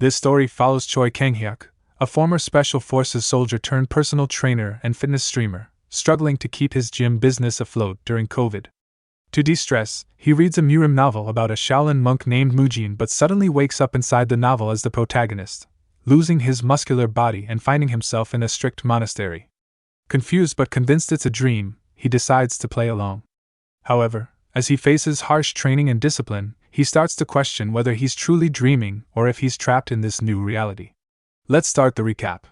This story follows Choi Kang-hyuk, a former Special Forces soldier turned personal trainer and fitness streamer, struggling to keep his gym business afloat during COVID. To de-stress, he reads a Murim novel about a Shaolin monk named Mujin but suddenly wakes up inside the novel as the protagonist, losing his muscular body and finding himself in a strict monastery. Confused but convinced it's a dream, he decides to play along. However, as he faces harsh training and discipline, he starts to question whether he's truly dreaming or if he's trapped in this new reality. Let's start the recap.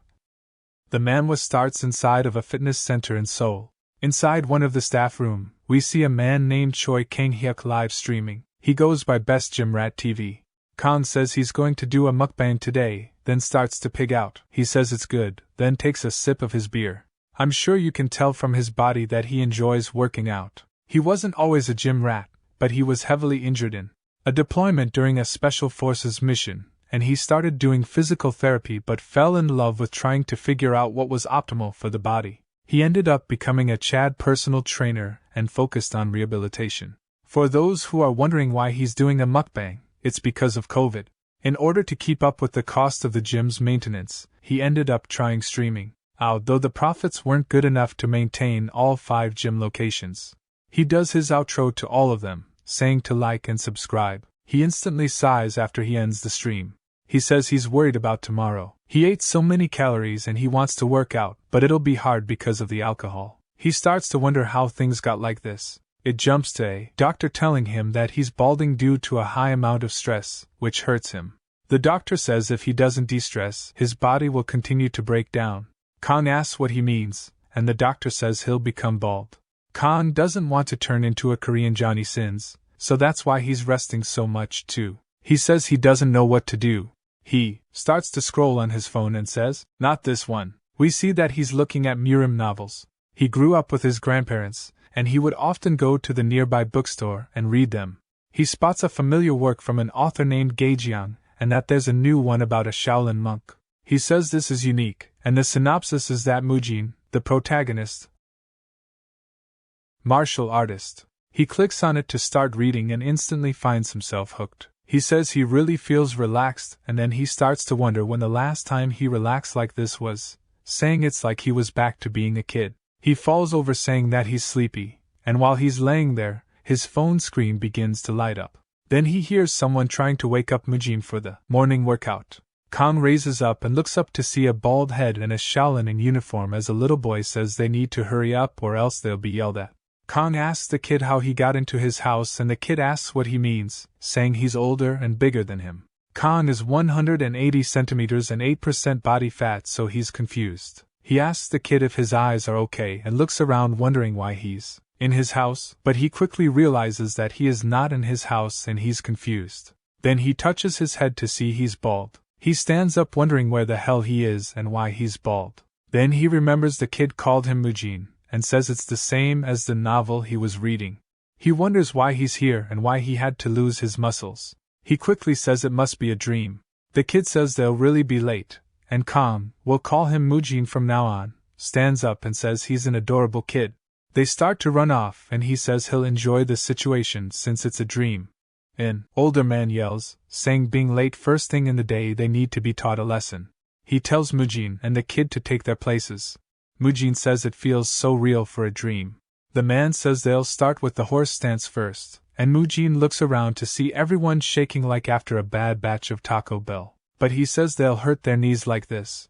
The manhwa starts inside of a fitness center in Seoul. Inside one of the staff room, we see a man named Choi Kang-hyuk live streaming. He goes by Best Gym Rat TV. Khan says he's going to do a mukbang today, then starts to pig out. He says it's good, then takes a sip of his beer. I'm sure you can tell from his body that he enjoys working out. He wasn't always a gym rat, but he was heavily injured in a deployment during a Special Forces mission, and he started doing physical therapy but fell in love with trying to figure out what was optimal for the body. He ended up becoming a Chad personal trainer and focused on rehabilitation. For those who are wondering why he's doing a mukbang, it's because of COVID. In order to keep up with the cost of the gym's maintenance, he ended up trying streaming, although the profits weren't good enough to maintain all 5 gym locations. He does his outro to all of them, saying to like and subscribe. He instantly sighs after he ends the stream. He says he's worried about tomorrow. He ate so many calories and he wants to work out, but it'll be hard because of the alcohol. He starts to wonder how things got like this. It jumps to a doctor telling him that he's balding due to a high amount of stress, which hurts him. The doctor says if he doesn't de-stress, his body will continue to break down. Khan asks what he means, and the doctor says he'll become bald. Khan doesn't want to turn into a Korean Johnny Sins, so that's why he's resting so much too. He says he doesn't know what to do. He starts to scroll on his phone and says, "Not this one." We see that he's looking at Murim novels. He grew up with his grandparents, and he would often go to the nearby bookstore and read them. He spots a familiar work from an author named Gaejiang, and that there's a new one about a Shaolin monk. He says this is unique, and the synopsis is that Mujin, the protagonist, martial artist. He clicks on it to start reading and instantly finds himself hooked. He says he really feels relaxed, and then he starts to wonder when the last time he relaxed like this was, saying it's like he was back to being a kid. He falls over saying that he's sleepy, and while he's laying there, his phone screen begins to light up. Then he hears someone trying to wake up Mujin for the morning workout. Kang raises up and looks up to see a bald head and a Shaolin in uniform as a little boy says they need to hurry up or else they'll be yelled at. Kang asks the kid how he got into his house and the kid asks what he means, saying he's older and bigger than him. Kang is 180 centimeters and 8% body fat, so he's confused. He asks the kid if his eyes are okay and looks around wondering why he's in his house, but he quickly realizes that he is not in his house and he's confused. Then he touches his head to see he's bald. He stands up wondering where the hell he is and why he's bald. Then he remembers the kid called him Mujin, and says it's the same as the novel he was reading. He wonders why he's here and why he had to lose his muscles. He quickly says it must be a dream. The kid says they'll really be late, and Kang, we'll call him Mujin from now on, stands up and says he's an adorable kid. They start to run off and he says he'll enjoy the situation since it's a dream. An older man yells, saying being late first thing in the day they need to be taught a lesson. He tells Mujin and the kid to take their places. Mujin says it feels so real for a dream. The man says they'll start with the horse stance first, and Mujin looks around to see everyone shaking like after a bad batch of Taco Bell. But he says they'll hurt their knees like this.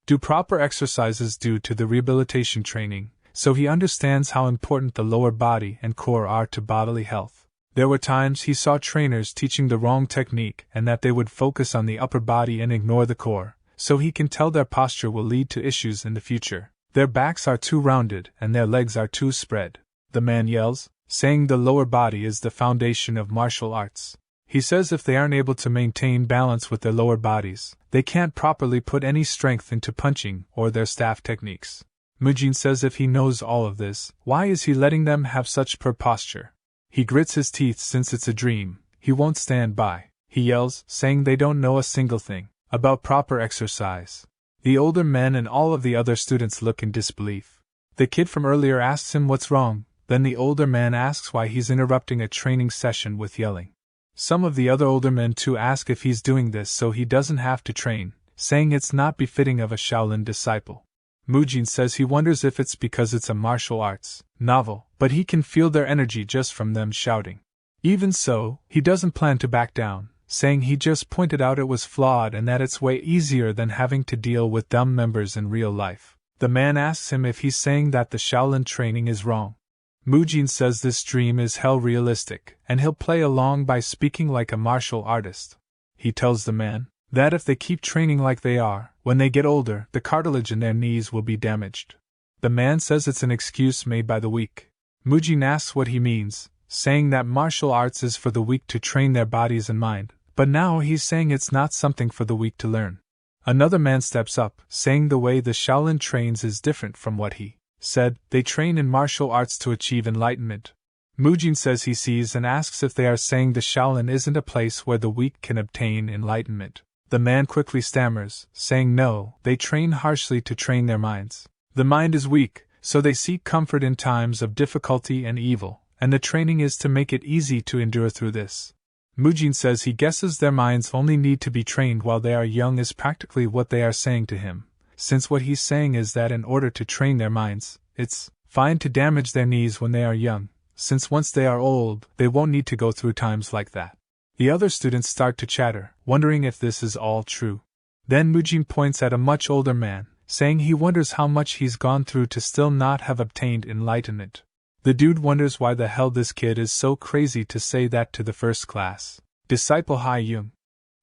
Do proper exercises due to the rehabilitation training, so he understands how important the lower body and core are to bodily health. There were times he saw trainers teaching the wrong technique and that they would focus on the upper body and ignore the core, so he can tell their posture will lead to issues in the future. Their backs are too rounded and their legs are too spread. The man yells, saying the lower body is the foundation of martial arts. He says if they aren't able to maintain balance with their lower bodies, they can't properly put any strength into punching or their staff techniques. Mujin says if he knows all of this, why is he letting them have such poor posture? He grits his teeth since it's a dream. He won't stand by. He yells, saying they don't know a single thing about proper exercise. The older men and all of the other students look in disbelief. The kid from earlier asks him what's wrong, then the older man asks why he's interrupting a training session with yelling. Some of the other older men too ask if he's doing this so he doesn't have to train, saying it's not befitting of a Shaolin disciple. Mujin says he wonders if it's because it's a martial arts novel, but he can feel their energy just from them shouting. Even so, he doesn't plan to back down, saying he just pointed out it was flawed and that it's way easier than having to deal with dumb members in real life. The man asks him if he's saying that the Shaolin training is wrong. Mujin says this dream is hell realistic, and he'll play along by speaking like a martial artist. He tells the man that if they keep training like they are, when they get older, the cartilage in their knees will be damaged. The man says it's an excuse made by the weak. Mujin asks what he means, saying that martial arts is for the weak to train their bodies and mind, but now he's saying it's not something for the weak to learn. Another man steps up, saying the way the Shaolin trains is different from what he said. They train in martial arts to achieve enlightenment. Mujin says he sees and asks if they are saying the Shaolin isn't a place where the weak can obtain enlightenment. The man quickly stammers, saying no, they train harshly to train their minds. The mind is weak, so they seek comfort in times of difficulty and evil, and the training is to make it easy to endure through this. Mujin says he guesses their minds only need to be trained while they are young is practically what they are saying to him, since what he's saying is that in order to train their minds, it's fine to damage their knees when they are young, since once they are old, they won't need to go through times like that. The other students start to chatter, wondering if this is all true. Then Mujin points at a much older man, saying he wonders how much he's gone through to still not have obtained enlightenment. The dude wonders why the hell this kid is so crazy to say that to the first class disciple Hai Yung.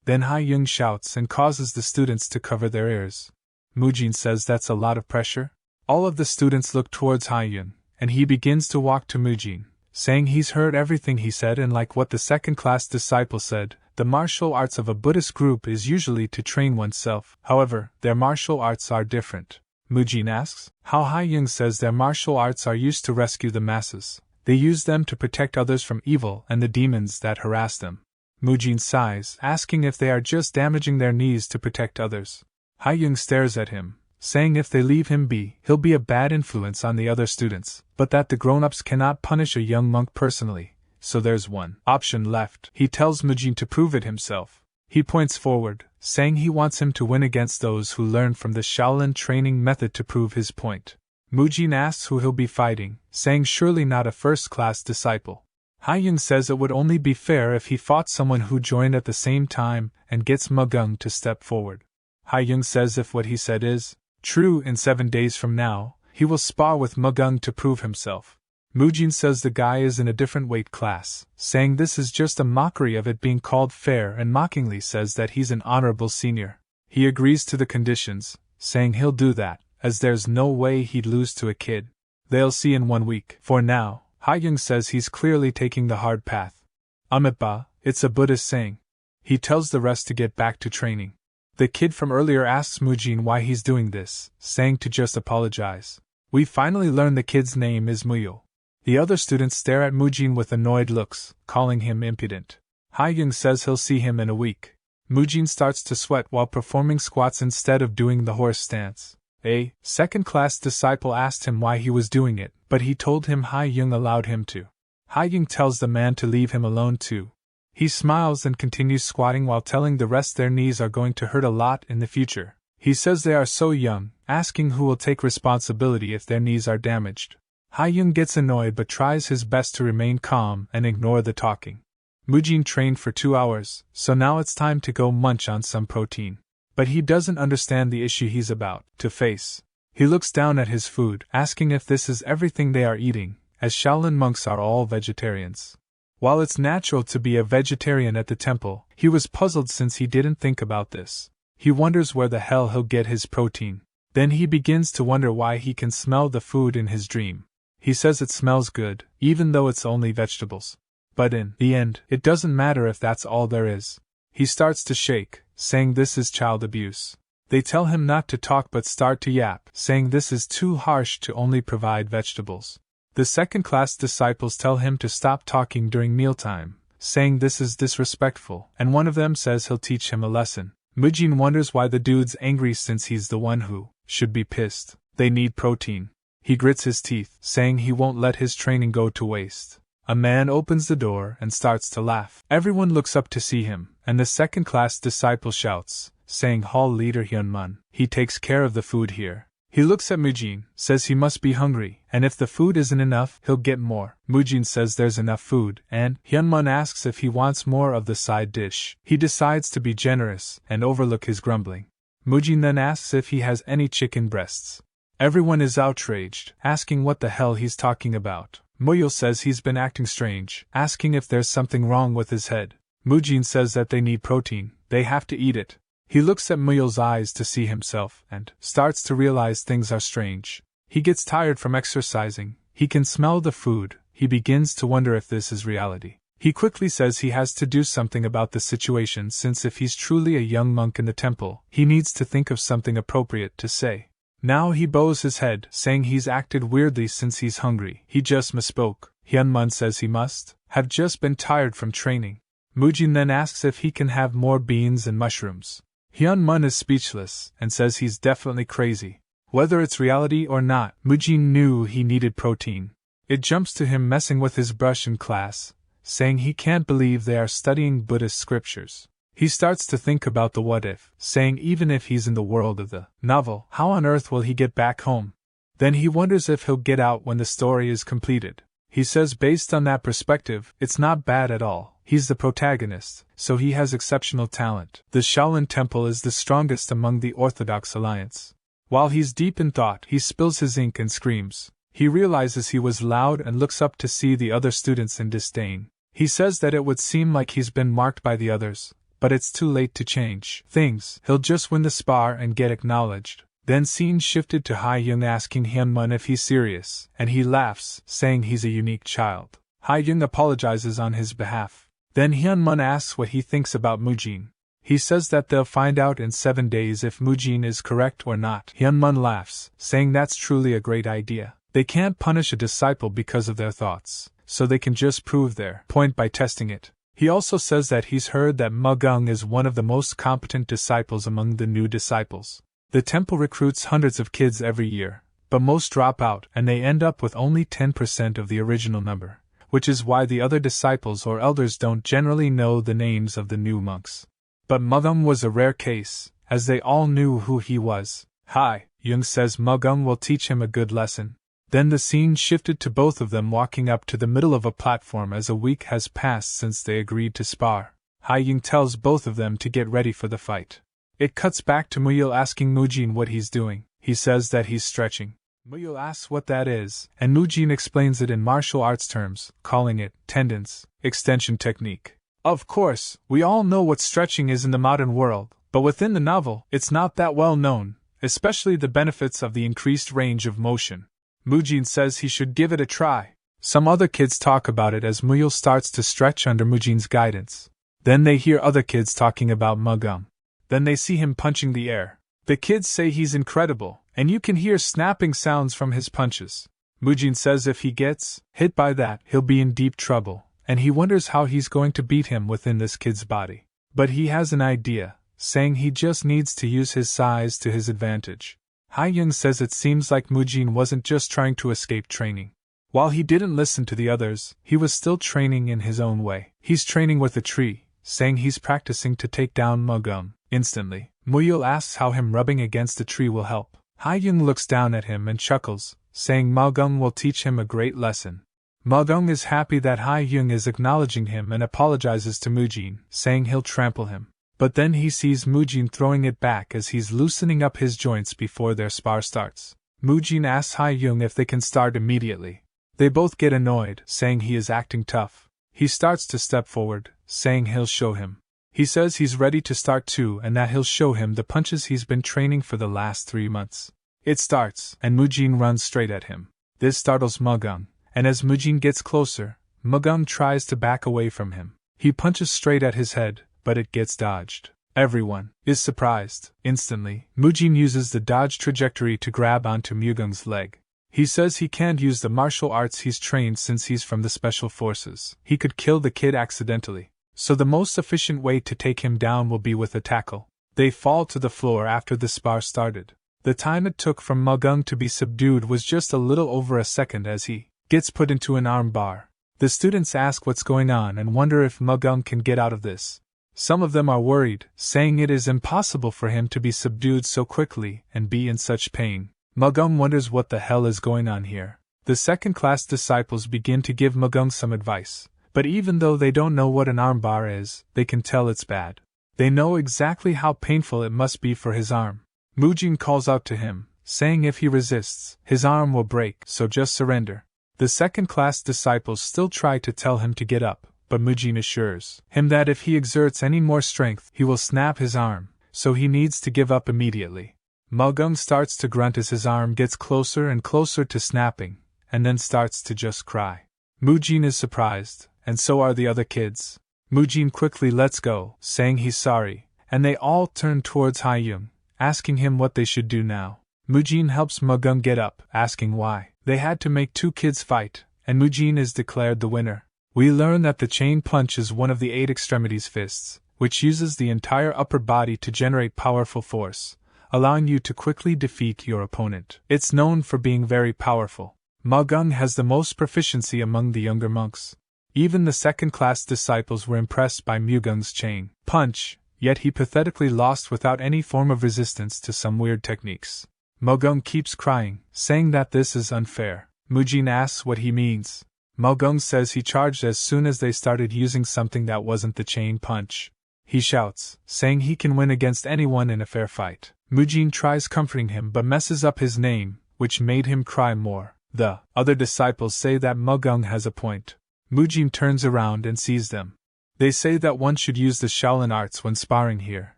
Then Hai Yung shouts and causes the students to cover their ears. Mujin says that's a lot of pressure. All of the students look towards Hai Yung, and he begins to walk to Mujin, saying he's heard everything he said and like what the second-class disciple said, the martial arts of a Buddhist group is usually to train oneself. However, their martial arts are different. Mujin asks how Hai Yung says their martial arts are used to rescue the masses. They use them to protect others from evil and the demons that harass them. Mujin sighs, asking if they are just damaging their knees to protect others. Hai Yung stares at him, saying if they leave him be, he'll be a bad influence on the other students, but that the grown-ups cannot punish a young monk personally, so there's one option left. He tells Mujin to prove it himself. He points forward, saying he wants him to win against those who learn from the Shaolin training method to prove his point. Mujin asks who he'll be fighting, saying surely not a first-class disciple. Hai Yung says it would only be fair if he fought someone who joined at the same time and gets Mugung to step forward. Hai Yung says if what he said is true, in 7 days from now, he will spar with Mugung to prove himself. Mujin says the guy is in a different weight class, saying this is just a mockery of it being called fair and mockingly says that he's an honorable senior. He agrees to the conditions, saying he'll do that, as there's no way he'd lose to a kid. They'll see in 1 week. For now, Hai Yung says he's clearly taking the hard path. Amitabha, it's a Buddhist saying. He tells the rest to get back to training. The kid from earlier asks Mujin why he's doing this, saying to just apologize. We finally learn the kid's name is Muyo. The other students stare at Mujin with annoyed looks, calling him impudent. Hai Yung says he'll see him in a week. Mujin starts to sweat while performing squats instead of doing the horse stance. A second-class disciple asked him why he was doing it, but he told him Hai Yung allowed him to. Hai Yung tells the man to leave him alone too. He smiles and continues squatting while telling the rest their knees are going to hurt a lot in the future. He says they are so young, asking who will take responsibility if their knees are damaged. Hai Yung gets annoyed but tries his best to remain calm and ignore the talking. Mujin trained for 2 hours, so now it's time to go munch on some protein. But he doesn't understand the issue he's about to face. He looks down at his food, asking if this is everything they are eating, as Shaolin monks are all vegetarians. While it's natural to be a vegetarian at the temple, he was puzzled since he didn't think about this. He wonders where the hell he'll get his protein. Then he begins to wonder why he can smell the food in his dream. He says it smells good, even though it's only vegetables. But in the end, it doesn't matter if that's all there is. He starts to shake, saying this is child abuse. They tell him not to talk but start to yap, saying this is too harsh to only provide vegetables. The second-class disciples tell him to stop talking during mealtime, saying this is disrespectful, and one of them says he'll teach him a lesson. Mujin wonders why the dude's angry since he's the one who should be pissed. They need protein. He grits his teeth, saying he won't let his training go to waste. A man opens the door and starts to laugh. Everyone looks up to see him, and the second-class disciple shouts, saying Hall Leader Hyunmun, he takes care of the food here. He looks at Mujin, says he must be hungry, and if the food isn't enough, he'll get more. Mujin says there's enough food, and Hyunmun asks if he wants more of the side dish. He decides to be generous and overlook his grumbling. Mujin then asks if he has any chicken breasts. Everyone is outraged, asking what the hell he's talking about. Muyul says he's been acting strange, asking if there's something wrong with his head. Mujin says that they need protein, they have to eat it. He looks at Muyul's eyes to see himself, and starts to realize things are strange. He gets tired from exercising, he can smell the food, he begins to wonder if this is reality. He quickly says he has to do something about the situation since if he's truly a young monk in the temple, he needs to think of something appropriate to say. Now he bows his head, saying he's acted weirdly since he's hungry. He just misspoke. Hyunmun says he must have just been tired from training. Mujin then asks if he can have more beans and mushrooms. Hyunmun is speechless, and says he's definitely crazy. Whether it's reality or not, Mujin knew he needed protein. It jumps to him messing with his brush in class, saying he can't believe they are studying Buddhist scriptures. He starts to think about the what if, saying even if he's in the world of the novel, how on earth will he get back home? Then he wonders if he'll get out when the story is completed. He says based on that perspective, it's not bad at all. He's the protagonist, so he has exceptional talent. The Shaolin Temple is the strongest among the Orthodox Alliance. While he's deep in thought, he spills his ink and screams. He realizes he was loud and looks up to see the other students in disdain. He says that it would seem like he's been marked by the others, but it's too late to change things. He'll just win the spar and get acknowledged. Then scene shifted to Ha-young asking Hyunmun if he's serious, and he laughs, saying he's a unique child. Ha-young apologizes on his behalf. Then Hyunmun asks what he thinks about Mujin. He says that they'll find out in 7 days if Mujin is correct or not. Hyunmun laughs, saying that's truly a great idea. They can't punish a disciple because of their thoughts, so they can just prove their point by testing it. He also says that he's heard that Mugung is one of the most competent disciples among the new disciples. The temple recruits hundreds of kids every year, but most drop out and they end up with only 10% of the original number, which is why the other disciples or elders don't generally know the names of the new monks. But Mugung was a rare case, as they all knew who he was. Ha-young says Mugung will teach him a good lesson. Then the scene shifted to both of them walking up to the middle of a platform as a week has passed since they agreed to spar. Ha-young tells both of them to get ready for the fight. It cuts back to Muyul asking Mujin what he's doing. He says that he's stretching. Muyul asks what that is, and Mujin explains it in martial arts terms, calling it tendons extension technique. Of course, we all know what stretching is in the modern world, but within the novel, it's not that well known, especially the benefits of the increased range of motion. Mujin says he should give it a try. Some other kids talk about it as Muyul starts to stretch under Mujin's guidance. Then they hear other kids talking about Mugung. Then they see him punching the air. The kids say he's incredible, and you can hear snapping sounds from his punches. Mujin says if he gets hit by that, he'll be in deep trouble, and he wonders how he's going to beat him within this kid's body. But he has an idea, saying he just needs to use his size to his advantage. Ha-young says it seems like Mujin wasn't just trying to escape training. While he didn't listen to the others, he was still training in his own way. He's training with a tree, saying he's practicing to take down Mugung. Instantly, Muyul asks how him rubbing against a tree will help. Ha-young looks down at him and chuckles, saying Mugung will teach him a great lesson. Mugung is happy that Ha-young is acknowledging him and apologizes to Mujin, saying he'll trample him. But then he sees Mujin throwing it back as he's loosening up his joints before their spar starts. Mujin asks Ha-young if they can start immediately. They both get annoyed, saying he is acting tough. He starts to step forward, saying he'll show him. He says he's ready to start too and that he'll show him the punches he's been training for the last 3 months. It starts, and Mujin runs straight at him. This startles Mugung, and as Mujin gets closer, Mugung tries to back away from him. He punches straight at his head, but it gets dodged. Everyone is surprised. Instantly, Mujin uses the dodge trajectory to grab onto Mugung's leg. He says he can't use the martial arts he's trained since he's from the special forces. He could kill the kid accidentally. So the most efficient way to take him down will be with a tackle. They fall to the floor after the spar started. The time it took for Mugung to be subdued was just a little over a second as he gets put into an arm bar. The students ask what's going on and wonder if Mugung can get out of this. Some of them are worried, saying it is impossible for him to be subdued so quickly and be in such pain. Mugung wonders what the hell is going on here. The second-class disciples begin to give Mugung some advice, but even though they don't know what an armbar is, they can tell it's bad. They know exactly how painful it must be for his arm. Mujin calls out to him, saying if he resists, his arm will break, so just surrender. The second-class disciples still try to tell him to get up, but Mujin assures him that if he exerts any more strength, he will snap his arm, so he needs to give up immediately. Mugung starts to grunt as his arm gets closer and closer to snapping, and then starts to just cry. Mujin is surprised, and so are the other kids. Mujin quickly lets go, saying he's sorry, and they all turn towards Haiyung, asking him what they should do now. Mujin helps Mugung get up, asking why. They had to make two kids fight, and Mujin is declared the winner. We learn that the chain punch is one of the 8 extremities fists, which uses the entire upper body to generate powerful force, allowing you to quickly defeat your opponent. It's known for being very powerful. Mugung has the most proficiency among the younger monks. Even the second-class disciples were impressed by Mugung's chain punch, yet he pathetically lost without any form of resistance to some weird techniques. Mugung keeps crying, saying that this is unfair. Mujin asks what he means. Mugung says he charged as soon as they started using something that wasn't the chain punch. He shouts, saying he can win against anyone in a fair fight. Mujin tries comforting him but messes up his name, which made him cry more. The other disciples say that Mugung has a point. Mujin turns around and sees them. They say that one should use the Shaolin arts when sparring here,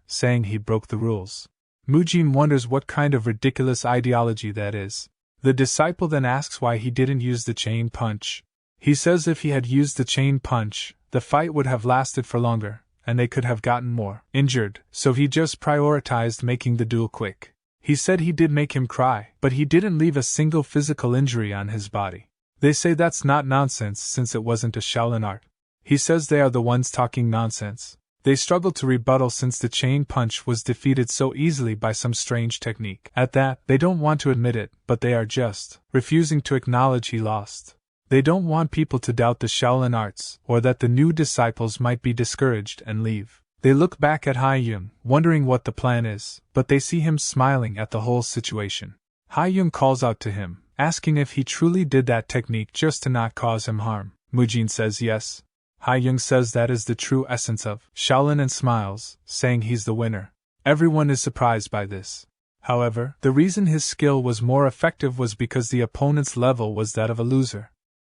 saying he broke the rules. Mujin wonders what kind of ridiculous ideology that is. The disciple then asks why he didn't use the chain punch. He says if he had used the chain punch, the fight would have lasted for longer, and they could have gotten more injured, so he just prioritized making the duel quick. He said he did make him cry, but he didn't leave a single physical injury on his body. They say that's not nonsense since it wasn't a Shaolin art. He says they are the ones talking nonsense. They struggle to rebuttal since the chain punch was defeated so easily by some strange technique. At that, they don't want to admit it, but they are just refusing to acknowledge he lost. They don't want people to doubt the Shaolin arts, or that the new disciples might be discouraged and leave. They look back at Haiyung, wondering what the plan is, but they see him smiling at the whole situation. Haiyung calls out to him, asking if he truly did that technique just to not cause him harm. Mujin says yes. Haiyung says that is the true essence of Shaolin and smiles, saying he's the winner. Everyone is surprised by this. However, the reason his skill was more effective was because the opponent's level was that of a loser.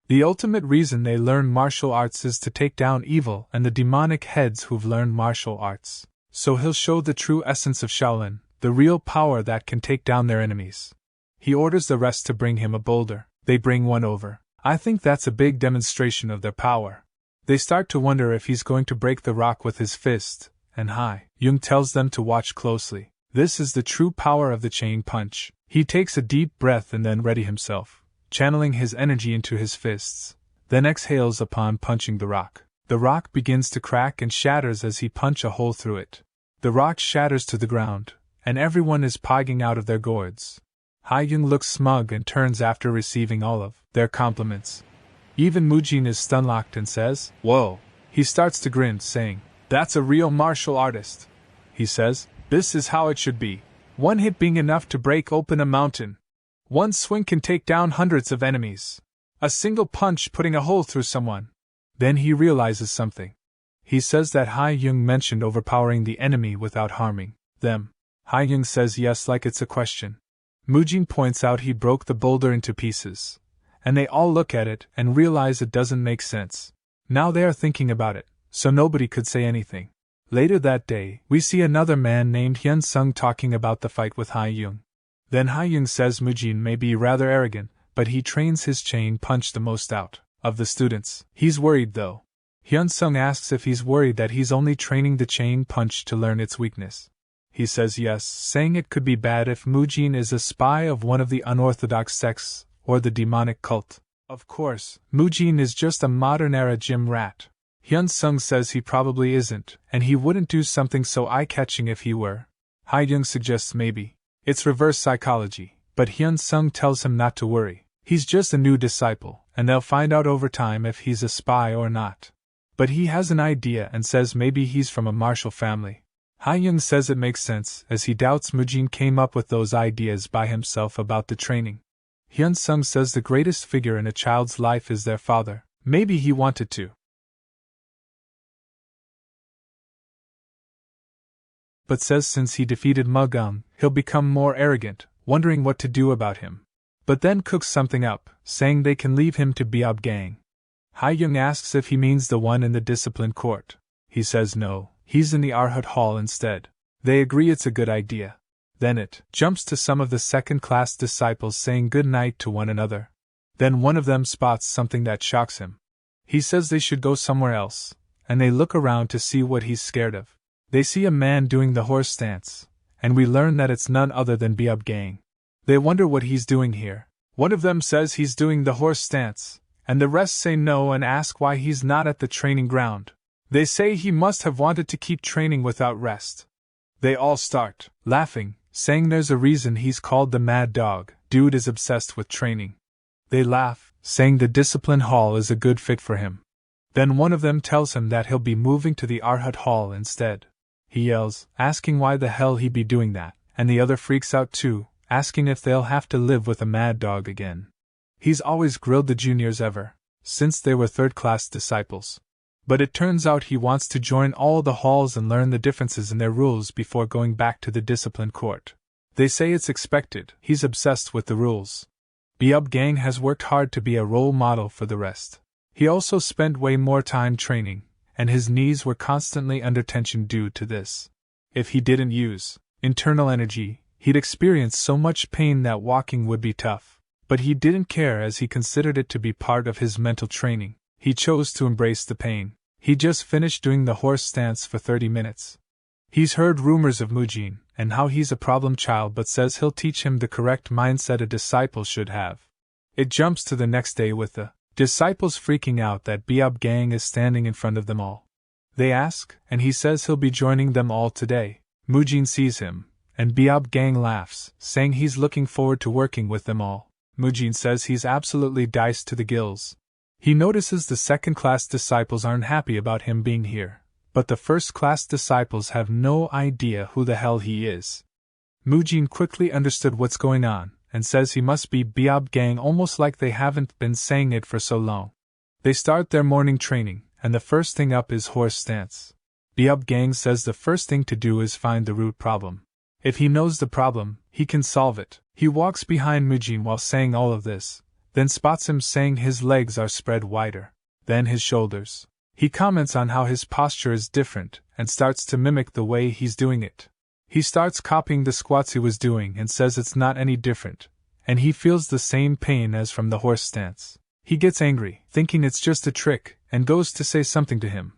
The ultimate reason they learn martial arts is to take down evil and the demonic heads who've learned martial arts. So he'll show the true essence of Shaolin, the real power that can take down their enemies. He orders the rest to bring him a boulder. They bring one over. I think that's a big demonstration of their power. They start to wonder if he's going to break the rock with his fist, and Haiyung tells them to watch closely. This is the true power of the chain punch. He takes a deep breath and then ready himself, channeling his energy into his fists, then exhales upon punching the rock. The rock begins to crack and shatters as he punches a hole through it. The rock shatters to the ground, and everyone is pogging out of their gourds. Haiyung looks smug and turns after receiving all of their compliments. Even Mujin is stunlocked and says, "Whoa." He starts to grin, saying, "That's a real martial artist." He says, "This is how it should be. One hit being enough to break open a mountain. One swing can take down hundreds of enemies. A single punch putting a hole through someone." Then he realizes something. He says that Haiyung mentioned overpowering the enemy without harming them. Haiyung says yes like it's a question. Mujin points out he broke the boulder into pieces, and they all look at it and realize it doesn't make sense. Now they are thinking about it, so nobody could say anything. Later that day, we see another man named Hyun Sung talking about the fight with Haiyung. Then Haiyung says Mujin may be rather arrogant, but he trains his chain punch the most out of the students. He's worried though. Hyun Sung asks if he's worried that he's only training the chain punch to learn its weakness. He says yes, saying it could be bad if Mujin is a spy of one of the unorthodox sects or the demonic cult. Of course, Mujin is just a modern-era gym rat. Hyun Sung says he probably isn't, and he wouldn't do something so eye-catching if he were. Haiyung suggests maybe. It's reverse psychology, but Hyun Sung tells him not to worry. He's just a new disciple, and they'll find out over time if he's a spy or not. But he has an idea and says maybe he's from a martial family. Ha-young says it makes sense, as he doubts Mujin came up with those ideas by himself about the training. Hyun-sung says the greatest figure in a child's life is their father. Maybe he wanted to. But says since he defeated Mugung, he'll become more arrogant, wondering what to do about him. But then cooks something up, saying they can leave him to Byeob Gang. Ha-young asks if he means the one in the discipline court. He says no, he's in the Arhat Hall instead. They agree it's a good idea. Then it jumps to some of the second-class disciples saying good night to one another. Then one of them spots something that shocks him. He says they should go somewhere else, and they look around to see what he's scared of. They see a man doing the horse stance, and we learn that it's none other than Byeob Gang. They wonder what he's doing here. One of them says he's doing the horse stance, and the rest say no and ask why he's not at the training ground. They say he must have wanted to keep training without rest. They all start laughing, saying there's a reason he's called the Mad Dog. Dude is obsessed with training. They laugh, saying the discipline hall is a good fit for him. Then one of them tells him that he'll be moving to the Arhat Hall instead. He yells, asking why the hell he be doing that, and the other freaks out too, asking if they'll have to live with a mad dog again. He's always grilled the juniors ever since they were third-class disciples. But it turns out he wants to join all the halls and learn the differences in their rules before going back to the discipline court. They say it's expected, he's obsessed with the rules. Byeob Gang has worked hard to be a role model for the rest. He also spent way more time training, and his knees were constantly under tension due to this. If he didn't use internal energy, he'd experience so much pain that walking would be tough. But he didn't care as he considered it to be part of his mental training. He chose to embrace the pain. He just finished doing the horse stance for 30 minutes. He's heard rumors of Mujin, and how he's a problem child, but says he'll teach him the correct mindset a disciple should have. It jumps to the next day with the disciples freaking out that Byeob Gang is standing in front of them all. They ask, and he says he'll be joining them all today. Mujin sees him, and Byeob Gang laughs, saying he's looking forward to working with them all. Mujin says he's absolutely diced to the gills. He notices the second-class disciples aren't happy about him being here, but the first-class disciples have no idea who the hell he is. Mujin quickly understood what's going on, and says he must be Byeob Gang, almost like they haven't been saying it for so long. They start their morning training, and the first thing up is horse stance. Byeob Gang says the first thing to do is find the root problem. If he knows the problem, he can solve it. He walks behind Mujin while saying all of this, then spots him saying his legs are spread wider, then his shoulders. He comments on how his posture is different, and starts to mimic the way he's doing it. He starts copying the squats he was doing and says it's not any different, and he feels the same pain as from the horse stance. He gets angry, thinking it's just a trick, and goes to say something to him.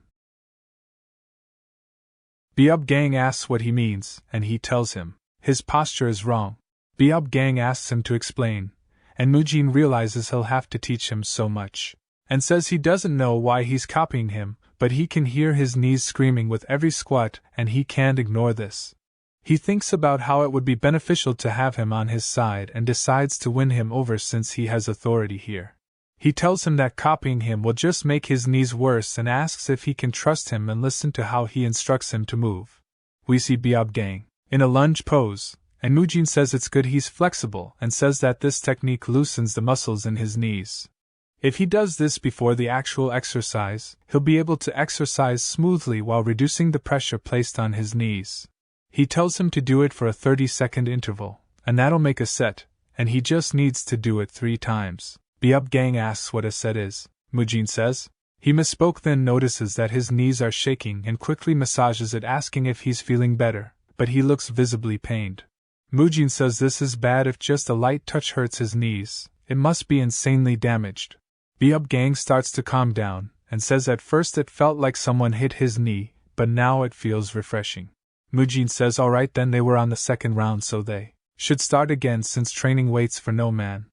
Byeob Gang asks what he means, and he tells him his posture is wrong. Byeob Gang asks him to explain, and Mujin realizes he'll have to teach him so much, and says he doesn't know why he's copying him, but he can hear his knees screaming with every squat, and he can't ignore this. He thinks about how it would be beneficial to have him on his side and decides to win him over since he has authority here. He tells him that copying him will just make his knees worse and asks if he can trust him and listen to how he instructs him to move. We see Byeob Gang in a lunge pose, and Mujin says it's good he's flexible and says that this technique loosens the muscles in his knees. If he does this before the actual exercise, he'll be able to exercise smoothly while reducing the pressure placed on his knees. He tells him to do it for a 30-second interval, and that'll make a set, and he just needs to do it 3 times. Byeob Gang asks what a set is. Mujin says. He misspoke, then notices that his knees are shaking and quickly massages it, asking if he's feeling better, but he looks visibly pained. Mujin says this is bad. If just a light touch hurts his knees, it must be insanely damaged. Byeob Gang starts to calm down, and says at first it felt like someone hit his knee, but now it feels refreshing. Mujin says alright, then they were on the second round, so they should start again since training waits for no man.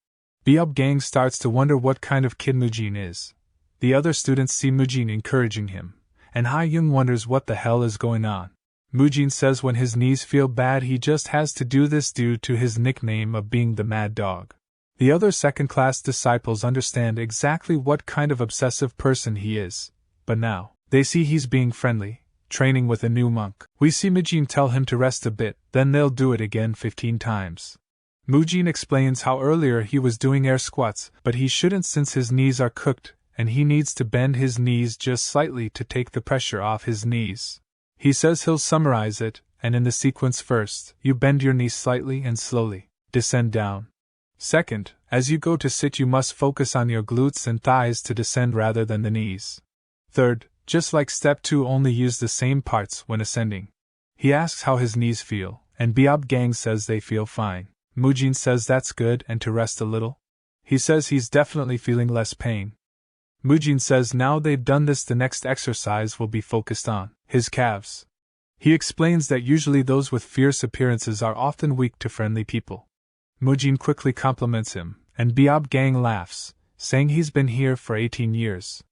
Byeob Gang starts to wonder what kind of kid Mujin is. The other students see Mujin encouraging him, and Ha-young wonders what the hell is going on. Mujin says when his knees feel bad he just has to do this due to his nickname of being the Mad Dog. The other second-class disciples understand exactly what kind of obsessive person he is, but now, they see he's being friendly, training with a new monk. We see Mujin tell him to rest a bit, then they'll do it again 15 times. Mujin explains how earlier he was doing air squats, but he shouldn't since his knees are cooked, and he needs to bend his knees just slightly to take the pressure off his knees. He says he'll summarize it, and in the sequence first, you bend your knees slightly and slowly, descend down. Second, as you go to sit you must focus on your glutes and thighs to descend rather than the knees. Third, just like step 2 only use the same parts when ascending. He asks how his knees feel, and Biab Gang says they feel fine. Mujin says that's good and to rest a little. He says he's definitely feeling less pain. Mujin says now they've done this the next exercise will be focused on his calves. He explains that usually those with fierce appearances are often weak to friendly people. Mujin quickly compliments him, and Biab Gang laughs, saying he's been here for 18 years.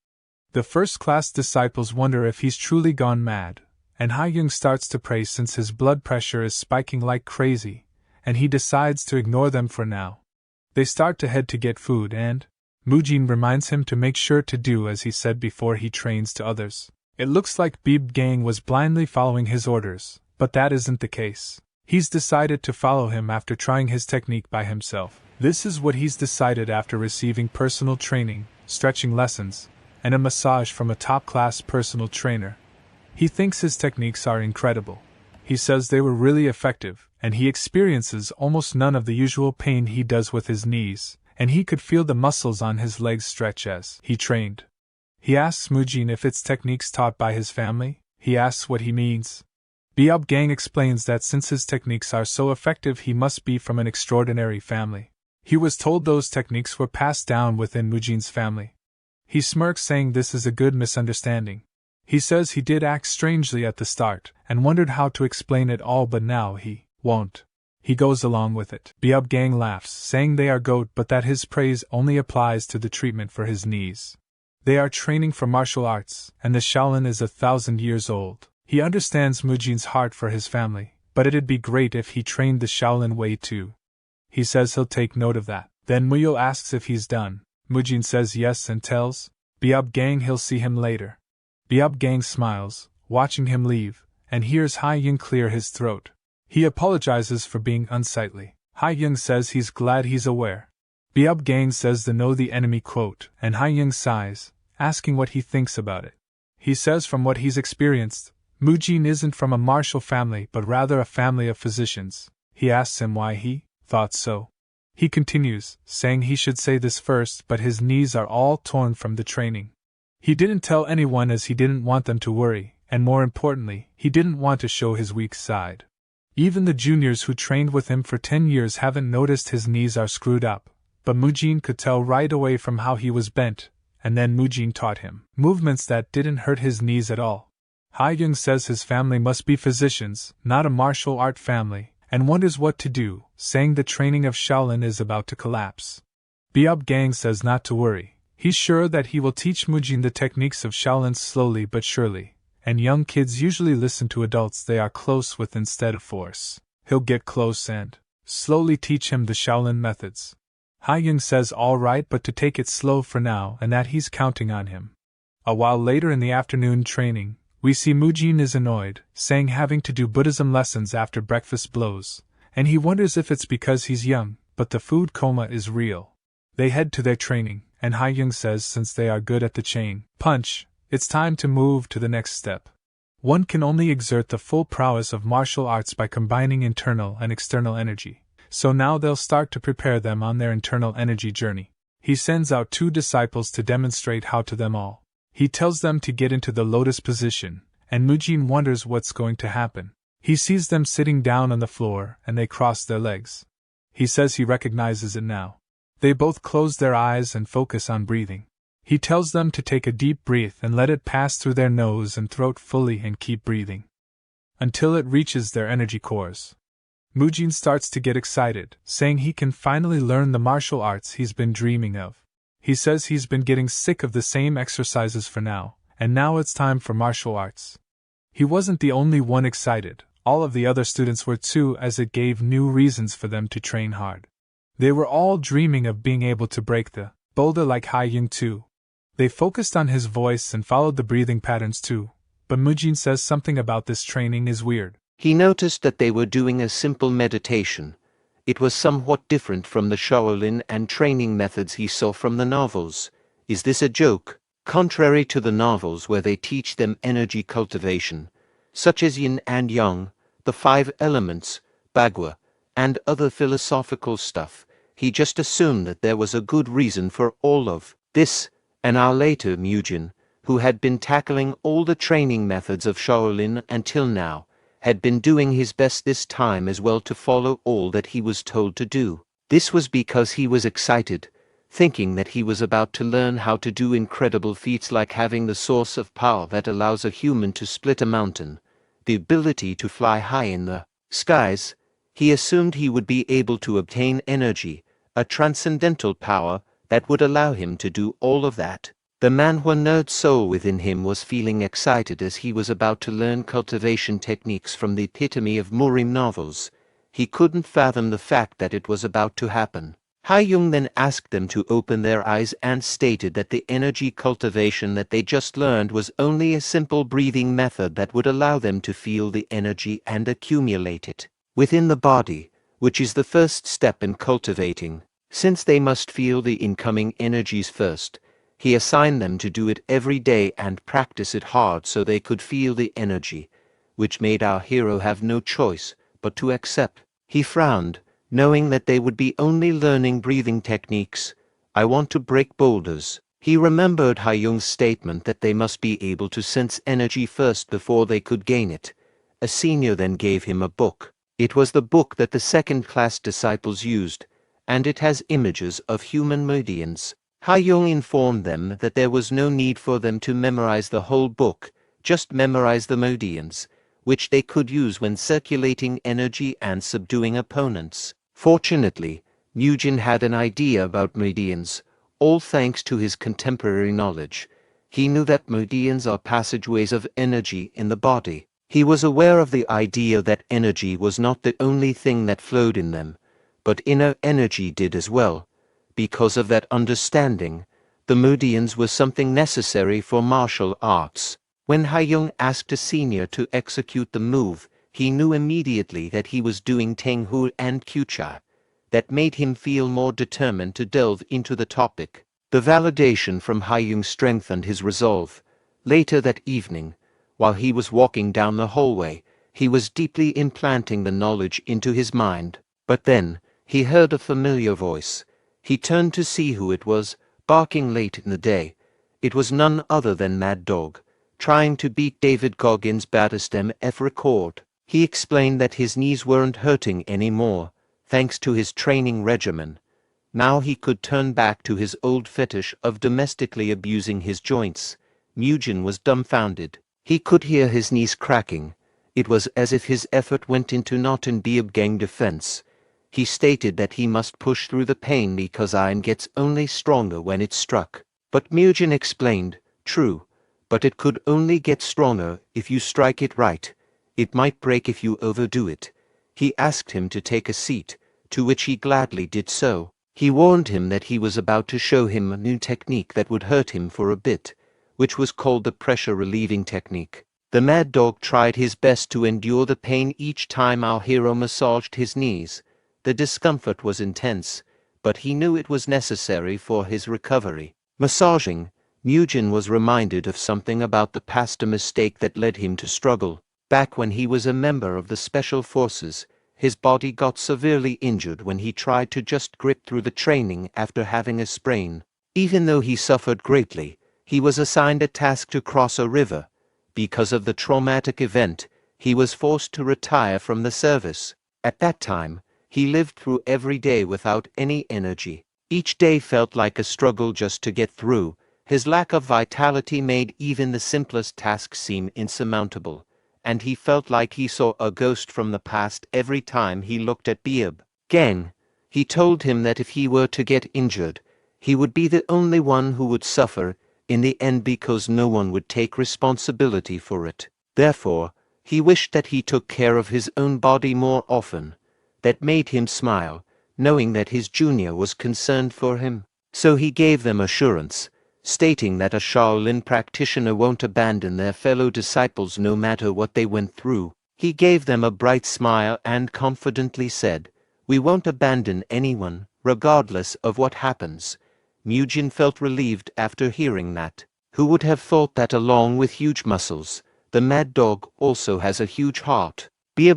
The first-class disciples wonder if he's truly gone mad, and Ha-young starts to pray since his blood pressure is spiking like crazy, and he decides to ignore them for now. They start to head to get food and Mujin reminds him to make sure to do as he said before he trains to others. It looks like Biab Gang was blindly following his orders, but that isn't the case. He's decided to follow him after trying his technique by himself. This is what he's decided after receiving personal training, stretching lessons, and a massage from a top-class personal trainer. He thinks his techniques are incredible. He says they were really effective, and he experiences almost none of the usual pain he does with his knees, and he could feel the muscles on his legs stretch as he trained. He asks Mujin if it's techniques taught by his family. He asks what he means. Biab Gang explains that since his techniques are so effective he must be from an extraordinary family. He was told those techniques were passed down within Mujin's family. He smirks saying this is a good misunderstanding. He says he did act strangely at the start, and wondered how to explain it all but now he won't. He goes along with it. Biab Gang laughs, saying they are goat but that his praise only applies to the treatment for his knees. They are training for martial arts, and the Shaolin is 1,000 years old. He understands Mujin's heart for his family, but it'd be great if he trained the Shaolin way too. He says he'll take note of that. Then Muyo asks if he's done. Mujin says yes and tells Biab Gang he'll see him later. Biab Gang smiles, watching him leave, and hears Ha-young clear his throat. He apologizes for being unsightly. Ha-young says he's glad he's aware. Biab Gang says the know the enemy quote, and Ha-young sighs, asking what he thinks about it. He says from what he's experienced, Mujin isn't from a martial family but rather a family of physicians. He asks him why he thought so. He continues, saying he should say this first but his knees are all torn from the training. He didn't tell anyone as he didn't want them to worry, and more importantly, he didn't want to show his weak side. Even the juniors who trained with him for 10 years haven't noticed his knees are screwed up, but Mujin could tell right away from how he was bent, and then Mujin taught him movements that didn't hurt his knees at all. Ha-young says his family must be physicians, not a martial art family, and wonders what to do, saying the training of Shaolin is about to collapse. Biab Gang says not to worry. He's sure that he will teach Mujin the techniques of Shaolin slowly but surely, and young kids usually listen to adults they are close with instead of force. He'll get close and slowly teach him the Shaolin methods. Ha-young says all right but to take it slow for now and that he's counting on him. A while later in the afternoon training, we see Mujin is annoyed, saying having to do Buddhism lessons after breakfast blows, and he wonders if it's because he's young, but the food coma is real. They head to their training, and Ha-young says since they are good at the chain punch, it's time to move to the next step. One can only exert the full prowess of martial arts by combining internal and external energy, so now they'll start to prepare them on their internal energy journey. He sends out 2 disciples to demonstrate how to them all. He tells them to get into the lotus position, and Mujin wonders what's going to happen. He sees them sitting down on the floor, and they cross their legs. He says he recognizes it now. They both close their eyes and focus on breathing. He tells them to take a deep breath and let it pass through their nose and throat fully and keep breathing until it reaches their energy cores. Mujin starts to get excited, saying he can finally learn the martial arts he's been dreaming of. He says he's been getting sick of the same exercises for now, and now it's time for martial arts. He wasn't the only one excited, all of the other students were too, as it gave new reasons for them to train hard. They were all dreaming of being able to break the boulder like Haiying too. They focused on his voice and followed the breathing patterns too, but Mujin says something about this training is weird. He noticed that they were doing a simple meditation. It was somewhat different from the Shaolin and training methods he saw from the novels. Is this a joke? Contrary to the novels where they teach them energy cultivation, such as yin and yang, the 5 elements, bagua, and other philosophical stuff, he just assumed that there was a good reason for all of this. An hour later, Mujin, who had been tackling all the training methods of Shaolin until now, had been doing his best this time as well to follow all that he was told to do. This was because he was excited, thinking that he was about to learn how to do incredible feats like having the source of power that allows a human to split a mountain, the ability to fly high in the skies. He assumed he would be able to obtain energy, a transcendental power that would allow him to do all of that. The manhwa nerd soul within him was feeling excited as he was about to learn cultivation techniques from the epitome of Murim novels. He couldn't fathom the fact that it was about to happen. Haiyung then asked them to open their eyes and stated that the energy cultivation that they just learned was only a simple breathing method that would allow them to feel the energy and accumulate it within the body, which is the first step in cultivating. Since they must feel the incoming energies first, he assigned them to do it every day and practice it hard so they could feel the energy, which made our hero have no choice but to accept. He frowned, knowing that they would be only learning breathing techniques. I want to break boulders. He remembered Haiyung's statement that they must be able to sense energy first before they could gain it. A senior then gave him a book. It was the book that the second-class disciples used, and it has images of human meridians. Haiyung informed them that there was no need for them to memorize the whole book, just memorize the meridians, which they could use when circulating energy and subduing opponents. Fortunately, Mujin had an idea about meridians, all thanks to his contemporary knowledge. He knew that meridians are passageways of energy in the body. He was aware of the idea that energy was not the only thing that flowed in them, but inner energy did as well. Because of that understanding, the meridians were something necessary for martial arts. When Haiyung asked a senior to execute the move, he knew immediately that he was doing Tenghu and Kucha. That made him feel more determined to delve into the topic. The validation from Haiyung strengthened his resolve. Later that evening, while he was walking down the hallway, he was deeply implanting the knowledge into his mind. But then, he heard a familiar voice. He turned to see who it was, barking late in the day. It was none other than Mad Dog, trying to beat David Goggins' baddest MF record. He explained that his knees weren't hurting anymore, thanks to his training regimen. Now he could turn back to his old fetish of domestically abusing his joints. Mujin was dumbfounded. He could hear his knees cracking. It was as if his effort went into not in Biab gang defense. He stated that he must push through the pain because iron gets only stronger when it's struck. But Mujin explained, true, but it could only get stronger if you strike it right. It might break if you overdo it. He asked him to take a seat, to which he gladly did so. He warned him that he was about to show him a new technique that would hurt him for a bit, which was called the pressure relieving technique. The Mad Dog tried his best to endure the pain each time our hero massaged his knees. The discomfort was intense, but he knew it was necessary for his recovery. Massaging, Mujin was reminded of something about the past, a mistake that led him to struggle. Back when he was a member of the Special Forces, his body got severely injured when he tried to just grip through the training after having a sprain. Even though he suffered greatly, he was assigned a task to cross a river. Because of the traumatic event, he was forced to retire from the service. At that time, he lived through every day without any energy. Each day felt like a struggle just to get through. His lack of vitality made even the simplest tasks seem insurmountable, and he felt like he saw a ghost from the past every time he looked at Biab gang. He told him that if he were to get injured, he would be the only one who would suffer in the end because no one would take responsibility for it. Therefore, he wished that he took care of his own body more often. That made him smile, knowing that his junior was concerned for him. So he gave them assurance, stating that a Shaolin practitioner won't abandon their fellow disciples no matter what they went through. He gave them a bright smile and confidently said, "We won't abandon anyone, regardless of what happens." Murim felt relieved after hearing that. Who would have thought that along with huge muscles, the mad dog also has a huge heart?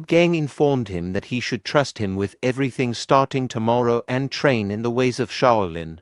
Gang informed him that he should trust him with everything starting tomorrow and train in the ways of Shaolin.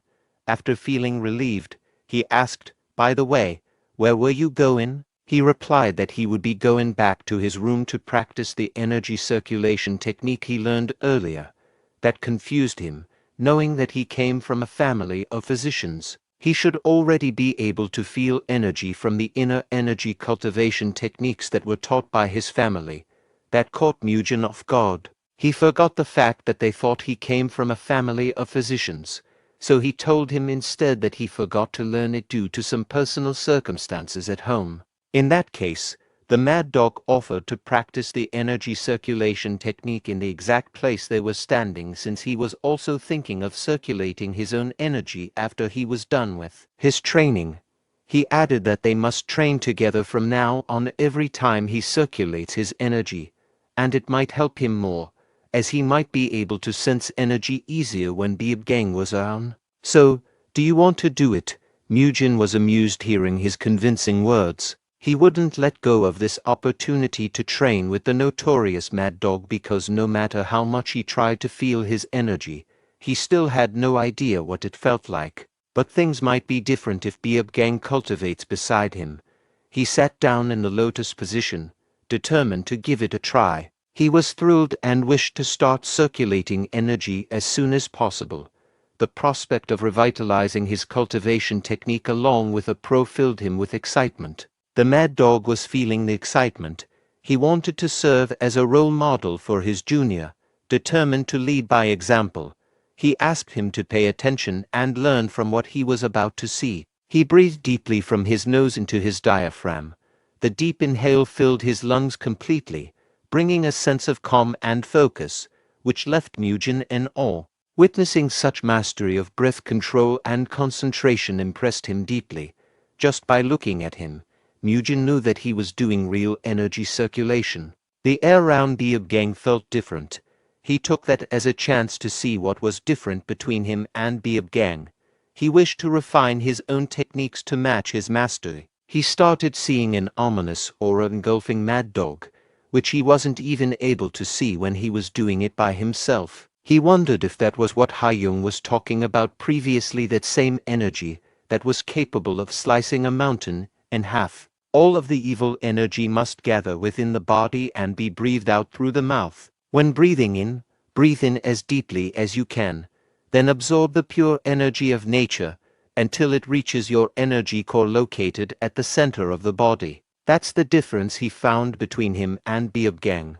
After feeling relieved, he asked, "By the way, where were you going?" He replied that he would be going back to his room to practice the energy circulation technique he learned earlier. That confused him, knowing that he came from a family of physicians. He should already be able to feel energy from the inner energy cultivation techniques that were taught by his family. That caught Murim off guard. He forgot the fact that they thought he came from a family of physicians, so he told him instead that he forgot to learn it due to some personal circumstances at home. In that case, the mad dog offered to practice the energy circulation technique in the exact place they were standing, since he was also thinking of circulating his own energy after he was done with his training. He added that they must train together from now on every time he circulates his energy, and it might help him more, as he might be able to sense energy easier when Gang was on. "So, do you want to do it?" Murim was amused hearing his convincing words. He wouldn't let go of this opportunity to train with the notorious mad dog because no matter how much he tried to feel his energy, he still had no idea what it felt like. But things might be different if Gang cultivates beside him. He sat down in the lotus position, determined to give it a try. He was thrilled and wished to start circulating energy as soon as possible. The prospect of revitalizing his cultivation technique along with a pro filled him with excitement. The mad dog was feeling the excitement. He wanted to serve as a role model for his junior, determined to lead by example. He asked him to pay attention and learn from what he was about to see. He breathed deeply from his nose into his diaphragm. The deep inhale filled his lungs completely, bringing a sense of calm and focus, which left Murim in awe. Witnessing such mastery of breath control and concentration impressed him deeply. Just by looking at him, Murim knew that he was doing real energy circulation. The air around Gang felt different. He took that as a chance to see what was different between him and Gang. He wished to refine his own techniques to match his mastery. He started seeing an ominous aura engulfing Mad Dog, which he wasn't even able to see when he was doing it by himself. He wondered if that was what Hayoung was talking about previously, that same energy that was capable of slicing a mountain in half. All of the evil energy must gather within the body and be breathed out through the mouth. When breathing in, breathe in as deeply as you can. Then absorb the pure energy of nature until it reaches your energy core located at the center of the body. That's the difference he found between him and Gang.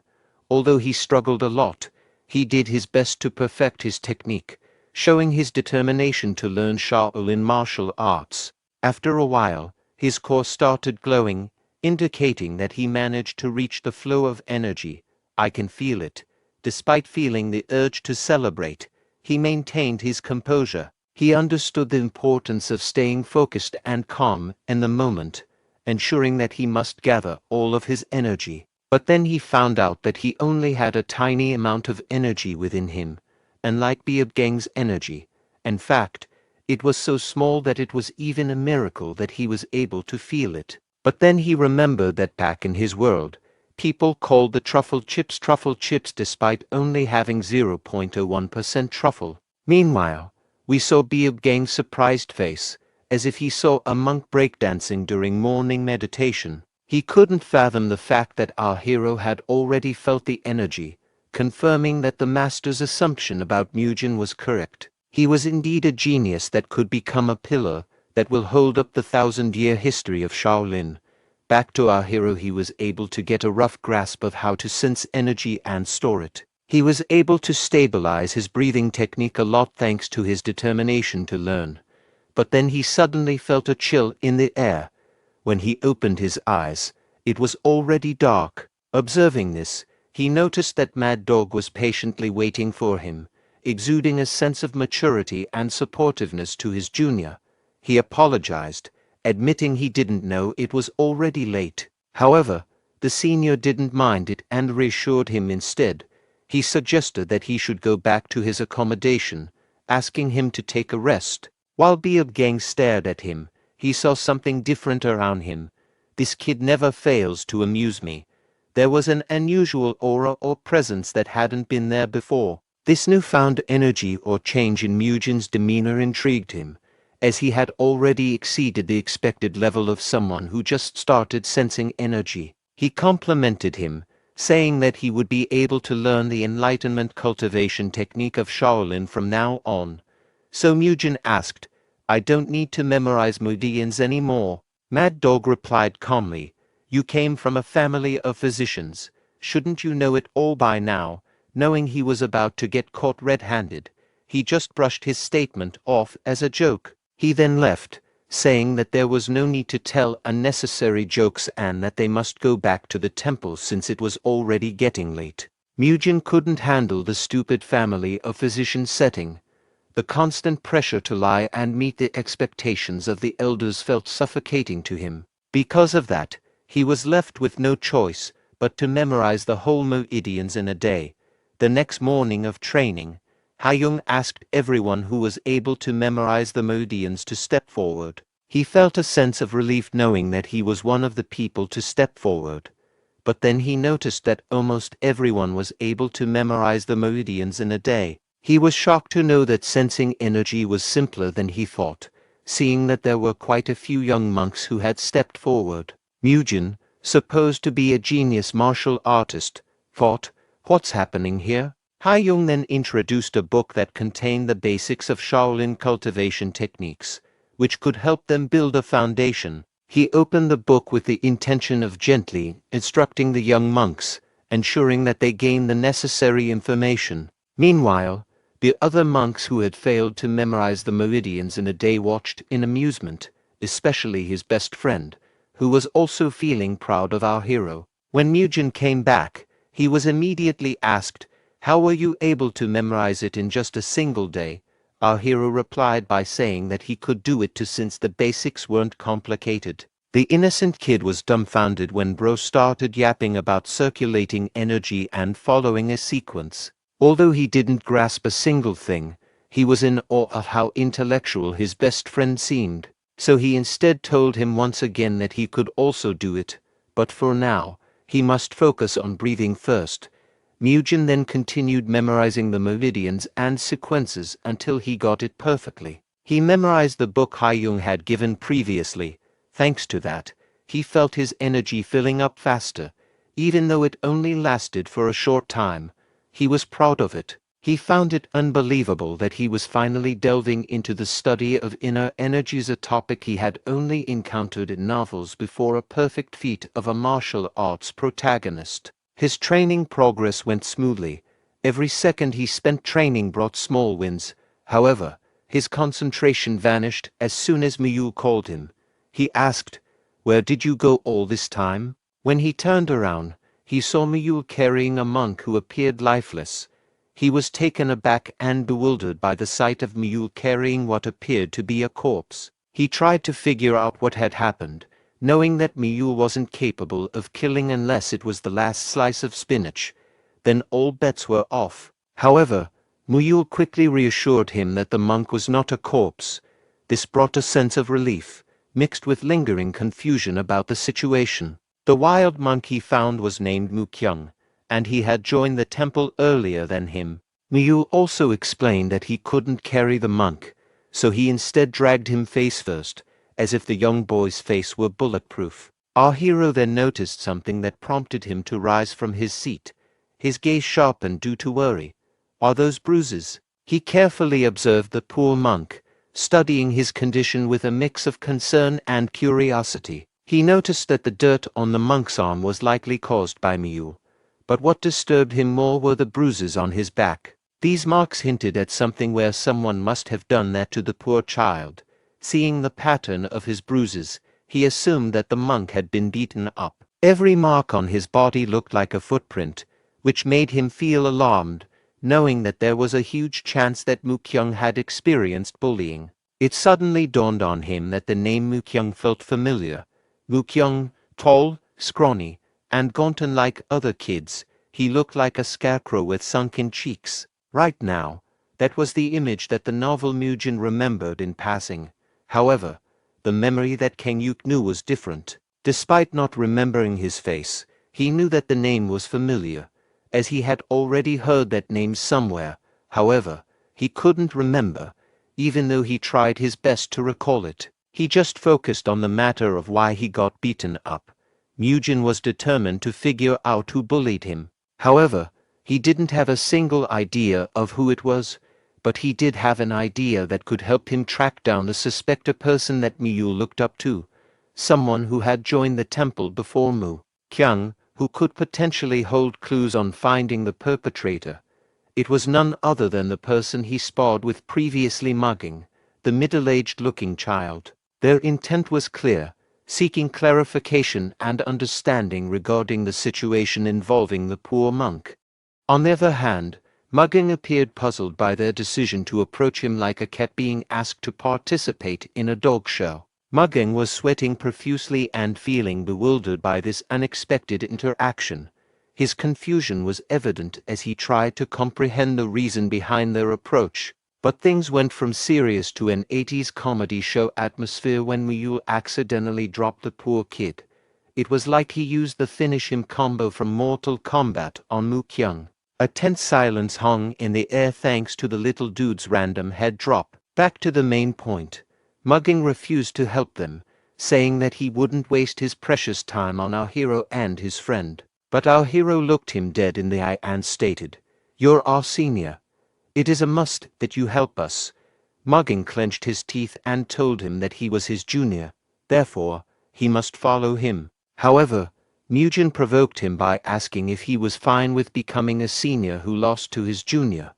Although he struggled a lot, he did his best to perfect his technique, showing his determination to learn Shaolin martial arts. After a while, his core started glowing, indicating that he managed to reach the flow of energy. "I can feel it." Despite feeling the urge to celebrate, he maintained his composure. He understood the importance of staying focused and calm in the moment, ensuring that he must gather all of his energy. But then he found out that he only had a tiny amount of energy within him, unlike Gang's energy. In fact, it was so small that it was even a miracle that he was able to feel it. But then he remembered that back in his world, people called the truffle chips despite only having 0.01% truffle. Meanwhile, we saw Gang's surprised face, as if he saw a monk breakdancing during morning meditation. He couldn't fathom the fact that our hero had already felt the energy, confirming that the master's assumption about Murim was correct. He was indeed a genius that could become a pillar that will hold up the 1,000-year history of Shaolin. Back to our hero, he was able to get a rough grasp of how to sense energy and store it. He was able to stabilize his breathing technique a lot thanks to his determination to learn. But then he suddenly felt a chill in the air. When he opened his eyes, it was already dark. Observing this, he noticed that Mad Dog was patiently waiting for him, exuding a sense of maturity and supportiveness to his junior. He apologized, admitting he didn't know it was already late. However, the senior didn't mind it and reassured him instead. He suggested that he should go back to his accommodation, asking him to take a rest. While Gang stared at him, he saw something different around him. This kid never fails to amuse me. There was an unusual aura or presence that hadn't been there before. This newfound energy or change in Mugen's demeanor intrigued him, as he had already exceeded the expected level of someone who just started sensing energy. He complimented him, saying that he would be able to learn the enlightenment cultivation technique of Shaolin from now on. So Mugen asked, "I don't need to memorize meridians anymore?" Mad Dog replied calmly, "You came from a family of physicians. Shouldn't you know it all by now?" Knowing he was about to get caught red-handed, he just brushed his statement off as a joke. He then left, saying that there was no need to tell unnecessary jokes and that they must go back to the temple since it was already getting late. Mugen couldn't handle the stupid family of physician setting. The constant pressure to lie and meet the expectations of the elders felt suffocating to him. Because of that, he was left with no choice but to memorize the whole meridians in a day. The next morning of training, Hayoung asked everyone who was able to memorize the meridians to step forward. He felt a sense of relief knowing that he was one of the people to step forward. But then he noticed that almost everyone was able to memorize the meridians in a day. He was shocked to know that sensing energy was simpler than he thought, seeing that there were quite a few young monks who had stepped forward. Mugen, supposed to be a genius martial artist, thought, "What's happening here?" Hayoung then introduced a book that contained the basics of Shaolin cultivation techniques, which could help them build a foundation. He opened the book with the intention of gently instructing the young monks, ensuring that they gained the necessary information. Meanwhile, the other monks who had failed to memorize the meridians in a day watched in amusement, especially his best friend, who was also feeling proud of our hero. When Mugen came back, he was immediately asked, "How were you able to memorize it in just a single day?" Our hero replied by saying that he could do it too since the basics weren't complicated. The innocent kid was dumbfounded when Bro started yapping about circulating energy and following a sequence. Although he didn't grasp a single thing, he was in awe of how intellectual his best friend seemed. So he instead told him once again that he could also do it, but for now, he must focus on breathing first. Mugen then continued memorizing the meridians and sequences until he got it perfectly. He memorized the book Hayoung had given previously. Thanks to that, he felt his energy filling up faster, even though it only lasted for a short time. He was proud of it. He found it unbelievable that he was finally delving into the study of inner energies, a topic he had only encountered in novels before, a perfect feat of a martial arts protagonist. His training progress went smoothly. Every second he spent training brought small wins. However, his concentration vanished as soon as Miyul called him. He asked, "Where did you go all this time?" When he turned around, he saw Miyul carrying a monk who appeared lifeless. He was taken aback and bewildered by the sight of Miyul carrying what appeared to be a corpse. He tried to figure out what had happened, knowing that Miyul wasn't capable of killing unless it was the last slice of spinach. Then all bets were off. However, Miyul quickly reassured him that the monk was not a corpse. This brought a sense of relief, mixed with lingering confusion about the situation. The wild monk he found was named Mukyung, and he had joined the temple earlier than him. Miyul also explained that he couldn't carry the monk, so he instead dragged him face first, as if the young boy's face were bulletproof. Our hero then noticed something that prompted him to rise from his seat. His gaze sharpened due to worry. "Are those bruises?" He carefully observed the poor monk, studying his condition with a mix of concern and curiosity. He noticed that the dirt on the monk's arm was likely caused by Miyul, but what disturbed him more were the bruises on his back. These marks hinted at something where someone must have done that to the poor child. Seeing the pattern of his bruises, he assumed that the monk had been beaten up. Every mark on his body looked like a footprint, which made him feel alarmed. knowing that there was a huge chance that Mukyung had experienced bullying. It suddenly dawned on him that the name Mukyung felt familiar. Mukyung, tall, scrawny, and gaunt unlike other kids, he looked like a scarecrow with sunken cheeks. Right now, that was the image that the novel Mujin remembered in passing. However, the memory that Kang Yuk knew was different. Despite not remembering his face, he knew that the name was familiar, as he had already heard that name somewhere. However, he couldn't remember, even though he tried his best to recall it. He just focused on the matter of why he got beaten up. Mujin was determined to figure out who bullied him. However, he didn't have a single idea of who it was, but he did have an idea that could help him track down the suspected person that Miyu looked up to, someone who had joined the temple before Mu Kyung, who could potentially hold clues on finding the perpetrator. It was none other than the person he sparred with previously, mugging, the middle-aged looking child. Their intent was clear, seeking clarification and understanding regarding the situation involving the poor monk. On the other hand, Mugging appeared puzzled by their decision to approach him like a cat being asked to participate in a dog show. Mugging was sweating profusely and feeling bewildered by this unexpected interaction. His confusion was evident as he tried to comprehend the reason behind their approach. But things went from serious to an 80s comedy show atmosphere when Miyu accidentally dropped the poor kid. It was like he used the finish him combo from Mortal Kombat on Mu Kyung. A tense silence hung in the air thanks to the little dude's random head drop. Back to the main point. Mugging refused to help them, saying that he wouldn't waste his precious time on our hero and his friend. But our hero looked him dead in the eye and stated, "You're our senior. It is a must that you help us." Mugging clenched his teeth and told him that he was his junior, therefore, he must follow him. However, Mujin provoked him by asking if he was fine with becoming a senior who lost to his junior.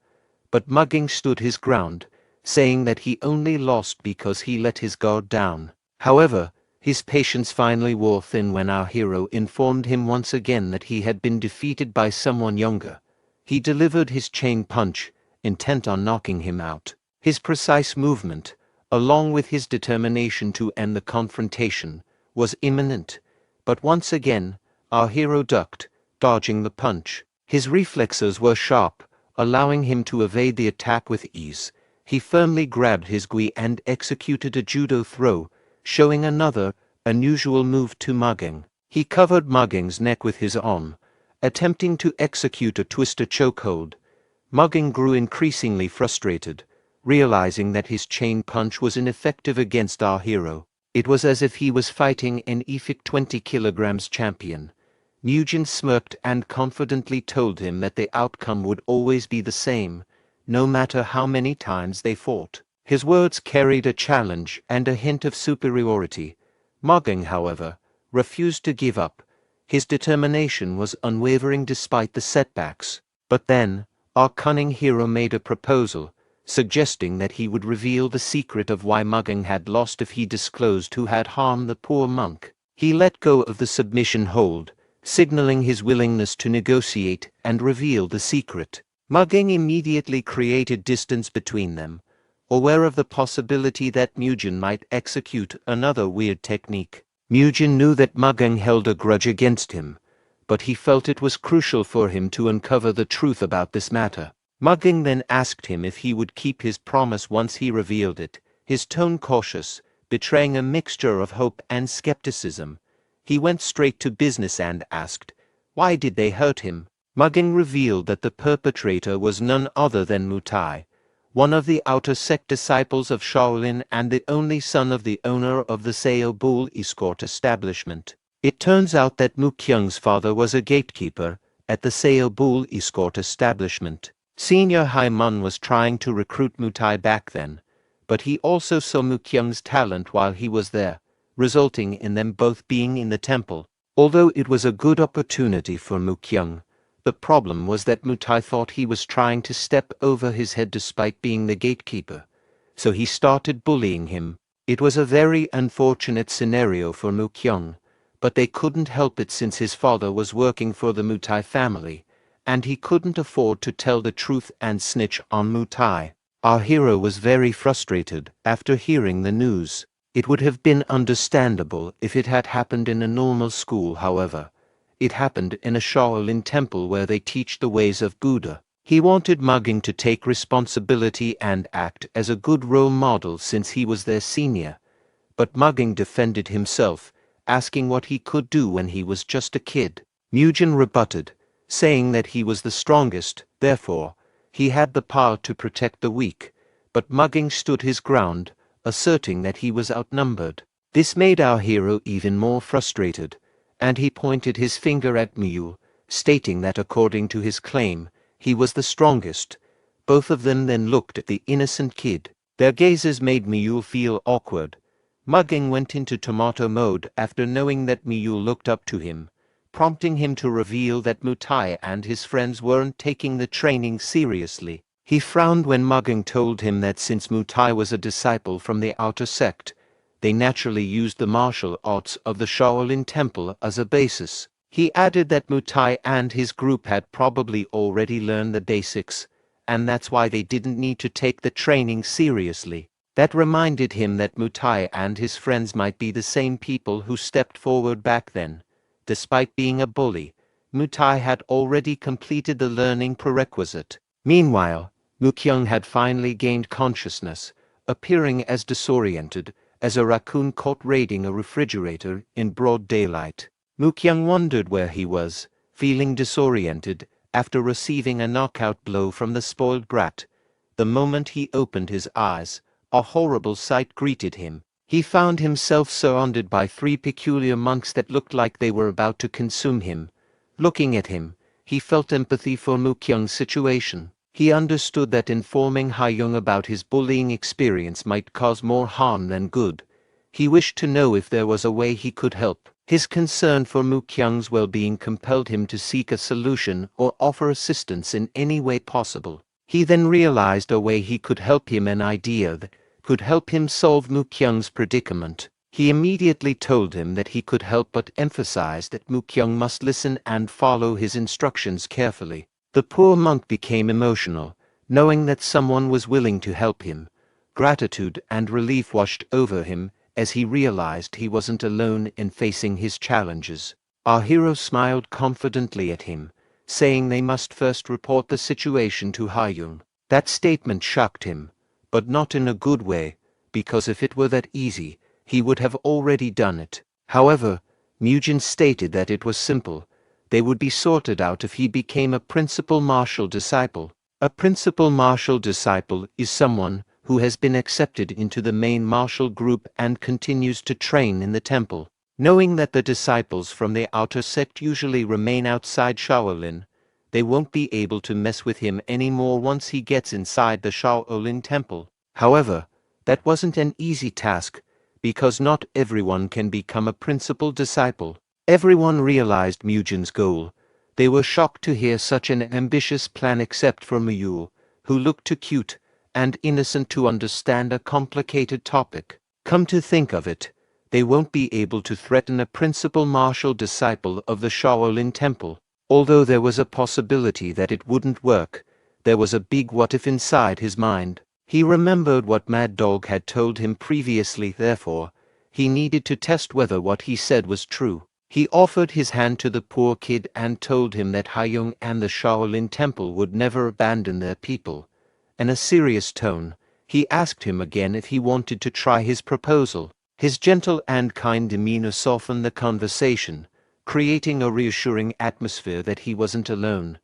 But Mugging stood his ground, saying that he only lost because he let his guard down. However, his patience finally wore thin when our hero informed him once again that he had been defeated by someone younger. He delivered his chain punch, intent on knocking him out. His precise movement, along with his determination to end the confrontation, was imminent. But once again, our hero ducked, dodging the punch. His reflexes were sharp, allowing him to evade the attack with ease. He firmly grabbed his gi and executed a judo throw, showing another, unusual move to Mugging. He covered Mugging's neck with his arm, attempting to execute a twister chokehold. Mugging grew increasingly frustrated, realizing that his chain punch was ineffective against our hero. It was as if he was fighting an EFIC 20 kilograms champion. Mujin smirked and confidently told him that the outcome would always be the same, no matter how many times they fought. His words carried a challenge and a hint of superiority. Mugging, however, refused to give up. His determination was unwavering despite the setbacks. But then, our cunning hero made a proposal, suggesting that he would reveal the secret of why Mugging had lost if he disclosed who had harmed the poor monk. He let go of the submission hold, signaling his willingness to negotiate and reveal the secret. Mugging immediately created distance between them, aware of the possibility that Mujin might execute another weird technique. Mujin knew that Mugging held a grudge against him, but he felt it was crucial for him to uncover the truth about this matter. Mugging then asked him if he would keep his promise once he revealed it, his tone cautious, betraying a mixture of hope and skepticism. He went straight to business and asked, why did they hurt him? Mugging revealed that the perpetrator was none other than Mutai, one of the outer sect disciples of Shaolin and the only son of the owner of the Sao Bull escort establishment. It turns out that Mu Kyung's father was a gatekeeper at the Sao Bull escort establishment. Senior Hai Mun was trying to recruit Mutai back then, but he also saw Mu Kyung's talent while he was there, resulting in them both being in the temple. Although it was a good opportunity for Mu Kyung, the problem was that Mutai thought he was trying to step over his head despite being the gatekeeper, so he started bullying him. It was a very unfortunate scenario for Mu Kyung, but they couldn't help it since his father was working for the Mutai family, and he couldn't afford to tell the truth and snitch on Mutai. Our hero was very frustrated after hearing the news. It would have been understandable if it had happened in a normal school, however. It happened in a Shaolin Temple where they teach the ways of Buddha. He wanted Mugging to take responsibility and act as a good role model since he was their senior. But Mugging defended himself, asking what he could do when he was just a kid. Mugen rebutted, saying that he was the strongest, therefore, he had the power to protect the weak, but Mugging stood his ground, asserting that he was outnumbered. This made our hero even more frustrated, and he pointed his finger at Mule, stating that according to his claim, he was the strongest. Both of them then looked at the innocent kid. Their gazes made Mule feel awkward. Mugging went into tomato mode after knowing that Mule looked up to him, prompting him to reveal that Mutai and his friends weren't taking the training seriously. He frowned when Mugging told him that since Mutai was a disciple from the outer sect, they naturally used the martial arts of the Shaolin Temple as a basis. He added that Mutai and his group had probably already learned the basics, and that's why they didn't need to take the training seriously. That reminded him that Mutai and his friends might be the same people who stepped forward back then. Despite being a bully, Mutai had already completed the learning prerequisite. Meanwhile, Mukyung had finally gained consciousness, appearing as disoriented as a raccoon caught raiding a refrigerator in broad daylight. Mukyung wondered where he was, feeling disoriented after receiving a knockout blow from the spoiled brat. The moment he opened his eyes, a horrible sight greeted him. He found himself surrounded by 3 peculiar monks that looked like they were about to consume him. Looking at him, he felt empathy for Mukyung's situation. He understood that informing Hayoung about his bullying experience might cause more harm than good. He wished to know if there was a way he could help. His concern for Mukyung's well-being compelled him to seek a solution or offer assistance in any way possible. He then realized a way he could help him, an idea that could help him solve Mukyung's predicament. He immediately told him that he could help, but emphasized that Mukyung must listen and follow his instructions carefully. The poor monk became emotional, knowing that someone was willing to help him. Gratitude and relief washed over him as he realized he wasn't alone in facing his challenges. Our hero smiled confidently at him, saying they must first report the situation to Hayoung. That statement shocked him, but not in a good way, because if it were that easy, he would have already done it. However, Mugen stated that it was simple. They would be sorted out if he became a principal martial disciple. A principal martial disciple is someone who has been accepted into the main martial group and continues to train in the temple. Knowing that the disciples from the outer sect usually remain outside Shaolin, they won't be able to mess with him anymore once he gets inside the Shaolin Temple. However, that wasn't an easy task, because not everyone can become a principal disciple. Everyone realized Mugen's goal. They were shocked to hear such an ambitious plan except for Mule, who looked too cute and innocent to understand a complicated topic. Come to think of it, they won't be able to threaten a principal martial disciple of the Shaolin Temple. Although there was a possibility that it wouldn't work, there was a big what-if inside his mind. He remembered what Mad Dog had told him previously, therefore, he needed to test whether what he said was true. He offered his hand to the poor kid and told him that Hayoung and the Shaolin Temple would never abandon their people. In a serious tone, he asked him again if he wanted to try his proposal. His gentle and kind demeanor softened the conversation, creating a reassuring atmosphere that he wasn't alone.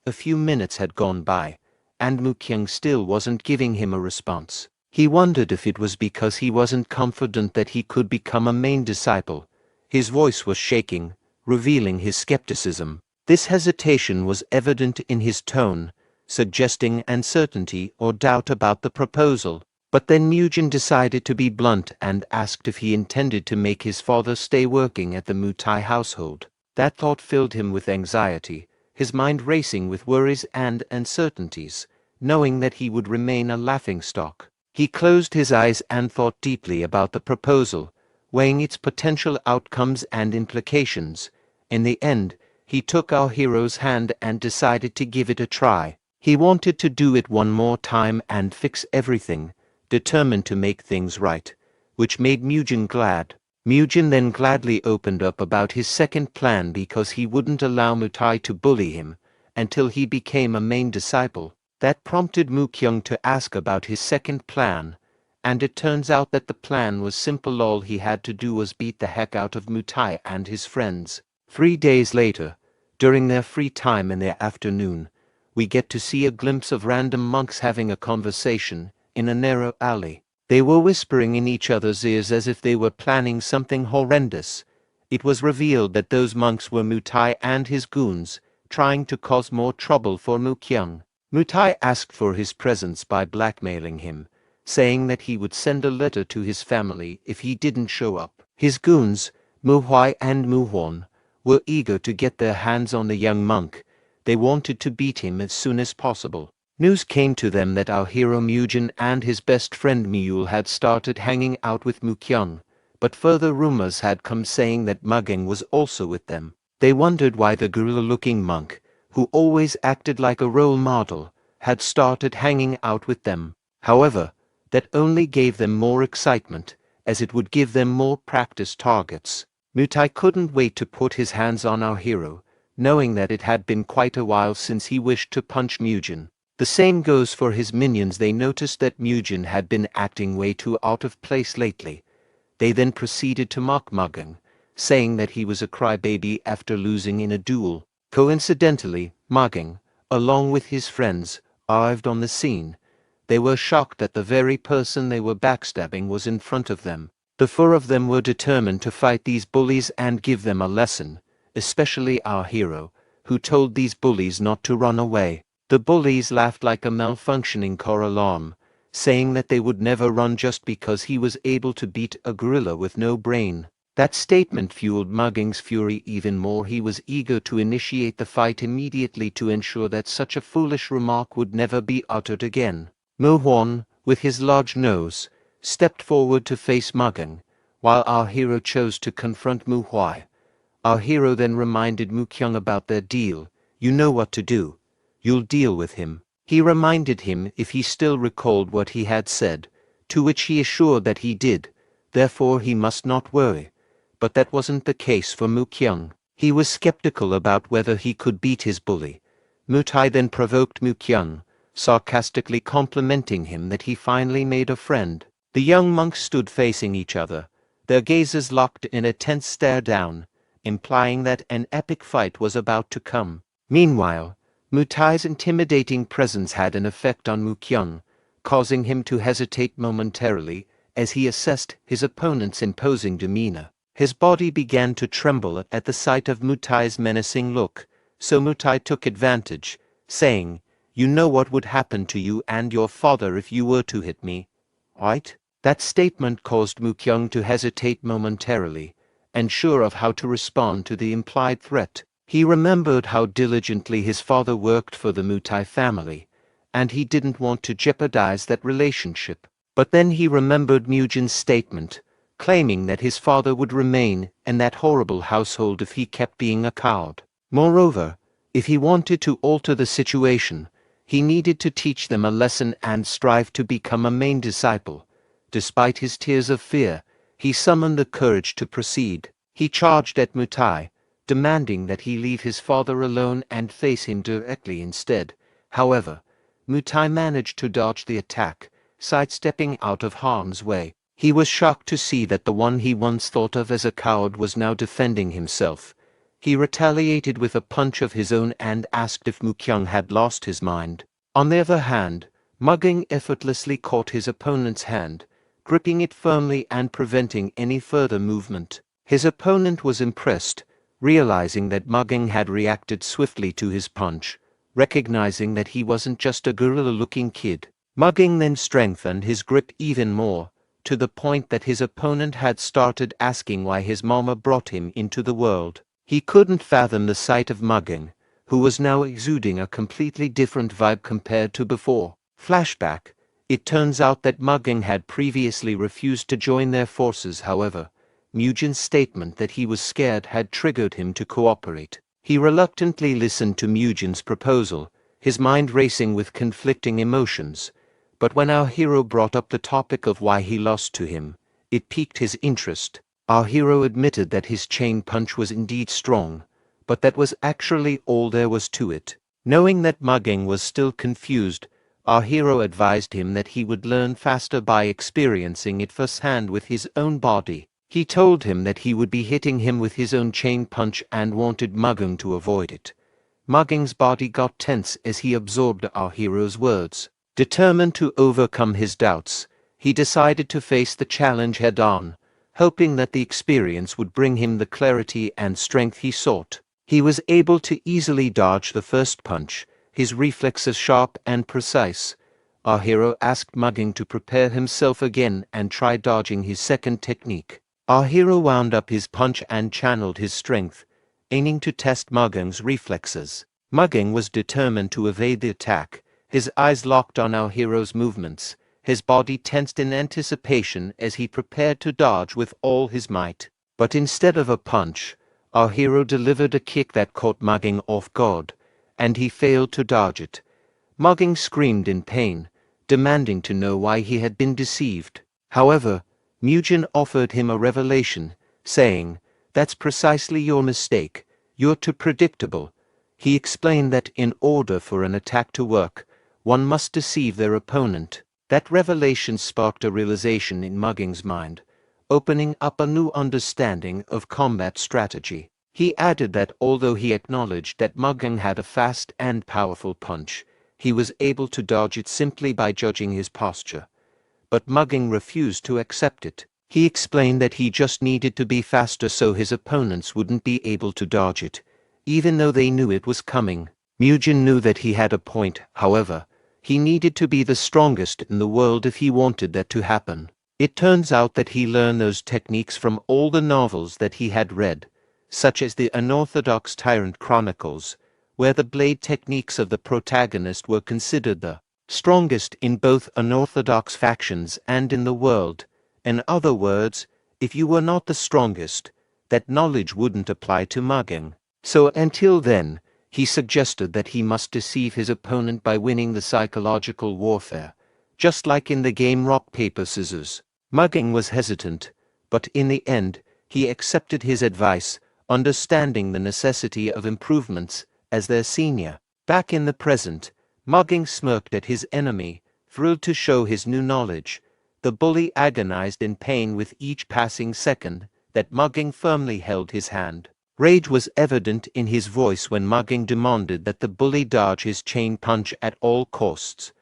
A few minutes had gone by, and Mukyung still wasn't giving him a response. He wondered if it was because he wasn't confident that he could become a main disciple. His voice was shaking, revealing his skepticism. This hesitation was evident in his tone, suggesting uncertainty or doubt about the proposal. But then Mugen decided to be blunt and asked if he intended to make his father stay working at the Mutai household. That thought filled him with anxiety, his mind racing with worries and uncertainties, knowing that he would remain a laughingstock. He closed his eyes and thought deeply about the proposal, weighing its potential outcomes and implications. In the end, he took our hero's hand and decided to give it a try. He wanted to do it one more time and fix everything, determined to make things right, which made Mugen glad. Mugen then gladly opened up about his second plan because he wouldn't allow Mutai to bully him until he became a main disciple. That prompted Mukyung to ask about his second plan, and it turns out that the plan was simple. All he had to do was beat the heck out of Mutai and his friends. 3 days later, during their free time in the afternoon, we get to see a glimpse of random monks having a conversation in a narrow alley. They were whispering in each other's ears as if they were planning something horrendous. It was revealed that those monks were Mutai and his goons, trying to cause more trouble for Mukyung. Mutai asked for his presence by blackmailing him, saying that he would send a letter to his family if he didn't show up. His goons, Muhwai and Muhwon, were eager to get their hands on the young monk. They wanted to beat him as soon as possible. News came to them that our hero Mugen and his best friend Mule had started hanging out with Mukyung, but further rumors had come saying that Mugging was also with them. They wondered why the gorilla-looking monk, who always acted like a role model, had started hanging out with them. However, that only gave them more excitement, as it would give them more practice targets. Mutai couldn't wait to put his hands on our hero, knowing that it had been quite a while since he wished to punch Mugen. The same goes for his minions. They noticed that Mugen had been acting way too out of place lately. They then proceeded to mock Mugging, saying that he was a crybaby after losing in a duel. Coincidentally, Mugging, along with his friends, arrived on the scene. They were shocked that the very person they were backstabbing was in front of them. The 4 of them were determined to fight these bullies and give them a lesson, especially our hero, who told these bullies not to run away. The bullies laughed like a malfunctioning car alarm, saying that they would never run just because he was able to beat a gorilla with no brain. That statement fueled Mugging's fury even more. He was eager to initiate the fight immediately to ensure that such a foolish remark would never be uttered again. Muhwon, with his large nose, stepped forward to face Mugging, while our hero chose to confront Muhwai. Our hero then reminded Mukyung about their deal. You know what to do. You'll deal with him. He reminded him if he still recalled what he had said, to which he assured that he did, therefore he must not worry. But that wasn't the case for Mukyung. He was skeptical about whether he could beat his bully. Mutai then provoked Mukyung, sarcastically complimenting him that he finally made a friend. The young monks stood facing each other, their gazes locked in a tense stare down, implying that an epic fight was about to come. Meanwhile, Mutai's intimidating presence had an effect on Mukyung, causing him to hesitate momentarily as he assessed his opponent's imposing demeanor. His body began to tremble at the sight of Mutai's menacing look, so Mutai took advantage, saying, "You know what would happen to you and your father if you were to hit me, right?" That statement caused Mukyung to hesitate momentarily, unsure of how to respond to the implied threat. He remembered how diligently his father worked for the Mutai family, and he didn't want to jeopardize that relationship. But then he remembered Mugen's statement, claiming that his father would remain in that horrible household if he kept being a coward. Moreover, if he wanted to alter the situation, he needed to teach them a lesson and strive to become a main disciple. Despite his tears of fear, he summoned the courage to proceed. He charged at Mutai, demanding that he leave his father alone and face him directly instead. However, Mutai managed to dodge the attack, sidestepping out of harm's way. He was shocked to see that the one he once thought of as a coward was now defending himself. He retaliated with a punch of his own and asked if Mukyung had lost his mind. On the other hand, Mugging effortlessly caught his opponent's hand, gripping it firmly and preventing any further movement. His opponent was impressed, realizing that Mugging had reacted swiftly to his punch, recognizing that he wasn't just a gorilla-looking kid. Mugging then strengthened his grip even more, to the point that his opponent had started asking why his mama brought him into the world. He couldn't fathom the sight of Mugging, who was now exuding a completely different vibe compared to before. Flashback: it turns out that Mugging had previously refused to join their forces. However, Mugen's statement that he was scared had triggered him to cooperate. He reluctantly listened to Mugin's proposal, his mind racing with conflicting emotions. But when our hero brought up the topic of why he lost to him, it piqued his interest. Our hero admitted that his chain punch was indeed strong, but that was actually all there was to it. Knowing that Mugging was still confused, our hero advised him that he would learn faster by experiencing it firsthand with his own body. He told him that he would be hitting him with his own chain punch and wanted Mugging to avoid it. Mugging's body got tense as he absorbed our hero's words. Determined to overcome his doubts, he decided to face the challenge head-on, hoping that the experience would bring him the clarity and strength he sought. He was able to easily dodge the first punch, his reflexes sharp and precise. Our hero asked Mugging to prepare himself again and try dodging his second technique. Our hero wound up his punch and channeled his strength, aiming to test Mugging's reflexes. Mugging was determined to evade the attack, his eyes locked on our hero's movements, his body tensed in anticipation as he prepared to dodge with all his might. But instead of a punch, our hero delivered a kick that caught Mugging off guard, and he failed to dodge it. Mugging screamed in pain, demanding to know why he had been deceived. However, Mugin offered him a revelation, saying, "That's precisely your mistake. You're too predictable." He explained that in order for an attack to work, one must deceive their opponent. That revelation sparked a realization in Mugging's mind, opening up a new understanding of combat strategy. He added that although he acknowledged that Mugging had a fast and powerful punch, he was able to dodge it simply by judging his posture. But Mugging refused to accept it. He explained that he just needed to be faster so his opponents wouldn't be able to dodge it, even though they knew it was coming. Mugin knew that he had a point, however. He needed to be the strongest in the world if he wanted that to happen. It turns out that he learned those techniques from all the novels that he had read, such as the unorthodox Tyrant Chronicles, where the blade techniques of the protagonist were considered the strongest in both unorthodox factions and in the world. In other words, if you were not the strongest, that knowledge wouldn't apply to Mugging. So until then, he suggested that he must deceive his opponent by winning the psychological warfare, just like in the game Rock, Paper, Scissors. Mugging was hesitant, but in the end, he accepted his advice, understanding the necessity of improvements as their senior. Back in the present, Mugging smirked at his enemy, thrilled to show his new knowledge. The bully agonized in pain with each passing second that Mugging firmly held his hand. Rage was evident in his voice when Mugging demanded that the bully dodge his chain punch at all costs.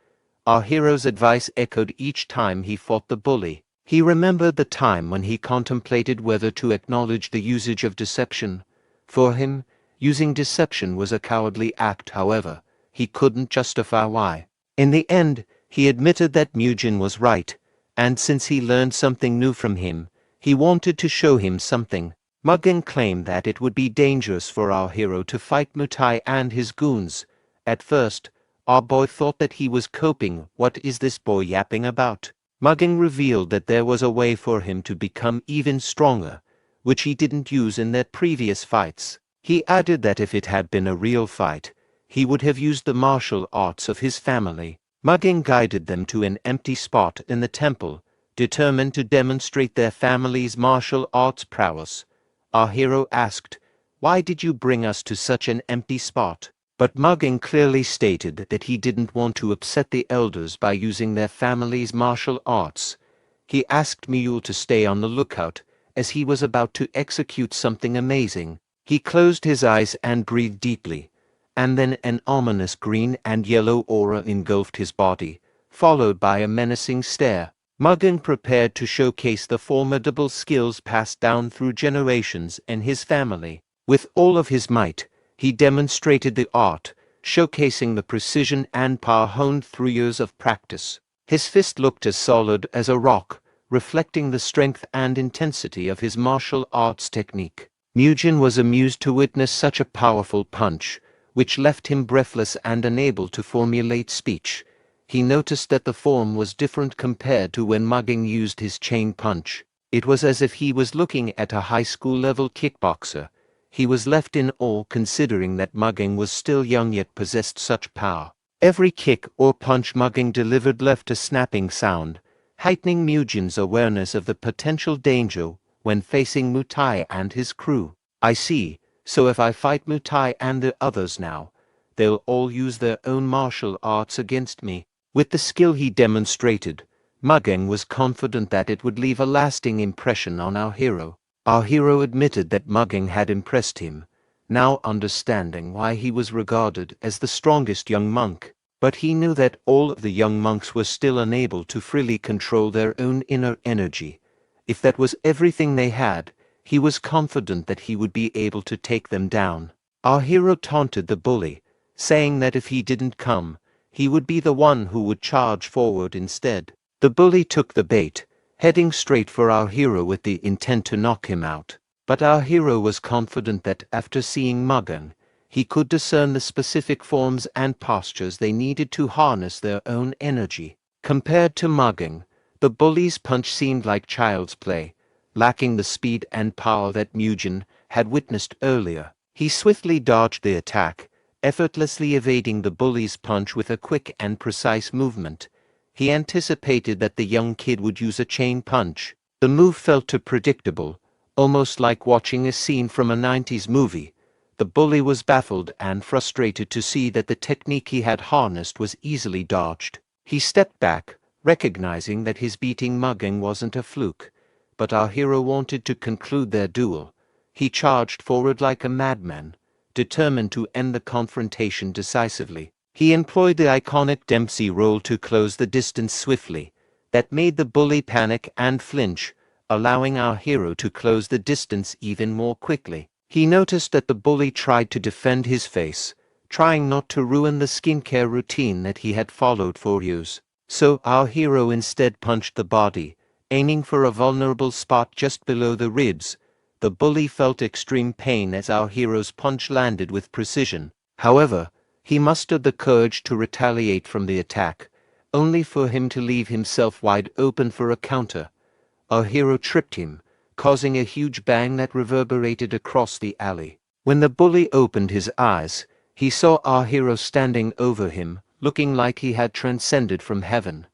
Our hero's advice echoed each time he fought the bully. He remembered the time when he contemplated whether to acknowledge the usage of deception. For him, using deception was a cowardly act, however. He couldn't justify why. In the end, he admitted that Mugin was right, and since he learned something new from him, he wanted to show him something. Mugging claimed that it would be dangerous for our hero to fight Mutai and his goons. At first, our boy thought that he was coping. What is this boy yapping about? Mugging revealed that there was a way for him to become even stronger, which he didn't use in their previous fights. He added that if it had been a real fight, he would have used the martial arts of his family. Mugging guided them to an empty spot in the temple, determined to demonstrate their family's martial arts prowess. Our hero asked, "Why did you bring us to such an empty spot?" But Mugging clearly stated that he didn't want to upset the elders by using their family's martial arts. He asked Mule to stay on the lookout, as he was about to execute something amazing. He closed his eyes and breathed deeply, and then an ominous green and yellow aura engulfed his body, followed by a menacing stare. Mugging prepared to showcase the formidable skills passed down through generations in his family. With all of his might, he demonstrated the art, showcasing the precision and power honed through years of practice. His fist looked as solid as a rock, reflecting the strength and intensity of his martial arts technique. Mugin was amused to witness such a powerful punch, which left him breathless and unable to formulate speech. He noticed that the form was different compared to when Mugging used his chain punch. It was as if he was looking at a high school level kickboxer. He was left in awe considering that Mugging was still young yet possessed such power. Every kick or punch Mugging delivered left a snapping sound, heightening Mugin's awareness of the potential danger when facing Mutai and his crew. I see, so if I fight Mutai and the others now, they'll all use their own martial arts against me. With the skill he demonstrated, Mugging was confident that it would leave a lasting impression on our hero. Our hero admitted that Mugging had impressed him, now understanding why he was regarded as the strongest young monk. But he knew that all of the young monks were still unable to freely control their own inner energy. If that was everything they had, he was confident that he would be able to take them down. Our hero taunted the bully, saying that if he didn't come, he would be the one who would charge forward instead. The bully took the bait, heading straight for our hero with the intent to knock him out. But our hero was confident that after seeing Mugging, he could discern the specific forms and postures they needed to harness their own energy. Compared to Mugging, the bully's punch seemed like child's play, lacking the speed and power that Mugin had witnessed earlier. He swiftly dodged the attack, effortlessly evading the bully's punch with a quick and precise movement. He anticipated that the young kid would use a chain punch. The move felt too predictable, almost like watching a scene from a 90s movie. The bully was baffled and frustrated to see that the technique he had harnessed was easily dodged. He stepped back, recognizing that his beating Mugging wasn't a fluke. But our hero wanted to conclude their duel. He charged forward like a madman, determined to end the confrontation decisively. He employed the iconic Dempsey roll to close the distance swiftly. That made the bully panic and flinch, allowing our hero to close the distance even more quickly. He noticed that the bully tried to defend his face, trying not to ruin the skincare routine that he had followed for years. So our hero instead punched the body, aiming for a vulnerable spot just below the ribs. The bully felt extreme pain as our hero's punch landed with precision. However, he mustered the courage to retaliate from the attack, only for him to leave himself wide open for a counter. Our hero tripped him, causing a huge bang that reverberated across the alley. When the bully opened his eyes, he saw our hero standing over him, looking like he had transcended from heaven.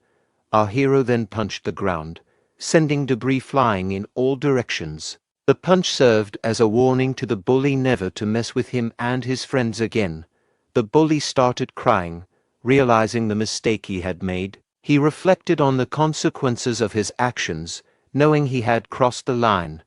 Our hero then punched the ground, sending debris flying in all directions. The punch served as a warning to the bully never to mess with him and his friends again. The bully started crying, realizing the mistake he had made. He reflected on the consequences of his actions, knowing he had crossed the line.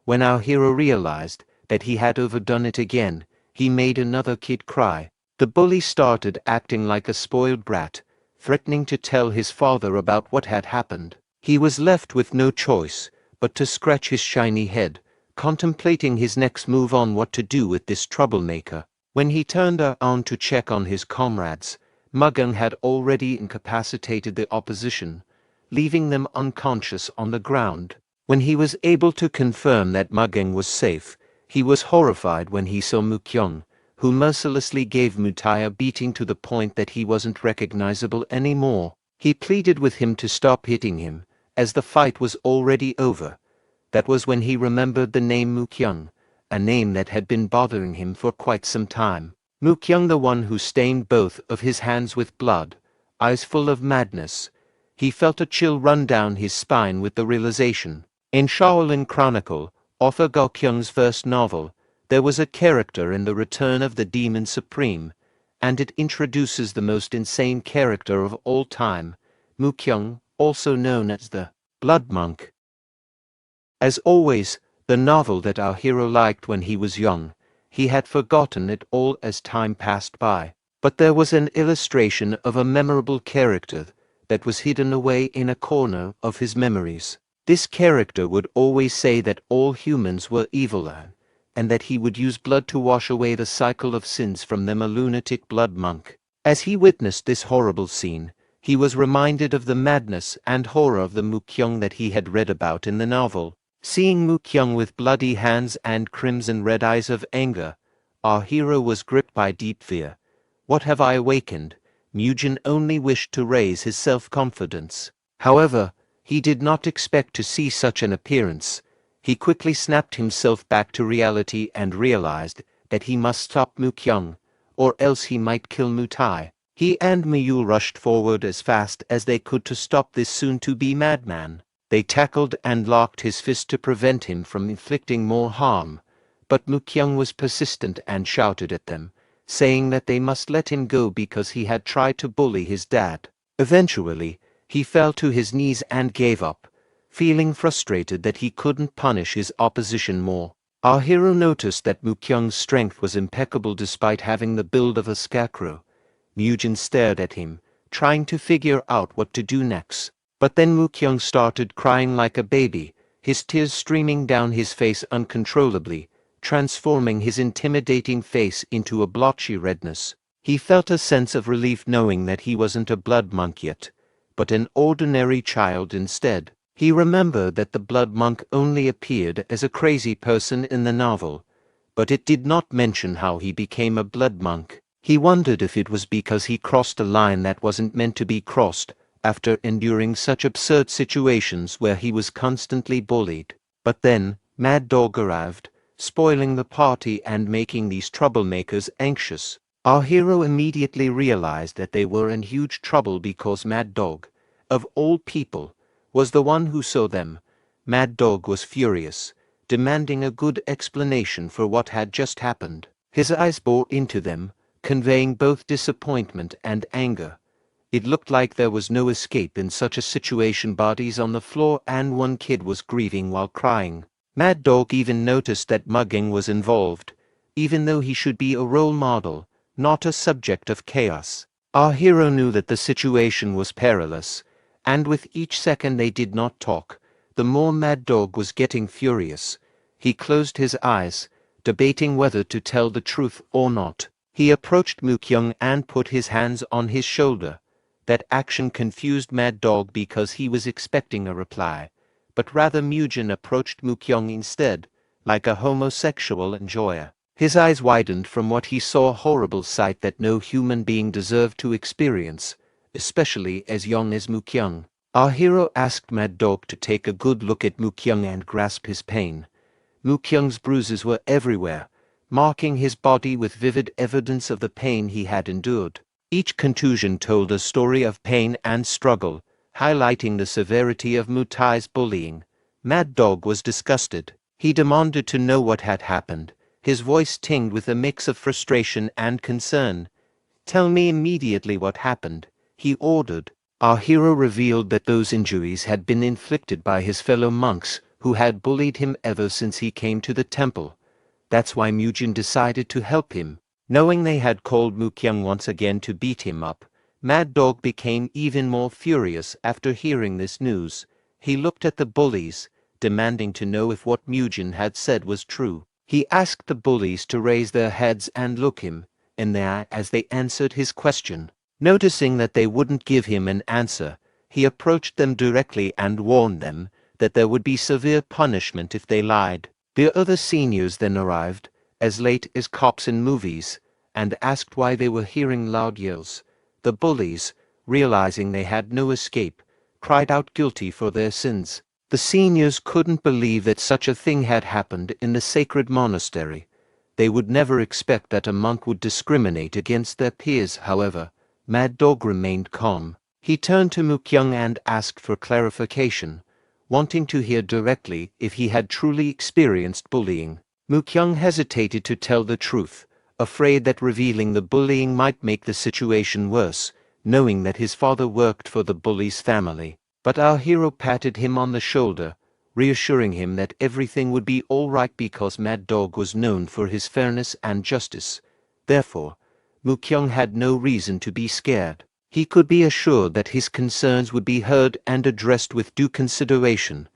When our hero realized that he had overdone it again, he made another kid cry. The bully started acting like a spoiled brat, threatening to tell his father about what had happened. He was left with no choice but to scratch his shiny head, contemplating his next move on what to do with this troublemaker. When he turned around to check on his comrades, Mugging had already incapacitated the opposition, leaving them unconscious on the ground. When he was able to confirm that Mugging was safe, he was horrified when he saw Mukyung, who mercilessly gave Mutai a beating to the point that he wasn't recognizable anymore. He pleaded with him to stop hitting him, as the fight was already over. That was when he remembered the name Mukyung, a name that had been bothering him for quite some time. Mukyung, the one who stained both of his hands with blood, eyes full of madness. He felt a chill run down his spine with the realization. In Shaolin Chronicle, author Go Kyung's first novel, there was a character in The Return of the Demon Supreme, and it introduces the most insane character of all time, Mukyung, also known as the Blood Monk. As always, the novel that our hero liked when he was young, he had forgotten it all as time passed by. But there was an illustration of a memorable character that was hidden away in a corner of his memories. This character would always say that all humans were evil, and that he would use blood to wash away the cycle of sins from them, a lunatic blood monk. As he witnessed this horrible scene, he was reminded of the madness and horror of the Mukyung that he had read about in the novel. Seeing Mukyung with bloody hands and crimson red eyes of anger, our hero was gripped by deep fear. What have I awakened? Mugen only wished to raise his self-confidence. However, he did not expect to see such an appearance. He quickly snapped himself back to reality and realized that he must stop Mukyung, or else he might kill Mutai. He and Miyul rushed forward as fast as they could to stop this soon-to-be madman. They tackled and locked his fist to prevent him from inflicting more harm, but Mukyung was persistent and shouted at them, saying that they must let him go because he had tried to bully his dad. Eventually, he fell to his knees and gave up, feeling frustrated that he couldn't punish his opposition more. Our hero noticed that Mukyung's strength was impeccable despite having the build of a scarecrow. Mugen stared at him, trying to figure out what to do next. But then Mukyung started crying like a baby, his tears streaming down his face uncontrollably, transforming his intimidating face into a blotchy redness. He felt a sense of relief knowing that he wasn't a blood monk yet, but an ordinary child instead. He remembered that the blood monk only appeared as a crazy person in the novel, but it did not mention how he became a blood monk. He wondered if it was because he crossed a line that wasn't meant to be crossed, after enduring such absurd situations where he was constantly bullied. But then, Mad Dog arrived, spoiling the party and making these troublemakers anxious. Our hero immediately realized that they were in huge trouble because Mad Dog, of all people, was the one who saw them. Mad Dog was furious, demanding a good explanation for what had just happened. His eyes bored into them, conveying both disappointment and anger. It looked like there was no escape in such a situation. Bodies on the floor and one kid was grieving while crying. Mad Dog even noticed that mugging was involved, even though he should be a role model, not a subject of chaos. Our hero knew that the situation was perilous, and with each second they did not talk, the more Mad Dog was getting furious. He closed his eyes, debating whether to tell the truth or not. He approached Mukyung and put his hands on his shoulder. That action confused Mad Dog because he was expecting a reply, but rather Mugen approached Mukyung instead, like a homosexual enjoyer. His eyes widened from what he saw, a horrible sight that no human being deserved to experience, especially as young as Mukyung. Our hero asked Mad Dog to take a good look at Mukyung and grasp his pain. Mukyung's bruises were everywhere, marking his body with vivid evidence of the pain he had endured. Each contusion told a story of pain and struggle, highlighting the severity of Mutai's bullying. Mad Dog was disgusted. He demanded to know what had happened, his voice tinged with a mix of frustration and concern. "Tell me immediately what happened," he ordered. Our hero revealed that those injuries had been inflicted by his fellow monks, who had bullied him ever since he came to the temple. That's why Mugen decided to help him. Knowing they had called Mukyung once again to beat him up, Mad Dog became even more furious after hearing this news. He looked at the bullies, demanding to know if what Mugen had said was true. He asked the bullies to raise their heads and look him in the eye as they answered his question. Noticing that they wouldn't give him an answer, he approached them directly and warned them that there would be severe punishment if they lied. The other seniors then arrived, as late as cops in movies, and asked why they were hearing loud yells. The bullies, realizing they had no escape, cried out guilty for their sins. The seniors couldn't believe that such a thing had happened in the sacred monastery. They would never expect that a monk would discriminate against their peers. However, Mad Dog remained calm. He turned to Mukyung and asked for clarification, wanting to hear directly if he had truly experienced bullying. Mukyung hesitated to tell the truth, afraid that revealing the bullying might make the situation worse, knowing that his father worked for the bully's family. But our hero patted him on the shoulder, reassuring him that everything would be all right because Mad Dog was known for his fairness and justice. Therefore, Mukyung had no reason to be scared. He could be assured that his concerns would be heard and addressed with due consideration.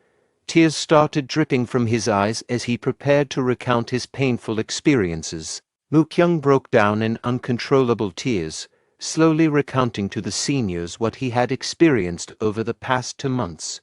Tears started dripping from his eyes as he prepared to recount his painful experiences. Mukyung broke down in uncontrollable tears, slowly recounting to the seniors what he had experienced over the past 2 months.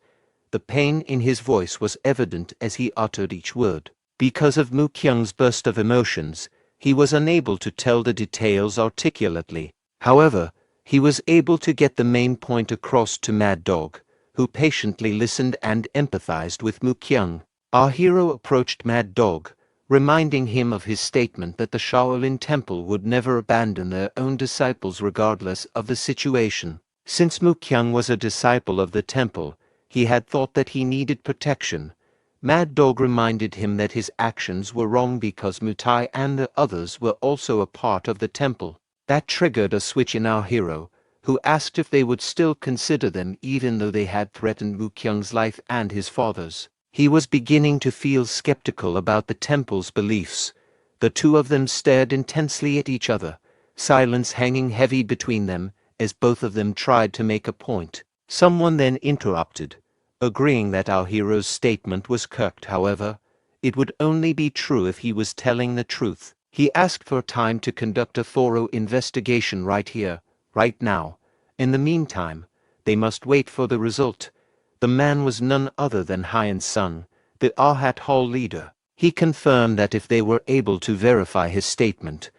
The pain in his voice was evident as he uttered each word. Because of Mukyung's burst of emotions, he was unable to tell the details articulately. However, he was able to get the main point across to Mad Dog, who patiently listened and empathized with Mukyung. Our hero approached Mad Dog, reminding him of his statement that the Shaolin Temple would never abandon their own disciples regardless of the situation. Since Mukyang was a disciple of the temple, he had thought that he needed protection. Mad Dog reminded him that his actions were wrong because Mutai and the others were also a part of the temple. That triggered a switch in our hero, who asked if they would still consider them even though they had threatened Mukyang's life and his father's. He was beginning to feel skeptical about the temple's beliefs. The two of them stared intensely at each other, silence hanging heavy between them as both of them tried to make a point. Someone then interrupted, agreeing that our hero's statement was correct. However, it would only be true if he was telling the truth. He asked for time to conduct a thorough investigation right here, right now. In the meantime, they must wait for the result. The man was none other than Hyan's son, the Arhat Hall leader. He confirmed that if they were able to verify his statement,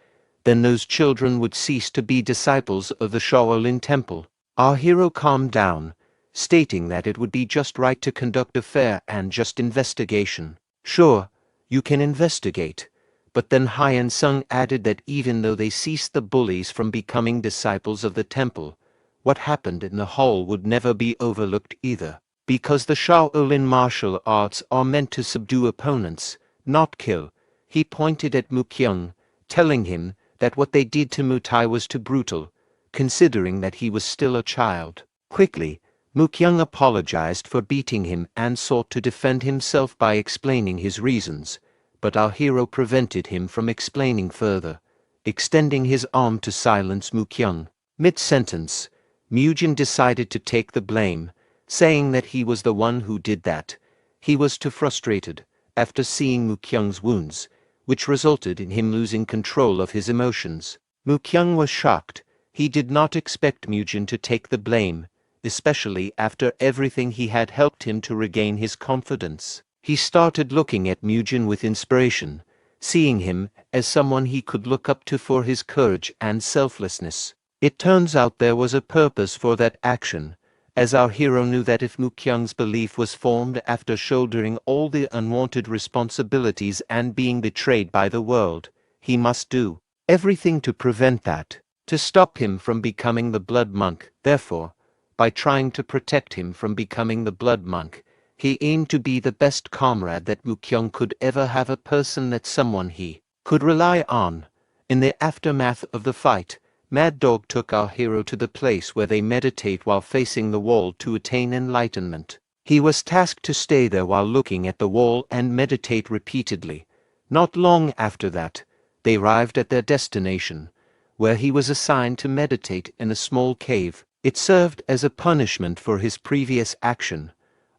then those children would cease to be disciples of the Shaolin Temple. Our hero calmed down, stating that it would be just right to conduct a fair and just investigation. Sure, you can investigate, but then Hyan's son added that even though they ceased the bullies from becoming disciples of the temple, what happened in the hall would never be overlooked either. Because the Shaolin martial arts are meant to subdue opponents, not kill, he pointed at Mukyang, telling him that what they did to Mutai was too brutal, considering that he was still a child. Quickly, Mukyang apologized for beating him and sought to defend himself by explaining his reasons, but our hero prevented him from explaining further, extending his arm to silence Mukyang. Mid-sentence, Murim decided to take the blame, saying that he was the one who did that. He was too frustrated, after seeing Mukyang's wounds, which resulted in him losing control of his emotions. Mukyang was shocked. He did not expect Murim to take the blame, especially after everything he had helped him to regain his confidence. He started looking at Murim with inspiration, seeing him as someone he could look up to for his courage and selflessness. It turns out there was a purpose for that action, as our hero knew that if Mukyang's belief was formed after shouldering all the unwanted responsibilities and being betrayed by the world, he must do everything to prevent that, to stop him from becoming the blood monk. Therefore, by trying to protect him from becoming the blood monk, he aimed to be the best comrade that Mukyang could ever have, a person that someone he could rely on. In the aftermath of the fight, Mad Dog took our hero to the place where they meditate while facing the wall to attain enlightenment. He was tasked to stay there while looking at the wall and meditate repeatedly. Not long after that, they arrived at their destination, where he was assigned to meditate in a small cave. It served as a punishment for his previous action.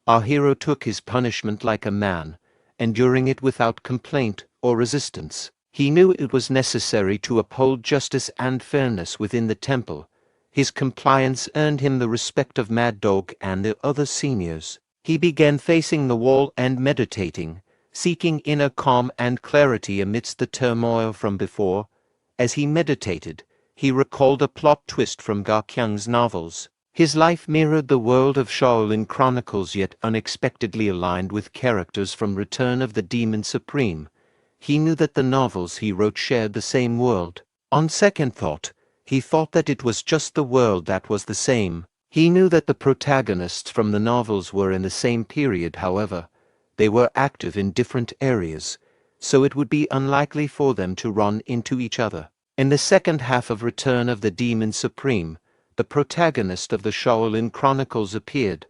Our hero took his punishment like a man, enduring it without complaint or resistance. He knew it was necessary to uphold justice and fairness within the temple. His compliance earned him the respect of Mad Dog and the other seniors. He began facing the wall and meditating, seeking inner calm and clarity amidst the turmoil from before. As he meditated, he recalled a plot twist from Gakyang's novels. His life mirrored the world of Shaolin Chronicles, yet unexpectedly aligned with characters from Return of the Demon Supreme. He knew that the novels he wrote shared the same world. On second thought, he thought that it was just the world that was the same. He knew that the protagonists from the novels were in the same period. However, they were active in different areas, so it would be unlikely for them to run into each other. In the second half of Return of the Demon Supreme, the protagonist of the Shaolin Chronicles appeared.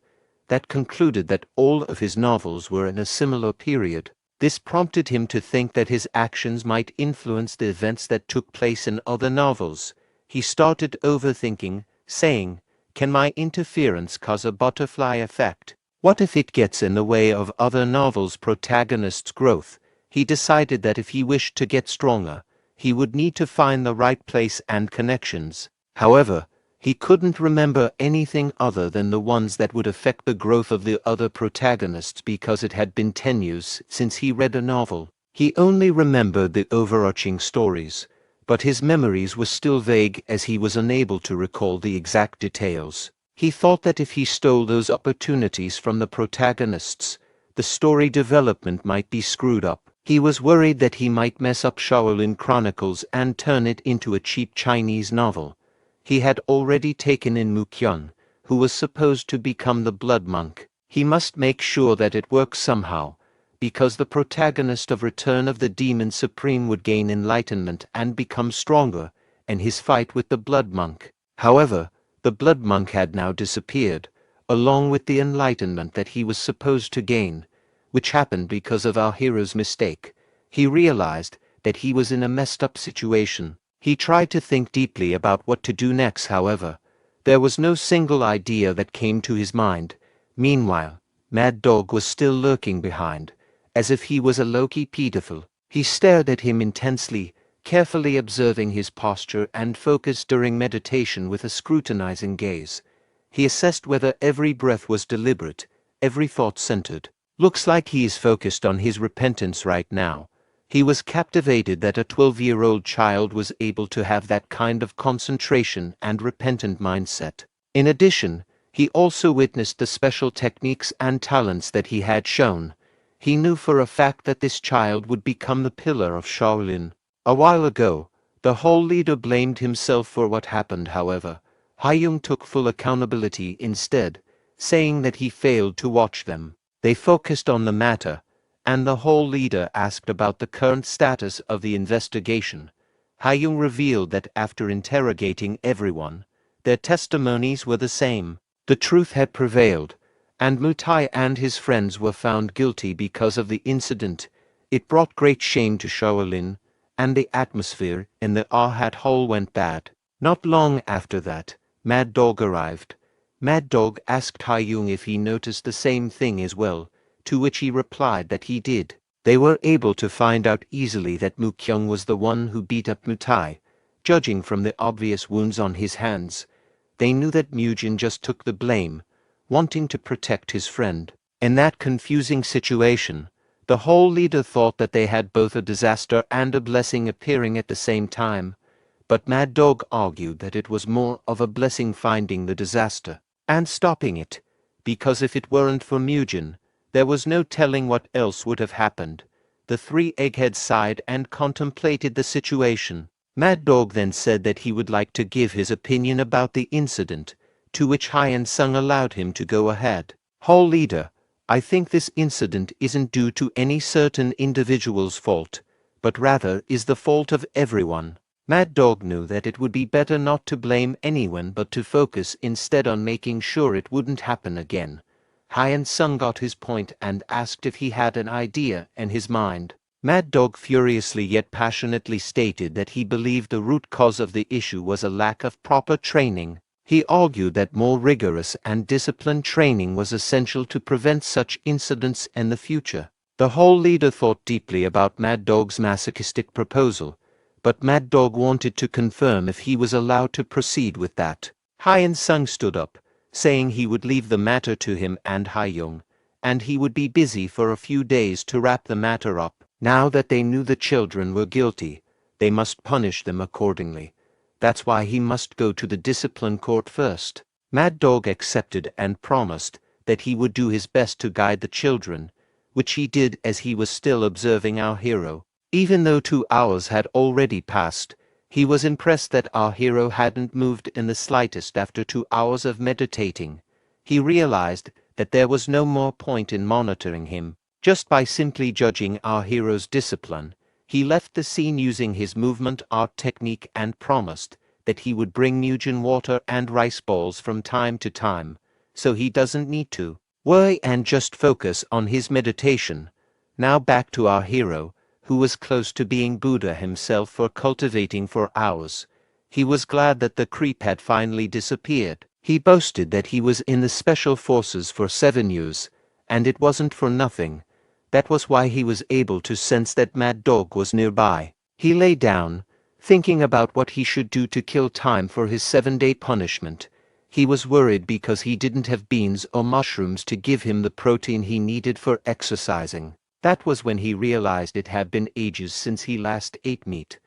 That concluded that all of his novels were in a similar period. This prompted him to think that his actions might influence the events that took place in other novels. He started overthinking, saying, "Can my interference cause a butterfly effect? What if it gets in the way of other novels' protagonists' growth?" He decided that if he wished to get stronger, he would need to find the right place and connections. However, he couldn't remember anything other than the ones that would affect the growth of the other protagonists because it had been 10 years since he read a novel. He only remembered the overarching stories, but his memories were still vague as he was unable to recall the exact details. He thought that if he stole those opportunities from the protagonists, the story development might be screwed up. He was worried that he might mess up Shaolin Chronicles and turn it into a cheap Chinese novel. He had already taken in Mukyun, who was supposed to become the blood monk. He must make sure that it works somehow, because the protagonist of Return of the Demon Supreme would gain enlightenment and become stronger, and his fight with the blood monk. However, the blood monk had now disappeared, along with the enlightenment that he was supposed to gain, which happened because of our hero's mistake. He realized that he was in a messed up situation. He tried to think deeply about what to do next. However, there was no single idea that came to his mind. Meanwhile, Mad Dog was still lurking behind, as if he was a low-key pedophile. He stared at him intensely, carefully observing his posture and focused during meditation with a scrutinizing gaze. He assessed whether every breath was deliberate, every thought centered. Looks like he is focused on his repentance right now. He was captivated that a 12-year-old child was able to have that kind of concentration and repentant mindset. In addition, he also witnessed the special techniques and talents that he had shown. He knew for a fact that this child would become the pillar of Shaolin. A while ago, the whole leader blamed himself for what happened. However, Haiyung took full accountability instead, saying that he failed to watch them. They focused on the matter, and the whole leader asked about the current status of the investigation. Haiyung revealed that after interrogating everyone, their testimonies were the same. The truth had prevailed, and Mutai and his friends were found guilty because of the incident. It brought great shame to Shaolin, and the atmosphere in the Arhat Hall went bad. Not long after that, Mad Dog arrived. Mad Dog asked Haiyung if he noticed the same thing as well, to which he replied that he did. They were able to find out easily that Mukyung was the one who beat up Mutai, judging from the obvious wounds on his hands. They knew that Mujin just took the blame, wanting to protect his friend. In that confusing situation, the whole leader thought that they had both a disaster and a blessing appearing at the same time, but Mad Dog argued that it was more of a blessing finding the disaster and stopping it, because if it weren't for Mujin, there was no telling what else would have happened. The three eggheads sighed and contemplated the situation. Mad Dog then said that he would like to give his opinion about the incident, to which Hyan Sung allowed him to go ahead. Whole leader, I think this incident isn't due to any certain individual's fault, but rather is the fault of everyone. Mad Dog knew that it would be better not to blame anyone but to focus instead on making sure it wouldn't happen again. Hyan Sung got his point and asked if he had an idea in his mind. Mad Dog furiously yet passionately stated that he believed the root cause of the issue was a lack of proper training. He argued that more rigorous and disciplined training was essential to prevent such incidents in the future. The whole leader thought deeply about Mad Dog's masochistic proposal, but Mad Dog wanted to confirm if he was allowed to proceed with that. Hyan Sung stood up, saying he would leave the matter to him and Haiyung, and he would be busy for a few days to wrap the matter up. Now that they knew the children were guilty, they must punish them accordingly. That's why he must go to the discipline court first. Mad Dog accepted and promised that he would do his best to guide the children, which he did as he was still observing our hero. Even though 2 hours had already passed, he was impressed that our hero hadn't moved in the slightest after 2 hours of meditating. He realized that there was no more point in monitoring him. Just by simply judging our hero's discipline, he left the scene using his movement art technique and promised that he would bring Mujin water and rice balls from time to time, so he doesn't need to worry and just focus on his meditation. Now back to our hero, who was close to being Buddha himself for cultivating for hours. He was glad that the creep had finally disappeared. He boasted that he was in the special forces for 7 years, and it wasn't for nothing. That was why he was able to sense that Mad Dog was nearby. He lay down, thinking about what he should do to kill time for his 7-day punishment. He was worried because he didn't have beans or mushrooms to give him the protein he needed for exercising. That was when he realized it had been ages since he last ate meat.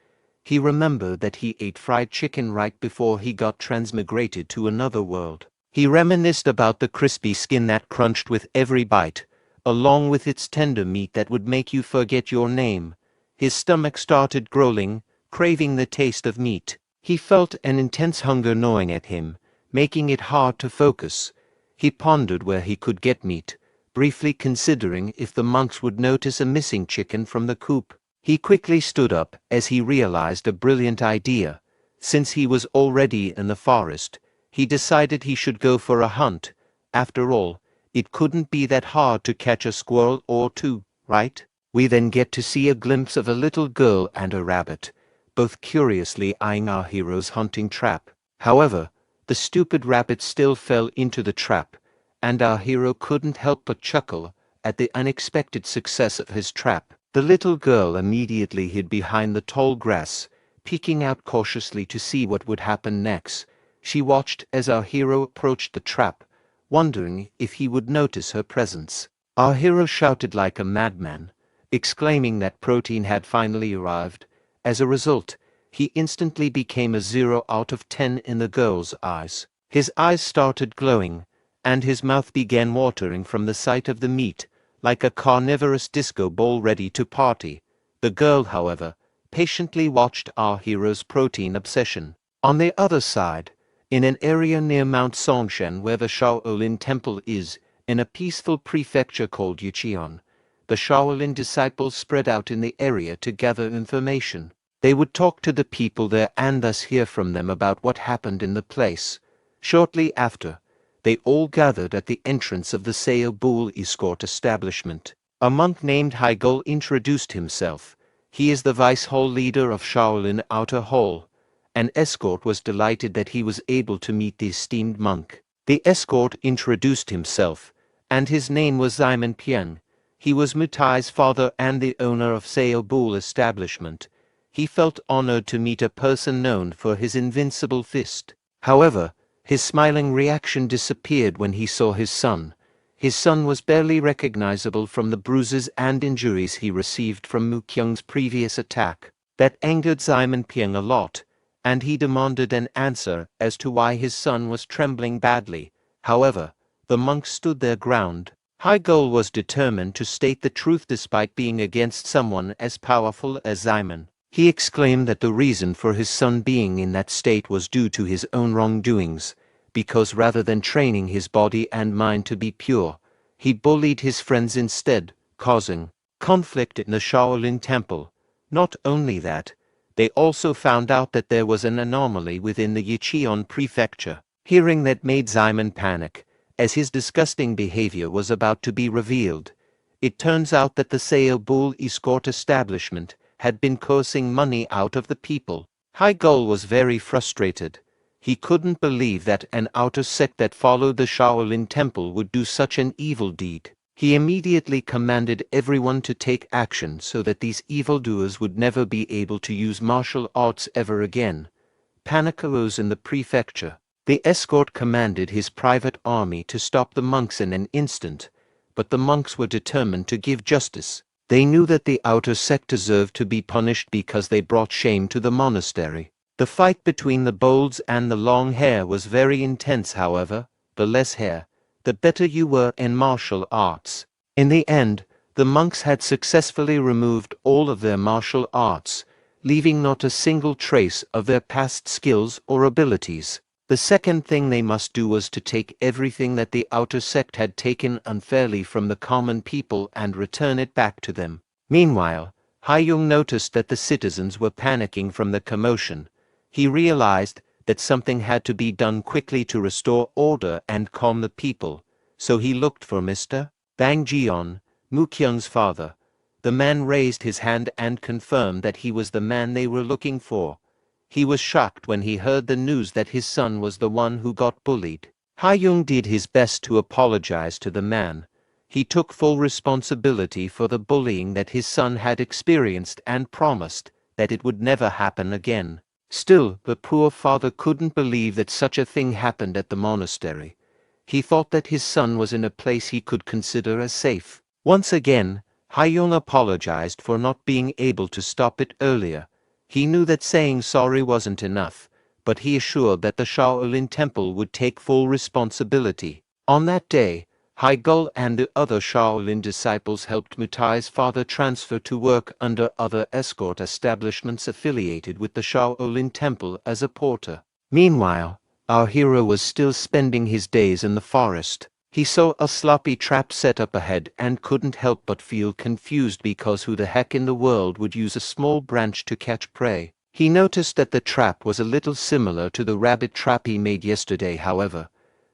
He remembered that he ate fried chicken right before he got transmigrated to another world. He reminisced about the crispy skin that crunched with every bite, along with its tender meat that would make you forget your name. His stomach started growling, craving the taste of meat. He felt an intense hunger gnawing at him, making it hard to focus. He pondered where he could get meat, briefly considering if the monks would notice a missing chicken from the coop. He quickly stood up as he realized a brilliant idea. Since he was already in the forest, he decided he should go for a hunt. After all, it couldn't be that hard to catch a squirrel or two, right? We then get to see a glimpse of a little girl and a rabbit, both curiously eyeing our hero's hunting trap. However, the stupid rabbit still fell into the trap, and our hero couldn't help but chuckle at the unexpected success of his trap. The little girl immediately hid behind the tall grass, peeking out cautiously to see what would happen next. She watched as our hero approached the trap, wondering if he would notice her presence. Our hero shouted like a madman, exclaiming that protein had finally arrived. As a result, he instantly became a 0 out of 10 in the girl's eyes. His eyes started glowing, and his mouth began watering from the sight of the meat, like a carnivorous disco ball ready to party. The girl, however, patiently watched our hero's protein obsession. On the other side, in an area near Mount Songshan where the Shaolin Temple is, in a peaceful prefecture called Yucheon, the Shaolin disciples spread out in the area to gather information. They would talk to the people there and thus hear from them about what happened in the place. Shortly after, they all gathered at the entrance of the Sao Bull escort establishment. A monk named Haigul introduced himself. He is the vice hall leader of Shaolin Outer Hall. An escort was delighted that he was able to meet the esteemed monk. The escort introduced himself, and his name was Simon Piang. He was Mutai's father and the owner of Sao Bull establishment. He felt honored to meet a person known for his invincible fist. However, his smiling reaction disappeared when he saw his son. His son was barely recognizable from the bruises and injuries he received from Mu Kyung's previous attack. That angered Simon Piang a lot, and he demanded an answer as to why his son was trembling badly. However, the monks stood their ground. Haigul was determined to state the truth despite being against someone as powerful as Simon. He exclaimed that the reason for his son being in that state was due to his own wrongdoings, because rather than training his body and mind to be pure, he bullied his friends instead, causing conflict in the Shaolin Temple. Not only that, they also found out that there was an anomaly within the Yucheon prefecture. Hearing that made Simon panic, as his disgusting behavior was about to be revealed. It turns out that the Sao Bull escort establishment had been coercing money out of the people. Haigul was very frustrated. He couldn't believe that an outer sect that followed the Shaolin Temple would do such an evil deed. He immediately commanded everyone to take action so that these evildoers would never be able to use martial arts ever again. Panic arose in the prefecture. The escort commanded his private army to stop the monks in an instant, but the monks were determined to give justice. They knew that the outer sect deserved to be punished because they brought shame to the monastery. The fight between the bolds and the long hair was very intense. However, the less hair, the better you were in martial arts. In the end, the monks had successfully removed all of their martial arts, leaving not a single trace of their past skills or abilities. The second thing they must do was to take everything that the outer sect had taken unfairly from the common people and return it back to them. Meanwhile, Haiyung noticed that the citizens were panicking from the commotion. He realized that something had to be done quickly to restore order and calm the people, so he looked for Mr. Bang Jion, Mu Kyung's father. The man raised his hand and confirmed that he was the man they were looking for. He was shocked when he heard the news that his son was the one who got bullied. Haiyung did his best to apologize to the man. He took full responsibility for the bullying that his son had experienced and promised that it would never happen again. Still, the poor father couldn't believe that such a thing happened at the monastery. He thought that his son was in a place he could consider as safe. Once again, Haiyung apologized for not being able to stop it earlier. He knew that saying sorry wasn't enough, but he assured that the Shaolin Temple would take full responsibility. On that day, Haigul and the other Shaolin disciples helped Mutai's father transfer to work under other escort establishments affiliated with the Shaolin Temple as a porter. Meanwhile, our hero was still spending his days in the forest. He saw a sloppy trap set up ahead and couldn't help but feel confused because who the heck in the world would use a small branch to catch prey? He noticed that the trap was a little similar to the rabbit trap he made yesterday. However,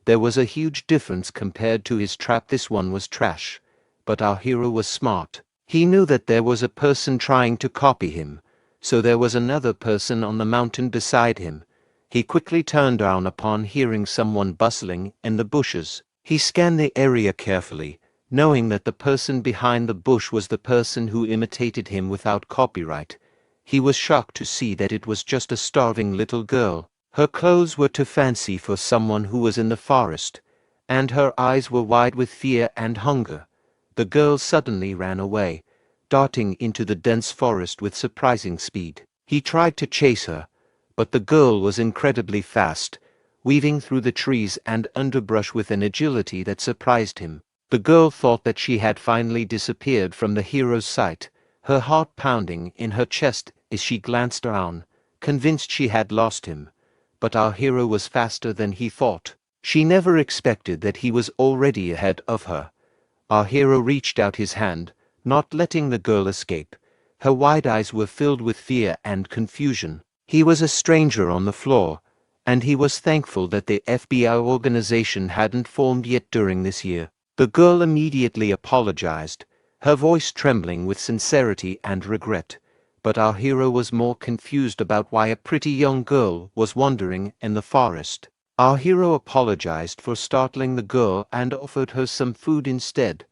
there was a huge difference compared to his trap. This one was trash. But our hero was smart. He knew that there was a person trying to copy him, so there was another person on the mountain beside him. He quickly turned around upon hearing someone bustling in the bushes. He scanned the area carefully, knowing that the person behind the bush was the person who imitated him without copyright. He was shocked to see that it was just a starving little girl. Her clothes were too fancy for someone who was in the forest, and her eyes were wide with fear and hunger. The girl suddenly ran away, darting into the dense forest with surprising speed. He tried to chase her, but the girl was incredibly fast, weaving through the trees and underbrush with an agility that surprised him. The girl thought that she had finally disappeared from the hero's sight, her heart pounding in her chest as she glanced around, convinced she had lost him. But our hero was faster than he thought. She never expected that he was already ahead of her. Our hero reached out his hand, not letting the girl escape. Her wide eyes were filled with fear and confusion. He was a stranger on the floor, and he was thankful that the FBI organization hadn't formed yet during this year. The girl immediately apologized, her voice trembling with sincerity and regret. But our hero was more confused about why a pretty young girl was wandering in the forest. Our hero apologized for startling the girl and offered her some food instead.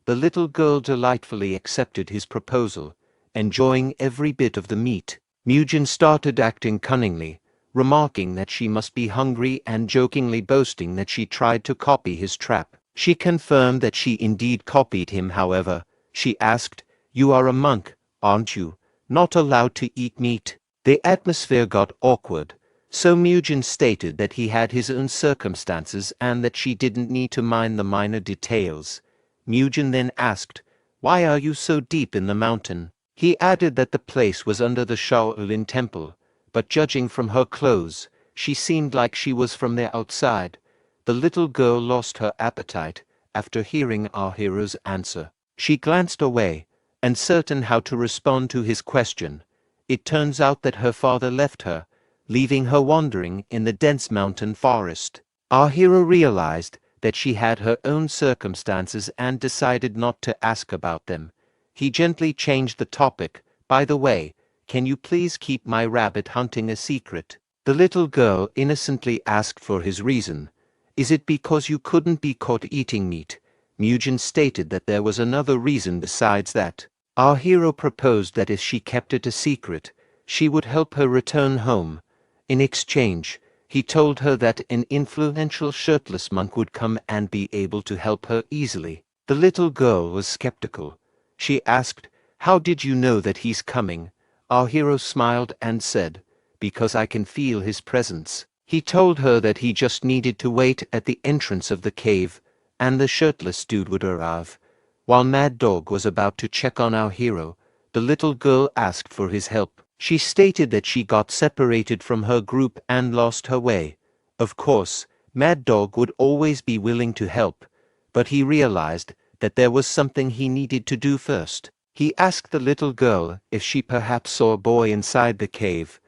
The little girl delightfully accepted his proposal, enjoying every bit of the meat. Murim started acting cunningly, remarking that she must be hungry and jokingly boasting that she tried to copy his trap. She confirmed that she indeed copied him. However, she asked, "You are a monk, aren't you? Not allowed to eat meat?" The atmosphere got awkward, so Murim stated that he had his own circumstances and that she didn't need to mind the minor details. Murim then asked, "Why are you so deep in the mountain?" He added that the place was under the Shaolin Temple, but judging from her clothes, she seemed like she was from the outside. The little girl lost her appetite after hearing our hero's answer. She glanced away, uncertain how to respond to his question. It turns out that her father left her, leaving her wandering in the dense mountain forest. Our hero realized that she had her own circumstances and decided not to ask about them. He gently changed the topic. "By the way, can you please keep my rabbit hunting a secret?" The little girl innocently asked for his reason. "Is it because you couldn't be caught eating meat?" Murim stated that there was another reason besides that. Our hero proposed that if she kept it a secret, she would help her return home. In exchange, he told her that an influential shirtless monk would come and be able to help her easily. The little girl was skeptical. She asked, "How did you know that he's coming?" Our hero smiled and said, "Because I can feel his presence." He told her that he just needed to wait at the entrance of the cave, and the shirtless dude would arrive. While Mad Dog was about to check on our hero, the little girl asked for his help. She stated that she got separated from her group and lost her way. Of course, Mad Dog would always be willing to help, but he realized that there was something he needed to do first. He asked the little girl if she perhaps saw a boy inside the cave.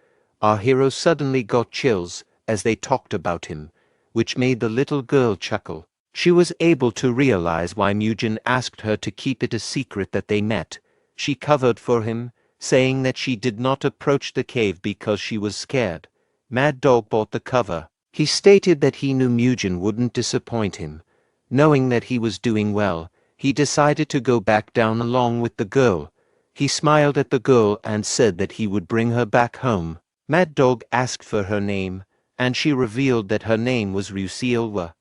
Our hero suddenly got chills as they talked about him, which made the little girl chuckle. She was able to realize why Murim asked her to keep it a secret that they met. She covered for him, saying that she did not approach the cave because she was scared. Mad Dog bought the cover. He stated that he knew Murim wouldn't disappoint him. Knowing that he was doing well, he decided to go back down along with the girl. He smiled at the girl and said that he would bring her back home. Mad Dog asked for her name, and she revealed that her name was Rusilwa.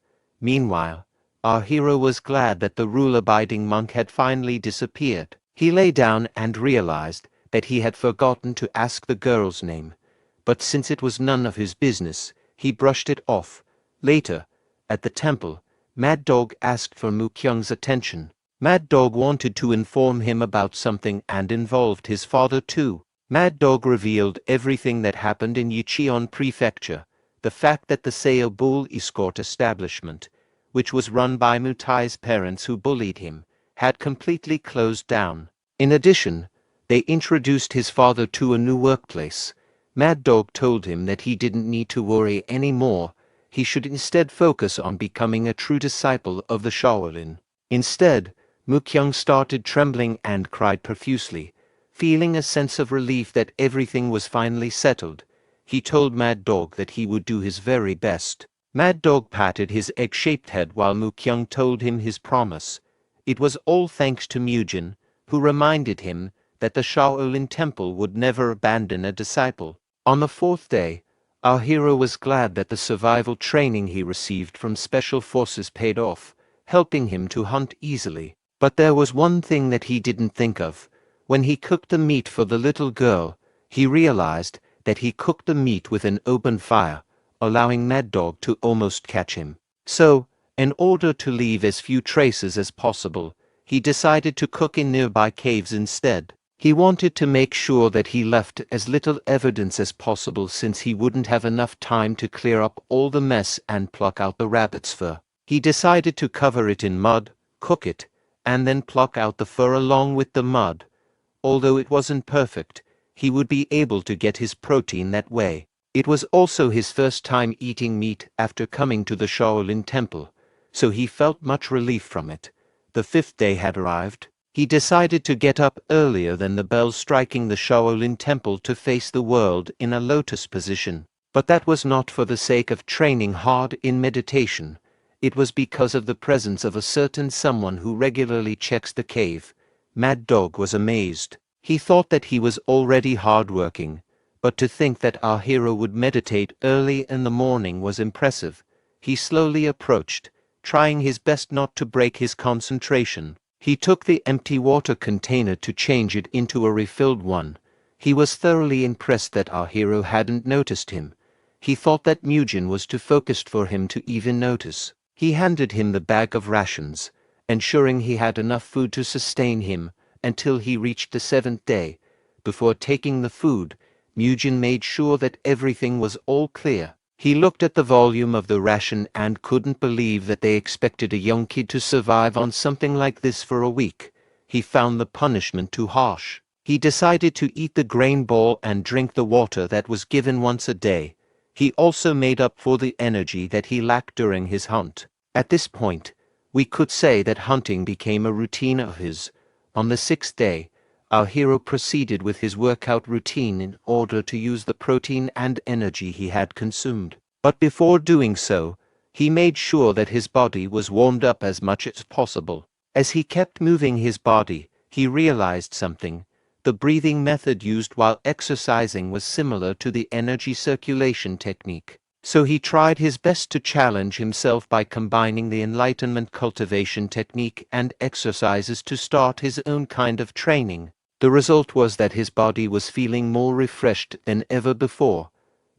Meanwhile, our hero was glad that the rule-abiding monk had finally disappeared. He lay down and realized that he had forgotten to ask the girl's name, but since it was none of his business, he brushed it off. Later, at the temple, Mad Dog asked for Mukyung's attention. Mad Dog wanted to inform him about something and involved his father too. Mad Dog revealed everything that happened in Yicheon Prefecture, the fact that the Seo Bull escort establishment, which was run by Mutai's parents who bullied him, had completely closed down. In addition, they introduced his father to a new workplace. Mad Dog told him that he didn't need to worry anymore, he should instead focus on becoming a true disciple of the Shaolin. Instead, Mukyung started trembling and cried profusely. Feeling a sense of relief that everything was finally settled, he told Mad Dog that he would do his very best. Mad Dog patted his egg-shaped head while Mukyung told him his promise. It was all thanks to Mujin, who reminded him that the Shaolin Temple would never abandon a disciple. On the fourth day, our hero was glad that the survival training he received from Special Forces paid off, helping him to hunt easily. But there was one thing that he didn't think of. When he cooked the meat for the little girl, he realized that he cooked the meat with an open fire, allowing Mad Dog to almost catch him. So, in order to leave as few traces as possible, he decided to cook in nearby caves instead. He wanted to make sure that he left as little evidence as possible since he wouldn't have enough time to clear up all the mess and pluck out the rabbit's fur. He decided to cover it in mud, cook it, and then pluck out the fur along with the mud. Although it wasn't perfect, he would be able to get his protein that way. It was also his first time eating meat after coming to the Shaolin Temple, so he felt much relief from it. The fifth day had arrived. He decided to get up earlier than the bells striking the Shaolin Temple to face the world in a lotus position. But that was not for the sake of training hard in meditation. It was because of the presence of a certain someone who regularly checks the cave. Mad Dog was amazed. He thought that he was already hardworking, but to think that our hero would meditate early in the morning was impressive. He slowly approached, trying his best not to break his concentration. He took the empty water container to change it into a refilled one. He was thoroughly impressed that our hero hadn't noticed him. He thought that Mujin was too focused for him to even notice. He handed him the bag of rations, ensuring he had enough food to sustain him until he reached the seventh day. Before taking the food, Mujin made sure that everything was all clear. He looked at the volume of the ration and couldn't believe that they expected a young kid to survive on something like this for a week. He found the punishment too harsh. He decided to eat the grain ball and drink the water that was given once a day. He also made up for the energy that he lacked during his hunt. At this point, we could say that hunting became a routine of his. On the sixth day, our hero proceeded with his workout routine in order to use the protein and energy he had consumed. But before doing so, he made sure that his body was warmed up as much as possible. As he kept moving his body, he realized something. The breathing method used while exercising was similar to the energy circulation technique. So he tried his best to challenge himself by combining the enlightenment cultivation technique and exercises to start his own kind of training. The result was that his body was feeling more refreshed than ever before.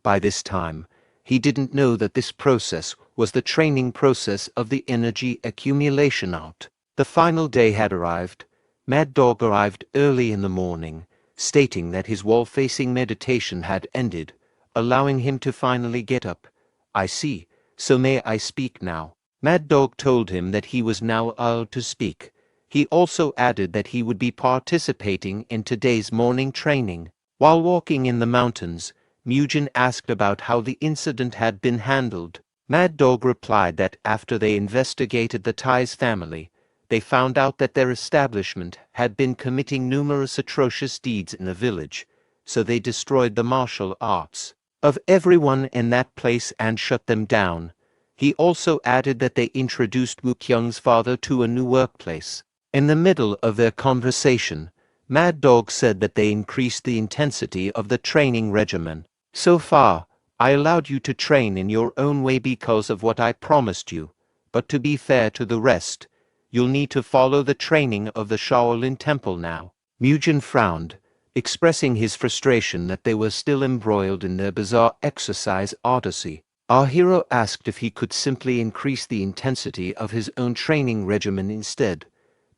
By this time, he didn't know that this process was the training process of the energy accumulation art. The final day had arrived. Mad Dog arrived early in the morning, stating that his wall-facing meditation had ended, allowing him to finally get up. "I see, so may I speak now?" Mad Dog told him that he was now allowed to speak. He also added that he would be participating in today's morning training. While walking in the mountains, Mujin asked about how the incident had been handled. Mad Dog replied that after they investigated the Tai's family, they found out that their establishment had been committing numerous atrocious deeds in the village, so they destroyed the martial arts of everyone in that place and shut them down. He also added that they introduced Mukyung's father to a new workplace. In the middle of their conversation, Mad Dog said that they increased the intensity of the training regimen. "So far, I allowed you to train in your own way because of what I promised you, but to be fair to the rest, you'll need to follow the training of the Shaolin Temple now." Mujin frowned, expressing his frustration that they were still embroiled in their bizarre exercise odyssey. Our hero asked if he could simply increase the intensity of his own training regimen instead,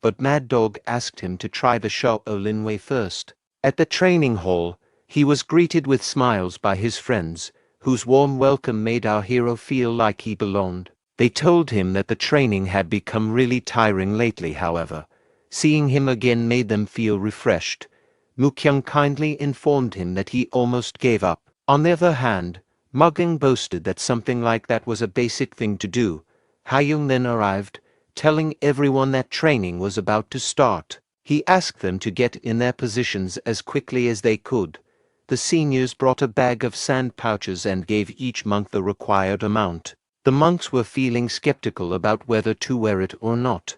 but Mad Dog asked him to try the Shaolin way first. At the training hall, he was greeted with smiles by his friends, whose warm welcome made our hero feel like he belonged. They told him that the training had become really tiring lately, however. Seeing him again made them feel refreshed. Mukyung kindly informed him that he almost gave up. On the other hand, Mugging boasted that something like that was a basic thing to do. Hyung then arrived, telling everyone that training was about to start. He asked them to get in their positions as quickly as they could. The seniors brought a bag of sand pouches and gave each monk the required amount. The monks were feeling skeptical about whether to wear it or not.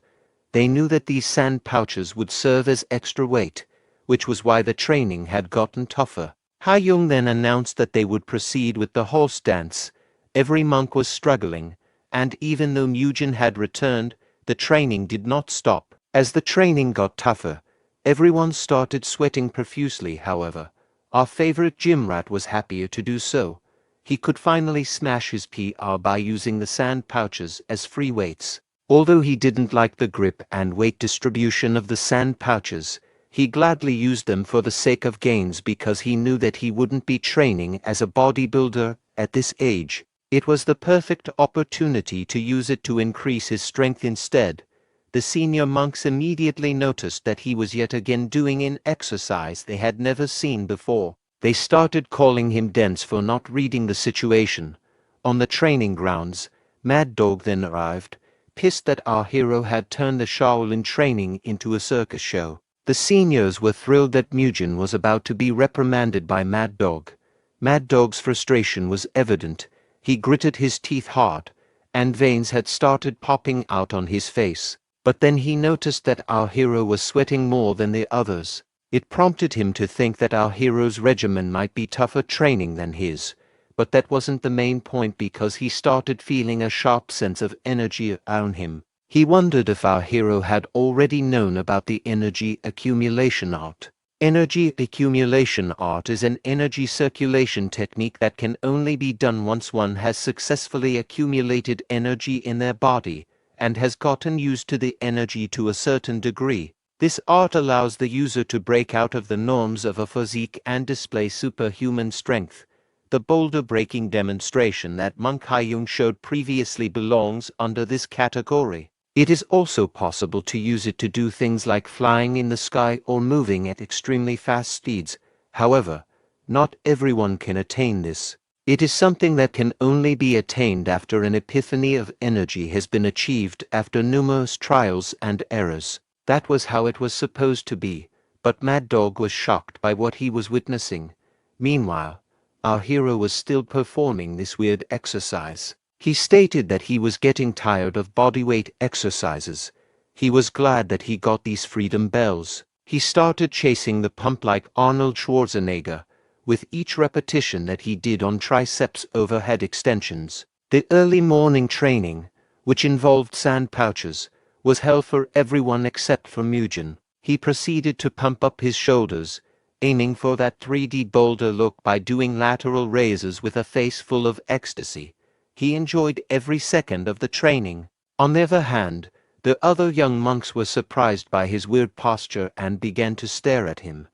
They knew that these sand pouches would serve as extra weight, which was why the training had gotten tougher. Hyung then announced that they would proceed with the horse dance. Every monk was struggling, and even though Mujin had returned, the training did not stop. As the training got tougher, everyone started sweating profusely. However, our favorite gym rat was happier to do so. He could finally smash his PR by using the sand pouches as free weights. Although he didn't like the grip and weight distribution of the sand pouches, he gladly used them for the sake of gains because he knew that he wouldn't be training as a bodybuilder at this age. It was the perfect opportunity to use it to increase his strength instead. The senior monks immediately noticed that he was yet again doing an exercise they had never seen before. They started calling him dense for not reading the situation. On the training grounds, Mad Dog then arrived, pissed that our hero had turned the Shaolin training into a circus show. The seniors were thrilled that Mujin was about to be reprimanded by Mad Dog. Mad Dog's frustration was evident. He gritted his teeth hard, and veins had started popping out on his face. But then he noticed that our hero was sweating more than the others. It prompted him to think that our hero's regimen might be tougher training than his. But that wasn't the main point because he started feeling a sharp sense of energy around him. He wondered if our hero had already known about the energy accumulation art. Energy accumulation art is an energy circulation technique that can only be done once one has successfully accumulated energy in their body and has gotten used to the energy to a certain degree. This art allows the user to break out of the norms of a physique and display superhuman strength. The boulder breaking demonstration that Monk Hyung showed previously belongs under this category. It is also possible to use it to do things like flying in the sky or moving at extremely fast speeds. However, not everyone can attain this. It is something that can only be attained after an epiphany of energy has been achieved after numerous trials and errors. That was how it was supposed to be, but Mad Dog was shocked by what he was witnessing. Meanwhile, our hero was still performing this weird exercise. He stated that he was getting tired of bodyweight exercises. He was glad that he got these freedom bells. He started chasing the pump like Arnold Schwarzenegger, with each repetition that he did on triceps overhead extensions. The early morning training, which involved sand pouches, was hell for everyone except for Mujin. He proceeded to pump up his shoulders, aiming for that 3D boulder look by doing lateral raises with a face full of ecstasy. He enjoyed every second of the training. On the other hand, the other young monks were surprised by his weird posture and began to stare at him.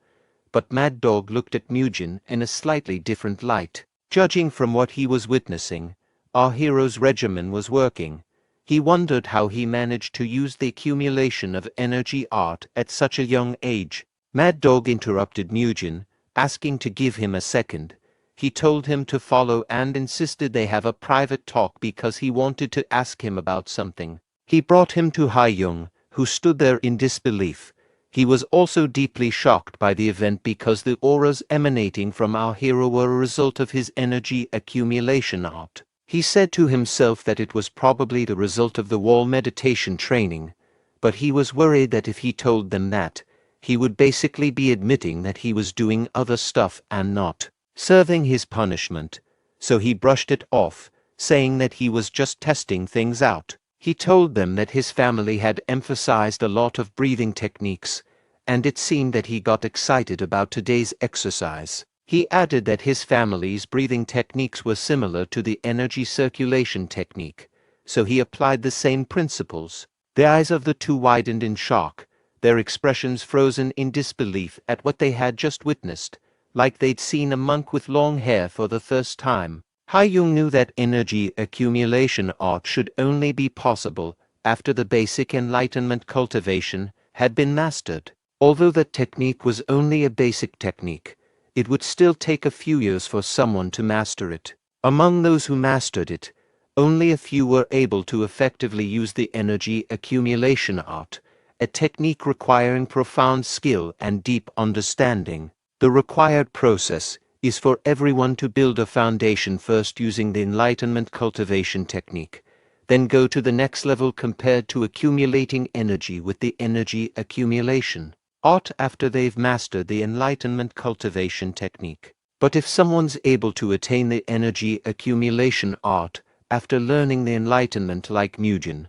But Mad Dog looked at Mujin in a slightly different light. Judging from what he was witnessing, our hero's regimen was working. He wondered how he managed to use the accumulation of energy art at such a young age. Mad Dog interrupted Mujin, asking to give him a second. He told him to follow and insisted they have a private talk because he wanted to ask him about something. He brought him to Hyung, who stood there in disbelief. He was also deeply shocked by the event because the auras emanating from our hero were a result of his energy accumulation art. He said to himself that it was probably the result of the wall meditation training, but he was worried that if he told them that, he would basically be admitting that he was doing other stuff and not serving his punishment, so he brushed it off, saying that he was just testing things out. He told them that his family had emphasized a lot of breathing techniques, and it seemed that he got excited about today's exercise. He added that his family's breathing techniques were similar to the energy circulation technique, so he applied the same principles. The eyes of the two widened in shock, their expressions frozen in disbelief at what they had just witnessed, like they'd seen a monk with long hair for the first time. Ha-Young knew that energy accumulation art should only be possible after the basic enlightenment cultivation had been mastered. Although that technique was only a basic technique, it would still take a few years for someone to master it. Among those who mastered it, only a few were able to effectively use the energy accumulation art, a technique requiring profound skill and deep understanding. The required process is for everyone to build a foundation first using the enlightenment cultivation technique, then go to the next level compared to accumulating energy with the energy accumulation art after they've mastered the enlightenment cultivation technique. But if someone's able to attain the energy accumulation art after learning the enlightenment like Murim,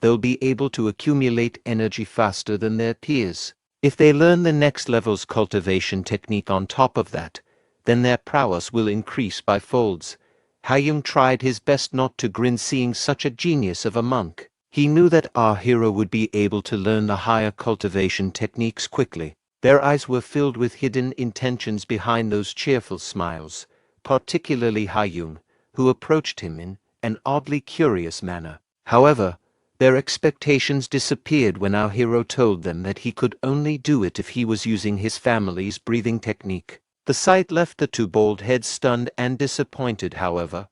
they'll be able to accumulate energy faster than their peers. If they learn the next level's cultivation technique on top of that, then their prowess will increase by folds. Ha-Young tried his best not to grin seeing such a genius of a monk. He knew that our hero would be able to learn the higher cultivation techniques quickly. Their eyes were filled with hidden intentions behind those cheerful smiles, particularly Ha-Young, who approached him in an oddly curious manner. However, their expectations disappeared when our hero told them that he could only do it if he was using his family's breathing technique. The sight left the two bald heads stunned and disappointed, however.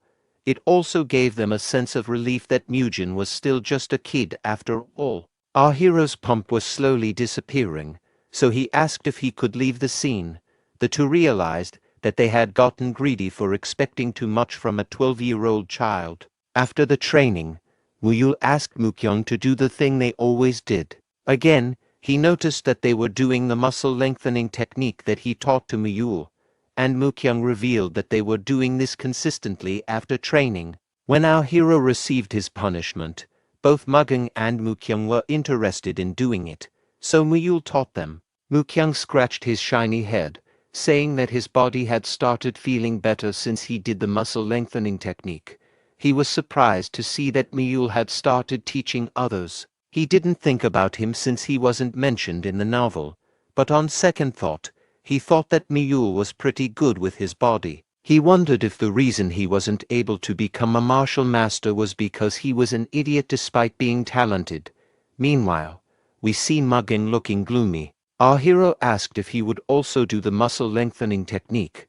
It also gave them a sense of relief that Murim was still just a kid after all. Our hero's pump was slowly disappearing, so he asked if he could leave the scene. The two realized that they had gotten greedy for expecting too much from a 12-year-old child. After the training, Muyul asked Mukyung to do the thing they always did. Again, he noticed that they were doing the muscle lengthening technique that he taught to Muyul, and Mukyung revealed that they were doing this consistently after training. When our hero received his punishment, both Mugung and Mukyung were interested in doing it, so Muyul taught them. Mukyung scratched his shiny head, saying that his body had started feeling better since he did the muscle lengthening technique. He was surprised to see that Muyul had started teaching others. He didn't think about him since he wasn't mentioned in the novel, but on second thought, he thought that Muyul was pretty good with his body. He wondered if the reason he wasn't able to become a martial master was because he was an idiot despite being talented. Meanwhile, we see Mugging looking gloomy. Our hero asked if he would also do the muscle lengthening technique.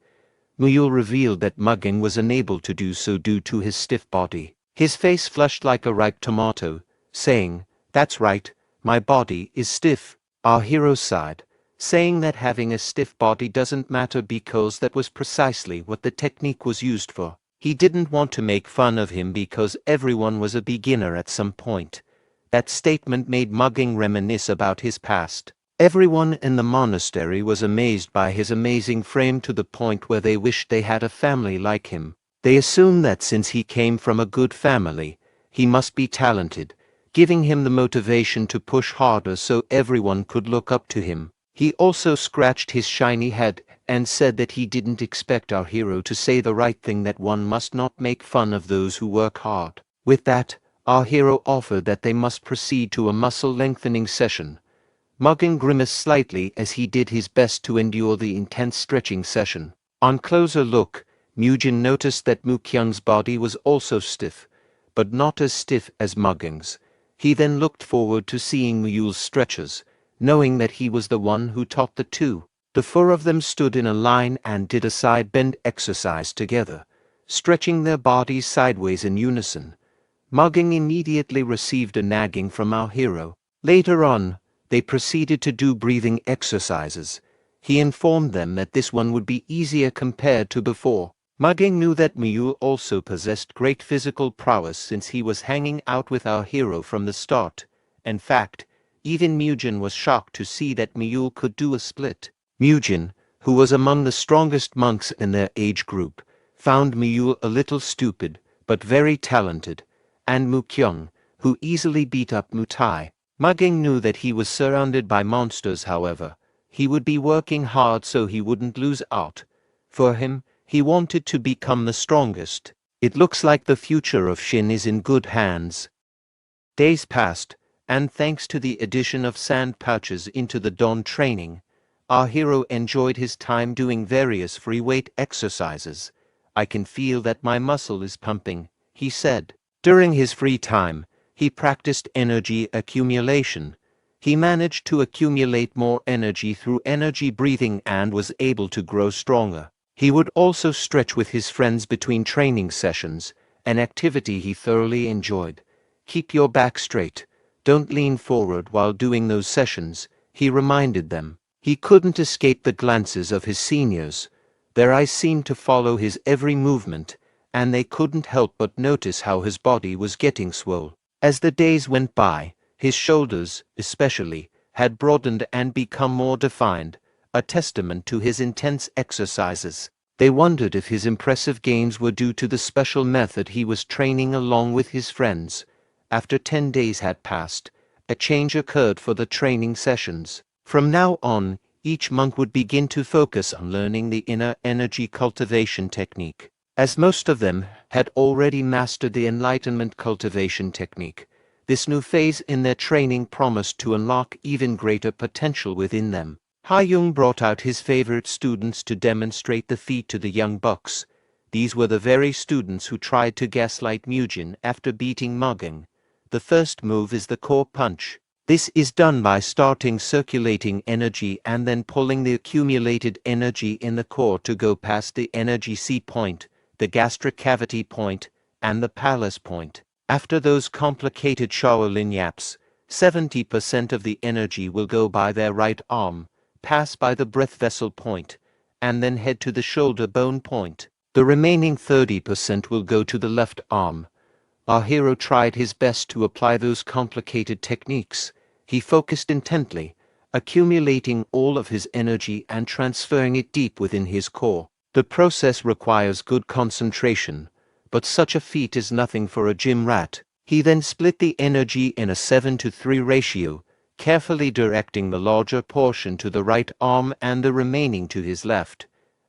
Muyul revealed that Mugging was unable to do so due to his stiff body. His face flushed like a ripe tomato, saying, "That's right, my body is stiff." Our hero sighed, saying that having a stiff body doesn't matter because that was precisely what the technique was used for. He didn't want to make fun of him because everyone was a beginner at some point. That statement made Mugging reminisce about his past. Everyone in the monastery was amazed by his amazing frame to the point where they wished they had a family like him. They assumed that since he came from a good family, he must be talented, giving him the motivation to push harder so everyone could look up to him. He also scratched his shiny head and said that he didn't expect our hero to say the right thing, that one must not make fun of those who work hard. With that, our hero offered that they must proceed to a muscle lengthening session. Mugging grimaced slightly as he did his best to endure the intense stretching session. On closer look, Murim noticed that Mukyung's body was also stiff, but not as stiff as Mugging's. He then looked forward to seeing Muyul's stretches, knowing that he was the one who taught the two. The four of them stood in a line and did a side bend exercise together, stretching their bodies sideways in unison. Mugging immediately received a nagging from our hero. Later on, they proceeded to do breathing exercises. He informed them that this one would be easier compared to before. Mugging knew that Muyul also possessed great physical prowess since he was hanging out with our hero from the start. In fact, even Murim was shocked to see that Muyul could do a split. Murim, who was among the strongest monks in their age group, found Muyul a little stupid, but very talented, and Mukyung, who easily beat up Mutai. Mugging knew that he was surrounded by monsters, however. He would be working hard so he wouldn't lose out. For him, he wanted to become the strongest. It looks like the future of Shin is in good hands. Days passed, and thanks to the addition of sand pouches into the dawn training, our hero enjoyed his time doing various free weight exercises. I can feel that my muscle is pumping, he said. During his free time, he practiced energy accumulation. He managed to accumulate more energy through energy breathing and was able to grow stronger. He would also stretch with his friends between training sessions, an activity he thoroughly enjoyed. Keep your back straight. Don't lean forward while doing those sessions, he reminded them. He couldn't escape the glances of his seniors. Their eyes seemed to follow his every movement, and they couldn't help but notice how his body was getting swole. As the days went by, his shoulders, especially, had broadened and become more defined, a testament to his intense exercises. They wondered if his impressive gains were due to the special method he was training along with his friends. After 10 days had passed, a change occurred for the training sessions. From now on, each monk would begin to focus on learning the inner energy cultivation technique. As most of them had already mastered the enlightenment cultivation technique, this new phase in their training promised to unlock even greater potential within them. Ha-Young brought out his favorite students to demonstrate the feat to the young bucks. These were the very students who tried to gaslight Mujin after beating Mugging. The first move is the core punch. This is done by starting circulating energy and then pulling the accumulated energy in the core to go past the energy C point, the gastric cavity point, and the palace point. After those complicated Shaolin yaps, 70% of the energy will go by their right arm, pass by the breath vessel point, and then head to the shoulder bone point. The remaining 30% will go to the left arm. Our hero tried his best to apply those complicated techniques. He focused intently, accumulating all of his energy and transferring it deep within his core. The process requires good concentration, but such a feat is nothing for a gym rat. He then split the energy in a 7-to-3 ratio, carefully directing the larger portion to the right arm and the remaining to his left.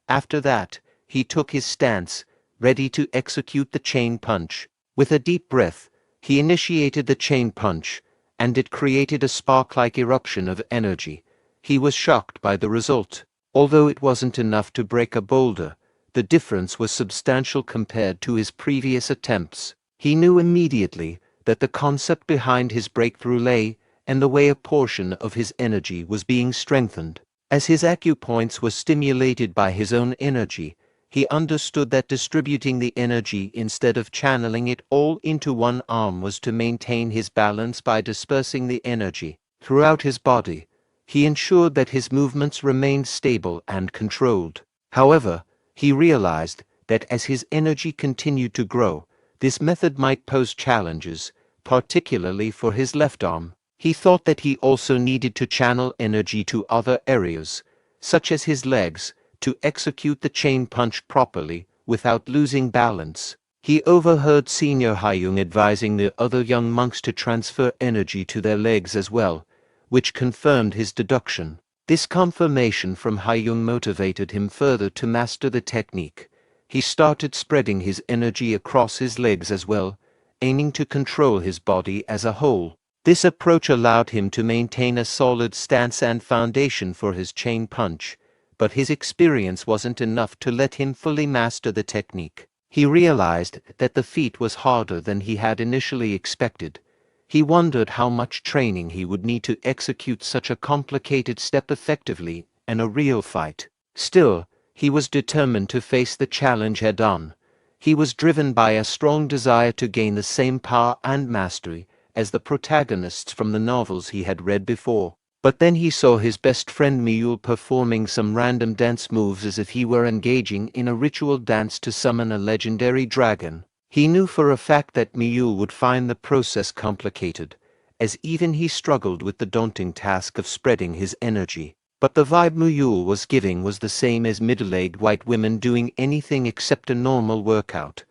After that, he took his stance, ready to execute the chain punch. With a deep breath, he initiated the chain punch, and it created a spark-like eruption of energy. He was shocked by the result. Although it wasn't enough to break a boulder, the difference was substantial compared to his previous attempts. He knew immediately that the concept behind his breakthrough lay in the way a portion of his energy was being strengthened. As his acupoints were stimulated by his own energy, he understood that distributing the energy instead of channeling it all into one arm was to maintain his balance by dispersing the energy throughout his body. He ensured that his movements remained stable and controlled. However, he realized that as his energy continued to grow, this method might pose challenges, particularly for his left arm. He thought that he also needed to channel energy to other areas, such as his legs, to execute the chain punch properly without losing balance. He overheard Senior Ha-Young advising the other young monks to transfer energy to their legs as well, which confirmed his deduction. This confirmation from Ha-Young motivated him further to master the technique. He started spreading his energy across his legs as well, aiming to control his body as a whole. This approach allowed him to maintain a solid stance and foundation for his chain punch, but his experience wasn't enough to let him fully master the technique. He realized that the feat was harder than he had initially expected. He wondered how much training he would need to execute such a complicated step effectively in a real fight. Still, he was determined to face the challenge head-on. He was driven by a strong desire to gain the same power and mastery as the protagonists from the novels he had read before. But then he saw his best friend Mule performing some random dance moves as if he were engaging in a ritual dance to summon a legendary dragon. He knew for a fact that Mule would find the process complicated, as even he struggled with the daunting task of spreading his energy. But the vibe Mule was giving was the same as middle-aged white women doing anything except a normal workout.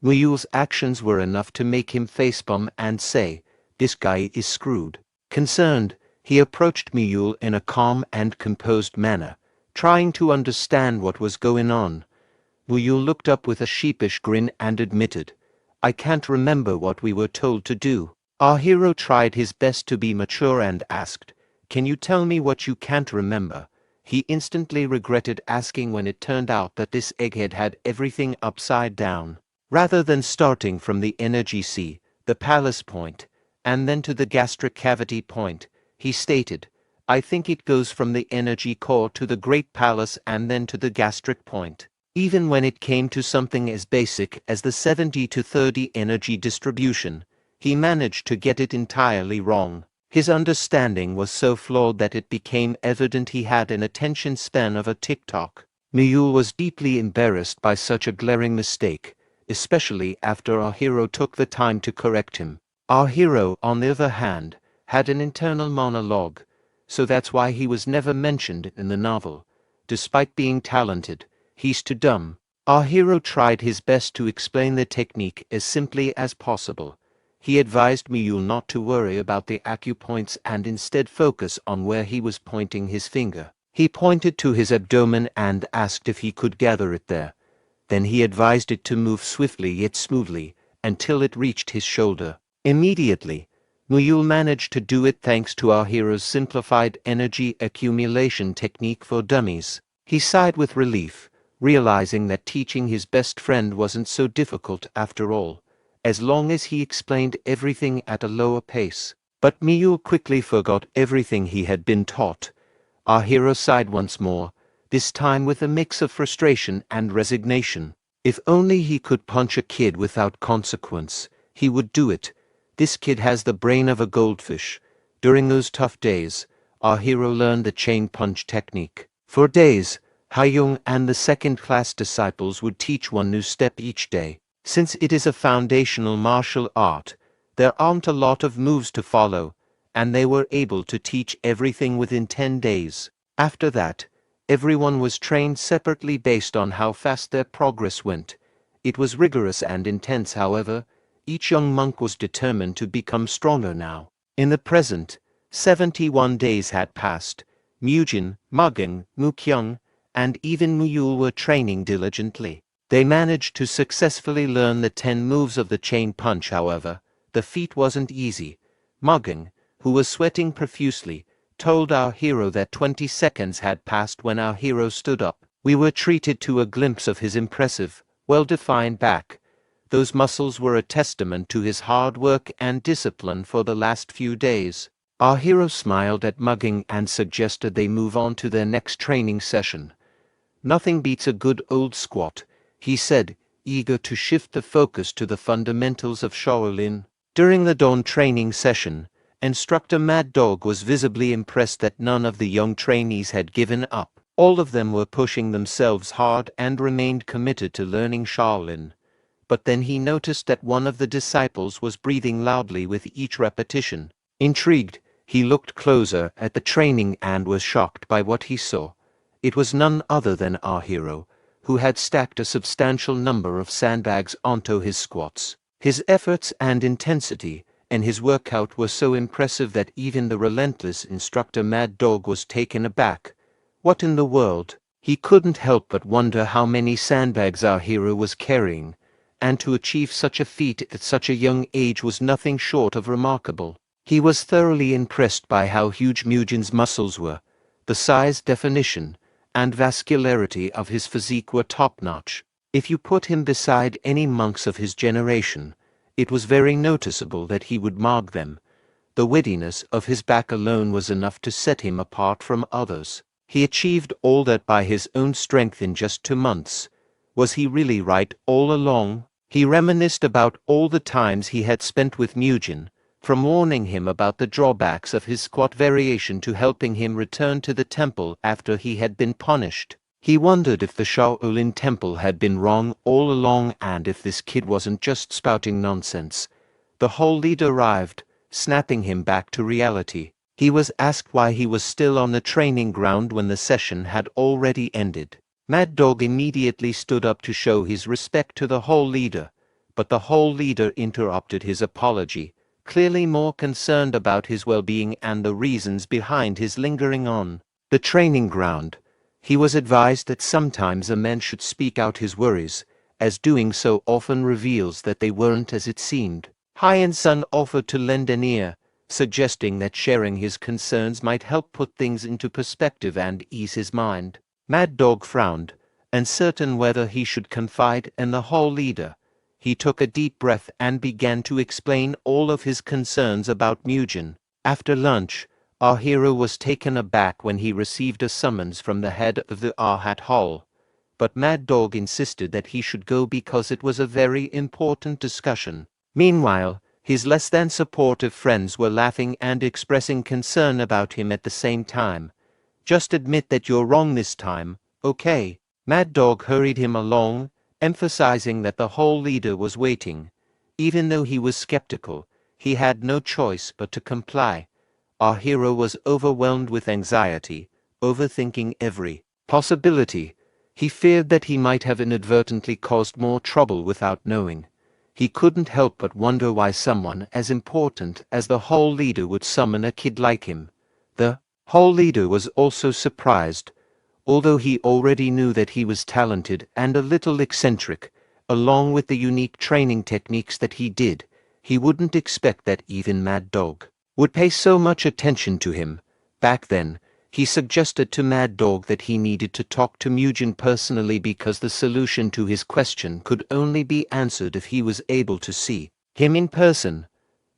Mule's actions were enough to make him facepalm and say, "This guy is screwed." Concerned, he approached Mule in a calm and composed manner, trying to understand what was going on. Muyul looked up with a sheepish grin and admitted, "I can't remember what we were told to do." Our hero tried his best to be mature and asked, "Can you tell me what you can't remember?" He instantly regretted asking when it turned out that this egghead had everything upside down. Rather than starting from the energy sea, the palace point, and then to the gastric cavity point, he stated, "I think it goes from the energy core to the great palace and then to the gastric point." Even when it came to something as basic as the 70 to 30 energy distribution, he managed to get it entirely wrong. His understanding was so flawed that it became evident he had an attention span of a tick-tock. Muyul was deeply embarrassed by such a glaring mistake, especially after our hero took the time to correct him. Our hero, on the other hand, had an internal monologue, so that's why he was never mentioned in the novel. Despite being talented, he's too dumb. Our hero tried his best to explain the technique as simply as possible. He advised Muyul not to worry about the acupoints and instead focus on where he was pointing his finger. He pointed to his abdomen and asked if he could gather it there. Then he advised it to move swiftly yet smoothly until it reached his shoulder. Immediately, Muyul managed to do it thanks to our hero's simplified energy accumulation technique for dummies. He sighed with relief, realizing that teaching his best friend wasn't so difficult after all, as long as he explained everything at a lower pace. But Muyul quickly forgot everything he had been taught. Our hero sighed once more, this time with a mix of frustration and resignation. If only he could punch a kid without consequence, he would do it. This kid has the brain of a goldfish. During those tough days, our hero learned the chain punch technique. For days, Hayoung and the second-class disciples would teach one new step each day. Since it is a foundational martial art, there aren't a lot of moves to follow, and they were able to teach everything within 10 days. After that, everyone was trained separately based on how fast their progress went. It was rigorous and intense, however. Each young monk was determined to become stronger now. In the present, 71 days had passed. Mujin, Mugging, Mukyung, and even Muyul were training diligently. They managed to successfully learn the 10 moves of the chain punch, however. The feat wasn't easy. Mugging, who was sweating profusely, told our hero that 20 seconds had passed when our hero stood up. We were treated to a glimpse of his impressive, well-defined back. Those muscles were a testament to his hard work and discipline for the last few days. Our hero smiled at Mugging and suggested they move on to their next training session. "Nothing beats a good old squat," he said, eager to shift the focus to the fundamentals of Shaolin. During the dawn training session, Instructor Mad Dog was visibly impressed that none of the young trainees had given up. All of them were pushing themselves hard and remained committed to learning Shaolin. But then he noticed that one of the disciples was breathing loudly with each repetition. Intrigued, he looked closer at the training and was shocked by what he saw. It was none other than our hero, who had stacked a substantial number of sandbags onto his squats. His efforts and intensity and his workout were so impressive that even the relentless instructor Mad Dog was taken aback. What in the world? He couldn't help but wonder how many sandbags our hero was carrying, and to achieve such a feat at such a young age was nothing short of remarkable. He was thoroughly impressed by how huge Mujin's muscles were. The size, definition, and vascularity of his physique were top-notch. If you put him beside any monks of his generation, it was very noticeable that he would mog them. The wittiness of his back alone was enough to set him apart from others. He achieved all that by his own strength in just 2 months. Was he really right all along? He reminisced about all the times he had spent with Mujin, from warning him about the drawbacks of his squat variation to helping him return to the temple after he had been punished. He wondered if the Shaolin Temple had been wrong all along and if this kid wasn't just spouting nonsense. The whole leader arrived, snapping him back to reality. He was asked why he was still on the training ground when the session had already ended. Mad Dog immediately stood up to show his respect to the whole leader, but the whole leader interrupted his apology, clearly more concerned about his well-being and the reasons behind his lingering on. The training ground. He was advised that sometimes a man should speak out his worries, as doing so often reveals that they weren't as it seemed. Hyan Sung offered to lend an ear, suggesting that sharing his concerns might help put things into perspective and ease his mind. Mad Dog frowned, uncertain whether he should confide in the hall leader. He took a deep breath and began to explain all of his concerns about Mugen. After lunch, our hero was taken aback when he received a summons from the head of the Arhat Hall. But Mad Dog insisted that he should go because it was a very important discussion. Meanwhile, his less than supportive friends were laughing and expressing concern about him at the same time. Just admit that you're wrong this time, okay? Mad Dog hurried him along, emphasizing that the whole leader was waiting. Even though he was skeptical, he had no choice but to comply. Our hero was overwhelmed with anxiety, overthinking every possibility. He feared that he might have inadvertently caused more trouble without knowing. He couldn't help but wonder why someone as important as the whole leader would summon a kid like him. The whole leader was also surprised. Although he already knew that he was talented and a little eccentric, along with the unique training techniques that he did, he wouldn't expect that even Mad Dog would pay so much attention to him. Back then, he suggested to Mad Dog that he needed to talk to Mugen personally because the solution to his question could only be answered if he was able to see him in person.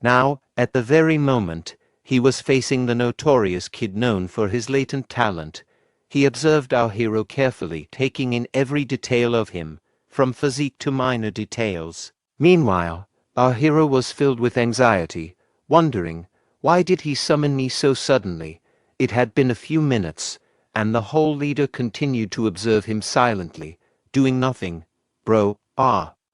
Now, at the very moment, he was facing the notorious kid known for his latent talent. He observed our hero carefully, taking in every detail of him, from physique to minor details. Meanwhile, our hero was filled with anxiety, wondering, why did he summon me so suddenly? It had been a few minutes, and the whole leader continued to observe him silently, doing nothing. Bro,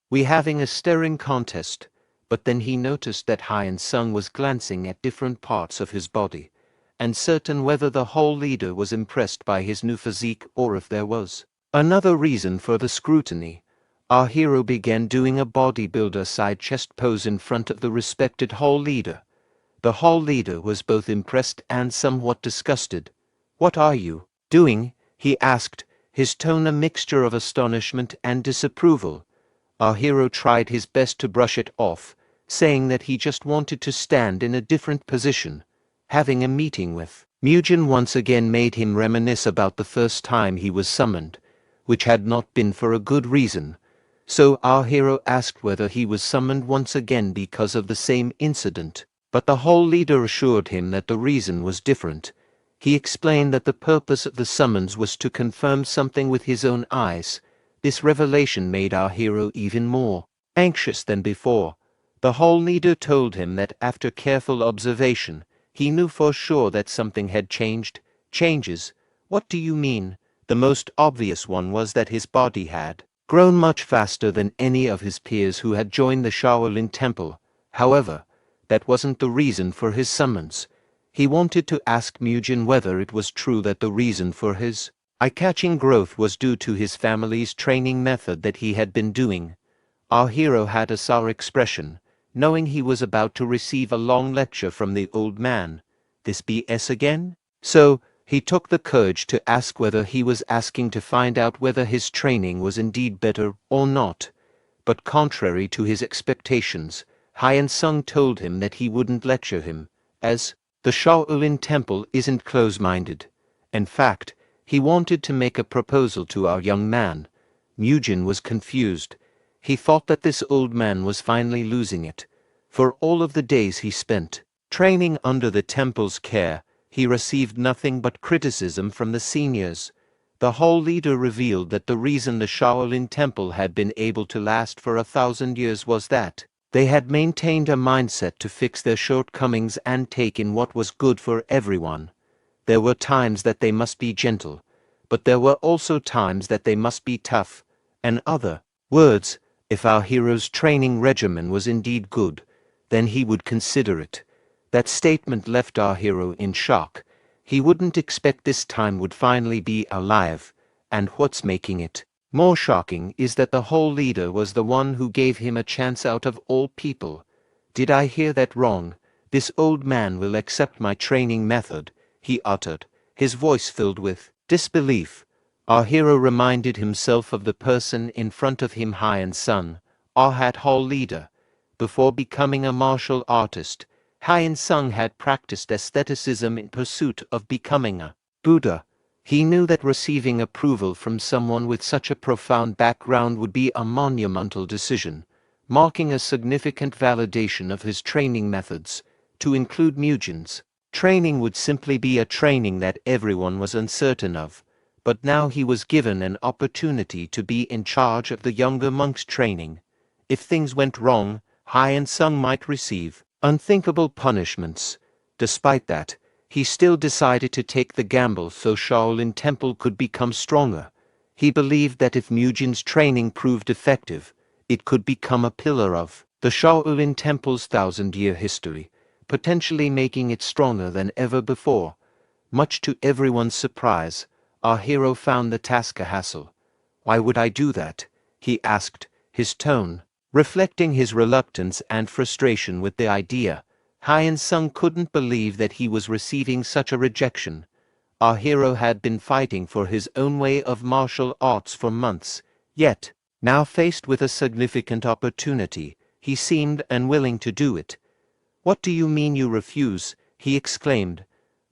we having a staring contest? But then he noticed that Hyan Sung was glancing at different parts of his body, uncertain whether the whole leader was impressed by his new physique or if there was another reason for the scrutiny. Our hero began doing a bodybuilder side chest pose in front of the respected whole leader. The hall leader was both impressed and somewhat disgusted. "What are you doing?" he asked, his tone a mixture of astonishment and disapproval. Our hero tried his best to brush it off, saying that he just wanted to stand in a different position. Having a meeting with Mugen once again made him reminisce about the first time he was summoned, which had not been for a good reason. So our hero asked whether he was summoned once again because of the same incident. But the whole leader assured him that the reason was different. He explained that the purpose of the summons was to confirm something with his own eyes. This revelation made our hero even more anxious than before. The whole leader told him that after careful observation, he knew for sure that something had changed. Changes? What do you mean? The most obvious one was that his body had grown much faster than any of his peers who had joined the Shaolin Temple. However, that wasn't the reason for his summons. He wanted to ask Mugen whether it was true that the reason for his eye-catching growth was due to his family's training method that he had been doing. Our hero had a sour expression, knowing he was about to receive a long lecture from the old man. This BS again? So, he took the courage to ask whether he was asking to find out whether his training was indeed better or not. But contrary to his expectations, Hyan Sung told him that he wouldn't lecture him, as the Shaolin Temple isn't close-minded. In fact, he wanted to make a proposal to our young man. Mugen was confused. He thought that this old man was finally losing it. For all of the days he spent training under the temple's care, he received nothing but criticism from the seniors. The whole leader revealed that the reason the Shaolin Temple had been able to last for 1,000 years was that they had maintained a mindset to fix their shortcomings and take in what was good for everyone. There were times that they must be gentle, but there were also times that they must be tough. In other words, if our hero's training regimen was indeed good, then he would consider it. That statement left our hero in shock. He wouldn't expect this time would finally be alive, and what's making it more shocking is that the whole leader was the one who gave him a chance out of all people. Did I hear that wrong? This old man will accept my training method, he uttered, his voice filled with disbelief. Our hero reminded himself of the person in front of him, Hyeon Sung, our hall leader. Before becoming a martial artist, Hyeon Sung had practiced aestheticism in pursuit of becoming a Buddha. He knew that receiving approval from someone with such a profound background would be a monumental decision, marking a significant validation of his training methods. To include Mugin's training would simply be a training that everyone was uncertain of, but now he was given an opportunity to be in charge of the younger monks' training. If things went wrong, Hyeon Sung might receive unthinkable punishments. Despite that, he still decided to take the gamble so Shaolin Temple could become stronger. He believed that if Mugin's training proved effective, it could become a pillar of the Shaolin Temple's 1,000-year history, potentially making it stronger than ever before. Much to everyone's surprise, our hero found the task a hassle. "Why would I do that?" he asked, his tone reflecting his reluctance and frustration with the idea. Hyeon Sung couldn't believe that he was receiving such a rejection. Our hero had been fighting for his own way of martial arts for months, yet, now faced with a significant opportunity, he seemed unwilling to do it. "What do you mean you refuse?" he exclaimed.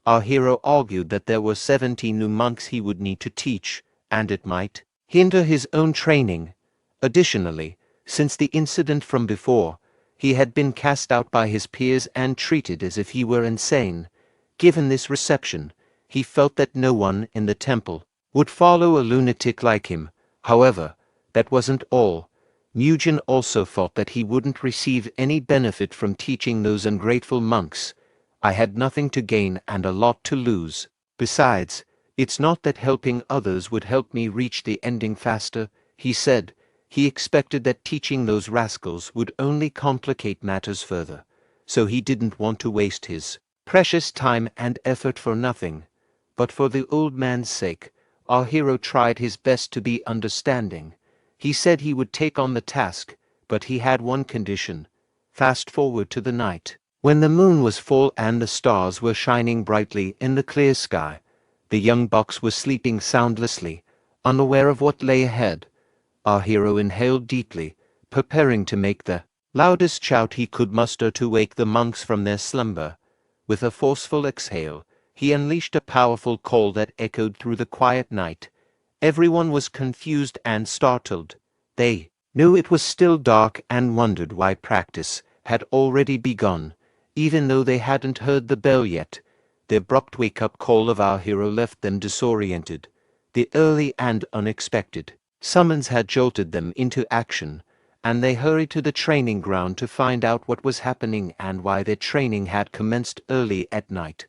Our hero argued that there were 70 new monks he would need to teach, and it might hinder his own training. Additionally, since the incident from before, he had been cast out by his peers and treated as if he were insane. Given this reception, he felt that no one in the temple would follow a lunatic like him. However, that wasn't all. Mugin also thought that he wouldn't receive any benefit from teaching those ungrateful monks. "I had nothing to gain and a lot to lose. Besides, it's not that helping others would help me reach the ending faster," he said. He expected that teaching those rascals would only complicate matters further, so he didn't want to waste his precious time and effort for nothing. But for the old man's sake, our hero tried his best to be understanding. He said he would take on the task, but he had one condition. Fast forward to the night, when the moon was full and the stars were shining brightly in the clear sky. The young bucks were sleeping soundlessly, unaware of what lay ahead. Our hero inhaled deeply, preparing to make the loudest shout he could muster to wake the monks from their slumber. With a forceful exhale, he unleashed a powerful call that echoed through the quiet night. Everyone was confused and startled. They knew it was still dark and wondered why practice had already begun, even though they hadn't heard the bell yet. The abrupt wake-up call of our hero left them disoriented. The early and unexpected summons had jolted them into action, and they hurried to the training ground to find out what was happening and why their training had commenced early at night.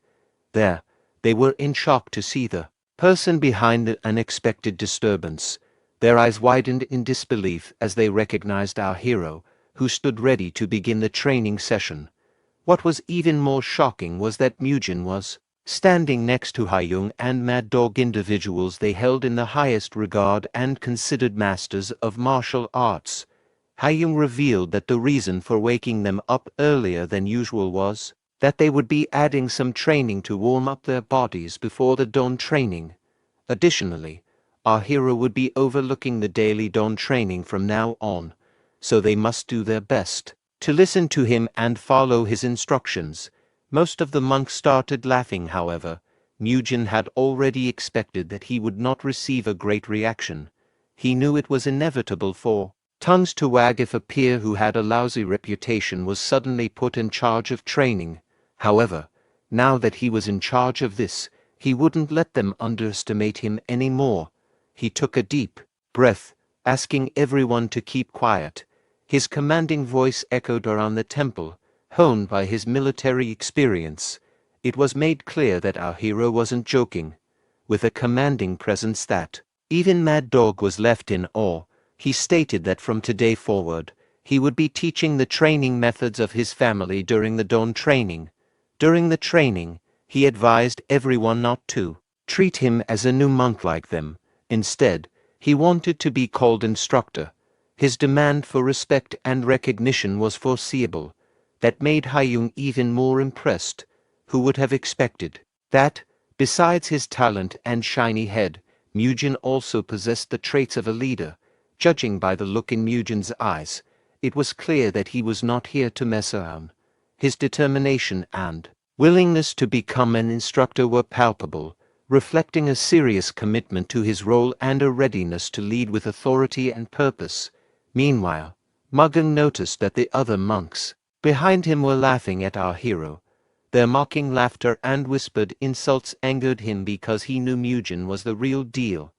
There, they were in shock to see the person behind the unexpected disturbance. Their eyes widened in disbelief as they recognized our hero, who stood ready to begin the training session. What was even more shocking was that Mugin was standing next to Hyung and Mad Dog, individuals they held in the highest regard and considered masters of martial arts. Hyung revealed that the reason for waking them up earlier than usual was that they would be adding some training to warm up their bodies before the dawn training. Additionally, our hero would be overlooking the daily dawn training from now on, so they must do their best to listen to him and follow his instructions. Most of the monks started laughing, however. Mugin had already expected that he would not receive a great reaction. He knew it was inevitable for tongues to wag if a peer who had a lousy reputation was suddenly put in charge of training. However, now that he was in charge of this, he wouldn't let them underestimate him any more. He took a deep breath, asking everyone to keep quiet. His commanding voice echoed around the temple, honed by his military experience. It was made clear that our hero wasn't joking. With a commanding presence that even Mad Dog was left in awe, he stated that from today forward, he would be teaching the training methods of his family during the dawn training. During the training, he advised everyone not to treat him as a new monk like them. Instead, he wanted to be called instructor. His demand for respect and recognition was foreseeable. That made Hyung even more impressed. Who would have expected that, besides his talent and shiny head, Murim also possessed the traits of a leader. Judging by the look in Murim's eyes, it was clear that he was not here to mess around. His determination and willingness to become an instructor were palpable, reflecting a serious commitment to his role and a readiness to lead with authority and purpose. Meanwhile, Murim noticed that the other monks behind him were laughing at our hero. Their mocking laughter and whispered insults angered him because he knew Murim was the real deal.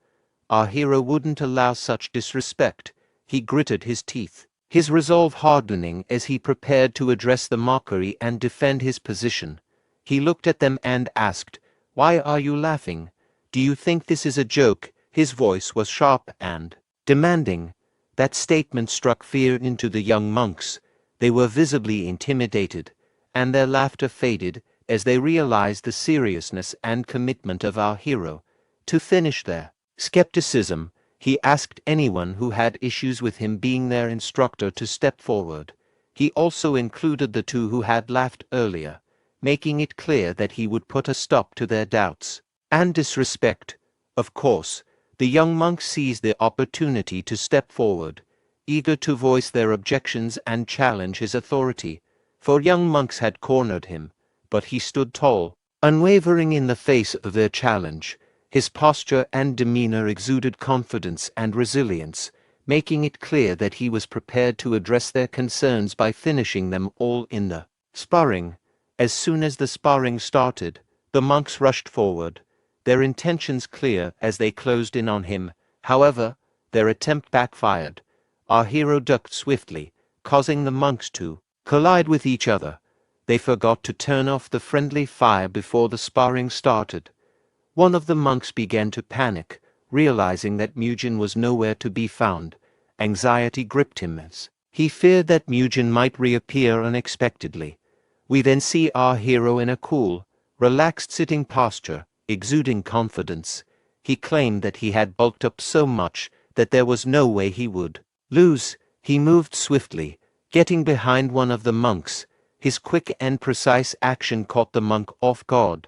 Our hero wouldn't allow such disrespect. He gritted his teeth, his resolve hardening as he prepared to address the mockery and defend his position. He looked at them and asked, "Why are you laughing? Do you think this is a joke?" His voice was sharp and demanding. That statement struck fear into the young monks. They were visibly intimidated, and their laughter faded as they realized the seriousness and commitment of our hero. To finish their skepticism, he asked anyone who had issues with him being their instructor to step forward. He also included the two who had laughed earlier, making it clear that he would put a stop to their doubts and disrespect. Of course, the young monks seized the opportunity to step forward, eager to voice their objections and challenge his authority. For young monks had cornered him, but he stood tall, unwavering in the face of their challenge. His posture and demeanor exuded confidence and resilience, making it clear that he was prepared to address their concerns by finishing them all in the sparring. As soon as the sparring started, the monks rushed forward, their intentions clear as they closed in on him. However, their attempt backfired. Our hero ducked swiftly, causing the monks to collide with each other. They forgot to turn off the friendly fire before the sparring started. One of the monks began to panic, realizing that Murim was nowhere to be found. Anxiety gripped him as he feared that Murim might reappear unexpectedly. We then see our hero in a cool, relaxed sitting posture, exuding confidence. He claimed that he had bulked up so much that there was no way he would lose. He moved swiftly, getting behind one of the monks. His quick and precise action caught the monk off guard.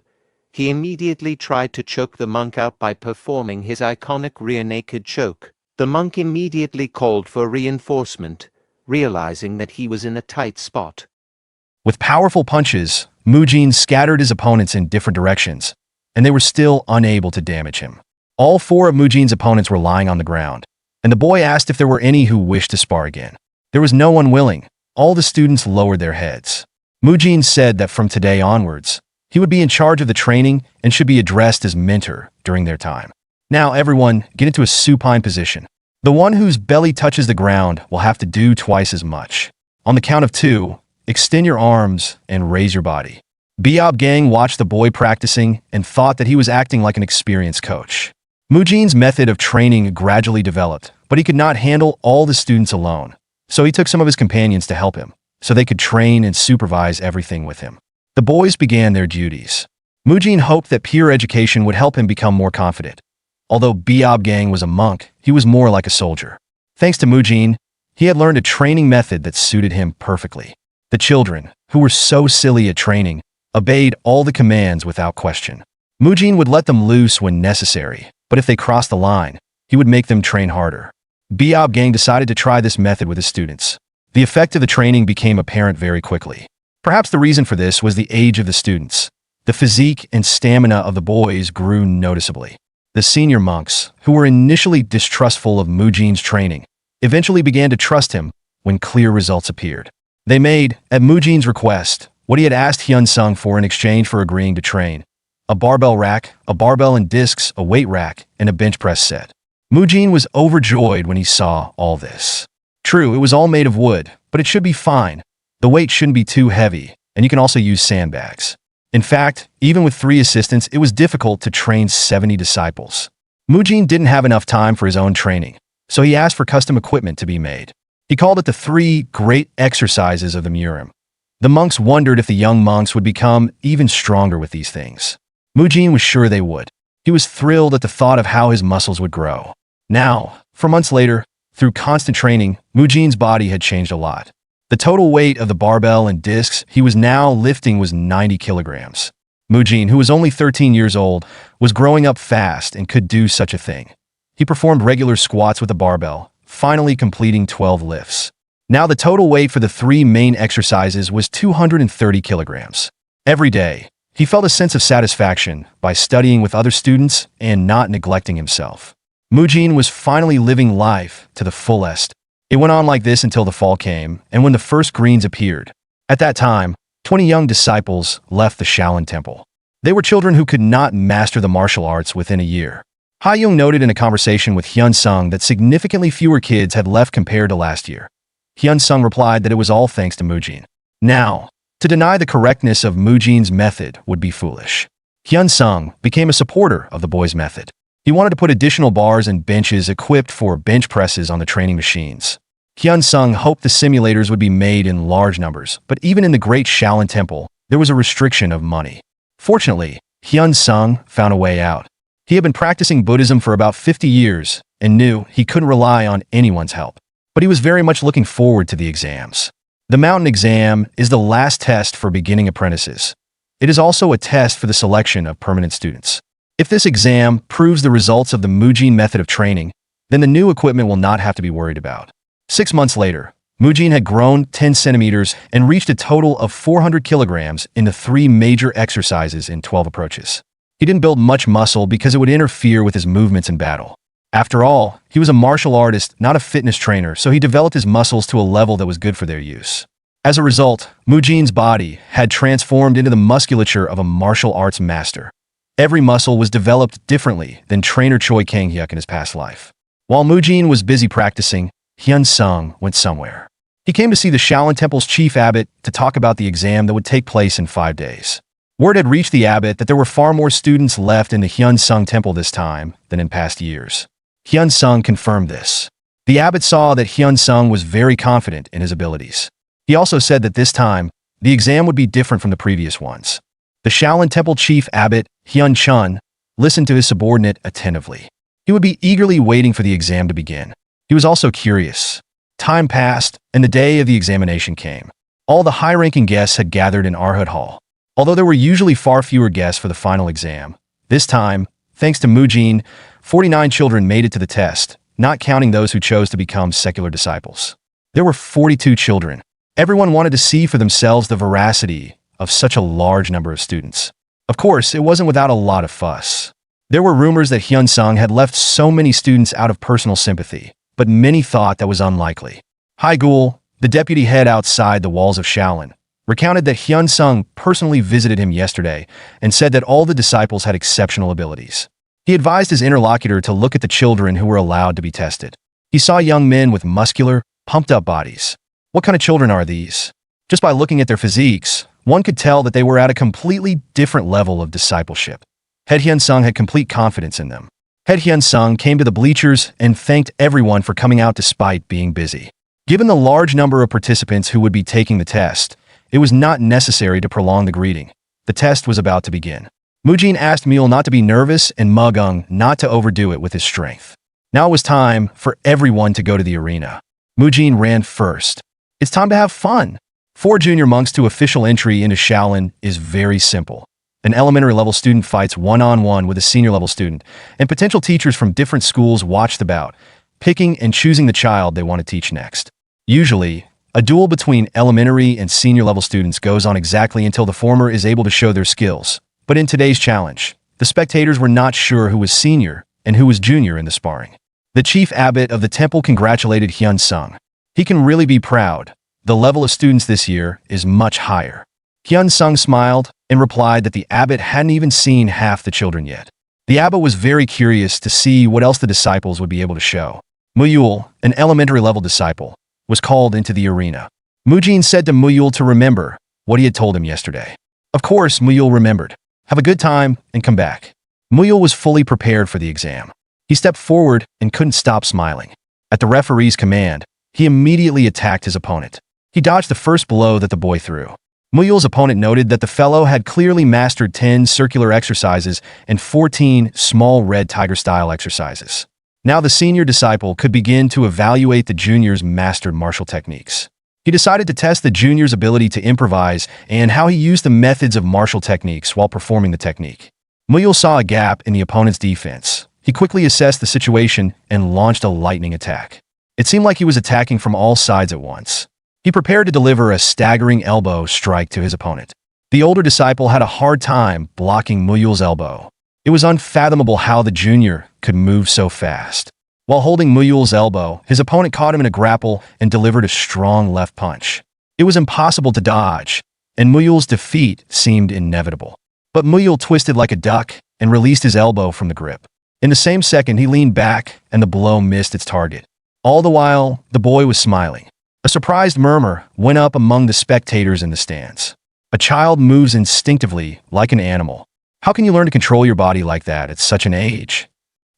He immediately tried to choke the monk out by performing his iconic rear naked choke. The monk immediately called for reinforcement, realizing that he was in a tight spot. With powerful punches, Murim scattered his opponents in different directions, and they were still unable to damage him. All four of Murim's opponents were lying on the ground, and the boy asked if there were any who wished to spar again. There was no one willing. All the students lowered their heads. Murim said that from today onwards, he would be in charge of the training and should be addressed as mentor during their time. Now everyone, get into a supine position. The one whose belly touches the ground will have to do twice as much. On the count of 2, extend your arms and raise your body. Biob Gang watched the boy practicing and thought that he was acting like an experienced coach. Murim's method of training gradually developed, but he could not handle all the students alone. So he took some of his companions to help him, so they could train and supervise everything with him. The boys began their duties. Murim hoped that peer education would help him become more confident. Although Biob Gang was a monk, he was more like a soldier. Thanks to Murim, he had learned a training method that suited him perfectly. The children, who were so silly at training, obeyed all the commands without question. Murim would let them loose when necessary, but if they crossed the line, he would make them train harder. Biob Gang decided to try this method with his students. The effect of the training became apparent very quickly. Perhaps the reason for this was the age of the students. The physique and stamina of the boys grew noticeably. The senior monks, who were initially distrustful of Murim's training, eventually began to trust him when clear results appeared. They made, at Murim's request, what he had asked Hyun-sung for in exchange for agreeing to train: a barbell rack, a barbell and discs, a weight rack, and a bench press set. Murim was overjoyed when he saw all this. True, it was all made of wood, but it should be fine. The weight shouldn't be too heavy, and you can also use sandbags. In fact, even with 3 assistants, it was difficult to train 70 disciples. Murim didn't have enough time for his own training, so he asked for custom equipment to be made. He called it the 3 great exercises of the Murim. The monks wondered if the young monks would become even stronger with these things. Murim was sure they would. He was thrilled at the thought of how his muscles would grow. Now, 4 months later, through constant training, Murim's body had changed a lot. The total weight of the barbell and discs he was now lifting was 90 kilograms. Mujin, who was only 13 years old, was growing up fast and could do such a thing. He performed regular squats with a barbell, finally completing 12 lifts. Now the total weight for the 3 main exercises was 230 kilograms. Every day, he felt a sense of satisfaction by studying with other students and not neglecting himself. Mujin was finally living life to the fullest. It went on like this until the fall came, and when the first greens appeared. At that time, 20 young disciples left the Shaolin Temple. They were children who could not master the martial arts within a year. Ha-Young noted in a conversation with Hyun-sung that significantly fewer kids had left compared to last year. Hyun-sung replied that it was all thanks to Mujin. Now, to deny the correctness of Mujin's method would be foolish. Hyun-sung became a supporter of the boy's method. He wanted to put additional bars and benches equipped for bench presses on the training machines. Hyun-sung hoped the simulators would be made in large numbers, but even in the great Shaolin Temple, there was a restriction of money. Fortunately, Hyun-sung found a way out. He had been practicing Buddhism for about 50 years and knew he couldn't rely on anyone's help. But he was very much looking forward to the exams. The mountain exam is the last test for beginning apprentices. It is also a test for the selection of permanent students. If this exam proves the results of the Mujin method of training, then the new equipment will not have to be worried about. 6 months later, Mujin had grown 10 centimeters and reached a total of 400 kilograms in the 3 major exercises in 12 approaches. He didn't build much muscle because it would interfere with his movements in battle. After all, he was a martial artist, not a fitness trainer, so he developed his muscles to a level that was good for their use. As a result, Mujin's body had transformed into the musculature of a martial arts master. Every muscle was developed differently than trainer Choi Kang-hyuk in his past life. While Mujin was busy practicing, Hyun-sung went somewhere. He came to see the Shaolin Temple's chief abbot to talk about the exam that would take place in 5 days. Word had reached the abbot that there were far more students left in the Hyun-sung Temple this time than in past years. Hyun-sung confirmed this. The abbot saw that Hyun-sung was very confident in his abilities. He also said that this time, the exam would be different from the previous ones. The Shaolin Temple chief abbot, Hyun-chun, listened to his subordinate attentively. He would be eagerly waiting for the exam to begin. He was also curious. Time passed, and the day of the examination came. All the high-ranking guests had gathered in Arhut Hall. Although there were usually far fewer guests for the final exam, this time, thanks to Mujin, 49 children made it to the test, not counting those who chose to become secular disciples. There were 42 children. Everyone wanted to see for themselves the veracity of such a large number of students. Of course, it wasn't without a lot of fuss. There were rumors that Hyun-sung had left so many students out of personal sympathy, but many thought that was unlikely. Haigul, the deputy head outside the walls of Shaolin, recounted that Hyun-sung personally visited him yesterday and said that all the disciples had exceptional abilities. He advised his interlocutor to look at the children who were allowed to be tested. He saw young men with muscular, pumped-up bodies. What kind of children are these? Just by looking at their physiques, one could tell that they were at a completely different level of discipleship. Head Hyun-sung had complete confidence in them. Head Hyun-sung came to the bleachers and thanked everyone for coming out despite being busy. Given the large number of participants who would be taking the test, it was not necessary to prolong the greeting. The test was about to begin. Mujin asked Mule not to be nervous and Mugung not to overdo it with his strength. Now it was time for everyone to go to the arena. Mujin ran first. It's time to have fun. For junior monks to official entry into Shaolin is very simple. An elementary level student fights one-on-one with a senior level student, and potential teachers from different schools watch the bout, picking and choosing the child they want to teach next. Usually, a duel between elementary and senior level students goes on exactly until the former is able to show their skills. But in today's challenge, the spectators were not sure who was senior and who was junior in the sparring. The chief abbot of the temple congratulated Hyun-sung. He can really be proud. The level of students this year is much higher. Hyun-sung smiled and replied that the abbot hadn't even seen half the children yet. The abbot was very curious to see what else the disciples would be able to show. Muyul, an elementary level disciple, was called into the arena. Mujin said to Muyul to remember what he had told him yesterday. Of course, Muyul remembered. Have a good time and come back. Muyul was fully prepared for the exam. He stepped forward and couldn't stop smiling. At the referee's command, he immediately attacked his opponent. He dodged the first blow that the boy threw. Muyul's opponent noted that the fellow had clearly mastered 10 circular exercises and 14 small red tiger-style exercises. Now the senior disciple could begin to evaluate the junior's mastered martial techniques. He decided to test the junior's ability to improvise and how he used the methods of martial techniques while performing the technique. Muyul saw a gap in the opponent's defense. He quickly assessed the situation and launched a lightning attack. It seemed like he was attacking from all sides at once. He prepared to deliver a staggering elbow strike to his opponent. The older disciple had a hard time blocking Muyul's elbow. It was unfathomable how the junior could move so fast. While holding Muyul's elbow, his opponent caught him in a grapple and delivered a strong left punch. It was impossible to dodge, and Muyul's defeat seemed inevitable. But Muyul twisted like a duck and released his elbow from the grip. In the same second, he leaned back and the blow missed its target. All the while, the boy was smiling. A surprised murmur went up among the spectators in the stands. A child moves instinctively like an animal. How can you learn to control your body like that at such an age?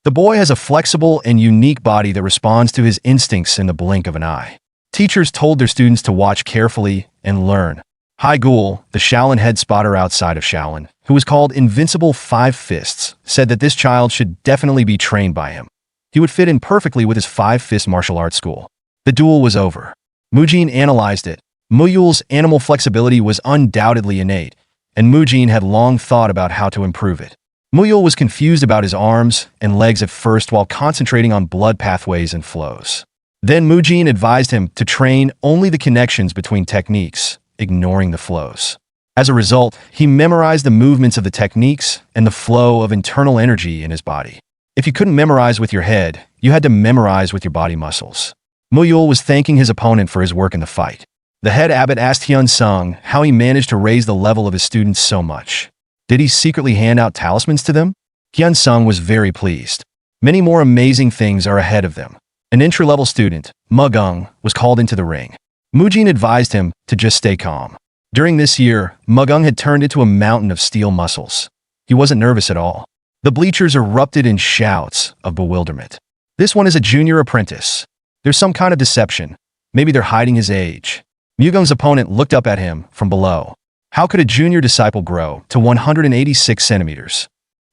The boy has a flexible and unique body that responds to his instincts in the blink of an eye. Teachers told their students to watch carefully and learn. Hai Gul, the Shaolin head spotter outside of Shaolin, who was called Invincible Five Fists, said that this child should definitely be trained by him. He would fit in perfectly with his five-fist martial arts school. The duel was over. Mujin analyzed it. Muyul's animal flexibility was undoubtedly innate, and Mujin had long thought about how to improve it. Muyul was confused about his arms and legs at first while concentrating on blood pathways and flows. Then Mujin advised him to train only the connections between techniques, ignoring the flows. As a result, he memorized the movements of the techniques and the flow of internal energy in his body. If you couldn't memorize with your head, you had to memorize with your body muscles. Muyul was thanking his opponent for his work in the fight. The head abbot asked Hyun Sung how he managed to raise the level of his students so much. Did he secretly hand out talismans to them? Hyun Sung was very pleased. Many more amazing things are ahead of them. An entry-level student, Mugung, was called into the ring. Mujin advised him to just stay calm. During this year, Mugung had turned into a mountain of steel muscles. He wasn't nervous at all. The bleachers erupted in shouts of bewilderment. This one is a junior apprentice. There's some kind of deception. Maybe they're hiding his age. Mugung's opponent looked up at him from below. How could a junior disciple grow to 186 centimeters?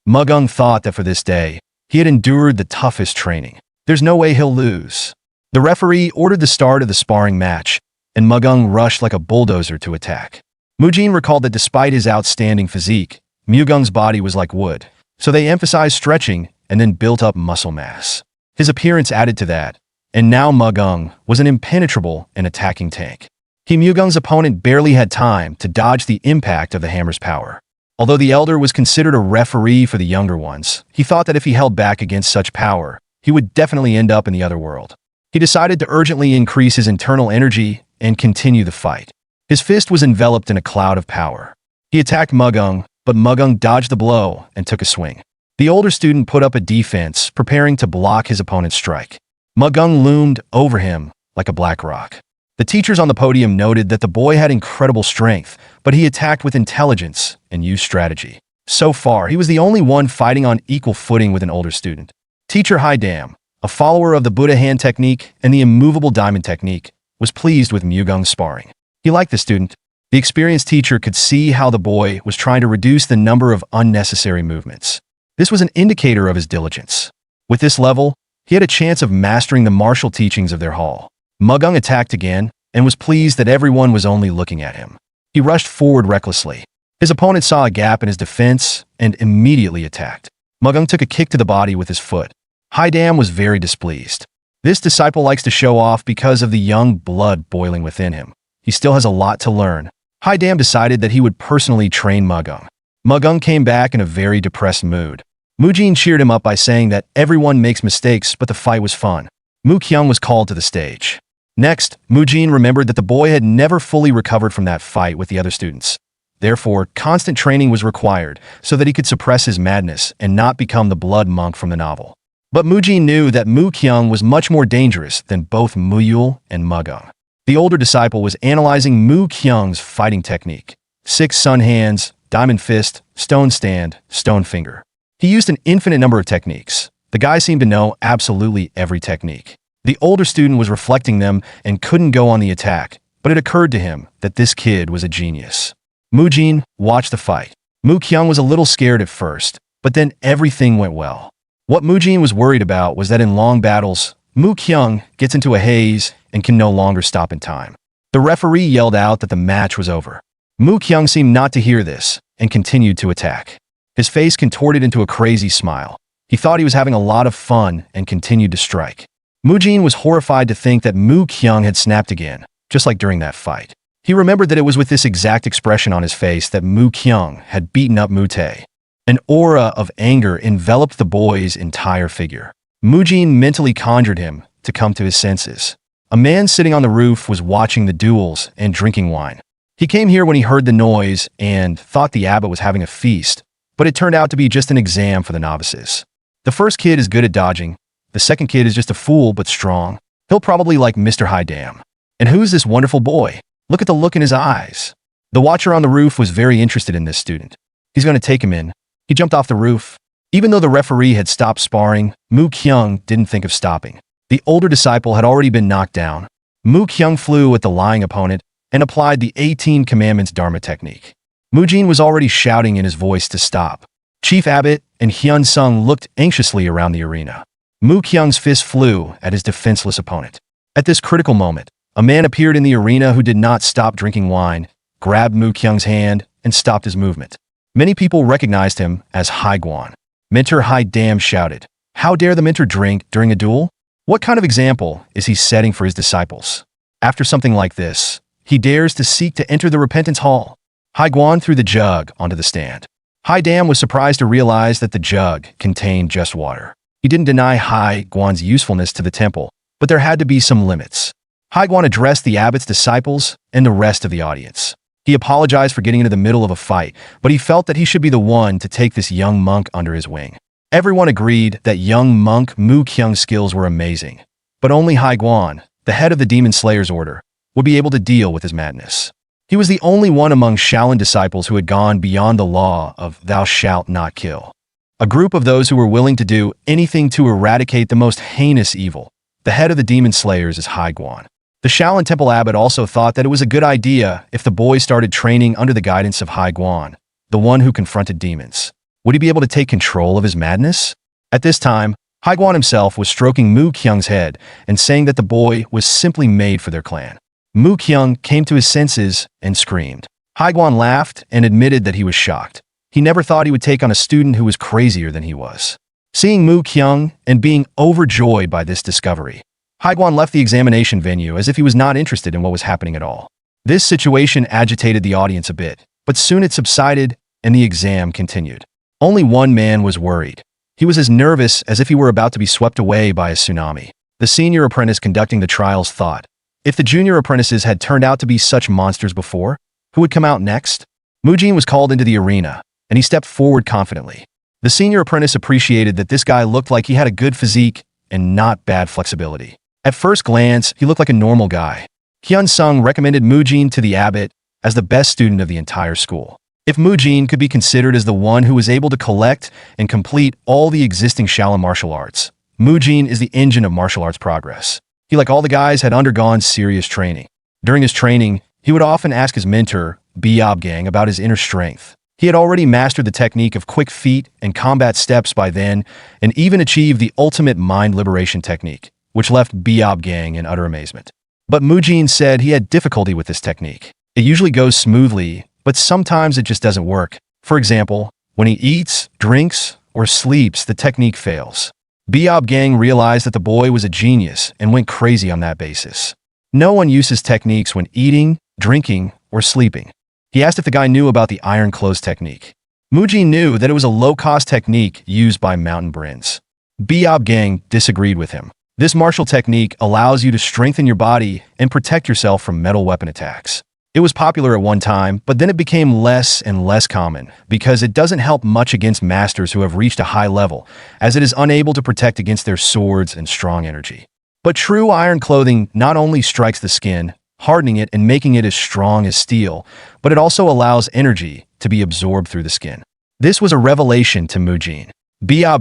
Mugung thought that for this day, he had endured the toughest training. There's no way he'll lose. The referee ordered the start of the sparring match, and Mugung rushed like a bulldozer to attack. Mujin recalled that despite his outstanding physique, Mugung's body was like wood, so they emphasized stretching and then built up muscle mass. His appearance added to that, and now Mugung was an impenetrable and attacking tank. Mugung's opponent barely had time to dodge the impact of the hammer's power. Although the elder was considered a referee for the younger ones, he thought that if he held back against such power, he would definitely end up in the other world. He decided to urgently increase his internal energy and continue the fight. His fist was enveloped in a cloud of power. He attacked Mugung, but Mugung dodged the blow and took a swing. The older student put up a defense, preparing to block his opponent's strike. Mugung loomed over him like a black rock. The teachers on the podium noted that the boy had incredible strength, but he attacked with intelligence and used strategy. So far, he was the only one fighting on equal footing with an older student. Teacher Haidam, a follower of the Buddha hand technique and the immovable diamond technique, was pleased with Mugung's sparring. He liked the student. The experienced teacher could see how the boy was trying to reduce the number of unnecessary movements. This was an indicator of his diligence. With this level, he had a chance of mastering the martial teachings of their hall. Mugung attacked again and was pleased that everyone was only looking at him. He rushed forward recklessly. His opponent saw a gap in his defense and immediately attacked. Mugung took a kick to the body with his foot. Haidam was very displeased. This disciple likes to show off because of the young blood boiling within him. He still has a lot to learn. Haidam decided that he would personally train Mugung. Mugung came back in a very depressed mood. Mujin cheered him up by saying that everyone makes mistakes, but the fight was fun. Mu Kyung was called to the stage. Next, Mujin remembered that the boy had never fully recovered from that fight with the other students. Therefore, constant training was required so that he could suppress his madness and not become the blood monk from the novel. But Mujin knew that Mu Kyung was much more dangerous than both Muyul and Mugung. The older disciple was analyzing Mu Kyung's fighting technique. 6 sun hands, diamond fist, stone stand, stone finger. He used an infinite number of techniques. The guy seemed to know absolutely every technique. The older student was reflecting them and couldn't go on the attack, but it occurred to him that this kid was a genius. Mujin watched the fight. Mu Kyung was a little scared at first, but then everything went well. What Mujin was worried about was that in long battles, Mu Kyung gets into a haze and can no longer stop in time. The referee yelled out that the match was over. Mu Kyung seemed not to hear this and continued to attack. His face contorted into a crazy smile. He thought he was having a lot of fun and continued to strike. Mujin was horrified to think that Mu Kyung had snapped again, just like during that fight. He remembered that it was with this exact expression on his face that Mu Kyung had beaten up Mu Tae. An aura of anger enveloped the boy's entire figure. Mujin mentally conjured him to come to his senses. A man sitting on the roof was watching the duels and drinking wine. He came here when he heard the noise and thought the abbot was having a feast, but it turned out to be just an exam for the novices. The first kid is good at dodging. The second kid is just a fool but strong. He'll probably like Mr. High Dam. And who's this wonderful boy? Look at the look in his eyes. The watcher on the roof was very interested in this student. He's going to take him in. He jumped off the roof. Even though the referee had stopped sparring, Mu Kyung didn't think of stopping. The older disciple had already been knocked down. Mu Kyung flew at the lying opponent and applied the 18 Commandments Dharma technique. Mujin was already shouting in his voice to stop. Chief Abbot and Hyun Sung looked anxiously around the arena. Mu Kyung's fist flew at his defenseless opponent. At this critical moment, a man appeared in the arena who did not stop drinking wine, grabbed Mu Kyung's hand, and stopped his movement. Many people recognized him as Hai Guan. Mentor Hai Dam shouted, "How dare the mentor drink during a duel? What kind of example is he setting for his disciples? After something like this, he dares to seek to enter the repentance hall." Hai Guan threw the jug onto the stand. Hai Dam was surprised to realize that the jug contained just water. He didn't deny Hai Guan's usefulness to the temple, but there had to be some limits. Hai Guan addressed the abbot's disciples and the rest of the audience. He apologized for getting into the middle of a fight, but he felt that he should be the one to take this young monk under his wing. Everyone agreed that young monk Mu Kyung's skills were amazing, but only Hai Guan, the head of the Demon Slayer's order, would be able to deal with his madness. He was the only one among Shaolin disciples who had gone beyond the law of "thou shalt not kill." A group of those who were willing to do anything to eradicate the most heinous evil. The head of the Demon Slayers is Hai Guan. The Shaolin Temple abbot also thought that it was a good idea if the boy started training under the guidance of Hai Guan, the one who confronted demons. Would he be able to take control of his madness? At this time, Hai Guan himself was stroking Mu Kyung's head and saying that the boy was simply made for their clan. Mu Kyung came to his senses and screamed. Hai Guan laughed and admitted that he was shocked. He never thought he would take on a student who was crazier than he was. Seeing Mu Kyung and being overjoyed by this discovery, Hai Guan left the examination venue as if he was not interested in what was happening at all. This situation agitated the audience a bit, but soon it subsided and the exam continued. Only one man was worried. He was as nervous as if he were about to be swept away by a tsunami. The senior apprentice conducting the trials thought, if the junior apprentices had turned out to be such monsters before, who would come out next? Mujin was called into the arena, and he stepped forward confidently. The senior apprentice appreciated that this guy looked like he had a good physique and not bad flexibility. At first glance, he looked like a normal guy. Hyun Sung recommended Mujin to the abbot as the best student of the entire school. If Mujin could be considered as the one who was able to collect and complete all the existing Shaolin martial arts, Mujin is the engine of martial arts progress. He, like all the guys, had undergone serious training. During his training, he would often ask his mentor, Gang, about his inner strength. He had already mastered the technique of quick feet and combat steps by then, and even achieved the ultimate mind liberation technique, which left Gang in utter amazement. But Mujin said he had difficulty with this technique. It usually goes smoothly, but sometimes it just doesn't work. For example, when he eats, drinks, or sleeps, the technique fails. Gang realized that the boy was a genius and went crazy on that basis. No one uses techniques when eating, drinking, or sleeping. He asked if the guy knew about the iron clothes technique. Mujin knew that it was a low-cost technique used by mountain Brins. Gang disagreed with him. This martial technique allows you to strengthen your body and protect yourself from metal weapon attacks. It was popular at one time, but then it became less and less common because it doesn't help much against masters who have reached a high level, as it is unable to protect against their swords and strong energy. But true iron clothing not only strikes the skin, hardening it and making it as strong as steel, but it also allows energy to be absorbed through the skin. This was a revelation to Mujin.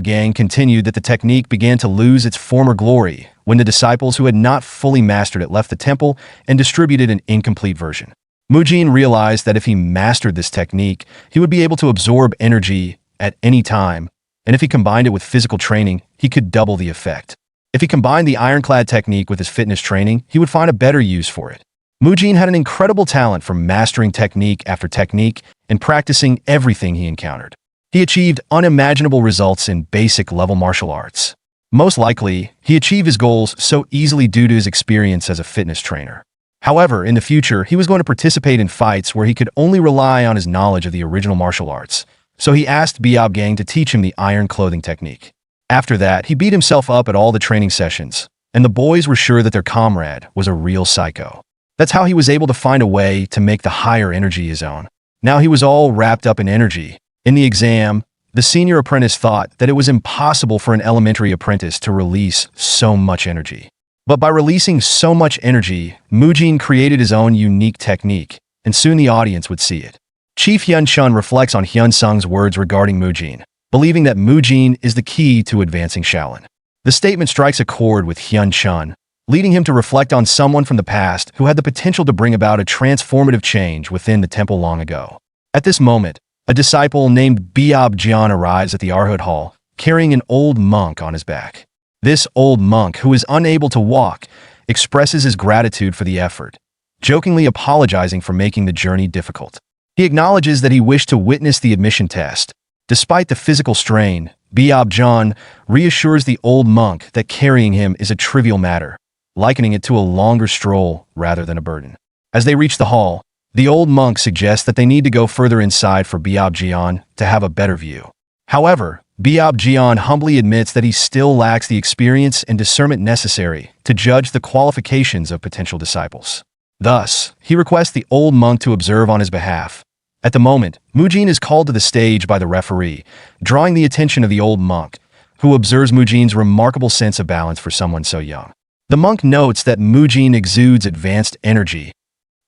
Gang continued that the technique began to lose its former glory when the disciples who had not fully mastered it left the temple and distributed an incomplete version. Mujin realized that if he mastered this technique, he would be able to absorb energy at any time, and if he combined it with physical training, he could double the effect. If he combined the ironclad technique with his fitness training, he would find a better use for it. Mujin had an incredible talent for mastering technique after technique and practicing everything he encountered. He achieved unimaginable results in basic-level martial arts. Most likely, he achieved his goals so easily due to his experience as a fitness trainer. However, in the future, he was going to participate in fights where he could only rely on his knowledge of the original martial arts, so he asked Biob Gang to teach him the iron clothing technique. After that, he beat himself up at all the training sessions, and the boys were sure that their comrade was a real psycho. That's how he was able to find a way to make the higher energy his own. Now he was all wrapped up in energy. In the exam, the senior apprentice thought that it was impossible for an elementary apprentice to release so much energy. But by releasing so much energy, Mujin created his own unique technique, and soon the audience would see it. Chief Hyun Chun reflects on Hyun Sung's words regarding Mujin, believing that Mujin is the key to advancing Shaolin. The statement strikes a chord with Hyun Chun, leading him to reflect on someone from the past who had the potential to bring about a transformative change within the temple long ago. At this moment, a disciple named Biob Jian arrives at the Arhut Hall, carrying an old monk on his back. This old monk, who is unable to walk, expresses his gratitude for the effort, jokingly apologizing for making the journey difficult. He acknowledges that he wished to witness the admission test. Despite the physical strain, Biob Jian reassures the old monk that carrying him is a trivial matter, likening it to a longer stroll rather than a burden. As they reach the hall, the old monk suggests that they need to go further inside for Biob Jian to have a better view. However, Biob Jian humbly admits that he still lacks the experience and discernment necessary to judge the qualifications of potential disciples. Thus, he requests the old monk to observe on his behalf. At the moment, Mujin is called to the stage by the referee, drawing the attention of the old monk, who observes Mujin's remarkable sense of balance for someone so young. The monk notes that Mujin exudes advanced energy.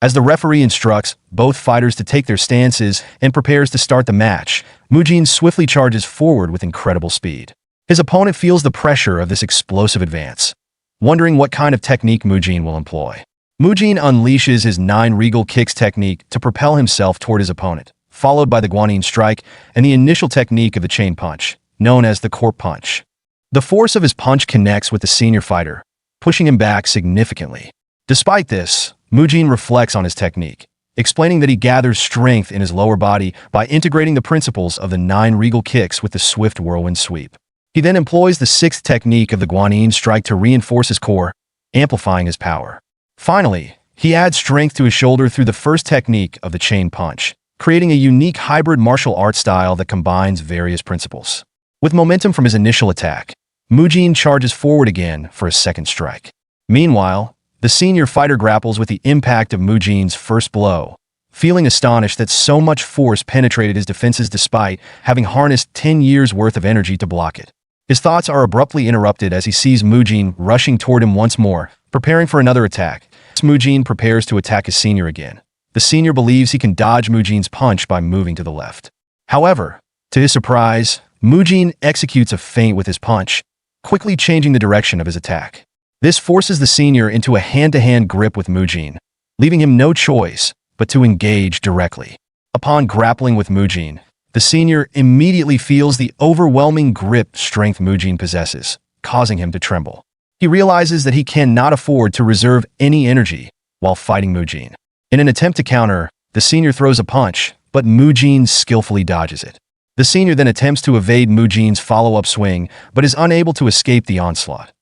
As the referee instructs both fighters to take their stances and prepares to start the match, Mujin swiftly charges forward with incredible speed. His opponent feels the pressure of this explosive advance, wondering what kind of technique Mujin will employ. Mujin unleashes his 9 regal kicks technique to propel himself toward his opponent, followed by the Guanyin strike and the initial technique of the chain punch, known as the corp punch. The force of his punch connects with the senior fighter, pushing him back significantly. Despite this, Mujin reflects on his technique, explaining that he gathers strength in his lower body by integrating the principles of the 9 regal kicks with the swift whirlwind sweep. He then employs the 6th technique of the Guanyin strike to reinforce his core, amplifying his power. Finally, he adds strength to his shoulder through the 1st technique of the chain punch, creating a unique hybrid martial art style that combines various principles. With momentum from his initial attack, Mujin charges forward again for a 2nd strike. Meanwhile, the senior fighter grapples with the impact of Mujin's first blow, feeling astonished that so much force penetrated his defenses despite having harnessed 10 years' worth of energy to block it. His thoughts are abruptly interrupted as he sees Mujin rushing toward him once more, preparing for another attack. Mujin prepares to attack his senior again. The senior believes he can dodge Mujin's punch by moving to the left. However, to his surprise, Mujin executes a feint with his punch, quickly changing the direction of his attack. This forces the senior into a hand-to-hand grip with Mujin, leaving him no choice but to engage directly. Upon grappling with Mujin, the senior immediately feels the overwhelming grip strength Mujin possesses, causing him to tremble. He realizes that he cannot afford to reserve any energy while fighting Mujin. In an attempt to counter, the senior throws a punch, but Mujin skillfully dodges it. The senior then attempts to evade Mujin's follow-up swing, but is unable to escape the onslaught.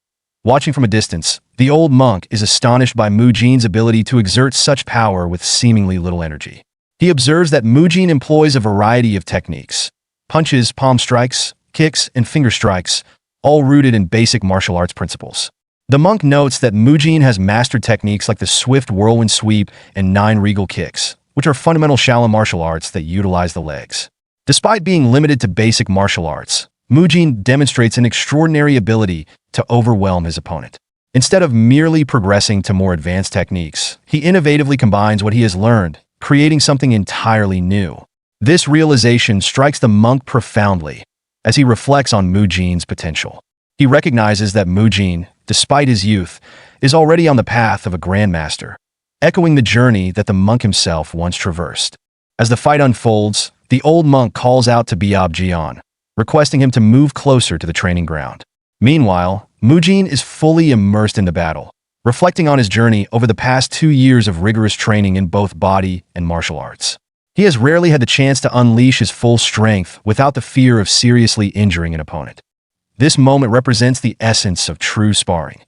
Watching from a distance, the old monk is astonished by Mujin's ability to exert such power with seemingly little energy. He observes that Mujin employs a variety of techniques: punches, palm strikes, kicks, and finger strikes, all rooted in basic martial arts principles. The monk notes that Mujin has mastered techniques like the swift whirlwind sweep and 9 regal kicks, which are fundamental Shaolin martial arts that utilize the legs. Despite being limited to basic martial arts, Mujin demonstrates an extraordinary ability to overwhelm his opponent. Instead of merely progressing to more advanced techniques, he innovatively combines what he has learned, creating something entirely new. This realization strikes the monk profoundly as he reflects on Mujin's potential. He recognizes that Mujin, despite his youth, is already on the path of a grandmaster, echoing the journey that the monk himself once traversed. As the fight unfolds, the old monk calls out to Biob Jian, requesting him to move closer to the training ground. Meanwhile, Mujin is fully immersed in the battle, reflecting on his journey over the past 2 years of rigorous training in both body and martial arts. He has rarely had the chance to unleash his full strength without the fear of seriously injuring an opponent. This moment represents the essence of true sparring,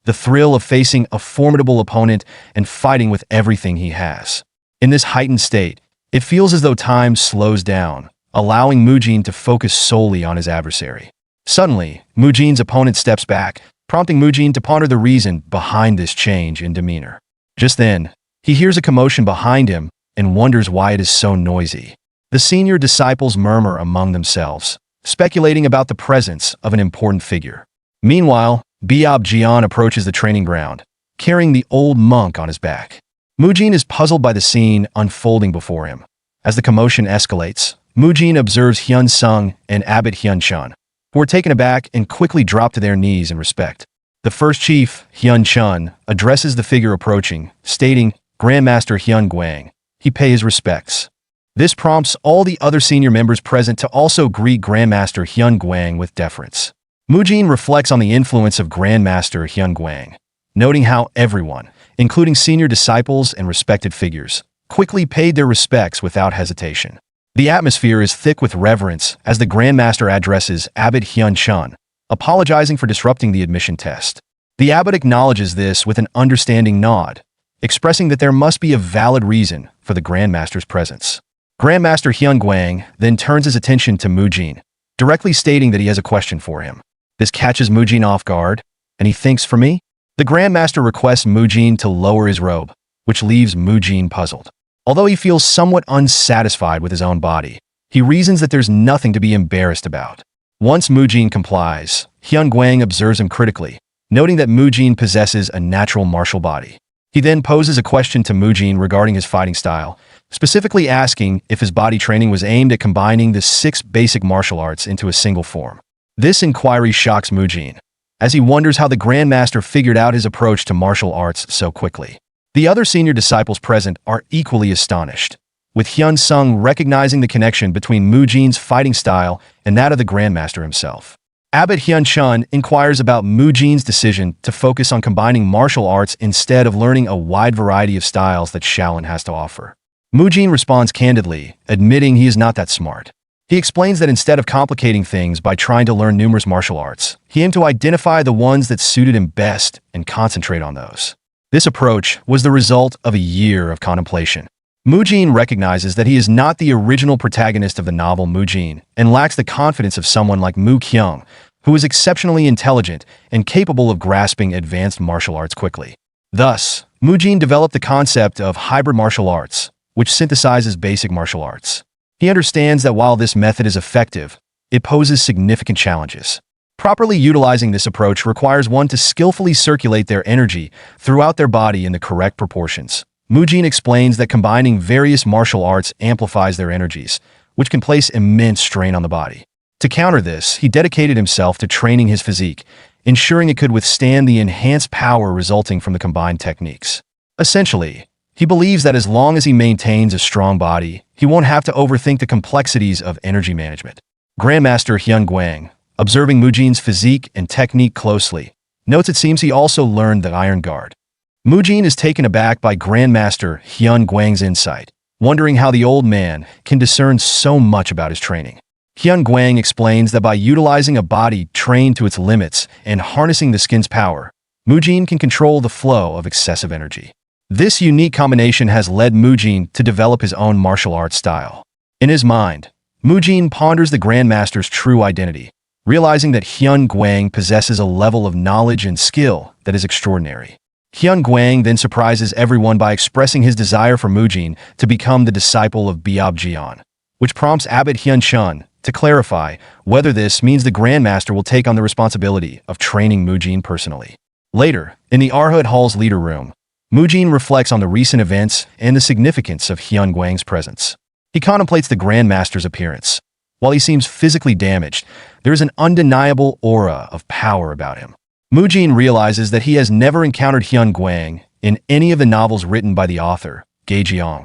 the thrill of facing a formidable opponent and fighting with everything he has. In this heightened state, it feels as though time slows down, allowing Mujin to focus solely on his adversary. Suddenly, Mujin's opponent steps back, prompting Mujin to ponder the reason behind this change in demeanor. Just then, he hears a commotion behind him and wonders why it is so noisy. The senior disciples murmur among themselves, speculating about the presence of an important figure. Meanwhile, Biab Jian approaches the training ground, carrying the old monk on his back. Mujin is puzzled by the scene unfolding before him. As the commotion escalates, Mujin observes Hyun Sung and Abbot Hyun Chun, who are taken aback and quickly drop to their knees in respect. The first chief, Hyun Chun, addresses the figure approaching, stating, "Grandmaster Hyun Guang." He pays his respects. This prompts all the other senior members present to also greet Grandmaster Hyun Guang with deference. Mujin reflects on the influence of Grandmaster Hyun Guang, noting how everyone, including senior disciples and respected figures, quickly paid their respects without hesitation. The atmosphere is thick with reverence as the Grandmaster addresses Abbot Hyun Chun, apologizing for disrupting the admission test. The abbot acknowledges this with an understanding nod, expressing that there must be a valid reason for the Grandmaster's presence. Grandmaster Hyun Guang then turns his attention to Mujin, directly stating that he has a question for him. This catches Mujin off guard, and he thinks, "For me?" The Grandmaster requests Mujin to lower his robe, which leaves Mujin puzzled. Although he feels somewhat unsatisfied with his own body, he reasons that there's nothing to be embarrassed about. Once Mujin complies, Hyun Guang observes him critically, noting that Mujin possesses a natural martial body. He then poses a question to Mujin regarding his fighting style, specifically asking if his body training was aimed at combining the 6 basic martial arts into a single form. This inquiry shocks Mujin, as he wonders how the Grandmaster figured out his approach to martial arts so quickly. The other senior disciples present are equally astonished, with Hyun Sung recognizing the connection between Mujin's fighting style and that of the Grandmaster himself. Abbot Hyun Chun inquires about Mujin's decision to focus on combining martial arts instead of learning a wide variety of styles that Shaolin has to offer. Mujin responds candidly, admitting he is not that smart. He explains that instead of complicating things by trying to learn numerous martial arts, he aimed to identify the ones that suited him best and concentrate on those. This approach was the result of a year of contemplation. Mujin recognizes that he is not the original protagonist of the novel Mujin and lacks the confidence of someone like Mu Kyung, who is exceptionally intelligent and capable of grasping advanced martial arts quickly. Thus, Mujin developed the concept of hybrid martial arts, which synthesizes basic martial arts. He understands that while this method is effective, it poses significant challenges. Properly utilizing this approach requires one to skillfully circulate their energy throughout their body in the correct proportions. Mujin explains that combining various martial arts amplifies their energies, which can place immense strain on the body. To counter this, he dedicated himself to training his physique, ensuring it could withstand the enhanced power resulting from the combined techniques. Essentially, he believes that as long as he maintains a strong body, he won't have to overthink the complexities of energy management. Grandmaster Hyun Guang, observing Mujin's physique and technique closely, notes it seems he also learned the Iron Guard. Mujin is taken aback by Grandmaster Hyun Guang's insight, wondering how the old man can discern so much about his training. Hyun Guang explains that by utilizing a body trained to its limits and harnessing the skin's power, Mujin can control the flow of excessive energy. This unique combination has led Mujin to develop his own martial arts style. In his mind, Mujin ponders the Grandmaster's true identity, realizing that Hyun Guang possesses a level of knowledge and skill that is extraordinary. Hyun Guang then surprises everyone by expressing his desire for Mujin to become the disciple of Biab Jian, which prompts Abbot Hyun Chun to clarify whether this means the Grandmaster will take on the responsibility of training Mujin personally. Later, in the Arhut Hall's leader room, Mujin reflects on the recent events and the significance of Hyun Guang's presence. He contemplates the Grandmaster's appearance. While he seems physically damaged, there is an undeniable aura of power about him. Mujin realizes that he has never encountered Hyun Guang in any of the novels written by the author, Ge Jiang.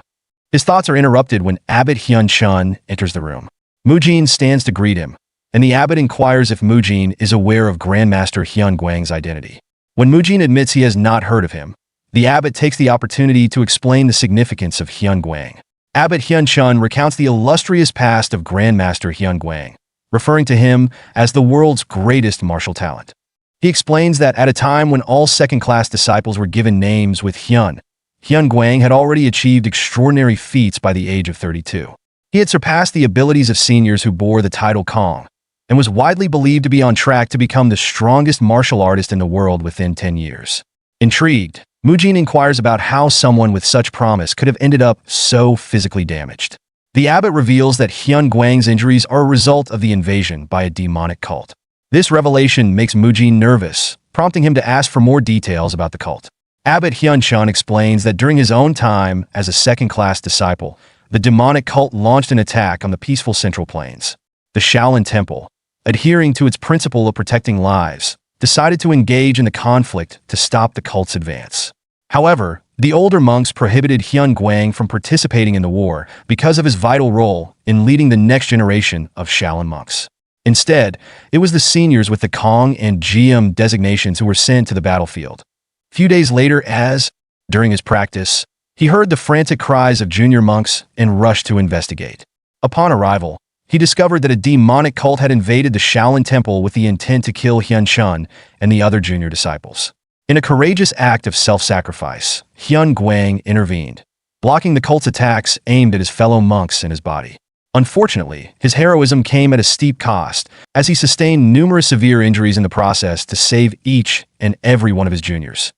His thoughts are interrupted when Abbot Hyun Chun enters the room. Mujin stands to greet him, and the abbot inquires if Mujin is aware of Grandmaster Hyun Guang's identity. When Mujin admits he has not heard of him, the abbot takes the opportunity to explain the significance of Hyun Guang. Abbot Hyun Chun recounts the illustrious past of Grandmaster Hyun Guang, referring to him as the world's greatest martial talent. He explains that at a time when all second-class disciples were given names with Hyun Guang had already achieved extraordinary feats by the age of 32. He had surpassed the abilities of seniors who bore the title Kong, and was widely believed to be on track to become the strongest martial artist in the world within 10 years. Intrigued, Mujin inquires about how someone with such promise could have ended up so physically damaged. The abbot reveals that Hyun Guang's injuries are a result of the invasion by a demonic cult. This revelation makes Mujin nervous, prompting him to ask for more details about the cult. Abbot Hyun Chun explains that during his own time as a second-class disciple, the demonic cult launched an attack on the peaceful Central Plains. The Shaolin Temple, adhering to its principle of protecting lives, decided to engage in the conflict to stop the cult's advance. However, the older monks prohibited Hyun Guang from participating in the war because of his vital role in leading the next generation of Shaolin monks. Instead, it was the seniors with the Kong and GM designations who were sent to the battlefield. A few days later, during his practice, he heard the frantic cries of junior monks and rushed to investigate. Upon arrival, he discovered that a demonic cult had invaded the Shaolin Temple with the intent to kill Hyun Chun and the other junior disciples. In a courageous act of self-sacrifice, Hyun Guang intervened, blocking the cult's attacks aimed at his fellow monks and his body. Unfortunately, his heroism came at a steep cost, as he sustained numerous severe injuries in the process to save each and every one of his juniors.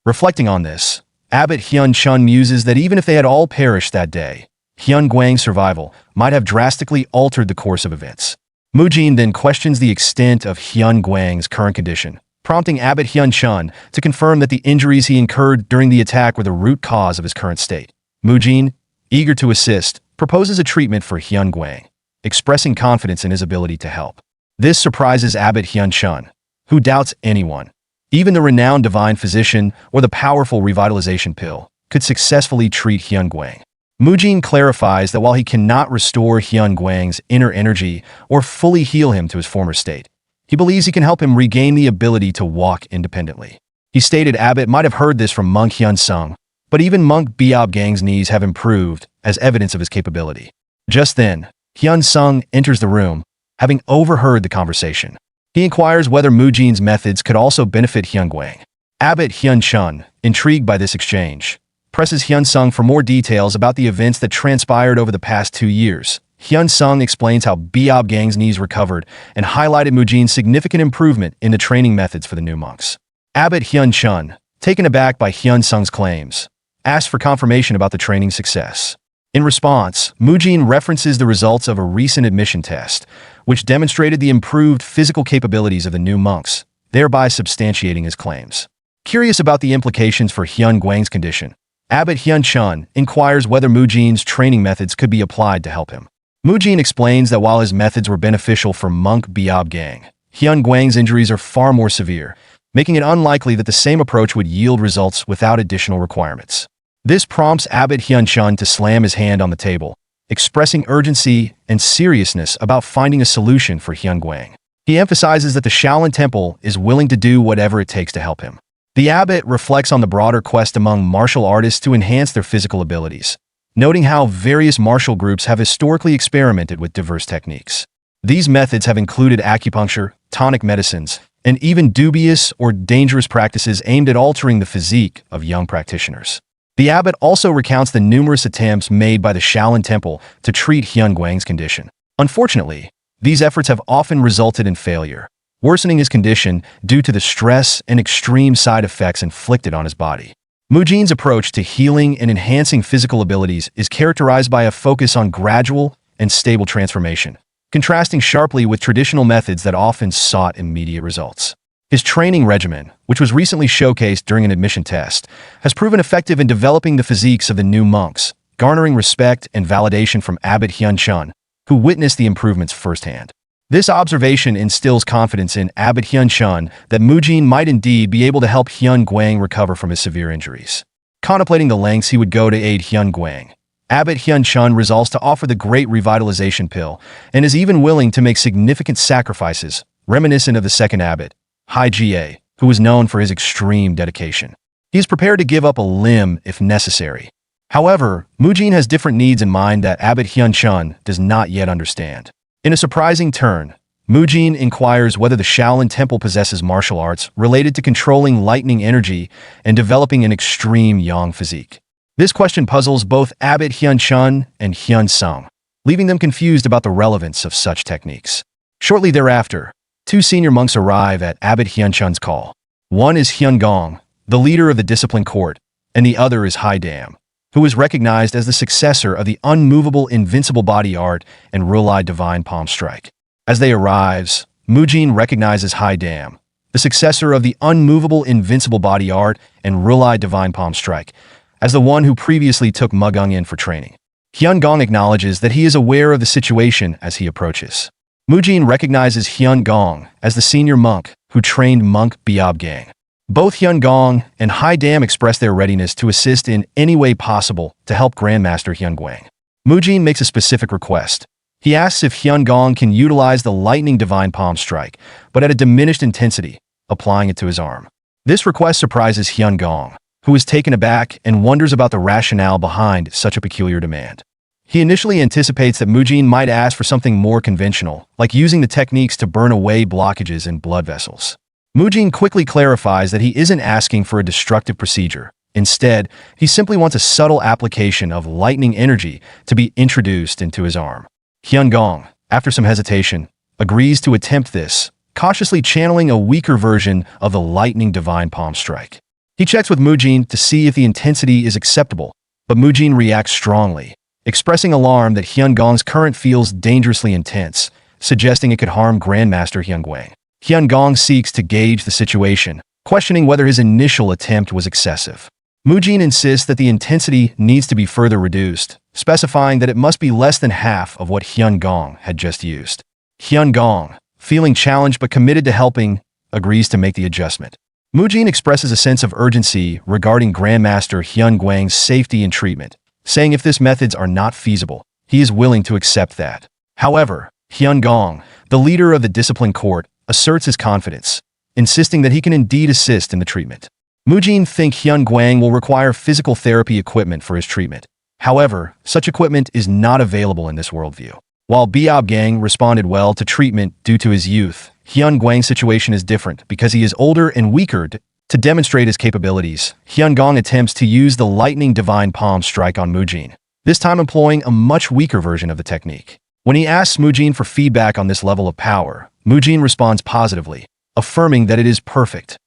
Reflecting on this, Abbot Hyun Chun muses that even if they had all perished that day, Hyun Guang's survival might have drastically altered the course of events. Mujin then questions the extent of Hyun Guang's current condition, prompting Abbot Hyun Chun to confirm that the injuries he incurred during the attack were the root cause of his current state. Mujin, eager to assist, proposes a treatment for Hyun Guang, expressing confidence in his ability to help. This surprises Abbot Hyun Chun, who doubts anyone, even the renowned divine physician or the powerful revitalization pill, could successfully treat Hyun Guang. Mujin clarifies that while he cannot restore Hyun Guang's inner energy or fully heal him to his former state, he believes he can help him regain the ability to walk independently. He stated Abbot might have heard this from monk Hyun Sung, but even monk Biob Gang's knees have improved as evidence of his capability. Just then, Hyun Sung enters the room, having overheard the conversation. He inquires whether Mujin's methods could also benefit Hyun Guang. Abbot Hyun Chun, intrigued by this exchange, presses Hyun Sung for more details about the events that transpired over the past 2 years. Hyun Sung explains how Biob Gang's knees recovered and highlighted Mujin's significant improvement in the training methods for the new monks. Abbot Hyun Chun, taken aback by Hyun Sung's claims, asks for confirmation about the training success. In response, Mujin references the results of a recent admission test, which demonstrated the improved physical capabilities of the new monks, thereby substantiating his claims. Curious about the implications for Hyun Guang's condition, Abbot Hyun Chun inquires whether Mujin's training methods could be applied to help him. Mujin explains that while his methods were beneficial for monk Biob Gang, Hyun Guang's injuries are far more severe, making it unlikely that the same approach would yield results without additional requirements. This prompts Abbot Hyun Chun to slam his hand on the table, expressing urgency and seriousness about finding a solution for Hyun Guang. He emphasizes that the Shaolin Temple is willing to do whatever it takes to help him. The abbot reflects on the broader quest among martial artists to enhance their physical abilities, noting how various martial groups have historically experimented with diverse techniques. These methods have included acupuncture, tonic medicines, and even dubious or dangerous practices aimed at altering the physique of young practitioners. The abbot also recounts the numerous attempts made by the Shaolin Temple to treat Hyun Guang's condition. Unfortunately, these efforts have often resulted in failure, worsening his condition due to the stress and extreme side effects inflicted on his body. Mujin's approach to healing and enhancing physical abilities is characterized by a focus on gradual and stable transformation, contrasting sharply with traditional methods that often sought immediate results. His training regimen, which was recently showcased during an admission test, has proven effective in developing the physiques of the new monks, garnering respect and validation from Abbot Hyun Chun, who witnessed the improvements firsthand. This observation instills confidence in Abbot Hyun Chun that Mujin might indeed be able to help Hyun Guang recover from his severe injuries. Contemplating the lengths he would go to aid Hyun Guang, Abbot Hyun Chun resolves to offer the Great Revitalization Pill and is even willing to make significant sacrifices, reminiscent of the second abbot, Hai Jie, who was known for his extreme dedication. He is prepared to give up a limb if necessary. However, Mujin has different needs in mind that Abbot Hyun-chun does not yet understand. In a surprising turn, Mujin inquires whether the Shaolin Temple possesses martial arts related to controlling lightning energy and developing an extreme yang physique. This question puzzles both Abbot Hyun-chun and Hyun-sung, leaving them confused about the relevance of such techniques. Shortly thereafter, two senior monks arrive at Abbot Hyun-chun's call. One is Hyun-gong, the leader of the discipline court, and the other is Hai-dam, who is recognized as the successor of the unmovable invincible body art and Rulai divine palm strike. As they arrive, Mujin recognizes Hai-dam, the successor of the unmovable invincible body art and Rulai divine palm strike, as the one who previously took Mugung in for training. Hyun-gong acknowledges that he is aware of the situation as he approaches. Mujin recognizes Hyun-gong as the senior monk who trained monk Biab-gang. Both Hyun-gong and Hai-dam express their readiness to assist in any way possible to help Grandmaster Hyun-gwang. Mujin makes a specific request. He asks if Hyun-gong can utilize the lightning divine palm strike, but at a diminished intensity, applying it to his arm. This request surprises Hyun-gong, who is taken aback and wonders about the rationale behind such a peculiar demand. He initially anticipates that Mujin might ask for something more conventional, like using the techniques to burn away blockages in blood vessels. Mujin quickly clarifies that he isn't asking for a destructive procedure. Instead, he simply wants a subtle application of lightning energy to be introduced into his arm. Hyun-gong, after some hesitation, agrees to attempt this, cautiously channeling a weaker version of the lightning divine palm strike. He checks with Mujin to see if the intensity is acceptable, but Mujin reacts strongly, expressing alarm that Hyun-gong's current feels dangerously intense, suggesting it could harm Grandmaster Hyun-gwang. Hyun-gong seeks to gauge the situation, questioning whether his initial attempt was excessive. Mujin insists that the intensity needs to be further reduced, specifying that it must be less than half of what Hyun-gong had just used. Hyun-gong, feeling challenged but committed to helping, agrees to make the adjustment. Mujin expresses a sense of urgency regarding Grandmaster Hyun-gwang's safety and treatment, saying if these methods are not feasible, he is willing to accept that. However, Hyun-gong, the leader of the discipline court, asserts his confidence, insisting that he can indeed assist in the treatment. Mujin thinks Hyun-gwang will require physical therapy equipment for his treatment. However, such equipment is not available in this worldview. While Biab-gang responded well to treatment due to his youth, Hyun-gwang's situation is different because he is older and weaker. To demonstrate his capabilities, Hyun-gong attempts to use the lightning divine palm strike on Mujin, this time employing a much weaker version of the technique. When he asks Mujin for feedback on this level of power, Mujin responds positively, affirming that it is perfect.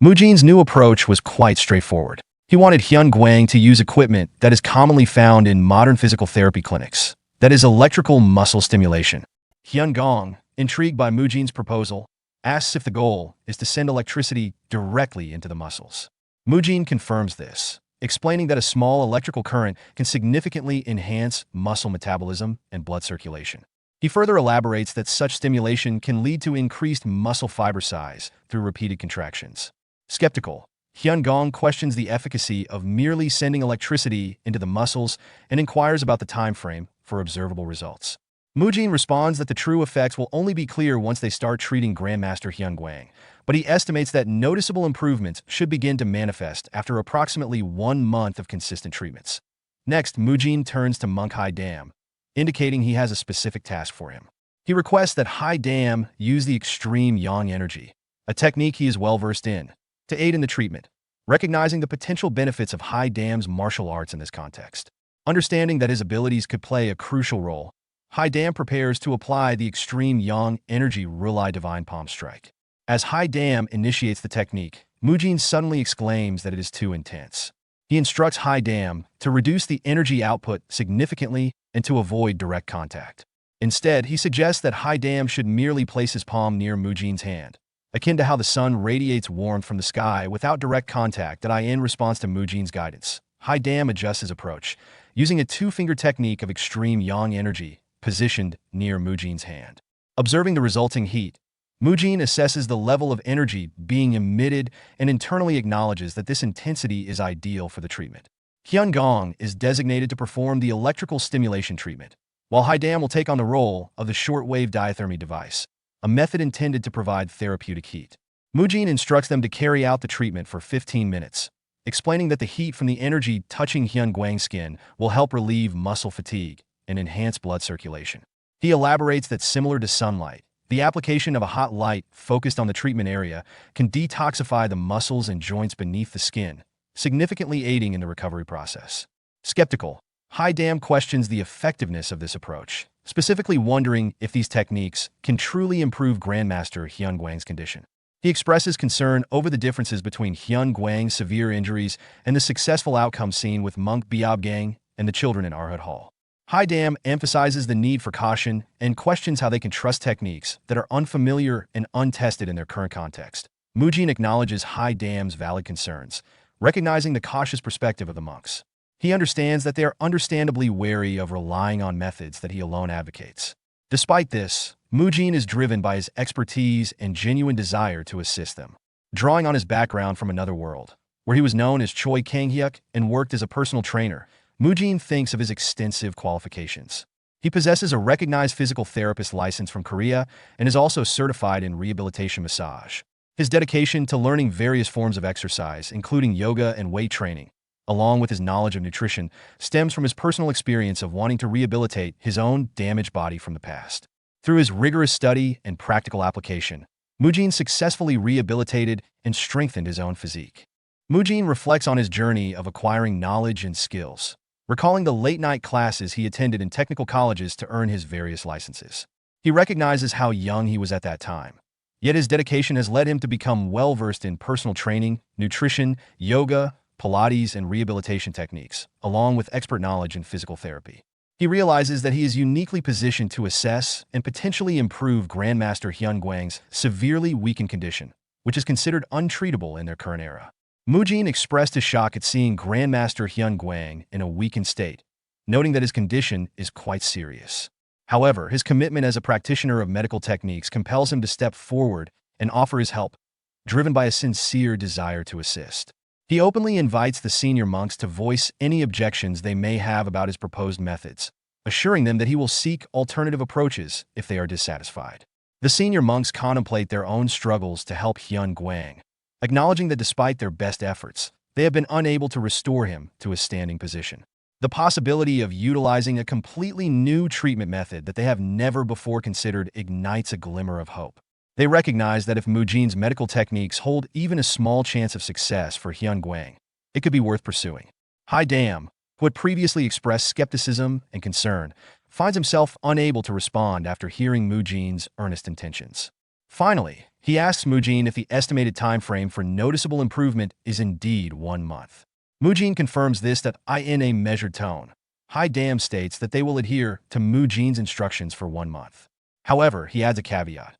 Mujin's new approach was quite straightforward. He wanted Hyun-gwang to use equipment that is commonly found in modern physical therapy clinics, that is electrical muscle stimulation. Hyun-gong, intrigued by Mujin's proposal, asks if the goal is to send electricity directly into the muscles. Mujin confirms this, explaining that a small electrical current can significantly enhance muscle metabolism and blood circulation. He further elaborates that such stimulation can lead to increased muscle fiber size through repeated contractions. Skeptical, Hyun-gong questions the efficacy of merely sending electricity into the muscles and inquires about the time frame for observable results. Mujin responds that the true effects will only be clear once they start treating Grandmaster Hyun-gwang, but he estimates that noticeable improvements should begin to manifest after approximately 1 month of consistent treatments. Next, Mujin turns to Monk Hai-dam, indicating he has a specific task for him. He requests that Hai-dam use the extreme yang energy, a technique he is well versed in, to aid in the treatment, recognizing the potential benefits of Hai-dam's martial arts in this context. Understanding that his abilities could play a crucial role, Hai-dam prepares to apply the extreme yang energy Rulai divine palm strike. As Hai-dam initiates the technique, Mujin suddenly exclaims that it is too intense. He instructs Hai-dam to reduce the energy output significantly and to avoid direct contact. Instead, he suggests that Hai-dam should merely place his palm near Mujin's hand, akin to how the sun radiates warmth from the sky without direct contact. In response to Mujin's guidance, Hai-dam adjusts his approach, using a two-finger technique of extreme yang energy positioned near Mujin's hand. Observing the resulting heat, Mujin assesses the level of energy being emitted and internally acknowledges that this intensity is ideal for the treatment. Hyun-gong is designated to perform the electrical stimulation treatment, while Hai-dam will take on the role of the shortwave diathermy device, a method intended to provide therapeutic heat. Mujin instructs them to carry out the treatment for 15 minutes, explaining that the heat from the energy touching Hyun Guang's skin will help relieve muscle fatigue and enhance blood circulation. He elaborates that similar to sunlight, the application of a hot light focused on the treatment area can detoxify the muscles and joints beneath the skin, significantly aiding in the recovery process. Skeptical, Haidam questions the effectiveness of this approach, specifically wondering if these techniques can truly improve Grandmaster Hyun Guang's condition. He expresses concern over the differences between Hyun Guang's severe injuries and the successful outcome seen with Monk Biobgang and the children in Arhut Hall. Haidam emphasizes the need for caution and questions how they can trust techniques that are unfamiliar and untested in their current context. Mujin acknowledges Haidam's valid concerns, recognizing the cautious perspective of the monks. He understands that they are understandably wary of relying on methods that he alone advocates. Despite this, Mujin is driven by his expertise and genuine desire to assist them. Drawing on his background from another world, where he was known as Choi Kang-hyuk and worked as a personal trainer, Mujin thinks of his extensive qualifications. He possesses a recognized physical therapist license from Korea and is also certified in rehabilitation massage. His dedication to learning various forms of exercise, including yoga and weight training, along with his knowledge of nutrition, stems from his personal experience of wanting to rehabilitate his own damaged body from the past. Through his rigorous study and practical application, Mujin successfully rehabilitated and strengthened his own physique. Mujin reflects on his journey of acquiring knowledge and skills, recalling the late-night classes he attended in technical colleges to earn his various licenses. He recognizes how young he was at that time, yet his dedication has led him to become well-versed in personal training, nutrition, yoga, Pilates, and rehabilitation techniques, along with expert knowledge in physical therapy. He realizes that he is uniquely positioned to assess and potentially improve Grandmaster Hyun Guang's severely weakened condition, which is considered untreatable in their current era. Mujin expressed his shock at seeing Grandmaster Hyun Guang in a weakened state, noting that his condition is quite serious. However, his commitment as a practitioner of medical techniques compels him to step forward and offer his help, driven by a sincere desire to assist. He openly invites the senior monks to voice any objections they may have about his proposed methods, assuring them that he will seek alternative approaches if they are dissatisfied. The senior monks contemplate their own struggles to help Hyun Guang, acknowledging that despite their best efforts, they have been unable to restore him to a standing position. The possibility of utilizing a completely new treatment method that they have never before considered ignites a glimmer of hope. They recognize that if Mujin's medical techniques hold even a small chance of success for Hyun Guang, it could be worth pursuing. Haidam, who had previously expressed skepticism and concern, finds himself unable to respond after hearing Mujin's earnest intentions. Finally, he asks Mujin if the estimated time frame for noticeable improvement is indeed 1 month. Mujin confirms this in a measured tone. Haidam states that they will adhere to Mujin's instructions for 1 month. However, he adds a caveat.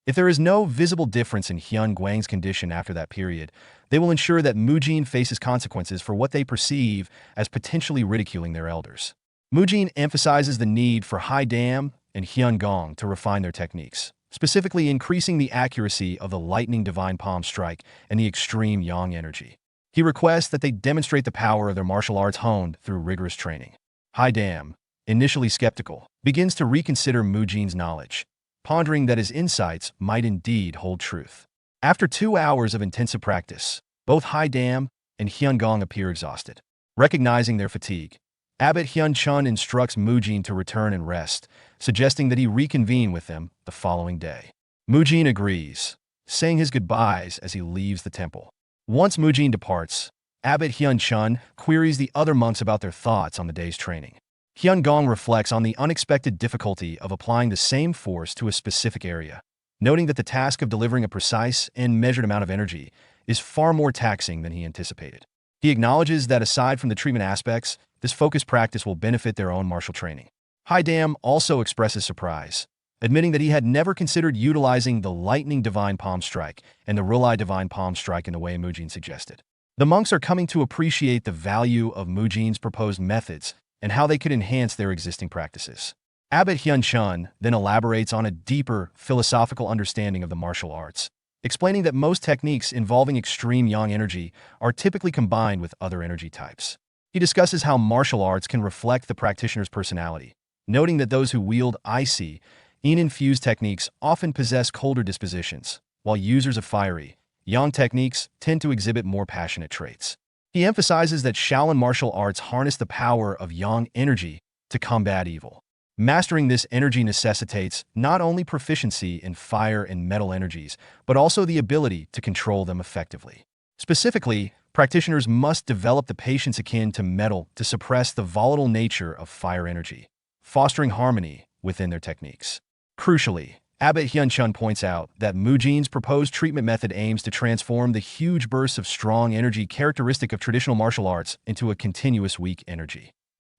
If there is no visible difference in Hyun Guang's condition after that period, they will ensure that Mujin faces consequences for what they perceive as potentially ridiculing their elders. Mujin emphasizes the need for Haidam and Hyun Gong to refine their techniques, specifically increasing the accuracy of the lightning divine palm strike and the extreme yang energy. He requests that they demonstrate the power of their martial arts honed through rigorous training. Haidam, initially skeptical, begins to reconsider Mujin's knowledge, pondering that his insights might indeed hold truth. After 2 hours of intensive practice, both Haidam and Hyun Gong appear exhausted. Recognizing their fatigue, Abbot Hyun Chun instructs Mujin to return and rest, suggesting that he reconvene with them the following day. Mujin agrees, saying his goodbyes as he leaves the temple. Once Mujin departs, Abbot Hyun Chun queries the other monks about their thoughts on the day's training. Hyun Gong reflects on the unexpected difficulty of applying the same force to a specific area, noting that the task of delivering a precise and measured amount of energy is far more taxing than he anticipated. He acknowledges that aside from the treatment aspects, this focused practice will benefit their own martial training. Haidam also expresses surprise, admitting that he had never considered utilizing the lightning divine palm strike and the Rulai divine palm strike in the way Mujin suggested. The monks are coming to appreciate the value of Mujin's proposed methods and how they could enhance their existing practices. Abbot Hyun Chun then elaborates on a deeper philosophical understanding of the martial arts, explaining that most techniques involving extreme yang energy are typically combined with other energy types. He discusses how martial arts can reflect the practitioner's personality, noting that those who wield icy, yin-infused techniques often possess colder dispositions, while users of fiery, Yang techniques tend to exhibit more passionate traits. He emphasizes that Shaolin martial arts harness the power of yang energy to combat evil. Mastering this energy necessitates not only proficiency in fire and metal energies, but also the ability to control them effectively. Specifically, practitioners must develop the patience akin to metal to suppress the volatile nature of fire energy, fostering harmony within their techniques. Crucially, Abbot Hyun-chun points out that Mujin's proposed treatment method aims to transform the huge bursts of strong energy characteristic of traditional martial arts into a continuous weak energy.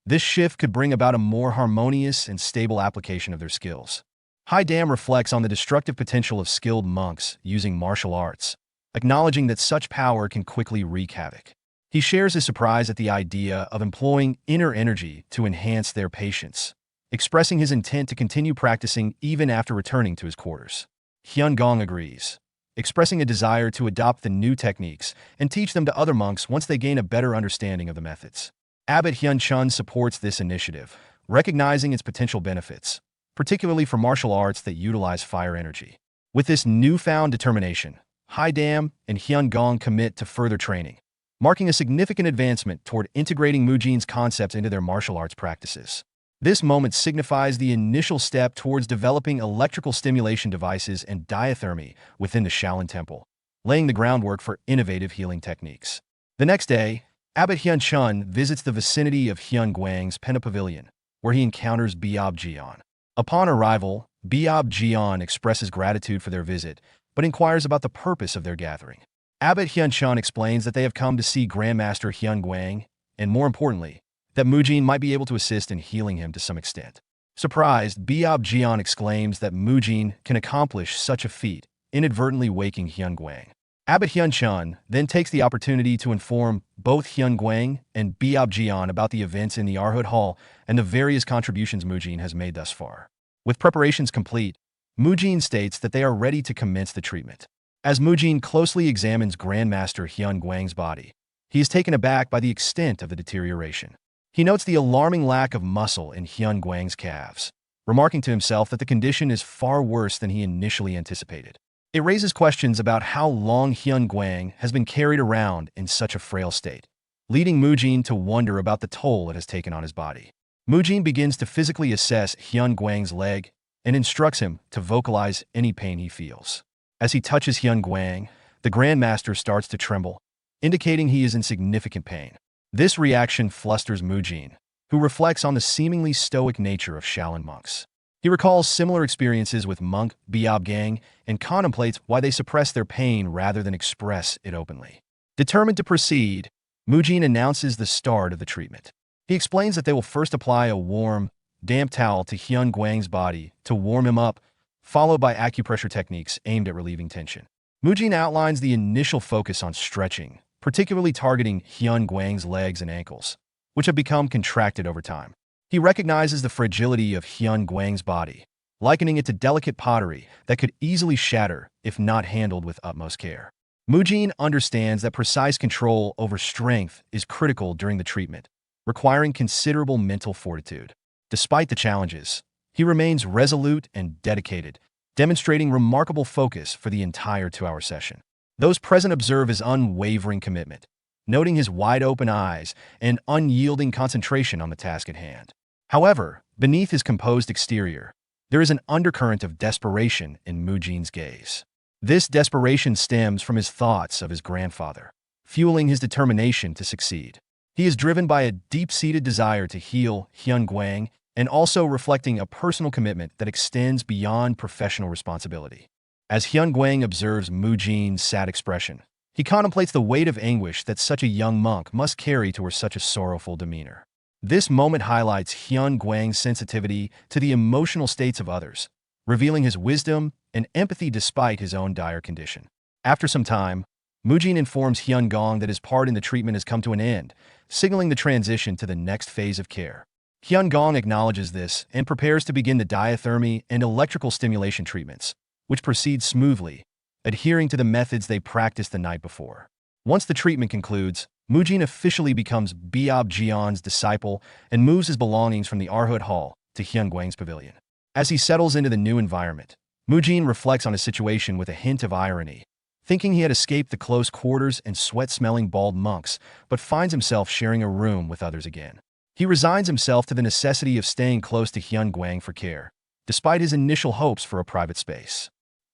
This shift could bring about a more harmonious and stable application of their skills. Hai Dam reflects on the destructive potential of skilled monks using martial arts, acknowledging that such power can quickly wreak havoc. He shares his surprise at the idea of employing inner energy to enhance their patience, expressing his intent to continue practicing even after returning to his quarters. Hyun Gong agrees, expressing a desire to adopt the new techniques and teach them to other monks once they gain a better understanding of the methods. Abbot Hyun-chun supports this initiative, recognizing its potential benefits, particularly for martial arts that utilize fire energy. With this newfound determination, Hai Dam and Hyun Gong commit to further training, marking a significant advancement toward integrating Mujin's concepts into their martial arts practices. This moment signifies the initial step towards developing electrical stimulation devices and diathermy within the Shaolin Temple, laying the groundwork for innovative healing techniques. The next day, Abbot Hyun-chun visits the vicinity of Hyun Guang's Pena Pavilion, where he encounters Biob Jian. Upon arrival, Biob Jian expresses gratitude for their visit, but inquires about the purpose of their gathering. Abbot Hyun-chun explains that they have come to see Grandmaster Hyun Guang, and more importantly, that Mujin might be able to assist in healing him to some extent. Surprised, Biob Jian exclaims that Mujin can accomplish such a feat, inadvertently waking Hyun Guang. Abbot Hyun-chun then takes the opportunity to inform both Hyun Guang and Biob Jian about the events in the Arhut Hall and the various contributions Mujin has made thus far. With preparations complete, Mujin states that they are ready to commence the treatment. As Mujin closely examines Grandmaster Hyun Guang's body, he is taken aback by the extent of the deterioration. He notes the alarming lack of muscle in Hyun Guang's calves, remarking to himself that the condition is far worse than he initially anticipated. It raises questions about how long Hyun Guang has been carried around in such a frail state, leading Mujin to wonder about the toll it has taken on his body. Mujin begins to physically assess Hyun Guang's leg and instructs him to vocalize any pain he feels. As he touches Hyun Guang, the Grandmaster starts to tremble, indicating he is in significant pain. This reaction flusters Mujin, who reflects on the seemingly stoic nature of Shaolin monks. He recalls similar experiences with monk Biob Gang and contemplates why they suppress their pain rather than express it openly. Determined to proceed, Mujin announces the start of the treatment. He explains that they will first apply a warm, damp towel to Hyun Guang's body to warm him up, followed by acupressure techniques aimed at relieving tension. Mujin outlines the initial focus on stretching, particularly targeting Hyun Guang's legs and ankles, which have become contracted over time. He recognizes the fragility of Hyun Guang's body, likening it to delicate pottery that could easily shatter if not handled with utmost care. Mujin understands that precise control over strength is critical during the treatment, requiring considerable mental fortitude. Despite the challenges, he remains resolute and dedicated, demonstrating remarkable focus for the entire 2-hour session. Those present observe his unwavering commitment, noting his wide-open eyes and unyielding concentration on the task at hand. However, beneath his composed exterior, there is an undercurrent of desperation in Mujin's gaze. This desperation stems from his thoughts of his grandfather, fueling his determination to succeed. He is driven by a deep-seated desire to heal Hyun Guang and also reflecting a personal commitment that extends beyond professional responsibility. As Hyun Guang observes Mujin's sad expression, he contemplates the weight of anguish that such a young monk must carry towards such a sorrowful demeanor. This moment highlights Hyun Guang's sensitivity to the emotional states of others, revealing his wisdom and empathy despite his own dire condition. After some time, Mujin informs Hyun Gong that his part in the treatment has come to an end, signaling the transition to the next phase of care. Hyun Gong acknowledges this and prepares to begin the diathermy and electrical stimulation treatments, which proceed smoothly, adhering to the methods they practiced the night before. Once the treatment concludes, Mujin officially becomes Biob Jian's disciple and moves his belongings from the Arhut Hall to Hyun Guang's pavilion. As he settles into the new environment, Mujin reflects on his situation with a hint of irony, thinking he had escaped the close quarters and sweat-smelling bald monks, but finds himself sharing a room with others again. He resigns himself to the necessity of staying close to Hyun Guang for care, despite his initial hopes for a private space.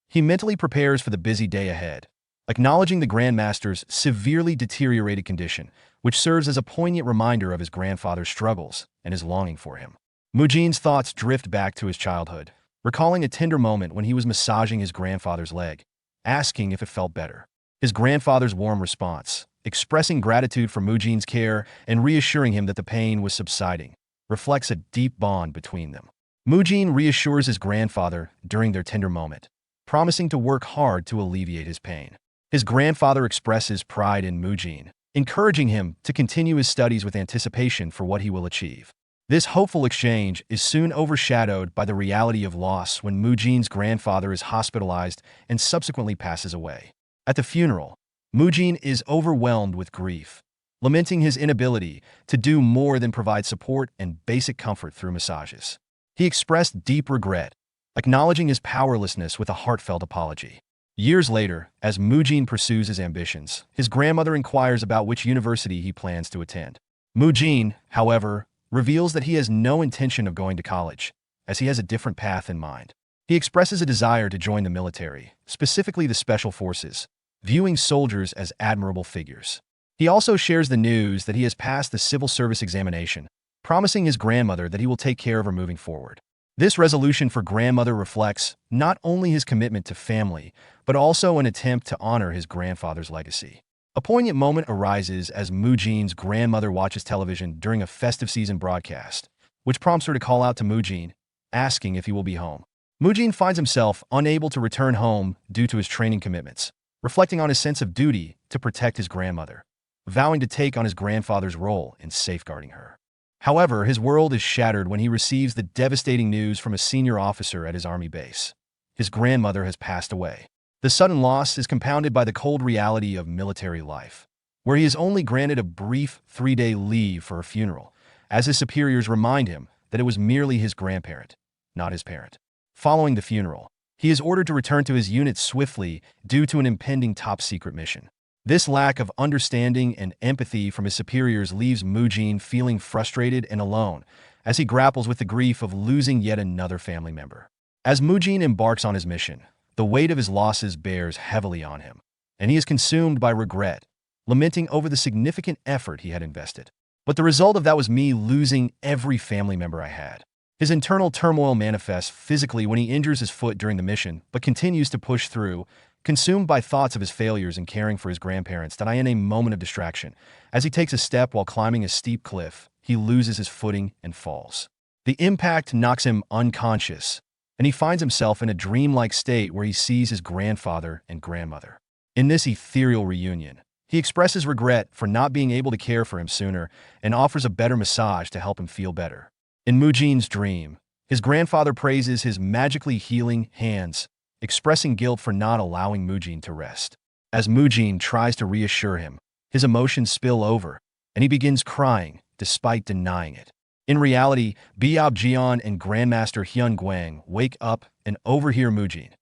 He mentally prepares for the busy day ahead, acknowledging the Grandmaster's severely deteriorated condition, which serves as a poignant reminder of his grandfather's struggles and his longing for him. Mujin's thoughts drift back to his childhood, recalling a tender moment when he was massaging his grandfather's leg, asking if it felt better. His grandfather's warm response, expressing gratitude for Mujin's care and reassuring him that the pain was subsiding, reflects a deep bond between them. Mujin reassures his grandfather during their tender moment, promising to work hard to alleviate his pain. His grandfather expresses pride in Mujin, encouraging him to continue his studies with anticipation for what he will achieve. This hopeful exchange is soon overshadowed by the reality of loss when Mujin's grandfather is hospitalized and subsequently passes away. At the funeral, Mujin is overwhelmed with grief, lamenting his inability to do more than provide support and basic comfort through massages. He expressed deep regret, acknowledging his powerlessness with a heartfelt apology. Years later, as Mujin pursues his ambitions, his grandmother inquires about which university he plans to attend. Mujin, however, reveals that he has no intention of going to college, as he has a different path in mind. He expresses a desire to join the military, specifically the Special Forces, viewing soldiers as admirable figures. He also shares the news that he has passed the civil service examination, promising his grandmother that he will take care of her moving forward. This resolution for grandmother reflects not only his commitment to family, but also an attempt to honor his grandfather's legacy. A poignant moment arises as Mujin's grandmother watches television during a festive season broadcast, which prompts her to call out to Mujin, asking if he will be home. Mujin finds himself unable to return home due to his training commitments, reflecting on his sense of duty to protect his grandmother, vowing to take on his grandfather's role in safeguarding her. However, his world is shattered when he receives the devastating news from a senior officer at his army base. His grandmother has passed away. The sudden loss is compounded by the cold reality of military life, where he is only granted a brief 3-day leave for a funeral, as his superiors remind him that it was merely his grandparent, not his parent. Following the funeral, he is ordered to return to his unit swiftly due to an impending top-secret mission. This lack of understanding and empathy from his superiors leaves Mujin feeling frustrated and alone as he grapples with the grief of losing yet another family member. As Mujin embarks on his mission, the weight of his losses bears heavily on him, and he is consumed by regret, lamenting over the significant effort he had invested. But the result of that was me losing every family member I had. His internal turmoil manifests physically when he injures his foot during the mission, but continues to push through, consumed by thoughts of his failures in caring for his grandparents that in a moment of distraction. As he takes a step while climbing a steep cliff, he loses his footing and falls. The impact knocks him unconscious, and he finds himself in a dreamlike state where he sees his grandfather and grandmother. In this ethereal reunion, he expresses regret for not being able to care for him sooner and offers a better massage to help him feel better. In Mujin's dream, his grandfather praises his magically healing hands, expressing guilt for not allowing Mujin to rest. As Mujin tries to reassure him, his emotions spill over, and he begins crying despite denying it. In reality, Biab Jian and Grandmaster Hyun Guang wake up and overhear Mujin,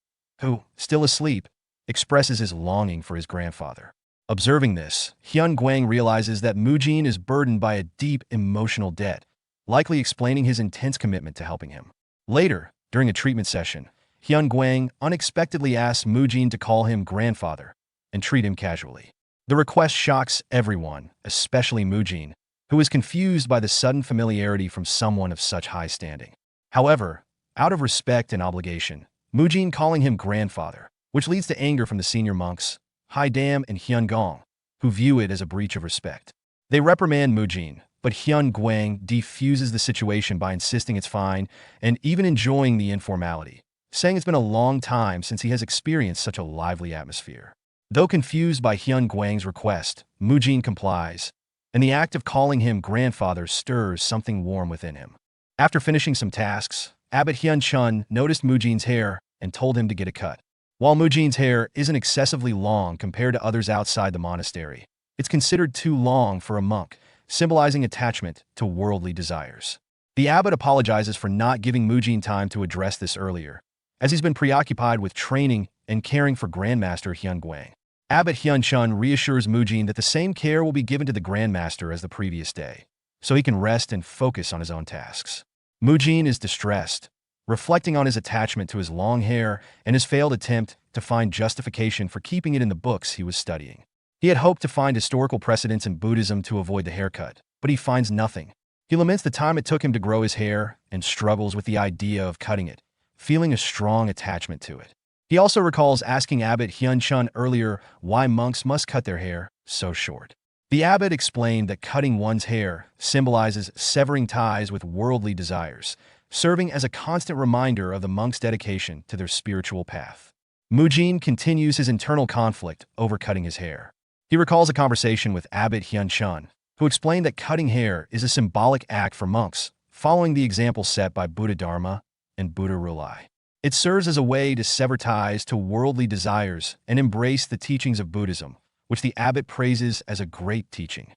who, still asleep, expresses his longing for his grandfather. Observing this, Hyun Guang realizes that Mujin is burdened by a deep emotional debt, likely explaining his intense commitment to helping him. Later, during a treatment session, Hyun Guang unexpectedly asks Mujin to call him grandfather and treat him casually. The request shocks everyone, especially Mujin, who is confused by the sudden familiarity from someone of such high standing. However, out of respect and obligation, Mujin calling him grandfather, which leads to anger from the senior monks, Haidam and Hyun Gong, who view it as a breach of respect. They reprimand Mujin, but Hyun Guang defuses the situation by insisting it's fine and even enjoying the informality, saying it's been a long time since he has experienced such a lively atmosphere. Though confused by Hyun Guang's request, Mujin complies, and the act of calling him grandfather stirs something warm within him. After finishing some tasks, Abbot Hyun Chun noticed Mujin's hair and told him to get a cut. While Mujin's hair isn't excessively long compared to others outside the monastery, it's considered too long for a monk, symbolizing attachment to worldly desires. The abbot apologizes for not giving Mujin time to address this earlier, as he's been preoccupied with training and caring for Grandmaster Hyun Guang. Abbot Hyun-chun reassures Mujin that the same care will be given to the Grandmaster as the previous day, so he can rest and focus on his own tasks. Mujin is distressed, reflecting on his attachment to his long hair and his failed attempt to find justification for keeping it in the books he was studying. He had hoped to find historical precedents in Buddhism to avoid the haircut, but he finds nothing. He laments the time it took him to grow his hair and struggles with the idea of cutting it, feeling a strong attachment to it. He also recalls asking Abbot Hyun-chun earlier why monks must cut their hair so short. The abbot explained that cutting one's hair symbolizes severing ties with worldly desires, serving as a constant reminder of the monk's dedication to their spiritual path. Mujin continues his internal conflict over cutting his hair. He recalls a conversation with Abbot Hyun-chun, who explained that cutting hair is a symbolic act for monks, following the example set by Buddha Dharma and Buddha Rulai. It serves as a way to sever ties to worldly desires and embrace the teachings of Buddhism, which the abbot praises as a great teaching.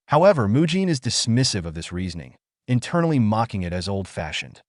However, Mujin is dismissive of this reasoning, internally mocking it as old-fashioned.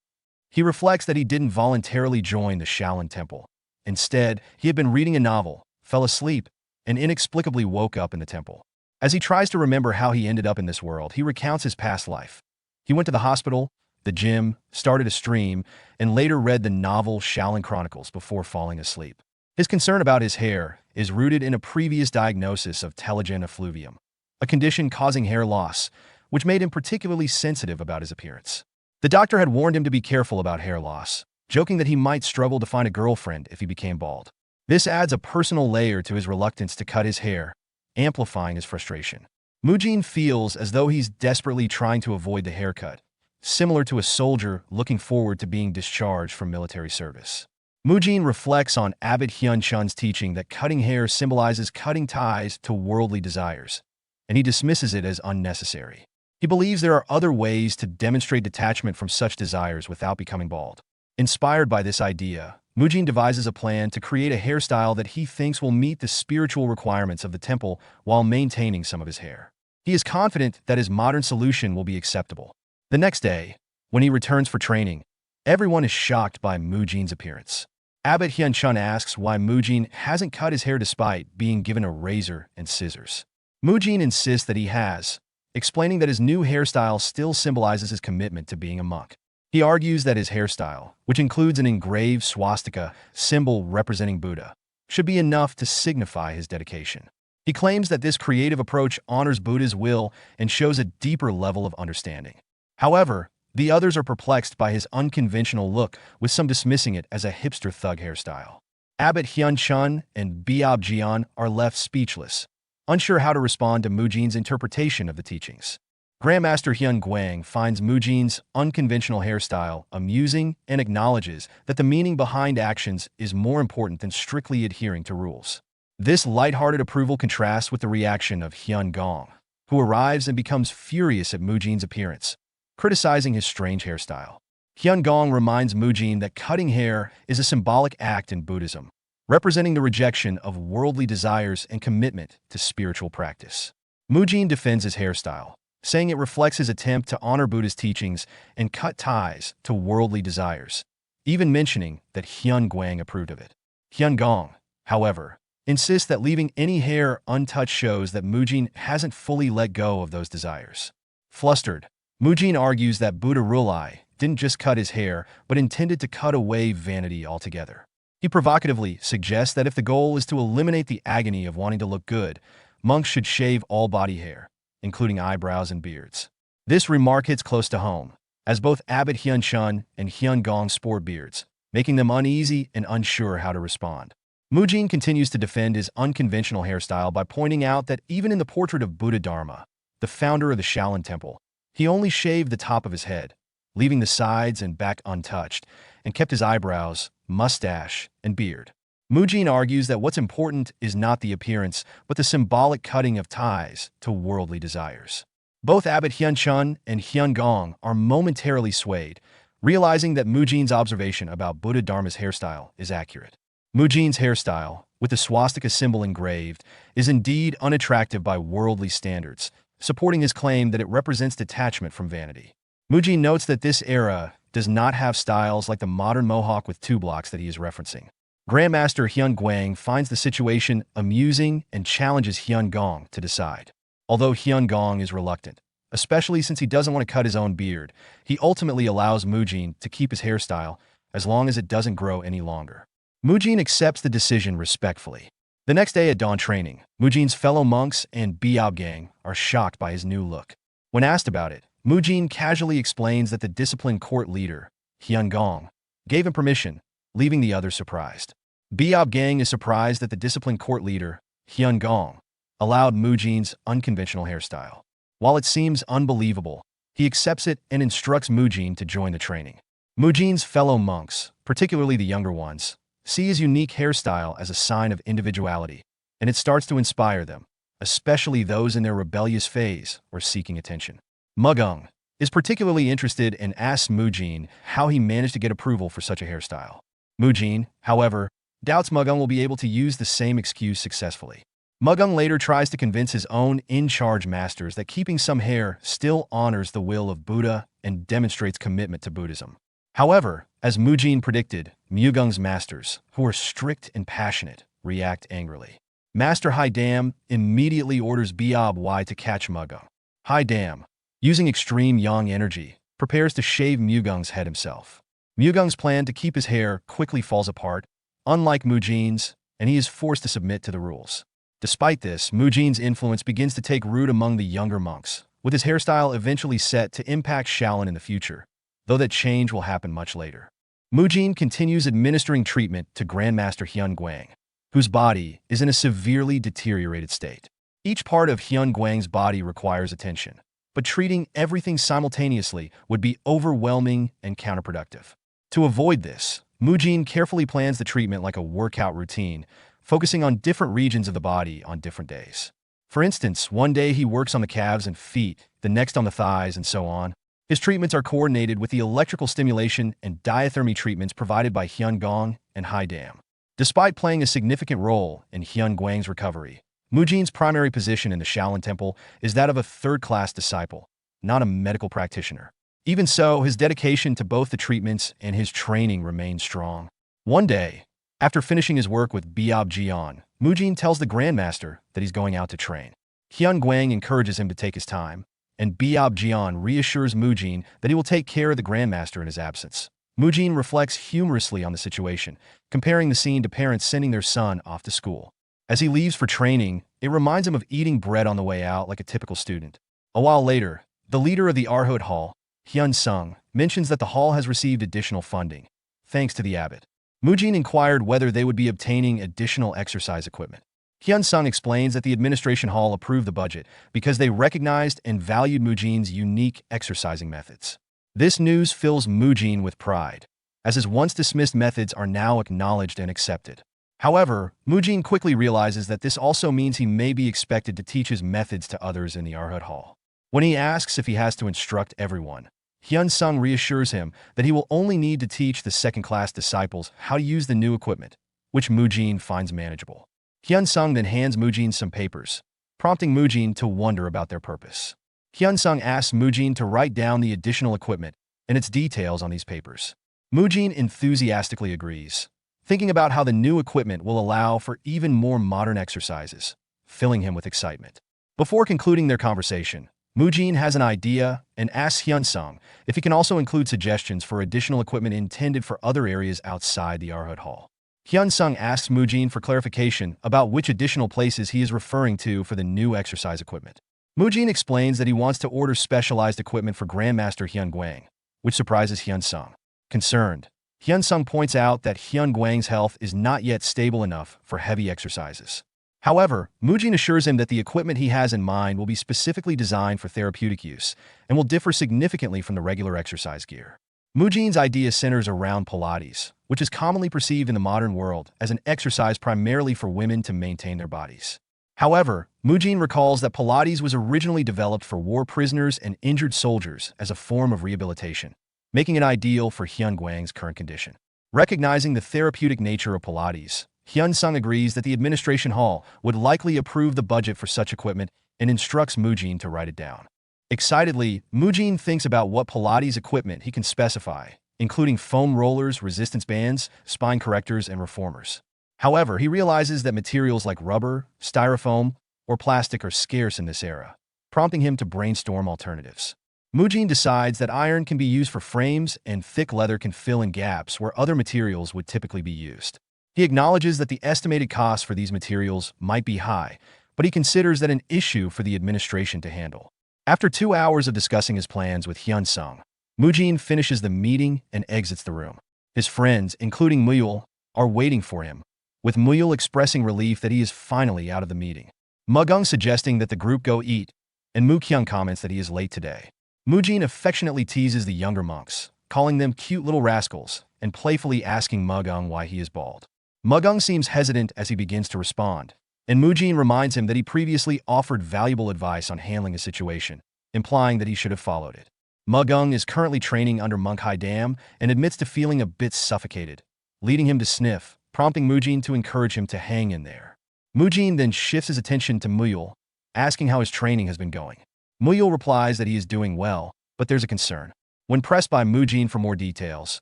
He reflects that he didn't voluntarily join the Shaolin Temple. Instead, he had been reading a novel, fell asleep, and inexplicably woke up in the temple. As he tries to remember how he ended up in this world, he recounts his past life. He went to the hospital, the gym, started a stream, and later read the novel Shaolin Chronicles before falling asleep. His concern about his hair is rooted in a previous diagnosis of telogen effluvium, a condition causing hair loss, which made him particularly sensitive about his appearance. The doctor had warned him to be careful about hair loss, joking that he might struggle to find a girlfriend if he became bald. This adds a personal layer to his reluctance to cut his hair, amplifying his frustration. Mujin feels as though he's desperately trying to avoid the haircut, similar to a soldier looking forward to being discharged from military service. Mujin reflects on Abbot Hyun-chun's teaching that cutting hair symbolizes cutting ties to worldly desires, and he dismisses it as unnecessary. He believes there are other ways to demonstrate detachment from such desires without becoming bald. Inspired by this idea, Mujin devises a plan to create a hairstyle that he thinks will meet the spiritual requirements of the temple while maintaining some of his hair. He is confident that his modern solution will be acceptable. The next day, when he returns for training, everyone is shocked by Mujin's appearance. Abbot Hyun-chun asks why Mujin hasn't cut his hair despite being given a razor and scissors. Mujin insists that he has, explaining that his new hairstyle still symbolizes his commitment to being a monk. He argues that his hairstyle, which includes an engraved swastika symbol representing Buddha, should be enough to signify his dedication. He claims that this creative approach honors Buddha's will and shows a deeper level of understanding. However, the others are perplexed by his unconventional look, with some dismissing it as a hipster thug hairstyle. Abbot Hyun-chun and Biab Jian are left speechless, unsure how to respond to Mujin's interpretation of the teachings. Grandmaster Hyun Guang finds Mujin's unconventional hairstyle amusing and acknowledges that the meaning behind actions is more important than strictly adhering to rules. This lighthearted approval contrasts with the reaction of Hyun Gong, who arrives and becomes furious at Mujin's appearance, criticizing his strange hairstyle. Hyun Gong reminds Mujin that cutting hair is a symbolic act in Buddhism, representing the rejection of worldly desires and commitment to spiritual practice. Mujin defends his hairstyle, saying it reflects his attempt to honor Buddha's teachings and cut ties to worldly desires, even mentioning that Hyun Guang approved of it. Hyun Gong, however, insists that leaving any hair untouched shows that Mujin hasn't fully let go of those desires. Flustered, Mujin argues that Buddha Rulai didn't just cut his hair, but intended to cut away vanity altogether. He provocatively suggests that if the goal is to eliminate the agony of wanting to look good, monks should shave all body hair, including eyebrows and beards. This remark hits close to home, as both Abbot Hyun-chun and Hyun Gong sport beards, making them uneasy and unsure how to respond. Mujin continues to defend his unconventional hairstyle by pointing out that even in the portrait of Buddha Dharma, the founder of the Shaolin Temple, he only shaved the top of his head, leaving the sides and back untouched, and kept his eyebrows, mustache, and beard. Mujin argues that what's important is not the appearance, but the symbolic cutting of ties to worldly desires. Both Abbot Hyun-chun and Hyun Gong are momentarily swayed, realizing that Mujin's observation about Buddha Dharma's hairstyle is accurate. Mujin's hairstyle, with the swastika symbol engraved, is indeed unattractive by worldly standards, supporting his claim that it represents detachment from vanity. Mujin notes that this era does not have styles like the modern mohawk with two blocks that he is referencing. Grandmaster Hyun Guang finds the situation amusing and challenges Hyun Gong to decide. Although Hyun Gong is reluctant, especially since he doesn't want to cut his own beard, he ultimately allows Mujin to keep his hairstyle as long as it doesn't grow any longer. Mujin accepts the decision respectfully. The next day at dawn training, Mujin's fellow monks and Biob gang are shocked by his new look. When asked about it, Mujin casually explains that the discipline court leader, Hyun Gong, gave him permission, leaving the others surprised. Biob gang is surprised that the discipline court leader, Hyun Gong, allowed Mujin's unconventional hairstyle. While it seems unbelievable, he accepts it and instructs Mujin to join the training. Mujin's fellow monks, particularly the younger ones, see his unique hairstyle as a sign of individuality, and it starts to inspire them, especially those in their rebellious phase or seeking attention. Mugung is particularly interested and asks Mujin how he managed to get approval for such a hairstyle. Mujin, however, doubts Mugung will be able to use the same excuse successfully. Mugung later tries to convince his own in-charge masters that keeping some hair still honors the will of Buddha and demonstrates commitment to Buddhism. However, as Mujin predicted, Mugung's masters, who are strict and passionate, react angrily. Master Haidam immediately orders Biob Y to catch Mugung. Haidam, using extreme yang energy, prepares to shave Mugung's head himself. Mugung's plan to keep his hair quickly falls apart, unlike Mujin's, and he is forced to submit to the rules. Despite this, Mujin's influence begins to take root among the younger monks, with his hairstyle eventually set to impact Shaolin in the future, though that change will happen much later. Mujin continues administering treatment to Grandmaster Hyun Guang, whose body is in a severely deteriorated state. Each part of Hyun Guang's body requires attention, but treating everything simultaneously would be overwhelming and counterproductive. To avoid this, Mujin carefully plans the treatment like a workout routine, focusing on different regions of the body on different days. For instance, one day he works on the calves and feet, the next on the thighs, and so on. His treatments are coordinated with the electrical stimulation and diathermy treatments provided by Hyun Gong and Haidam. Despite playing a significant role in Hyun Guang's recovery, Mujin's primary position in the Shaolin Temple is that of a third-class disciple, not a medical practitioner. Even so, his dedication to both the treatments and his training remains strong. One day, after finishing his work with Biob Jian, Mujin tells the Grandmaster that he's going out to train. Hyun Guang encourages him to take his time, and Biob Jian reassures Mujin that he will take care of the Grandmaster in his absence. Mujin reflects humorously on the situation, comparing the scene to parents sending their son off to school. As he leaves for training, it reminds him of eating bread on the way out like a typical student. A while later, the leader of the Arhut Hall, Hyun Sung, mentions that the hall has received additional funding, thanks to the abbot. Mujin inquired whether they would be obtaining additional exercise equipment. Hyun Sung explains that the administration hall approved the budget because they recognized and valued Mujin's unique exercising methods. This news fills Mujin with pride, as his once-dismissed methods are now acknowledged and accepted. However, Mujin quickly realizes that this also means he may be expected to teach his methods to others in the Arhut Hall. When he asks if he has to instruct everyone, Hyun Sung reassures him that he will only need to teach the second-class disciples how to use the new equipment, which Mujin finds manageable. Hyun Sung then hands Mujin some papers, prompting Mujin to wonder about their purpose. Hyun Sung asks Mujin to write down the additional equipment and its details on these papers. Mujin enthusiastically agrees, thinking about how the new equipment will allow for even more modern exercises, filling him with excitement. Before concluding their conversation, Mujin has an idea and asks Hyun Sung if he can also include suggestions for additional equipment intended for other areas outside the Arhut Hall. Hyun Sung asks Mujin for clarification about which additional places he is referring to for the new exercise equipment. Mujin explains that he wants to order specialized equipment for Grandmaster Hyun Guang, which surprises Hyun Sung. Concerned, Hyun Sung points out that Hyun Guang's health is not yet stable enough for heavy exercises. However, Mujin assures him that the equipment he has in mind will be specifically designed for therapeutic use and will differ significantly from the regular exercise gear. Mujin's idea centers around Pilates, which is commonly perceived in the modern world as an exercise primarily for women to maintain their bodies. However, Mujin recalls that Pilates was originally developed for war prisoners and injured soldiers as a form of rehabilitation, making it ideal for Hyun Guang's current condition. Recognizing the therapeutic nature of Pilates, Hyun Sung agrees that the administration hall would likely approve the budget for such equipment and instructs Mujin to write it down. Excitedly, Mujin thinks about what Pilates equipment he can specify, including foam rollers, resistance bands, spine correctors, and reformers. However, he realizes that materials like rubber, styrofoam, or plastic are scarce in this era, prompting him to brainstorm alternatives. Mujin decides that iron can be used for frames and thick leather can fill in gaps where other materials would typically be used. He acknowledges that the estimated cost for these materials might be high, but he considers that an issue for the administration to handle. After 2 hours of discussing his plans with Hyun-sung, Mujin finishes the meeting and exits the room. His friends, including Muyul, are waiting for him, with Muyul expressing relief that he is finally out of the meeting. Mugung suggesting that the group go eat, and Mu-kyung comments that he is late today. Mujin affectionately teases the younger monks, calling them cute little rascals, and playfully asking Mugung why he is bald. Mugung seems hesitant as he begins to respond, and Mujin reminds him that he previously offered valuable advice on handling a situation, implying that he should have followed it. Mugung is currently training under Manhwa Dam and admits to feeling a bit suffocated, leading him to sniff, prompting Mujin to encourage him to hang in there. Mujin then shifts his attention to Muyul, asking how his training has been going. Muyul replies that he is doing well, but there's a concern. When pressed by Mujin for more details,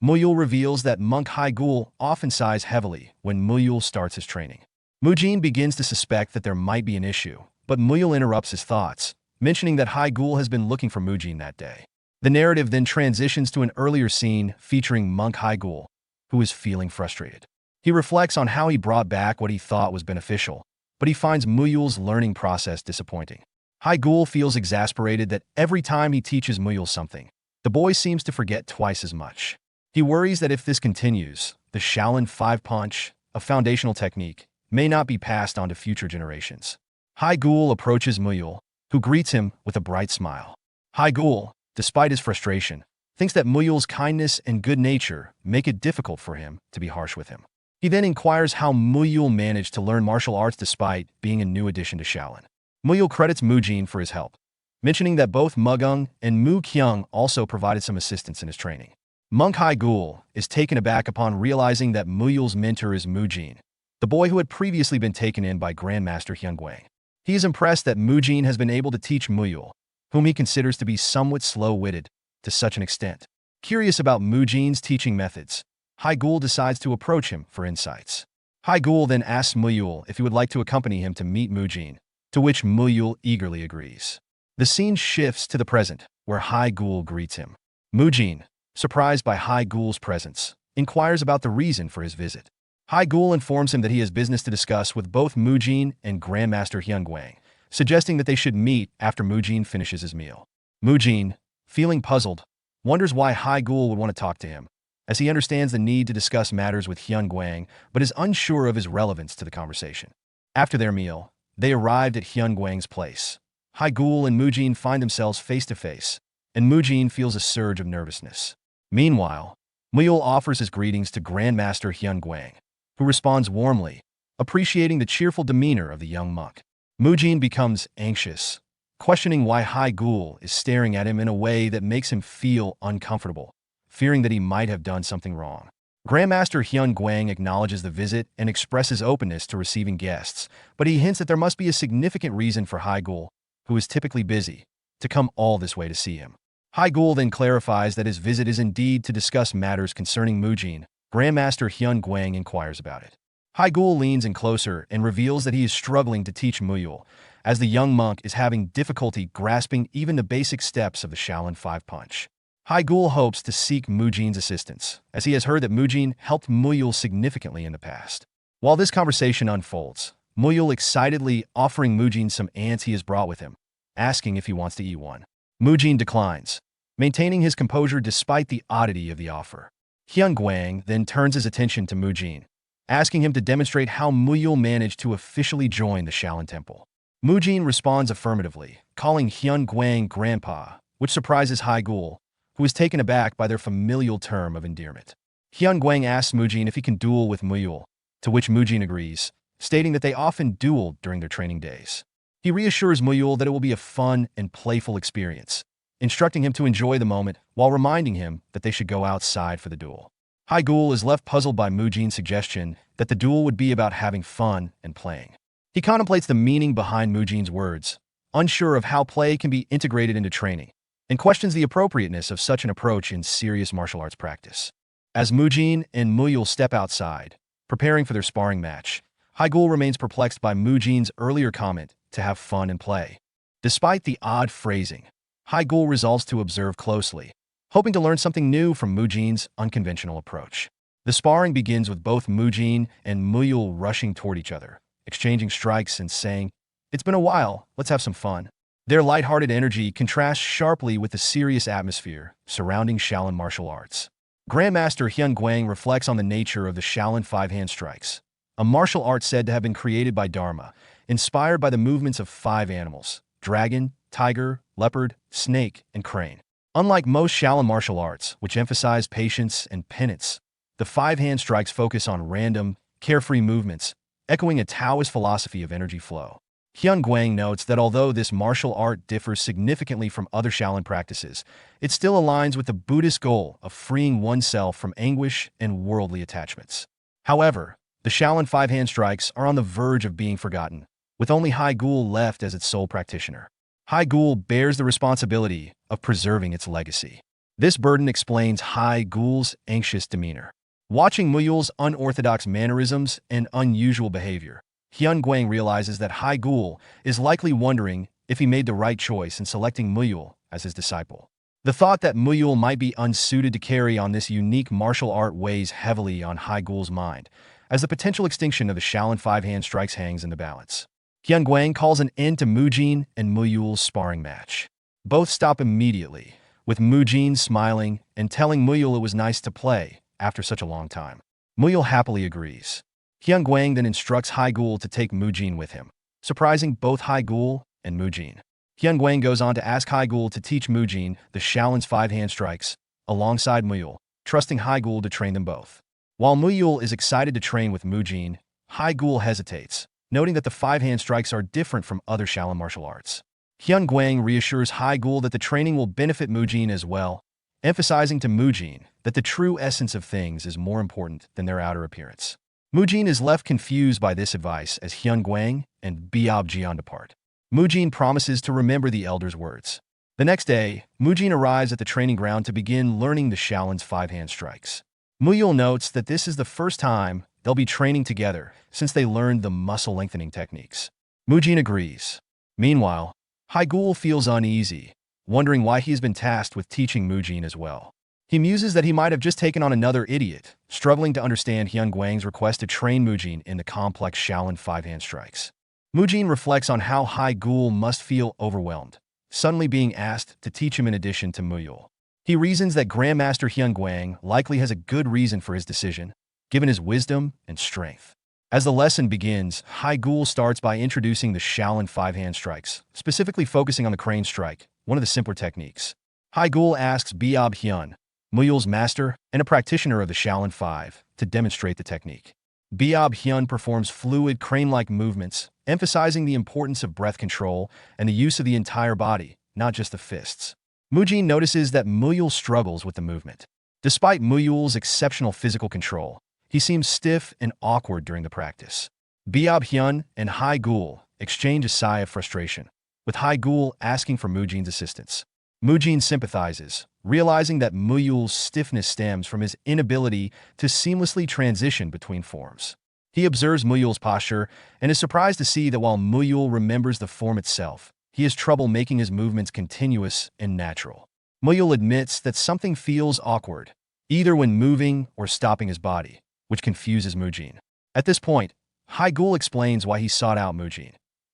Muyul reveals that Monk Haigul often sighs heavily when Muyul starts his training. Mujin begins to suspect that there might be an issue, but Muyul interrupts his thoughts, mentioning that Haigul has been looking for Mujin that day. The narrative then transitions to an earlier scene featuring Monk Haigul, who is feeling frustrated. He reflects on how he brought back what he thought was beneficial, but he finds Muyul's learning process disappointing. Haigul feels exasperated that every time he teaches Muyul something, the boy seems to forget twice as much. He worries that if this continues, the Shaolin 5-punch, a foundational technique, may not be passed on to future generations. Haigul approaches Muyul, who greets him with a bright smile. Haigul, despite his frustration, thinks that Muyul's kindness and good nature make it difficult for him to be harsh with him. He then inquires how Muyul managed to learn martial arts despite being a new addition to Shaolin. Muyul credits Mujin for his help, mentioning that both Mugung and Mu-kyung also provided some assistance in his training. Monk Haigul is taken aback upon realizing that Muyul's mentor is Mujin, the boy who had previously been taken in by Grandmaster Hyungwang. He is impressed that Mujin has been able to teach Muyul, whom he considers to be somewhat slow-witted, to such an extent. Curious about Mujin's teaching methods, Haigul decides to approach him for insights. Haigul then asks Muyul if he would like to accompany him to meet Mujin, to which Muyul eagerly agrees. The scene shifts to the present, where Haigul greets him. Mujin, surprised by Haigul's presence, inquires about the reason for his visit. Haigul informs him that he has business to discuss with both Mujin and Grandmaster Hyungwang, suggesting that they should meet after Mujin finishes his meal. Mujin, feeling puzzled, wonders why Haigul would want to talk to him, as he understands the need to discuss matters with Hyungwang but is unsure of his relevance to the conversation. After their meal, they arrived at Hyungwang's place. Haigul and Mujin find themselves face to face, and Mujin feels a surge of nervousness. Meanwhile, Muyul offers his greetings to Grandmaster Hyungwang, who responds warmly, appreciating the cheerful demeanor of the young monk. Mujin becomes anxious, questioning why Haigul is staring at him in a way that makes him feel uncomfortable, fearing that he might have done something wrong. Grandmaster Hyungwang acknowledges the visit and expresses openness to receiving guests, but he hints that there must be a significant reason for Haigul, who is typically busy, to come all this way to see him. Haigul then clarifies that his visit is indeed to discuss matters concerning Mujin. Grandmaster Hyungwang inquires about it. Haigul leans in closer and reveals that he is struggling to teach Muyul, as the young monk is having difficulty grasping even the basic steps of the Shaolin 5-punch. Haigul hopes to seek Mujin's assistance, as he has heard that Mujin helped Muyul significantly in the past. While this conversation unfolds, Muyul excitedly offering Mujin some ants he has brought with him, asking if he wants to eat one. Mujin declines, maintaining his composure despite the oddity of the offer. Hyungwang then turns his attention to Mujin, asking him to demonstrate how Muyul managed to officially join the Shaolin Temple. Mujin responds affirmatively, calling Hyungwang Grandpa, which surprises Haigul, who is taken aback by their familial term of endearment. Hyungwang asks Mujin if he can duel with Muyul, to which Mujin agrees, stating that they often dueled during their training days. He reassures Muyul that it will be a fun and playful experience, instructing him to enjoy the moment while reminding him that they should go outside for the duel. Haigul is left puzzled by Mujin's suggestion that the duel would be about having fun and playing. He contemplates the meaning behind Mujin's words, unsure of how play can be integrated into training, and questions the appropriateness of such an approach in serious martial arts practice. As Mujin and Muyul step outside, preparing for their sparring match, Haigul remains perplexed by Mujin's earlier comment to have fun and play. Despite the odd phrasing, Haigul resolves to observe closely, hoping to learn something new from Mujin's unconventional approach. The sparring begins with both Mujin and Muyul rushing toward each other, exchanging strikes and saying, "It's been a while, let's have some fun." Their lighthearted energy contrasts sharply with the serious atmosphere surrounding Shaolin martial arts. Grandmaster Hyun Guang reflects on the nature of the Shaolin five-hand strikes, a martial art said to have been created by Dharma, inspired by the movements of 5 animals: dragon, tiger, leopard, snake, and crane. Unlike most Shaolin martial arts, which emphasize patience and penance, the five-hand strikes focus on random, carefree movements, echoing a Taoist philosophy of energy flow. Hyun Guang notes that although this martial art differs significantly from other Shaolin practices, it still aligns with the Buddhist goal of freeing oneself from anguish and worldly attachments. However, the Shaolin five-hand strikes are on the verge of being forgotten, with only Haigul left as its sole practitioner. Haigul bears the responsibility of preserving its legacy. This burden explains Haigul's anxious demeanor. Watching Muyul's unorthodox mannerisms and unusual behavior, Hyun Guang realizes that Haigul is likely wondering if he made the right choice in selecting Muyul as his disciple. The thought that Muyul might be unsuited to carry on this unique martial art weighs heavily on Haigul's mind, as the potential extinction of the Shaolin five-hand strikes hangs in the balance. Hyun Guang calls an end to Mujin and Muyul's sparring match. Both stop immediately, with Mujin smiling and telling Muyul it was nice to play after such a long time. Muyul happily agrees. Hyun Guang then instructs Haigul to take Mujin with him, surprising both Haigul and Mujin. Hyun Guang goes on to ask Haigul to teach Mujin the Shaolin's five-hand strikes, alongside Muyul, trusting Haigul to train them both. While Muyul is excited to train with Mujin, Haigul hesitates, noting that the five-hand strikes are different from other Shaolin martial arts. Hyun Guang reassures Haigul that the training will benefit Mujin as well, emphasizing to Mujin that the true essence of things is more important than their outer appearance. Mujin is left confused by this advice as Hyun Guang and Biob Jian depart. Mujin promises to remember the elder's words. The next day, Mujin arrives at the training ground to begin learning the Shaolin's five-hand strikes. Muyul notes that this is the first time they'll be training together since they learned the muscle-lengthening techniques. Mujin agrees. Meanwhile, Haigul feels uneasy, wondering why he's been tasked with teaching Mujin as well. He muses that he might have just taken on another idiot, struggling to understand Hyun Guang's request to train Mujin in the complex Shaolin five-hand strikes. Mujin reflects on how Haigul must feel overwhelmed, suddenly being asked to teach him in addition to Muyul. He reasons that Grandmaster Hyun Guang likely has a good reason for his decision, given his wisdom and strength. As the lesson begins, Haigul starts by introducing the Shaolin five-hand strikes, specifically focusing on the crane strike, one of the simpler techniques. Haigul asks Biob Hyun, Muyul's master and a practitioner of the Shaolin Five, to demonstrate the technique. Biob Hyun performs fluid, crane-like movements, emphasizing the importance of breath control and the use of the entire body, not just the fists. Mujin notices that Muyul struggles with the movement. Despite Muyul's exceptional physical control, he seems stiff and awkward during the practice. Biob Hyun and Haigul exchange a sigh of frustration, with Haigul asking for Mujin's assistance. Mujin sympathizes, realizing that Muyul's stiffness stems from his inability to seamlessly transition between forms. He observes Muyul's posture and is surprised to see that while Muyul remembers the form itself, he has trouble making his movements continuous and natural. Muyul admits that something feels awkward, either when moving or stopping his body, which confuses Mujin. At this point, Haigul explains why he sought out Mujin.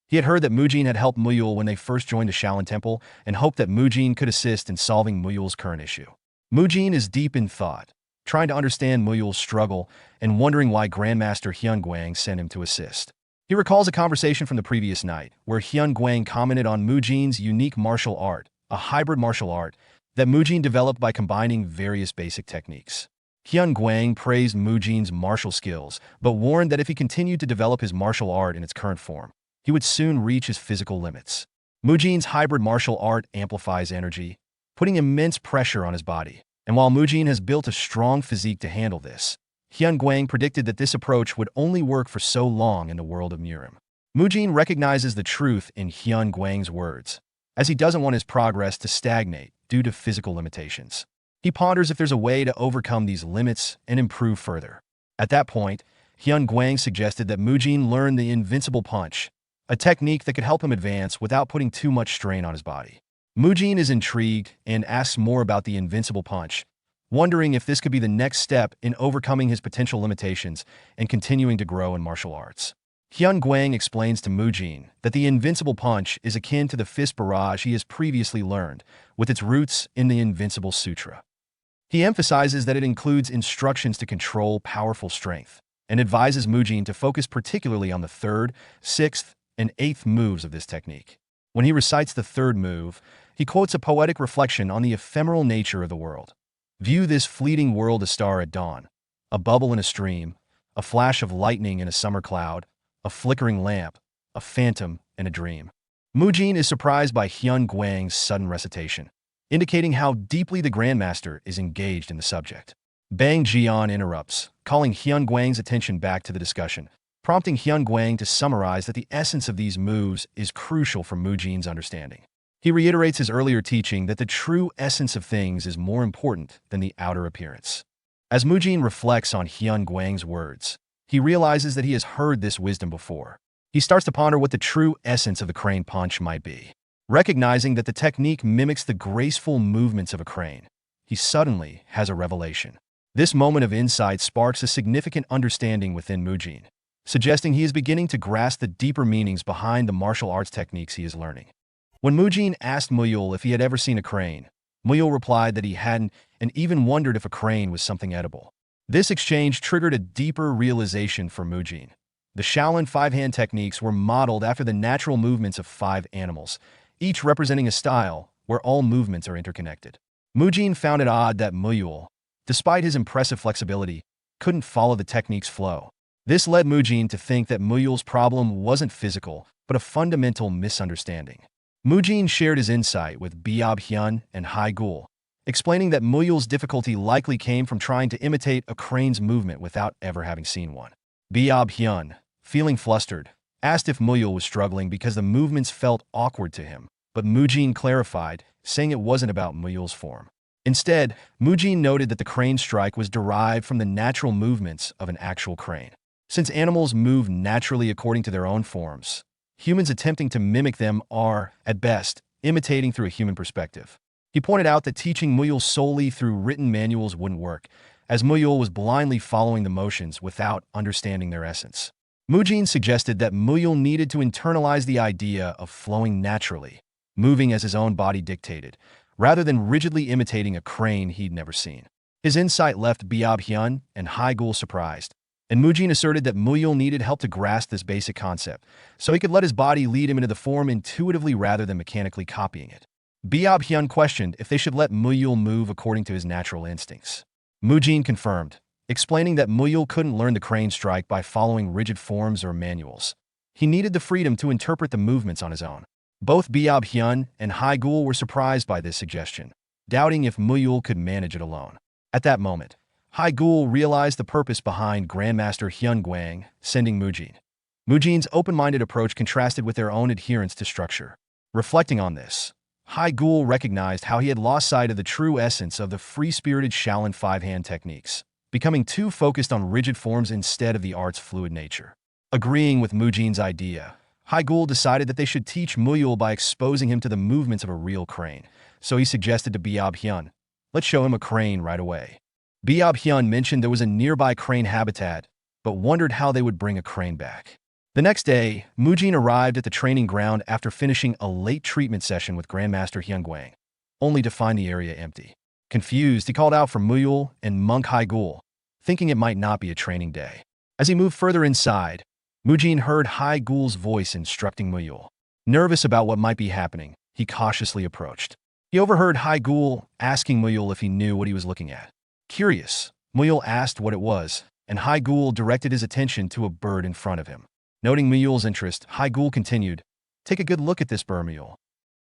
He had heard that Mujin had helped Muyul when they first joined the Shaolin Temple and hoped that Mujin could assist in solving Muyul's current issue. Mujin is deep in thought, trying to understand Muyul's struggle and wondering why Grandmaster Hyun Guang sent him to assist. He recalls a conversation from the previous night where Hyun Guang commented on Mujin's unique martial art, a hybrid martial art that Mujin developed by combining various basic techniques. Hyun Guang praised Mujin's martial skills, but warned that if he continued to develop his martial art in its current form, he would soon reach his physical limits. Mujin's hybrid martial art amplifies energy, putting immense pressure on his body. And while Mujin has built a strong physique to handle this, Hyun Guang predicted that this approach would only work for so long in the world of Murim. Mujin recognizes the truth in Hyun Guang's words, as he doesn't want his progress to stagnate due to physical limitations. He ponders if there's a way to overcome these limits and improve further. At that point, Hyun Guang suggested that Mujin learn the invincible punch, a technique that could help him advance without putting too much strain on his body. Mujin is intrigued and asks more about the invincible punch, wondering if this could be the next step in overcoming his potential limitations and continuing to grow in martial arts. Hyun Guang explains to Mujin that the invincible punch is akin to the fist barrage he has previously learned, with its roots in the Invincible Sutra. He emphasizes that it includes instructions to control powerful strength, and advises Mujin to focus particularly on the 3rd, 6th, and 8th moves of this technique. When he recites the 3rd move, he quotes a poetic reflection on the ephemeral nature of the world. View this fleeting world a star at dawn, a bubble in a stream, a flash of lightning in a summer cloud, a flickering lamp, a phantom, and a dream. Mujin is surprised by Hyun Guang's sudden recitation, indicating how deeply the Grandmaster is engaged in the subject. Bang Jian interrupts, calling Hyun Guang's attention back to the discussion, prompting Hyun Guang to summarize that the essence of these moves is crucial for Mujin's understanding. He reiterates his earlier teaching that the true essence of things is more important than the outer appearance. As Mujin reflects on Hyun Guang's words, he realizes that he has heard this wisdom before. He starts to ponder what the true essence of the crane punch might be. Recognizing that the technique mimics the graceful movements of a crane, he suddenly has a revelation. This moment of insight sparks a significant understanding within Mujin, suggesting he is beginning to grasp the deeper meanings behind the martial arts techniques he is learning. When Mujin asked Muyul if he had ever seen a crane, Muyul replied that he hadn't and even wondered if a crane was something edible. This exchange triggered a deeper realization for Mujin. The Shaolin 5-hand techniques were modeled after the natural movements of 5 animals, each representing a style where all movements are interconnected. Mujin found it odd that Muyul, despite his impressive flexibility, couldn't follow the technique's flow. This led Mujin to think that Muyul's problem wasn't physical, but a fundamental misunderstanding. Mujin shared his insight with Biob Hyun and Hai Gul, explaining that Muyul's difficulty likely came from trying to imitate a crane's movement without ever having seen one. Biob Hyun, feeling flustered, asked if Muyul was struggling because the movements felt awkward to him, but Mujin clarified, saying it wasn't about Muyul's form. Instead, Mujin noted that the crane strike was derived from the natural movements of an actual crane. Since animals move naturally according to their own forms, humans attempting to mimic them are, at best, imitating through a human perspective. He pointed out that teaching Muyul solely through written manuals wouldn't work, as Muyul was blindly following the motions without understanding their essence. Mujin suggested that Muyul needed to internalize the idea of flowing naturally, moving as his own body dictated, rather than rigidly imitating a crane he'd never seen. His insight left Biob Hyun and Hai Gul surprised, and Mujin asserted that Muyul needed help to grasp this basic concept, so he could let his body lead him into the form intuitively rather than mechanically copying it. Biob Hyun questioned if they should let Muyul move according to his natural instincts. Mujin confirmed, explaining that Muyul couldn't learn the crane strike by following rigid forms or manuals. He needed the freedom to interpret the movements on his own. Both Biob Hyun and Hai Gul were surprised by this suggestion, doubting if Muyul could manage it alone. At that moment, Hai Gul realized the purpose behind Grandmaster Hyun Guang sending Mujin. Mujin's open-minded approach contrasted with their own adherence to structure. Reflecting on this, Hai Gul recognized how he had lost sight of the true essence of the free-spirited Shaolin 5-hand techniques, becoming too focused on rigid forms instead of the art's fluid nature. Agreeing with Mujin's idea, Hai Gul decided that they should teach Muyul by exposing him to the movements of a real crane, so he suggested to Biob Hyun, "Let's show him a crane right away." Biob Hyun mentioned there was a nearby crane habitat, but wondered how they would bring a crane back. The next day, Mujin arrived at the training ground after finishing a late treatment session with Grandmaster Hyun Guang, only to find the area empty. Confused, he called out for Muyul and monk Hai Gul, thinking it might not be a training day. As he moved further inside, Mujin heard Hai Gul's voice instructing Muyul. Nervous about what might be happening, he cautiously approached. He overheard Hai Gul asking Muyul if he knew what he was looking at. Curious, Muyul asked what it was, and Hai Gul directed his attention to a bird in front of him. Noting Muyul's interest, Hai Gul continued, "Take a good look at this bird, Muyul."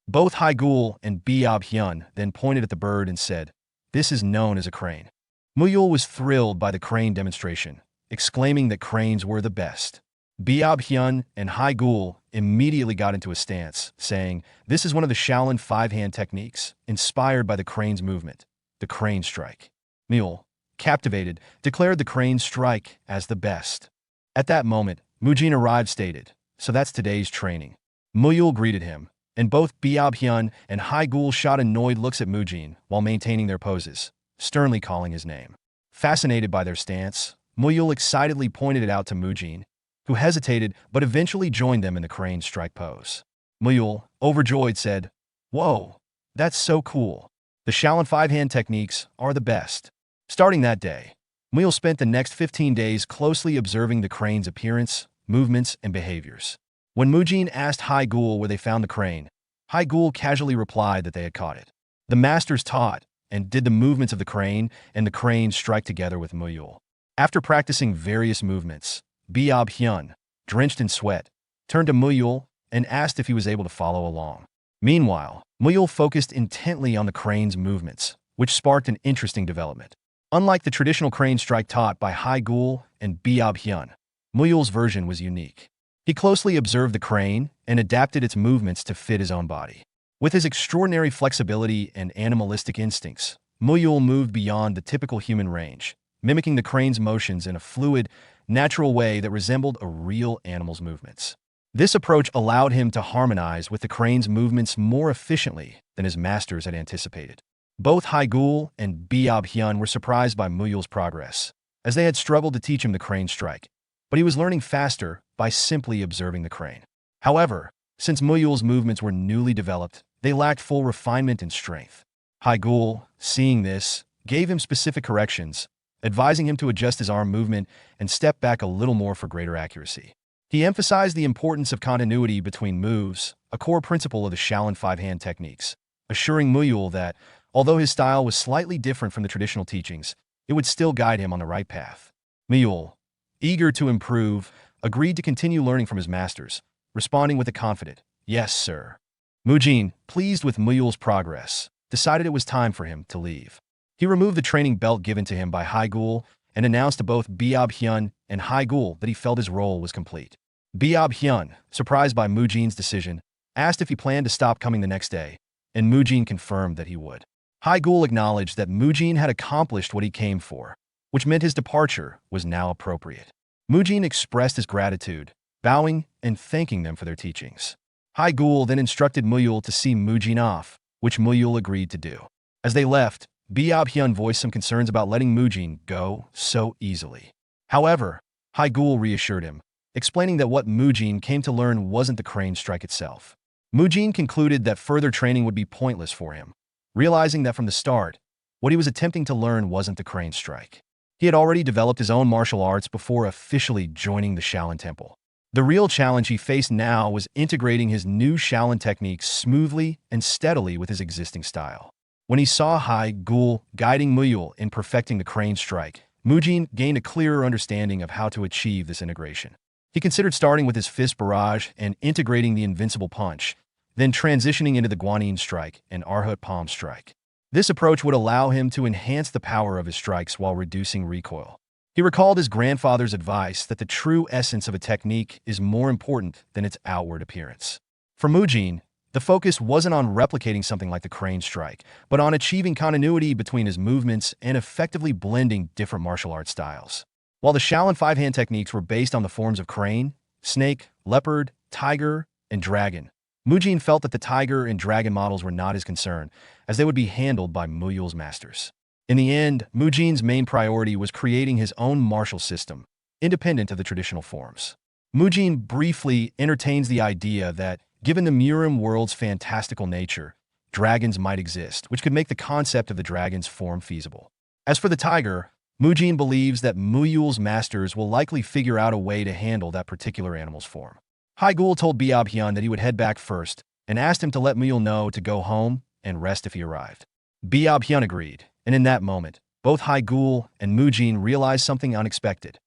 Both Hai Gul and Biob Hyun then pointed at the bird and said, "This is known as a crane." Muyul was thrilled by the crane demonstration, exclaiming that cranes were the best. Biab Hyun and Hai Gul immediately got into a stance, saying, "This is one of the Shaolin five-hand techniques, inspired by the crane's movement, the crane strike." Mule, captivated, declared the crane strike as the best. At that moment, Mujin arrived stated, "So that's today's training." Muyul greeted him, and both Biab Hyun and Hai Gul shot annoyed looks at Mujin while maintaining their poses, sternly calling his name. Fascinated by their stance, Muyul excitedly pointed it out to Mujin, who hesitated but eventually joined them in the crane strike pose. Muyul, overjoyed, said, "Whoa, that's so cool. The Shaolin five-hand techniques are the best." Starting that day, Muyul spent the next 15 days closely observing the crane's appearance, movements, and behaviors. When Mujin asked Hai Gul where they found the crane, Hai Gul casually replied that they had caught it. The masters taught and did the movements of the crane and the crane strike together with Muyul. After practicing various movements, Biab Hyun, drenched in sweat, turned to Muyul and asked if he was able to follow along. Meanwhile, Muyul focused intently on the crane's movements, which sparked an interesting development. Unlike the traditional crane strike taught by Hai Gul and Biab Hyun, Muyul's version was unique. He closely observed the crane and adapted its movements to fit his own body. With his extraordinary flexibility and animalistic instincts, Muyul moved beyond the typical human range, mimicking the crane's motions in a fluid, natural way that resembled a real animal's movements. This approach allowed him to harmonize with the crane's movements more efficiently than his masters had anticipated. Both Hai Gul and Biab Hyun were surprised by Muyul's progress, as they had struggled to teach him the crane strike, but he was learning faster by simply observing the crane. However, since Muyul's movements were newly developed, they lacked full refinement and strength. Hai Gul, seeing this, gave him specific corrections, advising him to adjust his arm movement and step back a little more for greater accuracy. He emphasized the importance of continuity between moves, a core principle of the Shaolin five-hand techniques, assuring Muyul that, although his style was slightly different from the traditional teachings, it would still guide him on the right path. Muyul, eager to improve, agreed to continue learning from his masters, responding with a confident, "Yes, sir." Mujin, pleased with Muyul's progress, decided it was time for him to leave. He removed the training belt given to him by Hai Gul and announced to both Biab Hyun and Hai Gul that he felt his role was complete. Biab Hyun, surprised by Mujin's decision, asked if he planned to stop coming the next day, and Mujin confirmed that he would. Hai Gul acknowledged that Mujin had accomplished what he came for, which meant his departure was now appropriate. Mujin expressed his gratitude, bowing and thanking them for their teachings. Hai Gul then instructed Muyul to see Mujin off, which Muyul agreed to do. As they left, Biab Hyun voiced some concerns about letting Mujin go so easily. However, Hai Gul reassured him, explaining that what Mujin came to learn wasn't the crane strike itself. Mujin concluded that further training would be pointless for him, realizing that from the start, what he was attempting to learn wasn't the crane strike. He had already developed his own martial arts before officially joining the Shaolin Temple. The real challenge he faced now was integrating his new Shaolin techniques smoothly and steadily with his existing style. When he saw Hai Gul guiding Muyul in perfecting the crane strike, Mujin gained a clearer understanding of how to achieve this integration. He considered starting with his fist barrage and integrating the invincible punch, then transitioning into the Guanyin strike and Arhut palm strike. This approach would allow him to enhance the power of his strikes while reducing recoil. He recalled his grandfather's advice that the true essence of a technique is more important than its outward appearance. For Mujin, the focus wasn't on replicating something like the crane strike, but on achieving continuity between his movements and effectively blending different martial arts styles. While the Shaolin five-hand techniques were based on the forms of crane, snake, leopard, tiger, and dragon, Mujin felt that the tiger and dragon models were not his concern, as they would be handled by Muyul's masters. In the end, Mujin's main priority was creating his own martial system, independent of the traditional forms. Mujin briefly entertains the idea that, given the Murim world's fantastical nature, dragons might exist, which could make the concept of the dragon's form feasible. As for the tiger, Mujin believes that Muyul's masters will likely figure out a way to handle that particular animal's form. Hai Gul told Biab Hyun that he would head back first and asked him to let Muyul know to go home and rest if he arrived. Biab Hyun agreed, and in that moment, both Hai Gul and Mujin realized something unexpected.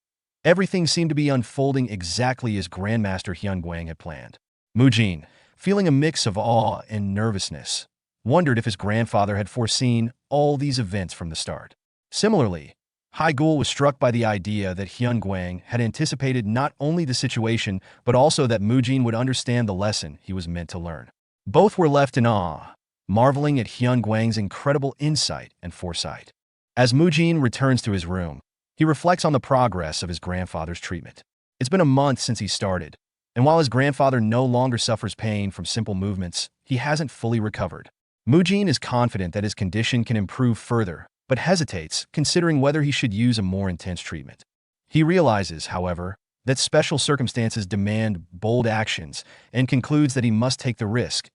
Everything seemed to be unfolding exactly as Grandmaster Hyun Guang had planned. Mujin, feeling a mix of awe and nervousness, wondered if his grandfather had foreseen all these events from the start. Similarly, Haigul was struck by the idea that Hyun Guang had anticipated not only the situation, but also that Mujin would understand the lesson he was meant to learn. Both were left in awe, marveling at Hyun Guang's incredible insight and foresight. As Mujin returns to his room, he reflects on the progress of his grandfather's treatment. It's been a month since he started, and while his grandfather no longer suffers pain from simple movements, he hasn't fully recovered. Mujin is confident that his condition can improve further, but hesitates, considering whether he should use a more intense treatment. He realizes, however, that special circumstances demand bold actions and concludes that he must take the risk,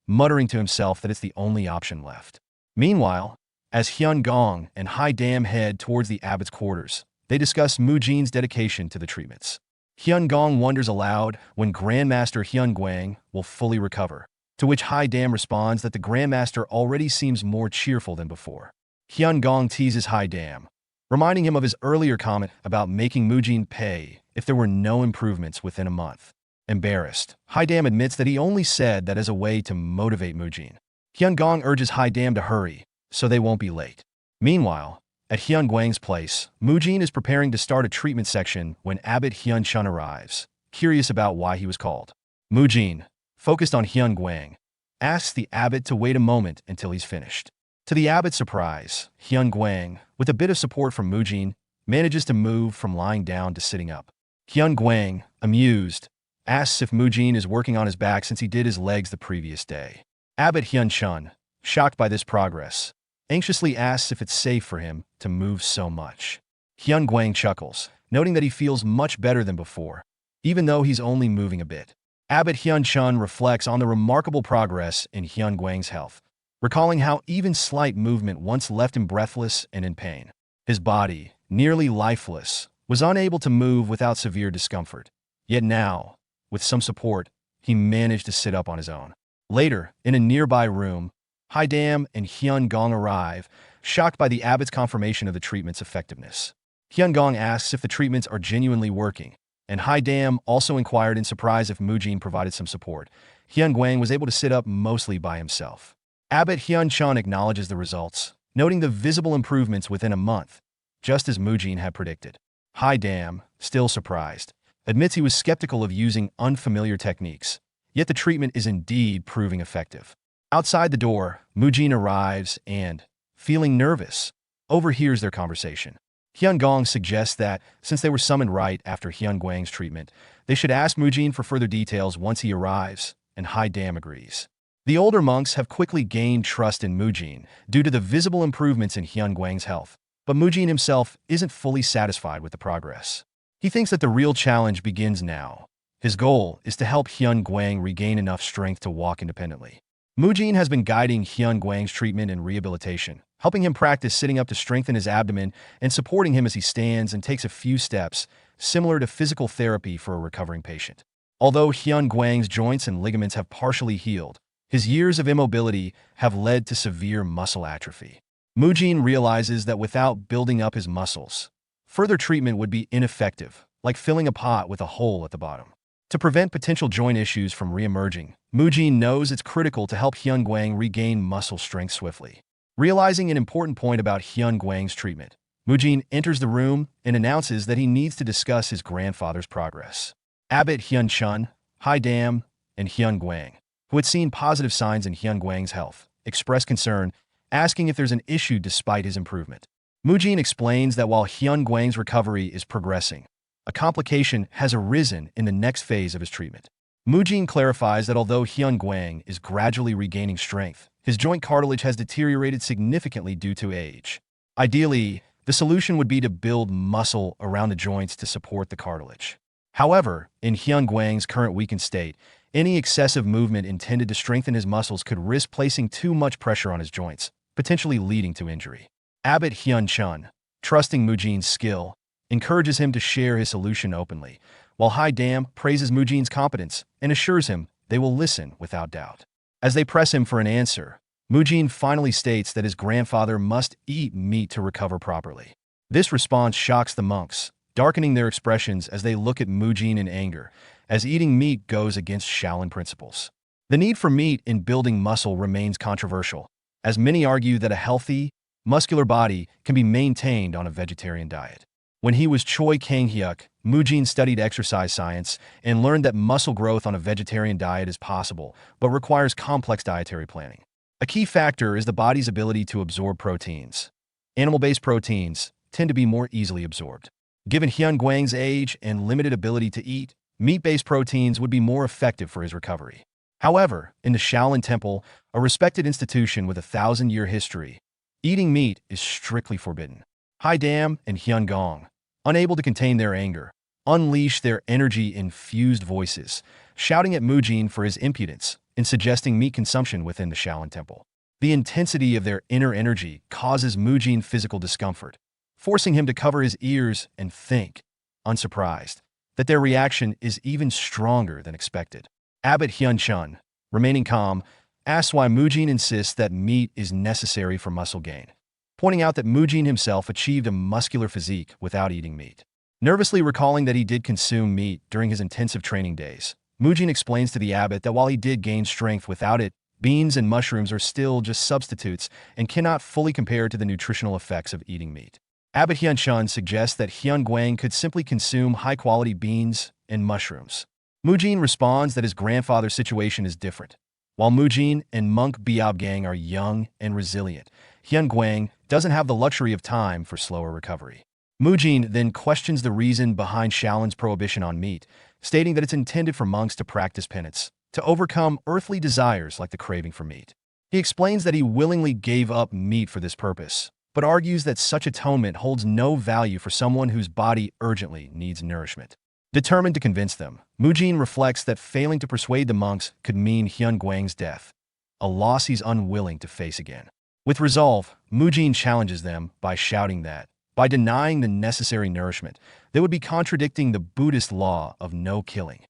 muttering to himself that it's the only option left. Meanwhile, as Hyun Gong and Hai Dam head towards the abbot's quarters, they discuss Mujin's dedication to the treatments. Hyun Gong wonders aloud when Grandmaster Hyun Guang will fully recover, to which Hai Dam responds that the Grandmaster already seems more cheerful than before. Hyun Gong teases Hai Dam, reminding him of his earlier comment about making Mujin pay if there were no improvements within a month. Embarrassed, Hai Dam admits that he only said that as a way to motivate Mujin. Hyun Gong urges Hai Dam to hurry, so they won't be late. Meanwhile, at Hyun Guang's place, Mujin is preparing to start a treatment section when Abbot Hyun Chun arrives, curious about why he was called. Mujin, focused on Hyun Guang, asks the abbot to wait a moment until he's finished. To the abbot's surprise, Hyun Guang, with a bit of support from Mujin, manages to move from lying down to sitting up. Hyun Guang, amused, asks if Mujin is working on his back since he did his legs the previous day. Abbot Hyun Chun, shocked by this progress, anxiously asks if it's safe for him to move so much. Hyun Guang chuckles, noting that he feels much better than before, even though he's only moving a bit. Abbot Hyun Chun reflects on the remarkable progress in Hyun Guang's health, recalling how even slight movement once left him breathless and in pain. His body, nearly lifeless, was unable to move without severe discomfort. Yet now, with some support, he managed to sit up on his own. Later, in a nearby room, Hai Dam and Hyun Gong arrive, shocked by the abbot's confirmation of the treatment's effectiveness. Hyun Gong asks if the treatments are genuinely working, and Hai Dam also inquired in surprise if Mujin provided some support. Hyun Guang was able to sit up mostly by himself. Abbot Hyun Chun acknowledges the results, noting the visible improvements within a month, just as Mujin had predicted. Hai Dam, still surprised, admits he was skeptical of using unfamiliar techniques, yet the treatment is indeed proving effective. Outside the door, Mujin arrives and, feeling nervous, overhears their conversation. Hyun Gong suggests that, since they were summoned right after Hyun Guang's treatment, they should ask Mujin for further details once he arrives, and Hai Dam agrees. The older monks have quickly gained trust in Mujin due to the visible improvements in Hyun Guang's health, but Mujin himself isn't fully satisfied with the progress. He thinks that the real challenge begins now. His goal is to help Hyun Guang regain enough strength to walk independently. Mujin has been guiding Hyun Guang's treatment and rehabilitation, helping him practice sitting up to strengthen his abdomen and supporting him as he stands and takes a few steps, similar to physical therapy for a recovering patient. Although Hyun Guang's joints and ligaments have partially healed, his years of immobility have led to severe muscle atrophy. Mujin realizes that without building up his muscles, further treatment would be ineffective, like filling a pot with a hole at the bottom. To prevent potential joint issues from re-emerging, Mujin knows it's critical to help Hyun Guang regain muscle strength swiftly. Realizing an important point about Hyun Guang's treatment, Mujin enters the room and announces that he needs to discuss his grandfather's progress. Abbot Hyun Chun, Hai Dam, and Hyun Guang, who had seen positive signs in Hyun Guang's health, express concern, asking if there's an issue despite his improvement. Mujin explains that while Hyun Guang's recovery is progressing, a complication has arisen in the next phase of his treatment. Mujin clarifies that although Hyun Guang is gradually regaining strength, his joint cartilage has deteriorated significantly due to age. Ideally, the solution would be to build muscle around the joints to support the cartilage. However, in Hyun Guang's current weakened state, any excessive movement intended to strengthen his muscles could risk placing too much pressure on his joints, potentially leading to injury. Abbot Hyun Chun, trusting Mujin's skill, encourages him to share his solution openly, while Hai Dam praises Mujin's competence and assures him they will listen without doubt. As they press him for an answer, Mujin finally states that his grandfather must eat meat to recover properly. This response shocks the monks, darkening their expressions as they look at Mujin in anger, as eating meat goes against Shaolin principles. The need for meat in building muscle remains controversial, as many argue that a healthy, muscular body can be maintained on a vegetarian diet. When he was Choi Kang-hyuk, Mujin studied exercise science and learned that muscle growth on a vegetarian diet is possible, but requires complex dietary planning. A key factor is the body's ability to absorb proteins. Animal-based proteins tend to be more easily absorbed. Given Hyun Gwang's age and limited ability to eat, meat-based proteins would be more effective for his recovery. However, in the Shaolin Temple, a respected institution with a 1,000-year history, eating meat is strictly forbidden. Haidam and Hyun Gong, unable to contain their anger, unleash their energy-infused voices, shouting at Mujin for his impudence in suggesting meat consumption within the Shaolin Temple. The intensity of their inner energy causes Mujin physical discomfort, forcing him to cover his ears and think, unsurprised, that their reaction is even stronger than expected. Abbot Hyun Chun, remaining calm, asks why Mujin insists that meat is necessary for muscle gain, pointing out that Mujin himself achieved a muscular physique without eating meat. Nervously recalling that he did consume meat during his intensive training days, Mujin explains to the abbot that while he did gain strength without it, beans and mushrooms are still just substitutes and cannot fully compare to the nutritional effects of eating meat. Abbot Hyun Chun suggests that Hyun Gwang could simply consume high-quality beans and mushrooms. Mujin responds that his grandfather's situation is different. While Mujin and monk Biobgang are young and resilient, Hyun Gwang doesn't have the luxury of time for slower recovery. Mujin then questions the reason behind Shaolin's prohibition on meat, stating that it's intended for monks to practice penance, to overcome earthly desires like the craving for meat. He explains that he willingly gave up meat for this purpose, but argues that such atonement holds no value for someone whose body urgently needs nourishment. Determined to convince them, Mujin reflects that failing to persuade the monks could mean Hyun Gwang's death, a loss he's unwilling to face again. With resolve, Mujin challenges them by shouting that, by denying the necessary nourishment, they would be contradicting the Buddhist law of no killing.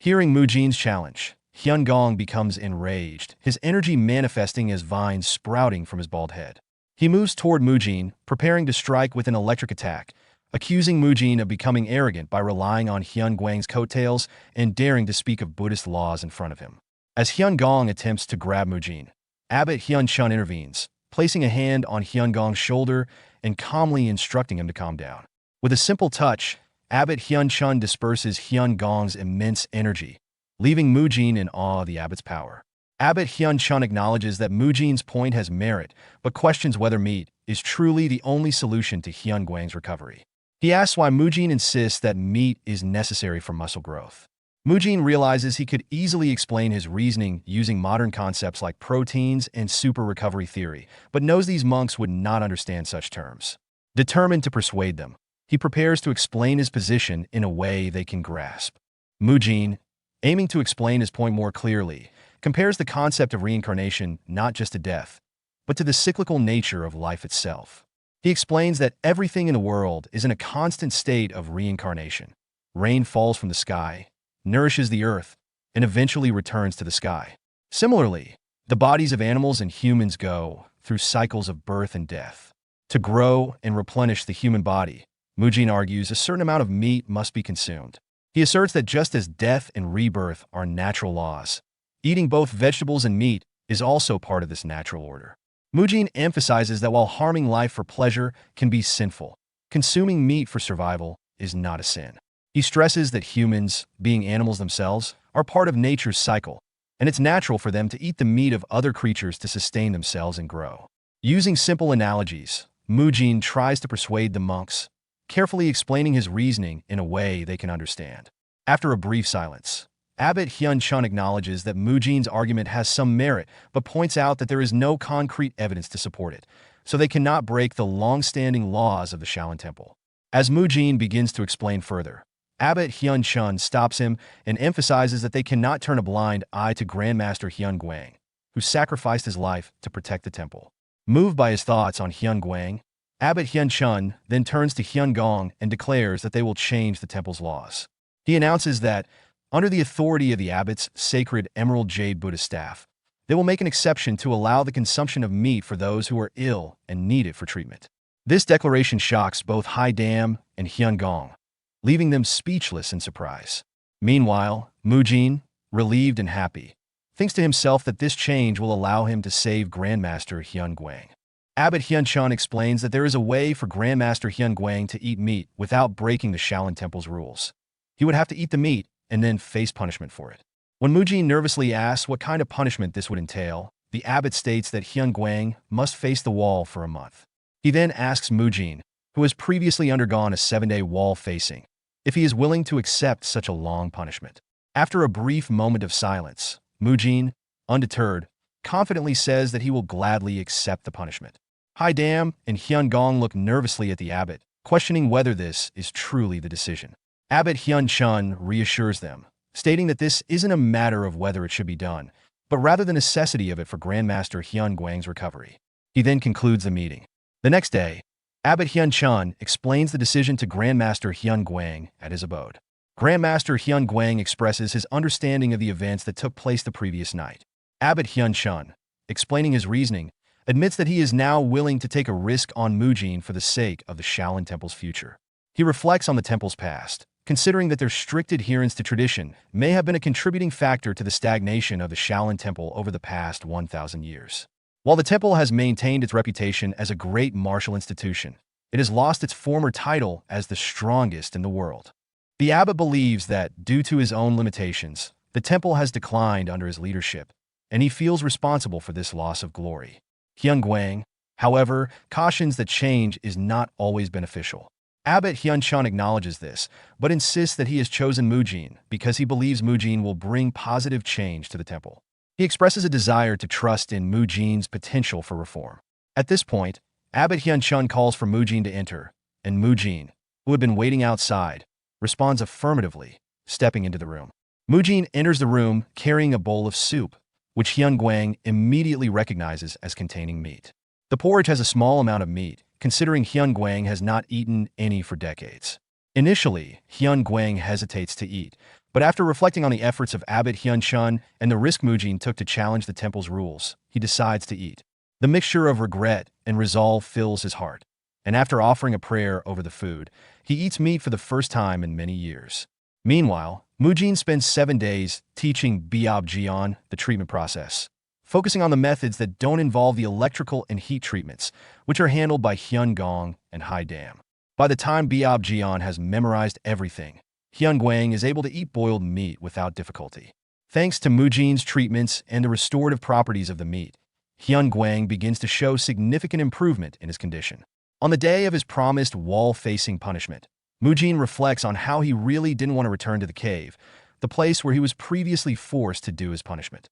Hearing Mujin's challenge, Hyun Gong becomes enraged, his energy manifesting as vines sprouting from his bald head. He moves toward Mujin, preparing to strike with an electric attack, accusing Mujin of becoming arrogant by relying on Hyun Gwang's coattails and daring to speak of Buddhist laws in front of him. As Hyun Gong attempts to grab Mujin, Abbot Hyun Chun intervenes, placing a hand on Hyun Gong's shoulder and calmly instructing him to calm down. With a simple touch, Abbot Hyun Chun disperses Hyun Gong's immense energy, leaving Mujin in awe of the abbot's power. Abbot Hyun Chun acknowledges that Mujin's point has merit, but questions whether meat is truly the only solution to Hyun Gwang's recovery. He asks why Mujin insists that meat is necessary for muscle growth. Mujin realizes he could easily explain his reasoning using modern concepts like proteins and super recovery theory, but knows these monks would not understand such terms. Determined to persuade them, he prepares to explain his position in a way they can grasp. Mujin, aiming to explain his point more clearly, compares the concept of reincarnation not just to death, but to the cyclical nature of life itself. He explains that everything in the world is in a constant state of reincarnation. Rain falls from the sky, nourishes the earth, and eventually returns to the sky. Similarly, the bodies of animals and humans go through cycles of birth and death. To grow and replenish the human body, Mujin argues a certain amount of meat must be consumed. He asserts that just as death and rebirth are natural laws, eating both vegetables and meat is also part of this natural order. Mujin emphasizes that while harming life for pleasure can be sinful, consuming meat for survival is not a sin. He stresses that humans, being animals themselves, are part of nature's cycle, and it's natural for them to eat the meat of other creatures to sustain themselves and grow. Using simple analogies, Mujin tries to persuade the monks, carefully explaining his reasoning in a way they can understand. After a brief silence, Abbot Hyun Chun acknowledges that Mujin's argument has some merit, but points out that there is no concrete evidence to support it, so they cannot break the long-standing laws of the Shaolin Temple. As Mujin begins to explain further, Abbot Hyun Chun stops him and emphasizes that they cannot turn a blind eye to Grandmaster Hyun Gwang, who sacrificed his life to protect the temple. Moved by his thoughts on Hyun Gwang, Abbot Hyun Chun then turns to Hyun Gong and declares that they will change the temple's laws. He announces that, under the authority of the abbot's sacred emerald jade Buddhist staff, they will make an exception to allow the consumption of meat for those who are ill and need it for treatment. This declaration shocks both Haidam and Hyun Gong, leaving them speechless in surprise. Meanwhile, Mujin, relieved and happy, thinks to himself that this change will allow him to save Grandmaster Hyun Gwang. Abbot Hyun-chun explains that there is a way for Grandmaster Hyun-gwang to eat meat without breaking the Shaolin Temple's rules. He would have to eat the meat and then face punishment for it. When Mujin nervously asks what kind of punishment this would entail, the abbot states that Hyun-gwang must face the wall for a month. He then asks Mujin, who has previously undergone a 7-day wall facing, if he is willing to accept such a long punishment. After a brief moment of silence, Mujin, undeterred, confidently says that he will gladly accept the punishment. Haidam and Hyun-gong look nervously at the abbot, questioning whether this is truly the decision. Abbot Hyun-chun reassures them, stating that this isn't a matter of whether it should be done, but rather the necessity of it for Grandmaster Hyun-gwang's recovery. He then concludes the meeting. The next day, Abbot Hyun-chun explains the decision to Grandmaster Hyun-gwang at his abode. Grandmaster Hyun-gwang expresses his understanding of the events that took place the previous night. Abbot Hyun-chun, explaining his reasoning, admits that he is now willing to take a risk on Mujin for the sake of the Shaolin Temple's future. He reflects on the temple's past, considering that their strict adherence to tradition may have been a contributing factor to the stagnation of the Shaolin Temple over the past 1,000 years. While the temple has maintained its reputation as a great martial institution, it has lost its former title as the strongest in the world. The abbot believes that, due to his own limitations, the temple has declined under his leadership, and he feels responsible for this loss of glory. Hyun-gwang, however, cautions that change is not always beneficial. Abbot Hyun-chun acknowledges this, but insists that he has chosen Mujin because he believes Mujin will bring positive change to the temple. He expresses a desire to trust in Mujin's potential for reform. At this point, Abbot Hyun-chun calls for Mujin to enter, and Mujin, who had been waiting outside, responds affirmatively, stepping into the room. Mujin enters the room carrying a bowl of soup, which Hyun-gwang immediately recognizes as containing meat. The porridge has a small amount of meat, considering Hyun-gwang has not eaten any for decades. Initially, Hyun-gwang hesitates to eat, but after reflecting on the efforts of Abbot Hyun-chun and the risk Mujin took to challenge the temple's rules, he decides to eat. The mixture of regret and resolve fills his heart, and after offering a prayer over the food, he eats meat for the first time in many years. Meanwhile, Mujin spends 7 days teaching Biobjian the treatment process, focusing on the methods that don't involve the electrical and heat treatments, which are handled by Hyun-gong and Haidam. By the time Biobjian has memorized everything, Hyun-gwang is able to eat boiled meat without difficulty. Thanks to Mujin's treatments and the restorative properties of the meat, Hyun-gwang begins to show significant improvement in his condition. On the day of his promised wall-facing punishment, Mujin reflects on how he really didn't want to return to the cave, the place where he was previously forced to do his punishment.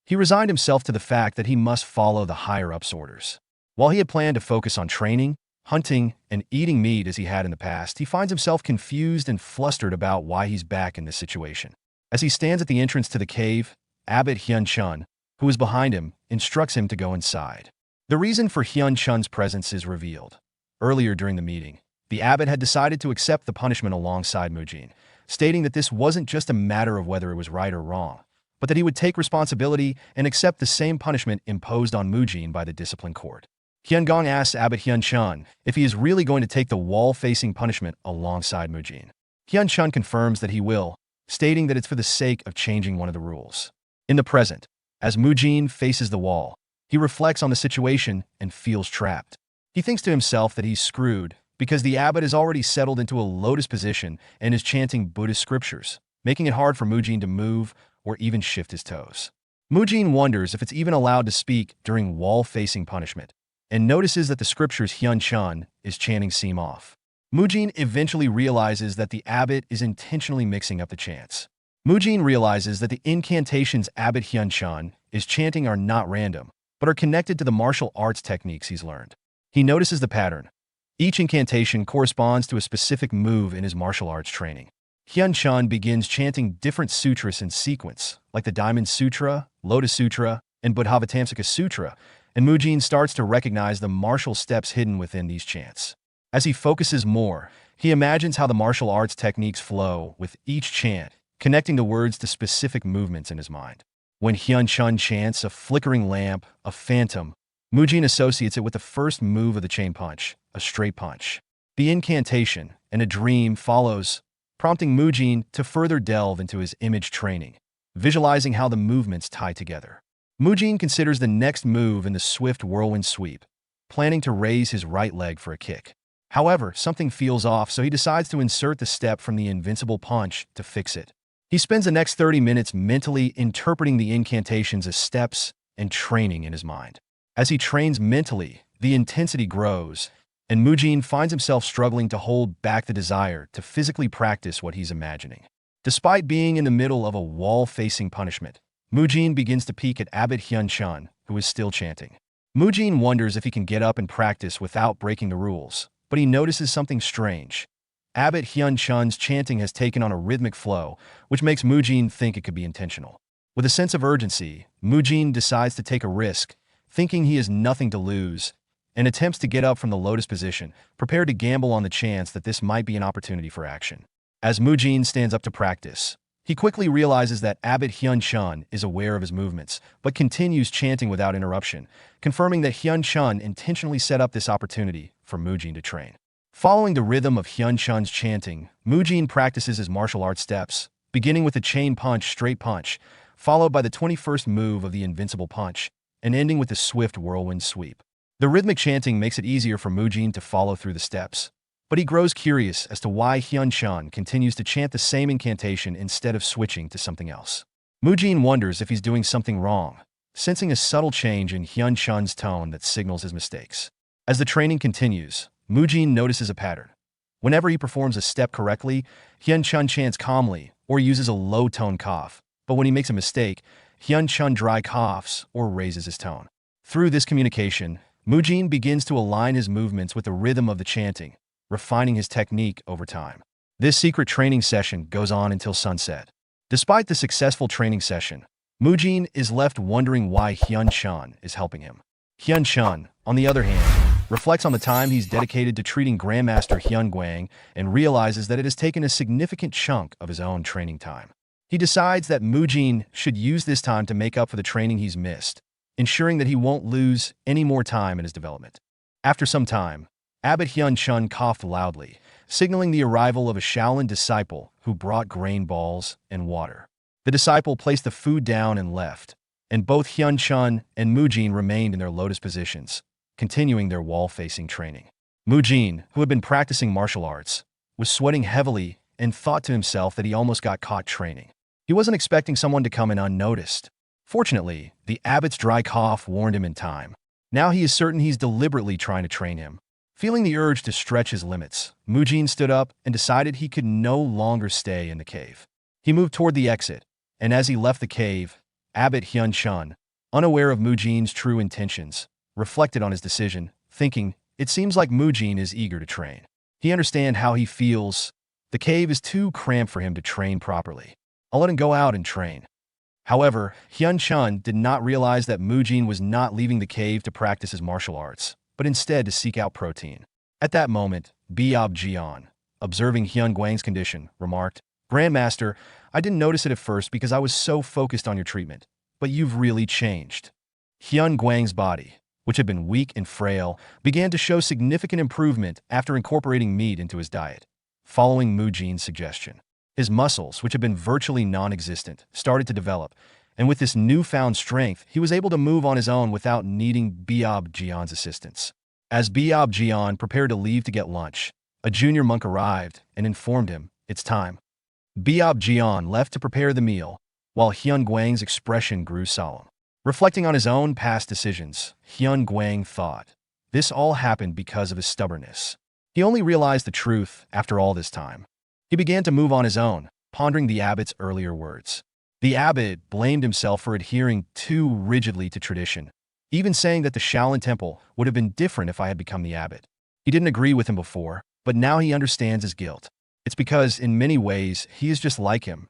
He resigned himself to the fact that he must follow the higher-ups' orders. While he had planned to focus on training, hunting, and eating meat as he had in the past, he finds himself confused and flustered about why he's back in this situation. As he stands at the entrance to the cave, Abbot Hyun-chun, who is behind him, instructs him to go inside. The reason for Hyun-chun's presence is revealed. Earlier during the meeting, the abbot had decided to accept the punishment alongside Mujin, stating that this wasn't just a matter of whether it was right or wrong, but that he would take responsibility and accept the same punishment imposed on Mujin by the discipline court. Hyun-gong asks Abbot Hyun-chun if he is really going to take the wall-facing punishment alongside Mujin. Hyun-chun confirms that he will, stating that it's for the sake of changing one of the rules. In the present, as Mujin faces the wall, he reflects on the situation and feels trapped. He thinks to himself that he's screwed because the abbot has already settled into a lotus position and is chanting Buddhist scriptures, making it hard for Mujin to move or even shift his toes. Mujin wonders if it's even allowed to speak during wall-facing punishment, and notices that the scriptures Hyun-chun is chanting seem off. Mujin eventually realizes that the abbot is intentionally mixing up the chants. Mujin realizes that the incantations Abbot Hyun-chun is chanting are not random, but are connected to the martial arts techniques he's learned. He notices the pattern. Each incantation corresponds to a specific move in his martial arts training. Hyun-chun begins chanting different sutras in sequence, like the Diamond Sutra, Lotus Sutra, and Buddhavatamsaka Sutra, and Mujin starts to recognize the martial steps hidden within these chants. As he focuses more, he imagines how the martial arts techniques flow with each chant, connecting the words to specific movements in his mind. When Hyun-chun chants a flickering lamp, a phantom, Mujin associates it with the first move of the chain punch, a straight punch. The incantation and a dream follows, prompting Mujin to further delve into his image training, visualizing how the movements tie together. Mujin considers the next move in the swift whirlwind sweep, planning to raise his right leg for a kick. However, something feels off, so he decides to insert the step from the invincible punch to fix it. He spends the next 30 minutes mentally interpreting the incantations as steps and training in his mind. As he trains mentally, the intensity grows, and Mujin finds himself struggling to hold back the desire to physically practice what he's imagining. Despite being in the middle of a wall-facing punishment, Mujin begins to peek at Abbot Hyun-chun, who is still chanting. Mujin wonders if he can get up and practice without breaking the rules, but he notices something strange. Abbot Hyun-chun's chanting has taken on a rhythmic flow, which makes Mujin think it could be intentional. With a sense of urgency, Mujin decides to take a risk, thinking he has nothing to lose, and attempts to get up from the lotus position, prepared to gamble on the chance that this might be an opportunity for action. As Mujin stands up to practice, he quickly realizes that Abbot Hyun-chun is aware of his movements, but continues chanting without interruption, confirming that Hyun-chun intentionally set up this opportunity for Mujin to train. Following the rhythm of Hyun-chun's chanting, Mujin practices his martial arts steps, beginning with the chain punch straight punch, followed by the 21st move of the invincible punch, and ending with the swift whirlwind sweep. The rhythmic chanting makes it easier for Mujin to follow through the steps, but he grows curious as to why Hyun-chun continues to chant the same incantation instead of switching to something else. Mujin wonders if he's doing something wrong, sensing a subtle change in Hyun-chun's tone that signals his mistakes. As the training continues, Mujin notices a pattern. Whenever he performs a step correctly, Hyun-chun chants calmly or uses a low-tone cough, but when he makes a mistake, Hyun-chun dry coughs or raises his tone. Through this communication, Mujin begins to align his movements with the rhythm of the chanting, refining his technique over time. This secret training session goes on until sunset. Despite the successful training session, Mujin is left wondering why Hyun-chun is helping him. Hyun-chun, on the other hand, reflects on the time he's dedicated to treating Grandmaster Hyun-gwang and realizes that it has taken a significant chunk of his own training time. He decides that Mujin should use this time to make up for the training he's missed, ensuring that he won't lose any more time in his development. After some time, Abbot Hyun-chun coughed loudly, signaling the arrival of a Shaolin disciple who brought grain balls and water. The disciple placed the food down and left, and both Hyun-chun and Mujin remained in their lotus positions, continuing their wall-facing training. Mujin, who had been practicing martial arts, was sweating heavily and thought to himself that he almost got caught training. He wasn't expecting someone to come in unnoticed. Fortunately, the abbot's dry cough warned him in time. Now he is certain he's deliberately trying to train him. Feeling the urge to stretch his limits, Mujin stood up and decided he could no longer stay in the cave. He moved toward the exit, and as he left the cave, Abbot Hyun-chun, unaware of Mujin's true intentions, reflected on his decision, thinking, it seems like Mujin is eager to train. He understands how he feels. The cave is too cramped for him to train properly. I'll let him go out and train. However, Hyun-chun did not realize that Mujin was not leaving the cave to practice his martial arts, but instead to seek out protein. At that moment, Jian, observing Hyun-gwang's condition, remarked, Grandmaster, I didn't notice it at first because I was so focused on your treatment, but you've really changed. Hyun-gwang's body, which had been weak and frail, began to show significant improvement after incorporating meat into his diet. Following Mujin's suggestion, his muscles, which had been virtually non-existent, started to develop, and with this newfound strength, he was able to move on his own without needing Jian's assistance. As Jian prepared to leave to get lunch, a junior monk arrived and informed him, it's time. Jian left to prepare the meal, while Hyun-gwang's expression grew solemn. Reflecting on his own past decisions, Hyun-gwang thought, this all happened because of his stubbornness. He only realized the truth after all this time. He began to move on his own, pondering the abbot's earlier words. The abbot blamed himself for adhering too rigidly to tradition, even saying that the Shaolin Temple would have been different if I had become the abbot. He didn't agree with him before, but now he understands his guilt. It's because, in many ways, he is just like him.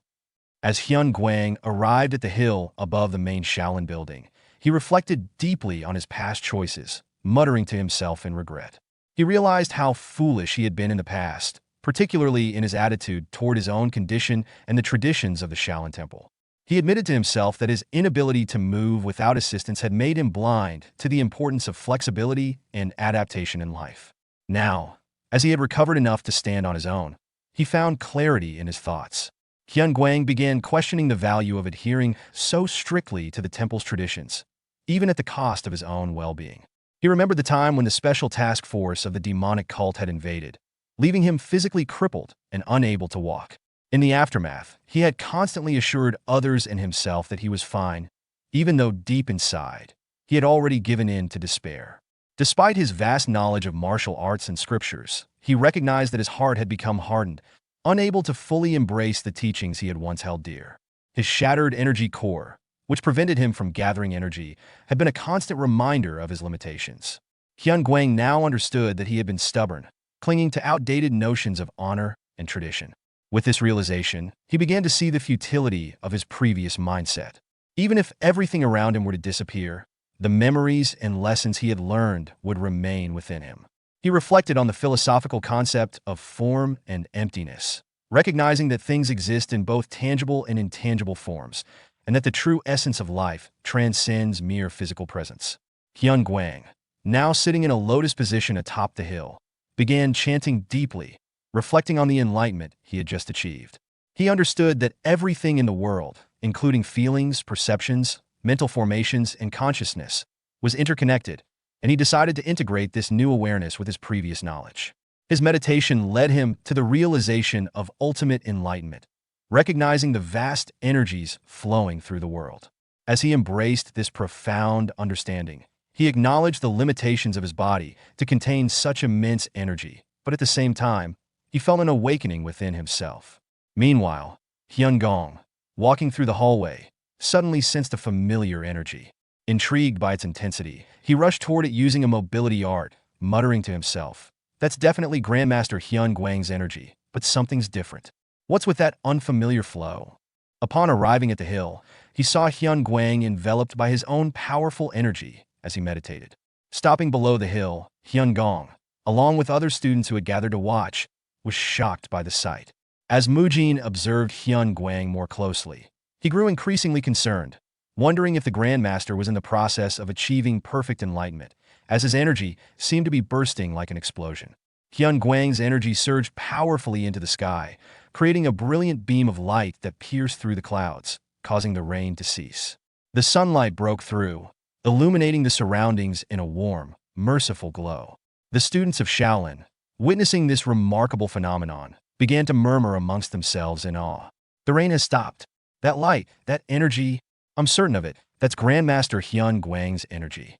As Hyun-gwang arrived at the hill above the main Shaolin building, he reflected deeply on his past choices, muttering to himself in regret. He realized how foolish he had been in the past, particularly in his attitude toward his own condition and the traditions of the Shaolin Temple. He admitted to himself that his inability to move without assistance had made him blind to the importance of flexibility and adaptation in life. Now, as he had recovered enough to stand on his own, he found clarity in his thoughts. Hyun-gwang began questioning the value of adhering so strictly to the temple's traditions, even at the cost of his own well-being. He He remembered the time when the special task force of the demonic cult had invaded, leaving him physically crippled and unable to walk. In the aftermath, he had constantly assured others and himself that he was fine, even though deep inside, he had already given in to despair. Despite his vast knowledge of martial arts and scriptures, he recognized that his heart had become hardened, unable to fully embrace the teachings he had once held dear. His shattered energy core, which prevented him from gathering energy, had been a constant reminder of his limitations. Hyun Guang now understood that he had been stubborn, clinging to outdated notions of honor and tradition. With this realization, he began to see the futility of his previous mindset. Even if everything around him were to disappear, the memories and lessons he had learned would remain within him. He reflected on the philosophical concept of form and emptiness, recognizing that things exist in both tangible and intangible forms, and that the true essence of life transcends mere physical presence. Hyun Guang, now sitting in a lotus position atop the hill, began chanting deeply, reflecting on the enlightenment he had just achieved. He understood that everything in the world, including feelings, perceptions, mental formations, and consciousness, was interconnected, and he decided to integrate this new awareness with his previous knowledge. His meditation led him to the realization of ultimate enlightenment, recognizing the vast energies flowing through the world. As he embraced this profound understanding, he acknowledged the limitations of his body to contain such immense energy, but at the same time, he felt an awakening within himself. Meanwhile, Hyun Gong, walking through the hallway, suddenly sensed a familiar energy. Intrigued by its intensity, he rushed toward it using a mobility art, muttering to himself, "That's definitely Grandmaster Hyun Guang's energy, but something's different. What's with that unfamiliar flow?" Upon arriving at the hill, he saw Hyun Guang enveloped by his own powerful energy as he meditated. Stopping below the hill, Hyun Gong, along with other students who had gathered to watch, was shocked by the sight. As Mujin observed Hyun Guang more closely, he grew increasingly concerned, wondering if the Grandmaster was in the process of achieving perfect enlightenment, as his energy seemed to be bursting like an explosion. Hyun Guang's energy surged powerfully into the sky, creating a brilliant beam of light that pierced through the clouds, causing the rain to cease. The sunlight broke through, illuminating the surroundings in a warm, merciful glow. The students of Shaolin, witnessing this remarkable phenomenon, began to murmur amongst themselves in awe. "The rain has stopped. That light, that energy, I'm certain of it, that's Grandmaster Hyun Guang's energy."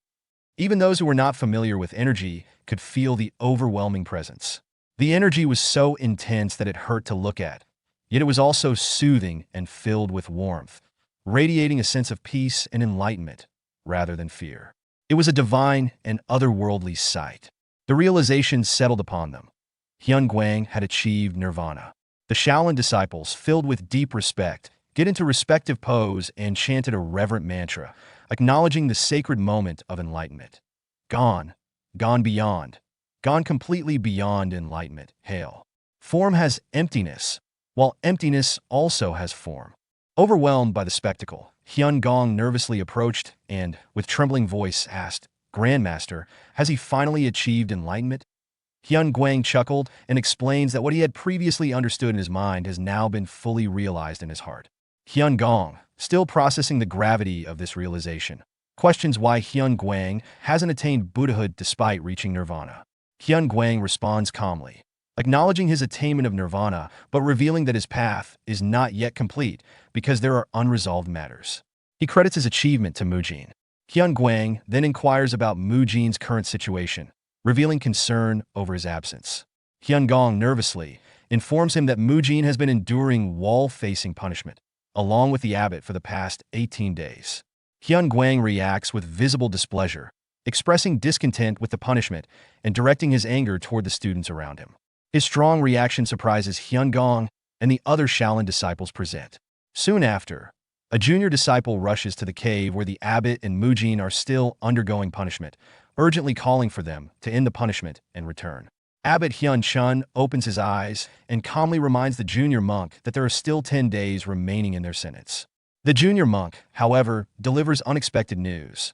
Even those who were not familiar with energy could feel the overwhelming presence. The energy was so intense that it hurt to look at, yet it was also soothing and filled with warmth, radiating a sense of peace and enlightenment rather than fear. It was a divine and otherworldly sight. The realization settled upon them. Hyun Guang had achieved nirvana. The Shaolin disciples, filled with deep respect, get into respective pose and chanted a reverent mantra, acknowledging the sacred moment of enlightenment. Gone beyond, gone completely beyond enlightenment, hail. Form has emptiness, while emptiness also has form. Overwhelmed by the spectacle, Hyun Gong nervously approached and, with trembling voice, asked, "Grandmaster, has he finally achieved enlightenment?" Hyun Guang chuckled and explains that what he had previously understood in his mind has now been fully realized in his heart. Hyun Gong, still processing the gravity of this realization, questions why Hyun Guang hasn't attained Buddhahood despite reaching nirvana. Hyun Guang responds calmly, acknowledging his attainment of nirvana but revealing that his path is not yet complete because there are unresolved matters. He credits his achievement to Mujin. Hyun Guang then inquires about Mujin's current situation, revealing concern over his absence. Hyun Gong nervously informs him that Mujin has been enduring wall-facing punishment, along with the abbot for the past 18 days. Hyun Guang reacts with visible displeasure, expressing discontent with the punishment and directing his anger toward the students around him. His strong reaction surprises Hyun Gong and the other Shaolin disciples present. Soon after, a junior disciple rushes to the cave where the abbot and Mujin are still undergoing punishment, urgently calling for them to end the punishment and return. Abbot Hyun Chun opens his eyes and calmly reminds the junior monk that there are still 10 days remaining in their sentence. The junior monk, however, delivers unexpected news.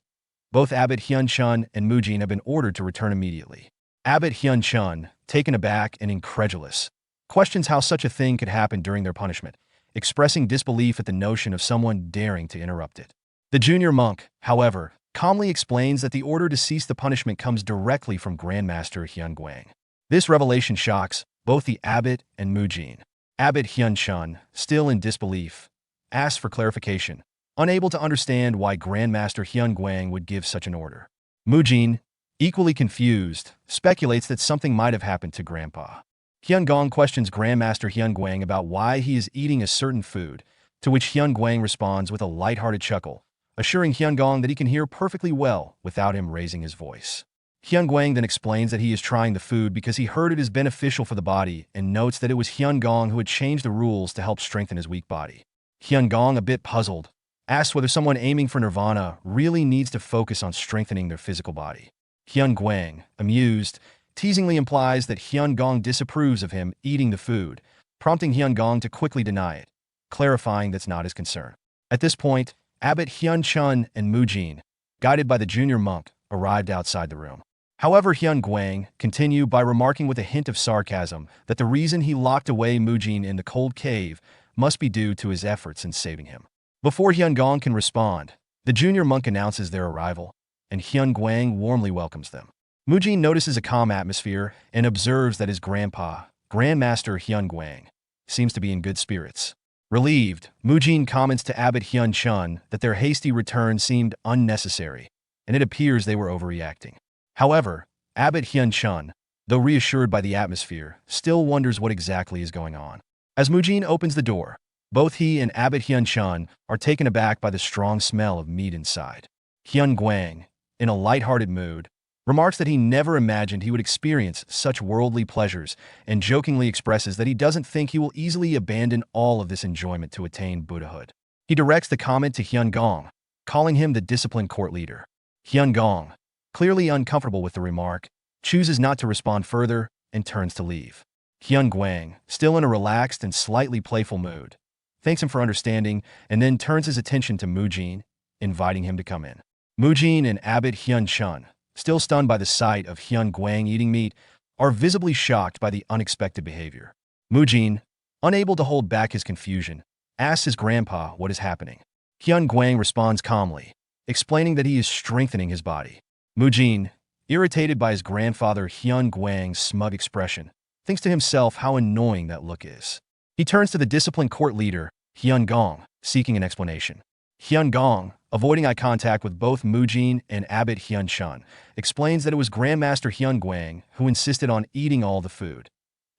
Both Abbot Hyun Chun and Mujin have been ordered to return immediately. Abbot Hyun Chun, taken aback and incredulous, questions how such a thing could happen during their punishment, expressing disbelief at the notion of someone daring to interrupt it. The junior monk, however, calmly explains that the order to cease the punishment comes directly from Grandmaster Hyun Guang. This revelation shocks both the abbot and Mujin. Abbot Hyun Chun, still in disbelief, asks for clarification, unable to understand why Grandmaster Hyun Guang would give such an order. Mujin, equally confused, speculates that something might have happened to Grandpa. Hyun Gong questions Grandmaster Hyun Guang about why he is eating a certain food, to which Hyun Guang responds with a lighthearted chuckle, assuring Hyun Gong that he can hear perfectly well without him raising his voice. Hyun Guang then explains that he is trying the food because he heard it is beneficial for the body and notes that it was Hyun Gong who had changed the rules to help strengthen his weak body. Hyun Gong, a bit puzzled, asks whether someone aiming for nirvana really needs to focus on strengthening their physical body. Hyun Guang, amused, teasingly implies that Hyun Gong disapproves of him eating the food, prompting Hyun Gong to quickly deny it, clarifying that's not his concern. At this point, Abbot Hyun Chun and Mujin, guided by the junior monk, arrived outside the room. However, Hyun Guang continued by remarking with a hint of sarcasm that the reason he locked away Mujin in the cold cave must be due to his efforts in saving him. Before Hyun Gong can respond, the junior monk announces their arrival, and Hyun Guang warmly welcomes them. Mujin notices a calm atmosphere and observes that his grandpa, Grandmaster Hyun Guang, seems to be in good spirits. Relieved, Mujin comments to Abbot Hyun Chun that their hasty return seemed unnecessary, and it appears they were overreacting. However, Abbot Hyun Chun, though reassured by the atmosphere, still wonders what exactly is going on. As Mujin opens the door, both he and Abbot Hyun Chun are taken aback by the strong smell of meat inside. Hyun Guang, in a lighthearted mood, remarks that he never imagined he would experience such worldly pleasures and jokingly expresses that he doesn't think he will easily abandon all of this enjoyment to attain Buddhahood. He directs the comment to Hyun Gong, calling him the disciplined court leader. Hyun Gong, clearly uncomfortable with the remark, chooses not to respond further and turns to leave. Hyun Guang, still in a relaxed and slightly playful mood, thanks him for understanding and then turns his attention to Mujin, inviting him to come in. Mujin and Abbot Hyun Chun, still stunned by the sight of Hyun Guang eating meat, are visibly shocked by the unexpected behavior. Mujin, unable to hold back his confusion, asks his grandpa what is happening. Hyun Guang responds calmly, explaining that he is strengthening his body. Mujin, irritated by his grandfather Hyun Guang's smug expression, thinks to himself how annoying that look is. He turns to the disciplined court leader, Hyun Gong, seeking an explanation. Hyun Gong, avoiding eye contact with both Mujin and Abbot Hyun Chun, explains that it was Grandmaster Hyun Guang who insisted on eating all the food.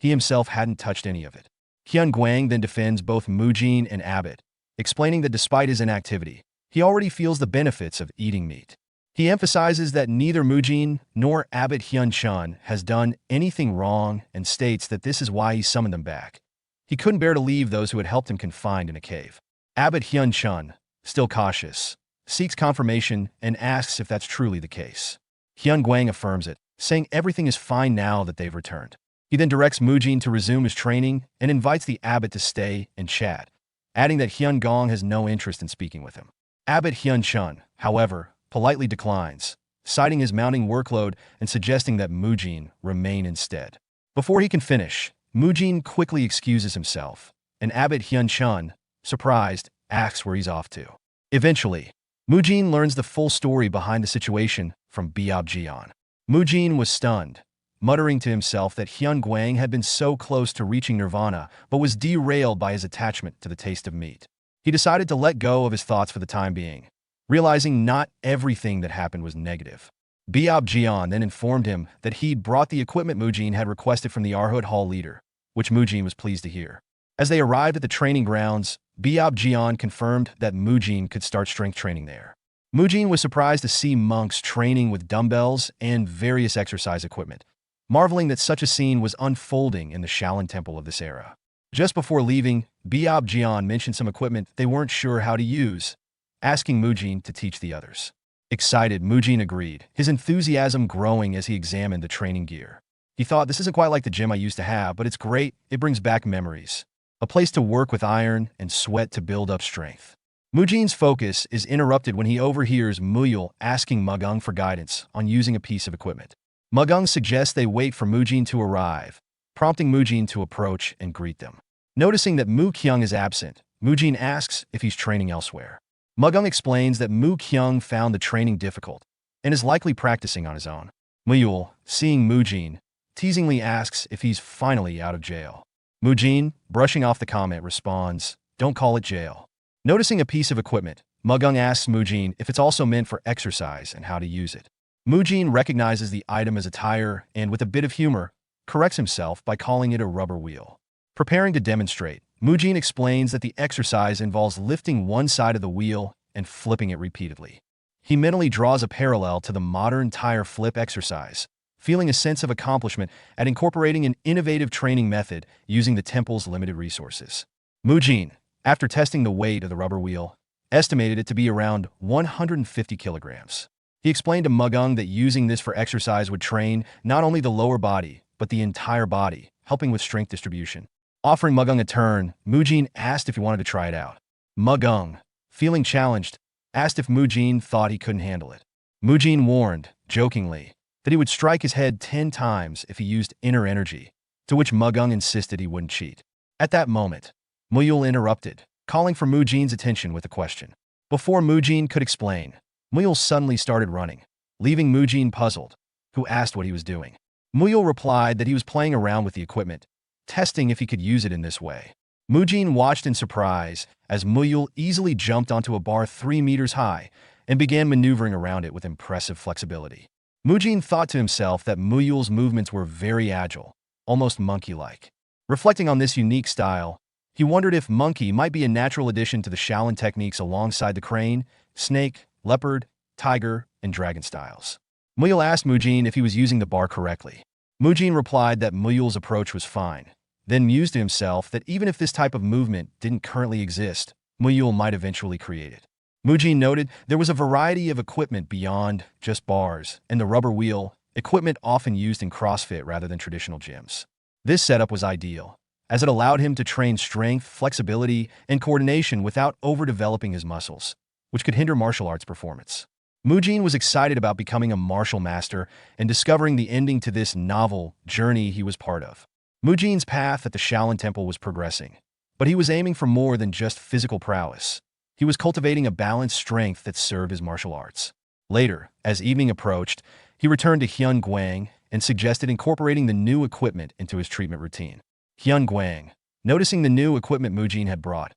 He himself hadn't touched any of it. Hyun Guang then defends both Mujin and Abbot, explaining that despite his inactivity, he already feels the benefits of eating meat. He emphasizes that neither Mujin nor Abbot Hyun Chun has done anything wrong and states that this is why he summoned them back. He couldn't bear to leave those who had helped him confined in a cave. Abbot Hyun Chun, still cautious, seeks confirmation and asks if that's truly the case. Hyun Guang affirms it, saying everything is fine now that they've returned. He then directs Mujin to resume his training and invites the abbot to stay and chat, adding that Hyun Gong has no interest in speaking with him. Abbot Hyun Chun, however, politely declines, citing his mounting workload and suggesting that Mujin remain instead. Before he can finish, Mujin quickly excuses himself, and Abbot Hyun Chun, surprised, asks where he's off to. Eventually, Mujin learns the full story behind the situation from Biob Jian. Mujin was stunned, muttering to himself that Hyun Guang had been so close to reaching nirvana but was derailed by his attachment to the taste of meat. He decided to let go of his thoughts for the time being, realizing not everything that happened was negative. Biob Jian then informed him that he'd brought the equipment Mujin had requested from the Arhood Hall leader, which Mujin was pleased to hear. As they arrived at the training grounds, Biob Jian confirmed that Mujin could start strength training there. Mujin was surprised to see monks training with dumbbells and various exercise equipment, marveling that such a scene was unfolding in the Shaolin Temple of this era. Just before leaving, Biob Jian mentioned some equipment they weren't sure how to use, asking Mujin to teach the others. Excited, Mujin agreed, his enthusiasm growing as he examined the training gear. He thought, this isn't quite like the gym I used to have, but it's great, it brings back memories. A place to work with iron and sweat to build up strength. Mujin's focus is interrupted when he overhears Muyul asking Mugung for guidance on using a piece of equipment. Mugung suggests they wait for Mujin to arrive, prompting Mujin to approach and greet them. Noticing that Mu Kyung is absent, Mujin asks if he's training elsewhere. Mugung explains that Mu Kyung found the training difficult and is likely practicing on his own. Muyul, seeing Mujin, teasingly asks if he's finally out of jail. Mujin, brushing off the comment, responds, "Don't call it jail." Noticing a piece of equipment, Mugung asks Mujin if it's also meant for exercise and how to use it. Mujin recognizes the item as a tire and, with a bit of humor, corrects himself by calling it a rubber wheel. Preparing to demonstrate, Mujin explains that the exercise involves lifting one side of the wheel and flipping it repeatedly. He mentally draws a parallel to the modern tire flip exercise, feeling a sense of accomplishment at incorporating an innovative training method using the temple's limited resources. Mujin, after testing the weight of the rubber wheel, estimated it to be around 150 kilograms. He explained to Mugung that using this for exercise would train not only the lower body, but the entire body, helping with strength distribution. Offering Mugung a turn, Mujin asked if he wanted to try it out. Mugung, feeling challenged, asked if Mujin thought he couldn't handle it. Mujin warned, jokingly, that he would strike his head 10 times if he used inner energy, to which Mugung insisted he wouldn't cheat. At that moment, Muyul interrupted, calling for Mujin's attention with a question. Before Mujin could explain, Muyul suddenly started running, leaving Mujin puzzled, who asked what he was doing. Muyul replied that he was playing around with the equipment, testing if he could use it in this way. Mujin watched in surprise as Muyul easily jumped onto a bar 3 meters high and began maneuvering around it with impressive flexibility. Mujin thought to himself that Muyul's movements were very agile, almost monkey-like. Reflecting on this unique style, he wondered if monkey might be a natural addition to the Shaolin techniques alongside the crane, snake, leopard, tiger, and dragon styles. Muyul asked Mujin if he was using the bar correctly. Mujin replied that Muyul's approach was fine, then mused to himself that even if this type of movement didn't currently exist, Muyul might eventually create it. Mujin noted there was a variety of equipment beyond just bars and the rubber wheel, equipment often used in CrossFit rather than traditional gyms. This setup was ideal, as it allowed him to train strength, flexibility, and coordination without overdeveloping his muscles, which could hinder martial arts performance. Mujin was excited about becoming a martial master and discovering the ending to this novel journey he was part of. Mujin's path at the Shaolin Temple was progressing, but he was aiming for more than just physical prowess. He was cultivating a balanced strength that served his martial arts. Later, as evening approached, he returned to Hyun Guang and suggested incorporating the new equipment into his treatment routine. Hyun Guang, noticing the new equipment Mujin had brought,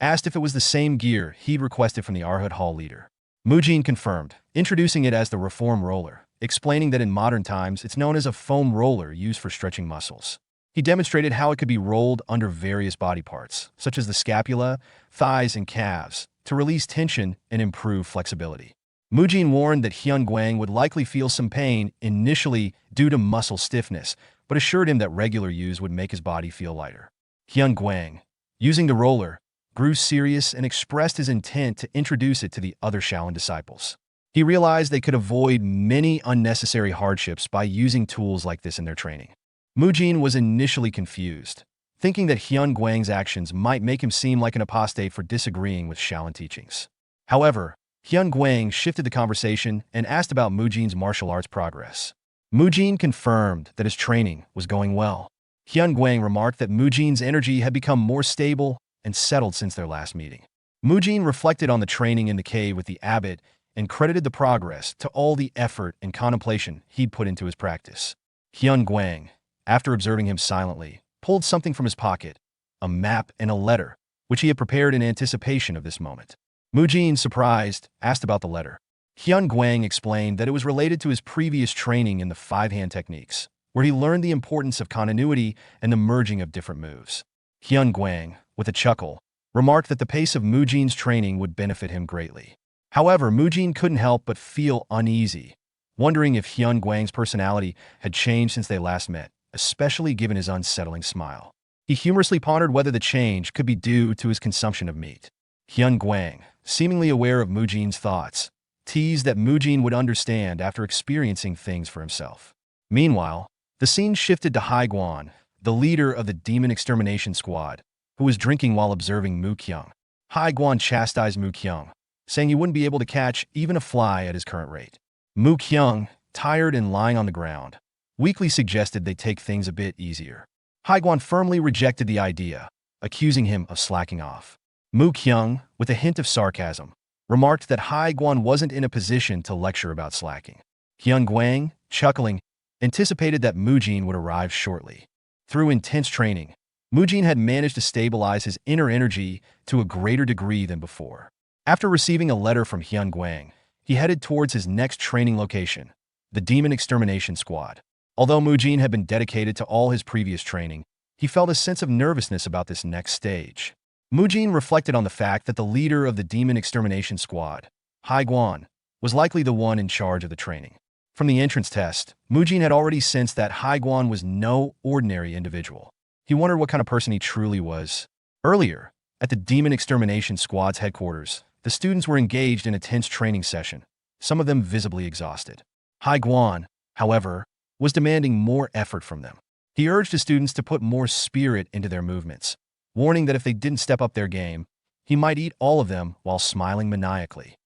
asked if it was the same gear he'd requested from the Arhut Hall leader. Mujin confirmed, introducing it as the reform roller, explaining that in modern times it's known as a foam roller used for stretching muscles. He demonstrated how it could be rolled under various body parts, such as the scapula, thighs, and calves, to release tension and improve flexibility. Mujin warned that Hyun Guang would likely feel some pain initially due to muscle stiffness, but assured him that regular use would make his body feel lighter. Hyun Guang, using the roller, grew serious and expressed his intent to introduce it to the other Shaolin disciples. He realized they could avoid many unnecessary hardships by using tools like this in their training. Mujin was initially confused, thinking that Hyun Guang's actions might make him seem like an apostate for disagreeing with Shaolin teachings. However, Hyun Guang shifted the conversation and asked about Mujin's martial arts progress. Mujin confirmed that his training was going well. Hyun Guang remarked that Mujin's energy had become more stable and settled since their last meeting. Mujin reflected on the training in the cave with the abbot and credited the progress to all the effort and contemplation he'd put into his practice. Hyun Guang, after observing him silently, pulled something from his pocket, a map and a letter, which he had prepared in anticipation of this moment. Mujin, surprised, asked about the letter. Hyun Guang explained that it was related to his previous training in the five-hand techniques, where he learned the importance of continuity and the merging of different moves. Hyun Guang, with a chuckle, remarked that the pace of Mujin's training would benefit him greatly. However, Mujin couldn't help but feel uneasy, wondering if Hyun Guang's personality had changed since they last met, especially given his unsettling smile. He humorously pondered whether the change could be due to his consumption of meat. Hyun Guang, seemingly aware of Mujin's thoughts, teased that Mujin would understand after experiencing things for himself. Meanwhile, the scene shifted to Haiguan, the leader of the Demon Extermination Squad, who was drinking while observing Mu Kyung. Haiguan chastised Mu Kyung, saying he wouldn't be able to catch even a fly at his current rate. Mu Kyung, tired and lying on the ground, weakly suggested they take things a bit easier. Haiguan firmly rejected the idea, accusing him of slacking off. Mu Kyung, with a hint of sarcasm, remarked that Hai Guan wasn't in a position to lecture about slacking. Hyun Guang, chuckling, anticipated that Mujin would arrive shortly. Through intense training, Mujin had managed to stabilize his inner energy to a greater degree than before. After receiving a letter from Hyun Guang, he headed towards his next training location, the Demon Extermination Squad. Although Mujin had been dedicated to all his previous training, he felt a sense of nervousness about this next stage. Mujin reflected on the fact that the leader of the Demon Extermination Squad, Hai Guan, was likely the one in charge of the training. From the entrance test, Mujin had already sensed that Hai Guan was no ordinary individual. He wondered what kind of person he truly was. Earlier, at the Demon Extermination Squad's headquarters, the students were engaged in a tense training session, some of them visibly exhausted. Hai Guan, however, was demanding more effort from them. He urged his students to put more spirit into their movements, warning that if they didn't step up their game, he might eat all of them while smiling maniacally.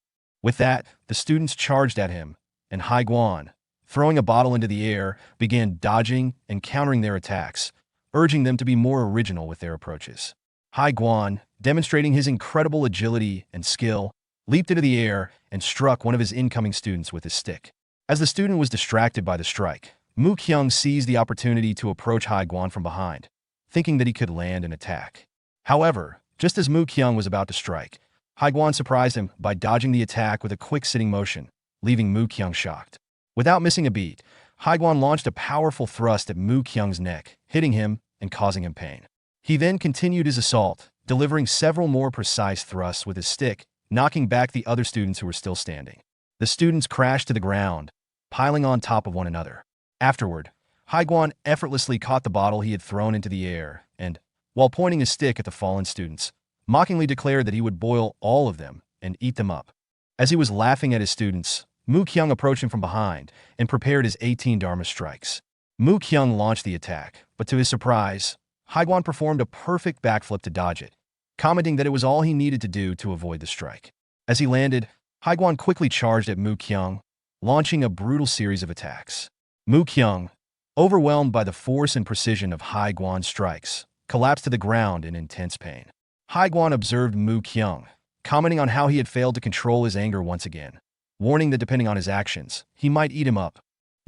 With that, the students charged at him, and Hai Guan, throwing a bottle into the air, began dodging and countering their attacks, urging them to be more original with their approaches. Hai Guan, demonstrating his incredible agility and skill, leaped into the air and struck one of his incoming students with his stick. As the student was distracted by the strike, Mu Kyung seized the opportunity to approach Hai Guan from behind, thinking that he could land an attack. However, just as Mu Kyung was about to strike, Hai Guan surprised him by dodging the attack with a quick sitting motion, leaving Mu Kyung shocked. Without missing a beat, Hai Guan launched a powerful thrust at Mu Kyung's neck, hitting him and causing him pain. He then continued his assault, delivering several more precise thrusts with his stick, knocking back the other students who were still standing. The students crashed to the ground, piling on top of one another. Afterward, Hai Guan effortlessly caught the bottle he had thrown into the air and, while pointing his stick at the fallen students, mockingly declared that he would boil all of them and eat them up. As he was laughing at his students, Mu Kyung approached him from behind and prepared his 18 Dharma strikes. Mu Kyung launched the attack, but to his surprise, Hai Guan performed a perfect backflip to dodge it, commenting that it was all he needed to do to avoid the strike. As he landed, Hai Guan quickly charged at Mu Kyung, launching a brutal series of attacks. Mu Kyung, overwhelmed by the force and precision of Hai Guan's strikes, collapsed to the ground in intense pain. Hai Guan observed Mu Kyung, commenting on how he had failed to control his anger once again, warning that depending on his actions, he might eat him up.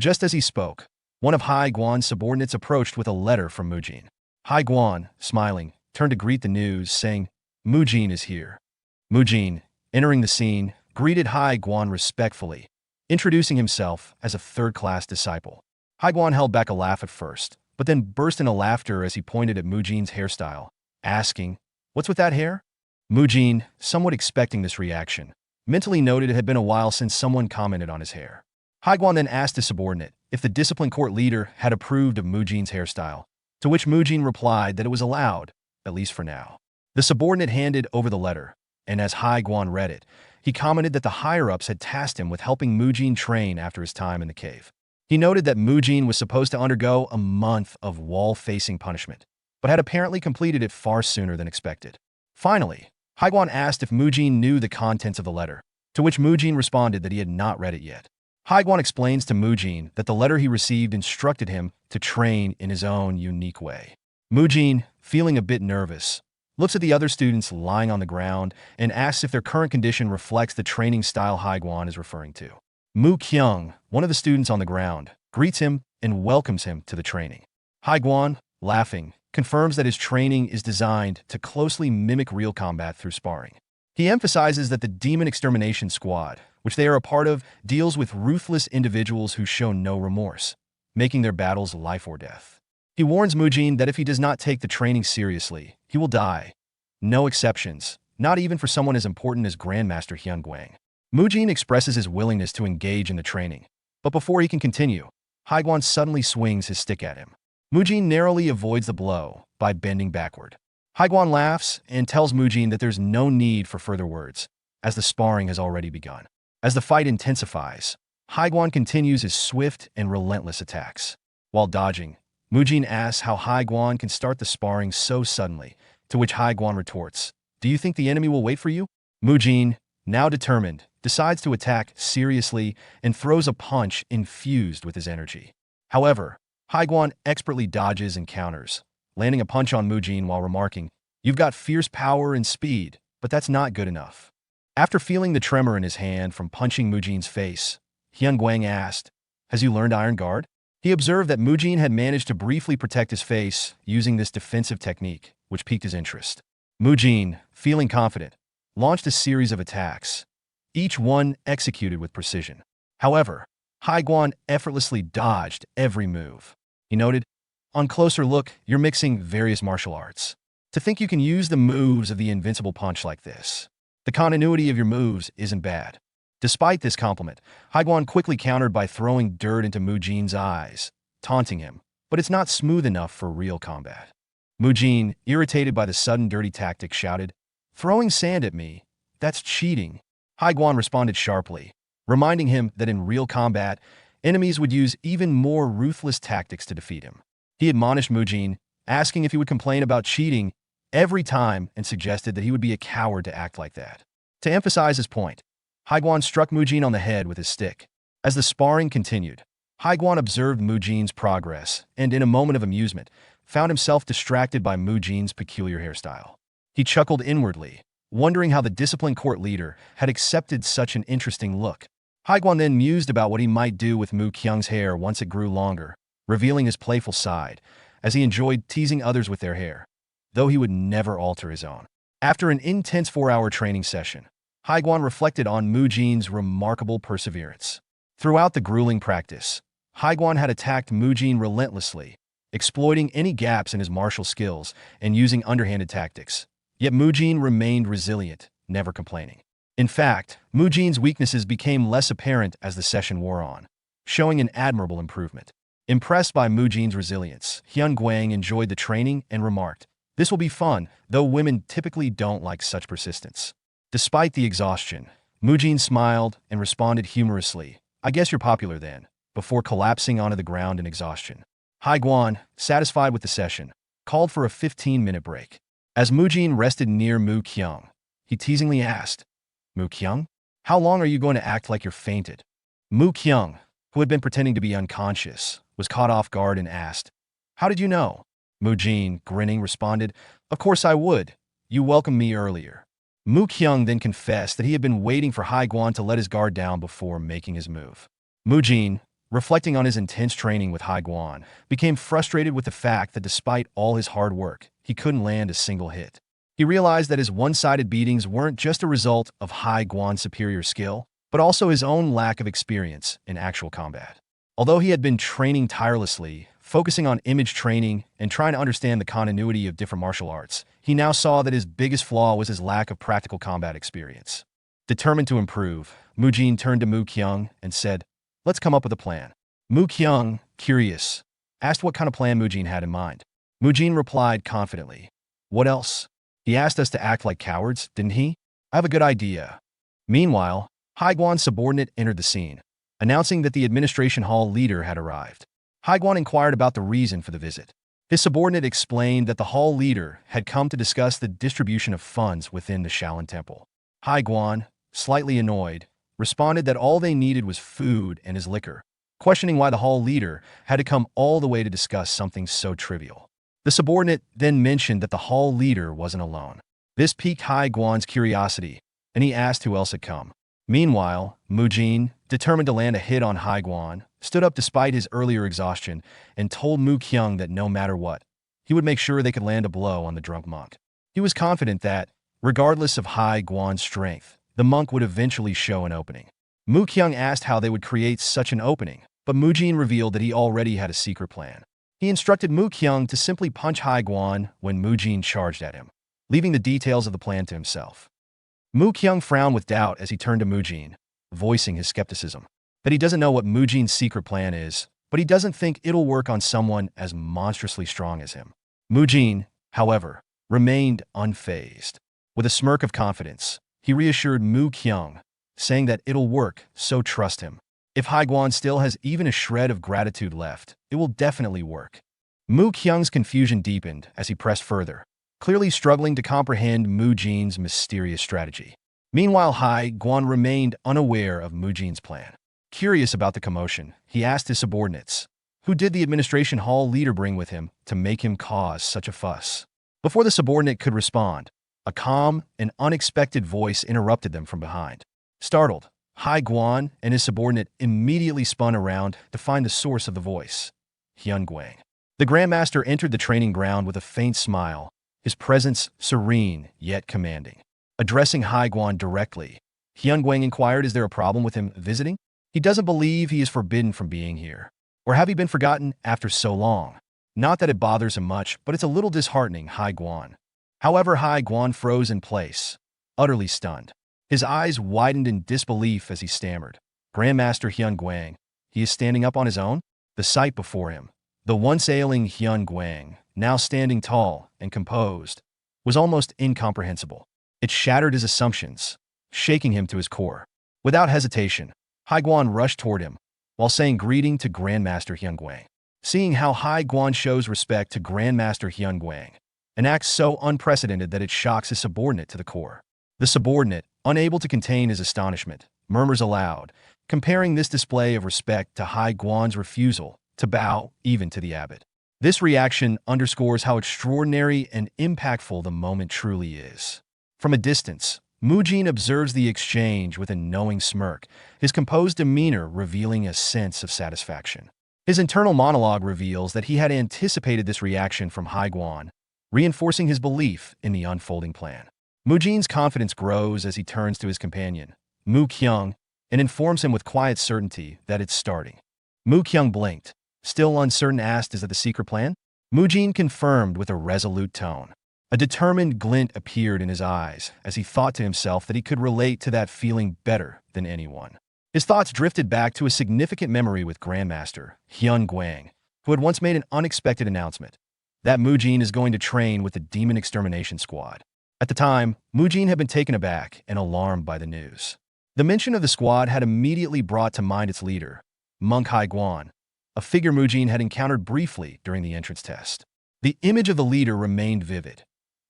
Just as he spoke, one of Hai Guan's subordinates approached with a letter from Mujin. Hai Guan, smiling, turned to greet the news, saying, "Mujin is here." Mujin, entering the scene, greeted Hai Guan respectfully, introducing himself as a third-class disciple. Hai Guan held back a laugh at first, but then burst into laughter as he pointed at Mujin's hairstyle, asking, "What's with that hair?" Mujin, somewhat expecting this reaction, mentally noted it had been a while since someone commented on his hair. Hai Guan then asked his subordinate if the discipline court leader had approved of Mujin's hairstyle, to which Mujin replied that it was allowed, at least for now. The subordinate handed over the letter, and as Hai Guan read it, he commented that the higher-ups had tasked him with helping Mujin train after his time in the cave. He noted that Mujin was supposed to undergo a month of wall-facing punishment, but had apparently completed it far sooner than expected. Finally, Hai Guan asked if Mujin knew the contents of the letter, to which Mujin responded that he had not read it yet. Hai Guan explains to Mujin that the letter he received instructed him to train in his own unique way. Mujin, feeling a bit nervous, looks at the other students lying on the ground and asks if their current condition reflects the training style Hai Guan is referring to. Mu Kyung, one of the students on the ground, greets him and welcomes him to the training. Hai Guan, laughing, confirms that his training is designed to closely mimic real combat through sparring. He emphasizes that the Demon Extermination Squad, which they are a part of, deals with ruthless individuals who show no remorse, making their battles life or death. He warns Mujin that if he does not take the training seriously, he will die. No exceptions, not even for someone as important as Grandmaster Hyun Guang. Mujin expresses his willingness to engage in the training, but before he can continue, Hai Guan suddenly swings his stick at him. Mujin narrowly avoids the blow by bending backward. Hai Guan laughs and tells Mujin that there's no need for further words, as the sparring has already begun. As the fight intensifies, Hai Guan continues his swift and relentless attacks. While dodging, Mujin asks how Hai Guan can start the sparring so suddenly, to which Hai Guan retorts, "Do you think the enemy will wait for you?" Mujin, now determined, decides to attack seriously and throws a punch infused with his energy. However, Hai Guan expertly dodges and counters, landing a punch on Mujin while remarking, "You've got fierce power and speed, but that's not good enough." After feeling the tremor in his hand from punching Mujin's face, Hyun Guang asked, "Has you learned Iron Guard?" He observed that Mujin had managed to briefly protect his face using this defensive technique, which piqued his interest. Mujin, feeling confident, launched a series of attacks, each one executed with precision. However, Haiguan effortlessly dodged every move. He noted, "On closer look, you're mixing various martial arts. To think you can use the moves of the invincible punch like this. The continuity of your moves isn't bad." Despite this compliment, Haiguan quickly countered by throwing dirt into Mujin's eyes, taunting him, "But it's not smooth enough for real combat." Mujin, irritated by the sudden dirty tactic, shouted, "Throwing sand at me? That's cheating." Haiguan responded sharply, reminding him that in real combat, enemies would use even more ruthless tactics to defeat him. He admonished Mujin, asking if he would complain about cheating every time and suggested that he would be a coward to act like that. To emphasize his point, Haiguan struck Mujin on the head with his stick. As the sparring continued, Haiguan observed Mujin's progress and, in a moment of amusement, found himself distracted by Mujin's peculiar hairstyle. He chuckled inwardly, wondering how the disciplined court leader had accepted such an interesting look. Haiguan then mused about what he might do with Mu Kyung's hair once it grew longer, revealing his playful side, as he enjoyed teasing others with their hair, though he would never alter his own. After an intense 4-hour training session, Haiguan reflected on Mujin's remarkable perseverance. Throughout the grueling practice, Haiguan had attacked Mujin relentlessly, exploiting any gaps in his martial skills and using underhanded tactics. Yet Mujin remained resilient, never complaining. In fact, Mujin's weaknesses became less apparent as the session wore on, showing an admirable improvement. Impressed by Mujin's resilience, Hyun Guang enjoyed the training and remarked, "This will be fun, though women typically don't like such persistence." Despite the exhaustion, Mujin smiled and responded humorously, "I guess you're popular then," before collapsing onto the ground in exhaustion. Haiguan, satisfied with the session, called for a 15-minute break. As Mujin rested near Mu Kyung, he teasingly asked, "Mu Kyung, how long are you going to act like you're fainted?" Mu Kyung, who had been pretending to be unconscious, was caught off guard and asked, "How did you know?" Mujin, grinning, responded, "Of course I would. You welcomed me earlier." Mu Kyung then confessed that he had been waiting for Haiguan to let his guard down before making his move. Mujin, reflecting on his intense training with Haiguan, became frustrated with the fact that despite all his hard work, he couldn't land a single hit. He realized that his one-sided beatings weren't just a result of Haiguan's superior skill, but also his own lack of experience in actual combat. Although he had been training tirelessly, focusing on image training and trying to understand the continuity of different martial arts, he now saw that his biggest flaw was his lack of practical combat experience. Determined to improve, Mujin turned to Mu Kyung and said, "Let's come up with a plan." Mu Kyung, curious, asked what kind of plan Mujin had in mind. Mujin replied confidently, "What else? He asked us to act like cowards, didn't he? I have a good idea." Meanwhile, Haiguan's subordinate entered the scene, announcing that the administration hall leader had arrived. Haiguan inquired about the reason for the visit. His subordinate explained that the hall leader had come to discuss the distribution of funds within the Shaolin Temple. Haiguan, slightly annoyed, responded that all they needed was food and his liquor, questioning why the hall leader had to come all the way to discuss something so trivial. The subordinate then mentioned that the hall leader wasn't alone. This piqued Haiguan's curiosity, and he asked who else had come. Meanwhile, Mujin, determined to land a hit on Haiguan, stood up despite his earlier exhaustion and told Mu Kyung that no matter what, he would make sure they could land a blow on the drunk monk. He was confident that, regardless of Haiguan's strength, the monk would eventually show an opening. Mu Kyung asked how they would create such an opening, but Mujin revealed that he already had a secret plan. He instructed Mu Kyung to simply punch Haiguan when Mujin charged at him, leaving the details of the plan to himself. Mu Kyung frowned with doubt as he turned to Mujin, voicing his skepticism. That he doesn't know what Mujin's secret plan is, but he doesn't think it'll work on someone as monstrously strong as him. Mujin, however, remained unfazed. With a smirk of confidence, he reassured Mu Kyung, saying that it'll work, so trust him. If Haiguan still has even a shred of gratitude left, it will definitely work. Mu Kyung's confusion deepened as he pressed further, clearly struggling to comprehend Mujin's mysterious strategy. Meanwhile, Haiguan remained unaware of Mujin's plan. Curious about the commotion, he asked his subordinates, who did the administration hall leader bring with him to make him cause such a fuss? Before the subordinate could respond, A calm and unexpected voice interrupted them from behind. Startled, Hai Guan and his subordinate immediately spun around to find the source of the voice. Hyun Guang. The Grandmaster entered the training ground with a faint smile, his presence serene yet commanding. Addressing Hai Guan directly, Hyun Guang inquired, is there a problem with him visiting? He doesn't believe he is forbidden from being here. Or have he been forgotten after so long? Not that it bothers him much, but it's a little disheartening, Hai Guan. However, Hai Guan froze in place, utterly stunned. His eyes widened in disbelief as he stammered. Grandmaster Hyun Guang, he is standing up on his own? The sight before him, the once ailing Hyun Guang, now standing tall and composed, was almost incomprehensible. It shattered his assumptions, shaking him to his core. Without hesitation, Hai Guan rushed toward him, while saying greeting to Grandmaster Hyun Guang. Seeing how Hai Guan shows respect to Grandmaster Hyun Guang, an act so unprecedented that it shocks his subordinate to the core. The subordinate, unable to contain his astonishment, murmurs aloud, comparing this display of respect to Hai Guan's refusal to bow even to the abbot. This reaction underscores how extraordinary and impactful the moment truly is. From a distance, Mujin observes the exchange with a knowing smirk, his composed demeanor revealing a sense of satisfaction. His internal monologue reveals that he had anticipated this reaction from Hai Guan, reinforcing his belief in the unfolding plan. Mujin's confidence grows as he turns to his companion, Mu Kyung, and informs him with quiet certainty that it's starting. Mu Kyung blinked, still uncertain, asked, is that the secret plan? Mujin confirmed with a resolute tone. A determined glint appeared in his eyes as he thought to himself that he could relate to that feeling better than anyone. His thoughts drifted back to a significant memory with Grandmaster Hyun Guang, who had once made an unexpected announcement that Mujin is going to train with the Demon Extermination Squad. At the time, Mujin had been taken aback and alarmed by the news. The mention of the squad had immediately brought to mind its leader, Monk Hai Guan, a figure Mujin had encountered briefly during the entrance test. The image of the leader remained vivid.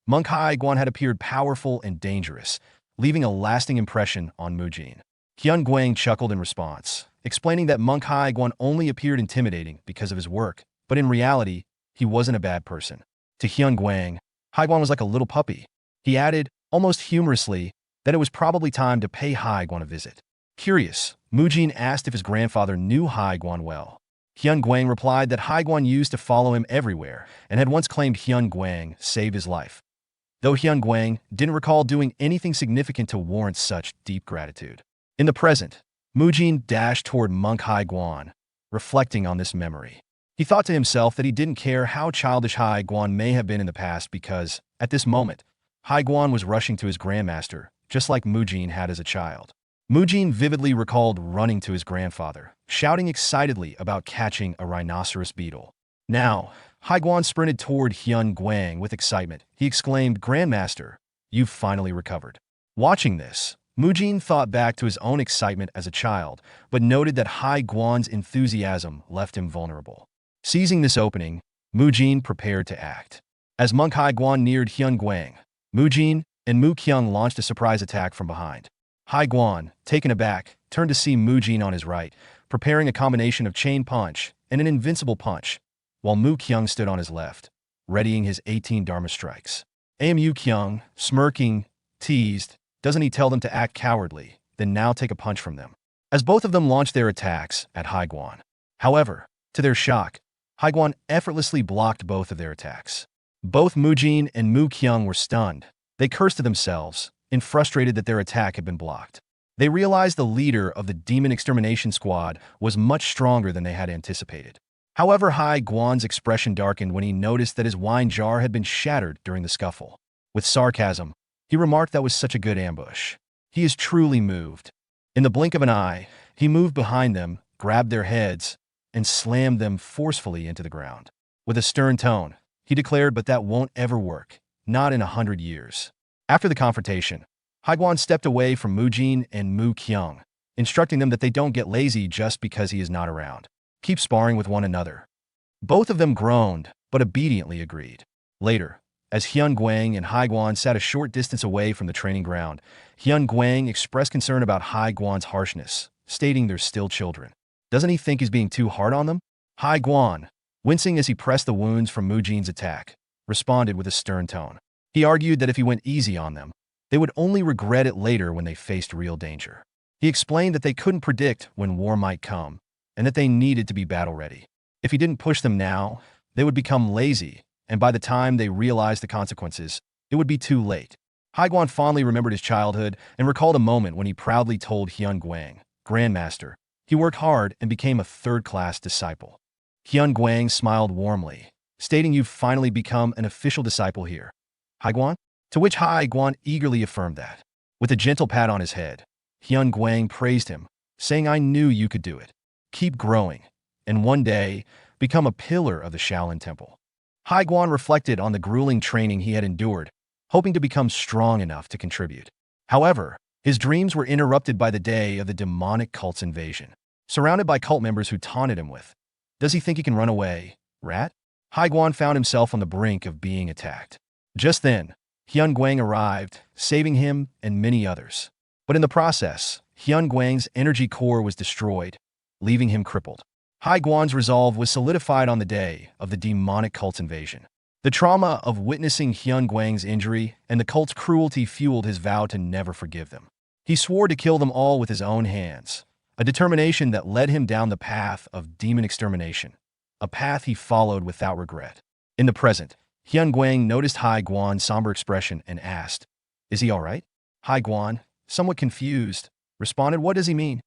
Monk Hai Guan had appeared powerful and dangerous, leaving a lasting impression on Mujin. Hyun Guang chuckled in response, explaining that Monk Hai Guan only appeared intimidating because of his work, but in reality, he wasn't a bad person. To Hyun Guang, Hai Guan was like a little puppy. He added, almost humorously, that it was probably time to pay Hai Guan a visit. Curious, Mujin asked if his grandfather knew Hai Guan well. Hyun Guang replied that Hai Guan used to follow him everywhere and had once claimed Hyun Guang saved his life, though Hyun Guang didn't recall doing anything significant to warrant such deep gratitude. In the present, Mujin dashed toward Monk Hai Guan, reflecting on this memory. He thought to himself that he didn't care how childish Hai Guan may have been in the past because, at this moment, Hai Guan was rushing to his grandmaster, just like Mujin had as a child. Mujin vividly recalled running to his grandfather, shouting excitedly about catching a rhinoceros beetle. Now, Hai Guan sprinted toward Hyun Guang with excitement. He exclaimed, Grandmaster, you've finally recovered. Watching this, Mujin thought back to his own excitement as a child, but noted that Hai Guan's enthusiasm left him vulnerable. Seizing this opening, Mujin prepared to act. As Monk Hai Guan neared Hyun Guang, Mujin and Mu Kyung launched a surprise attack from behind. Hai Guan, taken aback, turned to see Mujin on his right, preparing a combination of chain punch and an invincible punch, while Mu Kyung stood on his left, readying his 18 Dharma strikes. Mu Kyung, smirking, teased, doesn't he tell them to act cowardly, then now take a punch from them? As both of them launched their attacks at Hai Guan. However, to their shock, Hai Guan effortlessly blocked both of their attacks. Both Mujin and Mu Kyung were stunned. They cursed to themselves, and frustrated that their attack had been blocked. They realized the leader of the Demon Extermination Squad was much stronger than they had anticipated. However, Hai Guan's expression darkened when he noticed that his wine jar had been shattered during the scuffle. With sarcasm, he remarked that was such a good ambush. He is truly moved. In the blink of an eye, he moved behind them, grabbed their heads, and slammed them forcefully into the ground. With a stern tone, he declared, but that won't ever work, not in 100 years. After the confrontation, Hai Guan stepped away from Mujin and Mu Kyung, instructing them that they don't get lazy just because he is not around. Keep sparring with one another. Both of them groaned, but obediently agreed. Later, as Hyun Guang and Hai Guan sat a short distance away from the training ground, Hyun Guang expressed concern about Hai Guan's harshness, stating they're still children. Doesn't he think he's being too hard on them? Hai Guan, wincing as he pressed the wounds from Mujin's attack, responded with a stern tone. He argued that if he went easy on them, they would only regret it later when they faced real danger. He explained that they couldn't predict when war might come, and that they needed to be battle-ready. If he didn't push them now, they would become lazy, and by the time they realized the consequences, it would be too late. Haiguan fondly remembered his childhood and recalled a moment when he proudly told Hyun Guang, Grandmaster, he worked hard and became a third-class disciple. Hyun Guang smiled warmly, stating, "You've finally become an official disciple here, Haiguan?" To which Haiguan eagerly affirmed that. With a gentle pat on his head, Hyun Guang praised him, saying, "I knew you could do it. Keep growing, and one day, become a pillar of the Shaolin Temple." Haiguan reflected on the grueling training he had endured, hoping to become strong enough to contribute. However, his dreams were interrupted by the day of the demonic cult's invasion. Surrounded by cult members who taunted him with, "Does he think he can run away, rat?" Haiguan found himself on the brink of being attacked. Just then, Hyun Guang arrived, saving him and many others. But in the process, Hyun Guang's energy core was destroyed, leaving him crippled. Haiguan's resolve was solidified on the day of the demonic cult's invasion. The trauma of witnessing Hyun Guang's injury and the cult's cruelty fueled his vow to never forgive them. He swore to kill them all with his own hands, a determination that led him down the path of demon extermination, a path he followed without regret. In the present, Hyun Guang noticed Haiguan's somber expression and asked, "Is he all right?" Haiguan, somewhat confused, responded, "What does he mean?"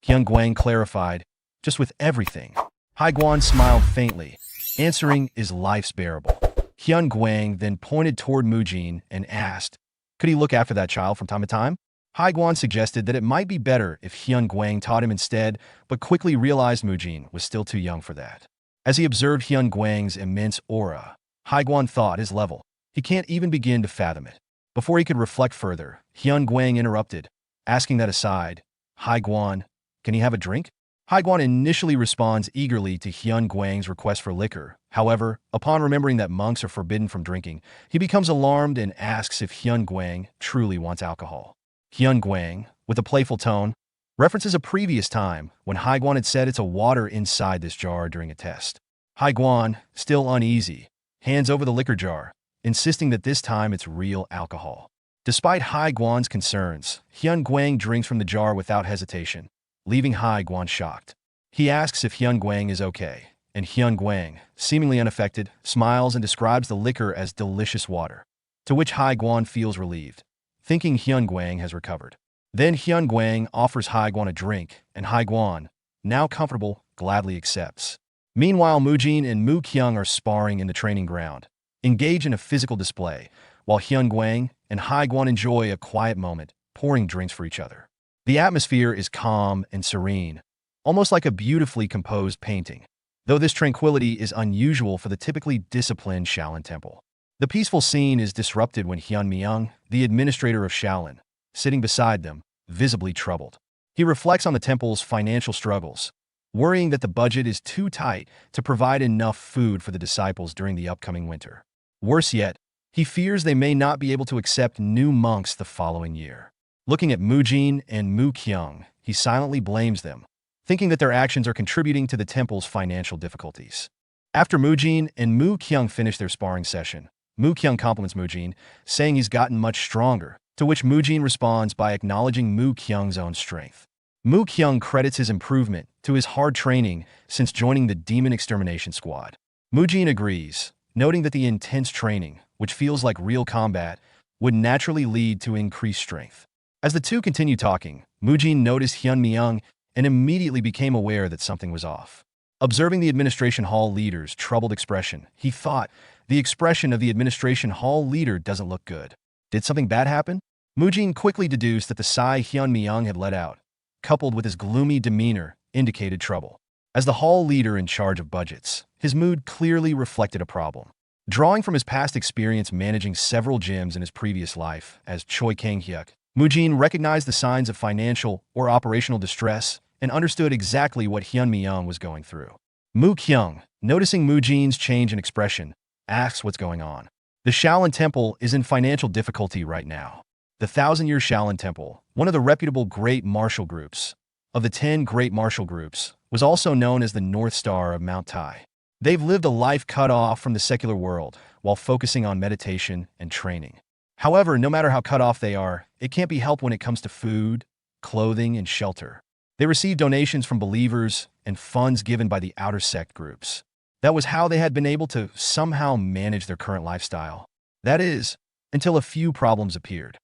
Hyun Guang clarified, "Just with everything." Haiguan smiled faintly, answering, "Is life's bearable?" Hyun Guang then pointed toward Mujin and asked, "Could he look after that child from time to time?" Haiguan suggested that it might be better if Hyun Guang taught him instead, but quickly realized Mujin was still too young for that. As he observed Hyun Guang's immense aura, Haiguan thought his level. He can't even begin to fathom it. Before he could reflect further, Hyun Guang interrupted, asking that aside, "Haiguan, can he have a drink?" Haiguan initially responds eagerly to Hyun Guang's request for liquor. However, upon remembering that monks are forbidden from drinking, he becomes alarmed and asks if Hyun Guang truly wants alcohol. Hyun Guang, with a playful tone, references a previous time when Haiguan had said it's a water inside this jar during a test. Haiguan, still uneasy, hands over the liquor jar, insisting that this time it's real alcohol. Despite Haiguan's concerns, Hyun Guang drinks from the jar without hesitation, leaving Haiguan shocked. He asks if Hyun Guang is okay, and Hyun Guang, seemingly unaffected, smiles and describes the liquor as delicious water, to which Haiguan feels relieved, thinking Hyun Guang has recovered. Then Hyun Guang offers Haiguan a drink, and Haiguan, now comfortable, gladly accepts. Meanwhile, Mujin and Mu Kyung are sparring in the training ground, engage in a physical display, while Hyun Guang and Haiguan enjoy a quiet moment, pouring drinks for each other. The atmosphere is calm and serene, almost like a beautifully composed painting, though this tranquility is unusual for the typically disciplined Shaolin Temple. The peaceful scene is disrupted when Hyun Myung, the administrator of Shaolin, sitting beside them, visibly troubled. He reflects on the temple's financial struggles, worrying that the budget is too tight to provide enough food for the disciples during the upcoming winter. Worse yet, he fears they may not be able to accept new monks the following year. Looking at Mujin and Mu Kyung, he silently blames them, thinking that their actions are contributing to the temple's financial difficulties. After Mujin and Mu Kyung finish their sparring session, Mu Kyung compliments Mujin, saying he's gotten much stronger, to which Mujin responds by acknowledging Mu Kyung's own strength. Mu Kyung credits his improvement to his hard training since joining the Demon Extermination Squad. Mujin agrees, noting that the intense training, which feels like real combat, would naturally lead to increased strength. As the two continue talking, Mujin noticed Hyun Myung and immediately became aware that something was off. Observing the Administration Hall leader's troubled expression, he thought, the expression of the Administration Hall leader doesn't look good. Did something bad happen? Mujin quickly deduced that the sigh Hyun Myung had let out, coupled with his gloomy demeanor, indicated trouble. As the hall leader in charge of budgets, his mood clearly reflected a problem. Drawing from his past experience managing several gyms in his previous life as Choi Kang-hyuk, Mujin recognized the signs of financial or operational distress and understood exactly what Hyun Myung was going through. Mu Kyung, noticing Mujin's change in expression, asks what's going on. The Shaolin Temple is in financial difficulty right now. The 1,000-year Shaolin Temple, one of the reputable great martial groups, of the 10 great martial groups, was also known as the North Star of Mount Tai. They've lived a life cut off from the secular world while focusing on meditation and training. However, no matter how cut off they are, it can't be helped when it comes to food, clothing, and shelter. They receive donations from believers and funds given by the outer sect groups. That was how they had been able to somehow manage their current lifestyle. That is, until a few problems appeared.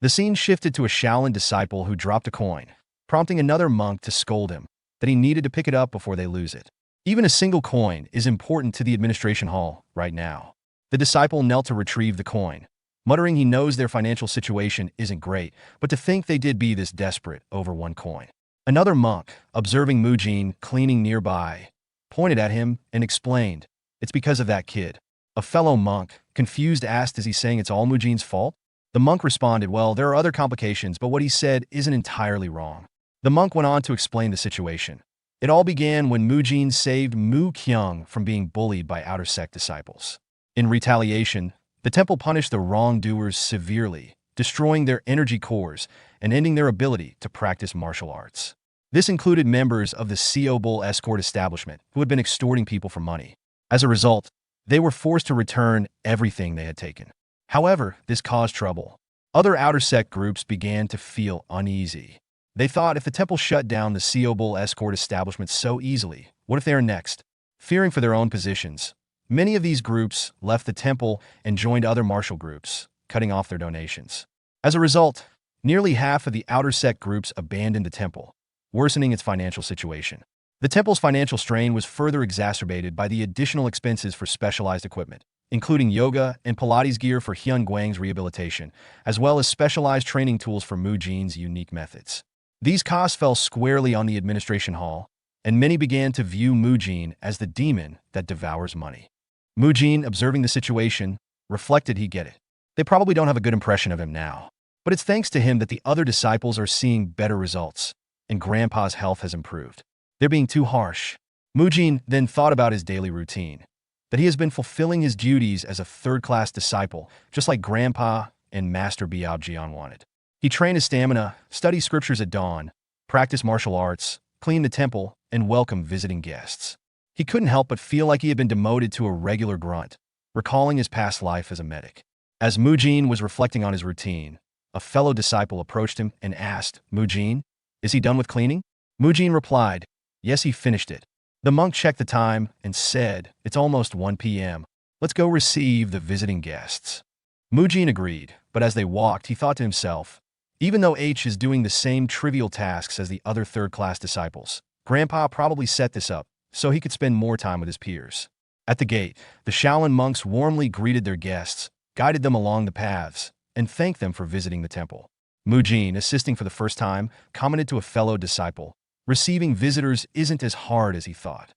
The scene shifted to a Shaolin disciple who dropped a coin, prompting another monk to scold him that he needed to pick it up before they lose it. Even a single coin is important to the administration hall right now. The disciple knelt to retrieve the coin, muttering he knows their financial situation isn't great, but to think they did be this desperate over one coin. Another monk, observing Mujin cleaning nearby, pointed at him and explained, "It's because of that kid." A fellow monk, confused, asked, "Is he saying it's all Mujin's fault?" The monk responded, "Well, there are other complications, but what he said isn't entirely wrong." The monk went on to explain the situation. It all began when Mujin saved Mu Kyung from being bullied by outer sect disciples. In retaliation, the temple punished the wrongdoers severely, destroying their energy cores and ending their ability to practice martial arts. This included members of the Seobul escort establishment who had been extorting people for money. As a result, they were forced to return everything they had taken. However, this caused trouble. Other outer sect groups began to feel uneasy. They thought if the temple shut down the Seobul escort establishment so easily, what if they are next? Fearing for their own positions, many of these groups left the temple and joined other martial groups, cutting off their donations. As a result, nearly half of the outer sect groups abandoned the temple, worsening its financial situation. The temple's financial strain was further exacerbated by the additional expenses for specialized equipment, including yoga and Pilates gear for Hyun Guang's rehabilitation, as well as specialized training tools for Mujin's unique methods. These costs fell squarely on the administration hall, and many began to view Mujin as the demon that devours money. Mujin, observing the situation, reflected he'd get it. They probably don't have a good impression of him now, but it's thanks to him that the other disciples are seeing better results, and Grandpa's health has improved. They're being too harsh. Mujin then thought about his daily routine, that he has been fulfilling his duties as a third-class disciple, just like Grandpa and Master Biabjian wanted. He trained his stamina, studied scriptures at dawn, practiced martial arts, cleaned the temple, and welcomed visiting guests. He couldn't help but feel like he had been demoted to a regular grunt, recalling his past life as a medic. As Mujin was reflecting on his routine, a fellow disciple approached him and asked, "Mujin, is he done with cleaning?" Mujin replied, "Yes, he finished it." The monk checked the time and said, "It's almost 1 p.m. Let's go receive the visiting guests." Mujin agreed, but as they walked, he thought to himself, even though H is doing the same trivial tasks as the other third-class disciples, Grandpa probably set this up so he could spend more time with his peers. At the gate, the Shaolin monks warmly greeted their guests, guided them along the paths, and thanked them for visiting the temple. Mujin, assisting for the first time, commented to a fellow disciple, "Receiving visitors isn't as hard as he thought."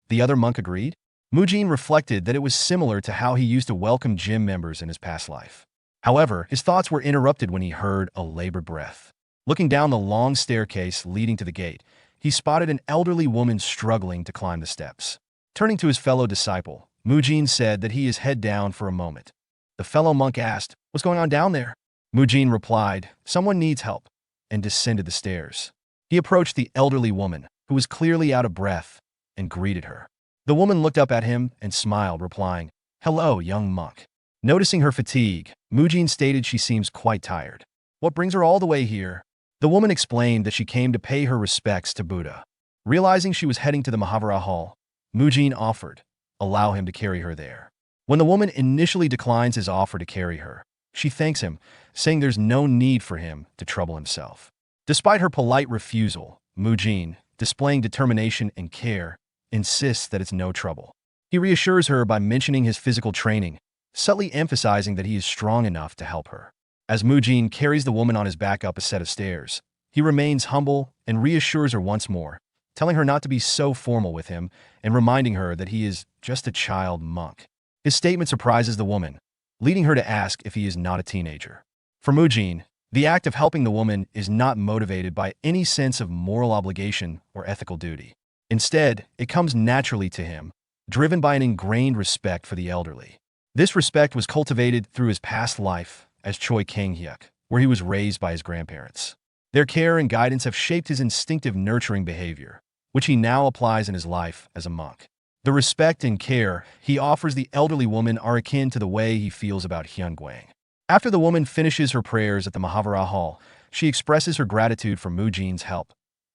The other monk agreed. Mujin reflected that it was similar to how he used to welcome gym members in his past life. However, his thoughts were interrupted when he heard a labored breath. Looking down the long staircase leading to the gate, he spotted an elderly woman struggling to climb the steps. Turning to his fellow disciple, Mujin said that he is head down for a moment. The fellow monk asked, "What's going on down there?" Mujin replied, "Someone needs help," and descended the stairs. He approached the elderly woman, who was clearly out of breath, and greeted her. The woman looked up at him and smiled, replying, "Hello, young monk." Noticing her fatigue, Mujin stated she seems quite tired. "What brings her all the way here?" The woman explained that she came to pay her respects to Buddha. Realizing she was heading to the Mahavira Hall, Mujin offered, allow him to carry her there. When the woman initially declines his offer to carry her, she thanks him, saying there's no need for him to trouble himself. Despite her polite refusal, Mujin, displaying determination and care, insists that it's no trouble. He reassures her by mentioning his physical training, subtly emphasizing that he is strong enough to help her. As Mujin carries the woman on his back up a set of stairs, he remains humble and reassures her once more, telling her not to be so formal with him and reminding her that he is just a child monk. His statement surprises the woman, leading her to ask if he is not a teenager. For Mujin, the act of helping the woman is not motivated by any sense of moral obligation or ethical duty. Instead, it comes naturally to him, driven by an ingrained respect for the elderly. This respect was cultivated through his past life as Choi Kang-hyuk, where he was raised by his grandparents. Their care and guidance have shaped his instinctive nurturing behavior, which he now applies in his life as a monk. The respect and care he offers the elderly woman are akin to the way he feels about Hyunguang. After the woman finishes her prayers at the Mahavira Hall, she expresses her gratitude for Mujin's help,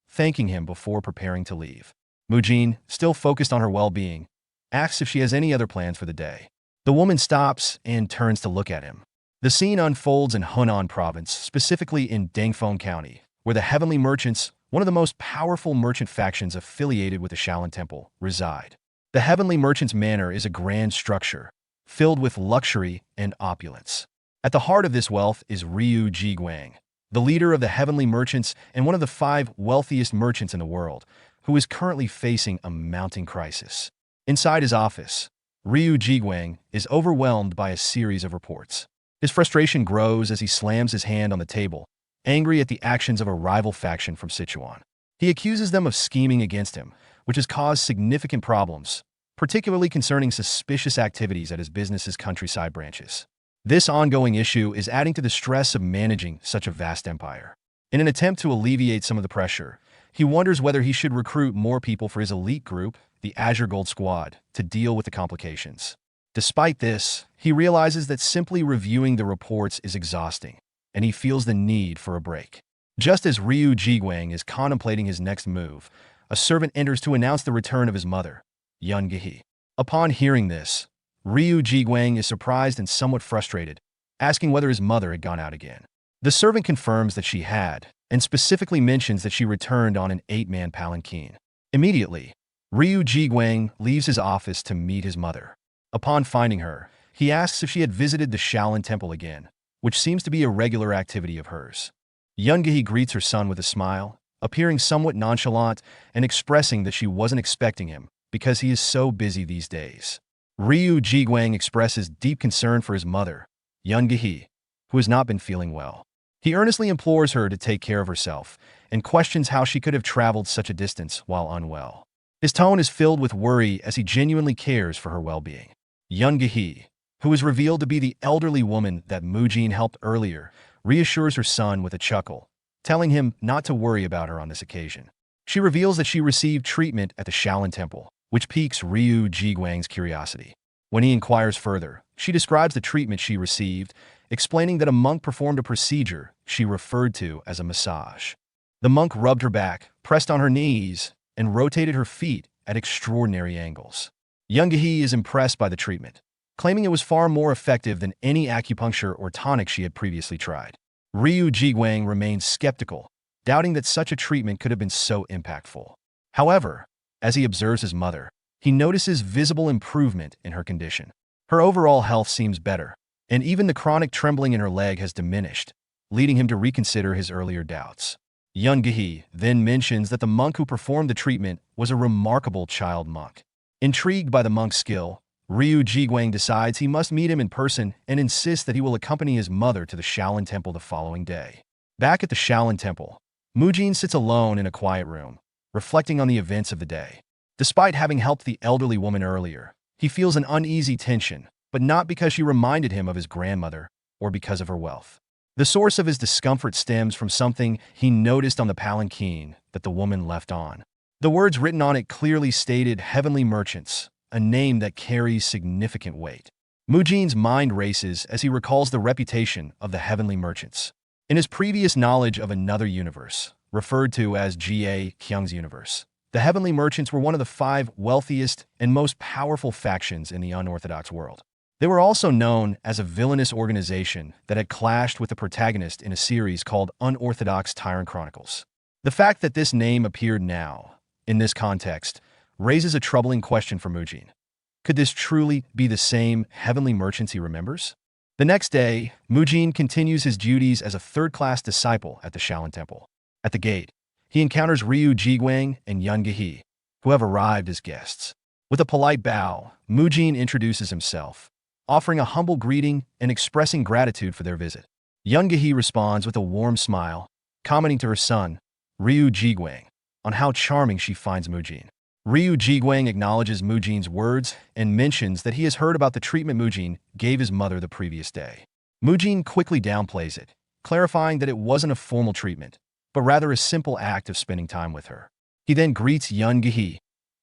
thanking him before preparing to leave. Mujin, still focused on her well-being, asks if she has any other plans for the day. The woman stops and turns to look at him. The scene unfolds in Hunan Province, specifically in Dangfeng County, where the Heavenly Merchants, one of the most powerful merchant factions affiliated with the Shaolin Temple, reside. The Heavenly Merchants' manor is a grand structure, filled with luxury and opulence. At the heart of this wealth is Ryu Jiguang, the leader of the Heavenly Merchants and one of the 5 wealthiest merchants in the world, who is currently facing a mounting crisis. Inside his office, Ryu Jiguang is overwhelmed by a series of reports. His frustration grows as he slams his hand on the table, angry at the actions of a rival faction from Sichuan. He accuses them of scheming against him, which has caused significant problems, particularly concerning suspicious activities at his business's countryside branches. This ongoing issue is adding to the stress of managing such a vast empire. In an attempt to alleviate some of the pressure, he wonders whether he should recruit more people for his elite group, the Azure Gold Squad, to deal with the complications. Despite this, he realizes that simply reviewing the reports is exhausting, and he feels the need for a break. Just as Ryu Jiguang is contemplating his next move, a servant enters to announce the return of his mother, Yun Gehe. Upon hearing this, Ryu Jiguang is surprised and somewhat frustrated, asking whether his mother had gone out again. The servant confirms that she had, and specifically mentions that she returned on an 8-man palanquin. Immediately, Ryu Jiguang leaves his office to meet his mother. Upon finding her, he asks if she had visited the Shaolin Temple again, which seems to be a regular activity of hers. Yun Gehe greets her son with a smile, appearing somewhat nonchalant and expressing that she wasn't expecting him because he is so busy these days. Ryu Jiguang expresses deep concern for his mother, Yun Gehe, who has not been feeling well. He earnestly implores her to take care of herself and questions how she could have traveled such a distance while unwell. His tone is filled with worry as he genuinely cares for her well-being. Yun Gehe, who is revealed to be the elderly woman that Mujin helped earlier, reassures her son with a chuckle, telling him not to worry about her on this occasion. She reveals that she received treatment at the Shaolin Temple, which piques Ryu Jiguang's curiosity. When he inquires further, she describes the treatment she received, explaining that a monk performed a procedure she referred to as a massage. The monk rubbed her back, pressed on her knees, and rotated her feet at extraordinary angles. Yun Gehe is impressed by the treatment, claiming it was far more effective than any acupuncture or tonic she had previously tried. Ryu Jiguang remains skeptical, doubting that such a treatment could have been so impactful. However, as he observes his mother, he notices visible improvement in her condition. Her overall health seems better, and even the chronic trembling in her leg has diminished, leading him to reconsider his earlier doubts. Yun Gehe then mentions that the monk who performed the treatment was a remarkable child monk. Intrigued by the monk's skill, Ryu Jiguang decides he must meet him in person and insists that he will accompany his mother to the Shaolin Temple the following day. Back at the Shaolin Temple, Mujin sits alone in a quiet room, reflecting on the events of the day. Despite having helped the elderly woman earlier, he feels an uneasy tension, but not because she reminded him of his grandmother or because of her wealth. The source of his discomfort stems from something he noticed on the palanquin that the woman left on. The words written on it clearly stated Heavenly Merchants, a name that carries significant weight. Mujin's mind races as he recalls the reputation of the Heavenly Merchants. In his previous knowledge of another universe, referred to as Ga Kyung's universe, the Heavenly Merchants were one of the 5 wealthiest and most powerful factions in the unorthodox world. They were also known as a villainous organization that had clashed with the protagonist in a series called Unorthodox Tyrant Chronicles. The fact that this name appeared now, in this context, raises a troubling question for Mujin. Could this truly be the same Heavenly Merchants he remembers? The next day, Mujin continues his duties as a third-class disciple at the Shaolin Temple. At the gate, he encounters Ryu Jiguang and Yun Gehe, who have arrived as guests. With a polite bow, Mujin introduces himself, offering a humble greeting and expressing gratitude for their visit. Yun Gehe responds with a warm smile, commenting to her son, Ryu Jiguang, on how charming she finds Mujin. Ryu Jiguang acknowledges Mujin's words and mentions that he has heard about the treatment Mujin gave his mother the previous day. Mujin quickly downplays it, clarifying that it wasn't a formal treatment, but rather a simple act of spending time with her. He then greets Yun Gehe,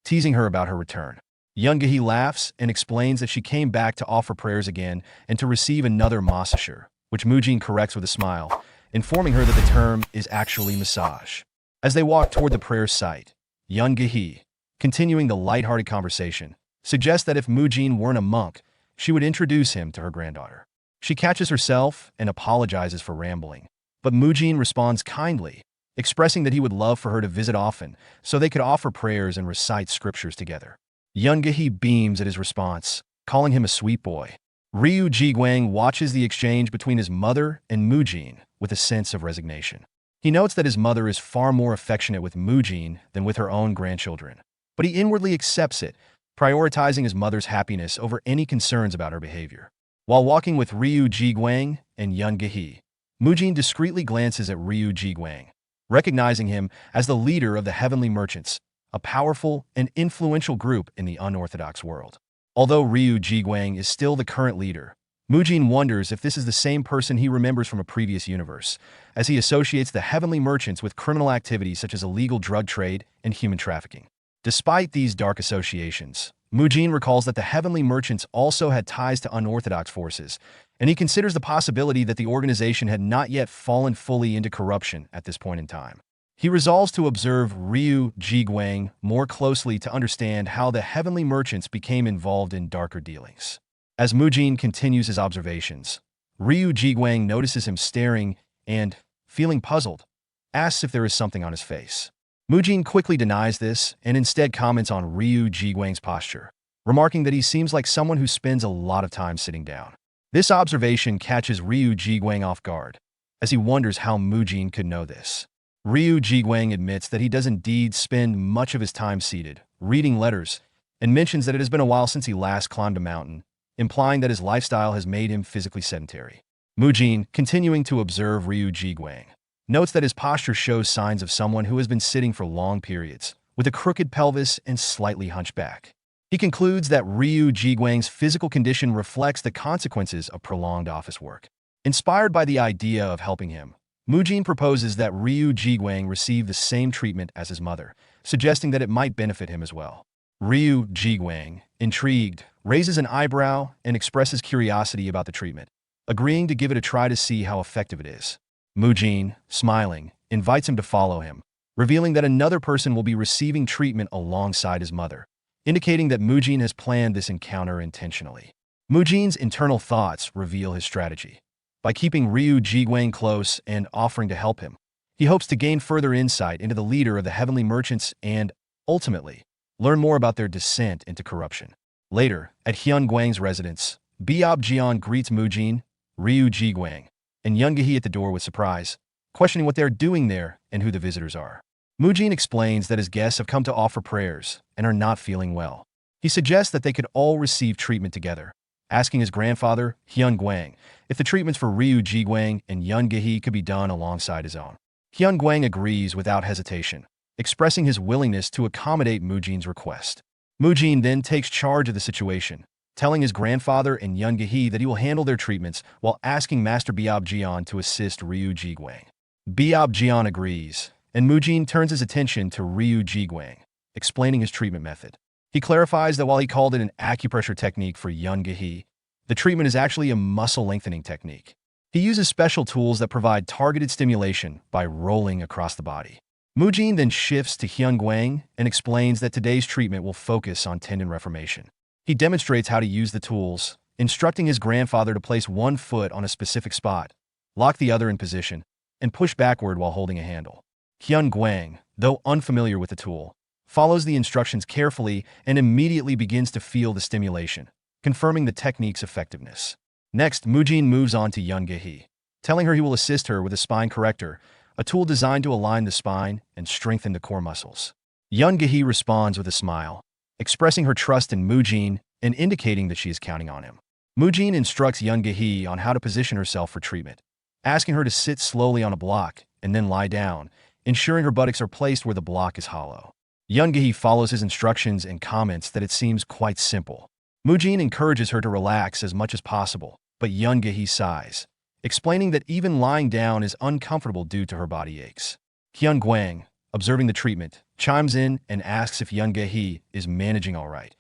teasing her about her return. Yoon-gi laughs and explains that she came back to offer prayers again and to receive another massage, which Mujin corrects with a smile, informing her that the term is actually massage. As they walk toward the prayer site, Yoon-gi, continuing the lighthearted conversation, suggests that if Mujin weren't a monk, she would introduce him to her granddaughter. She catches herself and apologizes for rambling, but Mujin responds kindly, expressing that he would love for her to visit often so they could offer prayers and recite scriptures together. Yoon-gi beams at his response, calling him a sweet boy. Ryu Jiguang watches the exchange between his mother and Mujin with a sense of resignation. He notes that his mother is far more affectionate with Mujin than with her own grandchildren, but he inwardly accepts it, prioritizing his mother's happiness over any concerns about her behavior. While walking with Ryu Jiguang and Yoon-gi, Mujin discreetly glances at Ryu Jiguang, recognizing him as the leader of the Heavenly Merchants, a powerful and influential group in the unorthodox world. Although Ryu Jiguang is still the current leader, Mujin wonders if this is the same person he remembers from a previous universe, as he associates the Heavenly Merchants with criminal activities such as illegal drug trade and human trafficking. Despite these dark associations, Mujin recalls that the Heavenly Merchants also had ties to unorthodox forces, and he considers the possibility that the organization had not yet fallen fully into corruption at this point in time. He resolves to observe Ryu Jiguang more closely to understand how the Heavenly Merchants became involved in darker dealings. As Mujin continues his observations, Ryu Jiguang notices him staring and, feeling puzzled, asks if there is something on his face. Mujin quickly denies this and instead comments on Ryu Jiguang's posture, remarking that he seems like someone who spends a lot of time sitting down. This observation catches Ryu Jiguang off guard, as he wonders how Mujin could know this. Ryu Jiguang admits that he does indeed spend much of his time seated, reading letters, and mentions that it has been a while since he last climbed a mountain, implying that his lifestyle has made him physically sedentary. Mujin, continuing to observe Ryu Jiguang, notes that his posture shows signs of someone who has been sitting for long periods, with a crooked pelvis and slightly hunched back. He concludes that Ryu Jiguang's physical condition reflects the consequences of prolonged office work. Inspired by the idea of helping him, Mujin proposes that Ryu Jiguang receive the same treatment as his mother, suggesting that it might benefit him as well. Ryu Jiguang, intrigued, raises an eyebrow and expresses curiosity about the treatment, agreeing to give it a try to see how effective it is. Mujin, smiling, invites him to follow him, revealing that another person will be receiving treatment alongside his mother, indicating that Mujin has planned this encounter intentionally. Mujin's internal thoughts reveal his strategy. By keeping Ryu Jiguang close and offering to help him, he hopes to gain further insight into the leader of the Heavenly Merchants and, ultimately, learn more about their descent into corruption. Later, at Hyun Guang's residence, Biob Jian greets Mujin, Ryu Jiguang, and Yoon-gi at the door with surprise, questioning what they're doing there and who the visitors are. Mujin explains that his guests have come to offer prayers and are not feeling well. He suggests that they could all receive treatment together, asking his grandfather, Hyun Guang, if the treatments for Ryu Jiguang and Yoon-gi could be done alongside his own. Hyun Guang agrees without hesitation, expressing his willingness to accommodate Mujin's request. Mujin then takes charge of the situation, telling his grandfather and Yoon-gi that he will handle their treatments while asking Master Biob Jian to assist Ryu Jiguang. Biob Jian agrees, and Mujin turns his attention to Ryu Jiguang, explaining his treatment method. He clarifies that while he called it an acupressure technique for Yoon-gi, the treatment is actually a muscle lengthening technique. He uses special tools that provide targeted stimulation by rolling across the body. Mujin then shifts to Hyun Guang and explains that today's treatment will focus on tendon reformation. He demonstrates how to use the tools, instructing his grandfather to place one foot on a specific spot, lock the other in position, and push backward while holding a handle. Hyun Guang, though unfamiliar with the tool, follows the instructions carefully and immediately begins to feel the stimulation, confirming the technique's effectiveness. Next, Mujin moves on to Yoon-gi, telling her he will assist her with a spine corrector, a tool designed to align the spine and strengthen the core muscles. Yoon-gi responds with a smile, expressing her trust in Mujin and indicating that she is counting on him. Mujin instructs Yoon-gi on how to position herself for treatment, asking her to sit slowly on a block and then lie down, ensuring her buttocks are placed where the block is hollow. Yoon-gi follows his instructions and comments that it seems quite simple. Mujin encourages her to relax as much as possible, but Yoon-gi sighs, explaining that even lying down is uncomfortable due to her body aches. Hyun Guang, observing the treatment, chimes in and asks if Yoon-gi is managing all right,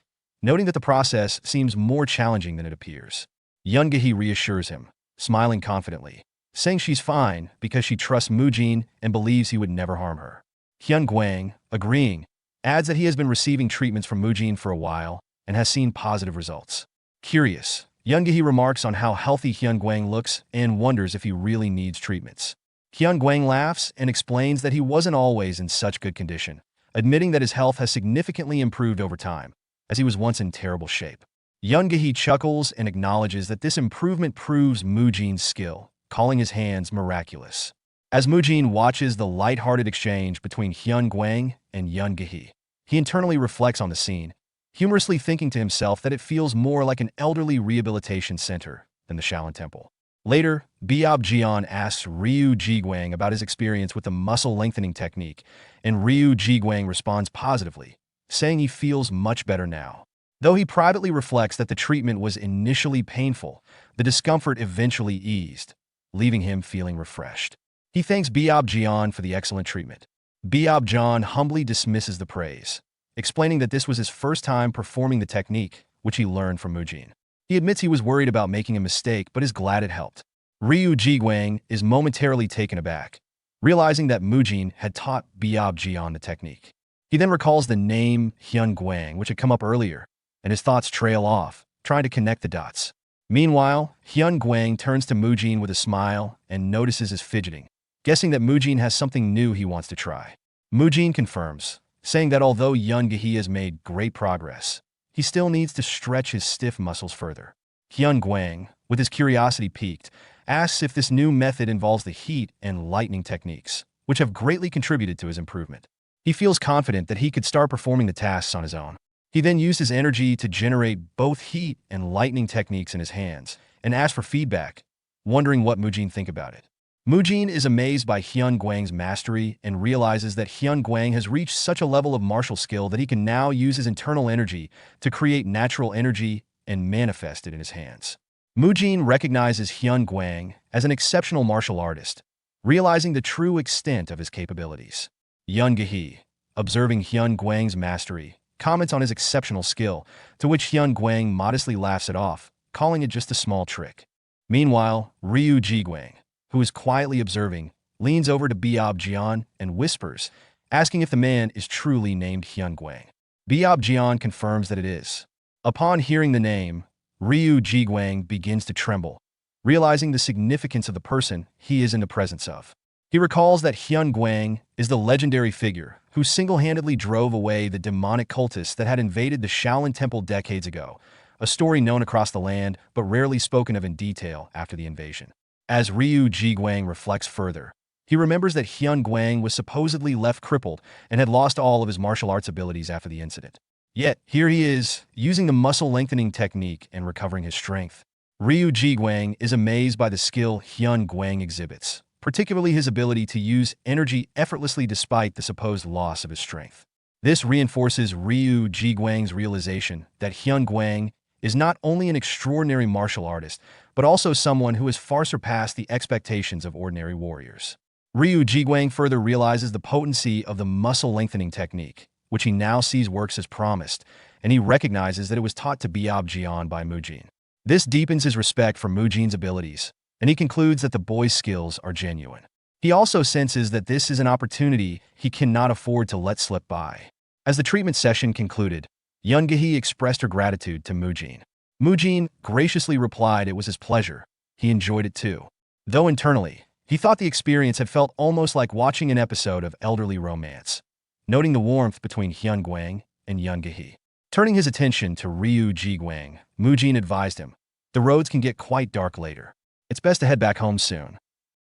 noting that the process seems more challenging than it appears. Yoon-gi reassures him, smiling confidently, saying she's fine because she trusts Mujin and believes he would never harm her. Hyun-gwang, agreeing, adds that he has been receiving treatments from Mujin for a while and has seen positive results. Curious, Yoon-gi remarks on how healthy Hyun-gwang looks and wonders if he really needs treatments. Hyun-gwang laughs and explains that he wasn't always in such good condition, admitting that his health has significantly improved over time, as he was once in terrible shape. Yoon-gi chuckles and acknowledges that this improvement proves Mujin's skill, calling his hands miraculous. As Mujin watches the light-hearted exchange between Hyun-gwang and Yoon-gi, he internally reflects on the scene, humorously thinking to himself that it feels more like an elderly rehabilitation center than the Shaolin Temple. Later, Byeop-jeon asks Ryu Ji-gwang about his experience with the muscle lengthening technique, and Ryu Ji-gwang responds positively, saying he feels much better now. Though he privately reflects that the treatment was initially painful, the discomfort eventually eased, leaving him feeling refreshed. He thanks Byeop-jeon for the excellent treatment. Byeop-jeon humbly dismisses the praise, explaining that this was his first time performing the technique, which he learned from Mujin. He admits he was worried about making a mistake but is glad it helped. Ryu Ji-gwang is momentarily taken aback, realizing that Mujin had taught Byeop-jeon the technique. He then recalls the name Hyun-gwang, which had come up earlier, and his thoughts trail off, trying to connect the dots. Meanwhile, Hyun-gwang turns to Mujin with a smile and notices his fidgeting, guessing that Mujin has something new he wants to try. Mujin confirms, saying that although Yoon-gi has made great progress, he still needs to stretch his stiff muscles further. Hyun-gwang, with his curiosity piqued, asks if this new method involves the heat and lightning techniques, which have greatly contributed to his improvement. He feels confident that he could start performing the tasks on his own. He then used his energy to generate both heat and lightning techniques in his hands, and asks for feedback, wondering what Mujin think about it. Mujin is amazed by Hyun-gwang's mastery and realizes that Hyun-gwang has reached such a level of martial skill that he can now use his internal energy to create natural energy and manifest it in his hands. Mujin recognizes Hyun-gwang as an exceptional martial artist, realizing the true extent of his capabilities. Yoon-gi, observing Hyun-gwang's mastery, comments on his exceptional skill, to which Hyun-gwang modestly laughs it off, calling it just a small trick. Meanwhile, Ryu Ji-gwang, who is quietly observing, leans over to Byeop-jeon and whispers, asking if the man is truly named Hyun-gwang. Byeop-jeon confirms that it is. Upon hearing the name, Ryu Ji-gwang begins to tremble, realizing the significance of the person he is in the presence of. He recalls that Hyun-gwang is the legendary figure who single-handedly drove away the demonic cultists that had invaded the Shaolin Temple decades ago, a story known across the land but rarely spoken of in detail after the invasion. As Ryu Ji-gwang reflects further, he remembers that Hyun-gwang was supposedly left crippled and had lost all of his martial arts abilities after the incident. Yet, here he is, using the muscle-lengthening technique and recovering his strength. Ryu Ji-gwang is amazed by the skill Hyun-gwang exhibits, particularly his ability to use energy effortlessly despite the supposed loss of his strength. This reinforces Ryu Ji-gwang's realization that Hyun-gwang is not only an extraordinary martial artist, but also someone who has far surpassed the expectations of ordinary warriors. Ryu Ji-gwang further realizes the potency of the muscle-lengthening technique, which he now sees works as promised, and he recognizes that it was taught to Byeop-jeon by Mujin. This deepens his respect for Mujin's abilities, and he concludes that the boy's skills are genuine. He also senses that this is an opportunity he cannot afford to let slip by. As the treatment session concluded, Yoon-gi expressed her gratitude to Mujin. Mujin graciously replied it was his pleasure. He enjoyed it too. Though internally, he thought the experience had felt almost like watching an episode of elderly romance, noting the warmth between Hyun-gwang and Yoon-gi. Turning his attention to Ryu Ji-gwang, Mujin advised him, "The roads can get quite dark later. It's best to head back home soon."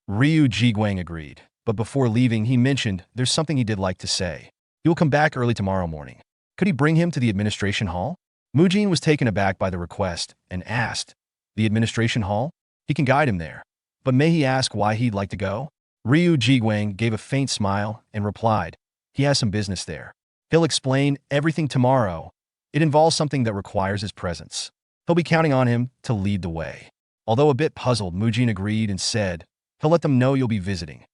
Ryu Ji-gwang agreed, but before leaving he mentioned there's something he did like to say. He will come back early tomorrow morning. Could he bring him to the administration hall? Mujin was taken aback by the request and asked, "The administration hall? He can guide him there. But may he ask why he'd like to go?" Ryu Ji-gwang gave a faint smile and replied, "He has some business there. He'll explain everything tomorrow. It involves something that requires his presence. He'll be counting on him to lead the way." Although a bit puzzled, Mujin agreed and said, "He'll let them know you'll be visiting."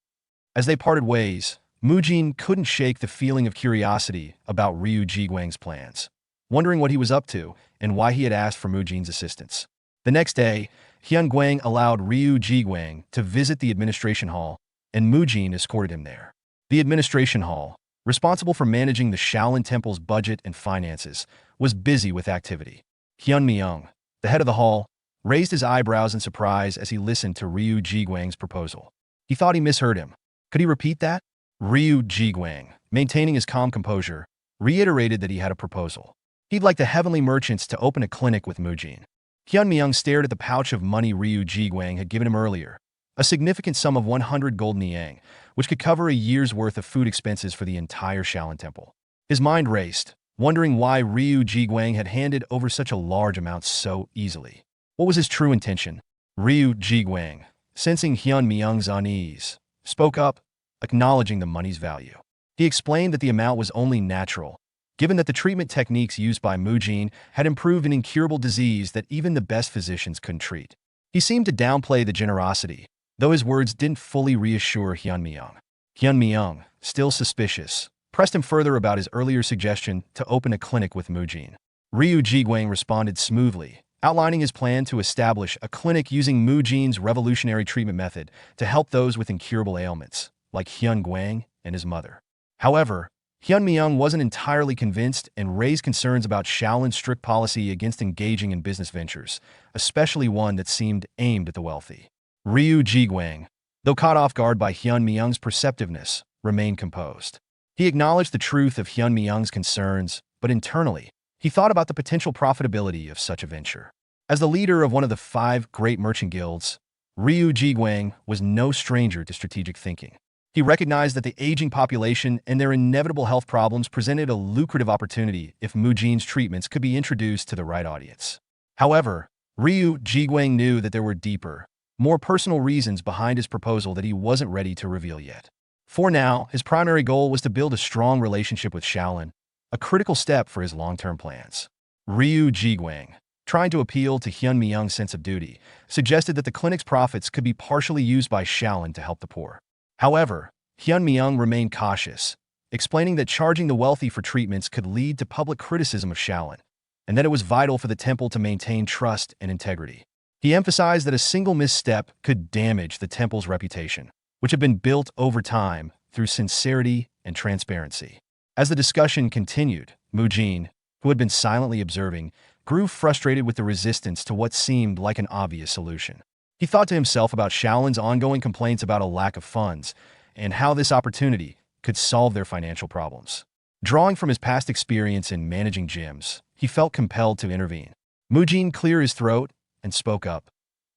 As they parted ways, Mujin couldn't shake the feeling of curiosity about Ryu Ji-gwang's plans. wondering what he was up to and why he had asked for Mujin's assistance. The next day, Hyun Guang allowed Ryu Jiguang to visit the administration hall, and Mujin escorted him there. The administration hall, responsible for managing the Shaolin Temple's budget and finances, was busy with activity. Hyun Myung, the head of the hall, raised his eyebrows in surprise as he listened to Ryu Jiguang's proposal. He thought he misheard him. Could he repeat that? Ryu Jiguang, maintaining his calm composure, reiterated that he had a proposal. He'd like the heavenly merchants to open a clinic with Mujin. Hyun Myung stared at the pouch of money Ryu Jiguang had given him earlier, a significant sum of 100 gold niang, which could cover a year's worth of food expenses for the entire Shaolin Temple. His mind raced, wondering why Ryu Jiguang had handed over such a large amount so easily. What was his true intention? Ryu Jiguang, sensing Hyun Myung's unease, spoke up, acknowledging the money's value. He explained that the amount was only natural, given that the treatment techniques used by Mujin had improved an incurable disease that even the best physicians couldn't treat. He seemed to downplay the generosity, though his words didn't fully reassure Hyun Myung. Hyun Myung, still suspicious, pressed him further about his earlier suggestion to open a clinic with Mujin. Ryu Jiguang responded smoothly, outlining his plan to establish a clinic using Mujin's revolutionary treatment method to help those with incurable ailments, like Hyun Guang and his mother. However, Hyun Myung wasn't entirely convinced and raised concerns about Shaolin's strict policy against engaging in business ventures, especially one that seemed aimed at the wealthy. Ryu Jiguang, though caught off guard by Hyun Myung's perceptiveness, remained composed. He acknowledged the truth of Hyun Myung's concerns, but internally, he thought about the potential profitability of such a venture. As the leader of one of the 5 great merchant guilds, Ryu Jiguang was no stranger to strategic thinking. He recognized that the aging population and their inevitable health problems presented a lucrative opportunity if Mujin's treatments could be introduced to the right audience. However, Ryu Jiguang knew that there were deeper, more personal reasons behind his proposal that he wasn't ready to reveal yet. For now, his primary goal was to build a strong relationship with Shaolin, a critical step for his long-term plans. Ryu Jiguang, trying to appeal to Hyun Myung's sense of duty, suggested that the clinic's profits could be partially used by Shaolin to help the poor. However, Hyun Myung remained cautious, explaining that charging the wealthy for treatments could lead to public criticism of Shaolin, and that it was vital for the temple to maintain trust and integrity. He emphasized that a single misstep could damage the temple's reputation, which had been built over time through sincerity and transparency. As the discussion continued, Mujin, who had been silently observing, grew frustrated with the resistance to what seemed like an obvious solution. He thought to himself about Shaolin's ongoing complaints about a lack of funds and how this opportunity could solve their financial problems. Drawing from his past experience in managing gyms, he felt compelled to intervene. Mujin cleared his throat and spoke up,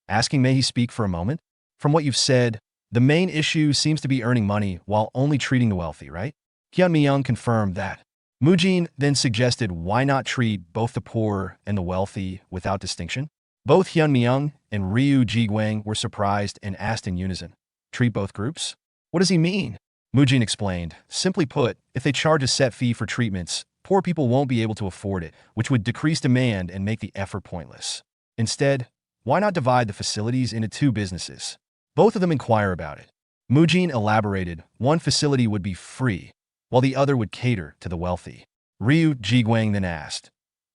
asking may he speak for a moment? From what you've said, the main issue seems to be earning money while only treating the wealthy, right? Hyun Myung confirmed that. Mujin then suggested why not treat both the poor and the wealthy without distinction? Both Hyun Myung and Ryu Jiguang were surprised and asked in unison, treat both groups? What does he mean? Mujin explained, simply put, if they charge a set fee for treatments, poor people won't be able to afford it, which would decrease demand and make the effort pointless. Instead, why not divide the facilities into 2 businesses? Both of them inquire about it. Mujin elaborated, one facility would be free, while the other would cater to the wealthy. Ryu Jiguang then asked,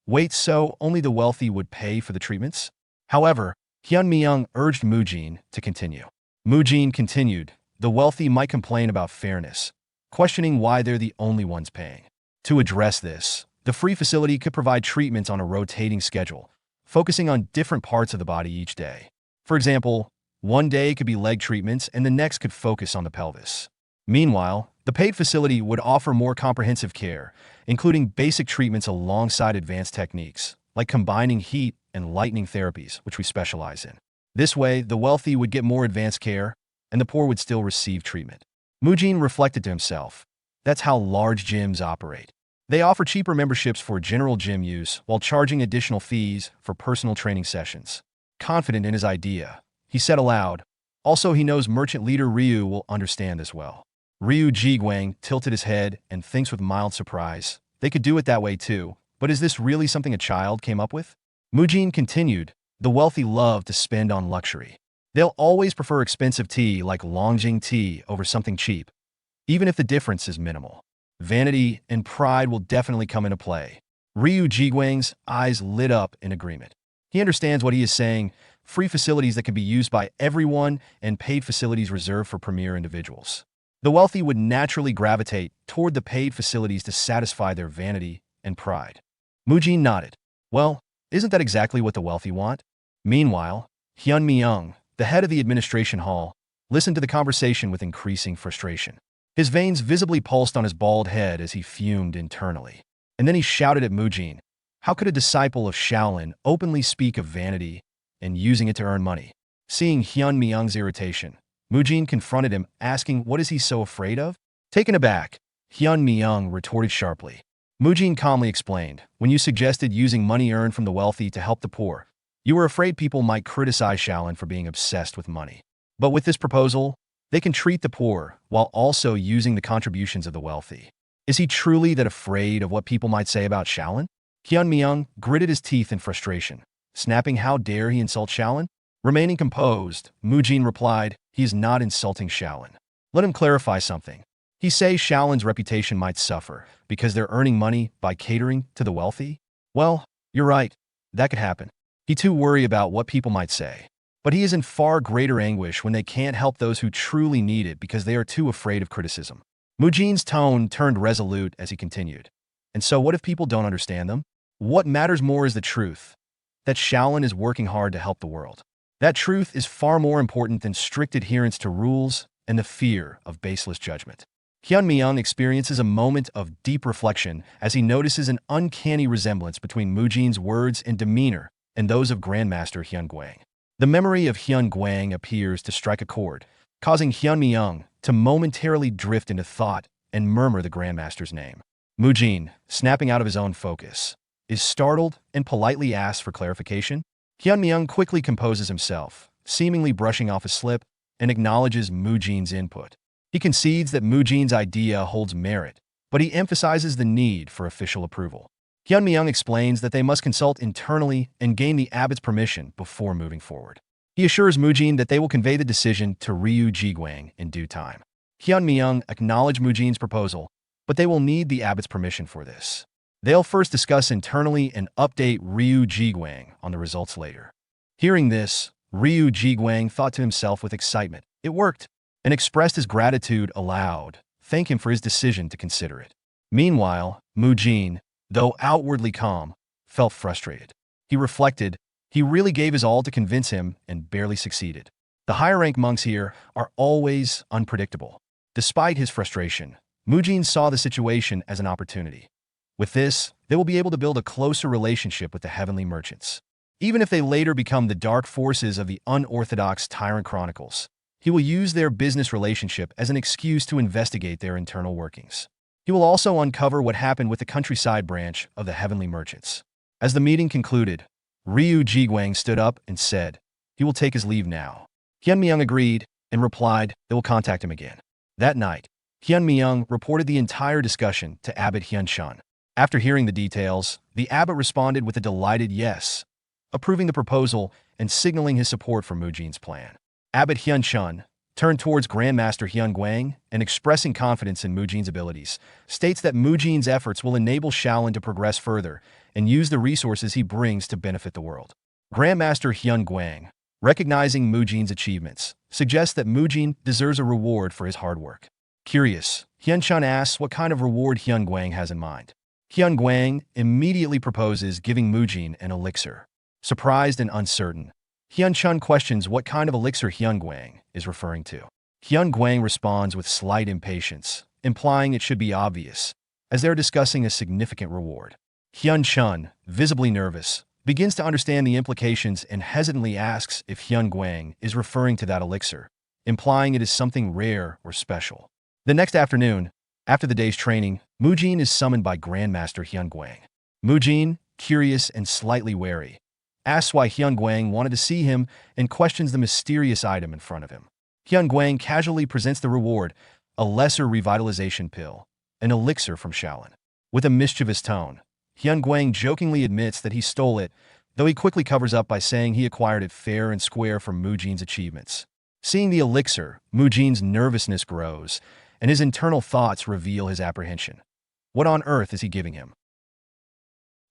wait, so only the wealthy would pay for the treatments? However, Hyun Myung urged Mujin to continue. Mujin continued, the wealthy might complain about fairness, questioning why they're the only ones paying. To address this, the free facility could provide treatments on a rotating schedule, focusing on different parts of the body each day. For example, one day could be leg treatments and the next could focus on the pelvis. Meanwhile, the paid facility would offer more comprehensive care, including basic treatments alongside advanced techniques, like combining heat and lightning therapies, which we specialize in. This way, the wealthy would get more advanced care, and the poor would still receive treatment. Mujin reflected to himself, that's how large gyms operate. They offer cheaper memberships for general gym use while charging additional fees for personal training sessions. Confident in his idea, he said aloud, also he knows merchant leader Ryu will understand this well. Ryu Jiguang tilted his head and thinks with mild surprise, they could do it that way too, but is this really something a child came up with? Mujin continued, the wealthy love to spend on luxury. They'll always prefer expensive tea like Longjing tea over something cheap, even if the difference is minimal. Vanity and pride will definitely come into play. Ryu Jiguang's eyes lit up in agreement. He understands what he is saying: free facilities that can be used by everyone and paid facilities reserved for premier individuals. The wealthy would naturally gravitate toward the paid facilities to satisfy their vanity and pride. Mujin nodded. Well, isn't that exactly what the wealthy want? Meanwhile, Hyun Mi-young, the head of the administration hall, listened to the conversation with increasing frustration. His veins visibly pulsed on his bald head as he fumed internally. And then he shouted at Mujin, how could a disciple of Shaolin openly speak of vanity and using it to earn money? Seeing Hyun Mi-young's irritation, Mujin confronted him, asking what is he so afraid of? Taken aback, Hyun Mi-young retorted sharply. Mujin calmly explained, when you suggested using money earned from the wealthy to help the poor, you were afraid people might criticize Shaolin for being obsessed with money. But with this proposal, they can treat the poor while also using the contributions of the wealthy. Is he truly that afraid of what people might say about Shaolin? Hyun Mi-young gritted his teeth in frustration, snapping, how dare he insult Shaolin? Remaining composed, Mujin replied, he is not insulting Shaolin. Let him clarify something. He says Shaolin's reputation might suffer because they're earning money by catering to the wealthy? Well, you're right, that could happen. He too worry about what people might say. But he is in far greater anguish when they can't help those who truly need it because they are too afraid of criticism. Mujin's tone turned resolute as he continued. And so what if people don't understand them? What matters more is the truth, that Shaolin is working hard to help the world. That truth is far more important than strict adherence to rules and the fear of baseless judgment. Hyun Mi-young experiences a moment of deep reflection as he notices an uncanny resemblance between Mujin's words and demeanor and those of Grandmaster Hyun Guang. The memory of Hyun Guang appears to strike a chord, causing Hyun Mi-young to momentarily drift into thought and murmur the Grandmaster's name. Mujin, snapping out of his own focus, is startled and politely asks for clarification. Hyun Mi-young quickly composes himself, seemingly brushing off a slip, and acknowledges Mujin's input. He concedes that Mujin's idea holds merit, but he emphasizes the need for official approval. Hyun Mi-young explains that they must consult internally and gain the abbot's permission before moving forward. He assures Mujin that they will convey the decision to Ryu Jiguang in due time. Hyun Mi-young acknowledge Mujin's proposal, but they will need the abbot's permission for this. They'll first discuss internally and update Ryu Jiguang on the results later. Hearing this, Ryu Jiguang thought to himself with excitement, it worked, and expressed his gratitude aloud, thanking him for his decision to consider it. Meanwhile, Mujin, though outwardly calm, felt frustrated. He reflected, he really gave his all to convince him and barely succeeded. The higher-rank monks here are always unpredictable. Despite his frustration, Mujin saw the situation as an opportunity. With this, they will be able to build a closer relationship with the heavenly merchants. Even if they later become the dark forces of the unorthodox Tyrant Chronicles, he will use their business relationship as an excuse to investigate their internal workings. He will also uncover what happened with the countryside branch of the heavenly merchants. As the meeting concluded, Ryu Jiguang stood up and said he will take his leave now. Hyun Mi-young agreed and replied they will contact him again. That night, Hyun Mi-young reported the entire discussion to Abbot Hyun Shun. After hearing the details, the abbot responded with a delighted yes, approving the proposal and signaling his support for Mujin's plan. Abbot Hyun Shun turned towards Grandmaster Hyun Guang and, expressing confidence in Mujin's abilities, states that Mujin's efforts will enable Shaolin to progress further and use the resources he brings to benefit the world. Grandmaster Hyun Guang, recognizing Mujin's achievements, suggests that Mujin deserves a reward for his hard work. Curious, Hyun Shun asks what kind of reward Hyun Guang has in mind. Hyun Guang immediately proposes giving Mujin an elixir. Surprised and uncertain, Hyun Shun questions what kind of elixir Hyun Guang is referring to. Hyun Guang responds with slight impatience, implying it should be obvious, as they're discussing a significant reward. Hyun Shun, visibly nervous, begins to understand the implications and hesitantly asks if Hyun Guang is referring to that elixir, implying it is something rare or special. The next afternoon, after the day's training, Mujin is summoned by Grandmaster Hyun Guang. Mujin, curious and slightly wary, asks why Hyun Guang wanted to see him and questions the mysterious item in front of him. Hyun Guang casually presents the reward, a lesser revitalization pill, an elixir from Shaolin. With a mischievous tone, Hyun Guang jokingly admits that he stole it, though he quickly covers up by saying he acquired it fair and square from Mujin's achievements. Seeing the elixir, Mujin's nervousness grows, and his internal thoughts reveal his apprehension. What on earth is he giving him?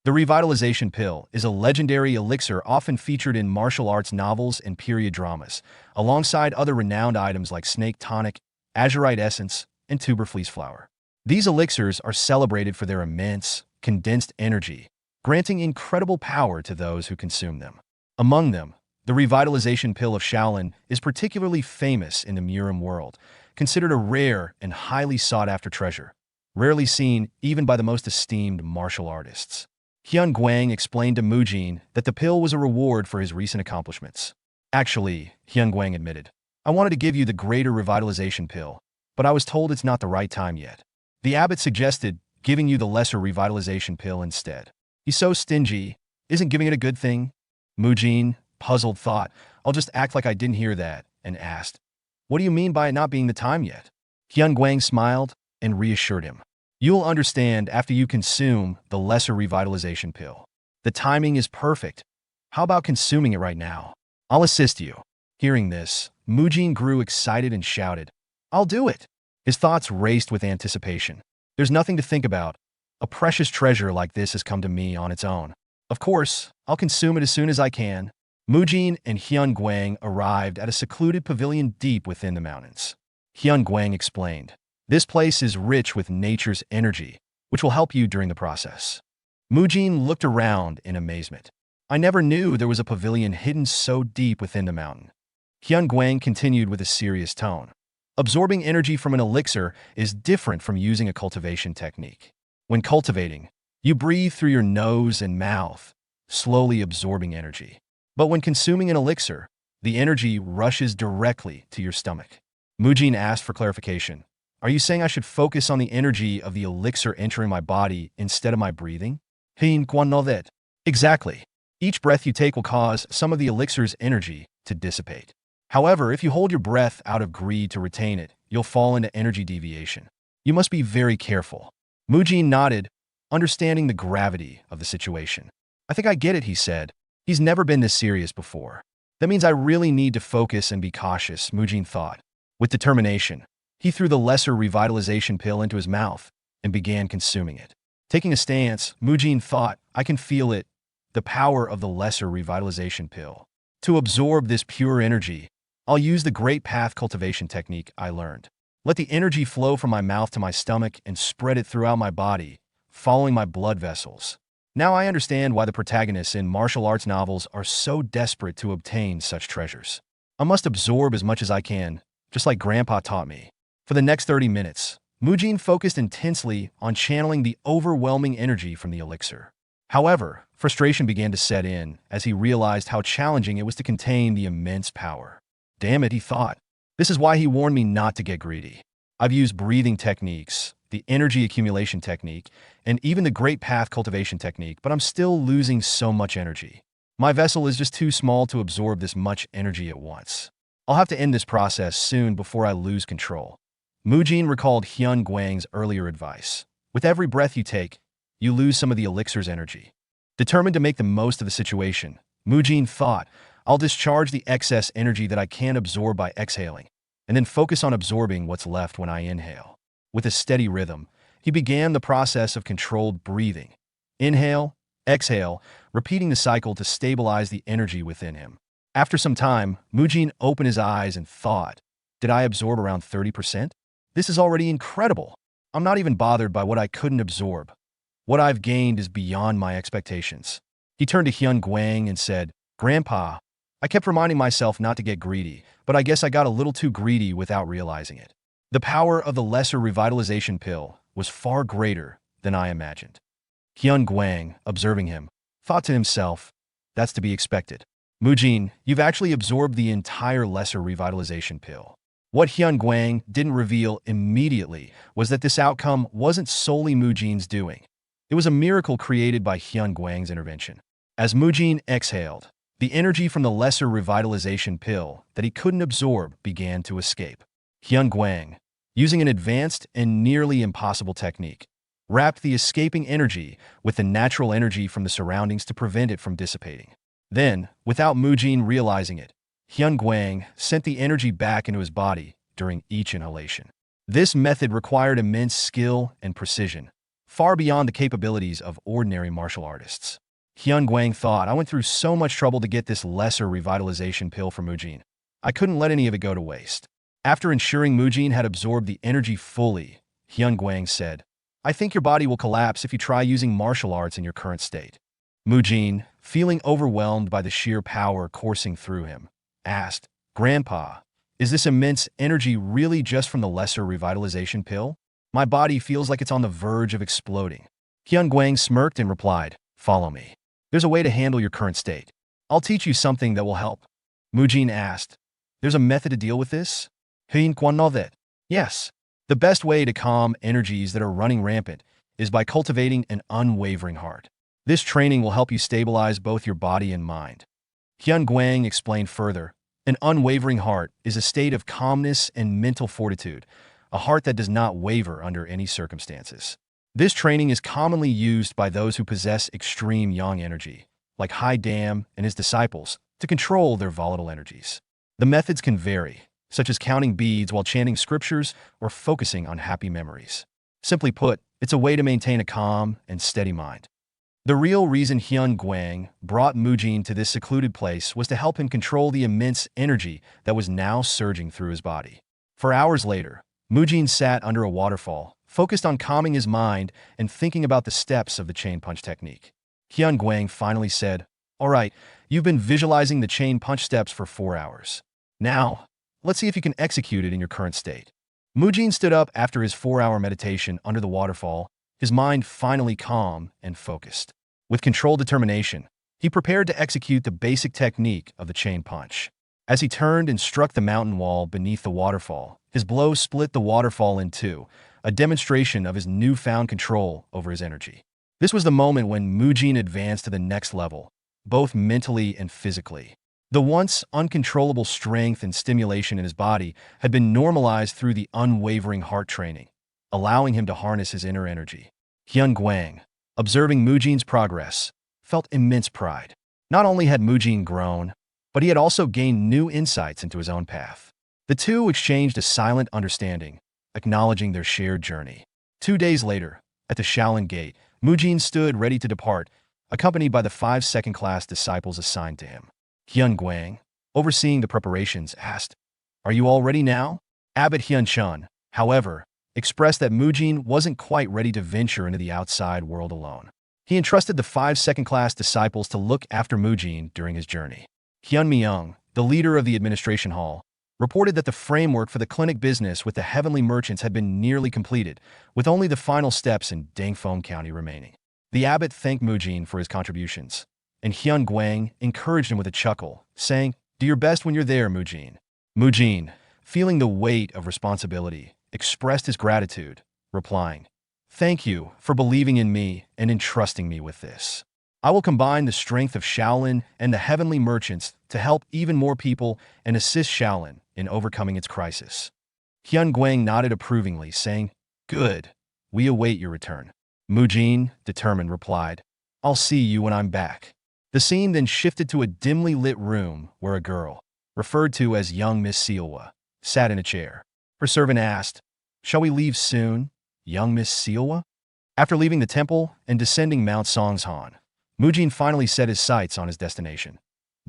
The revitalization pill is a legendary elixir often featured in martial arts novels and period dramas, alongside other renowned items like snake tonic, azurite essence, and tuberfleece flower. These elixirs are celebrated for their immense, condensed energy, granting incredible power to those who consume them. Among them, the revitalization pill of Shaolin is particularly famous in the Murim world, considered a rare and highly sought-after treasure, rarely seen even by the most esteemed martial artists. Hyun Guang explained to Mujin that the pill was a reward for his recent accomplishments. Actually, Hyun Guang admitted, I wanted to give you the greater revitalization pill, but I was told it's not the right time yet. The abbot suggested giving you the lesser revitalization pill instead. He's so stingy. Isn't giving it a good thing? Mujin, puzzled, thought, I'll just act like I didn't hear that, and asked, what do you mean by it not being the time yet? Hyun Guang smiled and reassured him. You'll understand after you consume the lesser revitalization pill. The timing is perfect. How about consuming it right now? I'll assist you. Hearing this, Mujin grew excited and shouted, I'll do it. His thoughts raced with anticipation. There's nothing to think about. A precious treasure like this has come to me on its own. Of course, I'll consume it as soon as I can. Mujin and Hyun Guang arrived at a secluded pavilion deep within the mountains. Hyun Guang explained, this place is rich with nature's energy, which will help you during the process. Mujin looked around in amazement. I never knew there was a pavilion hidden so deep within the mountain. Hyun Guang continued with a serious tone. Absorbing energy from an elixir is different from using a cultivation technique. When cultivating, you breathe through your nose and mouth, slowly absorbing energy. But when consuming an elixir, the energy rushes directly to your stomach. Mujin asked for clarification. Are you saying I should focus on the energy of the elixir entering my body instead of my breathing? Hin Quan know that. Exactly. Each breath you take will cause some of the elixir's energy to dissipate. However, if you hold your breath out of greed to retain it, you'll fall into energy deviation. You must be very careful. Mujin nodded, understanding the gravity of the situation. I think I get it, he said. He's never been this serious before. That means I really need to focus and be cautious, Mujin thought. With determination, he threw the lesser revitalization pill into his mouth and began consuming it. Taking a stance, Mujin thought, I can feel it, the power of the lesser revitalization pill. To absorb this pure energy, I'll use the Great Path cultivation technique I learned. Let the energy flow from my mouth to my stomach and spread it throughout my body, following my blood vessels. Now I understand why the protagonists in martial arts novels are so desperate to obtain such treasures. I must absorb as much as I can, just like Grandpa taught me. For the next 30 minutes, Mujin focused intensely on channeling the overwhelming energy from the elixir. However, frustration began to set in as he realized how challenging it was to contain the immense power. Damn it, he thought. This is why he warned me not to get greedy. I've used breathing techniques, the energy accumulation technique, and even the Great Path cultivation technique, but I'm still losing so much energy. My vessel is just too small to absorb this much energy at once. I'll have to end this process soon before I lose control. Mujin recalled Hyun Guang's earlier advice. With every breath you take, you lose some of the elixir's energy. Determined to make the most of the situation, Mujin thought, I'll discharge the excess energy that I can absorb by exhaling, and then focus on absorbing what's left when I inhale. With a steady rhythm, he began the process of controlled breathing. Inhale, exhale, repeating the cycle to stabilize the energy within him. After some time, Mujin opened his eyes and thought, did I absorb around 30%? This is already incredible. I'm not even bothered by what I couldn't absorb. What I've gained is beyond my expectations. He turned to Hyun Guang and said, Grandpa, I kept reminding myself not to get greedy, but I guess I got a little too greedy without realizing it. The power of the lesser revitalization pill was far greater than I imagined. Hyun Guang, observing him, thought to himself, that's to be expected. Mujin, you've actually absorbed the entire lesser revitalization pill. What Hyun Guang didn't reveal immediately was that this outcome wasn't solely Mujin's doing. It was a miracle created by Hyun Guang's intervention. As Mujin exhaled, the energy from the lesser revitalization pill that he couldn't absorb began to escape. Hyun Guang, using an advanced and nearly impossible technique, wrapped the escaping energy with the natural energy from the surroundings to prevent it from dissipating. Then, without Mujin realizing it, Hyun Guang sent the energy back into his body during each inhalation. This method required immense skill and precision, far beyond the capabilities of ordinary martial artists. Hyun Guang thought, I went through so much trouble to get this lesser revitalization pill for Mujin. I couldn't let any of it go to waste. After ensuring Mujin had absorbed the energy fully, Hyun Guang said, I think your body will collapse if you try using martial arts in your current state. Mujin, feeling overwhelmed by the sheer power coursing through him, asked, Grandpa, is this immense energy really just from the lesser revitalization pill? My body feels like it's on the verge of exploding. Hyun Guang smirked and replied, Follow me. There's a way to handle your current state. I'll teach you something that will help. Mujin asked, There's a method to deal with this? Hyun Guang know that. Yes. The best way to calm energies that are running rampant is by cultivating an unwavering heart. This training will help you stabilize both your body and mind. Hyun Guang explained further, an unwavering heart is a state of calmness and mental fortitude, a heart that does not waver under any circumstances. This training is commonly used by those who possess extreme yang energy, like Hai Dam and his disciples, to control their volatile energies. The methods can vary, such as counting beads while chanting scriptures or focusing on happy memories. Simply put, it's a way to maintain a calm and steady mind. The real reason Hyun Guang brought Mujin to this secluded place was to help him control the immense energy that was now surging through his body. For hours later, Mujin sat under a waterfall, focused on calming his mind and thinking about the steps of the chain punch technique. Hyun Guang finally said, All right, you've been visualizing the chain punch steps for 4 hours. Now, let's see if you can execute it in your current state. Mujin stood up after his 4-hour meditation under the waterfall, his mind finally calm and focused. With controlled determination, he prepared to execute the basic technique of the chain punch. As he turned and struck the mountain wall beneath the waterfall, his blow split the waterfall in two, a demonstration of his newfound control over his energy. This was the moment when Mujin advanced to the next level, both mentally and physically. The once uncontrollable strength and stimulation in his body had been normalized through the unwavering heart training, allowing him to harness his inner energy. Hyun Guang, observing Mujin's progress, felt immense pride. Not only had Mujin grown, but he had also gained new insights into his own path. The two exchanged a silent understanding, acknowledging their shared journey. 2 days later, at the Shaolin Gate, Mujin stood ready to depart, accompanied by the 5 second-class disciples assigned to him. Hyun Guang, overseeing the preparations, asked, Are you all ready now? Abbot Hyun Chun, however, expressed that Mujin wasn't quite ready to venture into the outside world alone. He entrusted the 5 second-class disciples to look after Mujin during his journey. Hyun Myung, the leader of the administration hall, reported that the framework for the clinic business with the heavenly merchants had been nearly completed, with only the final steps in Dangfeng County remaining. The abbot thanked Mujin for his contributions, and Hyun Guang encouraged him with a chuckle, saying, Do your best when you're there, Mujin. Mujin, feeling the weight of responsibility, expressed his gratitude, replying, Thank you for believing in me and entrusting me with this. I will combine the strength of Shaolin and the heavenly merchants to help even more people and assist Shaolin in overcoming its crisis. Hyun Guang nodded approvingly, saying, Good, we await your return. Mujin, determined, replied, I'll see you when I'm back. The scene then shifted to a dimly lit room where a girl, referred to as young Miss Siwa, sat in a chair. Her servant asked, Shall we leave soon, young Miss Siwa? After leaving the temple and descending Mount Songshan, Mujin finally set his sights on his destination,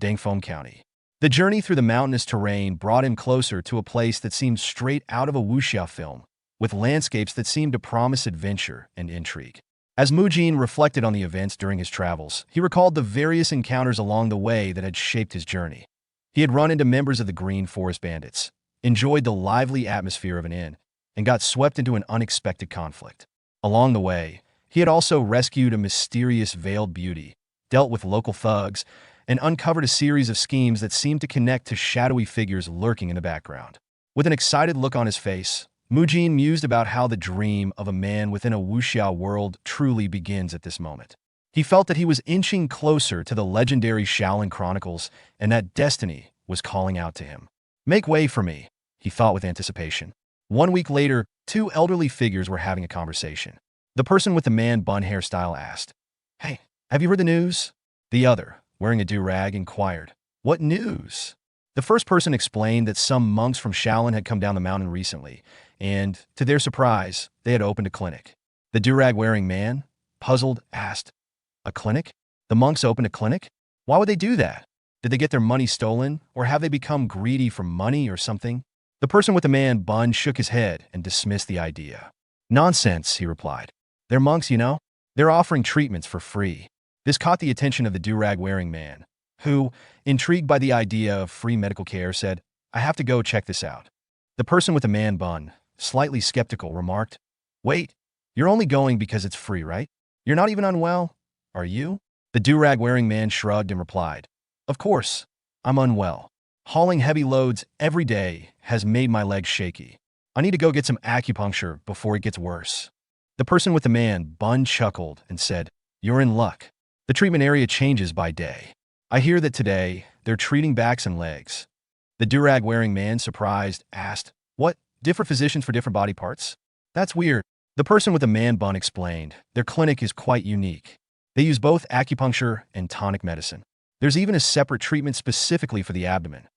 Dangfeng County. The journey through the mountainous terrain brought him closer to a place that seemed straight out of a wuxia film, with landscapes that seemed to promise adventure and intrigue. As Mujin reflected on the events during his travels, he recalled the various encounters along the way that had shaped his journey. He had run into members of the Green Forest Bandits, enjoyed the lively atmosphere of an inn, and got swept into an unexpected conflict. Along the way, he had also rescued a mysterious veiled beauty, dealt with local thugs, and uncovered a series of schemes that seemed to connect to shadowy figures lurking in the background. With an excited look on his face, Mujin mused about how the dream of a man within a wuxia world truly begins at this moment. He felt that he was inching closer to the legendary Shaolin Chronicles and that destiny was calling out to him. Make way for me, he thought with anticipation. 1 week later, 2 elderly figures were having a conversation. The person with the man bun hairstyle asked, Hey, have you heard the news? The other, wearing a do-rag, inquired, What news? The first person explained that some monks from Shaolin had come down the mountain recently, and, to their surprise, they had opened a clinic. The durag-wearing man, puzzled, asked. A clinic? The monks opened a clinic? Why would they do that? Did they get their money stolen, or have they become greedy for money or something? The person with the man bun shook his head and dismissed the idea. Nonsense, he replied. They're monks, you know? They're offering treatments for free. This caught the attention of the durag-wearing man, who, intrigued by the idea of free medical care, said, I have to go check this out. The person with the man bun, slightly skeptical, remarked, Wait, you're only going because it's free, right? You're not even unwell, are you? The durag-wearing man shrugged and replied, Of course, I'm unwell. Hauling heavy loads every day has made my legs shaky. I need to go get some acupuncture before it gets worse. The person with the man bun chuckled and said, You're in luck. The treatment area changes by day. I hear that today they're treating backs and legs. The durag-wearing man, surprised, asked, What, different physicians for different body parts? That's weird. The person with the man bun explained, Their clinic is quite unique. They use both acupuncture and tonic medicine. There's even a separate treatment specifically for the abdomen.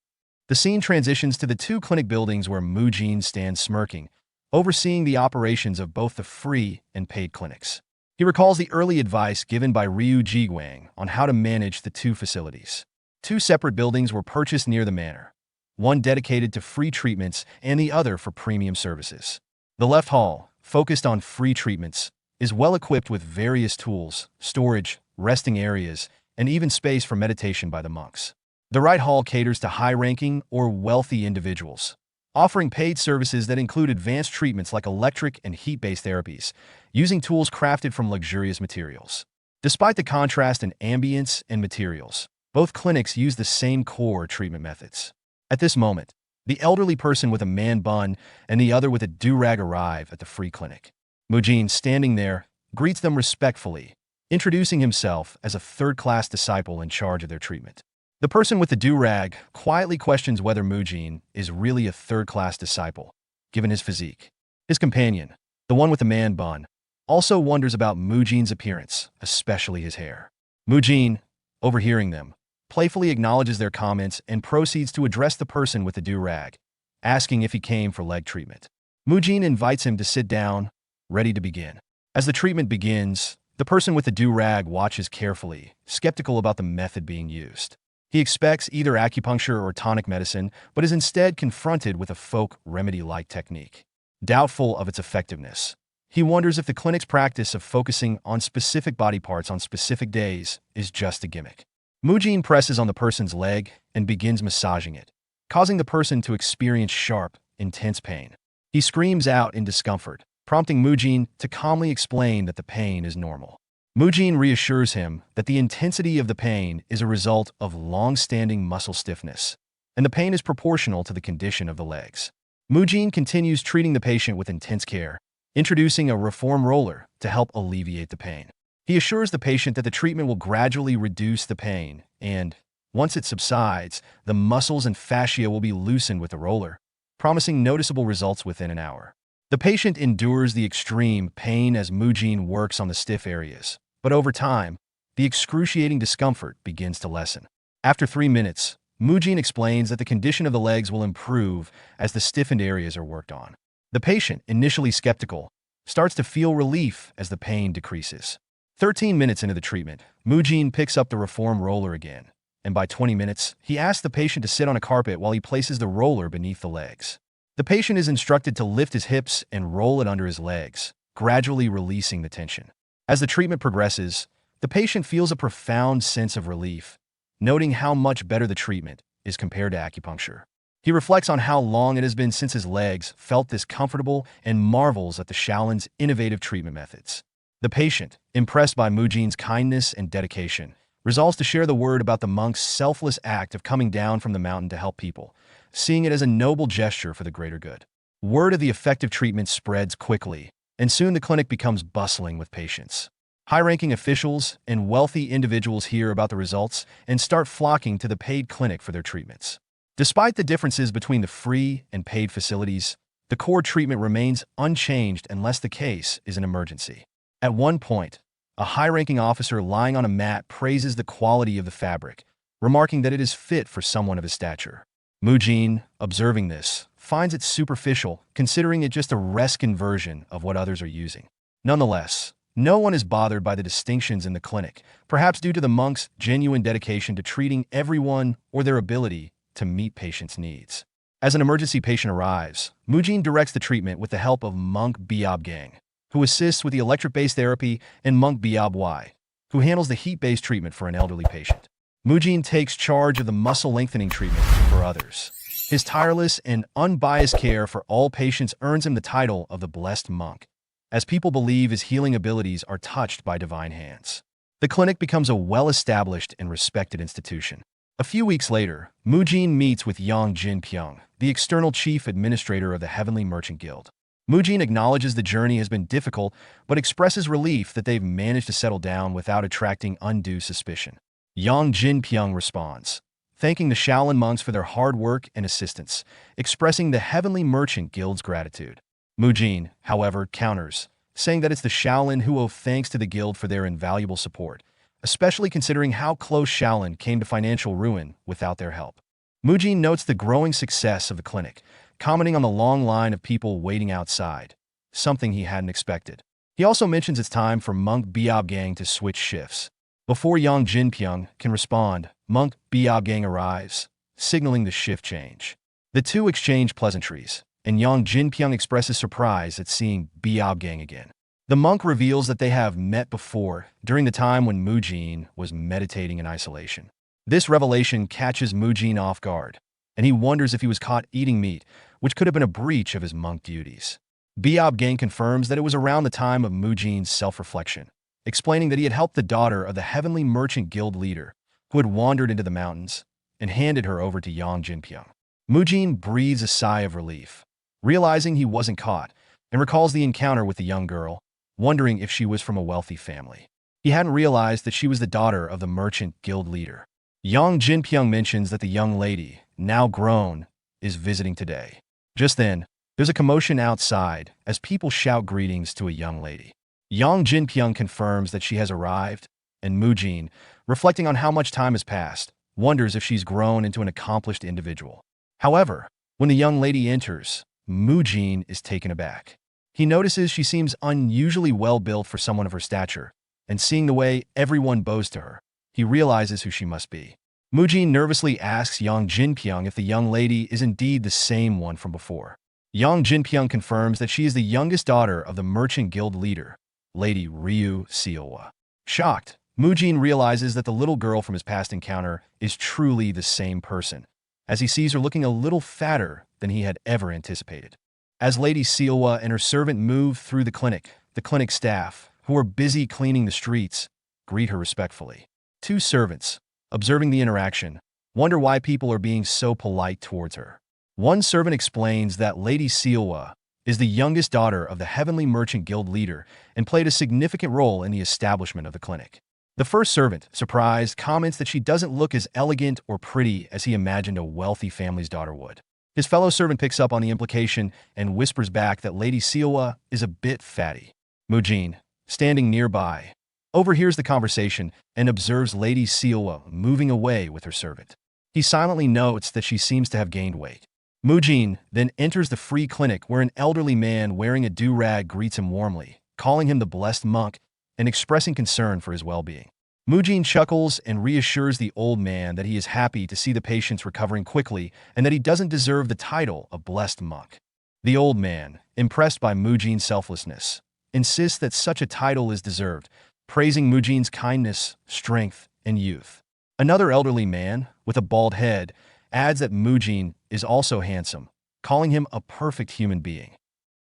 The scene transitions to the two clinic buildings where Murim stands smirking, overseeing the operations of both the free and paid clinics. He recalls the early advice given by Ryu Jiguang on how to manage the two facilities. Two separate buildings were purchased near the manor, one dedicated to free treatments and the other for premium services. The left hall, focused on free treatments, is well equipped with various tools, storage, resting areas, and even space for meditation by the monks. The right hall caters to high-ranking or wealthy individuals, offering paid services that include advanced treatments like electric and heat-based therapies, using tools crafted from luxurious materials. Despite the contrast in ambience and materials, both clinics use the same core treatment methods. At this moment, the elderly person with a man bun and the other with a do-rag arrive at the free clinic. Murim, standing there, greets them respectfully, introducing himself as a third-class disciple in charge of their treatment. The person with the do-rag quietly questions whether Murim is really a third-class disciple, given his physique. His companion, the one with the man bun, also wonders about Murim's appearance, especially his hair. Murim, overhearing them, playfully acknowledges their comments and proceeds to address the person with the do-rag, asking if he came for leg treatment. Murim invites him to sit down, ready to begin. As the treatment begins, the person with the do-rag watches carefully, skeptical about the method being used. He expects either acupuncture or tonic medicine, but is instead confronted with a folk remedy-like technique. Doubtful of its effectiveness, he wonders if the clinic's practice of focusing on specific body parts on specific days is just a gimmick. Murim presses on the person's leg and begins massaging it, causing the person to experience sharp, intense pain. He screams out in discomfort, prompting Murim to calmly explain that the pain is normal. Murim reassures him that the intensity of the pain is a result of long-standing muscle stiffness, and the pain is proportional to the condition of the legs. Murim continues treating the patient with intense care, introducing a reform roller to help alleviate the pain. He assures the patient that the treatment will gradually reduce the pain, and, once it subsides, the muscles and fascia will be loosened with the roller, promising noticeable results within an hour. The patient endures the extreme pain as Murim works on the stiff areas, but over time, the excruciating discomfort begins to lessen. After 3 minutes, Murim explains that the condition of the legs will improve as the stiffened areas are worked on. The patient, initially skeptical, starts to feel relief as the pain decreases. 13 minutes into the treatment, Murim picks up the reform roller again, and by 20 minutes, he asks the patient to sit on a carpet while he places the roller beneath the legs. The patient is instructed to lift his hips and roll it under his legs, gradually releasing the tension. As the treatment progresses, the patient feels a profound sense of relief, noting how much better the treatment is compared to acupuncture. He reflects on how long it has been since his legs felt this comfortable and marvels at the Shaolin's innovative treatment methods. The patient, impressed by Murim's kindness and dedication, resolves to share the word about the monk's selfless act of coming down from the mountain to help people, seeing it as a noble gesture for the greater good. Word of the effective treatment spreads quickly, and soon the clinic becomes bustling with patients. High-ranking officials and wealthy individuals hear about the results and start flocking to the paid clinic for their treatments. Despite the differences between the free and paid facilities, the core treatment remains unchanged unless the case is an emergency. At one point, a high-ranking officer lying on a mat praises the quality of the fabric, remarking that it is fit for someone of his stature. Murim, observing this, finds it superficial, considering it just a reskin version of what others are using. Nonetheless, no one is bothered by the distinctions in the clinic, perhaps due to the monks' genuine dedication to treating everyone or their ability to meet patients' needs. As an emergency patient arrives, Mujin directs the treatment with the help of Monk Biob Gang, who assists with the electric-based therapy, and Monk Biob Y, who handles the heat-based treatment for an elderly patient. Mujin takes charge of the muscle-lengthening treatment for others. His tireless and unbiased care for all patients earns him the title of the Blessed Monk, as people believe his healing abilities are touched by divine hands. The clinic becomes a well-established and respected institution. A few weeks later, Mujin meets with Yang Jinpyong, the external chief administrator of the Heavenly Merchant Guild. Mujin acknowledges the journey has been difficult, but expresses relief that they've managed to settle down without attracting undue suspicion. Yang Jinpyong responds, thanking the Shaolin monks for their hard work and assistance, expressing the Heavenly Merchant Guild's gratitude. Mujin, however, counters, saying that it's the Shaolin who owe thanks to the guild for their invaluable support, especially considering how close Shaolin came to financial ruin without their help. Mujin notes the growing success of the clinic, commenting on the long line of people waiting outside, something he hadn't expected. He also mentions it's time for Monk Biob Gang to switch shifts. Before Yang Jinpyong can respond, Monk Biob Gang arrives, signaling the shift change. The two exchange pleasantries, and Yang Jinpyong expresses surprise at seeing Biob Gang again. The monk reveals that they have met before, during the time when Mujin was meditating in isolation. This revelation catches Mujin off guard, and he wonders if he was caught eating meat, which could have been a breach of his monk duties. Biob Gang confirms that it was around the time of Mujin's self-reflection, explaining that he had helped the daughter of the Heavenly Merchant Guild leader, who had wandered into the mountains, and handed her over to Yang Jinpyong. Mujin breathes a sigh of relief, realizing he wasn't caught, and recalls the encounter with the young girl, wondering if she was from a wealthy family. He hadn't realized that she was the daughter of the Merchant Guild leader. Yang Jinpyong mentions that the young lady, now grown, is visiting today. Just then, there's a commotion outside as people shout greetings to a young lady. Yang Jinpyong confirms that she has arrived, and Mujin, reflecting on how much time has passed, wonders if she's grown into an accomplished individual. However, when the young lady enters, Mujin is taken aback. He notices she seems unusually well-built for someone of her stature, and seeing the way everyone bows to her, he realizes who she must be. Mujin nervously asks Yang Jinpyong if the young lady is indeed the same one from before. Yang Jinpyong confirms that she is the youngest daughter of the Merchant Guild leader, Lady Ryu Seowa. Shocked, Mujin realizes that the little girl from his past encounter is truly the same person, as he sees her looking a little fatter than he had ever anticipated. As Lady Seowa and her servant move through the clinic staff, who are busy cleaning the streets, greet her respectfully. Two servants, observing the interaction, wonder why people are being so polite towards her. One servant explains that Lady Seowa is the youngest daughter of the Heavenly Merchant Guild leader and played a significant role in the establishment of the clinic. The first servant, surprised, comments that she doesn't look as elegant or pretty as he imagined a wealthy family's daughter would. His fellow servant picks up on the implication and whispers back that Lady Seowa is a bit fatty. Mujin, standing nearby, overhears the conversation and observes Lady Seowa moving away with her servant. He silently notes that she seems to have gained weight. Mujin then enters the free clinic where an elderly man wearing a do-rag greets him warmly, calling him the Blessed Monk and expressing concern for his well-being. Mujin chuckles and reassures the old man that he is happy to see the patients recovering quickly and that he doesn't deserve the title of Blessed Monk. The old man, impressed by Mujin's selflessness, insists that such a title is deserved, praising Mujin's kindness, strength, and youth. Another elderly man, with a bald head, adds that Mujin is also handsome, calling him a perfect human being.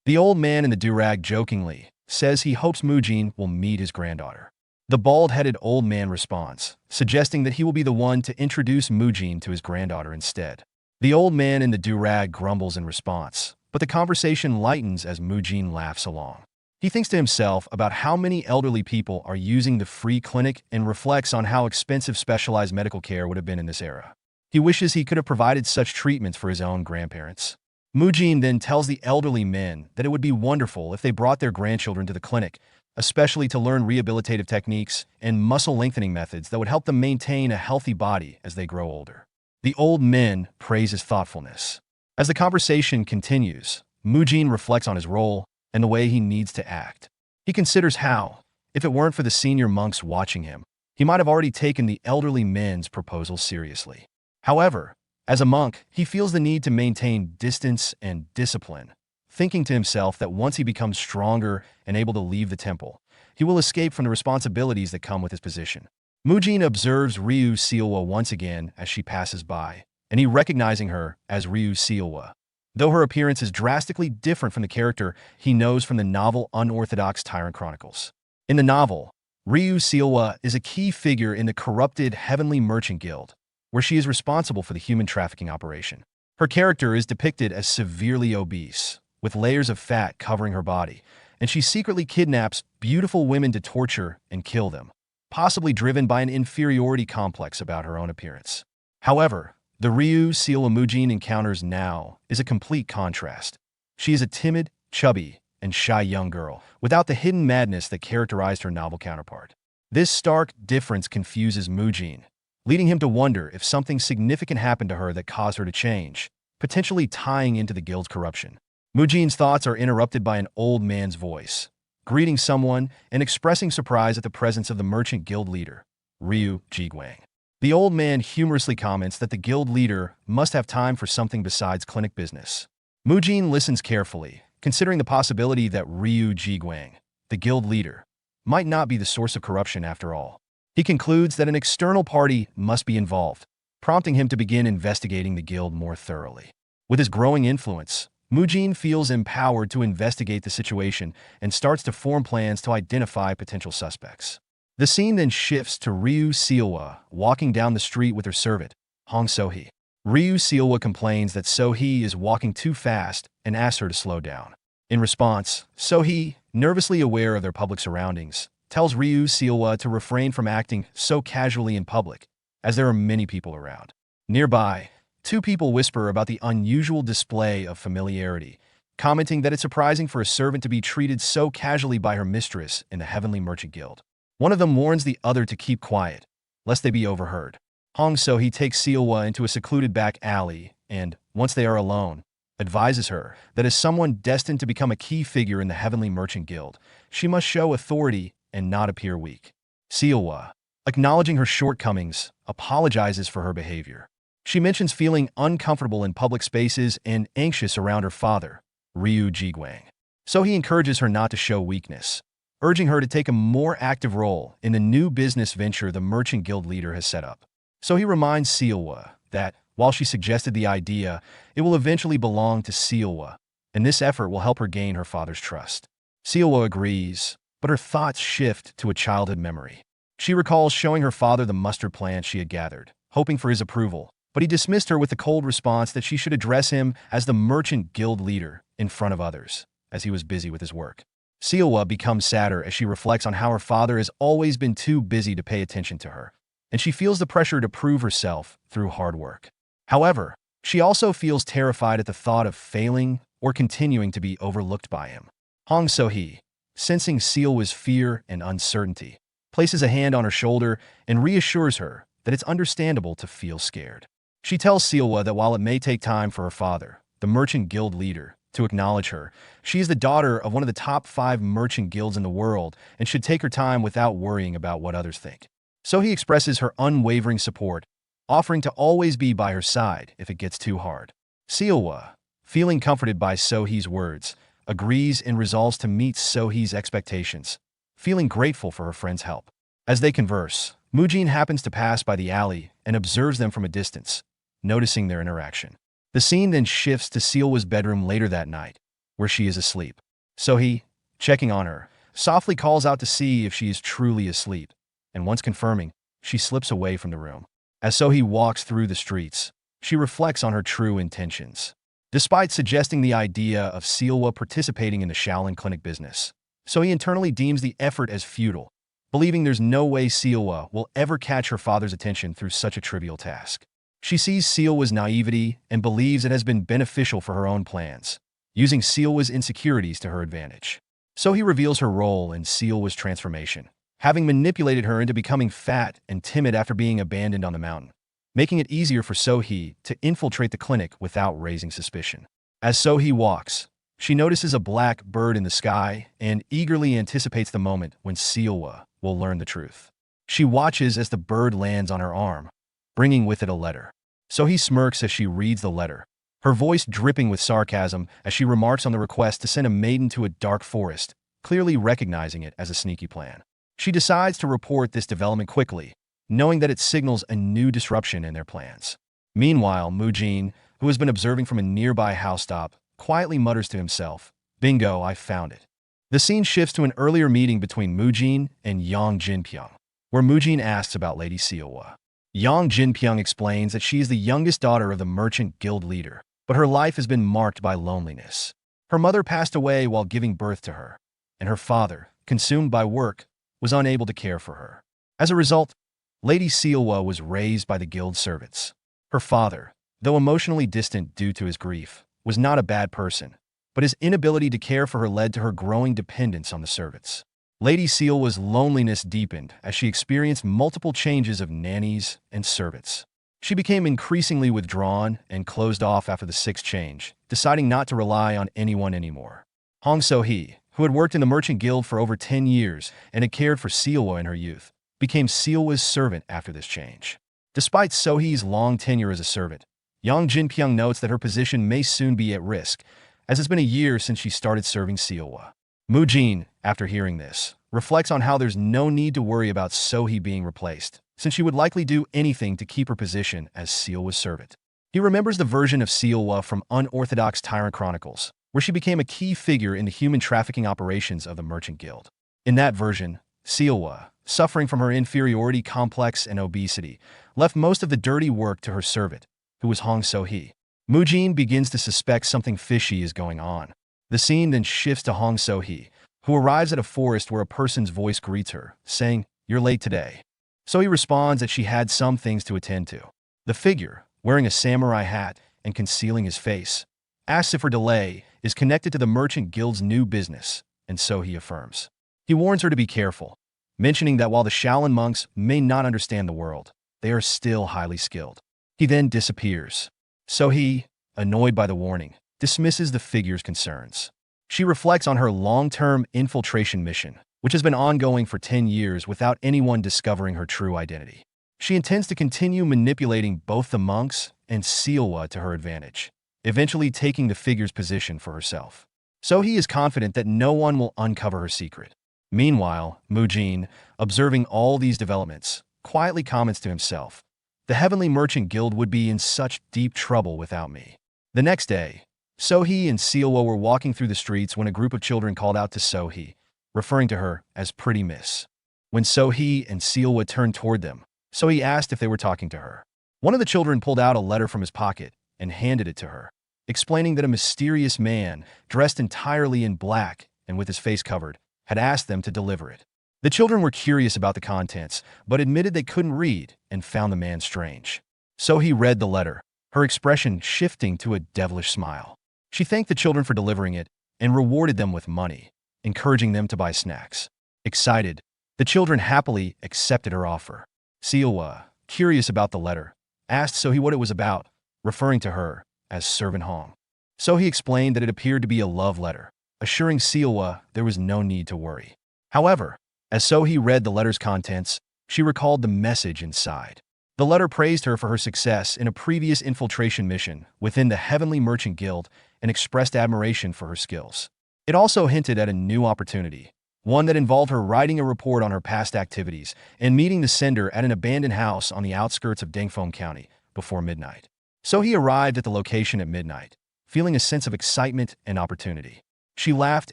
The old man in the do-rag jokingly says he hopes Mujin will meet his granddaughter. The bald-headed old man responds, suggesting that he will be the one to introduce Mujin to his granddaughter instead. The old man in the do-rag grumbles in response, but the conversation lightens as Mujin laughs along. He thinks to himself about how many elderly people are using the free clinic and reflects on how expensive specialized medical care would have been in this era. He wishes he could have provided such treatments for his own grandparents. Mujin then tells the elderly men that it would be wonderful if they brought their grandchildren to the clinic, especially to learn rehabilitative techniques and muscle lengthening methods that would help them maintain a healthy body as they grow older. The old men praise his thoughtfulness. As the conversation continues, Mujin reflects on his role and the way he needs to act. He considers how, if it weren't for the senior monks watching him, he might have already taken the elderly men's proposal seriously. However, as a monk, he feels the need to maintain distance and discipline, thinking to himself that once he becomes stronger and able to leave the temple, he will escape from the responsibilities that come with his position. Mujin observes Ryu Seilwa once again as she passes by, and he recognizing her as Ryu Seilwa. Though her appearance is drastically different from the character he knows from the novel Unorthodox Tyrant Chronicles. In the novel, Ryu Seilwa is a key figure in the corrupted Heavenly Merchant Guild, where she is responsible for the human trafficking operation. Her character is depicted as severely obese, with layers of fat covering her body, and she secretly kidnaps beautiful women to torture and kill them, possibly driven by an inferiority complex about her own appearance. However, the Ryu Seilwa Mujin encounters now is a complete contrast. She is a timid, chubby, and shy young girl, without the hidden madness that characterized her novel counterpart. This stark difference confuses Mujin, leading him to wonder if something significant happened to her that caused her to change, potentially tying into the guild's corruption. Mujin's thoughts are interrupted by an old man's voice, greeting someone and expressing surprise at the presence of the merchant guild leader, Ryu Jiguang. The old man humorously comments that the guild leader must have time for something besides clinic business. Mujin listens carefully, considering the possibility that Ryu Jiguang, the guild leader, might not be the source of corruption after all. He concludes that an external party must be involved, prompting him to begin investigating the guild more thoroughly. With his growing influence, Mujin feels empowered to investigate the situation and starts to form plans to identify potential suspects. The scene then shifts to Ryu Seilwa walking down the street with her servant, Hong So-hee. Ryu Seilwa complains that So-hee is walking too fast and asks her to slow down. In response, So-hee, nervously aware of their public surroundings, tells Ryu Seilwa to refrain from acting so casually in public, as there are many people around. Nearby, two people whisper about the unusual display of familiarity, commenting that it's surprising for a servant to be treated so casually by her mistress in the Heavenly Merchant Guild. One of them warns the other to keep quiet, lest they be overheard. Hong So-hee takes Seilwa into a secluded back alley and, once they are alone, advises her that as someone destined to become a key figure in the Heavenly Merchant Guild, she must show authority and not appear weak. Seilwa, acknowledging her shortcomings, apologizes for her behavior. She mentions feeling uncomfortable in public spaces and anxious around her father, Ryu Jiguang. So he encourages her not to show weakness, urging her to take a more active role in the new business venture the Merchant Guild leader has set up. So he reminds Seilwa that, while she suggested the idea, it will eventually belong to Seilwa, and this effort will help her gain her father's trust. Seilwa agrees, but her thoughts shift to a childhood memory. She recalls showing her father the mustard plant she had gathered, hoping for his approval, but he dismissed her with the cold response that she should address him as the Merchant Guild leader in front of others, as he was busy with his work. Seilwa becomes sadder as she reflects on how her father has always been too busy to pay attention to her, and she feels the pressure to prove herself through hard work. However, she also feels terrified at the thought of failing or continuing to be overlooked by him. Hong So-hee, sensing Seilwa's fear and uncertainty, places a hand on her shoulder and reassures her that it's understandable to feel scared. She tells Seilwa that while it may take time for her father, the Merchant Guild leader, to acknowledge her, she is the daughter of one of the top 5 merchant guilds in the world and should take her time without worrying about what others think. So he expresses her unwavering support, offering to always be by her side if it gets too hard. Seilwa, feeling comforted by So-hee's words, agrees and resolves to meet So-hee's expectations, feeling grateful for her friend's help. As they converse, Mujin happens to pass by the alley and observes them from a distance, noticing their interaction. The scene then shifts to Seilwa's bedroom later that night, where she is asleep. So-hee, checking on her, softly calls out to see if she is truly asleep, and once confirming, she slips away from the room. As So-hee walks through the streets, she reflects on her true intentions. Despite suggesting the idea of Seilwa participating in the Shaolin clinic business, So-hee internally deems the effort as futile, believing there's no way Seilwa will ever catch her father's attention through such a trivial task. She sees Seilwa's naivety and believes it has been beneficial for her own plans, using Seilwa's insecurities to her advantage. So-hee reveals her role in Seilwa's transformation, having manipulated her into becoming fat and timid after being abandoned on the mountain, making it easier for So-hee to infiltrate the clinic without raising suspicion. As So-hee walks, She notices a black bird in the sky and eagerly anticipates the moment when Seowa will learn the truth. She watches as the bird lands on her arm, bringing with it a letter. So-hee smirks as she reads the letter, her voice dripping with sarcasm as she remarks on the request to send a maiden to a dark forest, clearly recognizing it as a sneaky plan. She decides to report this development quickly, knowing that it signals a new disruption in their plans. Meanwhile, Mujin, who has been observing from a nearby housetop, quietly mutters to himself, "Bingo, I found it." The scene shifts to an earlier meeting between Mujin and Yang Jinpyong, where Mujin asks about Lady Seowa. Yang Jinpyong explains that she is the youngest daughter of the merchant guild leader, but her life has been marked by loneliness. Her mother passed away while giving birth to her, and her father, consumed by work, was unable to care for her. As a result, Lady Seowa was raised by the guild servants. Her father, though emotionally distant due to his grief, was not a bad person, but his inability to care for her led to her growing dependence on the servants. Lady Seowa's loneliness deepened as she experienced multiple changes of nannies and servants. She became increasingly withdrawn and closed off after the sixth change, deciding not to rely on anyone anymore. Hong So-hee, who had worked in the merchant guild for over 10 years and had cared for Seowa in her youth, became Seowa's servant after this change. Despite So-hee's long tenure as a servant, Yang Jinpyong notes that her position may soon be at risk, as it's been a year since she started serving Seowa. Mujin, after hearing this, reflects on how there's no need to worry about So-hee being replaced, since she would likely do anything to keep her position as Seowa's servant. He remembers the version of Seowa from Unorthodox Tyrant Chronicles, where she became a key figure in the human trafficking operations of the Merchant Guild. In that version, Seowa, suffering from her inferiority complex and obesity, left most of the dirty work to her servant, who was Hong So-hee. Mujin begins to suspect something fishy is going on. The scene then shifts to Hong So-hee, who arrives at a forest where a person's voice greets her, saying, "You're late today." So-hee responds that she had some things to attend to. The figure, wearing a samurai hat and concealing his face, asks if her delay is connected to the Merchant Guild's new business, and So-hee affirms. He warns her to be careful, mentioning that while the Shaolin monks may not understand the world, they are still highly skilled. He then disappears. So-hee, annoyed by the warning, dismisses the figure's concerns. She reflects on her long-term infiltration mission, which has been ongoing for 10 years without anyone discovering her true identity. She intends to continue manipulating both the monks and Seowa to her advantage, eventually taking the figure's position for herself. So-hee is confident that no one will uncover her secret. Meanwhile, Mujin, observing all these developments, quietly comments to himself, "The Heavenly Merchant Guild would be in such deep trouble without me." The next day, So-hee and Seowa were walking through the streets when a group of children called out to So-hee, referring to her as Pretty Miss. When So-hee and Seowa turned toward them, So-hee asked if they were talking to her. One of the children pulled out a letter from his pocket and handed it to her, explaining that a mysterious man, dressed entirely in black and with his face covered, had asked them to deliver it. The children were curious about the contents, but admitted they couldn't read and found the man strange. So-hee read the letter, her expression shifting to a devilish smile. She thanked the children for delivering it and rewarded them with money, encouraging them to buy snacks. Excited, the children happily accepted her offer. Seowa, curious about the letter, asked So-hee what it was about, referring to her as Servant Hong. So-hee explained that it appeared to be a love letter, assuring Seowa there was no need to worry. However, as So-hee read the letter's contents, she recalled the message inside. The letter praised her for her success in a previous infiltration mission within the Heavenly Merchant Guild and expressed admiration for her skills. It also hinted at a new opportunity, one that involved her writing a report on her past activities and meeting the sender at an abandoned house on the outskirts of Dangfeng County before midnight. So-hee arrived at the location at midnight, feeling a sense of excitement and opportunity. She laughed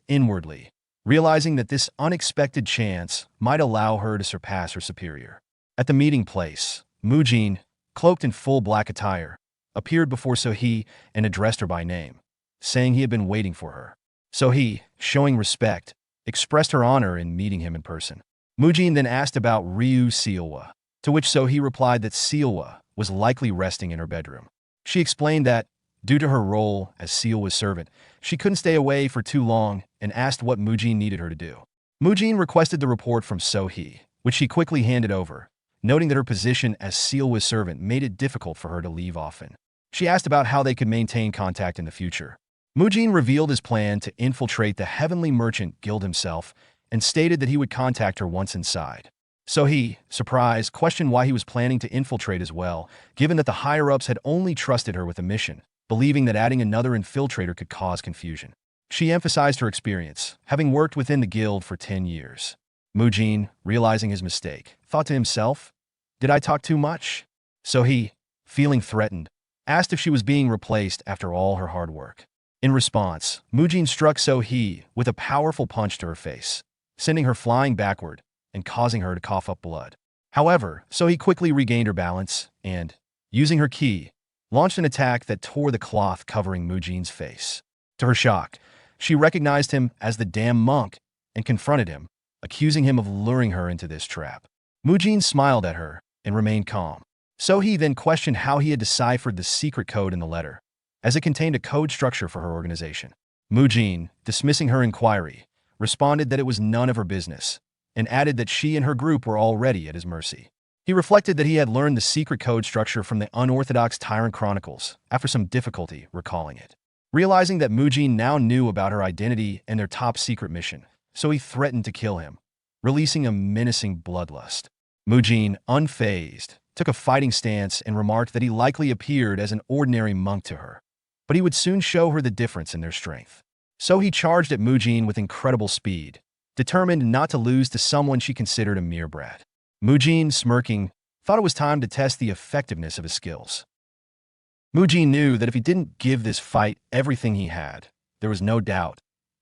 inwardly, realizing that this unexpected chance might allow her to surpass her superior. At the meeting place, Mujin, cloaked in full black attire, appeared before So-hee and addressed her by name, saying he had been waiting for her. So-hee, showing respect, expressed her honor in meeting him in person. Mujin then asked about Ryu Seowa, to which So-hee replied that Seowa was likely resting in her bedroom. She explained that, due to her role as Seowa's servant, she couldn't stay away for too long and asked what Mujin needed her to do. Mujin requested the report from So-hee, which she quickly handed over, noting that her position as Seowa's servant made it difficult for her to leave often. She asked about how they could maintain contact in the future. Mujin revealed his plan to infiltrate the Heavenly Merchant Guild himself and stated that he would contact her once inside. So he, surprised, questioned why he was planning to infiltrate as well, given that the higher-ups had only trusted her with a mission, believing that adding another infiltrator could cause confusion. She emphasized her experience, having worked within the guild for 10 years. Mujin, realizing his mistake, thought to himself, "Did I talk too much?" So he, feeling threatened, asked if she was being replaced after all her hard work. In response, Mujin struck So-hee with a powerful punch to her face, sending her flying backward and causing her to cough up blood. However, So-hee quickly regained her balance and, using her ki, launched an attack that tore the cloth covering Mujin's face. To her shock, she recognized him as the damn monk and confronted him, accusing him of luring her into this trap. Mujin smiled at her and remained calm. So-hee then questioned how he had deciphered the secret code in the letter, as it contained a code structure for her organization. Mujin, dismissing her inquiry, responded that it was none of her business, and added that she and her group were already at his mercy. He reflected that he had learned the secret code structure from the unorthodox Tyrant Chronicles after some difficulty recalling it. Realizing that Mujin now knew about her identity and their top secret mission, so he threatened to kill him, releasing a menacing bloodlust. Mujin, unfazed, took a fighting stance and remarked that he likely appeared as an ordinary monk to her, but he would soon show her the difference in their strength. So he charged at Mujin with incredible speed, determined not to lose to someone she considered a mere brat. Mujin, smirking, thought it was time to test the effectiveness of his skills. Mujin knew that if he didn't give this fight everything he had, there was no doubt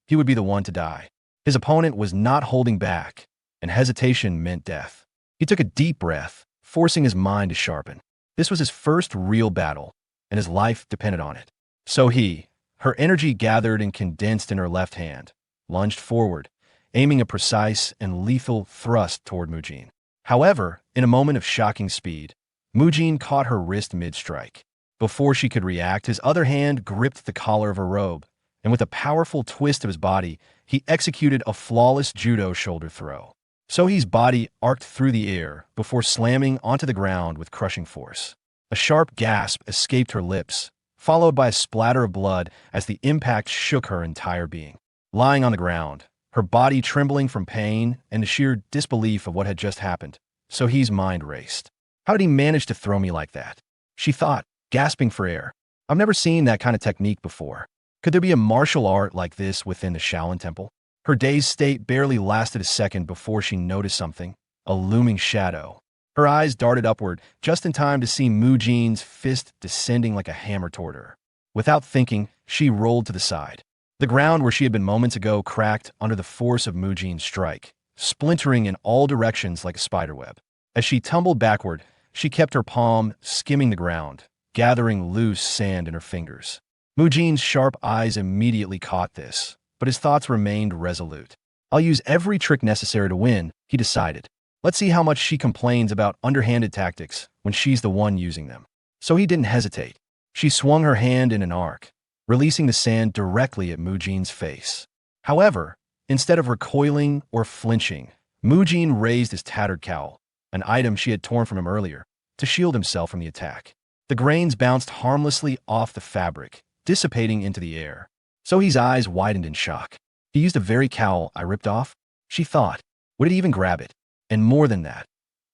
he would be the one to die. His opponent was not holding back, and hesitation meant death. He took a deep breath, forcing his mind to sharpen. This was his first real battle, and his life depended on it. So he, her energy gathered and condensed in her left hand, lunged forward, aiming a precise and lethal thrust toward Mujin. However, in a moment of shocking speed, Mujin caught her wrist mid-strike. Before she could react, his other hand gripped the collar of her robe, and with a powerful twist of his body, he executed a flawless judo shoulder throw. So-hee's body arced through the air before slamming onto the ground with crushing force. A sharp gasp escaped her lips, followed by a splatter of blood as the impact shook her entire being. Lying on the ground, her body trembling from pain and the sheer disbelief of what had just happened, So-hee's mind raced. How did he manage to throw me like that? She thought, gasping for air. I've never seen that kind of technique before. Could there be a martial art like this within the Shaolin Temple? Her dazed state barely lasted a second before she noticed something, a looming shadow. Her eyes darted upward, just in time to see Mujin's fist descending like a hammer toward her. Without thinking, she rolled to the side. The ground where she had been moments ago cracked under the force of Mujin's strike, splintering in all directions like a spiderweb. As she tumbled backward, she kept her palm skimming the ground, gathering loose sand in her fingers. Mujin's sharp eyes immediately caught this, but his thoughts remained resolute. I'll use every trick necessary to win, he decided. Let's see how much she complains about underhanded tactics when she's the one using them. So he didn't hesitate. She swung her hand in an arc, releasing the sand directly at Mujin's face. However, instead of recoiling or flinching, Mujin raised his tattered cowl, an item she had torn from him earlier, to shield himself from the attack. The grains bounced harmlessly off the fabric, dissipating into the air. So-hee's eyes widened in shock. He used the very cowl I ripped off? She thought. Would he even grab it? And more than that,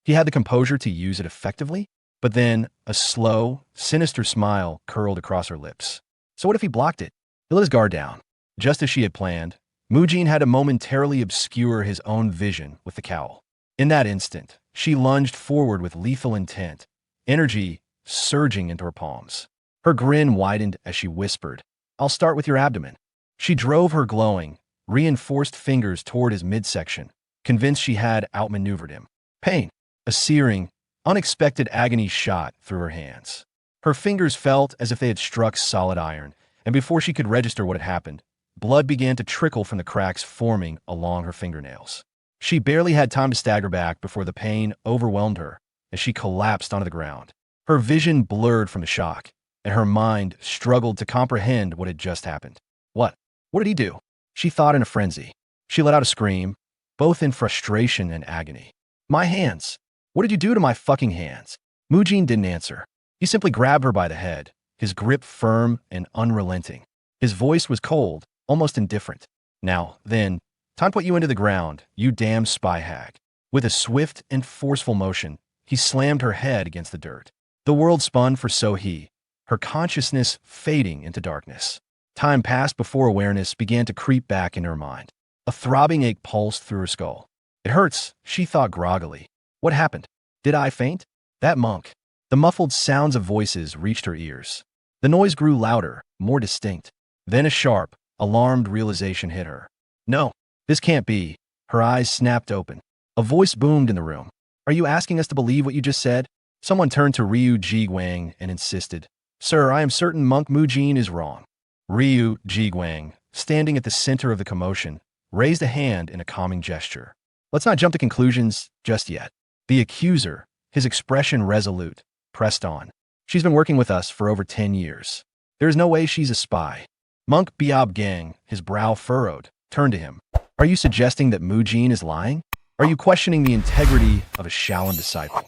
he had the composure to use it effectively? But then, a slow, sinister smile curled across her lips. So what if he blocked it? He let his guard down. Just as she had planned, Mujin had to momentarily obscure his own vision with the cowl. In that instant, she lunged forward with lethal intent, energy surging into her palms. Her grin widened as she whispered, I'll start with your abdomen. She drove her glowing, reinforced fingers toward his midsection, convinced she had outmaneuvered him. Pain, a searing, unexpected agony shot through her hands. Her fingers felt as if they had struck solid iron, and before she could register what had happened, blood began to trickle from the cracks forming along her fingernails. She barely had time to stagger back before the pain overwhelmed her as she collapsed onto the ground. Her vision blurred from the shock, and her mind struggled to comprehend what had just happened. What? What did he do? She thought in a frenzy. She let out a scream, both in frustration and agony. My hands! What did you do to my fucking hands? Mujin didn't answer. He simply grabbed her by the head, his grip firm and unrelenting. His voice was cold, almost indifferent. Now, then, time to put you into the ground, you damn spy hag. With a swift and forceful motion, he slammed her head against the dirt. The world spun for So-hee, her consciousness fading into darkness. Time passed before awareness began to creep back into her mind. A throbbing ache pulsed through her skull. It hurts, she thought groggily. What happened? Did I faint? That monk. The muffled sounds of voices reached her ears. The noise grew louder, more distinct. Then a sharp, alarmed realization hit her. No, this can't be. Her eyes snapped open. A voice boomed in the room. Are you asking us to believe what you just said? Someone turned to Ryu Jiguang and insisted. Sir, I am certain Monk Mujin is wrong. Ryu Jiguang, standing at the center of the commotion, raised a hand in a calming gesture. Let's not jump to conclusions just yet. The accuser, his expression resolute, pressed on. She's been working with us for over 10 years. There is no way she's a spy. Monk Biab-gang, his brow furrowed, turned to him. Are you suggesting that Mujin is lying? Are you questioning the integrity of a Shaolin disciple?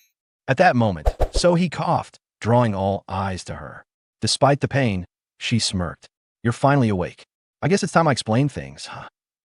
At that moment, So-hee coughed, drawing all eyes to her. Despite the pain, she smirked. You're finally awake. I guess it's time I explain things, huh?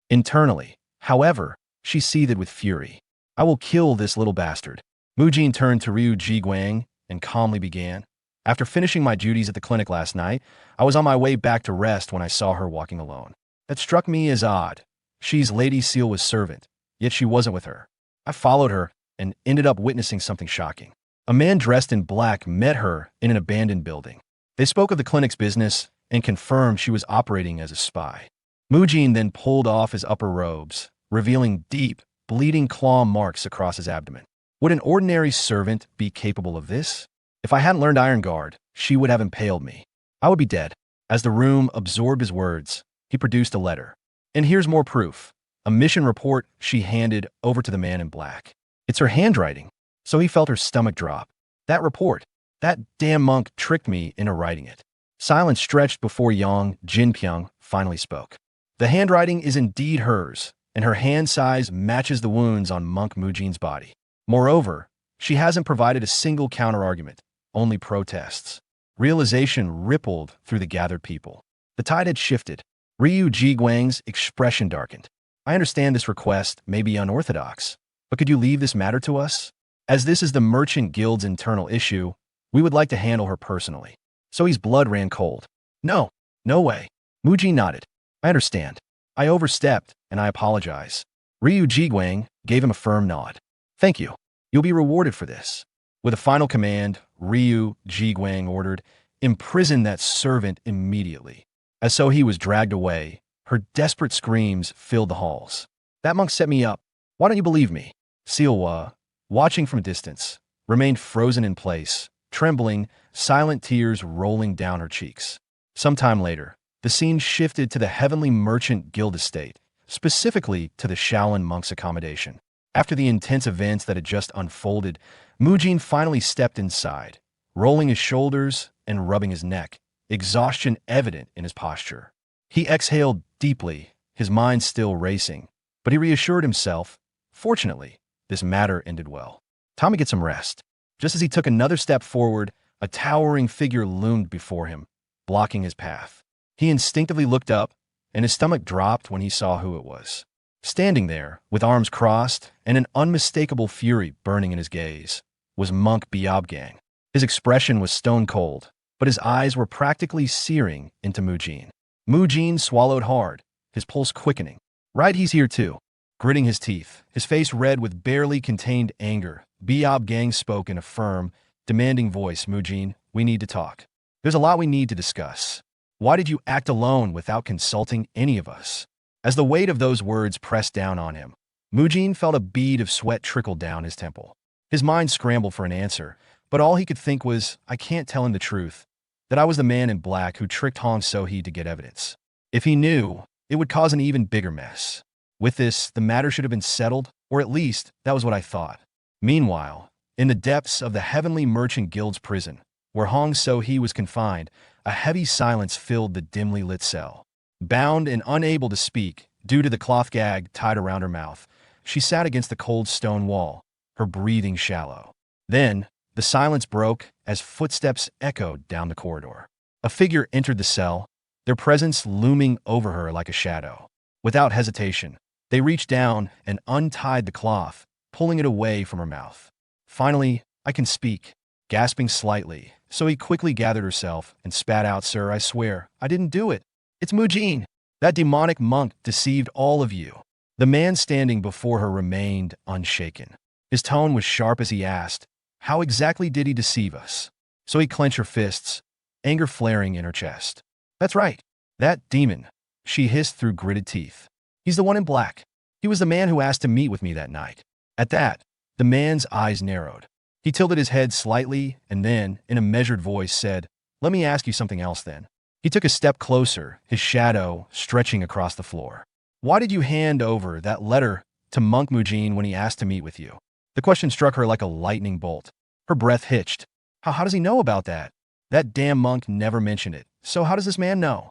Internally, however, she seethed with fury. I will kill this little bastard. Mujin turned to Ryu Jiguang and calmly began. After finishing my duties at the clinic last night, I was on my way back to rest when I saw her walking alone. That struck me as odd. She's Lady Sealwa's servant, yet she wasn't with her. I followed her and ended up witnessing something shocking. A man dressed in black met her in an abandoned building. They spoke of the clinic's business and confirmed she was operating as a spy. Mujin then pulled off his upper robes, revealing deep, bleeding claw marks across his abdomen. Would an ordinary servant be capable of this? If I hadn't learned Iron Guard, she would have impaled me. I would be dead. As the room absorbed his words, he produced a letter. And here's more proof. A mission report she handed over to the man in black. It's her handwriting. So he felt her stomach drop. That report, that damn monk tricked me into writing it. Silence stretched before Yang Jinpyong finally spoke. The handwriting is indeed hers, and her hand size matches the wounds on Monk Mujin's body. Moreover, she hasn't provided a single counter-argument, only protests. Realization rippled through the gathered people. The tide had shifted. Ryu Jiguang's expression darkened. I understand this request may be unorthodox, but could you leave this matter to us? As this is the Merchant Guild's internal issue, we would like to handle her personally. So-hee's blood ran cold. No, no way. Mujin nodded. I understand. I overstepped, and I apologize. Ryu Jiguang gave him a firm nod. Thank you. You'll be rewarded for this. With a final command, Ryu Jiguang ordered, imprison that servant immediately. As So-hee was dragged away, her desperate screams filled the halls. That monk set me up. Why don't you believe me? Sealwa, watching from a distance, remained frozen in place, trembling, silent tears rolling down her cheeks. Sometime later, the scene shifted to the Heavenly Merchant Guild estate, specifically to the Shaolin monks' accommodation. After the intense events that had just unfolded, Mujin finally stepped inside, rolling his shoulders and rubbing his neck, exhaustion evident in his posture. He exhaled deeply, his mind still racing, but he reassured himself, fortunately, this matter ended well. Time to get some rest. Just as he took another step forward, a towering figure loomed before him, blocking his path. He instinctively looked up, and his stomach dropped when he saw who it was. Standing there, with arms crossed and an unmistakable fury burning in his gaze, was Monk Biab-gang. His expression was stone cold, but his eyes were practically searing into Mujin. Mujin swallowed hard, his pulse quickening. Right, he's here too. Gritting his teeth, his face red with barely contained anger, Biab-gang spoke in a firm, demanding voice. Mujin, we need to talk. There's a lot we need to discuss. Why did you act alone without consulting any of us? As the weight of those words pressed down on him, Mujin felt a bead of sweat trickle down his temple. His mind scrambled for an answer, but all he could think was, I can't tell him the truth, that I was the man in black who tricked Hong So-hee to get evidence. If he knew, it would cause an even bigger mess. With this, the matter should have been settled, or at least, that was what I thought. Meanwhile, in the depths of the Heavenly Merchant Guild's prison, where Hong So-hee was confined, a heavy silence filled the dimly lit cell. Bound and unable to speak, due to the cloth gag tied around her mouth, she sat against the cold stone wall, her breathing shallow. Then, the silence broke as footsteps echoed down the corridor. A figure entered the cell, their presence looming over her like a shadow. Without hesitation, they reached down and untied the cloth, pulling it away from her mouth. Finally, I can speak, gasping slightly, so he quickly gathered herself and spat out, "Sir, I swear, I didn't do it. It's Mujin. That demonic monk deceived all of you." The man standing before her remained unshaken. His tone was sharp as he asked, "How exactly did he deceive us?" So he clenched her fists, anger flaring in her chest. "That's right. That demon," she hissed through gritted teeth. "He's the one in black. He was the man who asked to meet with me that night." At that, the man's eyes narrowed. He tilted his head slightly and then, in a measured voice, said, "Let me ask you something else then." He took a step closer, his shadow stretching across the floor. "Why did you hand over that letter to Monk Mujin when he asked to meet with you?" The question struck her like a lightning bolt. Her breath hitched. How does he know about that? That damn monk never mentioned it. So how does this man know?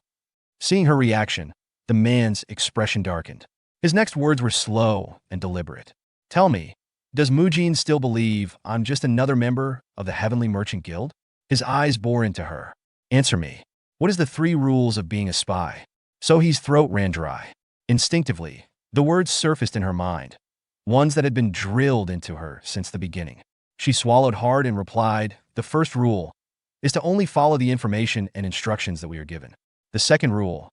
Seeing her reaction, the man's expression darkened. His next words were slow and deliberate. "Tell me, does Mujin still believe I'm just another member of the Heavenly Merchant Guild?" His eyes bore into her. "Answer me. What is the 3 rules of being a spy?" Sohee's throat ran dry. Instinctively, the words surfaced in her mind, ones that had been drilled into her since the beginning. She swallowed hard and replied, "The first rule is to only follow the information and instructions that we are given. The second rule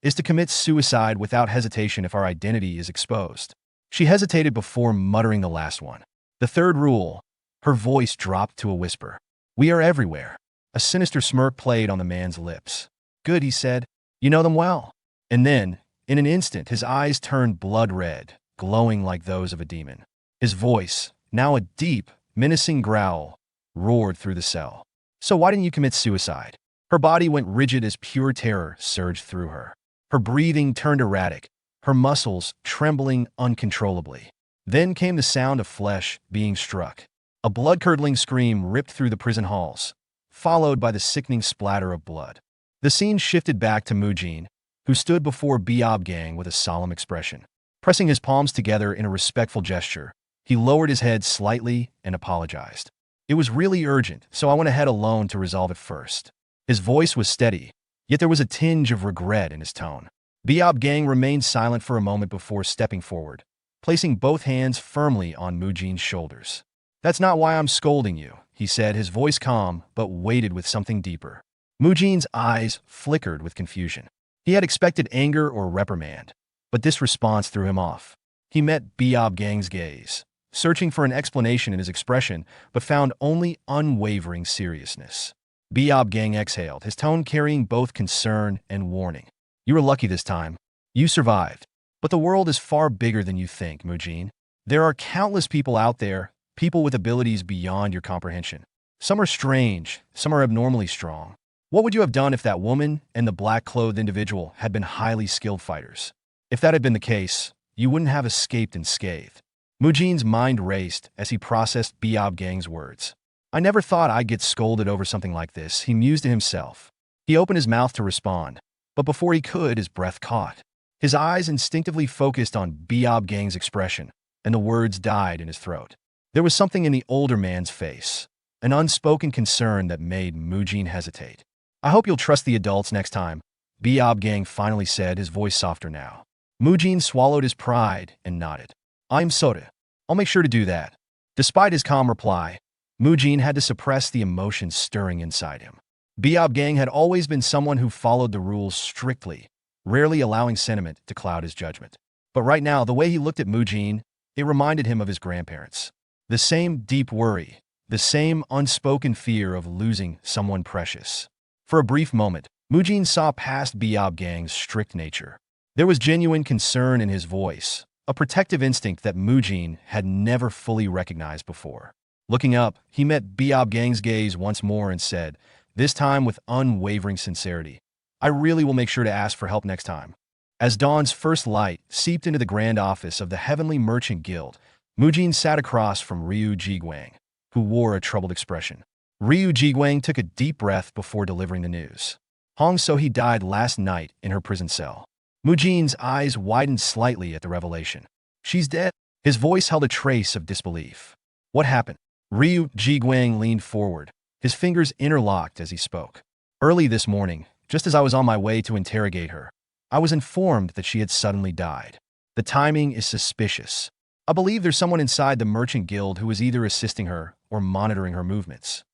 is to commit suicide without hesitation if our identity is exposed." She hesitated before muttering the last one. "The third rule," her voice dropped to a whisper. "We are everywhere." A sinister smirk played on the man's lips. "Good," he said. "You know them well." And then, in an instant, his eyes turned blood red, glowing like those of a demon. His voice, now a deep, menacing growl, roared through the cell. "So why didn't you commit suicide?" Her body went rigid as pure terror surged through her. Her breathing turned erratic, her muscles trembling uncontrollably. Then came the sound of flesh being struck. A blood-curdling scream ripped through the prison halls, followed by the sickening splatter of blood. The scene shifted back to Mujin, who stood before Biob Gang with a solemn expression. Pressing his palms together in a respectful gesture, he lowered his head slightly and apologized. "It was really urgent, so I went ahead alone to resolve it first." His voice was steady, yet there was a tinge of regret in his tone. Biob Gang remained silent for a moment before stepping forward, placing both hands firmly on Mujin's shoulders. "That's not why I'm scolding you," he said, his voice calm but weighted with something deeper. Mujin's eyes flickered with confusion. He had expected anger or reprimand, but this response threw him off. He met Biob Gang's gaze, searching for an explanation in his expression, but found only unwavering seriousness. Biob Gang exhaled, his tone carrying both concern and warning. "You were lucky this time. You survived. But the world is far bigger than you think, Mujin. There are countless people out there, people with abilities beyond your comprehension. Some are strange, some are abnormally strong. What would you have done if that woman and the black-clothed individual had been highly skilled fighters? If that had been the case, you wouldn't have escaped unscathed." Mujin's mind raced as he processed Biob Gang's words. "I never thought I'd get scolded over something like this," he mused to himself. He opened his mouth to respond, but before he could, his breath caught. His eyes instinctively focused on Biob Gang's expression, and the words died in his throat. There was something in the older man's face, an unspoken concern that made Mujin hesitate. "I hope you'll trust the adults next time," Biob Gang finally said, his voice softer now. Mujin swallowed his pride and nodded. "I'm Soda. I'll make sure to do that." Despite his calm reply, Mujin had to suppress the emotions stirring inside him. Biob Gang had always been someone who followed the rules strictly, rarely allowing sentiment to cloud his judgment. But right now, the way he looked at Mujin, it reminded him of his grandparents. The same deep worry, the same unspoken fear of losing someone precious. For a brief moment, Mujin saw past Biob Gang's strict nature. There was genuine concern in his voice, a protective instinct that Mujin had never fully recognized before. Looking up, he met Biob Gang's gaze once more and said, this time with unwavering sincerity, "I really will make sure to ask for help next time." As dawn's first light seeped into the grand office of the Heavenly Merchant Guild, Mujin sat across from Ryu Jiguang, who wore a troubled expression. Ryu Jiguang took a deep breath before delivering the news. Hong So-hee died last night in her prison cell. Mujin's eyes widened slightly at the revelation. "She's dead?" His voice held a trace of disbelief. "What happened?" Ryu Jiguang leaned forward, his fingers interlocked as he spoke. "Early this morning, Just as I was on my way to interrogate her, I was informed that she had suddenly died. The timing is suspicious. I believe there's someone inside the merchant guild who is either assisting her or monitoring her movements.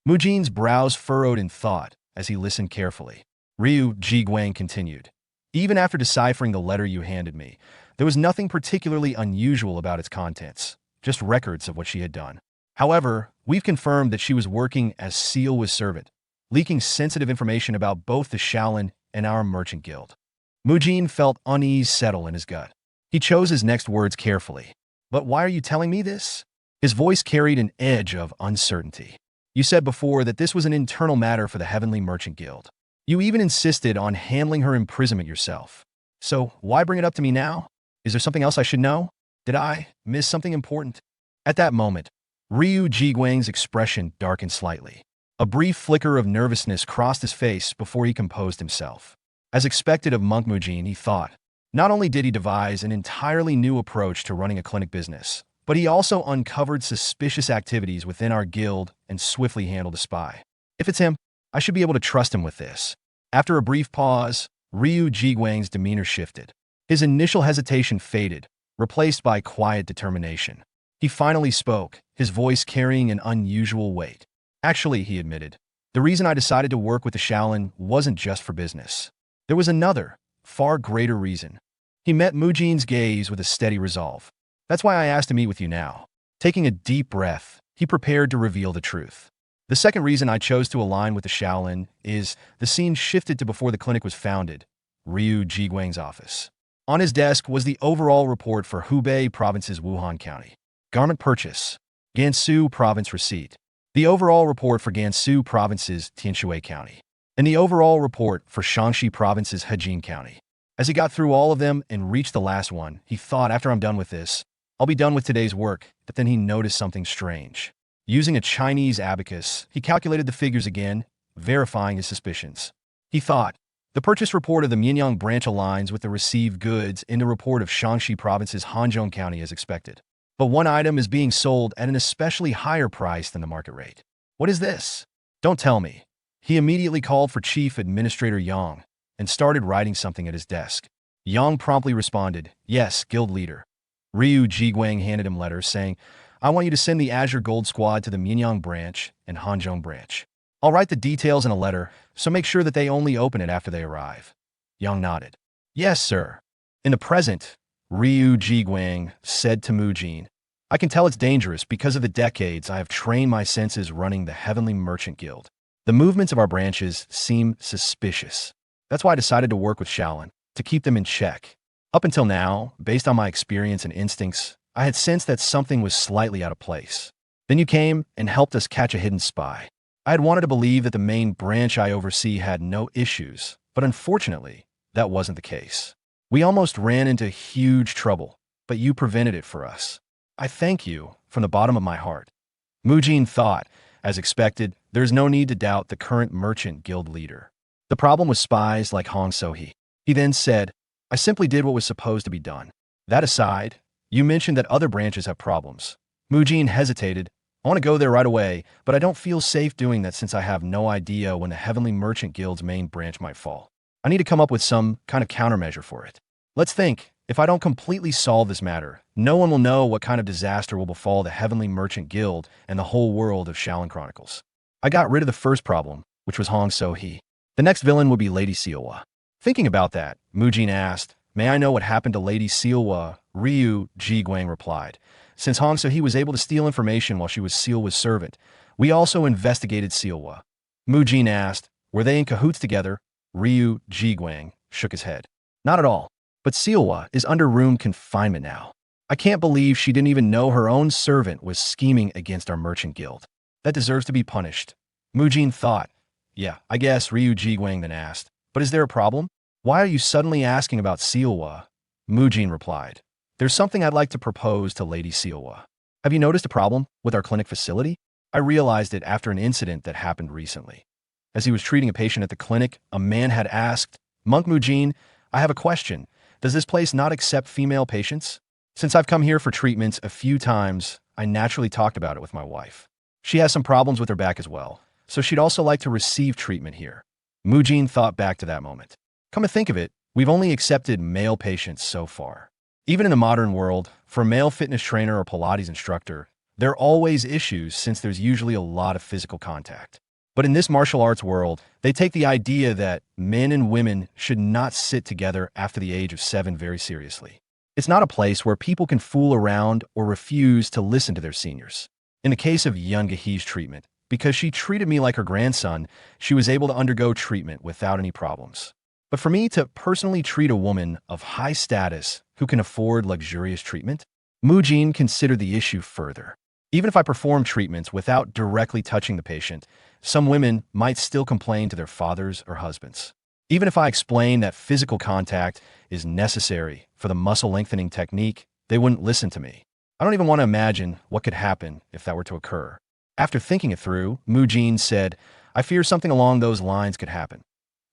Mujin's brows furrowed in thought as he listened carefully. Ryu Jiguang continued. Even after deciphering the letter you handed me, there was nothing particularly unusual about its contents, just records of what she had done. However, we've confirmed that she was working as Sealwa's servant, leaking sensitive information about both the Shaolin and our merchant guild. Mujin felt unease settle in his gut. He chose his next words carefully. But why are you telling me this? His voice carried an edge of uncertainty. You said before that this was an internal matter for the Heavenly Merchant Guild. You even insisted on handling her imprisonment yourself. So why bring it up to me now? Is there something else I should know? Did I miss something important? At that moment, Ryu Jiguang's expression darkened slightly. A brief flicker of nervousness crossed his face before he composed himself. As expected of Monk Mujin, he thought. Not only did he devise an entirely new approach to running a clinic business, but he also uncovered suspicious activities within our guild and swiftly handled a spy. If it's him, I should be able to trust him with this. After a brief pause, Ryu Jiguang's demeanor shifted. His initial hesitation faded, replaced by quiet determination. He finally spoke, his voice carrying an unusual weight. Actually, he admitted, the reason I decided to work with the Shaolin wasn't just for business. There was another, far greater reason. He met Mujin's gaze with a steady resolve. That's why I asked to meet with you now. Taking a deep breath, he prepared to reveal the truth. The second reason I chose to align with the Shaolin is the scene shifted to before the clinic was founded, Ryu Jiguang's office. On his desk was the overall report for Hubei Province's Wuhan County. Garment purchase, Gansu Province receipt. The overall report for Gansu Province's Tianshui County. And the overall report for Shaanxi Province's Hejin County. As he got through all of them and reached the last one, he thought, after I'm done with this, I'll be done with today's work, but then he noticed something strange. Using a Chinese abacus, he calculated the figures again, verifying his suspicions. He thought, the purchase report of the Mianyang branch aligns with the received goods in the report of Shaanxi Province's Hanzhong County as expected. But one item is being sold at an especially higher price than the market rate. What is this? Don't tell me. He immediately called for Chief Administrator Yang and started writing something at his desk. Yang promptly responded, yes, guild leader. Ryu Jiguang handed him letters saying, I want you to send the Azure Gold Squad to the Mianyang branch and Hanzhong branch. I'll write the details in a letter, so make sure that they only open it after they arrive. Yang nodded. Yes, sir. In the present, Ryu Jiguang said to Mujin, I can tell it's dangerous because of the decades I have trained my senses running the Heavenly Merchant Guild. The movements of our branches seem suspicious. That's why I decided to work with Shaolin, to keep them in check. Up until now, based on my experience and instincts, I had sensed that something was slightly out of place. Then you came and helped us catch a hidden spy. I had wanted to believe that the main branch I oversee had no issues, but unfortunately, that wasn't the case. We almost ran into huge trouble, but you prevented it for us. I thank you from the bottom of my heart. Mujin thought, as expected, there's no need to doubt the current merchant guild leader. The problem was spies like Hong So-hee. He then said, I simply did what was supposed to be done. That aside, you mentioned that other branches have problems. Mujin hesitated. I want to go there right away, but I don't feel safe doing that since I have no idea when the Heavenly Merchant Guild's main branch might fall. I need to come up with some kind of countermeasure for it. Let's think, if I don't completely solve this matter, no one will know what kind of disaster will befall the Heavenly Merchant Guild and the whole world of Shaolin Chronicles. I got rid of the first problem, which was Hong So-hee. The next villain would be Lady Sealwa. Thinking about that, Mujin asked, May I know what happened to Lady Sealwa? Ryu Jiguang replied. Since Hong So-hee was able to steal information while she was Sealwa's servant, we also investigated Sealwa. Mujin asked, Were they in cahoots together? Ryu Jiguang shook his head. Not at all. But Sealwa is under room confinement now. I can't believe she didn't even know her own servant was scheming against our merchant guild. That deserves to be punished. Mujin thought. Yeah, I guess, Ryu Jiguang then asked. But is there a problem? Why are you suddenly asking about Sealwa? Mujin replied. There's something I'd like to propose to Lady Sealwa. Have you noticed a problem with our clinic facility? I realized it after an incident that happened recently. As he was treating a patient at the clinic, a man had asked, Monk Mujin, I have a question. Does this place not accept female patients? Since I've come here for treatments a few times, I naturally talked about it with my wife. She has some problems with her back as well, so she'd also like to receive treatment here. Mujin thought back to that moment. Come to think of it, we've only accepted male patients so far. Even in the modern world, for a male fitness trainer or Pilates instructor, there are always issues since there's usually a lot of physical contact. But in this martial arts world, they take the idea that men and women should not sit together after the age of 7 very seriously. It's not a place where people can fool around or refuse to listen to their seniors. In the case of Yoongahee's treatment, because she treated me like her grandson, she was able to undergo treatment without any problems. But for me to personally treat a woman of high status who can afford luxurious treatment, Mujin considered the issue further. Even if I perform treatments without directly touching the patient, some women might still complain to their fathers or husbands. Even if I explain that physical contact is necessary for the muscle lengthening technique, they wouldn't listen to me. I don't even want to imagine what could happen if that were to occur. After thinking it through, Mujin said, I fear something along those lines could happen.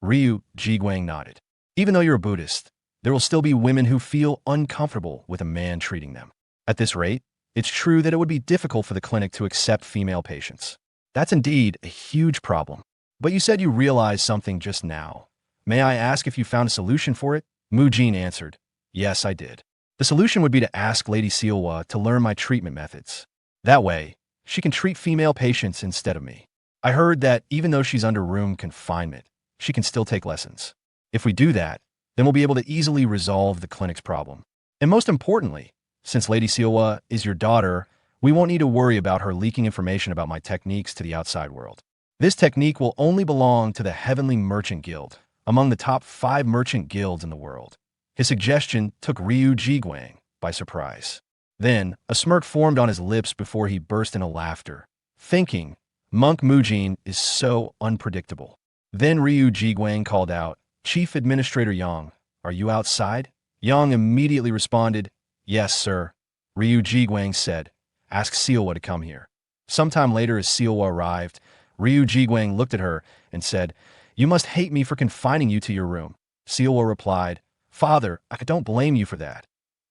Ryu Jiguang nodded. Even though you're a Buddhist, there will still be women who feel uncomfortable with a man treating them. At this rate, it's true that it would be difficult for the clinic to accept female patients. That's indeed a huge problem. But you said you realized something just now. May I ask if you found a solution for it? Mujin answered, Yes, I did. The solution would be to ask Lady Sealwa to learn my treatment methods. That way, she can treat female patients instead of me. I heard that even though she's under room confinement, she can still take lessons. If we do that, then we'll be able to easily resolve the clinic's problem. And most importantly, since Lady Sealwa is your daughter, we won't need to worry about her leaking information about my techniques to the outside world. This technique will only belong to the Heavenly Merchant Guild, among the top 5 merchant guilds in the world. His suggestion took Ryu Jiguang by surprise. Then, a smirk formed on his lips before he burst into laughter, thinking, Monk Mujin is so unpredictable. Then Ryu Jiguang called out, Chief Administrator Yang, are you outside? Yang immediately responded, Yes, sir. Ryu Jiguang said, Ask Sealwa to come here. Sometime later as Sealwa arrived, Ryu Jiguang looked at her and said, You must hate me for confining you to your room. Sealwa replied, Father, I don't blame you for that.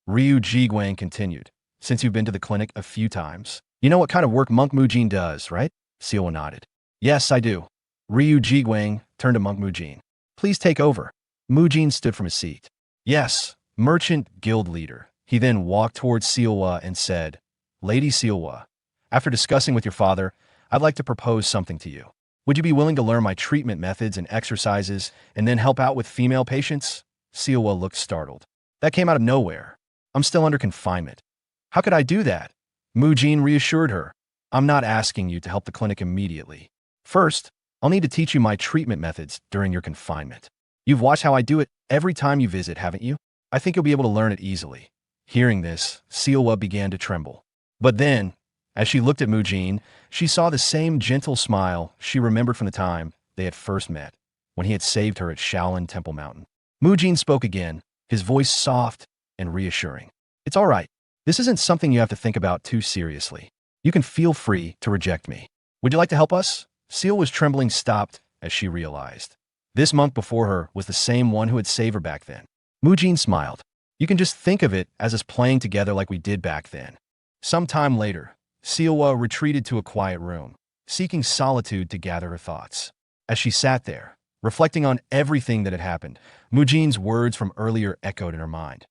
Ryu Jiguang continued, Since you've been to the clinic a few times, you know what kind of work Monk Mujin does, right? Sealwa nodded. Yes, I do. Ryu Jiguang turned to Monk Mujin. Please take over. Mujin stood from his seat. Yes, Merchant Guild Leader. He then walked towards Sealwa and said, Lady Sealwa, after discussing with your father, I'd like to propose something to you. Would you be willing to learn my treatment methods and exercises and then help out with female patients? Sealwa looked startled. That came out of nowhere. I'm still under confinement. How could I do that? Mujin reassured her. I'm not asking you to help the clinic immediately. First, I'll need to teach you my treatment methods during your confinement. You've watched how I do it every time you visit, haven't you? I think you'll be able to learn it easily. Hearing this, Sealwa began to tremble. But then, as she looked at Mujin, she saw the same gentle smile she remembered from the time they had first met, when he had saved her at Shaolin Temple Mountain. Mujin spoke again, his voice soft and reassuring. It's all right. This isn't something you have to think about too seriously. You can feel free to reject me. Would you like to help us? Sealwa's trembling stopped as she realized. This monk before her was the same one who had saved her back then. Mujin smiled. You can just think of it as us playing together like we did back then. Some time later, Sealwa retreated to a quiet room, seeking solitude to gather her thoughts. As she sat there, reflecting on everything that had happened, Mujin's words from earlier echoed in her mind.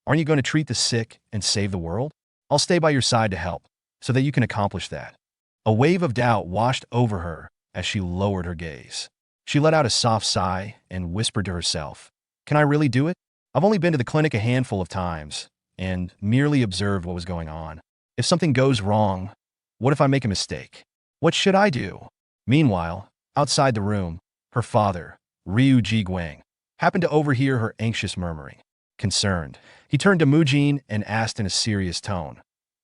Aren't you going to treat the sick and save the world? I'll stay by your side to help, so that you can accomplish that. A wave of doubt washed over her as she lowered her gaze. She let out a soft sigh and whispered to herself, Can I really do it? I've only been to the clinic a handful of times and merely observed what was going on. If something goes wrong, what if I make a mistake? What should I do? Meanwhile, outside the room, her father, Ryu Jiguang, happened to overhear her anxious murmuring. Concerned, he turned to Mujin and asked in a serious tone,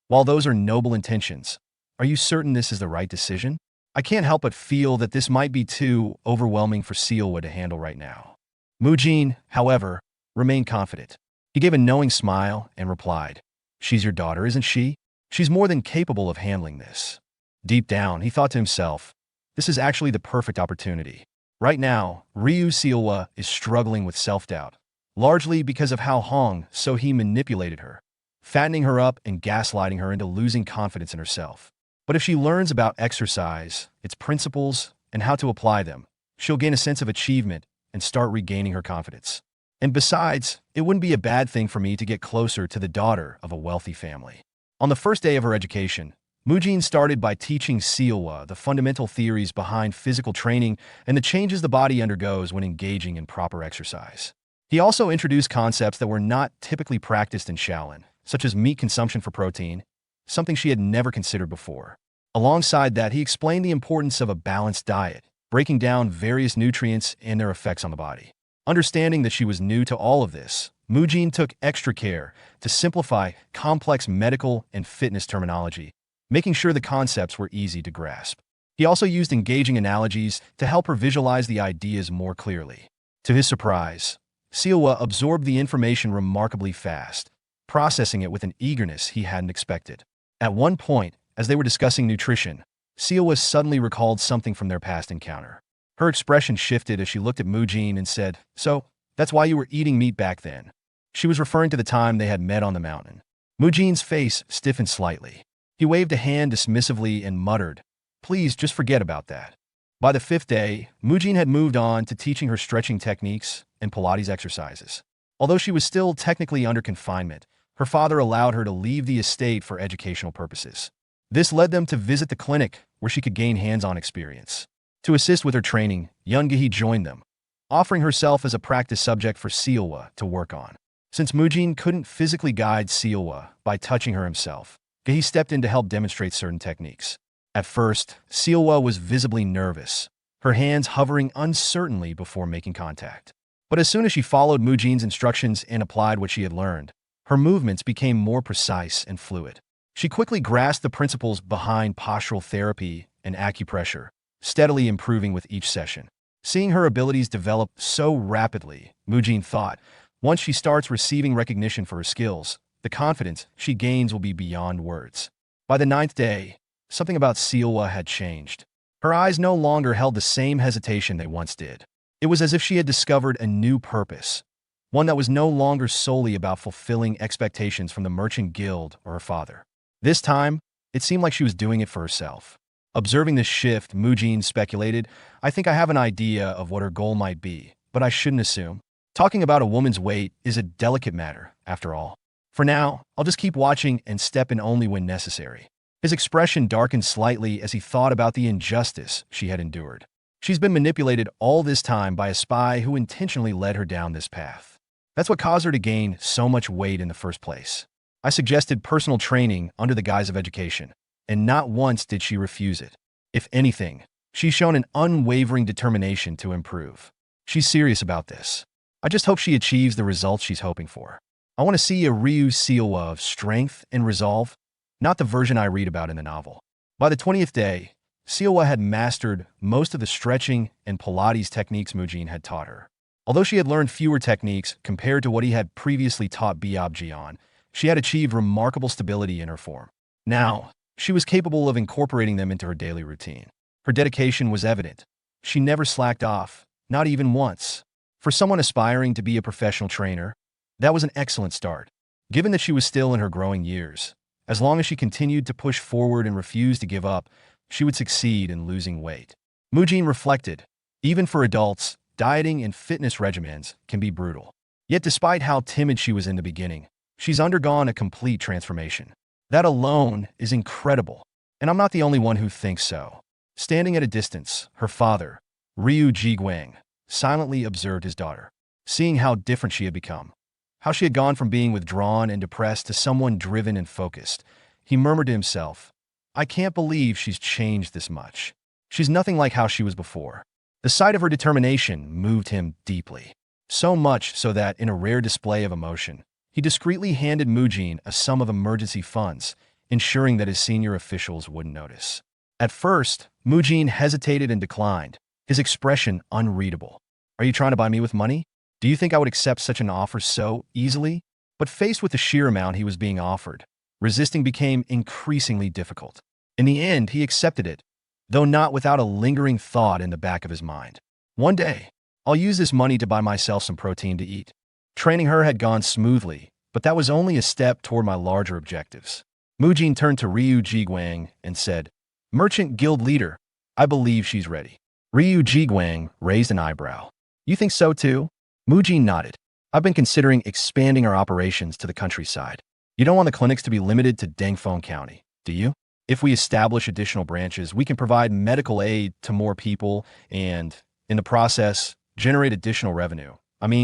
While those are noble intentions, are you certain this is the right decision? I can't help but feel that this might be too overwhelming for Sealwa to handle right now. Mujin, however, remained confident. He gave a knowing smile and replied, She's your daughter, isn't she? She's more than capable of handling this. Deep down, he thought to himself, This is actually the perfect opportunity. Right now, Ryu Sealwa is struggling with self-doubt, largely because of how Hong So-hee manipulated her, fattening her up and gaslighting her into losing confidence in herself. But if she learns about exercise, its principles, and how to apply them, she'll gain a sense of achievement and start regaining her confidence. And besides, it wouldn't be a bad thing for me to get closer to the daughter of a wealthy family. On the first day of her education, Mujin started by teaching Siwa the fundamental theories behind physical training and the changes the body undergoes when engaging in proper exercise. He also introduced concepts that were not typically practiced in Shaolin, such as meat consumption for protein, something she had never considered before. Alongside that, he explained the importance of a balanced diet, breaking down various nutrients and their effects on the body. Understanding that she was new to all of this, Mujin took extra care to simplify complex medical and fitness terminology, making sure the concepts were easy to grasp. He also used engaging analogies to help her visualize the ideas more clearly. To his surprise, Siwa absorbed the information remarkably fast, processing it with an eagerness he hadn't expected. At one point, as they were discussing nutrition, Siwa suddenly recalled something from their past encounter. Her expression shifted as she looked at Mujin and said, "So, that's why you were eating meat back then." She was referring to the time they had met on the mountain. Mujin's face stiffened slightly. He waved a hand dismissively and muttered, "Please just forget about that." By the fifth day, Mujin had moved on to teaching her stretching techniques and Pilates exercises. Although she was still technically under confinement, her father allowed her to leave the estate for educational purposes. This led them to visit the clinic where she could gain hands-on experience. To assist with her training, Yoon-gi joined them, offering herself as a practice subject for Siwa to work on. Since Mujin couldn't physically guide Siwa by touching her himself, Gahi stepped in to help demonstrate certain techniques. At first, Siwa was visibly nervous, her hands hovering uncertainly before making contact. But as soon as she followed Mujin's instructions and applied what she had learned, her movements became more precise and fluid. She quickly grasped the principles behind postural therapy and acupressure, steadily improving with each session. Seeing her abilities develop so rapidly, Mujin thought, once she starts receiving recognition for her skills, the confidence she gains will be beyond words. By the 9th day, something about Siwa had changed. Her eyes no longer held the same hesitation they once did. It was as if she had discovered a new purpose, one that was no longer solely about fulfilling expectations from the merchant guild or her father. This time, it seemed like she was doing it for herself. Observing this shift, Mujin speculated, "I think I have an idea of what her goal might be, but I shouldn't assume. Talking about a woman's weight is a delicate matter, after all. For now, I'll just keep watching and step in only when necessary." His expression darkened slightly as he thought about the injustice she had endured. She's been manipulated all this time by a spy who intentionally led her down this path. That's what caused her to gain so much weight in the first place. I suggested personal training under the guise of education, and not once did she refuse it. If anything, she's shown an unwavering determination to improve. She's serious about this. I just hope she achieves the results she's hoping for. I want to see a Ryu Siwa of strength and resolve, not the version I read about in the novel. By the 20th day, Siwa had mastered most of the stretching and Pilates techniques Mujin had taught her. Although she had learned fewer techniques compared to what he had previously taught Biobji on, she had achieved remarkable stability in her form. Now, she was capable of incorporating them into her daily routine. Her dedication was evident. She never slacked off, not even once. For someone aspiring to be a professional trainer, that was an excellent start. Given that she was still in her growing years, as long as she continued to push forward and refused to give up, she would succeed in losing weight. Mujin reflected, even for adults, dieting and fitness regimens can be brutal. Yet despite how timid she was in the beginning, she's undergone a complete transformation. That alone is incredible, and I'm not the only one who thinks so. Standing at a distance, her father, Ryu Jiguang, silently observed his daughter, seeing how different she had become. How she had gone from being withdrawn and depressed to someone driven and focused. He murmured to himself, "I can't believe she's changed this much. She's nothing like how she was before." The sight of her determination moved him deeply. So much so that, in a rare display of emotion, he discreetly handed Mujin a sum of emergency funds, ensuring that his senior officials wouldn't notice. At first, Mujin hesitated and declined, his expression unreadable. "Are you trying to buy me with money? Do you think I would accept such an offer so easily?" But faced with the sheer amount he was being offered, resisting became increasingly difficult. In the end, he accepted it, though not without a lingering thought in the back of his mind. One day, I'll use this money to buy myself some protein to eat. Training her had gone smoothly, but that was only a step toward my larger objectives. Mujin turned to Ryu Jiguang and said, "Merchant Guild Leader, I believe she's ready." Ryu Jiguang raised an eyebrow. You think so too? Mujin nodded. I've been considering expanding our operations to the countryside. You don't want the clinics to be limited to Dangfeng County, do you? If we establish additional branches, we can provide medical aid to more people and, in the process, generate additional revenue.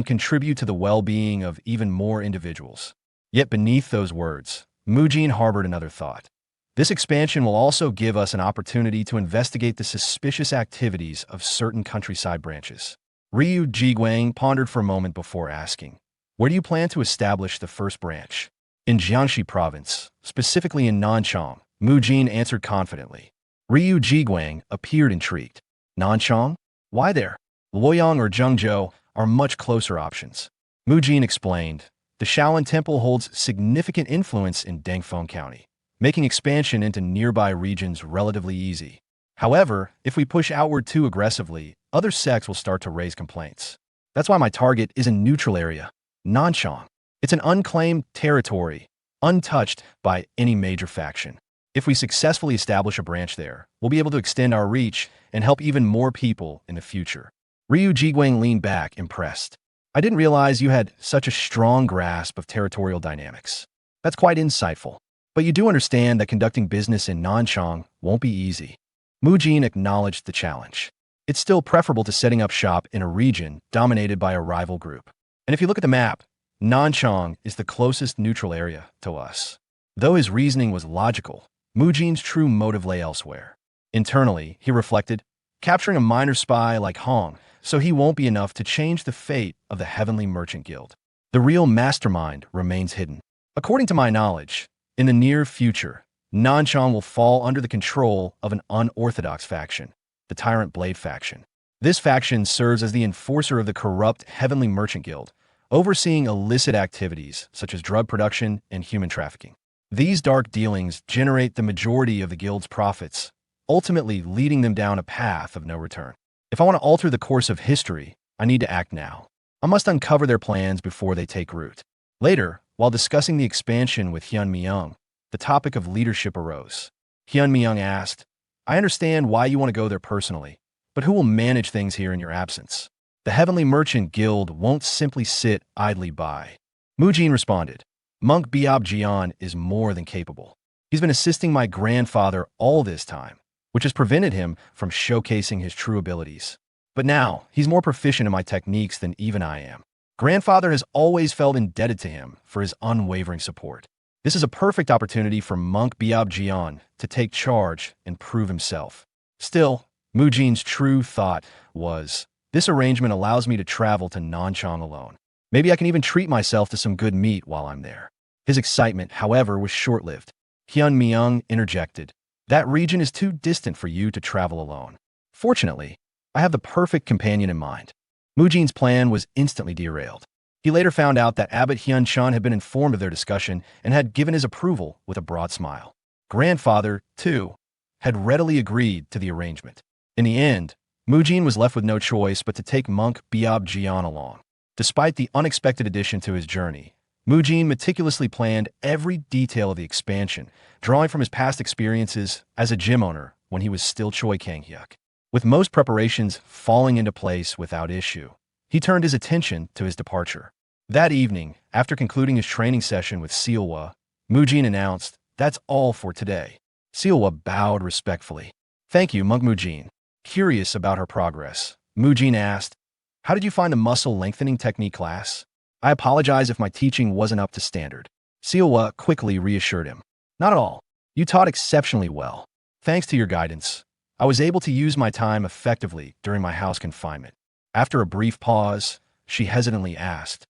Contribute to the well-being of even more individuals. Yet beneath those words, Mujin harbored another thought. This expansion will also give us an opportunity to investigate the suspicious activities of certain countryside branches. Ryu Jiguang pondered for a moment before asking, where do you plan to establish the first branch? In Jiangxi province, specifically in Nanchang, Mujin answered confidently. Ryu Jiguang appeared intrigued. Nanchang? Why there? Luoyang or Zhengzhou are much closer options. Mujin explained, the Shaolin Temple holds significant influence in Dangfeng County, making expansion into nearby regions relatively easy. However, if we push outward too aggressively, other sects will start to raise complaints. That's why my target is a neutral area, Nanchang. It's an unclaimed territory, untouched by any major faction. If we successfully establish a branch there, we'll be able to extend our reach and help even more people in the future. Ryu Jiguang leaned back, impressed. I didn't realize you had such a strong grasp of territorial dynamics. That's quite insightful. But you do understand that conducting business in Nanchang won't be easy. Mujin acknowledged the challenge. It's still preferable to setting up shop in a region dominated by a rival group. And if you look at the map, Nanchang is the closest neutral area to us. Though his reasoning was logical, Mujin's true motive lay elsewhere. Internally, he reflected, capturing a minor spy like Hong, so he won't be enough to change the fate of the Heavenly Merchant Guild. The real mastermind remains hidden. According to my knowledge, in the near future, Nanchang will fall under the control of an unorthodox faction, the Tyrant Blade faction. This faction serves as the enforcer of the corrupt Heavenly Merchant Guild, overseeing illicit activities such as drug production and human trafficking. These dark dealings generate the majority of the guild's profits, ultimately leading them down a path of no return. If I want to alter the course of history, I need to act now. I must uncover their plans before they take root. Later, while discussing the expansion with Hyun Myung, the topic of leadership arose. Hyun Myung asked, I understand why you want to go there personally, but who will manage things here in your absence? The Heavenly Merchant Guild won't simply sit idly by. Mujin responded, Monk Biab Jian is more than capable. He's been assisting my grandfather all this time, which has prevented him from showcasing his true abilities. But now, he's more proficient in my techniques than even I am. Grandfather has always felt indebted to him for his unwavering support. This is a perfect opportunity for Monk Biab Jian to take charge and prove himself. Still, Mujin's true thought was, this arrangement allows me to travel to Nanchang alone. Maybe I can even treat myself to some good meat while I'm there. His excitement, however, was short-lived. Hyun Myung interjected, that region is too distant for you to travel alone. Fortunately, I have the perfect companion in mind. Mujin's plan was instantly derailed. He later found out that Abbot Hyun Chun had been informed of their discussion and had given his approval with a broad smile. Grandfather, too, had readily agreed to the arrangement. In the end, Mujin was left with no choice but to take Monk Biab Jian along. Despite the unexpected addition to his journey, Mujin meticulously planned every detail of the expansion, drawing from his past experiences as a gym owner when he was still Choi Kang-hyuk. With most preparations falling into place without issue, he turned his attention to his departure. That evening, after concluding his training session with Sealwa, Mujin announced, that's all for today. Sealwa bowed respectfully. Thank you, Monk Mujin. Curious about her progress, Mujin asked, how did you find the muscle lengthening technique class? I apologize if my teaching wasn't up to standard. Sealwa quickly reassured him. Not at all. You taught exceptionally well. Thanks to your guidance, I was able to use my time effectively during my house confinement. After a brief pause, she hesitantly asked,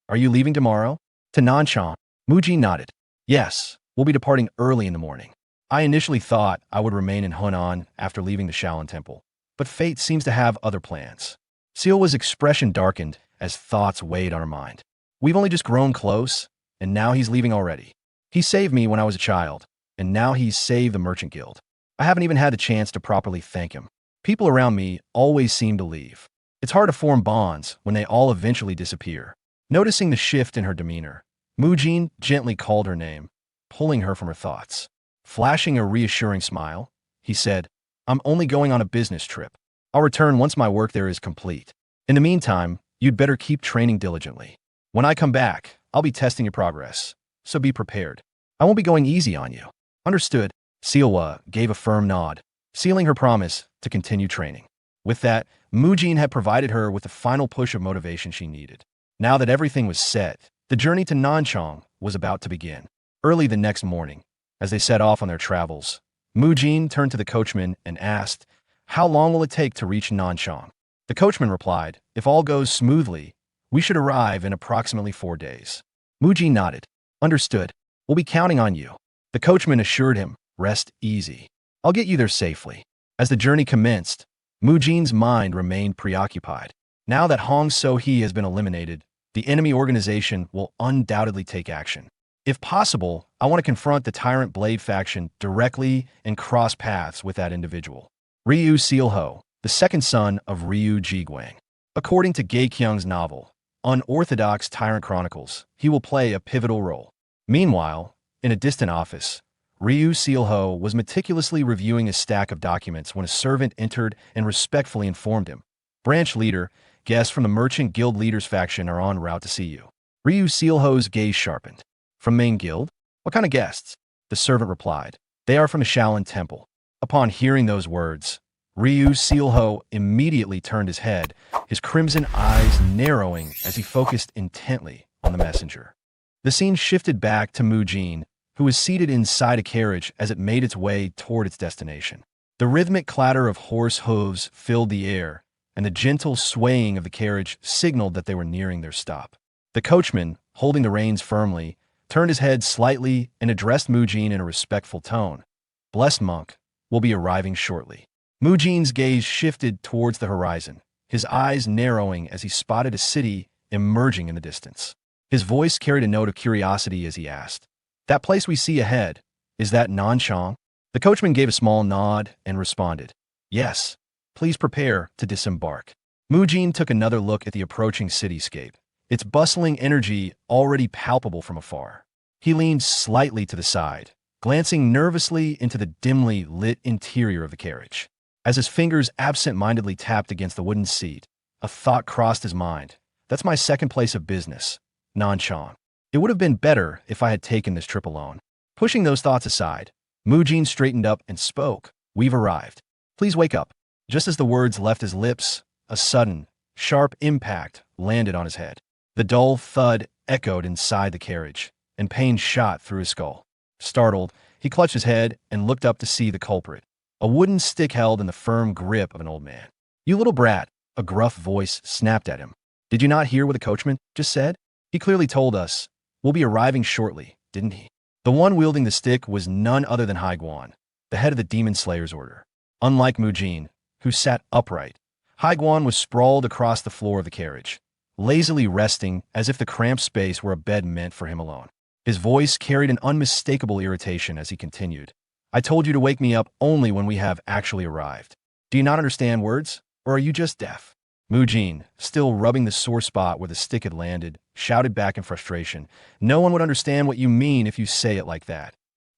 are you leaving tomorrow? To Nanchang, Mujin nodded. Yes, we'll be departing early in the morning. I initially thought I would remain in Hunan after leaving the Shaolin Temple, but fate seems to have other plans. Sealwa's expression darkened as thoughts weighed on her mind. We've only just grown close, and now he's leaving already. He saved me when I was a child, and now he's saved the Merchant Guild. I haven't even had the chance to properly thank him. People around me always seem to leave. It's hard to form bonds when they all eventually disappear. Noticing the shift in her demeanor, Mujin gently called her name, pulling her from her thoughts. Flashing a reassuring smile, he said, I'm only going on a business trip. I'll return once my work there is complete. In the meantime, you'd better keep training diligently. When I come back, I'll be testing your progress, so be prepared. I won't be going easy on you. Understood. Sealwa gave a firm nod, sealing her promise to continue training. With that, Mujin had provided her with the final push of motivation she needed. Now that everything was set, the journey to Nanchang was about to begin. Early the next morning, as they set off on their travels, Mujin turned to the coachman and asked, "How long will it take to reach Nanchang?" The coachman replied, "If all goes smoothly, we should arrive in approximately 4 days." Mujin nodded. "Understood. We'll be counting on you." The coachman assured him, "Rest easy. I'll get you there safely." As the journey commenced, Mujin's mind remained preoccupied. Now that Hong So-hee has been eliminated, the enemy organization will undoubtedly take action. If possible, I want to confront the Tyrant Blade faction directly and cross paths with that individual. Ryu Sealho, the second son of Ryu Jiguang. According to Gay Kyung's novel, Unorthodox Tyrant Chronicles, he will play a pivotal role. Meanwhile, in a distant office, Ryu Sealho was meticulously reviewing a stack of documents when a servant entered and respectfully informed him, "Branch leader, guests from the Merchant Guild Leaders faction are en route to see you." Ryu Sealho's gaze sharpened. "From main guild? What kind of guests?" The servant replied, "They are from the Shaolin Temple." Upon hearing those words, Ryu Sealho immediately turned his head, his crimson eyes narrowing as he focused intently on the messenger. The scene shifted back to Mujin, who was seated inside a carriage as it made its way toward its destination. The rhythmic clatter of horse hooves filled the air, and the gentle swaying of the carriage signaled that they were nearing their stop. The coachman, holding the reins firmly, turned his head slightly and addressed Mujin in a respectful tone. "Blessed monk, will be arriving shortly." Mujin's gaze shifted towards the horizon, his eyes narrowing as he spotted a city emerging in the distance. His voice carried a note of curiosity as he asked, "That place we see ahead, is that Nanchang?" The coachman gave a small nod and responded, "Yes, please prepare to disembark." Mujin took another look at the approaching cityscape, its bustling energy already palpable from afar. He leaned slightly to the side, glancing nervously into the dimly lit interior of the carriage. As his fingers absent-mindedly tapped against the wooden seat, a thought crossed his mind. "That's my second place of business, Nanchang. It would have been better if I had taken this trip alone." Pushing those thoughts aside, Mujin straightened up and spoke, "We've arrived. Please wake up." Just as the words left his lips, a sudden, sharp impact landed on his head. The dull thud echoed inside the carriage, and pain shot through his skull. Startled, he clutched his head and looked up to see the culprit, a wooden stick held in the firm grip of an old man. "You little brat," a gruff voice snapped at him. "Did you not hear what the coachman just said? He clearly told us, we'll be arriving shortly, didn't he?" The one wielding the stick was none other than Haiguan, the head of the Demon Slayer's order. Unlike Mujin, who sat upright, Haiguan was sprawled across the floor of the carriage, lazily resting as if the cramped space were a bed meant for him alone. His voice carried an unmistakable irritation as he continued, "I told you to wake me up only when we have actually arrived. Do you not understand words, or are you just deaf?" Mujin, still rubbing the sore spot where the stick had landed, shouted back in frustration, "No one would understand what you mean if you say it like that."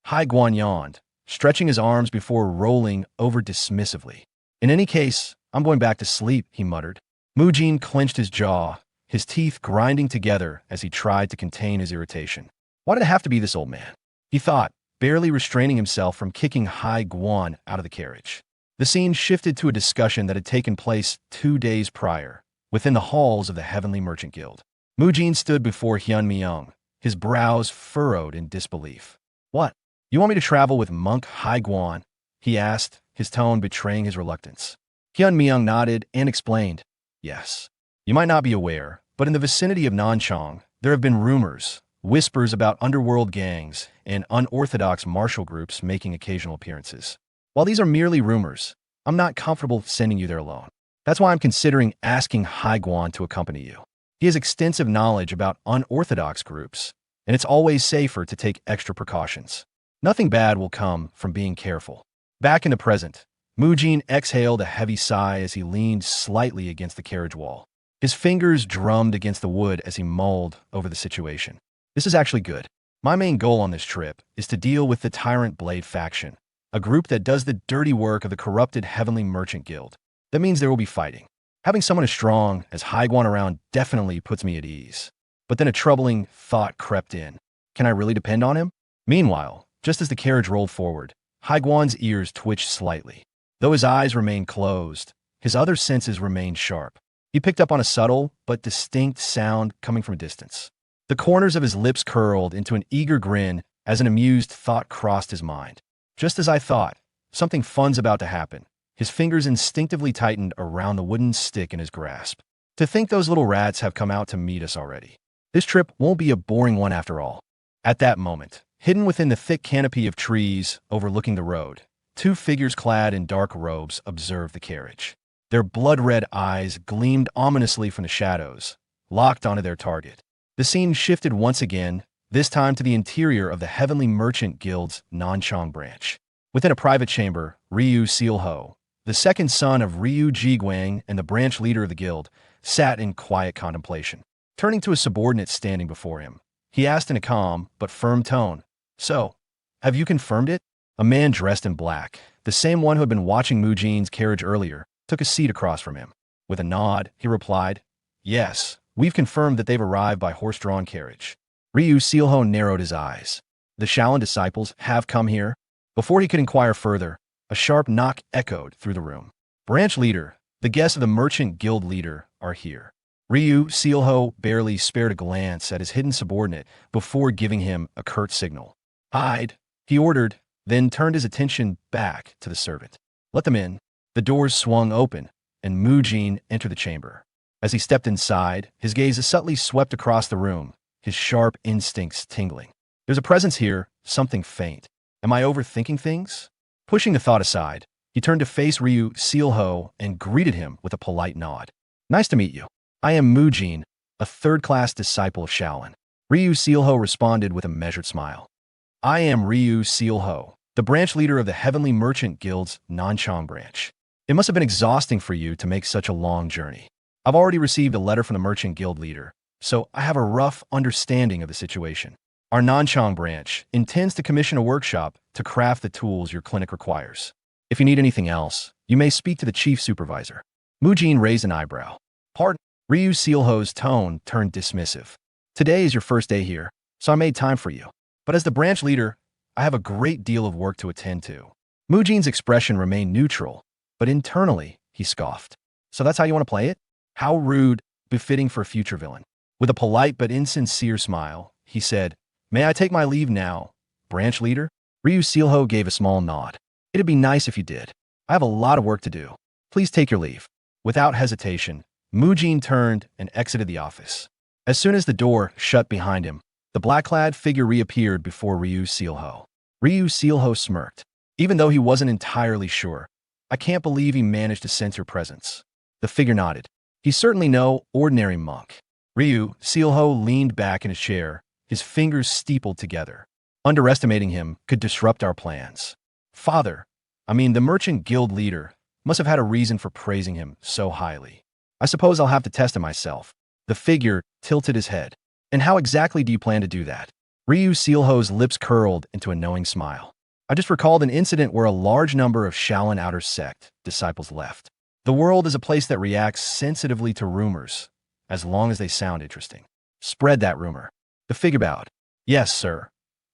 Haiguan yawned, stretching his arms before rolling over dismissively. "In any case, I'm going back to sleep," he muttered. Mujin clenched his jaw, his teeth grinding together as he tried to contain his irritation. Why did it have to be this old man? He thought, barely restraining himself from kicking Haiguan out of the carriage. The scene shifted to a discussion that had taken place 2 days prior, within the halls of the Heavenly Merchant Guild. Mujin stood before Hyun Myung, his brows furrowed in disbelief. "What? You want me to travel with Monk Haiguan?" he asked, his tone betraying his reluctance. Hyun Myung nodded and explained, "Yes. You might not be aware, but in the vicinity of Nanchang, there have been rumors, whispers about underworld gangs and unorthodox martial groups making occasional appearances. While these are merely rumors, I'm not comfortable sending you there alone. That's why I'm considering asking Haiguan to accompany you. He has extensive knowledge about unorthodox groups, and it's always safer to take extra precautions. Nothing bad will come from being careful." Back in the present, Mujin exhaled a heavy sigh as he leaned slightly against the carriage wall. His fingers drummed against the wood as he mulled over the situation. "This is actually good. My main goal on this trip is to deal with the Tyrant Blade faction, a group that does the dirty work of the corrupted Heavenly Merchant Guild. That means there will be fighting. Having someone as strong as Haiguan around definitely puts me at ease. But then a troubling thought crept in. Can I really depend on him? Meanwhile, just as the carriage rolled forward, Haiguan's ears twitched slightly. Though his eyes remained closed, his other senses remained sharp. He picked up on a subtle but distinct sound coming from a distance. The corners of his lips curled into an eager grin as an amused thought crossed his mind. Just as I thought, something fun's about to happen. His fingers instinctively tightened around the wooden stick in his grasp. To think those little rats have come out to meet us already. This trip won't be a boring one after all. At that moment, hidden within the thick canopy of trees overlooking the road, two figures clad in dark robes observed the carriage. Their blood-red eyes gleamed ominously from the shadows, locked onto their target. The scene shifted once again, this time to the interior of the Heavenly Merchant Guild's Nanchang branch. Within a private chamber, Ryu Sealho, the second son of Ryu Jiguang and the branch leader of the guild, sat in quiet contemplation. Turning to a subordinate standing before him, he asked in a calm but firm tone, "So, have you confirmed it?" A man dressed in black, the same one who had been watching Mujin's carriage earlier, took a seat across from him. With a nod, he replied, "Yes, we've confirmed that they've arrived by horse-drawn carriage." Ryu Sealho narrowed his eyes. "The Shaolin disciples have come here?" Before he could inquire further, a sharp knock echoed through the room. "Branch leader, the guests of the merchant guild leader are here." Ryu Sealho barely spared a glance at his hidden subordinate before giving him a curt signal. "Hide," he ordered, then turned his attention back to the servant. "Let them in." The doors swung open, and Mujin entered the chamber. As he stepped inside, his gaze subtly swept across the room, his sharp instincts tingling. There's a presence here, something faint. Am I overthinking things? Pushing the thought aside, he turned to face Ryu Sealho and greeted him with a polite nod. "Nice to meet you. I am Mujin, a third-class disciple of Shaolin." Ryu Sealho responded with a measured smile. "I am Ryu Sealho, the branch leader of the Heavenly Merchant Guild's Nanchang branch. It must have been exhausting for you to make such a long journey. I've already received a letter from the Merchant Guild leader, so I have a rough understanding of the situation. Our Nanchang branch intends to commission a workshop to craft the tools your clinic requires. If you need anything else, you may speak to the chief supervisor." Mujin raised an eyebrow. "Pardon?" Ryu Sealho's tone turned dismissive. "Today is your first day here, so I made time for you. But as the branch leader, I have a great deal of work to attend to." Mujin's expression remained neutral, but internally, he scoffed. "So that's how you want to play it? How rude, befitting for a future villain." With a polite but insincere smile, he said, "May I take my leave now, branch leader?" Ryu Sealho gave a small nod. "It'd be nice if you did. I have a lot of work to do. Please take your leave." Without hesitation, Mujin turned and exited the office. As soon as the door shut behind him, the black-clad figure reappeared before Ryu Sealho. Ryu Sealho smirked. Even though he wasn't entirely sure, "I can't believe he managed to sense your presence." The figure nodded. "He's certainly no ordinary monk." Ryu Sealho leaned back in his chair, his fingers steepled together. "Underestimating him could disrupt our plans. Father, the merchant guild leader, must have had a reason for praising him so highly. I suppose I'll have to test it myself." The figure tilted his head. "And how exactly do you plan to do that?" Ryu Sealho's lips curled into a knowing smile. "I just recalled an incident where a large number of Shaolin Outer Sect disciples left. The world is a place that reacts sensitively to rumors, as long as they sound interesting. Spread that rumor." The figure bowed. "Yes, sir."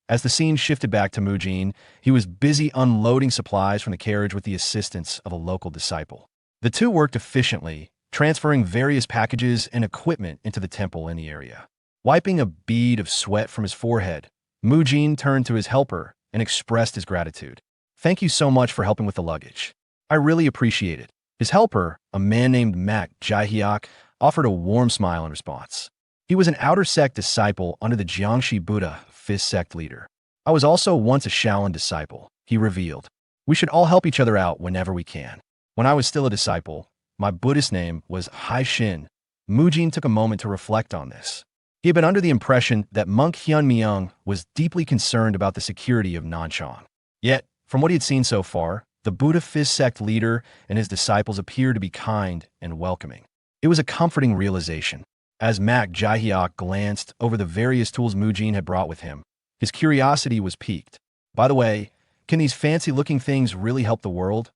As the scene shifted back to Mujin, he was busy unloading supplies from the carriage with the assistance of a local disciple. The two worked efficiently, transferring various packages and equipment into the temple in the area. Wiping a bead of sweat from his forehead, Mujin turned to his helper and expressed his gratitude. "Thank you so much for helping with the luggage. I really appreciate it." His helper, a man named Mak Jaihyok, offered a warm smile in response. He was an outer sect disciple under the Jiangxi Buddha, 5th sect leader. "I was also once a Shaolin disciple," he revealed. "We should all help each other out whenever we can. When I was still a disciple, my Buddhist name was Hai Shin." Mujin took a moment to reflect on this. He had been under the impression that monk Hyun Myung was deeply concerned about the security of Nanchang. Yet, from what he had seen so far, the Buddha 5th sect leader and his disciples appeared to be kind and welcoming. It was a comforting realization. As Mak Jaihyok glanced over the various tools Mujin had brought with him, his curiosity was piqued. "By the way, can these fancy-looking things really help the world?"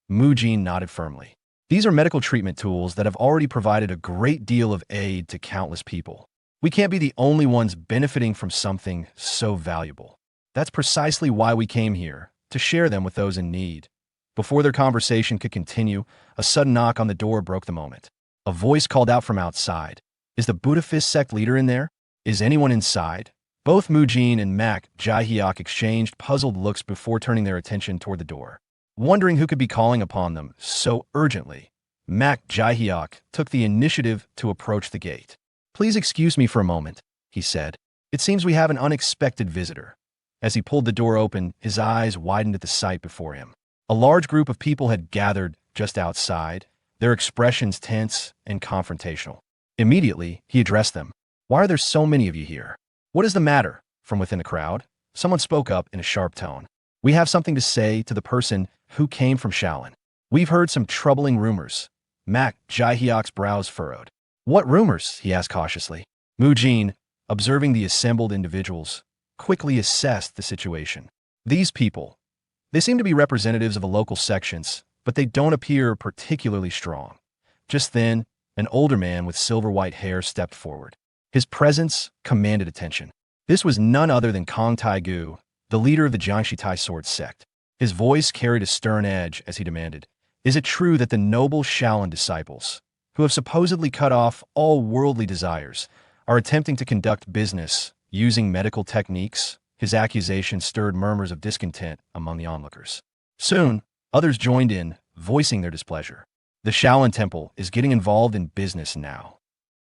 Mujin nodded firmly. These are medical treatment tools that have already provided a great deal of aid to countless people. We can't be the only ones benefiting from something so valuable. That's precisely why we came here, to share them with those in need. Before their conversation could continue, a sudden knock on the door broke the moment. A voice called out from outside. Is the Buddhist sect leader in there? Is anyone inside? Both Mujin and Mak Jaehyuk exchanged puzzled looks before turning their attention toward the door. Wondering who could be calling upon them so urgently, Mak Jaehyuk took the initiative to approach the gate. Please excuse me for a moment, he said. It seems we have an unexpected visitor. As he pulled the door open, his eyes widened at the sight before him. A large group of people had gathered just outside, their expressions tense and confrontational. Immediately, he addressed them. Why are there so many of you here? What is the matter? From within the crowd, someone spoke up in a sharp tone. We have something to say to the person who came from Shaolin. We've heard some troubling rumors. Mak Jaehyuk's brows furrowed. What rumors? He asked cautiously. Mujin, observing the assembled individuals, quickly assessed the situation. These people, they seem to be representatives of the local sections, but they don't appear particularly strong. Just then, an older man with silver-white hair stepped forward. His presence commanded attention. This was none other than Kong Taigu, the leader of the Jiangxi Tai Sword sect. His voice carried a stern edge as he demanded, is it true that the noble Shaolin disciples, who have supposedly cut off all worldly desires, are attempting to conduct business using medical techniques? His accusation stirred murmurs of discontent among the onlookers. Soon, others joined in, voicing their displeasure. The Shaolin Temple is getting involved in business now.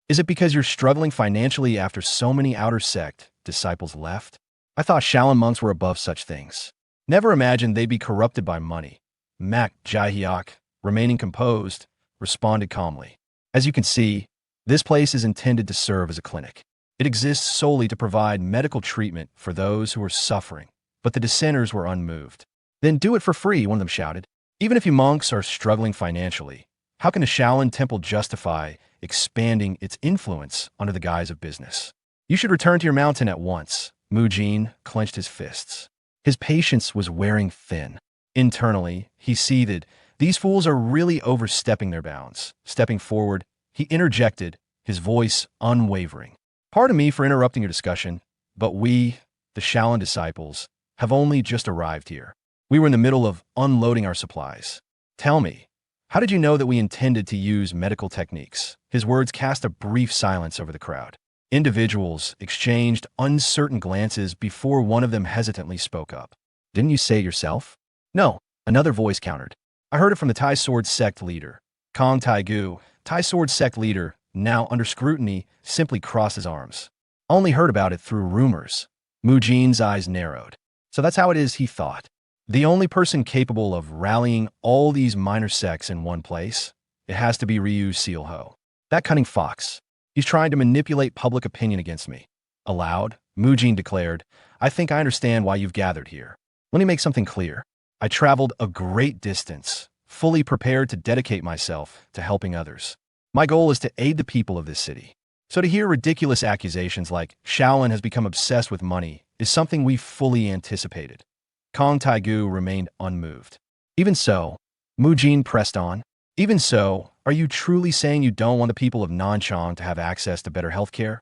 Is it because you're struggling financially after so many outer sect disciples left? I thought Shaolin monks were above such things. Never imagined they'd be corrupted by money. Mak Jaehyuk, remaining composed, responded calmly. As you can see, this place is intended to serve as a clinic. It exists solely to provide medical treatment for those who are suffering, but the dissenters were unmoved. Then do it for free, one of them shouted. Even if you monks are struggling financially, how can the Shaolin Temple justify expanding its influence under the guise of business? You should return to your mountain at once. Mujin clenched his fists. His patience was wearing thin. Internally, he seethed. These fools are really overstepping their bounds. Stepping forward, he interjected, his voice unwavering. Pardon me for interrupting your discussion, but we, the Shaolin disciples, have only just arrived here. We were in the middle of unloading our supplies. Tell me, how did you know that we intended to use medical techniques? His words cast a brief silence over the crowd. Individuals exchanged uncertain glances before one of them hesitantly spoke up. Didn't you say it yourself? No, another voice countered. I heard it from the Tai Sword sect leader. Kong Taigu, Tai Sword sect leader, now under scrutiny, simply crossed his arms. Only heard about it through rumors. Mujin's eyes narrowed. So that's how it is, he thought. The only person capable of rallying all these minor sects in one place, it has to be Ryu Sealho. That cunning fox. He's trying to manipulate public opinion against me. Aloud, Mujin declared, I think I understand why you've gathered here. Let me make something clear. I traveled a great distance, fully prepared to dedicate myself to helping others. My goal is to aid the people of this city. So to hear ridiculous accusations like Shaolin has become obsessed with money is something we fully anticipated. Kong Taigu remained unmoved. Even so, Mujin pressed on. Even so, are you truly saying you don't want the people of Nanchang to have access to better healthcare?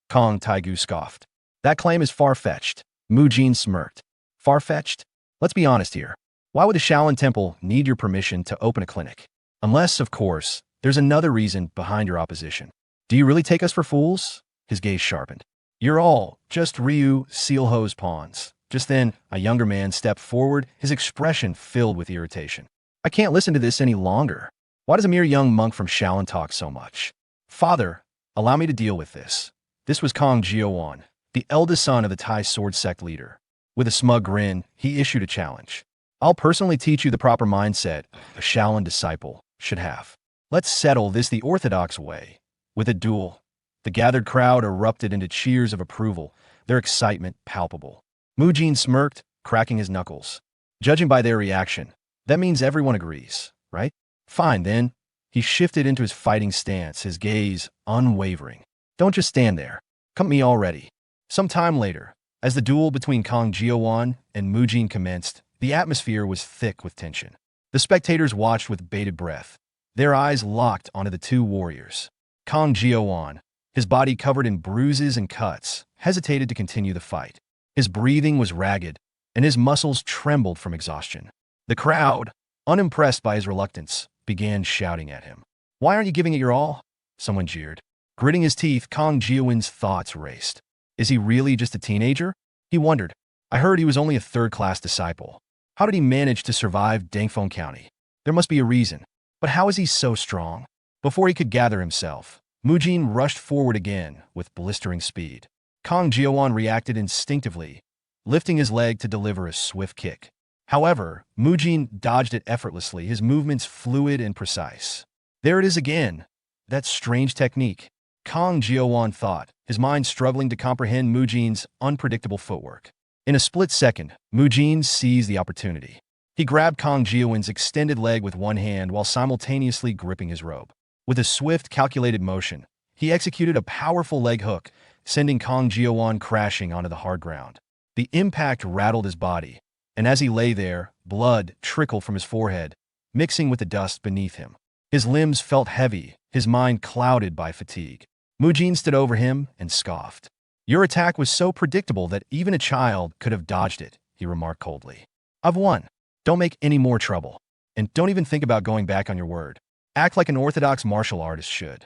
Kong Taigu scoffed. That claim is far-fetched. Mujin smirked. Far-fetched? Let's be honest here. Why would the Shaolin Temple need your permission to open a clinic? Unless, of course, there's another reason behind your opposition. Do you really take us for fools? His gaze sharpened. You're all just Ryu Sealho's pawns. Just then, a younger man stepped forward, his expression filled with irritation. I can't listen to this any longer. Why does a mere young monk from Shaolin talk so much? Father, allow me to deal with this. This was Kong Jiawan, the eldest son of the Tai Sword sect leader. With a smug grin, he issued a challenge. I'll personally teach you the proper mindset a Shaolin disciple should have. Let's settle this the orthodox way, with a duel. The gathered crowd erupted into cheers of approval, their excitement palpable. Mujin smirked, cracking his knuckles. Judging by their reaction, that means everyone agrees, right? Fine, then. He shifted into his fighting stance, his gaze unwavering. Don't just stand there. Come me already. Some time later, as the duel between Kong Jiawan and Mujin commenced, the atmosphere was thick with tension. The spectators watched with bated breath. Their eyes locked onto the two warriors. Kang Jiowon, his body covered in bruises and cuts, hesitated to continue the fight. His breathing was ragged, and his muscles trembled from exhaustion. The crowd, unimpressed by his reluctance, began shouting at him. "Why aren't you giving it your all?" Someone jeered. Gritting his teeth, Kang Jiowon's thoughts raced. Is he really just a teenager? He wondered. I heard he was only a third-class disciple. How did he manage to survive Dangfeng County? There must be a reason. But how is he so strong? Before he could gather himself, Mujin rushed forward again with blistering speed. Kang Jiowon reacted instinctively, lifting his leg to deliver a swift kick. However, Mujin dodged it effortlessly, his movements fluid and precise. There it is again, that strange technique. Kang Jiowon thought, his mind struggling to comprehend Mujin's unpredictable footwork. In a split second, Mujin seized the opportunity. He grabbed Kang Jiowon's extended leg with one hand while simultaneously gripping his robe. With a swift, calculated motion, he executed a powerful leg hook, sending Kang Jiowon crashing onto the hard ground. The impact rattled his body, and as he lay there, blood trickled from his forehead, mixing with the dust beneath him. His limbs felt heavy, his mind clouded by fatigue. Mujin stood over him and scoffed. Your attack was so predictable that even a child could have dodged it, he remarked coldly. I've won. Don't make any more trouble. And don't even think about going back on your word. Act like an orthodox martial artist should.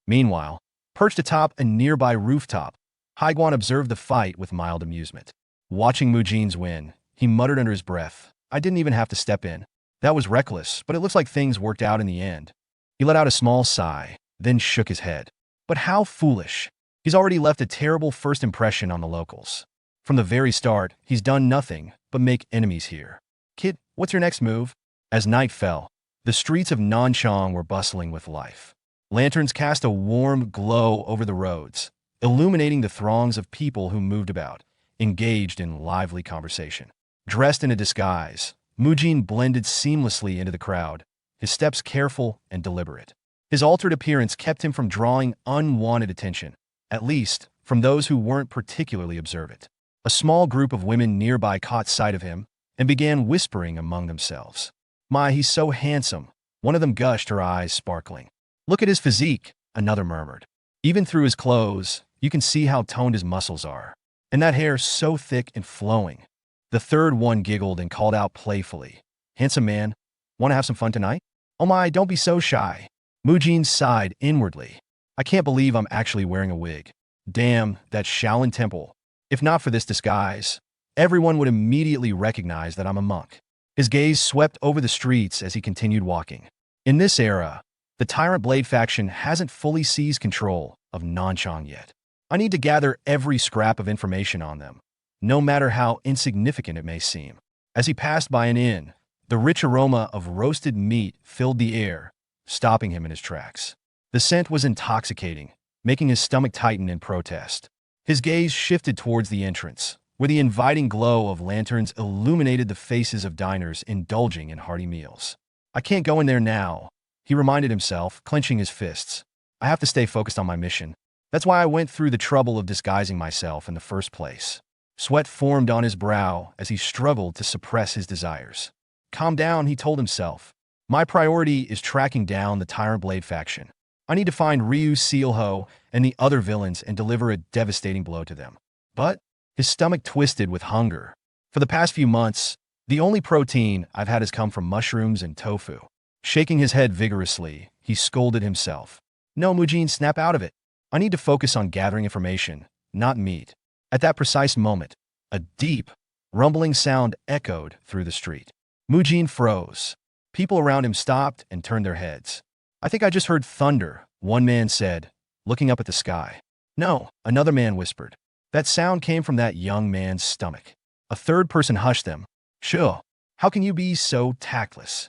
Meanwhile, perched atop a nearby rooftop, Haiguan observed the fight with mild amusement. Watching Mujin's win, he muttered under his breath, I didn't even have to step in. That was reckless, but it looks like things worked out in the end. He let out a small sigh, then shook his head. But how foolish. He's already left a terrible first impression on the locals. From the very start, he's done nothing but make enemies here. Kid, what's your next move? As night fell, the streets of Nanchang were bustling with life. Lanterns cast a warm glow over the roads, illuminating the throngs of people who moved about, engaged in lively conversation. Dressed in a disguise, Mujin blended seamlessly into the crowd, his steps careful and deliberate. His altered appearance kept him from drawing unwanted attention, at least from those who weren't particularly observant. A small group of women nearby caught sight of him and began whispering among themselves. My, he's so handsome. One of them gushed, her eyes sparkling. Look at his physique, another murmured. Even through his clothes, you can see how toned his muscles are. And that hair so thick and flowing. The third one giggled and called out playfully. Handsome man, want to have some fun tonight? Oh my, don't be so shy. Mujin sighed inwardly. I can't believe I'm actually wearing a wig. Damn, that Shaolin Temple. If not for this disguise, everyone would immediately recognize that I'm a monk. His gaze swept over the streets as he continued walking. In this era, the Tyrant Blade faction hasn't fully seized control of Nanchang yet. I need to gather every scrap of information on them, no matter how insignificant it may seem. As he passed by an inn, the rich aroma of roasted meat filled the air, stopping him in his tracks. The scent was intoxicating, making his stomach tighten in protest. His gaze shifted towards the entrance, where the inviting glow of lanterns illuminated the faces of diners indulging in hearty meals. I can't go in there now, he reminded himself, clenching his fists. I have to stay focused on my mission. That's why I went through the trouble of disguising myself in the first place. Sweat formed on his brow as he struggled to suppress his desires. Calm down, he told himself. My priority is tracking down the Tyrant Blade faction. I need to find Ryu Sealho and the other villains and deliver a devastating blow to them. But his stomach twisted with hunger. For the past few months, the only protein I've had has come from mushrooms and tofu. Shaking his head vigorously, he scolded himself. No, Mujin, snap out of it. I need to focus on gathering information, not meat. At that precise moment, a deep, rumbling sound echoed through the street. Mujin froze. People around him stopped and turned their heads. I think I just heard thunder, one man said, looking up at the sky. No, another man whispered. That sound came from that young man's stomach. A third person hushed them. Sure, how can you be so tactless?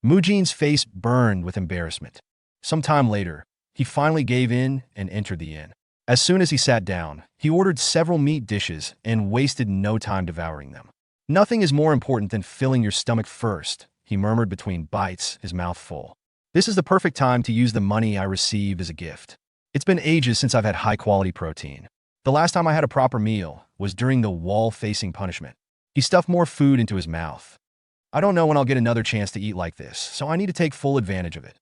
Mujin's face burned with embarrassment. Some time later, he finally gave in and entered the inn. As soon as he sat down, he ordered several meat dishes and wasted no time devouring them. Nothing is more important than filling your stomach first, he murmured between bites, his mouth full. This is the perfect time to use the money I received as a gift. It's been ages since I've had high-quality protein. The last time I had a proper meal was during the wall-facing punishment. He stuffed more food into his mouth. I don't know when I'll get another chance to eat like this, so I need to take full advantage of it.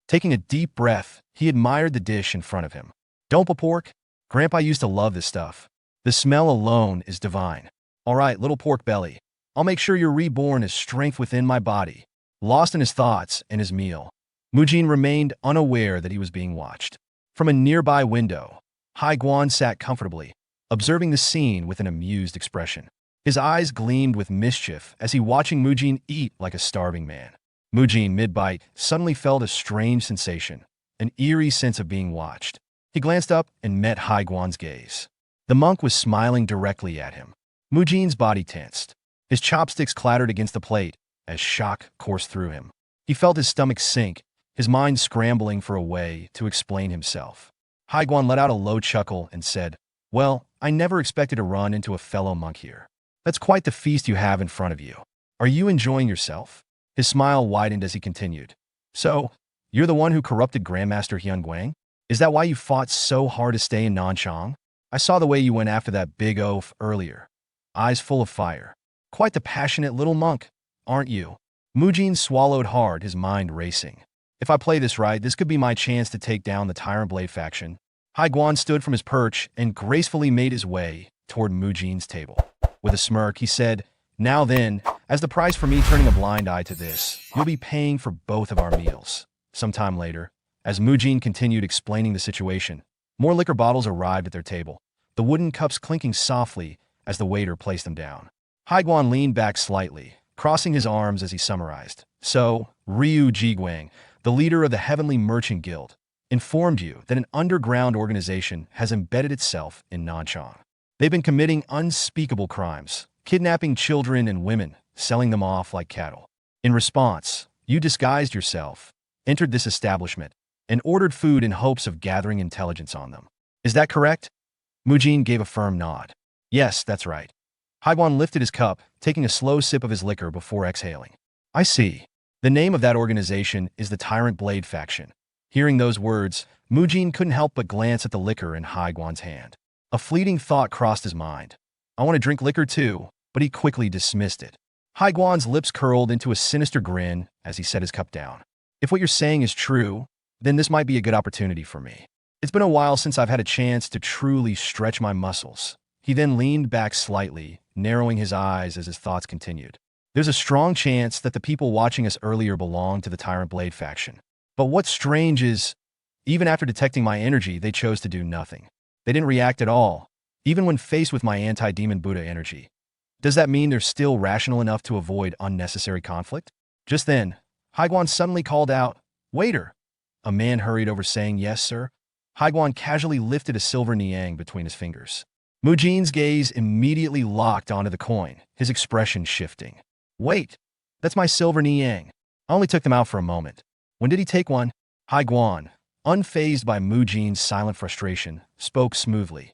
Taking a deep breath, he admired the dish in front of him. Dompa pork? Grandpa used to love this stuff. The smell alone is divine. All right, little pork belly. I'll make sure you're reborn as strength within my body. Lost in his thoughts and his meal, Mujin remained unaware that he was being watched. From a nearby window, Hai Guan sat comfortably, observing the scene with an amused expression. His eyes gleamed with mischief as he watching Mujin eat like a starving man. Mujin, mid-bite, suddenly felt a strange sensation, an eerie sense of being watched. He glanced up and met Hai Guan's gaze. The monk was smiling directly at him. Mujin's body tensed. His chopsticks clattered against the plate as shock coursed through him. He felt his stomach sink, his mind scrambling for a way to explain himself. Hai Guan let out a low chuckle and said, "Well, I never expected to run into a fellow monk here. That's quite the feast you have in front of you. Are you enjoying yourself?" His smile widened as he continued. "So, you're the one who corrupted Grandmaster Hyun Guang? Is that why you fought so hard to stay in Nanchang? I saw the way you went after that big oaf earlier. Eyes full of fire. Quite the passionate little monk, aren't you?" Mujin swallowed hard, his mind racing. If I play this right, this could be my chance to take down the Tyrant Blade faction. Hai Guan stood from his perch and gracefully made his way toward Mujin's table. With a smirk, he said, "Now then, as the price for me turning a blind eye to this, you'll be paying for both of our meals." Sometime later, as Mujin continued explaining the situation, more liquor bottles arrived at their table, the wooden cups clinking softly as the waiter placed them down. Hai Guan leaned back slightly, crossing his arms as he summarized. "So, Ryu Jiguang, the leader of the Heavenly Merchant Guild, informed you that an underground organization has embedded itself in Nanchang. They've been committing unspeakable crimes, kidnapping children and women, selling them off like cattle. In response, you disguised yourself, entered this establishment, and ordered food in hopes of gathering intelligence on them. Is that correct?" Mujin gave a firm nod. "Yes, that's right." Hai Guan lifted his cup, taking a slow sip of his liquor before exhaling. "I see. The name of that organization is the Tyrant Blade faction." Hearing those words, Mujin couldn't help but glance at the liquor in Hai Guan's hand. A fleeting thought crossed his mind. I want to drink liquor too, but he quickly dismissed it. Hai Guan's lips curled into a sinister grin as he set his cup down. "If what you're saying is true, then this might be a good opportunity for me. It's been a while since I've had a chance to truly stretch my muscles." He then leaned back slightly, narrowing his eyes as his thoughts continued. "There's a strong chance that the people watching us earlier belonged to the Tyrant Blade faction. But what's strange is, even after detecting my energy, they chose to do nothing. They didn't react at all, even when faced with my anti-demon Buddha energy. Does that mean they're still rational enough to avoid unnecessary conflict?" Just then, Hai Guan suddenly called out, "Waiter!" A man hurried over saying, "Yes, sir." Hai Guan casually lifted a silver niang between his fingers. Mujin's gaze immediately locked onto the coin, his expression shifting. "Wait, that's my silver niang. I only took them out for a moment. When did he take one?" Hai Guan, unfazed by Mujin's silent frustration, spoke smoothly.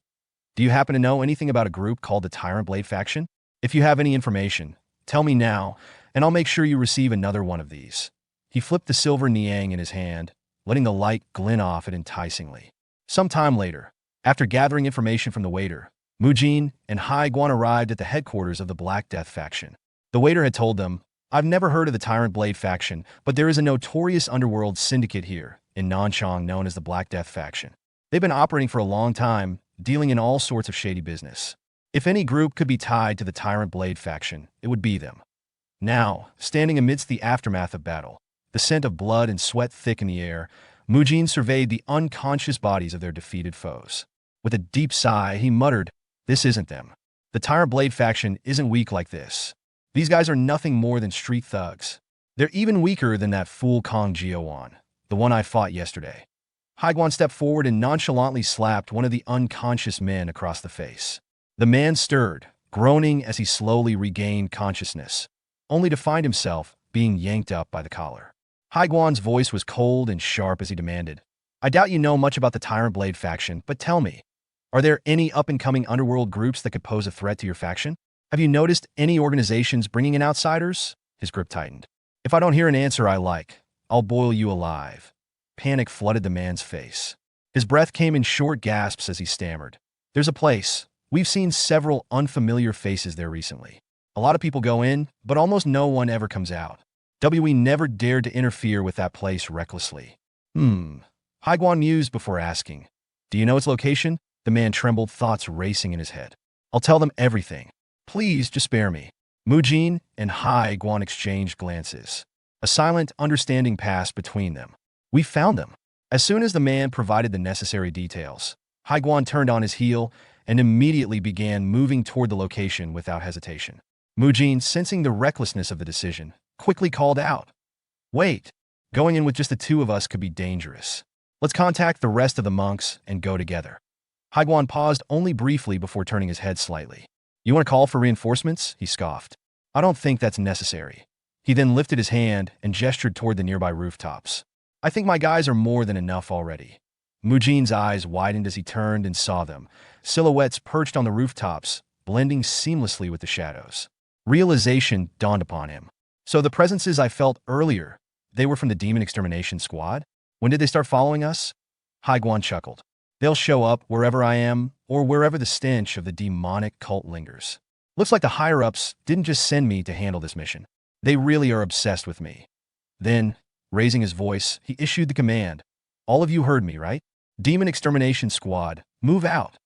"Do you happen to know anything about a group called the Tyrant Blade faction? If you have any information, tell me now, and I'll make sure you receive another one of these." He flipped the silver niang in his hand, letting the light glint off it enticingly. Some time later, after gathering information from the waiter, Mujin and Hai Guan arrived at the headquarters of the Black Death faction. The waiter had told them, "I've never heard of the Tyrant Blade faction, but there is a notorious underworld syndicate here in Nanchang known as the Black Death faction. They've been operating for a long time, dealing in all sorts of shady business. If any group could be tied to the Tyrant Blade faction, it would be them." Now, standing amidst the aftermath of battle, the scent of blood and sweat thick in the air, Mujin surveyed the unconscious bodies of their defeated foes. With a deep sigh, he muttered, "This isn't them. The Tyrant Blade faction isn't weak like this. These guys are nothing more than street thugs. They're even weaker than that fool Kong Jiawan, the one I fought yesterday." Hai Guan stepped forward and nonchalantly slapped one of the unconscious men across the face. The man stirred, groaning as he slowly regained consciousness, only to find himself being yanked up by the collar. Hai Guan's voice was cold and sharp as he demanded, "I doubt you know much about the Tyrant Blade faction, but tell me, are there any up-and-coming underworld groups that could pose a threat to your faction? Have you noticed any organizations bringing in outsiders?" His grip tightened. "If I don't hear an answer I like, I'll boil you alive." Panic flooded the man's face. His breath came in short gasps as he stammered. "There's a place. We've seen several unfamiliar faces there recently. A lot of people go in, but almost no one ever comes out. We never dared to interfere with that place recklessly. Haiguan mused before asking. Do you know its location? The man trembled, thoughts racing in his head. I'll tell them everything. Please, just spare me. Mujin and Haiguan exchanged glances. A silent understanding passed between them. We found them. As soon as the man provided the necessary details, Haiguan turned on his heel and immediately began moving toward the location without hesitation. Mujin, sensing the recklessness of the decision, quickly called out. Wait, going in with just the two of us could be dangerous. Let's contact the rest of the monks and go together. Haiguan paused only briefly before turning his head slightly. You want to call for reinforcements? He scoffed. I don't think that's necessary. He then lifted his hand and gestured toward the nearby rooftops. I think my guys are more than enough already. Mujin's eyes widened as he turned and saw them, silhouettes perched on the rooftops, blending seamlessly with the shadows. Realization dawned upon him. So the presences I felt earlier, they were from the demon extermination squad? When did they start following us? Haiguan chuckled. They'll show up wherever I am or wherever the stench of the demonic cult lingers. Looks like the higher-ups didn't just send me to handle this mission. They really are obsessed with me. Then, raising his voice, he issued the command. All of you heard me, right? Demon Extermination Squad, move out.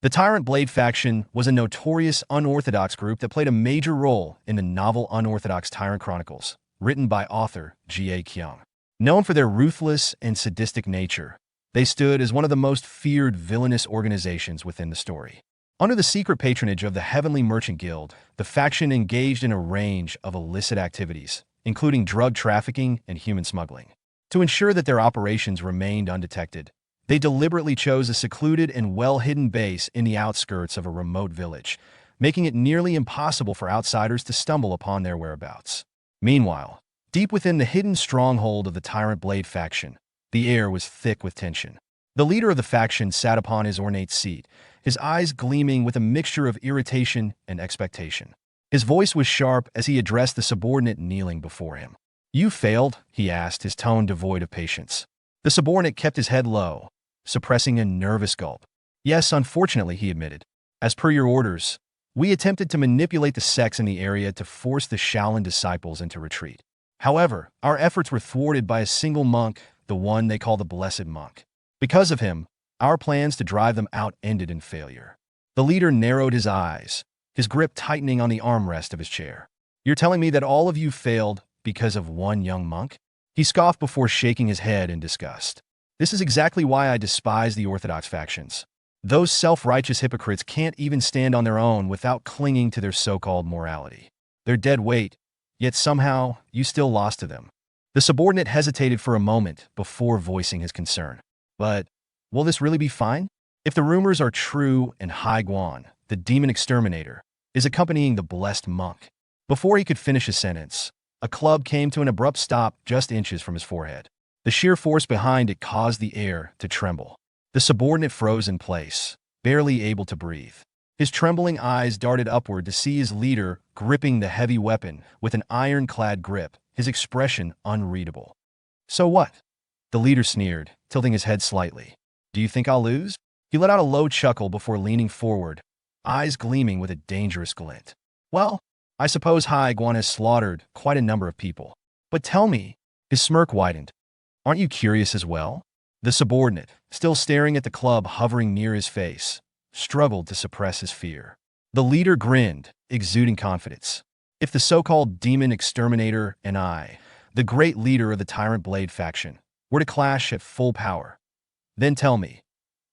The Tyrant Blade faction was a notorious unorthodox group that played a major role in the novel Unorthodox Tyrant Chronicles, written by author G.A. Kyung. Known for their ruthless and sadistic nature, they stood as one of the most feared villainous organizations within the story. Under the secret patronage of the Heavenly Merchant Guild, the faction engaged in a range of illicit activities, including drug trafficking and human smuggling. To ensure that their operations remained undetected, they deliberately chose a secluded and well-hidden base in the outskirts of a remote village, making it nearly impossible for outsiders to stumble upon their whereabouts. Meanwhile, deep within the hidden stronghold of the Tyrant Blade faction, the air was thick with tension. The leader of the faction sat upon his ornate seat, his eyes gleaming with a mixture of irritation and expectation. His voice was sharp as he addressed the subordinate kneeling before him. You failed, he asked, his tone devoid of patience. The subordinate kept his head low, suppressing a nervous gulp. Yes, unfortunately, he admitted. As per your orders, we attempted to manipulate the sects in the area to force the Shaolin disciples into retreat. However, our efforts were thwarted by a single monk, the one they call the Blessed Monk. Because of him, our plans to drive them out ended in failure. The leader narrowed his eyes, his grip tightening on the armrest of his chair. You're telling me that all of you failed because of one young monk? He scoffed before shaking his head in disgust. This is exactly why I despise the Orthodox factions. Those self-righteous hypocrites can't even stand on their own without clinging to their so-called morality. They're dead weight, yet somehow you still lost to them. The subordinate hesitated for a moment before voicing his concern. But will this really be fine? If the rumors are true and Haiguan, the demon exterminator, is accompanying the blessed monk. Before he could finish his sentence, a club came to an abrupt stop just inches from his forehead. The sheer force behind it caused the air to tremble. The subordinate froze in place, barely able to breathe. His trembling eyes darted upward to see his leader gripping the heavy weapon with an ironclad grip, his expression unreadable. So what? The leader sneered, tilting his head slightly. Do you think I'll lose? He let out a low chuckle before leaning forward, eyes gleaming with a dangerous glint. Well, I suppose Haiguan has slaughtered quite a number of people. But tell me, his smirk widened. Aren't you curious as well? The subordinate, still staring at the club hovering near his face, struggled to suppress his fear. The leader grinned, exuding confidence. If the so-called demon exterminator and I, the great leader of the Tyrant Blade faction, were to clash at full power, then tell me,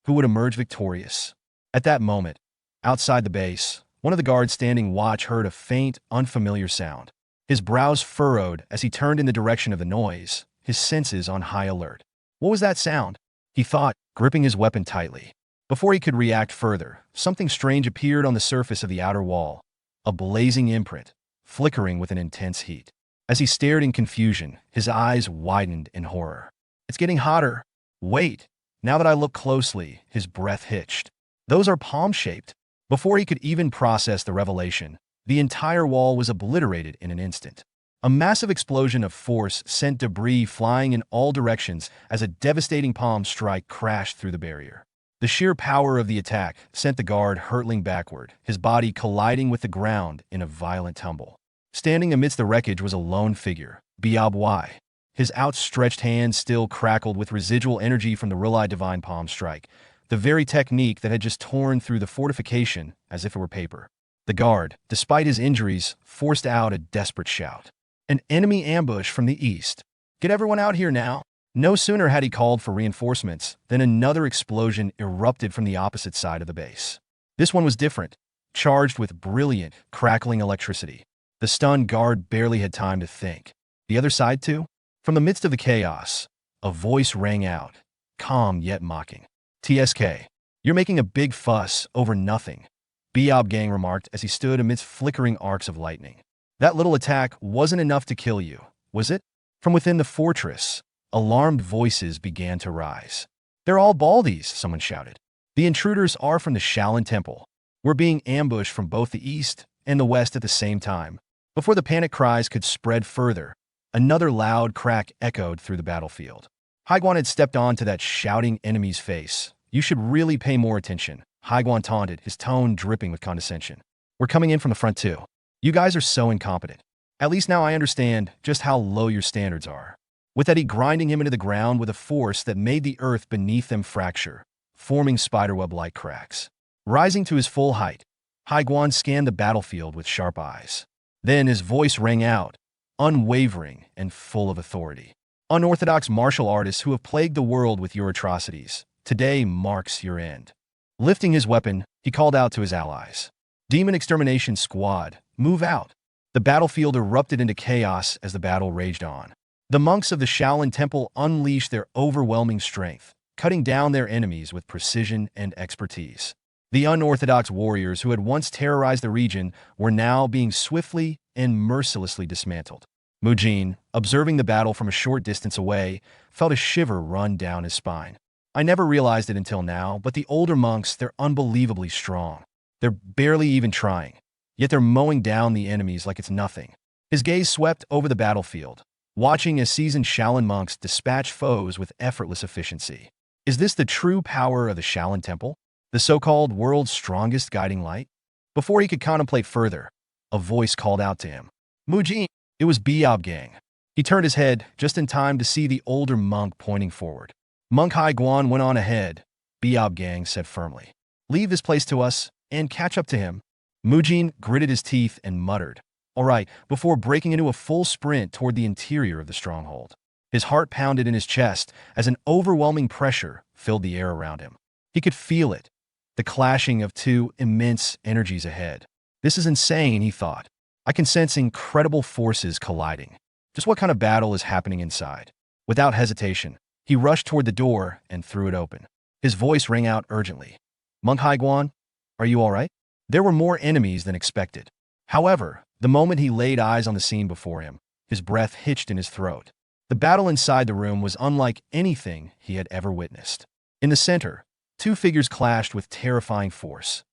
who would emerge victorious? At that moment, outside the base, one of the guards standing watch heard a faint, unfamiliar sound. His brows furrowed as he turned in the direction of the noise, his senses on high alert. What was that sound? He thought, gripping his weapon tightly. Before he could react further, something strange appeared on the surface of the outer wall, a blazing imprint, flickering with an intense heat. As he stared in confusion, his eyes widened in horror. It's getting hotter. Wait. Now that I look closely, his breath hitched. Those are palm-shaped. Before he could even process the revelation, the entire wall was obliterated in an instant. A massive explosion of force sent debris flying in all directions as a devastating palm strike crashed through the barrier. The sheer power of the attack sent the guard hurtling backward, his body colliding with the ground in a violent tumble. Standing amidst the wreckage was a lone figure, Biab Y. His outstretched hand still crackled with residual energy from the Rilai Divine Palm Strike, the very technique that had just torn through the fortification as if it were paper. The guard, despite his injuries, forced out a desperate shout. An enemy ambush from the east. Get everyone out here now. No sooner had he called for reinforcements than another explosion erupted from the opposite side of the base. This one was different, charged with brilliant, crackling electricity. The stunned guard barely had time to think. The other side, too? From the midst of the chaos, a voice rang out, calm yet mocking. "TSK, you're making a big fuss over nothing," Biob Gang remarked as he stood amidst flickering arcs of lightning. "That little attack wasn't enough to kill you, was it?" From within the fortress, alarmed voices began to rise. "They're all Baldies," someone shouted. "The intruders are from the Shaolin Temple. We're being ambushed from both the east and the west at the same time." Before the panic cries could spread further, another loud crack echoed through the battlefield. Haiguan had stepped onto that shouting enemy's face. "You should really pay more attention," Haiguan taunted, his tone dripping with condescension. "We're coming in from the front too. You guys are so incompetent. At least now I understand just how low your standards are." With that, he grinding him into the ground with a force that made the earth beneath them fracture, forming spiderweb-like cracks. Rising to his full height, Haiguan scanned the battlefield with sharp eyes. Then his voice rang out, unwavering and full of authority. "Unorthodox martial artists who have plagued the world with your atrocities, today marks your end." Lifting his weapon, he called out to his allies. "Demon Extermination Squad, move out." The battlefield erupted into chaos as the battle raged on. The monks of the Shaolin Temple unleashed their overwhelming strength, cutting down their enemies with precision and expertise. The unorthodox warriors who had once terrorized the region were now being swiftly and mercilessly dismantled. Mujin, observing the battle from a short distance away, felt a shiver run down his spine. "I never realized it until now, but the older monks, they're unbelievably strong. They're barely even trying, yet they're mowing down the enemies like it's nothing." His gaze swept over the battlefield, watching as seasoned Shaolin monks dispatch foes with effortless efficiency. Is this the true power of the Shaolin Temple? The so-called world's strongest guiding light? Before he could contemplate further, a voice called out to him. "Mujin!" It was Biob Gang. He turned his head just in time to see the older monk pointing forward. "Monk Haiguan went on ahead," Biob Gang said firmly. "Leave this place to us and catch up to him." Mujin gritted his teeth and muttered, "All right," before breaking into a full sprint toward the interior of the stronghold. His heart pounded in his chest as an overwhelming pressure filled the air around him. He could feel it, the clashing of two immense energies ahead. "This is insane," he thought. "I can sense incredible forces colliding. Just what kind of battle is happening inside?" Without hesitation, he rushed toward the door and threw it open. His voice rang out urgently. "Monk Haiguan, are you all right?" There were more enemies than expected. However, the moment he laid eyes on the scene before him, his breath hitched in his throat. The battle inside the room was unlike anything he had ever witnessed. In the center, two figures clashed with terrifying force.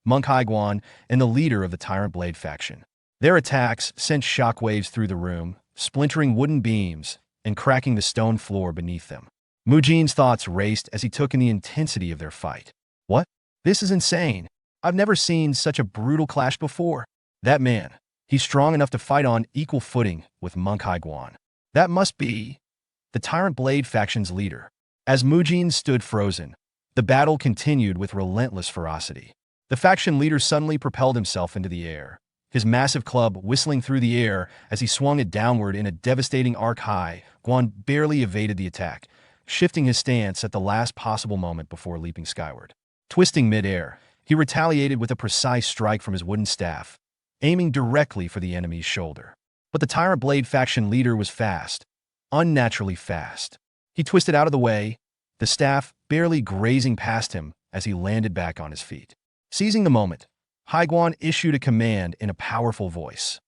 Monk Haiguan and the leader of the Tyrant Blade faction. Their attacks sent shockwaves through the room, splintering wooden beams and cracking the stone floor beneath them. Mujin's thoughts raced as he took in the intensity of their fight. "What? This is insane. I've never seen such a brutal clash before. That man, he's strong enough to fight on equal footing with Monk Haiguan. That must be the Tyrant Blade faction's leader." As Mujin stood frozen, the battle continued with relentless ferocity. The faction leader suddenly propelled himself into the air, his massive club whistling through the air as he swung it downward in a devastating arc high. Guan barely evaded the attack, shifting his stance at the last possible moment before leaping skyward. Twisting midair, he retaliated with a precise strike from his wooden staff, aiming directly for the enemy's shoulder. But the Tyrant Blade faction leader was fast, unnaturally fast. He twisted out of the way, the staff barely grazing past him as he landed back on his feet. Seizing the moment, Haiguan issued a command in a powerful voice.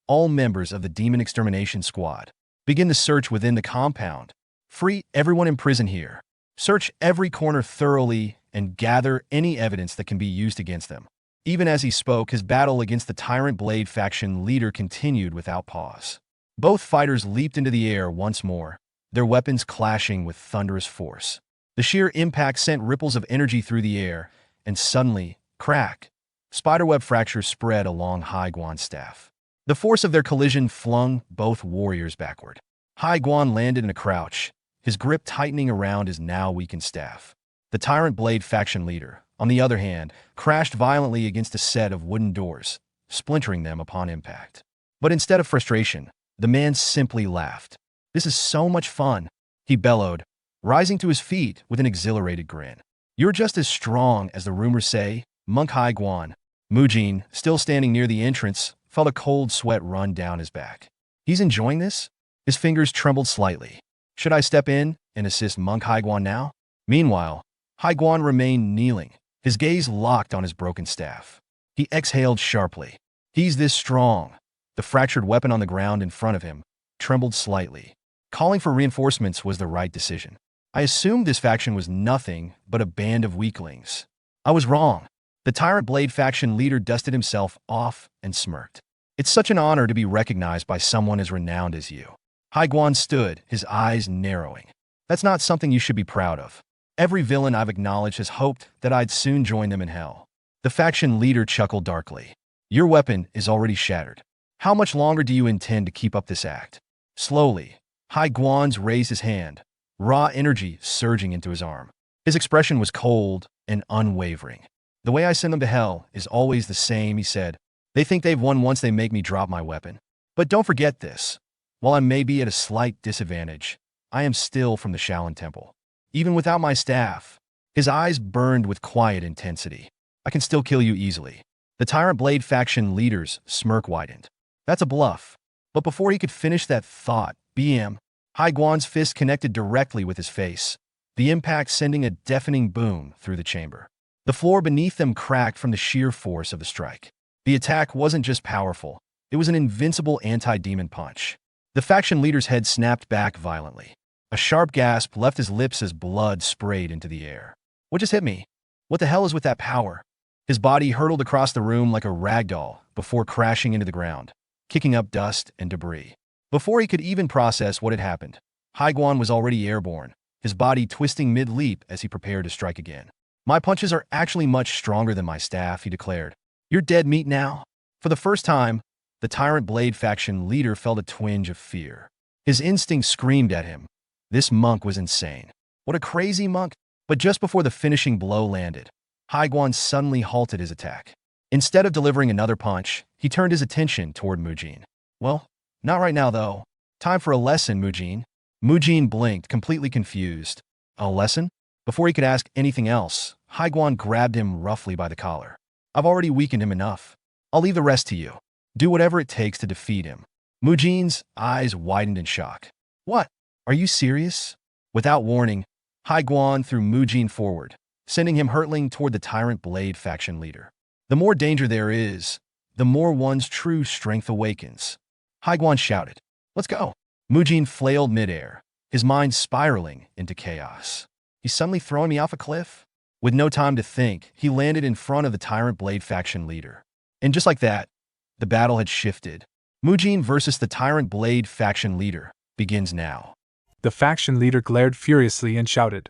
"All members of the Demon Extermination Squad, begin the search within the compound. Free everyone in prison here. Search every corner thoroughly and gather any evidence that can be used against them." Even as he spoke, his battle against the Tyrant Blade faction leader continued without pause. Both fighters leaped into the air once more, their weapons clashing with thunderous force. The sheer impact sent ripples of energy through the air, and suddenly, crack, spiderweb fractures spread along Haiguan's staff. The force of their collision flung both warriors backward. Hai Guan landed in a crouch, his grip tightening around his now weakened staff. The Tyrant Blade faction leader, on the other hand, crashed violently against a set of wooden doors, splintering them upon impact. But instead of frustration, the man simply laughed. "This is so much fun," he bellowed, rising to his feet with an exhilarated grin. "You're just as strong as the rumors say, Monk Hai Guan." Mujin, still standing near the entrance, felt a cold sweat run down his back. He's enjoying this? His fingers trembled slightly. Should I step in and assist Monk Hai Guan now? Meanwhile, Hai Guan remained kneeling, his gaze locked on his broken staff. He exhaled sharply. He's this strong. The fractured weapon on the ground in front of him trembled slightly. Calling for reinforcements was the right decision. I assumed this faction was nothing but a band of weaklings. I was wrong. The Tyrant Blade faction leader dusted himself off and smirked. "It's such an honor to be recognized by someone as renowned as you." Hai Guan stood, his eyes narrowing. "That's not something you should be proud of. Every villain I've acknowledged has hoped that I'd soon join them in hell." The faction leader chuckled darkly. "Your weapon is already shattered. How much longer do you intend to keep up this act?" Slowly, Hai Guan raised his hand, raw energy surging into his arm. His expression was cold and unwavering. "The way I send them to hell is always the same," he said. "They think they've won once they make me drop my weapon. But don't forget this. While I may be at a slight disadvantage, I am still from the Shaolin Temple. Even without my staff," his eyes burned with quiet intensity, "I can still kill you easily." The Tyrant Blade faction leader's smirk widened. "That's a bluff." But before he could finish that thought, Hai Guan's fist connected directly with his face, the impact sending a deafening boom through the chamber. The floor beneath them cracked from the sheer force of the strike. The attack wasn't just powerful, it was an invincible anti-demon punch. The faction leader's head snapped back violently. A sharp gasp left his lips as blood sprayed into the air. "What just hit me? What the hell is with that power?" His body hurtled across the room like a rag doll before crashing into the ground, kicking up dust and debris. Before he could even process what had happened, Hai Guan was already airborne, his body twisting mid-leap as he prepared to strike again. "My punches are actually much stronger than my staff," he declared. "You're dead meat now." For the first time, the Tyrant Blade faction leader felt a twinge of fear. His instinct screamed at him. This monk was insane. What a crazy monk! But just before the finishing blow landed, Hai Guan suddenly halted his attack. Instead of delivering another punch, he turned his attention toward Mujin. "Well, not right now, though. Time for a lesson, Mujin." Mujin blinked, completely confused. "A lesson?" Before he could ask anything else, Hai Guan grabbed him roughly by the collar. "I've already weakened him enough. I'll leave the rest to you. Do whatever it takes to defeat him." Mujin's eyes widened in shock. "What? Are you serious?" Without warning, Hai Guan threw Mujin forward, sending him hurtling toward the Tyrant Blade faction leader. The more danger there is, the more one's true strength awakens. Hai Guan shouted, "Let's go." Mujin flailed midair, his mind spiraling into chaos. "He's suddenly throwing me off a cliff?" With no time to think, he landed in front of the Tyrant Blade faction leader. And just like that, the battle had shifted. Mujin versus the Tyrant Blade faction leader begins now. The faction leader glared furiously and shouted,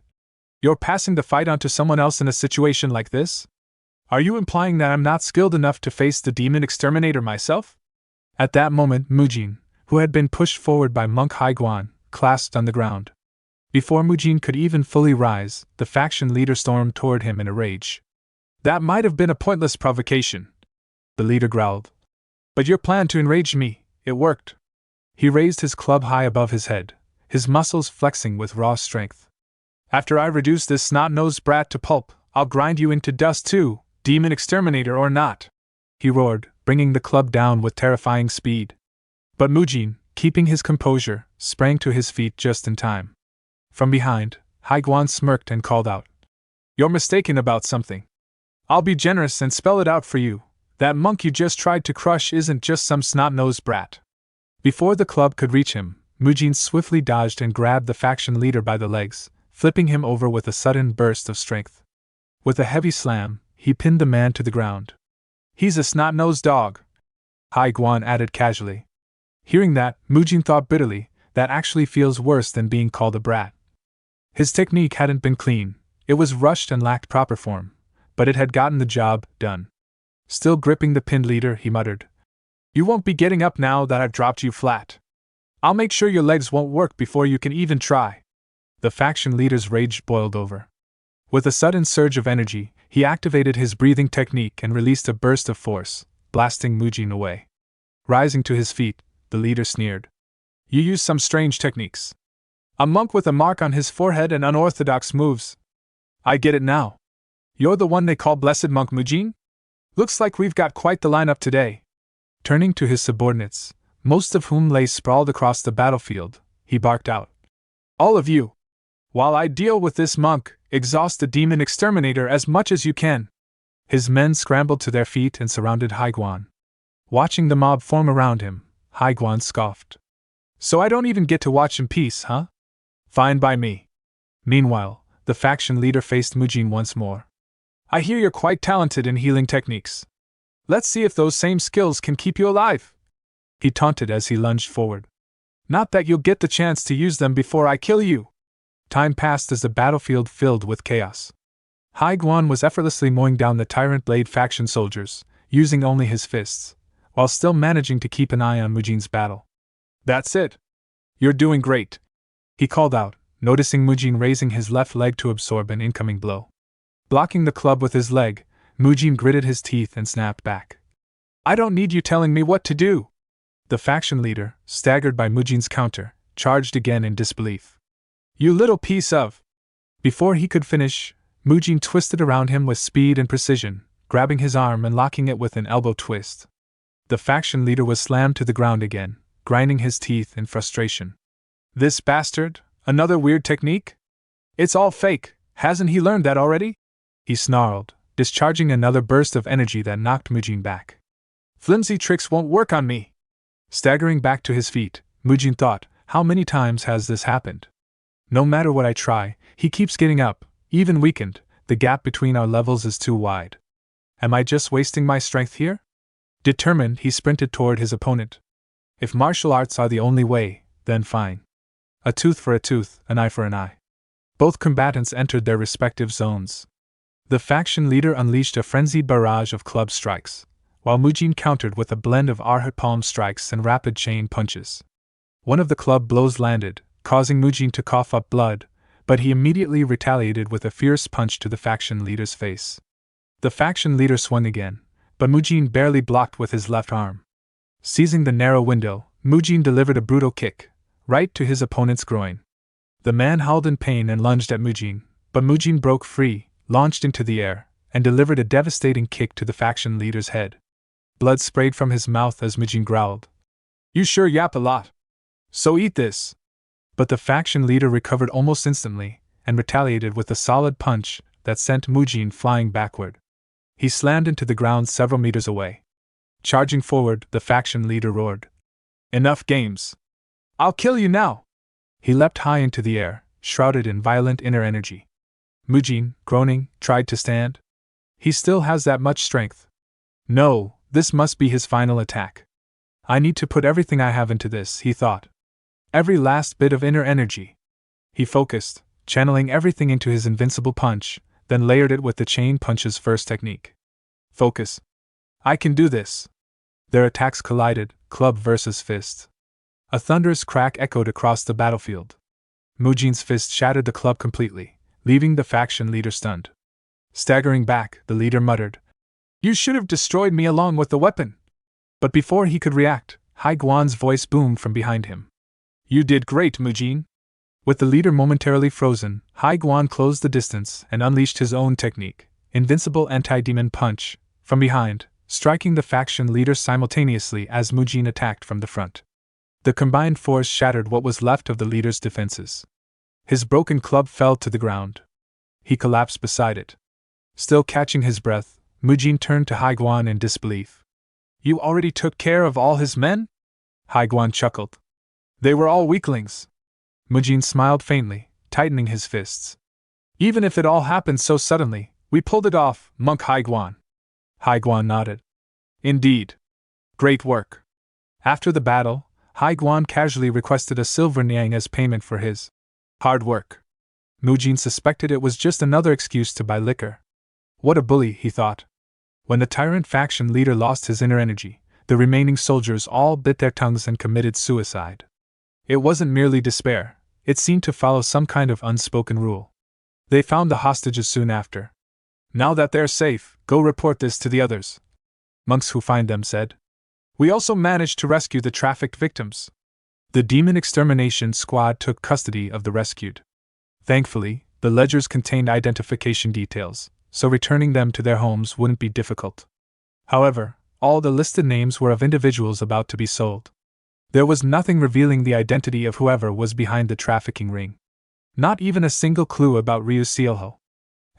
"You're passing the fight on to someone else in a situation like this? Are you implying that I'm not skilled enough to face the demon exterminator myself?" At that moment, Mujin, who had been pushed forward by Monk Hai Guan, clasped on the ground. Before Mujin could even fully rise, the faction leader stormed toward him in a rage. "That might have been a pointless provocation," the leader growled. "But your plan to enrage me, it worked." He raised his club high above his head, his muscles flexing with raw strength. "After I reduce this snot-nosed brat to pulp, I'll grind you into dust too, demon exterminator or not," he roared, bringing the club down with terrifying speed. But Mujin, keeping his composure, sprang to his feet just in time. From behind, Hai Guan smirked and called out, "You're mistaken about something. I'll be generous and spell it out for you. That monk you just tried to crush isn't just some snot-nosed brat." Before the club could reach him, Mujin swiftly dodged and grabbed the faction leader by the legs, flipping him over with a sudden burst of strength. With a heavy slam, he pinned the man to the ground. "He's a snot-nosed dog," Hai Guan added casually. Hearing that, Mujin thought bitterly, that actually feels worse than being called a brat. His technique hadn't been clean, it was rushed and lacked proper form, but it had gotten the job done. Still gripping the pinned leader, he muttered, "You won't be getting up now that I've dropped you flat." I'll make sure your legs won't work before you can even try. The faction leader's rage boiled over. With a sudden surge of energy, he activated his breathing technique and released a burst of force, blasting Mujin away. Rising to his feet, the leader sneered. You use some strange techniques. A monk with a mark on his forehead and unorthodox moves. I get it now. You're the one they call Blessed Monk Mujin? Looks like we've got quite the lineup today. Turning to his subordinates, most of whom lay sprawled across the battlefield, he barked out. All of you! While I deal with this monk, exhaust the demon exterminator as much as you can. His men scrambled to their feet and surrounded Haiguan. Watching the mob form around him, Haiguan scoffed. So I don't even get to watch in peace, huh? Fine by me. Meanwhile, the faction leader faced Mujin once more. I hear you're quite talented in healing techniques. Let's see if those same skills can keep you alive. He taunted as he lunged forward. Not that you'll get the chance to use them before I kill you. Time passed as the battlefield filled with chaos. Haiguan was effortlessly mowing down the tyrant-laid faction soldiers, using only his fists, while still managing to keep an eye on Mujin's battle. That's it. You're doing great, he called out, noticing Mujin raising his left leg to absorb an incoming blow. Blocking the club with his leg, Mujin gritted his teeth and snapped back. I don't need you telling me what to do. The faction leader, staggered by Mujin's counter, charged again in disbelief. You little piece of... Before he could finish, Mujin twisted around him with speed and precision, grabbing his arm and locking it with an elbow twist. The faction leader was slammed to the ground again, grinding his teeth in frustration. This bastard? Another weird technique? It's all fake, hasn't he learned that already? He snarled, discharging another burst of energy that knocked Mujin back. Flimsy tricks won't work on me. Staggering back to his feet, Mujin thought, how many times has this happened? No matter what I try, he keeps getting up, even weakened, the gap between our levels is too wide. Am I just wasting my strength here? Determined, he sprinted toward his opponent. If martial arts are the only way, then fine. A tooth for a tooth, an eye for an eye. Both combatants entered their respective zones. The faction leader unleashed a frenzied barrage of club strikes, while Mujin countered with a blend of Arhat palm strikes and rapid chain punches. One of the club blows landed, causing Mujin to cough up blood, but he immediately retaliated with a fierce punch to the faction leader's face. The faction leader swung again, but Mujin barely blocked with his left arm. Seizing the narrow window, Mujin delivered a brutal kick, right to his opponent's groin. The man howled in pain and lunged at Mujin, but Mujin broke free, launched into the air, and delivered a devastating kick to the faction leader's head. Blood sprayed from his mouth as Mujin growled. You sure yap a lot. So eat this. But the faction leader recovered almost instantly, and retaliated with a solid punch that sent Mujin flying backward. He slammed into the ground several meters away. Charging forward, the faction leader roared. Enough games. I'll kill you now. He leapt high into the air, shrouded in violent inner energy. Mujin, groaning, tried to stand. He still has that much strength. No, this must be his final attack. I need to put everything I have into this, he thought. Every last bit of inner energy. He focused, channeling everything into his invincible punch, then layered it with the chain punch's first technique. Focus. I can do this. Their attacks collided, club versus fist. A thunderous crack echoed across the battlefield. Mujin's fist shattered the club completely, leaving the faction leader stunned. Staggering back, the leader muttered, You should have destroyed me along with the weapon. But before he could react, Haiguan's voice boomed from behind him. You did great, Mujin. With the leader momentarily frozen, Haiguan closed the distance and unleashed his own technique, Invincible Anti-Demon Punch, from behind, striking the faction leader simultaneously as Mujin attacked from the front. The combined force shattered what was left of the leader's defenses. His broken club fell to the ground. He collapsed beside it. Still catching his breath, Mujin turned to Haiguan in disbelief. You already took care of all his men? Haiguan chuckled. They were all weaklings. Mujin smiled faintly, tightening his fists. Even if it all happened so suddenly, we pulled it off, Monk Haiguan. Haiguan nodded. Indeed. Great work. After the battle, Haiguan casually requested a silver niang as payment for his hard work. Mujin suspected it was just another excuse to buy liquor. What a bully, he thought. When the tyrant faction leader lost his inner energy, the remaining soldiers all bit their tongues and committed suicide. It wasn't merely despair, it seemed to follow some kind of unspoken rule. They found the hostages soon after. Now that they're safe, go report this to the others, monks who find them said. We also managed to rescue the trafficked victims. The demon extermination squad took custody of the rescued. Thankfully, the ledgers contained identification details, so returning them to their homes wouldn't be difficult. However, all the listed names were of individuals about to be sold. There was nothing revealing the identity of whoever was behind the trafficking ring. Not even a single clue about Ryu Sealho.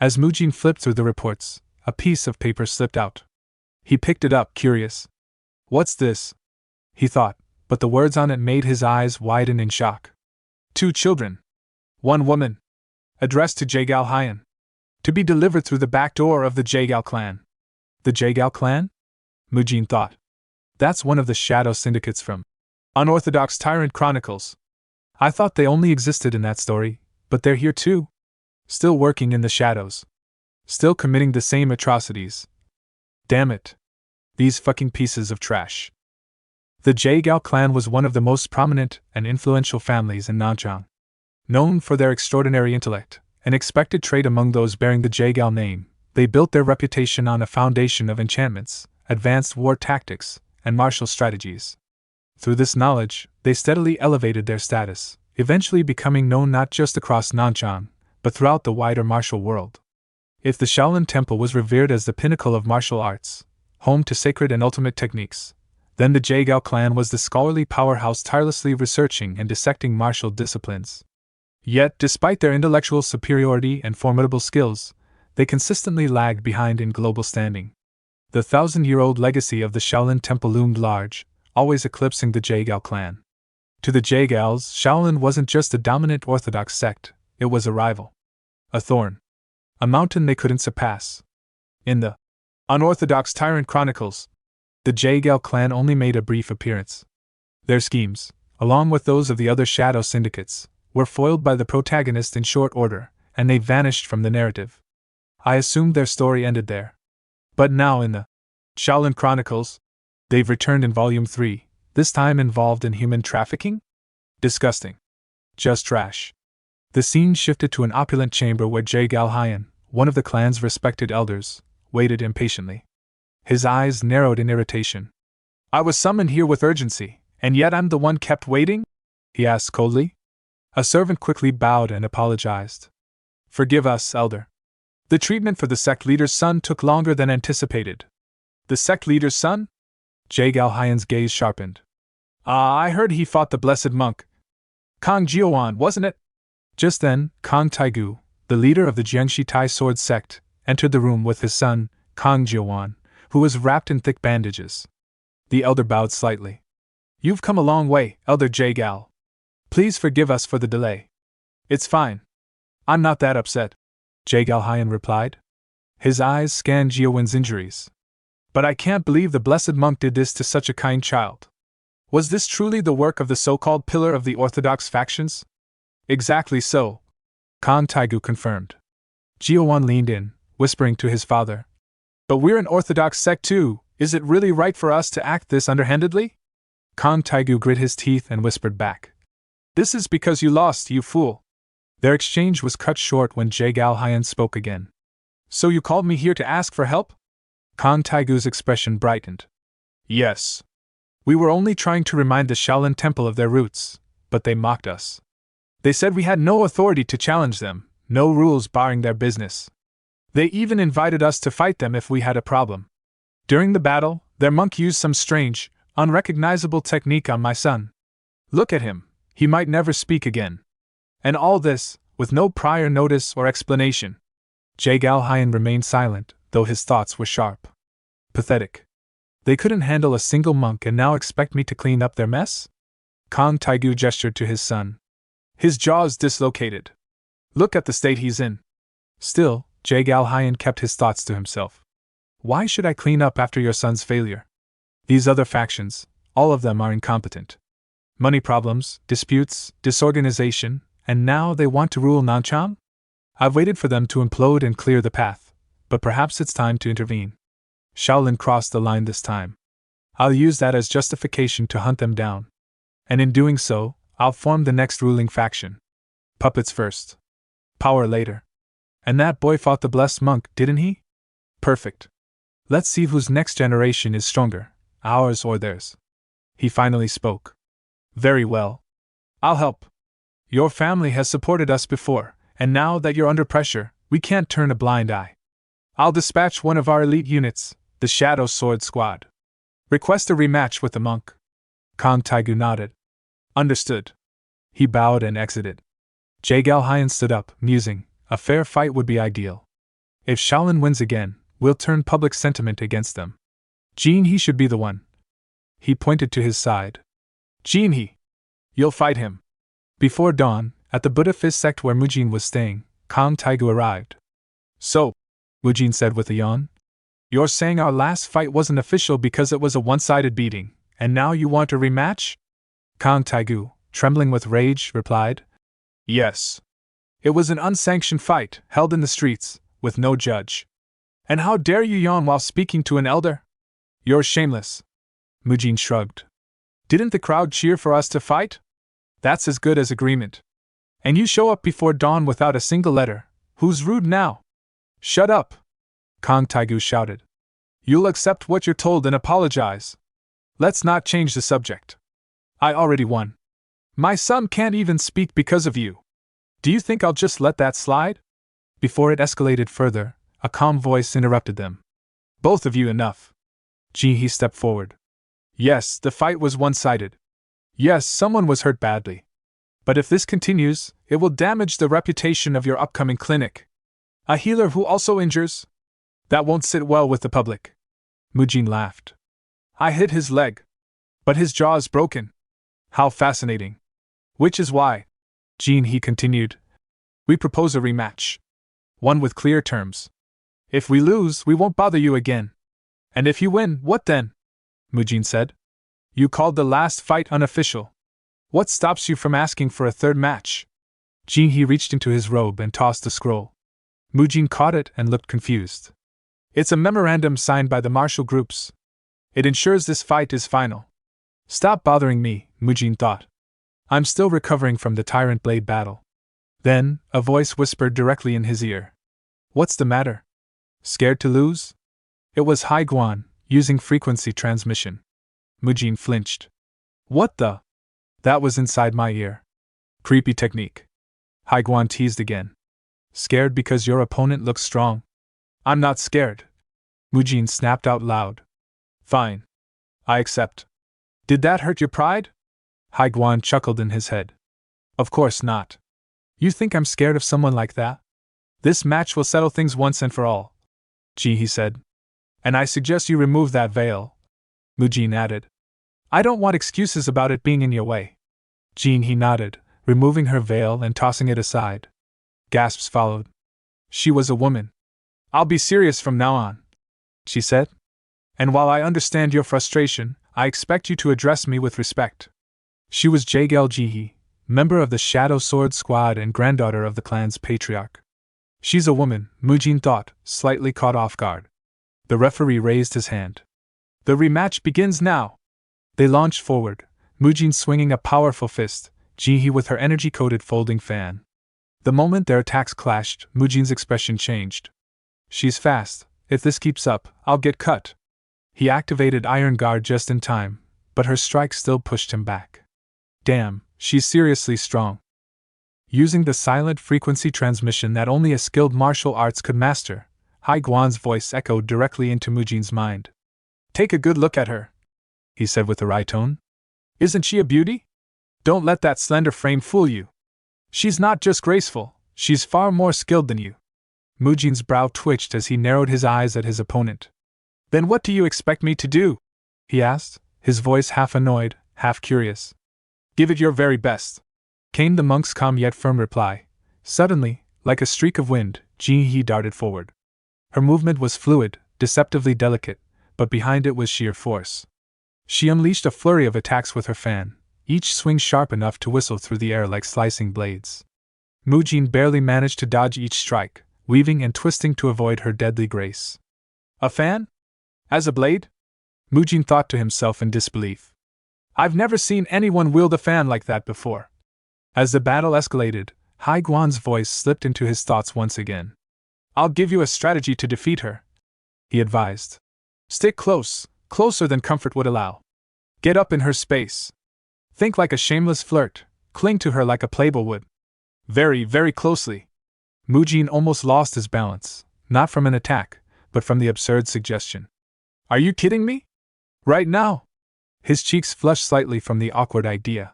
As Mujin flipped through the reports, a piece of paper slipped out. He picked it up, curious. What's this? He thought, but the words on it made his eyes widen in shock. 2 children. 1 woman. Addressed to Jagal Hyan. To be delivered through the back door of the Jagal clan. The Jagal clan? Mujin thought. That's one of the shadow syndicates from Unorthodox Tyrant Chronicles. I thought they only existed in that story, but they're here too. Still working in the shadows. Still committing the same atrocities. Damn it. These fucking pieces of trash. The Jagal clan was one of the most prominent and influential families in Nanchang. Known for their extraordinary intellect, an expected trait among those bearing the Jagal name, they built their reputation on a foundation of enchantments, advanced war tactics, and martial strategies. Through this knowledge, they steadily elevated their status, eventually becoming known not just across Nanchang, but throughout the wider martial world. If the Shaolin Temple was revered as the pinnacle of martial arts, home to sacred and ultimate techniques, then the Jagal clan was the scholarly powerhouse tirelessly researching and dissecting martial disciplines. Yet, despite their intellectual superiority and formidable skills, they consistently lagged behind in global standing. The 1,000-year-old legacy of the Shaolin Temple loomed large, always eclipsing the Jagal clan. To the Jagals, Shaolin wasn't just a dominant orthodox sect, it was a rival. A thorn. A mountain they couldn't surpass. In the Unorthodox Tyrant Chronicles, the Jagal clan only made a brief appearance. Their schemes, along with those of the other shadow syndicates, were foiled by the protagonist in short order, and they vanished from the narrative. I assumed their story ended there. But now in the Shaolin Chronicles, they've returned in Volume 3, this time involved in human trafficking? Disgusting. Just trash. The scene shifted to an opulent chamber where Jagal Hyan, one of the clan's respected elders, waited impatiently. His eyes narrowed in irritation. I was summoned here with urgency, and yet I'm the one kept waiting? He asked coldly. A servant quickly bowed and apologized. Forgive us, elder. The treatment for the sect leader's son took longer than anticipated. The sect leader's son? Jagal Hyan's gaze sharpened. I heard he fought the blessed monk. Kang Jiuan, wasn't it? Just then, Kang Taigu, the leader of the Jiangshi Tai sword sect, entered the room with his son, Kang Jiuan, who was wrapped in thick bandages. The elder bowed slightly. You've come a long way, Elder Jagal. Please forgive us for the delay. It's fine. I'm not that upset, Jagal Hyan replied. His eyes scanned Jiuwan's injuries. But I can't believe the blessed monk did this to such a kind child. Was this truly the work of the so-called pillar of the orthodox factions? Exactly so, Kang Taigu confirmed. Jiuwan leaned in, whispering to his father. But we're an orthodox sect too, is it really right for us to act this underhandedly? Kang Taigu grit his teeth and whispered back. This is because you lost, you fool. Their exchange was cut short when Jagal Hyan spoke again. So you called me here to ask for help? Kang Taigu's expression brightened. Yes. We were only trying to remind the Shaolin Temple of their roots, but they mocked us. They said we had no authority to challenge them, no rules barring their business. They even invited us to fight them if we had a problem. During the battle, their monk used some strange, unrecognizable technique on my son. Look at him, he might never speak again. And all this, with no prior notice or explanation. Jagal Hyan remained silent, though his thoughts were sharp. Pathetic. They couldn't handle a single monk and now expect me to clean up their mess? Kang Taigu gestured to his son. His jaws dislocated. Look at the state he's in. Still, Jagal Hyan kept his thoughts to himself. Why should I clean up after your son's failure? These other factions, all of them are incompetent. Money problems, disputes, disorganization, and now they want to rule Nanchang? I've waited for them to implode and clear the path, but perhaps it's time to intervene. Shaolin crossed the line this time. I'll use that as justification to hunt them down. And in doing so, I'll form the next ruling faction. Puppets first. Power later. And that boy fought the blessed monk, didn't he? Perfect. Let's see whose next generation is stronger, ours or theirs. He finally spoke. Very well. I'll help. Your family has supported us before, and now that you're under pressure, we can't turn a blind eye. I'll dispatch one of our elite units, the Shadow Sword Squad. Request a rematch with the monk. Kong Taigu nodded. Understood. He bowed and exited. Jagal Hyan stood up, musing. A fair fight would be ideal. If Shaolin wins again, we'll turn public sentiment against them. Jin He should be the one. He pointed to his side. Jin He. You'll fight him. Before dawn, at the Buddha Fist sect where Mujin was staying, Kong Taigu arrived. So, Mujin said with a yawn, you're saying our last fight wasn't official because it was a one-sided beating, and now you want a rematch? Kong Taigu, trembling with rage, replied. Yes. It was an unsanctioned fight, held in the streets, with no judge. And how dare you yawn while speaking to an elder? You're shameless. Mujin shrugged. Didn't the crowd cheer for us to fight? That's as good as agreement. And you show up before dawn without a single letter. Who's rude now? Shut up! Kong Taigu shouted. You'll accept what you're told and apologize. Let's not change the subject. I already won. My son can't even speak because of you. Do you think I'll just let that slide? Before it escalated further, a calm voice interrupted them. Both of you enough. Ji He stepped forward. Yes, the fight was one-sided. Yes, someone was hurt badly. But if this continues, it will damage the reputation of your upcoming clinic. A healer who also injures? That won't sit well with the public. Mujin laughed. I hit his leg. But his jaw is broken. How fascinating. Which is why, Jin He continued, we propose a rematch. One with clear terms. If we lose, we won't bother you again. And if you win, what then? Mujin said. You called the last fight unofficial. What stops you from asking for a third match? Jin He reached into his robe and tossed the scroll. Mujin caught it and looked confused. It's a memorandum signed by the martial groups. It ensures this fight is final. Stop bothering me, Mujin thought. I'm still recovering from the Tyrant Blade battle. Then, a voice whispered directly in his ear. What's the matter? Scared to lose? It was Hai Guan, using frequency transmission. Mujin flinched. What the? That was inside my ear. Creepy technique. Hai Guan teased again. Scared because your opponent looks strong? I'm not scared. Mujin snapped out loud. Fine. I accept. Did that hurt your pride? Hai Guan chuckled in his head. Of course not. You think I'm scared of someone like that? This match will settle things once and for all. Ji He said. And I suggest you remove that veil. Mujin added. I don't want excuses about it being in your way. Jin He nodded, removing her veil and tossing it aside. Gasps followed. She was a woman. I'll be serious from now on, she said. And while I understand your frustration, I expect you to address me with respect. She was Jagal Ji He, member of the Shadow Sword Squad and granddaughter of the clan's patriarch. She's a woman, Mujin thought, slightly caught off guard. The referee raised his hand. The rematch begins now. They launched forward, Mujin swinging a powerful fist, Ji He with her energy-coated folding fan. The moment their attacks clashed, Mujin's expression changed. She's fast. If this keeps up, I'll get cut. He activated Iron Guard just in time, but her strike still pushed him back. Damn, she's seriously strong. Using the silent frequency transmission that only a skilled martial arts could master, Hai Guan's voice echoed directly into Mujin's mind. Take a good look at her, he said with a wry tone. Isn't she a beauty? Don't let that slender frame fool you. She's not just graceful, she's far more skilled than you. Mujin's brow twitched as he narrowed his eyes at his opponent. Then what do you expect me to do? He asked, his voice half annoyed, half curious. Give it your very best, came the monk's calm yet firm reply. Suddenly, like a streak of wind, Ji He darted forward. Her movement was fluid, deceptively delicate, but behind it was sheer force. She unleashed a flurry of attacks with her fan, each swing sharp enough to whistle through the air like slicing blades. Mujin barely managed to dodge each strike, weaving and twisting to avoid her deadly grace. A fan? As a blade? Mujin thought to himself in disbelief. I've never seen anyone wield a fan like that before. As the battle escalated, Hai Guan's voice slipped into his thoughts once again. I'll give you a strategy to defeat her, he advised. Stick close, closer than comfort would allow. Get up in her space. Think like a shameless flirt, cling to her like a playboy would. Very, very closely. Mujin almost lost his balance, not from an attack, but from the absurd suggestion. Are you kidding me? Right now? His cheeks flushed slightly from the awkward idea.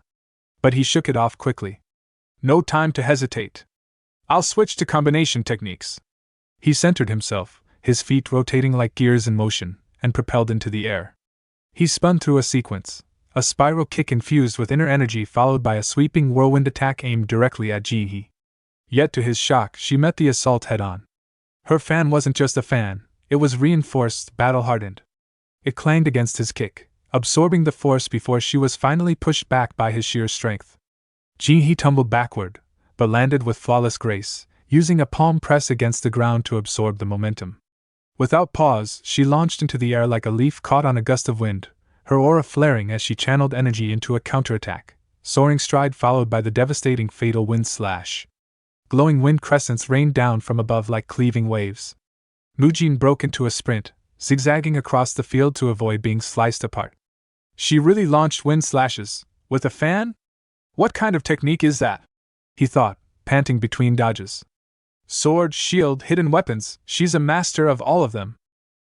But he shook it off quickly. No time to hesitate. I'll switch to combination techniques. He centered himself, his feet rotating like gears in motion, and propelled into the air. He spun through a sequence, a spiral kick infused with inner energy followed by a sweeping whirlwind attack aimed directly at Ji-hee. Yet to his shock, she met the assault head-on. Her fan wasn't just a fan, it was reinforced, battle-hardened. It clanged against his kick, absorbing the force before she was finally pushed back by his sheer strength. Ji-hee tumbled backward, but landed with flawless grace, using a palm press against the ground to absorb the momentum. Without pause, she launched into the air like a leaf caught on a gust of wind, her aura flaring as she channeled energy into a counterattack, soaring stride followed by the devastating fatal wind slash. Glowing wind crescents rained down from above like cleaving waves. Mujin broke into a sprint, zigzagging across the field to avoid being sliced apart. She really launched wind slashes, with a fan? What kind of technique is that? He thought, panting between dodges. Sword, shield, hidden weapons, she's a master of all of them.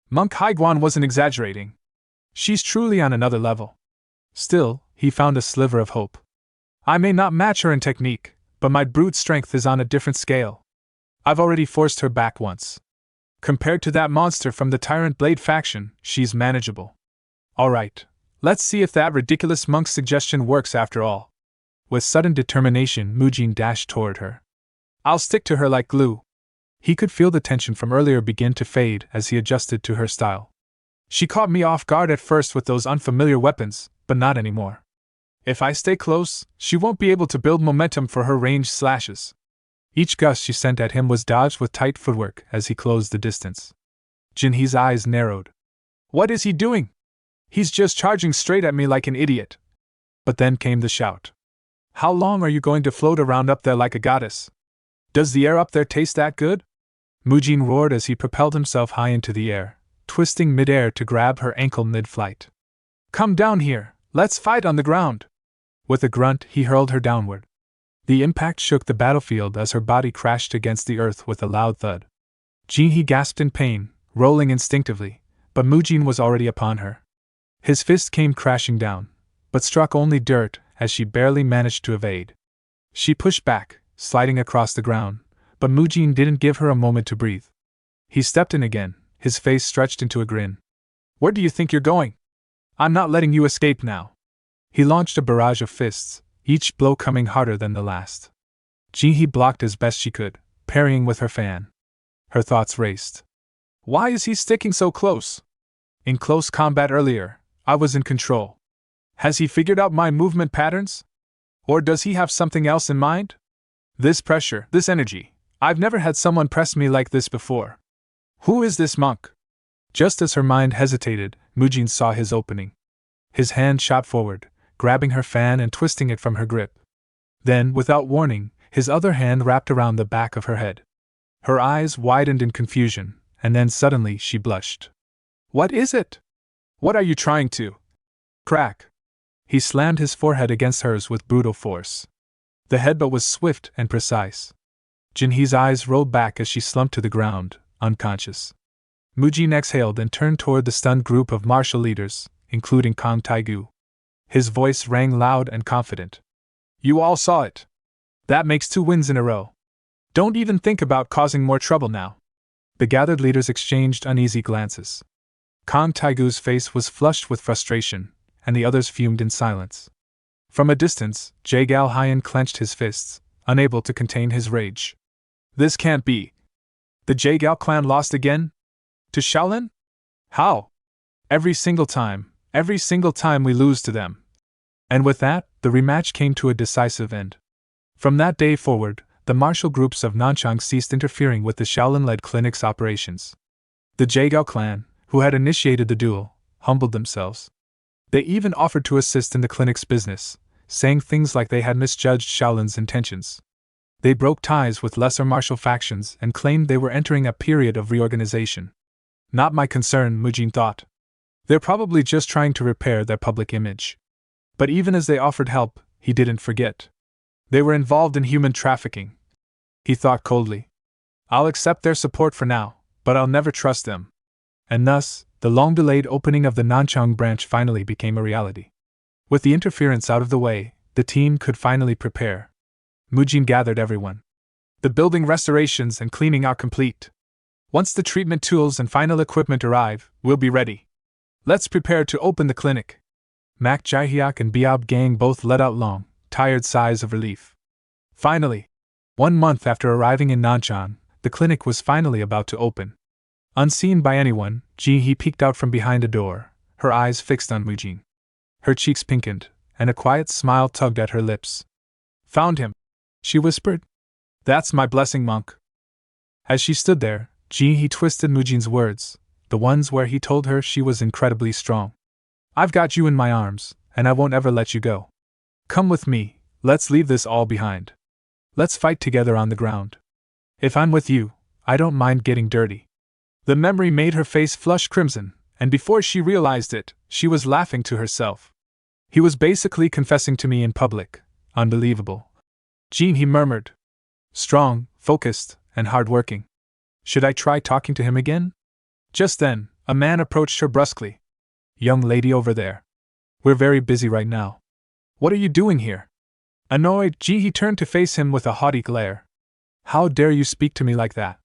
Monk Haiguan wasn't exaggerating. She's truly on another level. Still, he found a sliver of hope. I may not match her in technique, but my brute strength is on a different scale. I've already forced her back once. Compared to that monster from the Tyrant Blade faction, she's manageable. Alright, let's see if that ridiculous monk's suggestion works after all. With sudden determination, Mujin dashed toward her. I'll stick to her like glue. He could feel the tension from earlier begin to fade as he adjusted to her style. She caught me off guard at first with those unfamiliar weapons, but not anymore. If I stay close, she won't be able to build momentum for her ranged slashes. Each gust she sent at him was dodged with tight footwork as he closed the distance. Jinhee's eyes narrowed. What is he doing? He's just charging straight at me like an idiot. But then came the shout. How long are you going to float around up there like a goddess? Does the air up there taste that good? Mujin roared as he propelled himself high into the air, twisting mid-air to grab her ankle mid-flight. Come down here, let's fight on the ground. With a grunt, he hurled her downward. The impact shook the battlefield as her body crashed against the earth with a loud thud. Jinhee gasped in pain, rolling instinctively, but Mujin was already upon her. His fist came crashing down, but struck only dirt as she barely managed to evade. She pushed back, sliding across the ground, but Mujin didn't give her a moment to breathe. He stepped in again, his face stretched into a grin. Where do you think you're going? I'm not letting you escape now. He launched a barrage of fists, each blow coming harder than the last. Jinhee blocked as best she could, parrying with her fan. Her thoughts raced. Why is he sticking so close? In close combat earlier, I was in control. Has he figured out my movement patterns? Or does he have something else in mind? This pressure, this energy, I've never had someone press me like this before. Who is this monk? Just as her mind hesitated, Mujin saw his opening. His hand shot forward, grabbing her fan and twisting it from her grip. Then, without warning, his other hand wrapped around the back of her head. Her eyes widened in confusion, and then suddenly she blushed. What is it? What are you trying to? Crack. He slammed his forehead against hers with brutal force. The headbutt was swift and precise. Jinhee's eyes rolled back as she slumped to the ground, unconscious. Mujin exhaled and turned toward the stunned group of martial leaders, including Kang Taegu. His voice rang loud and confident. You all saw it. That makes 2 wins in a row. Don't even think about causing more trouble now. The gathered leaders exchanged uneasy glances. Kang Taegu's face was flushed with frustration, and the others fumed in silence. From a distance, Jaegal Hyan clenched his fists, unable to contain his rage. This can't be. The Jaegal clan lost again? To Shaolin? How? Every single time we lose to them. And with that, the rematch came to a decisive end. From that day forward, the martial groups of Nanchang ceased interfering with the Shaolin-led clinic's operations. The Jaegal clan, who had initiated the duel, humbled themselves. They even offered to assist in the clinic's business, saying things like they had misjudged Shaolin's intentions. They broke ties with lesser martial factions and claimed they were entering a period of reorganization. Not my concern, Mujin thought. They're probably just trying to repair their public image. But even as they offered help, he didn't forget. They were involved in human trafficking. He thought coldly. I'll accept their support for now, but I'll never trust them. And thus, the long-delayed opening of the Nanchang branch finally became a reality. With the interference out of the way, the team could finally prepare. Mujin gathered everyone. The building restorations and cleaning are complete. Once the treatment tools and final equipment arrive, we'll be ready. Let's prepare to open the clinic. Mak Jaehyuk and Biob Gang both let out long, tired sighs of relief. Finally, 1 month after arriving in Nanchang, the clinic was finally about to open. Unseen by anyone, Ji-hee peeked out from behind a door, her eyes fixed on Mujin. Her cheeks pinkened, and a quiet smile tugged at her lips. Found him, she whispered. That's my blessing, monk. As she stood there, Ji-hee twisted Mujin's words, the ones where he told her she was incredibly strong. I've got you in my arms, and I won't ever let you go. Come with me, let's leave this all behind. Let's fight together on the ground. If I'm with you, I don't mind getting dirty. The memory made her face flush crimson, and before she realized it, she was laughing to herself. He was basically confessing to me in public. Unbelievable. Jean, he murmured. Strong, focused, and hard-working. Should I try talking to him again? Just then, a man approached her brusquely. Young lady over there. We're very busy right now. What are you doing here? Annoyed, Ji-hee turned to face him with a haughty glare. How dare you speak to me like that?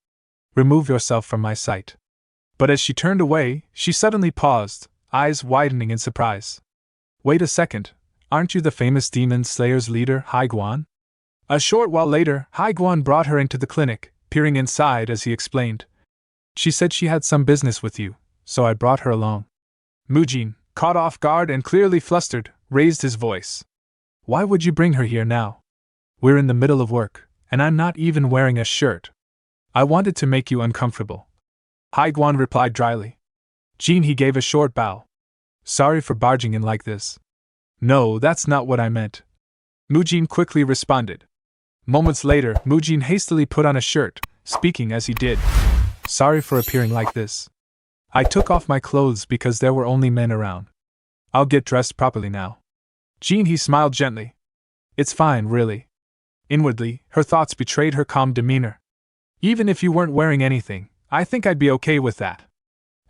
Remove yourself from my sight. But as she turned away, she suddenly paused, eyes widening in surprise. Wait a second, aren't you the famous demon slayer's leader, Hai Guan? A short while later, Hai Guan brought her into the clinic, peering inside as he explained. She said she had some business with you, so I brought her along. Mujin, caught off guard and clearly flustered, raised his voice. Why would you bring her here now? We're in the middle of work, and I'm not even wearing a shirt. I wanted to make you uncomfortable. Hai Guan replied dryly. He gave a short bow. Sorry for barging in like this. No, that's not what I meant. Mujin quickly responded. Moments later, Mujin hastily put on a shirt, speaking as he did. Sorry for appearing like this. I took off my clothes because there were only men around. I'll get dressed properly now. He smiled gently. It's fine, really. Inwardly, her thoughts betrayed her calm demeanor. Even if you weren't wearing anything, I think I'd be okay with that.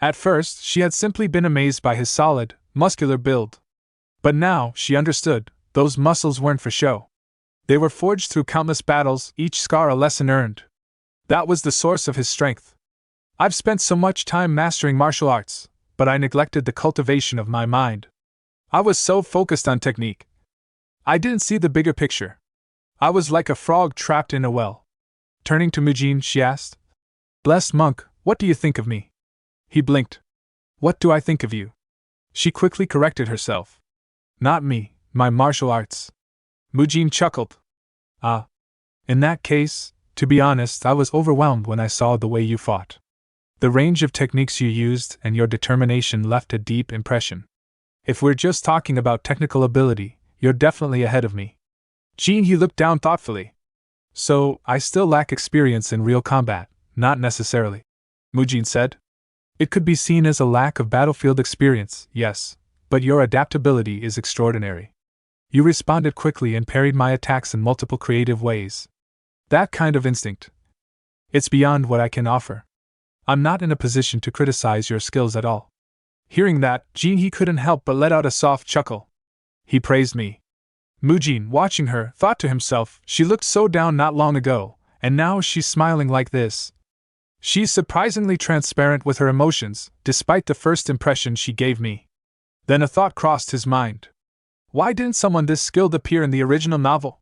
At first, she had simply been amazed by his solid, muscular build. But now, she understood, those muscles weren't for show. They were forged through countless battles, each scar a lesson earned. That was the source of his strength. I've spent so much time mastering martial arts, but I neglected the cultivation of my mind. I was so focused on technique. I didn't see the bigger picture. I was like a frog trapped in a well. Turning to Mujin, she asked, Blessed monk, what do you think of me? He blinked. What do I think of you? She quickly corrected herself. Not me, my martial arts. Mujin chuckled. Ah. In that case, to be honest, I was overwhelmed when I saw the way you fought. The range of techniques you used and your determination left a deep impression. If we're just talking about technical ability, you're definitely ahead of me. He looked down thoughtfully. So, I still lack experience in real combat, not necessarily. Mujin said. It could be seen as a lack of battlefield experience, yes, but your adaptability is extraordinary. You responded quickly and parried my attacks in multiple creative ways. That kind of instinct. It's beyond what I can offer. I'm not in a position to criticize your skills at all. Hearing that, he couldn't help but let out a soft chuckle. He praised me. Mujin, watching her, thought to himself, she looked so down not long ago, and now she's smiling like this. She's surprisingly transparent with her emotions, despite the first impression she gave me. Then a thought crossed his mind. Why didn't someone this skilled appear in the original novel?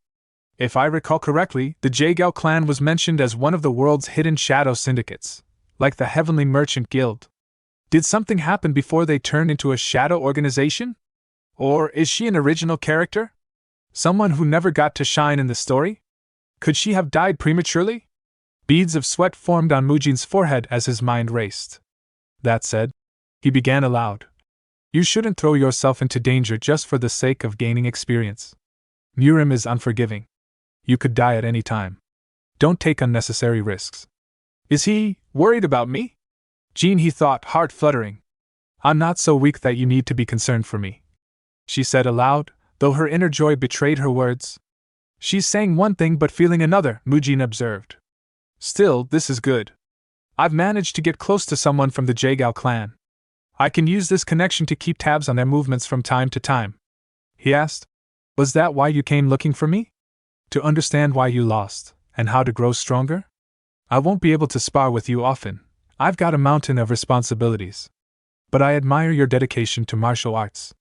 If I recall correctly, the Jaegao clan was mentioned as one of the world's hidden shadow syndicates, like the Heavenly Merchant Guild. Did something happen before they turned into a shadow organization? Or is she an original character? Someone who never got to shine in the story? Could she have died prematurely? Beads of sweat formed on Mujin's forehead as his mind raced. That said, he began aloud. You shouldn't throw yourself into danger just for the sake of gaining experience. Murim is unforgiving. You could die at any time. Don't take unnecessary risks. Is he worried about me? Jean, he thought, heart fluttering. I'm not so weak that you need to be concerned for me, she said aloud, though her inner joy betrayed her words. She's saying one thing but feeling another, Mujin observed. Still, this is good. I've managed to get close to someone from the Jaegao clan. I can use this connection to keep tabs on their movements from time to time. He asked, Was that why you came looking for me? To understand why you lost, and how to grow stronger? I won't be able to spar with you often. I've got a mountain of responsibilities. But I admire your dedication to martial arts.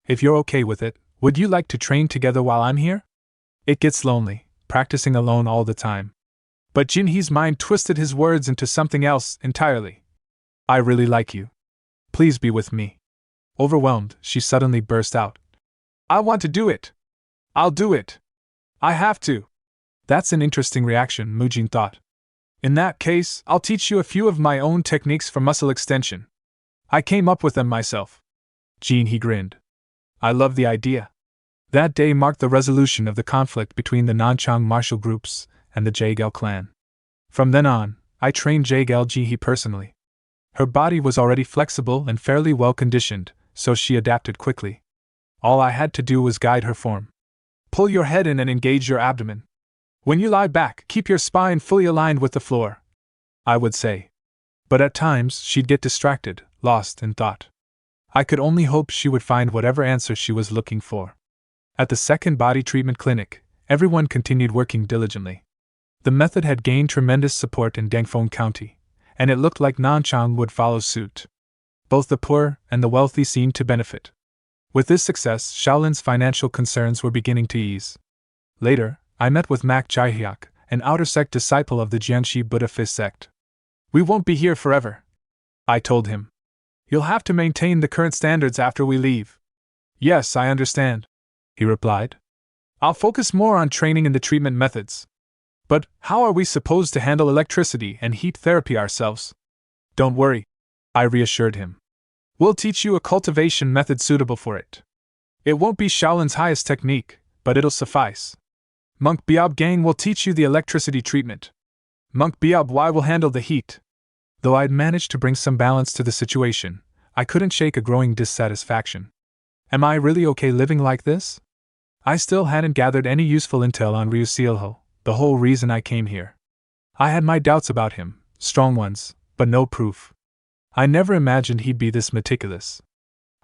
If you're okay with it, would you like to train together while I'm here? It gets lonely, practicing alone all the time. But Jinhee's mind twisted his words into something else entirely. I really like you. Please be with me. Overwhelmed, she suddenly burst out. I want to do it. I'll do it. I have to. That's an interesting reaction, Mujin thought. In that case, I'll teach you a few of my own techniques for muscle extension. I came up with them myself. Jinhee grinned. I love the idea. That day marked the resolution of the conflict between the Nanchang martial groups and the Jaegao clan. From then on, I trained Jaegao Jinhee personally. Her body was already flexible and fairly well conditioned, so she adapted quickly. All I had to do was guide her form. Pull your head in and engage your abdomen. When you lie back, keep your spine fully aligned with the floor, I would say. But at times, she'd get distracted, lost in thought. I could only hope she would find whatever answer she was looking for. At the second body treatment clinic, everyone continued working diligently. The method had gained tremendous support in Dangfeng County, and it looked like Nanchang would follow suit. Both the poor and the wealthy seemed to benefit. With this success, Shaolin's financial concerns were beginning to ease. Later, I met with Mak Jaihyuk, an outer sect disciple of the Jianxi Buddhist sect. We won't be here forever, I told him. You'll have to maintain the current standards after we leave. Yes, I understand, he replied. I'll focus more on training in the treatment methods. But how are we supposed to handle electricity and heat therapy ourselves? Don't worry, I reassured him. We'll teach you a cultivation method suitable for it. It won't be Shaolin's highest technique, but it'll suffice. Monk Biab Gang will teach you the electricity treatment. Monk Biab Y will handle the heat. Though I'd managed to bring some balance to the situation, I couldn't shake a growing dissatisfaction. Am I really okay living like this? I still hadn't gathered any useful intel on Ryu Sealho, the whole reason I came here. I had my doubts about him, strong ones, but no proof. I never imagined he'd be this meticulous.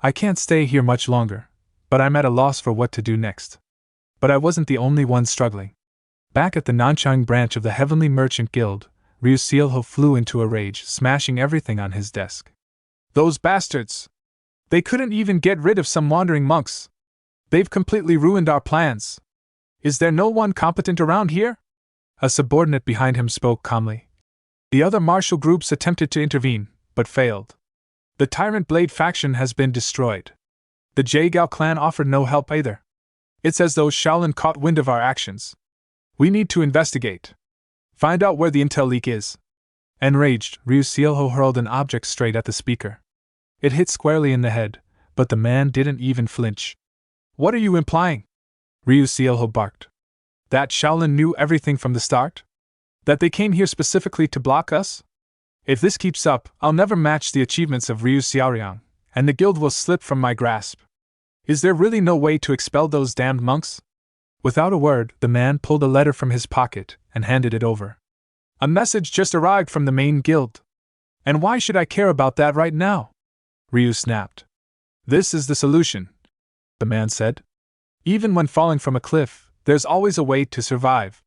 I can't stay here much longer, but I'm at a loss for what to do next. But I wasn't the only one struggling. Back at the Nanchang branch of the Heavenly Merchant Guild, Ryu Sealho flew into a rage, smashing everything on his desk. Those bastards! They couldn't even get rid of some wandering monks. They've completely ruined our plans. Is there no one competent around here? A subordinate behind him spoke calmly. The other martial groups attempted to intervene, but failed. The Tyrant Blade faction has been destroyed. The Jaegao clan offered no help either. It's as though Shaolin caught wind of our actions. We need to investigate. Find out where the intel leak is. Enraged, Ryu Sealho hurled an object straight at the speaker. It hit squarely in the head, but the man didn't even flinch. What are you implying? Ryu Sealho barked. That Shaolin knew everything from the start? That they came here specifically to block us? If this keeps up, I'll never match the achievements of Ryu Xiaoriang, and the guild will slip from my grasp. Is there really no way to expel those damned monks? Without a word, the man pulled a letter from his pocket and handed it over. A message just arrived from the main guild. And why should I care about that right now? Ryu snapped. This is the solution, the man said. Even when falling from a cliff, there's always a way to survive.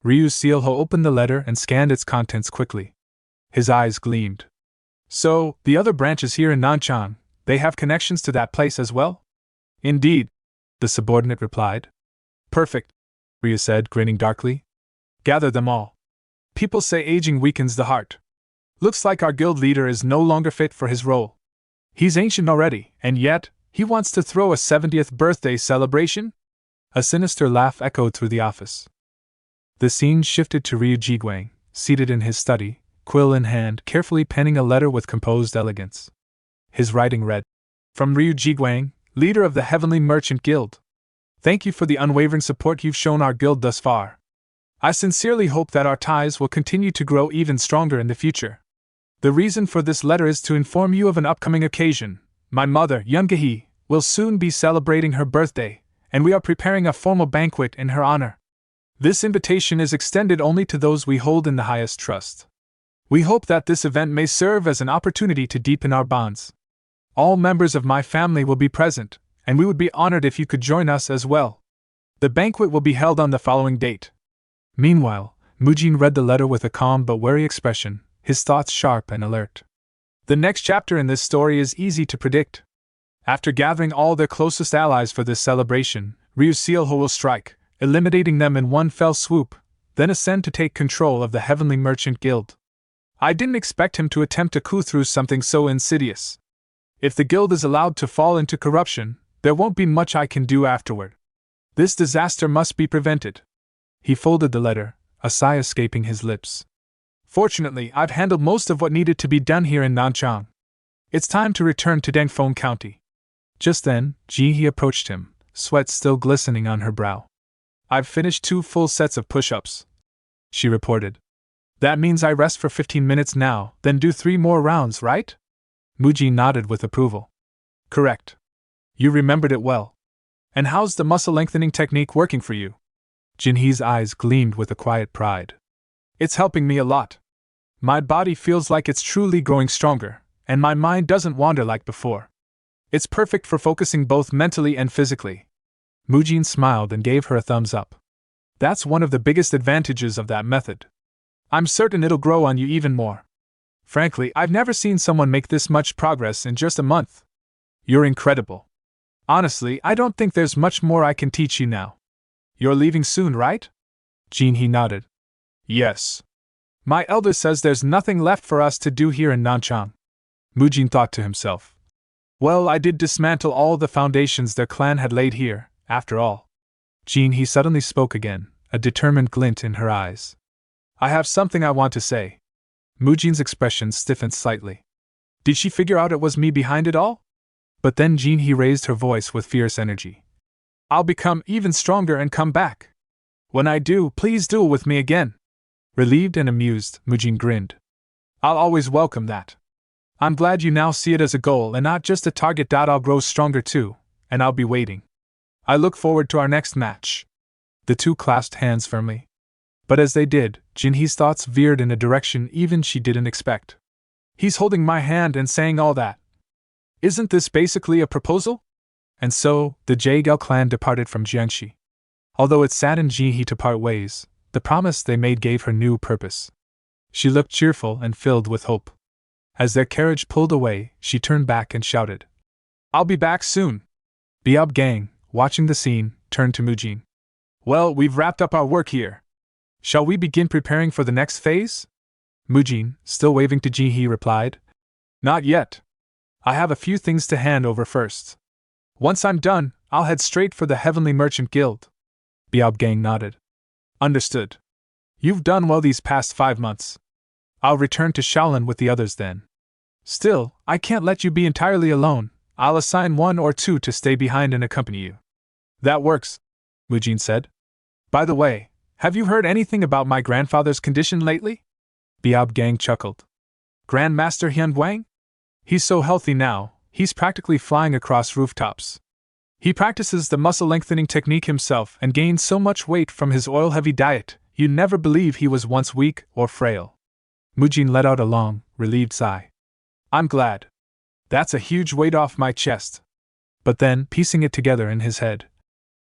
Ryu Sealho opened the letter and scanned its contents quickly. His eyes gleamed. So, the other branches here in Nanchang, they have connections to that place as well? Indeed, the subordinate replied. Perfect, Ryu said, grinning darkly. Gather them all. People say aging weakens the heart. Looks like our guild leader is no longer fit for his role. He's ancient already, and yet, he wants to throw a 70th birthday celebration? A sinister laugh echoed through the office. The scene shifted to Ryu Jiguang, seated in his study, quill in hand, carefully penning a letter with composed elegance. His writing read, From Ryu Jiguang, leader of the Heavenly Merchant Guild. Thank you for the unwavering support you've shown our guild thus far. I sincerely hope that our ties will continue to grow even stronger in the future. The reason for this letter is to inform you of an upcoming occasion. My mother, Yoongae, will soon be celebrating her birthday, and we are preparing a formal banquet in her honor. This invitation is extended only to those we hold in the highest trust. We hope that this event may serve as an opportunity to deepen our bonds. All members of my family will be present, and we would be honored if you could join us as well. The banquet will be held on the following date. Meanwhile, Mujin read the letter with a calm but wary expression, his thoughts sharp and alert. The next chapter in this story is easy to predict. After gathering all their closest allies for this celebration, Ryu Sealho will strike, eliminating them in one fell swoop, then ascend to take control of the Heavenly Merchant Guild. I didn't expect him to attempt a coup through something so insidious. If the guild is allowed to fall into corruption, there won't be much I can do afterward. This disaster must be prevented. He folded the letter, a sigh escaping his lips. Fortunately, I've handled most of what needed to be done here in Nanchang. It's time to return to Dengfeng County. Just then, Ji-hee approached him, sweat still glistening on her brow. I've finished 2 full sets of push-ups, she reported. That means I rest for 15 minutes now, then do 3 more rounds, right? Muji nodded with approval. Correct. You remembered it well. And how's the muscle lengthening technique working for you? Jinhee's eyes gleamed with a quiet pride. It's helping me a lot. My body feels like it's truly growing stronger, and my mind doesn't wander like before. It's perfect for focusing both mentally and physically. Mujin smiled and gave her a thumbs up. That's one of the biggest advantages of that method. I'm certain it'll grow on you even more. Frankly, I've never seen someone make this much progress in just a month. You're incredible. Honestly, I don't think there's much more I can teach you now. You're leaving soon, right? Jinhee nodded. Yes. My elder says there's nothing left for us to do here in Nanchang. Mujin thought to himself. Well, I did dismantle all the foundations their clan had laid here, after all. Jinhee suddenly spoke again, a determined glint in her eyes. I have something I want to say. Mujin's expression stiffened slightly. Did she figure out it was me behind it all? But then Jinhee raised her voice with fierce energy. I'll become even stronger and come back. When I do, please duel with me again. Relieved and amused, Mujin grinned. I'll always welcome that. I'm glad you now see it as a goal and not just a target. I'll grow stronger too, and I'll be waiting. I look forward to our next match. The two clasped hands firmly. But as they did, Jinhee's thoughts veered in a direction even she didn't expect. He's holding my hand and saying all that. Isn't this basically a proposal? And so, the Jaegel clan departed from Jiangxi. Although it saddened Jinhee to part ways, the promise they made gave her new purpose. She looked cheerful and filled with hope. As their carriage pulled away, she turned back and shouted, I'll be back soon. Biab Gang, watching the scene, turned to Mujin. Well, we've wrapped up our work here. Shall we begin preparing for the next phase? Mujin, still waving to Jinhee, replied, Not yet. I have a few things to hand over first. Once I'm done, I'll head straight for the Heavenly Merchant Guild. Biab Gang nodded. Understood. You've done well these past 5 months. I'll return to Shaolin with the others then. Still, I can't let you be entirely alone. I'll assign 1 or 2 to stay behind and accompany you. That works, Mujin said. By the way, have you heard anything about my grandfather's condition lately? Biab Gang chuckled. Grandmaster Hyun Wang? He's so healthy now, he's practically flying across rooftops. He practices the muscle lengthening technique himself and gained so much weight from his oil-heavy diet, you'd never believe he was once weak or frail. Mujin let out a long, relieved sigh. I'm glad. That's a huge weight off my chest. But then, piecing it together in his head.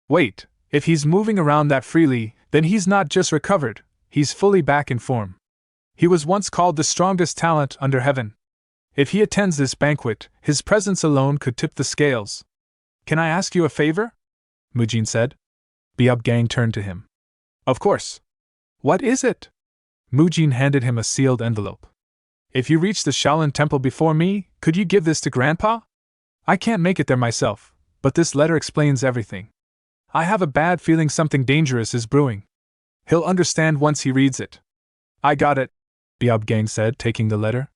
Wait, if he's moving around that freely, then he's not just recovered, he's fully back in form. He was once called the strongest talent under heaven. If he attends this banquet, his presence alone could tip the scales. Can I ask you a favor? Mujin said. Biab Gang turned to him. Of course. What is it? Mujin handed him a sealed envelope. If you reach the Shaolin Temple before me, could you give this to Grandpa? I can't make it there myself, but this letter explains everything. I have a bad feeling something dangerous is brewing. He'll understand once he reads it. I got it, Biab Gang said, taking the letter.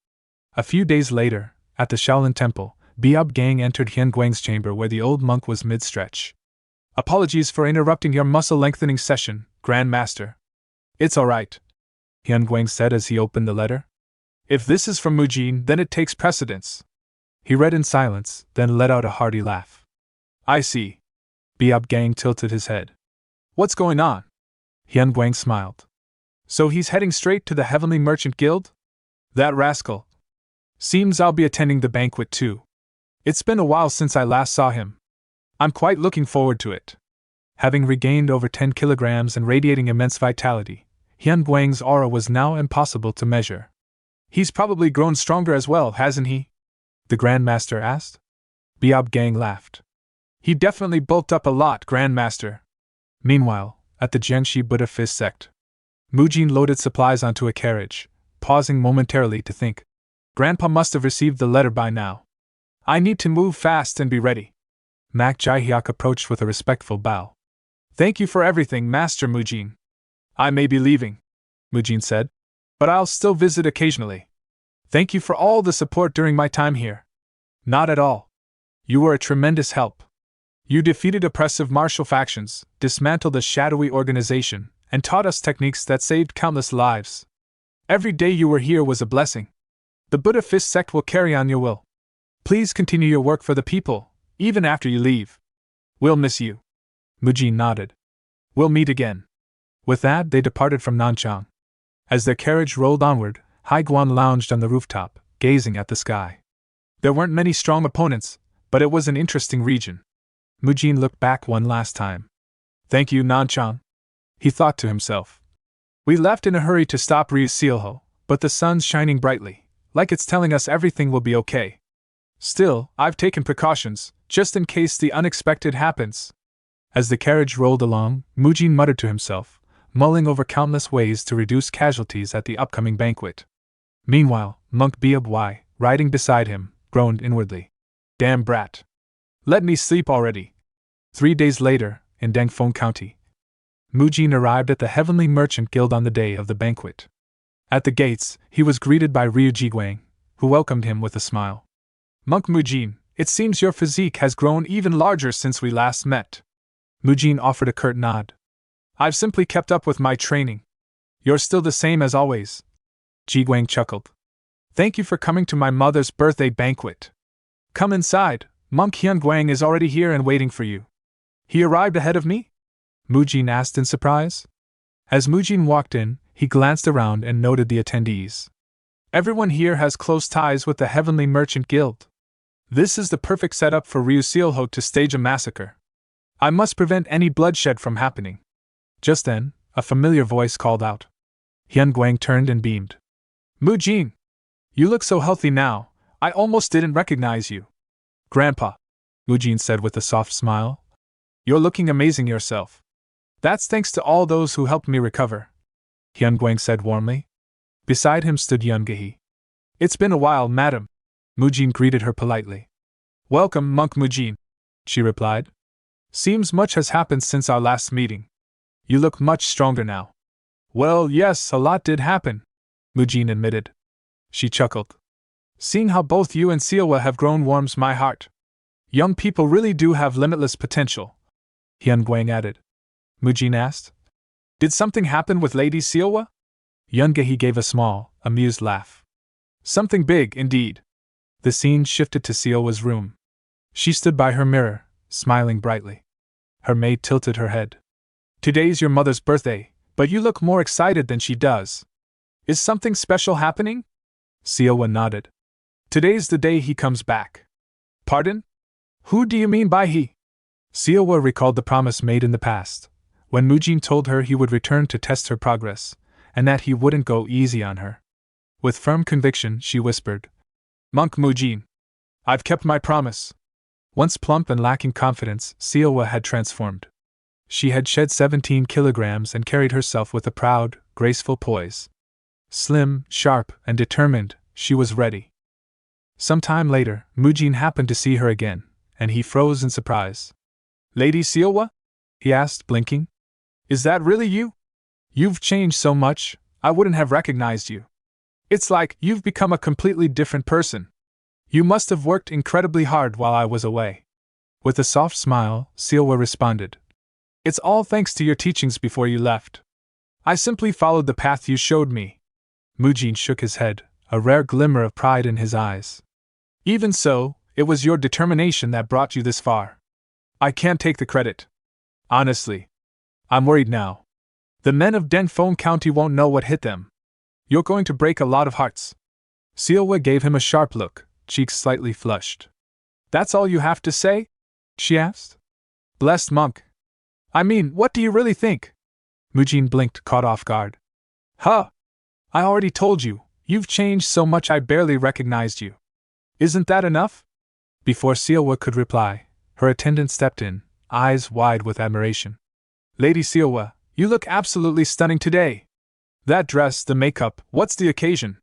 A few days later, at the Shaolin Temple, Biab Gang entered Hyun Guang's chamber where the old monk was mid-stretch. Apologies for interrupting your muscle-lengthening session, Grandmaster. It's alright, Hyun-Gwang said as he opened the letter. If this is from Mujin, then it takes precedence. He read in silence, then let out a hearty laugh. I see. Beop-gang tilted his head. What's going on? Hyun-Gwang smiled. So he's heading straight to the Heavenly Merchant Guild? That rascal. Seems I'll be attending the banquet too. It's been a while since I last saw him. I'm quite looking forward to it. Having regained over 10 kilograms and radiating immense vitality, Hyun-Gwang's aura was now impossible to measure. He's probably grown stronger as well, hasn't he? The Grandmaster asked. Beop-gang laughed. He definitely bulked up a lot, Grandmaster. Meanwhile, at the Jiangxi Buddha Fist sect, Mujin loaded supplies onto a carriage, pausing momentarily to think. Grandpa must have received the letter by now. I need to move fast and be ready. Mak Jae-hyuk approached with a respectful bow. Thank you for everything, Master Mujin. I may be leaving, Mujin said, but I'll still visit occasionally. Thank you for all the support during my time here. Not at all. You were a tremendous help. You defeated oppressive martial factions, dismantled a shadowy organization, and taught us techniques that saved countless lives. Every day you were here was a blessing. The Buddha Fist sect will carry on your will. Please continue your work for the people, even after you leave. We'll miss you. Mujin nodded. We'll meet again. With that, they departed from Nanchang. As their carriage rolled onward, Haiguan lounged on the rooftop, gazing at the sky. There weren't many strong opponents, but it was an interesting region. Mujin looked back one last time. Thank you, Nanchang, he thought to himself. We left in a hurry to stop Ryusealho, but the sun's shining brightly, like it's telling us everything will be okay. Still, I've taken precautions, just in case the unexpected happens. As the carriage rolled along, Mujin muttered to himself, mulling over countless ways to reduce casualties at the upcoming banquet. Meanwhile, Monk Beop, riding beside him, groaned inwardly. Damn brat. Let me sleep already. 3 days later, in Dangfeng County, Mujin arrived at the Heavenly Merchant Guild on the day of the banquet. At the gates, he was greeted by Ryu Jigwang, who welcomed him with a smile. Monk Mujin, it seems your physique has grown even larger since we last met. Mujin offered a curt nod. I've simply kept up with my training. You're still the same as always. Jigwang chuckled. Thank you for coming to my mother's birthday banquet. Come inside, Monk Hyun-Gwang is already here and waiting for you. He arrived ahead of me? Mujin asked in surprise. As Mujin walked in, he glanced around and noted the attendees. Everyone here has close ties with the Heavenly Merchant Guild. This is the perfect setup for Ryusealho to stage a massacre. I must prevent any bloodshed from happening. Just then, a familiar voice called out. Hyun-Gwang turned and beamed. Mujin! You look so healthy now, I almost didn't recognize you. Grandpa, Mujin said with a soft smile. You're looking amazing yourself. That's thanks to all those who helped me recover. Hyun-Gwang said warmly. Beside him stood Yoon-Gehi. It's been a while, madam. Mujin greeted her politely. Welcome, Monk Mujin, she replied. Seems much has happened since our last meeting. You look much stronger now. Well, yes, a lot did happen, Mujin admitted. She chuckled. Seeing how both you and Sealwa have grown warms my heart. Young people really do have limitless potential, Hyun-Gwang added. Mujin asked. Did something happen with Lady Sealwa? Yoon-Gehi gave a small, amused laugh. Something big, indeed. The scene shifted to Sealwa's room. She stood by her mirror, smiling brightly. Her maid tilted her head. Today's your mother's birthday, but you look more excited than she does. Is something special happening? Sealwa nodded. Today's the day he comes back. Pardon? Who do you mean by he? Sealwa recalled the promise made in the past, when Mujin told her he would return to test her progress, and that he wouldn't go easy on her. With firm conviction, she whispered, Monk Mujin, I've kept my promise. Once plump and lacking confidence, Sealwa had transformed. She had shed 17 kilograms and carried herself with a proud, graceful poise. Slim, sharp, and determined, she was ready. Some time later, Mujin happened to see her again, and he froze in surprise. Lady Sealwa? He asked, blinking. Is that really you? You've changed so much, I wouldn't have recognized you. It's like you've become a completely different person. You must have worked incredibly hard while I was away. With a soft smile, Sealwa responded, It's all thanks to your teachings before you left. I simply followed the path you showed me. Mujin shook his head, a rare glimmer of pride in his eyes. Even so, it was your determination that brought you this far. I can't take the credit. Honestly. I'm worried now. The men of Denfeng County won't know what hit them. You're going to break a lot of hearts. Sielwa gave him a sharp look, cheeks slightly flushed. That's all you have to say? She asked. Blessed monk. I mean, what do you really think? Mujin blinked, caught off guard. Huh! I already told you, you've changed so much I barely recognized you. Isn't that enough? Before Sielwa could reply, her attendant stepped in, eyes wide with admiration. Lady Sielwa, you look absolutely stunning today. That dress, the makeup, what's the occasion?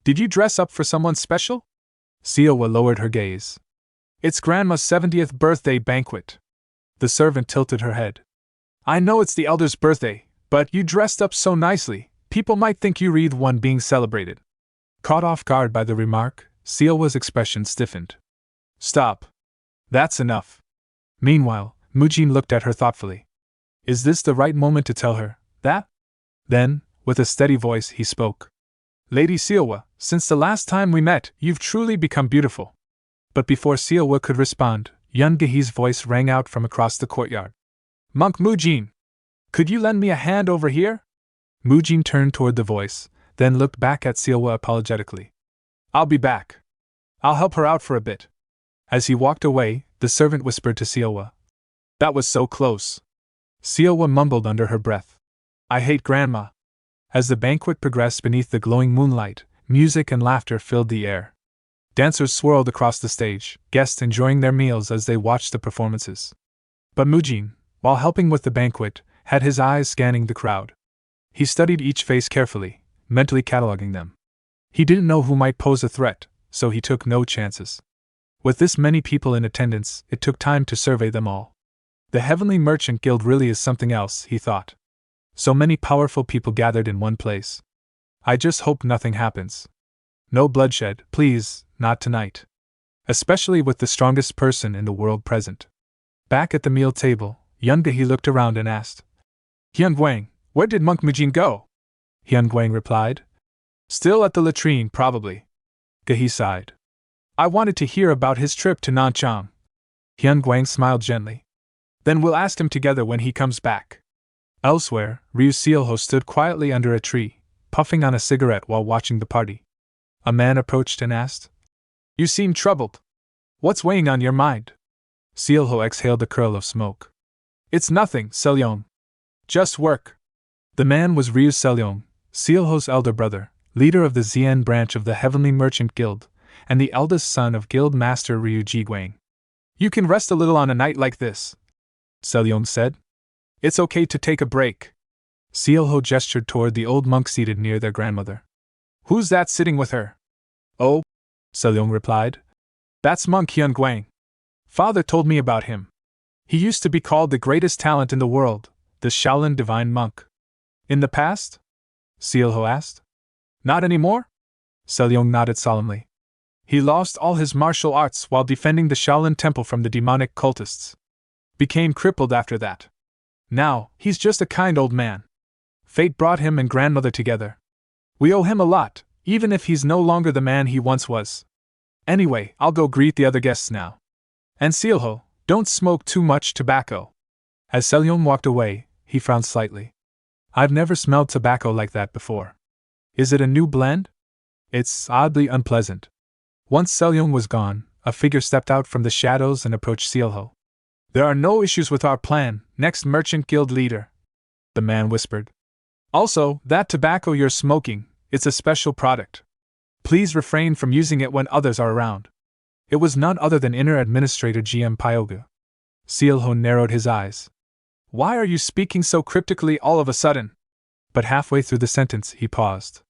Did you dress up for someone special? Sielwa lowered her gaze. It's Grandma's 70th birthday banquet. The servant tilted her head. I know it's the elder's birthday, but you dressed up so nicely, people might think you were the one being celebrated. Caught off guard by the remark, Sielwa's expression stiffened. Stop. That's enough. Meanwhile, Mujin looked at her thoughtfully. Is this the right moment to tell her that? Then, with a steady voice, he spoke. Lady Sielwa, since the last time we met, you've truly become beautiful. But before Sielwa could respond, Yun Gehe's voice rang out from across the courtyard. Monk Mujin! Could you lend me a hand over here? Mujin turned toward the voice, then looked back at Sielwa apologetically. I'll be back. I'll help her out for a bit. As he walked away, the servant whispered to Sielwa. That was so close. Sielwa mumbled under her breath. I hate Grandma. As the banquet progressed beneath the glowing moonlight, music and laughter filled the air. Dancers swirled across the stage, guests enjoying their meals as they watched the performances. But Mujin, while helping with the banquet, had his eyes scanning the crowd. He studied each face carefully, mentally cataloging them. He didn't know who might pose a threat, so he took no chances. With this many people in attendance, it took time to survey them all. The Heavenly Merchant Guild really is something else, he thought. So many powerful people gathered in one place. I just hope nothing happens. No bloodshed, please, not tonight. Especially with the strongest person in the world present. Back at the meal table, Yun Gehe looked around and asked, Hyunguang, where did Monk Mujin go? Hyunguang replied, Still at the latrine, probably. Gehe sighed. I wanted to hear about his trip to Nanchang. Hyunguang smiled gently. Then we'll ask him together when he comes back. Elsewhere, Ryu Sealho stood quietly under a tree, puffing on a cigarette while watching the party. A man approached and asked, You seem troubled. What's weighing on your mind? Sealho exhaled a curl of smoke. It's nothing, Selyong. Just work. The man was Ryu Selyong, Sealho's elder brother, leader of the Zien branch of the Heavenly Merchant Guild, and the eldest son of Guild Master Ryu Jiguang. You can rest a little on a night like this, Selyong said. It's okay to take a break. Sealho gestured toward the old monk seated near their grandmother. Who's that sitting with her? Oh, Selyong replied. That's Monk Hyunguang. Father told me about him. He used to be called the greatest talent in the world, the Shaolin Divine Monk. In the past? Sealho asked. Not anymore? Selyong nodded solemnly. He lost all his martial arts while defending the Shaolin Temple from the demonic cultists. Became crippled after that. Now, he's just a kind old man. Fate brought him and grandmother together. We owe him a lot, even if he's no longer the man he once was. Anyway, I'll go greet the other guests now. And Sealho, don't smoke too much tobacco. As Selyong walked away, he frowned slightly. I've never smelled tobacco like that before. Is it a new blend? It's oddly unpleasant. Once Selyong was gone, a figure stepped out from the shadows and approached Sealho. There are no issues with our plan, next Merchant Guild leader, the man whispered. Also, that tobacco you're smoking, it's a special product. Please refrain from using it when others are around. It was none other than Inner Administrator GM Pyoga. Sealho narrowed his eyes. Why are you speaking so cryptically all of a sudden? But halfway through the sentence he paused.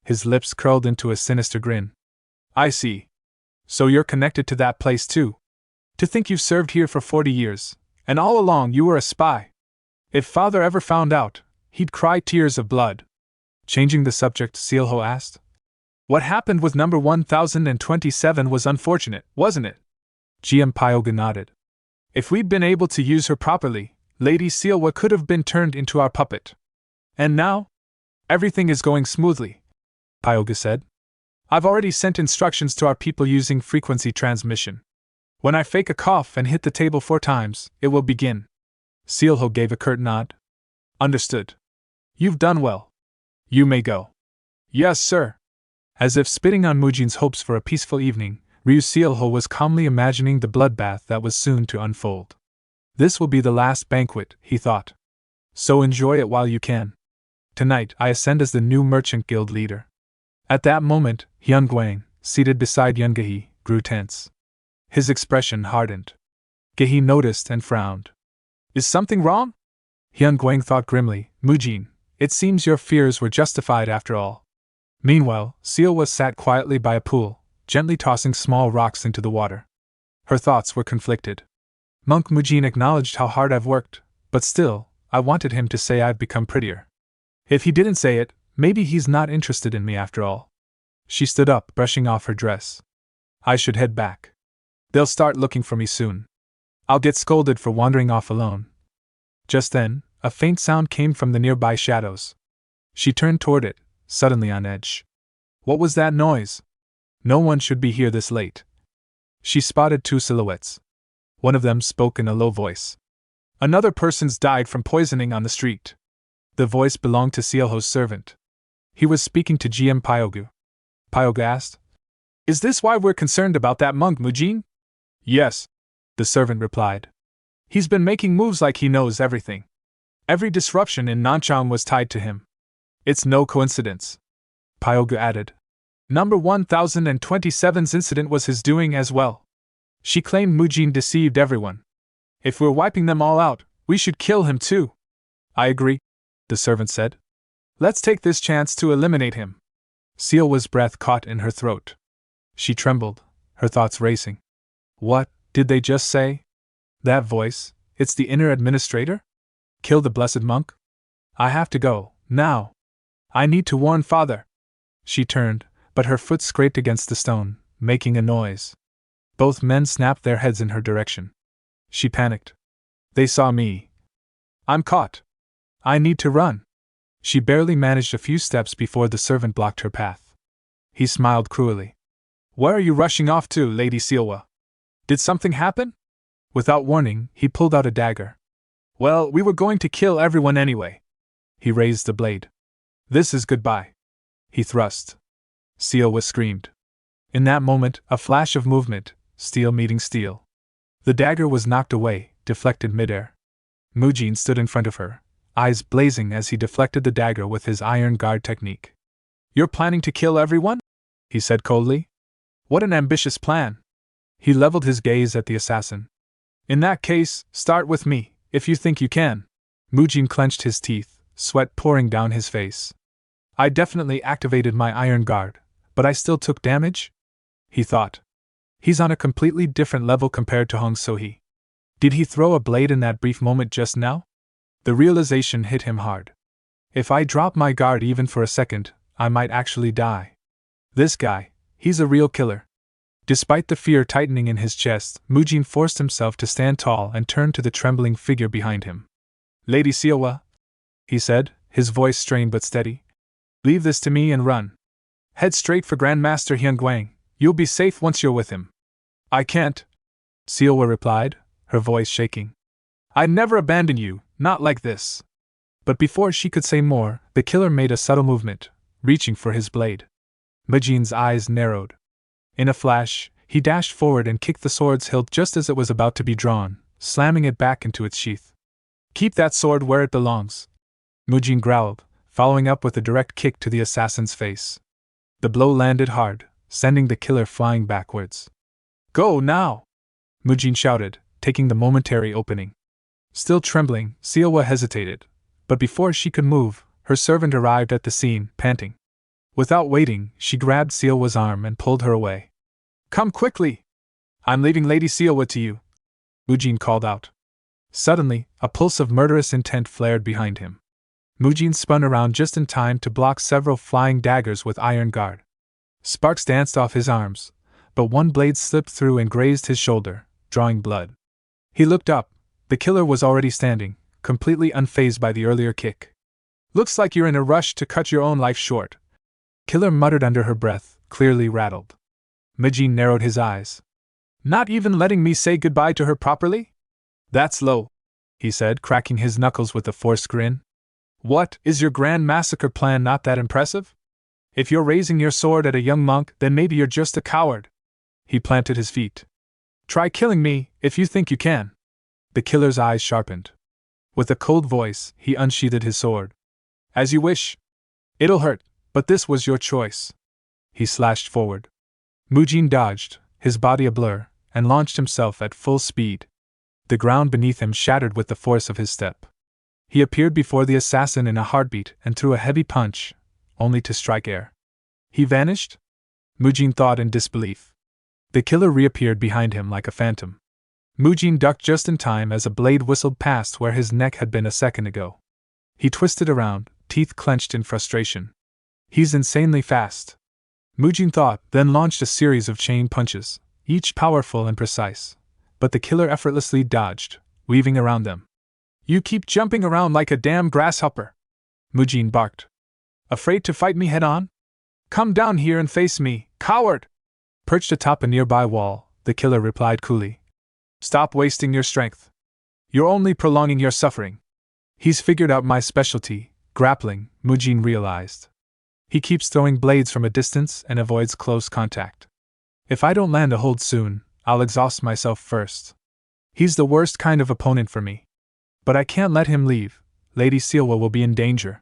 His lips curled into a sinister grin. I see. So you're connected to that place too. To think you've served here for 40 years, and all along you were a spy. If Father ever found out, he'd cry tears of blood. Changing the subject, Sealho asked. What happened with number 1027 was unfortunate, wasn't it? GM Pyoga nodded. If we'd been able to use her properly, Lady Sealwa could have been turned into our puppet. And now? Everything is going smoothly, Pyoga said. I've already sent instructions to our people using frequency transmission. When I fake a cough and hit the table 4 times, it will begin. Sealho gave a curt nod. Understood. You've done well. You may go. Yes, sir. As if spitting on Mujin's hopes for a peaceful evening, Ryu Sealho was calmly imagining the bloodbath that was soon to unfold. This will be the last banquet, he thought. So enjoy it while you can. Tonight I ascend as the new Merchant Guild leader. At that moment, Hyun Guang, seated beside Yun Gehi, grew tense. His expression hardened. Gehi noticed and frowned. Is something wrong? Hyun Guang thought grimly. Mujin, it seems your fears were justified after all. Meanwhile, Sealwa sat quietly by a pool, gently tossing small rocks into the water. Her thoughts were conflicted. Monk Mujin acknowledged how hard I've worked, but still, I wanted him to say I've become prettier. If he didn't say it, maybe he's not interested in me after all. She stood up, brushing off her dress. I should head back. They'll start looking for me soon. I'll get scolded for wandering off alone. Just then, a faint sound came from the nearby shadows. She turned toward it, suddenly on edge. What was that noise? No one should be here this late. She spotted 2 silhouettes. One of them spoke in a low voice. Another person's died from poisoning on the street. The voice belonged to Sealho's servant. He was speaking to GM Pyogu. Pyogu asked, Is this why we're concerned about that monk Mujin? Yes, the servant replied. He's been making moves like he knows everything. Every disruption in Nanchang was tied to him. It's no coincidence. Pyogu added. Number 1027's incident was his doing as well. She claimed Mujin deceived everyone. If we're wiping them all out, we should kill him too. I agree, the servant said. Let's take this chance to eliminate him. Sealwa's breath caught in her throat. She trembled, her thoughts racing. What did they just say? That voice, it's the inner administrator? Kill the blessed monk? I have to go, now. I need to warn father. She turned, but her foot scraped against the stone, making a noise. Both men snapped their heads in her direction. She panicked. They saw me. I'm caught. I need to run. She barely managed a few steps before the servant blocked her path. He smiled cruelly. Where are you rushing off to, Lady Sealwa? Did something happen? Without warning, he pulled out a dagger. Well, we were going to kill everyone anyway. He raised the blade. This is goodbye. He thrust. Sealwa screamed. In that moment, a flash of movement, steel meeting steel. The dagger was knocked away, deflected midair. Mujin stood in front of her, eyes blazing as he deflected the dagger with his iron guard technique. You're planning to kill everyone? He said coldly. What an ambitious plan. He leveled his gaze at the assassin. In that case, start with me, if you think you can. Mujin clenched his teeth, sweat pouring down his face. I definitely activated my iron guard, but I still took damage? He thought. He's on a completely different level compared to Hong So-hee. Did he throw a blade in that brief moment just now? The realization hit him hard. If I drop my guard even for a second, I might actually die. This guy, he's a real killer. Despite the fear tightening in his chest, Mujin forced himself to stand tall and turn to the trembling figure behind him. Lady Sealwa, he said, his voice strained but steady. Leave this to me and run. Head straight for Grandmaster Hyun Guang. You'll be safe once you're with him. I can't, Sealwa replied, her voice shaking. I'd never abandon you, not like this. But before she could say more, the killer made a subtle movement, reaching for his blade. Mujin's eyes narrowed. In a flash, he dashed forward and kicked the sword's hilt just as it was about to be drawn, slamming it back into its sheath. Keep that sword where it belongs, Mujin growled, following up with a direct kick to the assassin's face. The blow landed hard, sending the killer flying backwards. Go now! Mujin shouted, taking the momentary opening. Still trembling, Sealwa hesitated, but before she could move, her servant arrived at the scene, panting. Without waiting, she grabbed Sealwa's arm and pulled her away. Come quickly! I'm leaving Lady Sealwa to you, Mujin called out. Suddenly, a pulse of murderous intent flared behind him. Mujin spun around just in time to block several flying daggers with iron guard. Sparks danced off his arms, but one blade slipped through and grazed his shoulder, drawing blood. He looked up. The killer was already standing, completely unfazed by the earlier kick. Looks like you're in a rush to cut your own life short. Killer muttered under her breath, clearly rattled. Mujin narrowed his eyes. Not even letting me say goodbye to her properly? That's low, he said, cracking his knuckles with a forced grin. What, is your grand massacre plan not that impressive? If you're raising your sword at a young monk, then maybe you're just a coward. He planted his feet. Try killing me, if you think you can. The killer's eyes sharpened. With a cold voice, he unsheathed his sword. As you wish. It'll hurt, but this was your choice. He slashed forward. Mujin dodged, his body a blur, and launched himself at full speed. The ground beneath him shattered with the force of his step. He appeared before the assassin in a heartbeat and threw a heavy punch, only to strike air. He vanished? Mujin thought in disbelief. The killer reappeared behind him like a phantom. Mujin ducked just in time as a blade whistled past where his neck had been a second ago. He twisted around, teeth clenched in frustration. He's insanely fast. Mujin thought, then launched a series of chain punches, each powerful and precise. But the killer effortlessly dodged, weaving around them. You keep jumping around like a damn grasshopper, Mujin barked. Afraid to fight me head on? Come down here and face me, coward! Perched atop a nearby wall, the killer replied coolly. Stop wasting your strength. You're only prolonging your suffering. He's figured out my specialty, grappling, Mujin realized. He keeps throwing blades from a distance and avoids close contact. If I don't land a hold soon, I'll exhaust myself first. He's the worst kind of opponent for me. But I can't let him leave. Lady Sealwa will be in danger.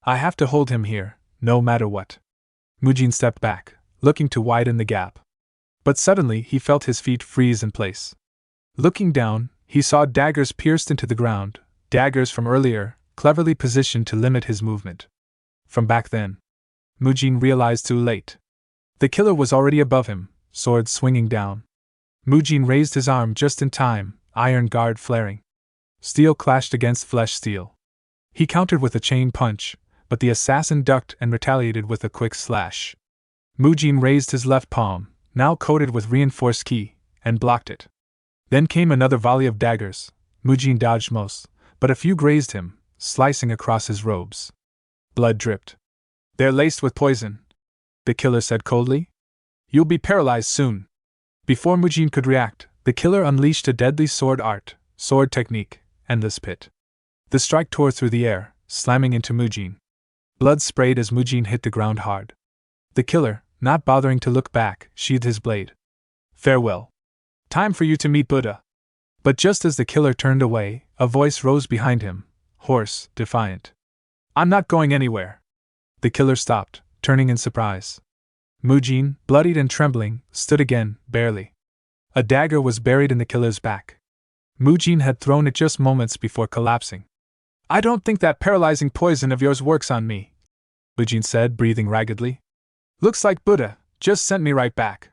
I have to hold him here, no matter what. Mujin stepped back, looking to widen the gap. But suddenly he felt his feet freeze in place. Looking down, he saw daggers pierced into the ground, daggers from earlier, cleverly positioned to limit his movement. From back then, Mujin realized too late. The killer was already above him, sword swinging down. Mujin raised his arm just in time, iron guard flaring. Steel clashed against flesh steel. He countered with a chain punch, but the assassin ducked and retaliated with a quick slash. Mujin raised his left palm, now coated with reinforced ki, and blocked it. Then came another volley of daggers. Mujin dodged most, but a few grazed him, slicing across his robes. Blood dripped. They're laced with poison, the killer said coldly. You'll be paralyzed soon. Before Mujin could react, the killer unleashed a deadly sword art, sword technique, endless pit. The strike tore through the air, slamming into Mujin. Blood sprayed as Mujin hit the ground hard. The killer, not bothering to look back, sheathed his blade. Farewell. Time for you to meet Buddha. But just as the killer turned away, a voice rose behind him, hoarse, defiant. I'm not going anywhere. The killer stopped, turning in surprise. Mujin, bloodied and trembling, stood again, barely. A dagger was buried in the killer's back. Mujin had thrown it just moments before collapsing. I don't think that paralyzing poison of yours works on me, Mujin said, breathing raggedly. Looks like Buddha just sent me right back.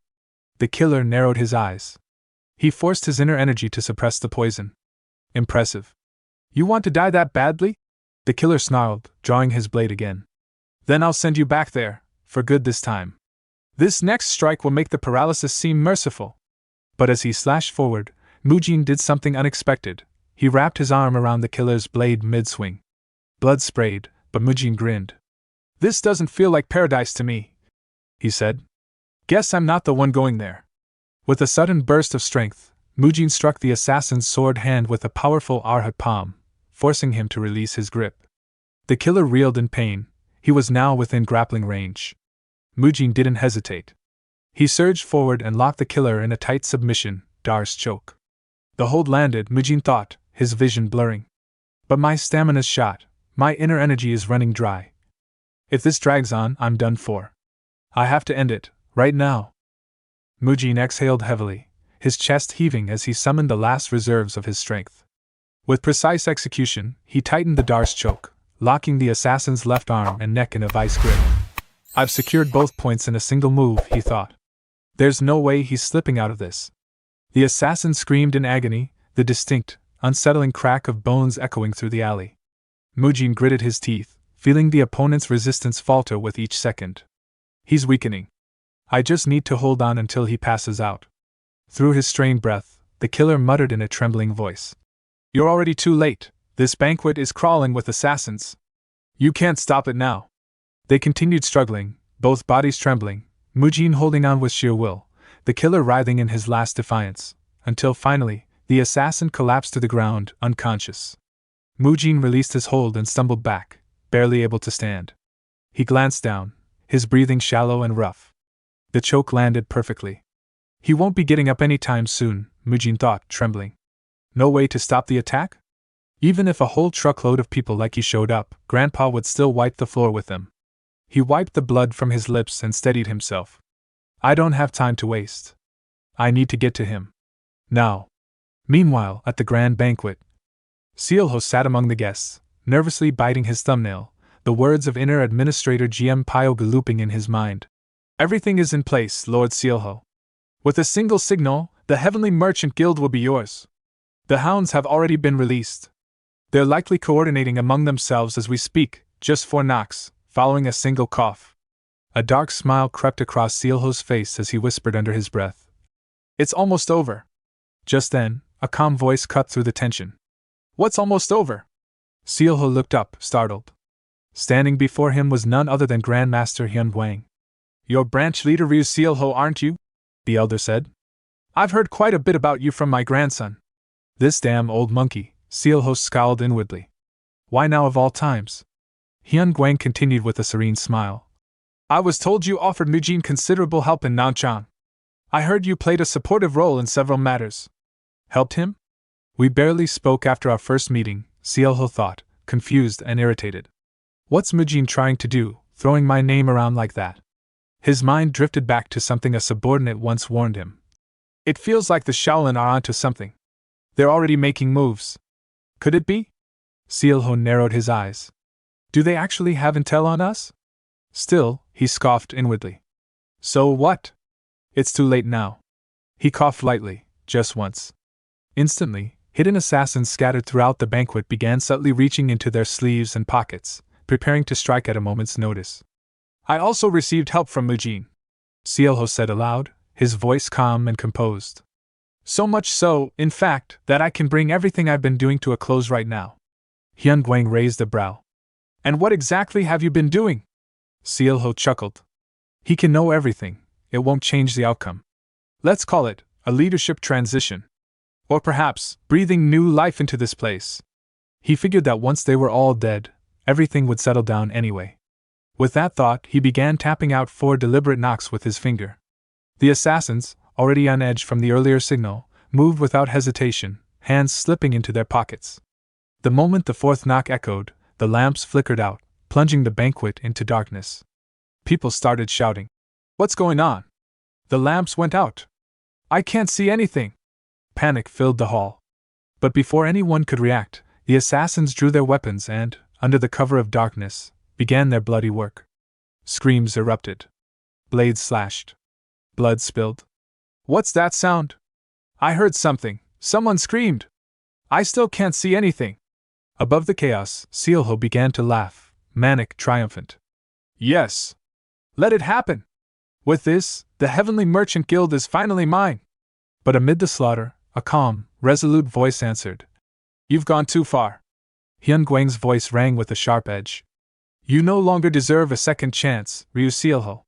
The killer narrowed his eyes. He forced his inner energy to suppress the poison. Impressive. You want to die that badly? The killer snarled, drawing his blade again. Then I'll send you back there, for good this time. This next strike will make the paralysis seem merciful. But as he slashed forward, Mujin did something unexpected. He wrapped his arm around the killer's blade mid-swing. Blood sprayed, but Mujin grinned. This doesn't feel like paradise to me, he said. Guess I'm not the one going there. With a sudden burst of strength, Mujin struck the assassin's sword hand with a powerful arhat palm, forcing him to release his grip. The killer reeled in pain. He was now within grappling range. Mujin didn't hesitate. He surged forward and locked the killer in a tight submission, Dar's choke. The hold landed, Mujin thought, his vision blurring. But my stamina's shot, my inner energy is running dry. If this drags on, I'm done for. I have to end it, right now. Mujin exhaled heavily, his chest heaving as he summoned the last reserves of his strength. With precise execution, he tightened the Dar's choke, locking the assassin's left arm and neck in a vice grip. I've secured both points in a single move, he thought. There's no way he's slipping out of this. The assassin screamed in agony, the distinct, unsettling crack of bones echoing through the alley. Mujin gritted his teeth, feeling the opponent's resistance falter with each second. He's weakening. I just need to hold on until he passes out. Through his strained breath, the killer muttered in a trembling voice. You're already too late, This banquet is crawling with assassins. You can't stop it now. They continued struggling, both bodies trembling, Mujin holding on with sheer will, the killer writhing in his last defiance, until finally, the assassin collapsed to the ground, unconscious. Mujin released his hold and stumbled back, barely able to stand. He glanced down, his breathing shallow and rough. The choke landed perfectly. He won't be getting up any time soon, Mujin thought, trembling. No way to stop the attack? Even if a whole truckload of people like he showed up, Grandpa would still wipe the floor with them. He wiped the blood from his lips and steadied himself. I don't have time to waste. I need to get to him. Now. Meanwhile, at the grand banquet, Sealho sat among the guests, nervously biting his thumbnail, the words of inner administrator GM Pyoga looping in his mind. Everything is in place, Lord Sealho. With a single signal, the Heavenly Merchant Guild will be yours. The hounds have already been released. They're likely coordinating among themselves as we speak, just 4 knocks, following a single cough. A dark smile crept across Sealho's face as he whispered under his breath. It's almost over. Just then, a calm voice cut through the tension. What's almost over? Sealho looked up, startled. Standing before him was none other than Grandmaster Hyun Wang. Your branch leader Ryu Sealho, aren't you? The elder said. I've heard quite a bit about you from my grandson. This damn old monkey, Sealho scowled inwardly. Why now of all times? Hyun Guang continued with a serene smile. I was told you offered Mujin considerable help in Nanchang. I heard you played a supportive role in several matters. Helped him? We barely spoke after our first meeting, Sealho thought, confused and irritated. What's Mujin trying to do, throwing my name around like that? His mind drifted back to something a subordinate once warned him. It feels like the Shaolin are onto something. They're already making moves. Could it be? Sealho narrowed his eyes. Do they actually have intel on us? Still, he scoffed inwardly. So what? It's too late now. He coughed lightly, just once. Instantly, hidden assassins scattered throughout the banquet began subtly reaching into their sleeves and pockets, preparing to strike at a moment's notice. I also received help from Mujin, Sealho said aloud, his voice calm and composed. So much so, in fact, that I can bring everything I've been doing to a close right now. Hyun Guang raised a brow. And what exactly have you been doing? Sealho chuckled. He can know everything, it won't change the outcome. Let's call it a leadership transition. Or perhaps, breathing new life into this place. He figured that once they were all dead, everything would settle down anyway. With that thought, he began tapping out 4 deliberate knocks with his finger. The assassins, already on edge from the earlier signal, moved without hesitation, hands slipping into their pockets. The moment the 4th knock echoed, the lamps flickered out, plunging the banquet into darkness. People started shouting. What's going on? The lamps went out. I can't see anything. Panic filled the hall. But before anyone could react, the assassins drew their weapons and, under the cover of darkness, began their bloody work. Screams erupted. Blades slashed. Blood spilled. What's that sound? I heard something. Someone screamed. I still can't see anything. Above the chaos, Sealho began to laugh, manic, triumphant. Yes. Let it happen. With this, the Heavenly Merchant Guild is finally mine. But amid the slaughter, a calm, resolute voice answered. You've gone too far. Hyun Guang's voice rang with a sharp edge. You no longer deserve a second chance, Ryu Sealho.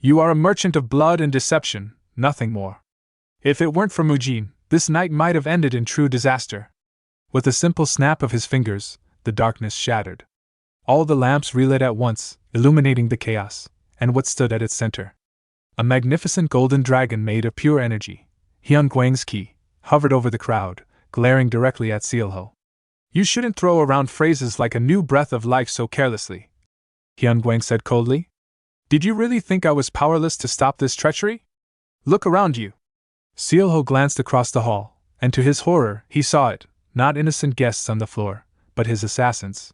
You are a merchant of blood and deception, nothing more. If it weren't for Mujin, this night might have ended in true disaster. With a simple snap of his fingers, the darkness shattered. All the lamps relit at once, illuminating the chaos, and what stood at its center. A magnificent golden dragon made of pure energy, Hyun Guang's key, hovered over the crowd, glaring directly at Sealho. You shouldn't throw around phrases like a new breath of life so carelessly, Hyun Guang said coldly. Did you really think I was powerless to stop this treachery? Look around you. Sealho glanced across the hall, and to his horror, he saw it, not innocent guests on the floor, but his assassins.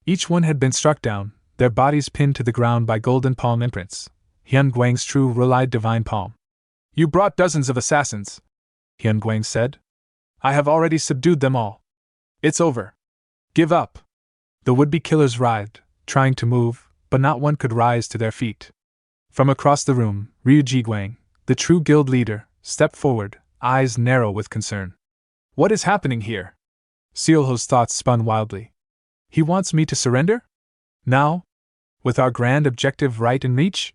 Each one had been struck down, their bodies pinned to the ground by golden palm imprints, Hyun Guang's true relied divine palm. You brought dozens of assassins, Hyun Guang said. I have already subdued them all. It's over. Give up. The would-be killers writhed, trying to move, but not one could rise to their feet. From across the room, Ryu Jiguang, the true guild leader, stepped forward, eyes narrow with concern. What is happening here? Sealho's thoughts spun wildly. He wants me to surrender? Now? With our grand objective right in reach?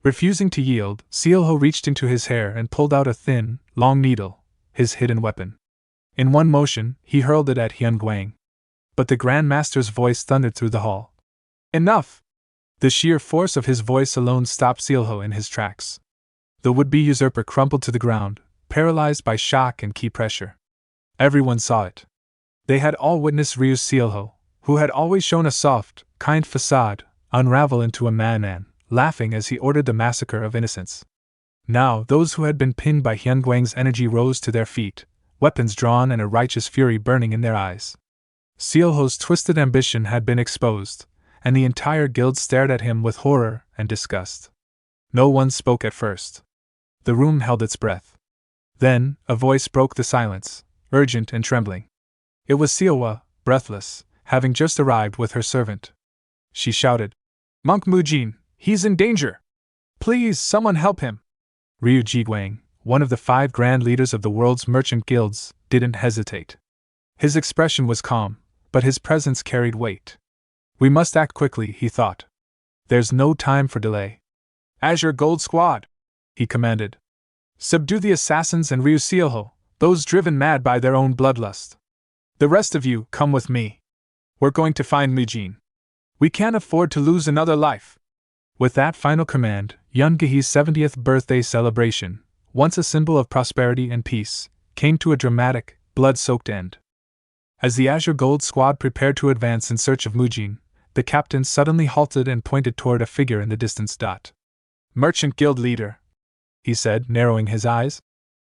Refusing to yield, Sealho reached into his hair and pulled out a thin, long needle, his hidden weapon. In one motion, he hurled it at Hyunguang. But the Grand Master's voice thundered through the hall. Enough! The sheer force of his voice alone stopped Sealho in his tracks. The would-be usurper crumpled to the ground, paralyzed by shock and ki pressure. Everyone saw it. They had all witnessed Ryu's Sealho, who had always shown a soft, kind facade, unravel into a madman, laughing as he ordered the massacre of innocents. Now those who had been pinned by Hyunguang's energy rose to their feet, weapons drawn and a righteous fury burning in their eyes. Sealho's twisted ambition had been exposed, and the entire guild stared at him with horror and disgust. No one spoke at first. The room held its breath. Then, a voice broke the silence, urgent and trembling. It was Sealwa, breathless, having just arrived with her servant. She shouted, "Monk Mujin, he's in danger! Please, someone help him!" Ryu Jiguang, one of the 5 grand leaders of the world's merchant guilds, didn't hesitate. His expression was calm, but his presence carried weight. We must act quickly, he thought. There's no time for delay. Azure Gold Squad, he commanded. Subdue the assassins and Ryu Sealho, those driven mad by their own bloodlust. The rest of you, come with me. We're going to find Mujin. We can't afford to lose another life. With that final command, Yungahee's 70th birthday celebration, once a symbol of prosperity and peace, came to a dramatic, blood-soaked end. As the Azure Gold Squad prepared to advance in search of Mujin, the captain suddenly halted and pointed toward a figure in the distance. Merchant Guild leader, he said, narrowing his eyes.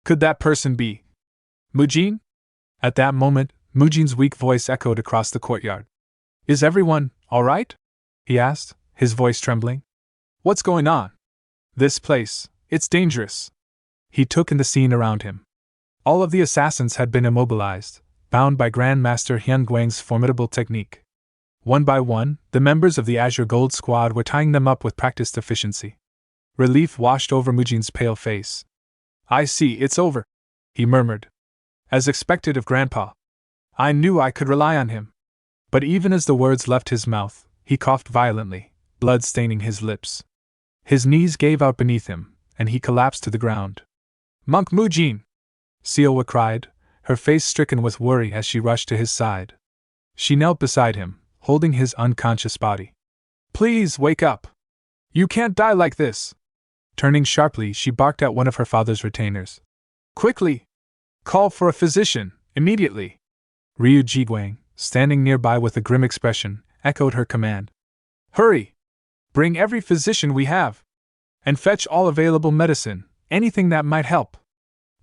Could that person be Mujin? At that moment, Mujin's weak voice echoed across the courtyard. Is everyone all right? He asked, his voice trembling. What's going on? This place, it's dangerous. He took in the scene around him. All of the assassins had been immobilized, bound by Grandmaster Hyunguang's formidable technique. One by one, the members of the Azure Gold Squad were tying them up with practiced efficiency. Relief washed over Mujin's pale face. I see, it's over, he murmured. As expected of Grandpa. I knew I could rely on him. But even as the words left his mouth, he coughed violently, blood staining his lips. His knees gave out beneath him, and he collapsed to the ground. Monk Mujin! Sealwa cried, her face stricken with worry as she rushed to his side. She knelt beside him, holding his unconscious body. Please wake up! You can't die like this! Turning sharply, she barked at one of her father's retainers. Quickly! Call for a physician, immediately! Ryu Jiguang, standing nearby with a grim expression, echoed her command. Hurry! Bring every physician we have! And fetch all available medicine, anything that might help!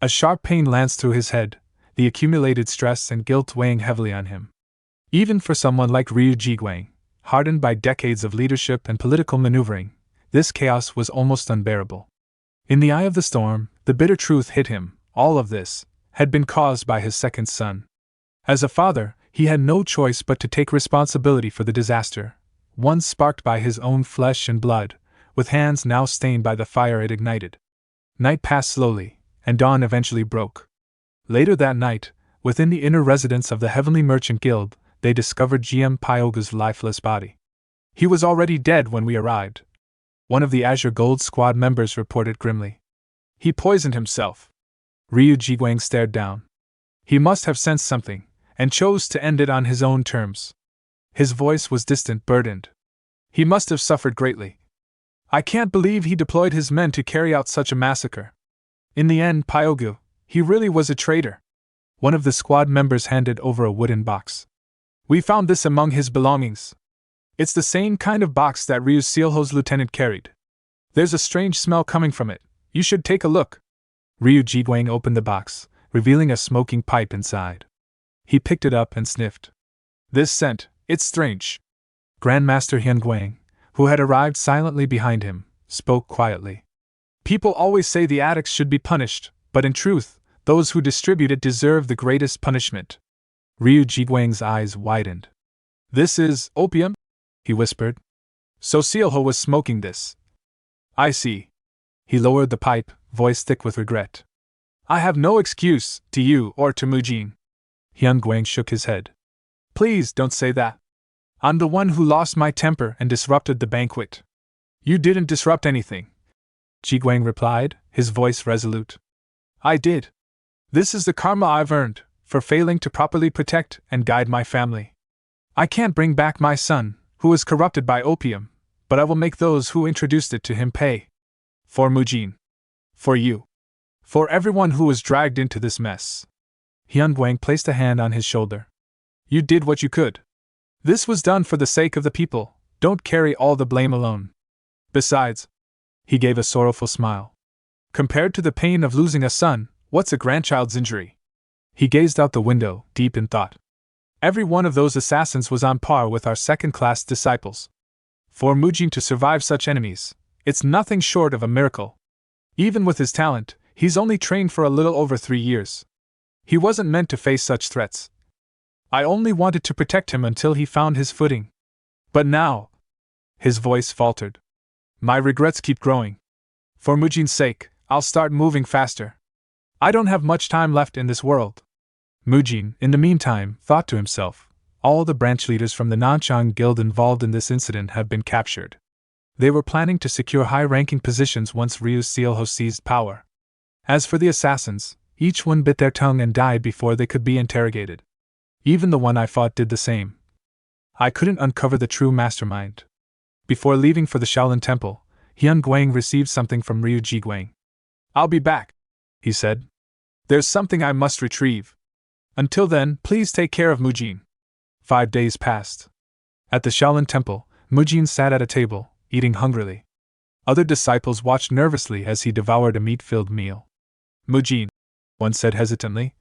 A sharp pain lanced through his head, the accumulated stress and guilt weighing heavily on him. Even for someone like Ryu Jiguang, hardened by decades of leadership and political maneuvering, this chaos was almost unbearable. In the eye of the storm, the bitter truth hit him: all of this had been caused by his second son. As a father, he had no choice but to take responsibility for the disaster, one sparked by his own flesh and blood, with hands now stained by the fire it ignited. Night passed slowly, and dawn eventually broke. Later that night, within the inner residence of the Heavenly Merchant Guild, they discovered GM Pyoga's lifeless body. He was already dead when we arrived. One of the Azure Gold Squad members reported grimly. He poisoned himself. Ryu Jiguang stared down. He must have sensed something, and chose to end it on his own terms. His voice was distant, burdened. He must have suffered greatly. I can't believe he deployed his men to carry out such a massacre. In the end, Pyogu, he really was a traitor. One of the squad members handed over a wooden box. We found this among his belongings. It's the same kind of box that Ryu Sealho's lieutenant carried. There's a strange smell coming from it. You should take a look. Ryu Jiguang opened the box, revealing a smoking pipe inside. He picked it up and sniffed. This scent, it's strange. Grandmaster Hyunguang, who had arrived silently behind him, spoke quietly. People always say the addicts should be punished, but in truth, those who distribute it deserve the greatest punishment. Ryu Jiguang's eyes widened. This is opium? He whispered. So Sealho was smoking this. I see. He lowered the pipe, voice thick with regret. I have no excuse, to you or to Mujin. Hyun Guang shook his head. Please don't say that. I'm the one who lost my temper and disrupted the banquet. You didn't disrupt anything, Ji Guang replied, his voice resolute. I did. This is the karma I've earned for failing to properly protect and guide my family. I can't bring back my son, who was corrupted by opium, but I will make those who introduced it to him pay. For Mujin. For you. For everyone who was dragged into this mess. Hyun Guang placed a hand on his shoulder. You did what you could. This was done for the sake of the people. Don't carry all the blame alone. Besides, he gave a sorrowful smile. Compared to the pain of losing a son, what's a grandchild's injury? He gazed out the window, deep in thought. Every one of those assassins was on par with our second-class disciples. For Mujin to survive such enemies, it's nothing short of a miracle. Even with his talent, he's only trained for a little over 3 years. He wasn't meant to face such threats. I only wanted to protect him until he found his footing. But now, his voice faltered. My regrets keep growing. For Mujin's sake, I'll start moving faster. I don't have much time left in this world. Mujin, in the meantime, thought to himself, all the branch leaders from the Nanchang Guild involved in this incident have been captured. They were planning to secure high-ranking positions once Ryu Sealho seized power. As for the assassins, each one bit their tongue and died before they could be interrogated. Even the one I fought did the same. I couldn't uncover the true mastermind. Before leaving for the Shaolin Temple, Hyun Guang received something from Ryu Ji Guang. I'll be back, he said. There's something I must retrieve. Until then, please take care of Mujin. 5 days passed. At the Shaolin Temple, Mujin sat at a table, eating hungrily. Other disciples watched nervously as he devoured a meat-filled meal. Mujin, one said hesitantly,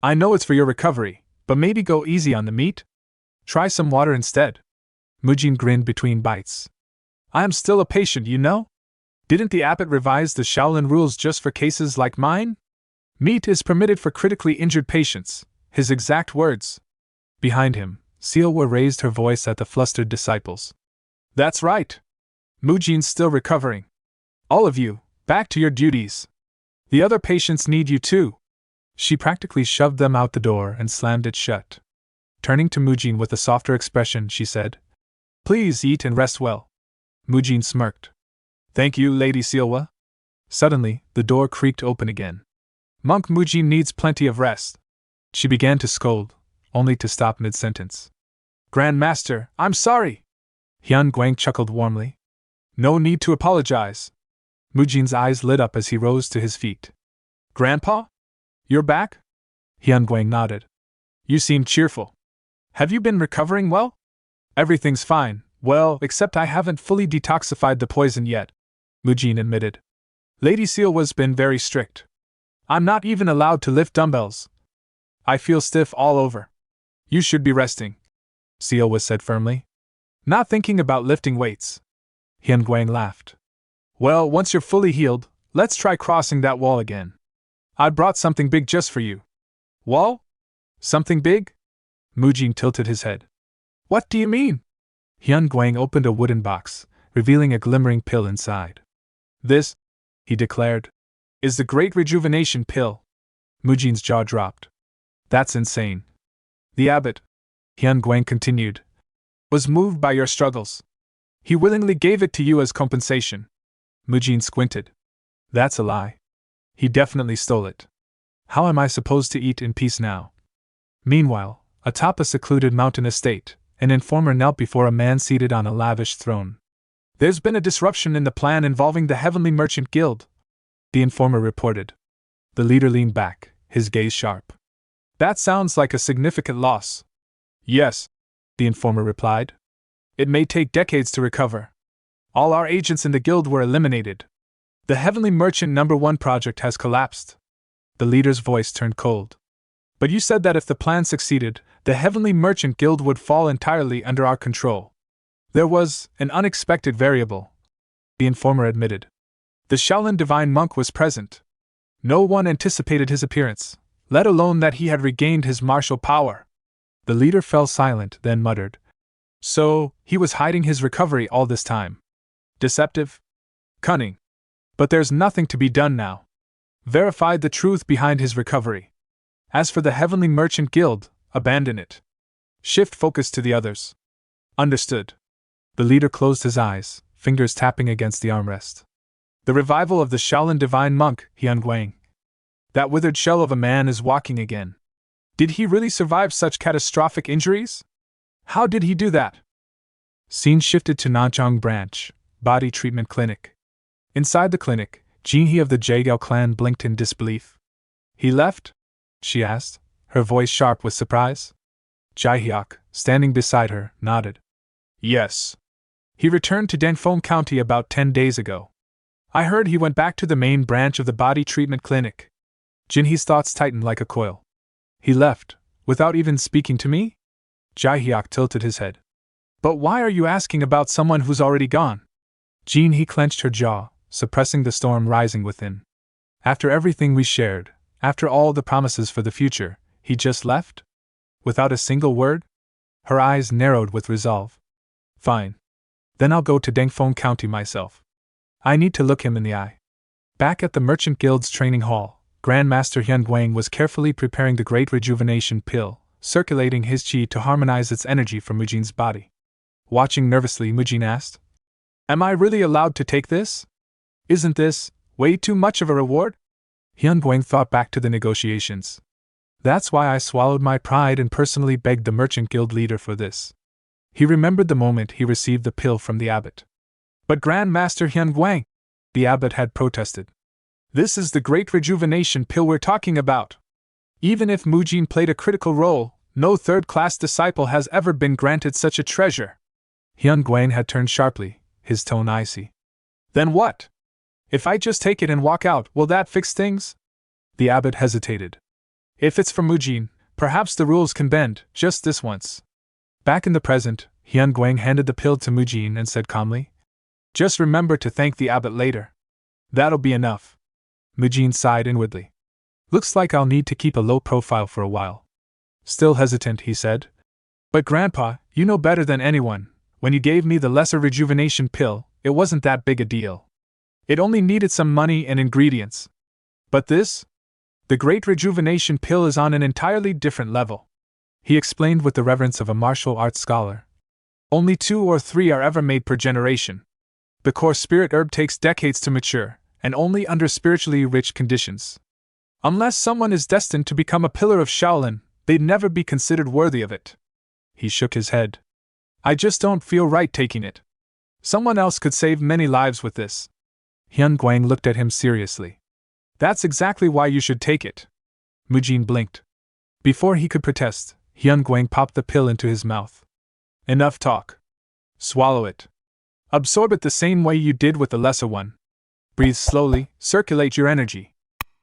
I know it's for your recovery, but maybe go easy on the meat? Try some water instead. Mujin grinned between bites. I am still a patient, you know? Didn't the abbot revise the Shaolin rules just for cases like mine? Meat is permitted for critically injured patients, his exact words. Behind him, Sealwa raised her voice at the flustered disciples. That's right. Mujin's still recovering. All of you, back to your duties. The other patients need you too. She practically shoved them out the door and slammed it shut. Turning to Mujin with a softer expression, she said, Please eat and rest well. Mujin smirked. Thank you, Lady Sealwa. Suddenly, the door creaked open again. Monk Mujin needs plenty of rest. She began to scold, only to stop mid-sentence. Grand Master, I'm sorry. Hyun Guang chuckled warmly. No need to apologize. Mujin's eyes lit up as he rose to his feet. Grandpa? You're back? Hyun Guang nodded. You seem cheerful. Have you been recovering well? Everything's fine, well, except I haven't fully detoxified the poison yet, Mujin admitted. Lady Sealwa's been very strict. I'm not even allowed to lift dumbbells. I feel stiff all over. You should be resting, Sealwa said firmly. Not thinking about lifting weights. Hyun Guang laughed. Well, once you're fully healed, let's try crossing that wall again. I brought something big just for you. Wall? Something big? Mujin tilted his head. What do you mean? Hyun Guang opened a wooden box, revealing a glimmering pill inside. This, he declared, is the Great Rejuvenation Pill. Mujin's jaw dropped. That's insane. The abbot, Hyun Guang continued, was moved by your struggles. He willingly gave it to you as compensation. Mujin squinted. That's a lie. He definitely stole it. How am I supposed to eat in peace now? Meanwhile, atop a secluded mountain estate, an informer knelt before a man seated on a lavish throne. There's been a disruption in the plan involving the Heavenly Merchant Guild, the informer reported. The leader leaned back, his gaze sharp. That sounds like a significant loss. Yes, the informer replied. It may take decades to recover. All our agents in the guild were eliminated. The Heavenly Merchant No. 1 project has collapsed. The leader's voice turned cold. But you said that if the plan succeeded, the Heavenly Merchant Guild would fall entirely under our control. There was an unexpected variable, the informer admitted. The Shaolin Divine Monk was present. No one anticipated his appearance, let alone that he had regained his martial power. The leader fell silent, then muttered. So, he was hiding his recovery all this time. Deceptive? Cunning. But there's nothing to be done now. Verified the truth behind his recovery. As for the Heavenly Merchant Guild, abandon it. Shift focus to the others. Understood. The leader closed his eyes, fingers tapping against the armrest. The revival of the Shaolin Divine Monk, Hyun Guang. That withered shell of a man is walking again. Did he really survive such catastrophic injuries? How did he do that? Scene shifted to Nanchang Branch, Body Treatment Clinic. Inside the clinic, Jinhee of the Jaegao clan blinked in disbelief. He left? She asked, her voice sharp with surprise. Jaehyuk, standing beside her, nodded. Yes. He returned to Dangfeng County about 10 days ago. I heard he went back to the main branch of the Body Treatment Clinic. Jinhee's thoughts tightened like a coil. He left, without even speaking to me? Jaehyuk tilted his head. But why are you asking about someone who's already gone? Jinhee clenched her jaw, suppressing the storm rising within. After everything we shared, after all the promises for the future, he just left? Without a single word? Her eyes narrowed with resolve. Fine. Then I'll go to Dangfeng County myself. I need to look him in the eye. Back at the Merchant Guild's training hall, Grandmaster Hyun Guang was carefully preparing the Great Rejuvenation Pill, circulating his chi to harmonize its energy for Mujin's body. Watching nervously, Mujin asked, Am I really allowed to take this? Isn't this way too much of a reward? Hyun Guang thought back to the negotiations. That's why I swallowed my pride and personally begged the Merchant Guild leader for this. He remembered the moment he received the pill from the abbot. But Grandmaster Hyun Guang, the abbot had protested. This is the Great Rejuvenation Pill we're talking about. Even if Mujin played a critical role, no third-class disciple has ever been granted such a treasure. Hyun Guang had turned sharply, his tone icy. Then what? If I just take it and walk out, will that fix things? The abbot hesitated. If it's for Mujin, perhaps the rules can bend, just this once. Back in the present, Hyun Guang handed the pill to Mujin and said calmly, Just remember to thank the abbot later. That'll be enough. Mujin sighed inwardly. Looks like I'll need to keep a low profile for a while. Still hesitant, he said. But Grandpa, you know better than anyone, when you gave me the lesser rejuvenation pill, it wasn't that big a deal. It only needed some money and ingredients. But this? The Great Rejuvenation Pill is on an entirely different level. He explained with the reverence of a martial arts scholar. Only 2 or 3 are ever made per generation. The core spirit herb takes decades to mature, and only under spiritually rich conditions. Unless someone is destined to become a pillar of Shaolin, they'd never be considered worthy of it. He shook his head. I just don't feel right taking it. Someone else could save many lives with this. Hyun Guang looked at him seriously. That's exactly why you should take it. Mujin blinked. Before he could protest, Hyun Guang popped the pill into his mouth. Enough talk. Swallow it. Absorb it the same way you did with the lesser one. Breathe slowly, circulate your energy.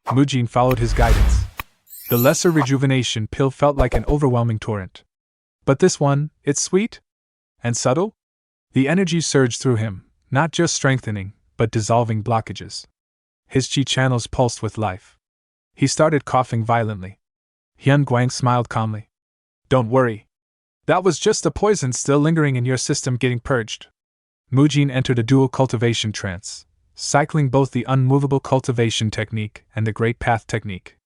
Mujin followed his guidance. The lesser rejuvenation pill felt like an overwhelming torrent. But this one, it's sweet? And subtle? The energy surged through him, not just strengthening, but dissolving blockages. His chi channels pulsed with life. He started coughing violently. Hyun Guang smiled calmly. Don't worry. That was just the poison still lingering in your system getting purged. Mujin entered a dual cultivation trance, cycling both the unmovable cultivation technique and the Great Path technique.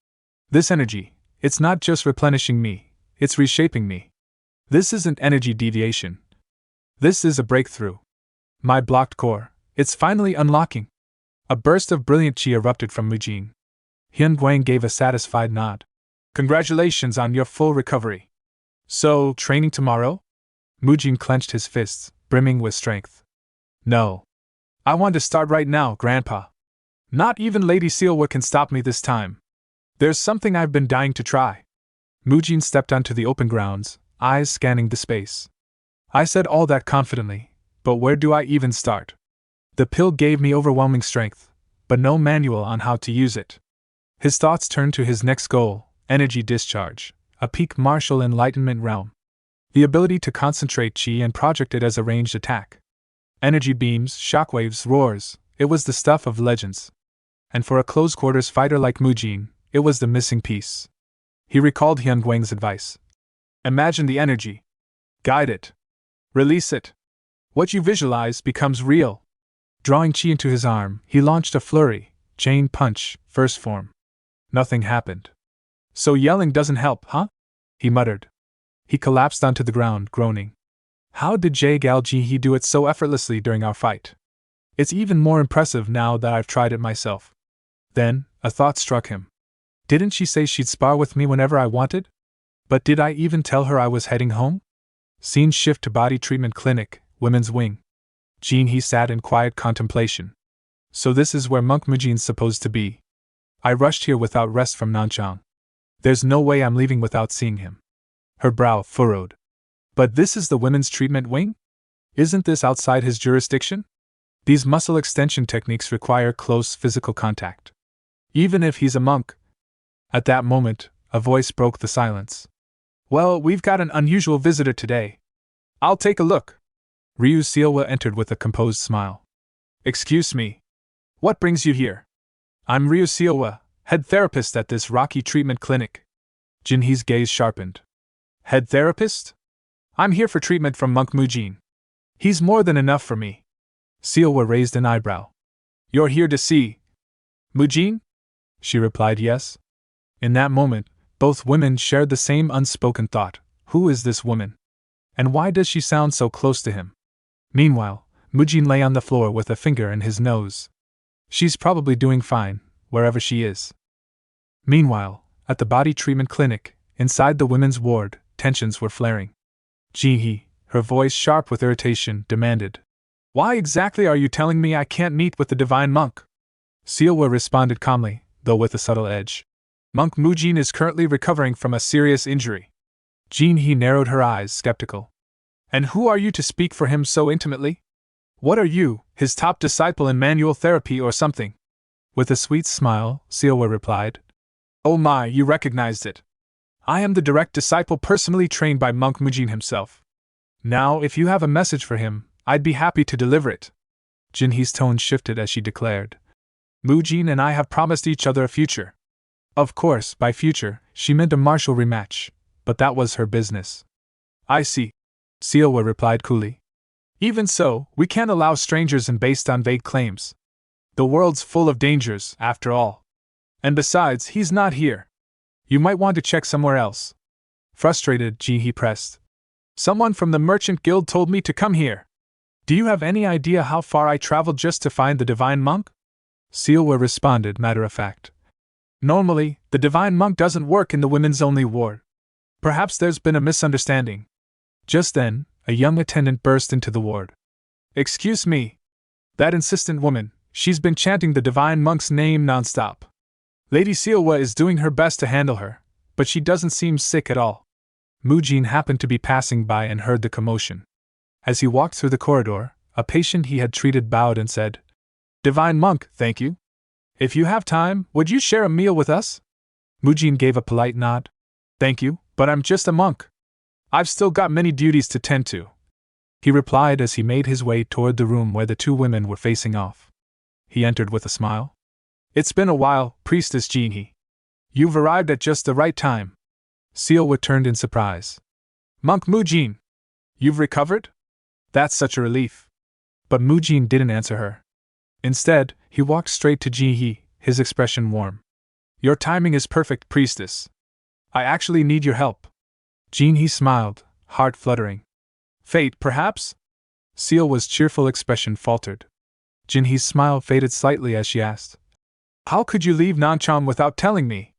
This energy, it's not just replenishing me, it's reshaping me. This isn't energy deviation. This is a breakthrough. My blocked core, it's finally unlocking. A burst of brilliant chi erupted from Mujin. Hyun Guang gave a satisfied nod. Congratulations on your full recovery. So, training tomorrow? Mujin clenched his fists, brimming with strength. No. I want to start right now, Grandpa. Not even Lady Sealwood can stop me this time. There's something I've been dying to try. Mujin stepped onto the open grounds, eyes scanning the space. I said all that confidently, but where do I even start? The pill gave me overwhelming strength, but no manual on how to use it. His thoughts turned to his next goal, energy discharge, a peak martial enlightenment realm. The ability to concentrate chi and project it as a ranged attack. Energy beams, shockwaves, roars, it was the stuff of legends. And for a close-quarters fighter like Mujin, it was the missing piece. He recalled Hyun Guang's advice. Imagine the energy. Guide it. Release it. What you visualize becomes real. Drawing chi into his arm, he launched a flurry, chain punch, first form. Nothing happened. So yelling doesn't help, huh? He muttered. He collapsed onto the ground, groaning. How did Gal Ji do it so effortlessly during our fight? It's even more impressive now that I've tried it myself. Then, a thought struck him. Didn't she say she'd spar with me whenever I wanted? But did I even tell her I was heading home? Scene shift to body treatment clinic, women's wing. He sat in quiet contemplation. So this is where Monk Mujin's supposed to be. I rushed here without rest from Nanchang. There's no way I'm leaving without seeing him. Her brow furrowed. But this is the women's treatment wing? Isn't this outside his jurisdiction? These muscle extension techniques require close physical contact. Even if he's a monk. At that moment, a voice broke the silence. Well, we've got an unusual visitor today. I'll take a look. Ryu Seowa entered with a composed smile. Excuse me. What brings you here? I'm Ryu Seowa, head therapist at this Rocky treatment clinic. Jinhee's gaze sharpened. Head therapist? I'm here for treatment from Monk Mujin. He's more than enough for me. Seowa raised an eyebrow. You're here to see Mujin? She replied yes. In that moment, both women shared the same unspoken thought. Who is this woman? And why does she sound so close to him? Meanwhile, Mujin lay on the floor with a finger in his nose. She's probably doing fine, wherever she is. Meanwhile, at the body treatment clinic, inside the women's ward, tensions were flaring. Jinhee, her voice sharp with irritation, demanded. Why exactly are you telling me I can't meet with the divine monk? Seowa responded calmly, though with a subtle edge. Monk Mujin is currently recovering from a serious injury. Jinhee narrowed her eyes, skeptical. And who are you to speak for him so intimately? What are you, his top disciple in manual therapy or something? With a sweet smile, Seowa replied. Oh my, you recognized it. I am the direct disciple personally trained by Monk Mujin himself. Now, if you have a message for him, I'd be happy to deliver it. Jinhee's tone shifted as she declared. Mujin and I have promised each other a future. Of course, by future, she meant a martial rematch, but that was her business. I see. Seowa replied coolly. Even so, we can't allow strangers in based on vague claims. The world's full of dangers, after all. And besides, he's not here. You might want to check somewhere else. Frustrated, Jinhee pressed. Someone from the Merchant Guild told me to come here. Do you have any idea how far I traveled just to find the divine monk? Seowa responded matter of fact. Normally, the divine monk doesn't work in the women's only ward. Perhaps there's been a misunderstanding. Just then, a young attendant burst into the ward. Excuse me. That insistent woman, she's been chanting the divine monk's name nonstop. Lady Seowa is doing her best to handle her, but she doesn't seem sick at all. Mujin happened to be passing by and heard the commotion. As he walked through the corridor, a patient he had treated bowed and said, Divine monk, thank you. If you have time, would you share a meal with us? Mujin gave a polite nod. Thank you, but I'm just a monk. I've still got many duties to tend to. He replied as he made his way toward the room where the two women were facing off. He entered with a smile. It's been a while, Priestess Jinhee. You've arrived at just the right time. Seowa turned in surprise. Monk Mujin! You've recovered? That's such a relief. But Mujin didn't answer her. Instead, he walked straight to Jinhee, his expression warm. Your timing is perfect, Priestess. I actually need your help. Jinhee smiled, heart fluttering. Fate, perhaps? Seowa's cheerful expression faltered. Jinhee's smile faded slightly as she asked. How could you leave Nanchang without telling me?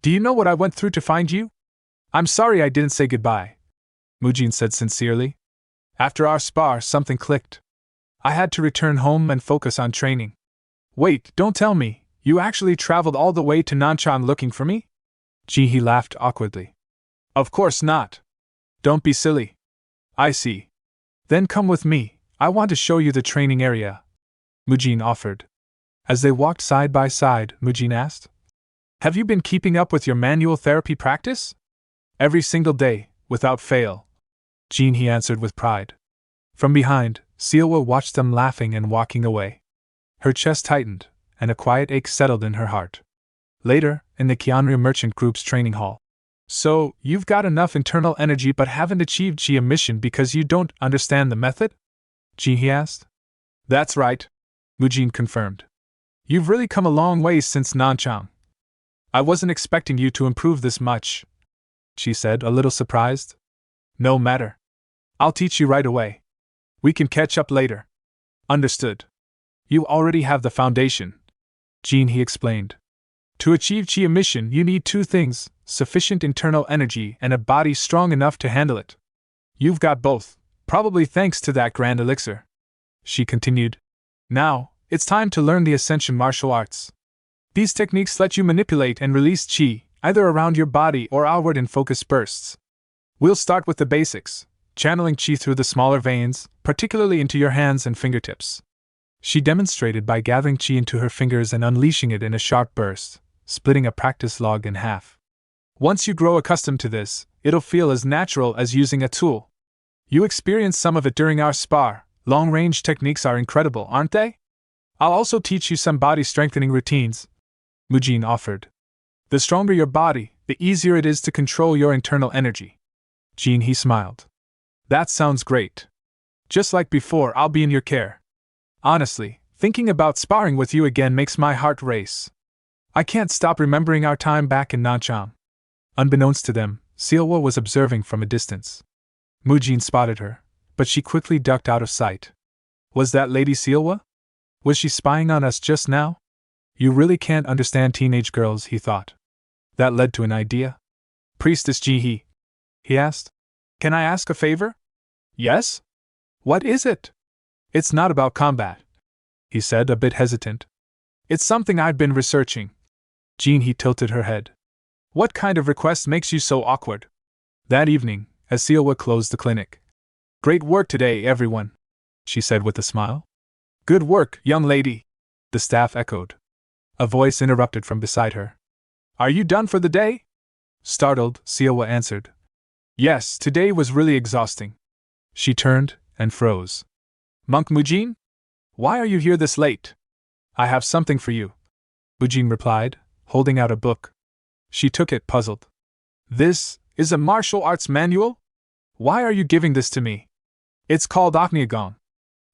Do you know what I went through to find you? I'm sorry I didn't say goodbye, Mujin said sincerely. After our spar, something clicked. I had to return home and focus on training. Wait, don't tell me, you actually traveled all the way to Nanchang looking for me? Jinhee laughed awkwardly. Of course not. Don't be silly. I see. Then come with me, I want to show you the training area, Mujin offered. As they walked side by side, Mujin asked, Have you been keeping up with your manual therapy practice? Every single day, without fail, Jinhee answered with pride. From behind, Seowa watched them laughing and walking away. Her chest tightened, and a quiet ache settled in her heart. Later, in the Kyanryu Merchant Group's training hall. So, you've got enough internal energy but haven't achieved Jia mission because you don't understand the method? Jinhee asked. That's right, Mujin confirmed. You've really come a long way since Nanchang. I wasn't expecting you to improve this much, she said, a little surprised. No matter. I'll teach you right away. We can catch up later. Understood. You already have the foundation, he explained. To achieve chi emission, you need two things: sufficient internal energy and a body strong enough to handle it. You've got both, probably thanks to that grand elixir, she continued. Now, it's time to learn the Ascension martial arts. These techniques let you manipulate and release chi, either around your body or outward in focused bursts. We'll start with the basics, channeling chi through the smaller veins, particularly into your hands and fingertips. She demonstrated by gathering chi into her fingers and unleashing it in a sharp burst, splitting a practice log in half. Once you grow accustomed to this, it'll feel as natural as using a tool. You experienced some of it during our spar. Long-range techniques are incredible, aren't they? I'll also teach you some body-strengthening routines, Mujin offered. The stronger your body, the easier it is to control your internal energy. He smiled. That sounds great. Just like before, I'll be in your care. Honestly, thinking about sparring with you again makes my heart race. I can't stop remembering our time back in Nanchang. Unbeknownst to them, Sealwa was observing from a distance. Mujin spotted her, but she quickly ducked out of sight. Was that Lady Sealwa? Was she spying on us just now? You really can't understand teenage girls, he thought. That led to an idea. Priestess Jihe, he asked. Can I ask a favor? Yes? What is it? It's not about combat, he said, a bit hesitant. It's something I've been researching. Jihe tilted her head. What kind of request makes you so awkward? That evening, as Sealwa closed the clinic. Great work today, everyone, she said with a smile. Good work, young lady, the staff echoed. A voice interrupted from beside her. Are you done for the day? Startled, Sealwa answered. Yes, today was really exhausting. She turned and froze. Monk Mujin? Why are you here this late? I have something for you, Mujin replied, holding out a book. She took it, puzzled. This is a martial arts manual? Why are you giving this to me? It's called Akneagon.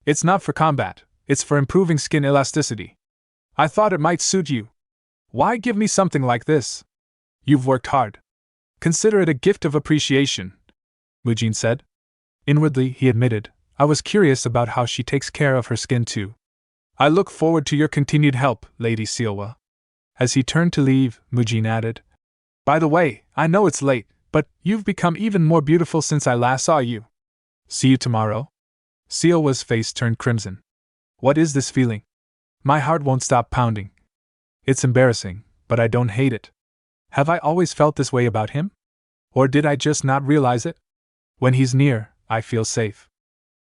It's not for combat, it's for improving skin elasticity. I thought it might suit you. Why give me something like this? You've worked hard. Consider it a gift of appreciation, Mujin said. Inwardly, he admitted, I was curious about how she takes care of her skin too. I look forward to your continued help, Lady Sealwa. As he turned to leave, Mujin added, By the way, I know it's late, but you've become even more beautiful since I last saw you. See you tomorrow? Sealwa's face turned crimson. What is this feeling? My heart won't stop pounding. It's embarrassing, but I don't hate it. Have I always felt this way about him? Or did I just not realize it? When he's near, I feel safe.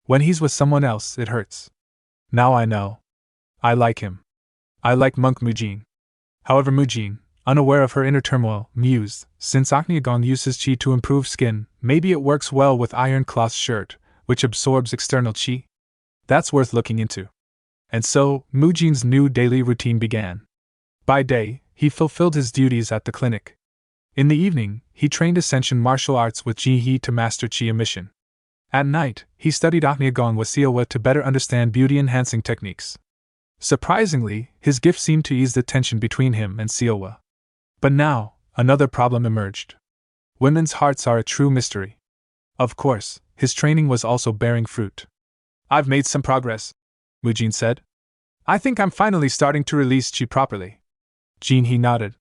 When he's with someone else, it hurts. Now I know. I like him. I like Monk Mujin. However, Mujin, unaware of her inner turmoil, mused, since Akneagon uses chi to improve skin, maybe it works well with iron cloth shirt, which absorbs external chi? That's worth looking into. And so, Mujin's new daily routine began. By day, he fulfilled his duties at the clinic. In the evening, he trained Ascension martial arts with Jihe to master chi emission. At night, he studied Akneagon with Sealwa to better understand beauty-enhancing techniques. Surprisingly, his gift seemed to ease the tension between him and Sealwa. But now, another problem emerged. Women's hearts are a true mystery. Of course, his training was also bearing fruit. I've made some progress, Mujin said. I think I'm finally starting to release chi properly. Jihe nodded.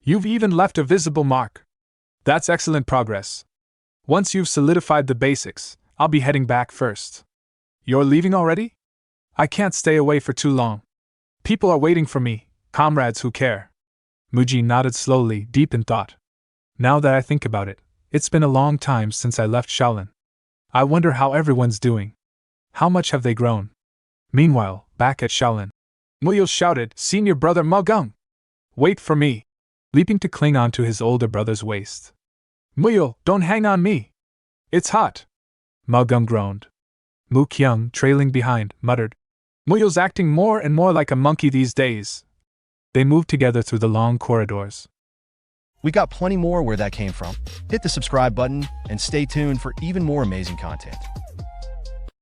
You've even left a visible mark. That's excellent progress. Once you've solidified the basics, I'll be heading back first. You're leaving already? I can't stay away for too long. People are waiting for me, comrades who care. Mujin nodded slowly, deep in thought. Now that I think about it, it's been a long time since I left Shaolin. I wonder how everyone's doing. How much have they grown? Meanwhile, back at Shaolin, Muyul shouted, Senior brother Mugung! Wait for me! Leaping to cling on to his older brother's waist. Muyul, don't hang on me! It's hot! Mugung groaned. Mu Kyung, trailing behind, muttered, Muyul's acting more and more like a monkey these days. They moved together through the long corridors. We got plenty more where that came from. Hit the subscribe button and stay tuned for even more amazing content.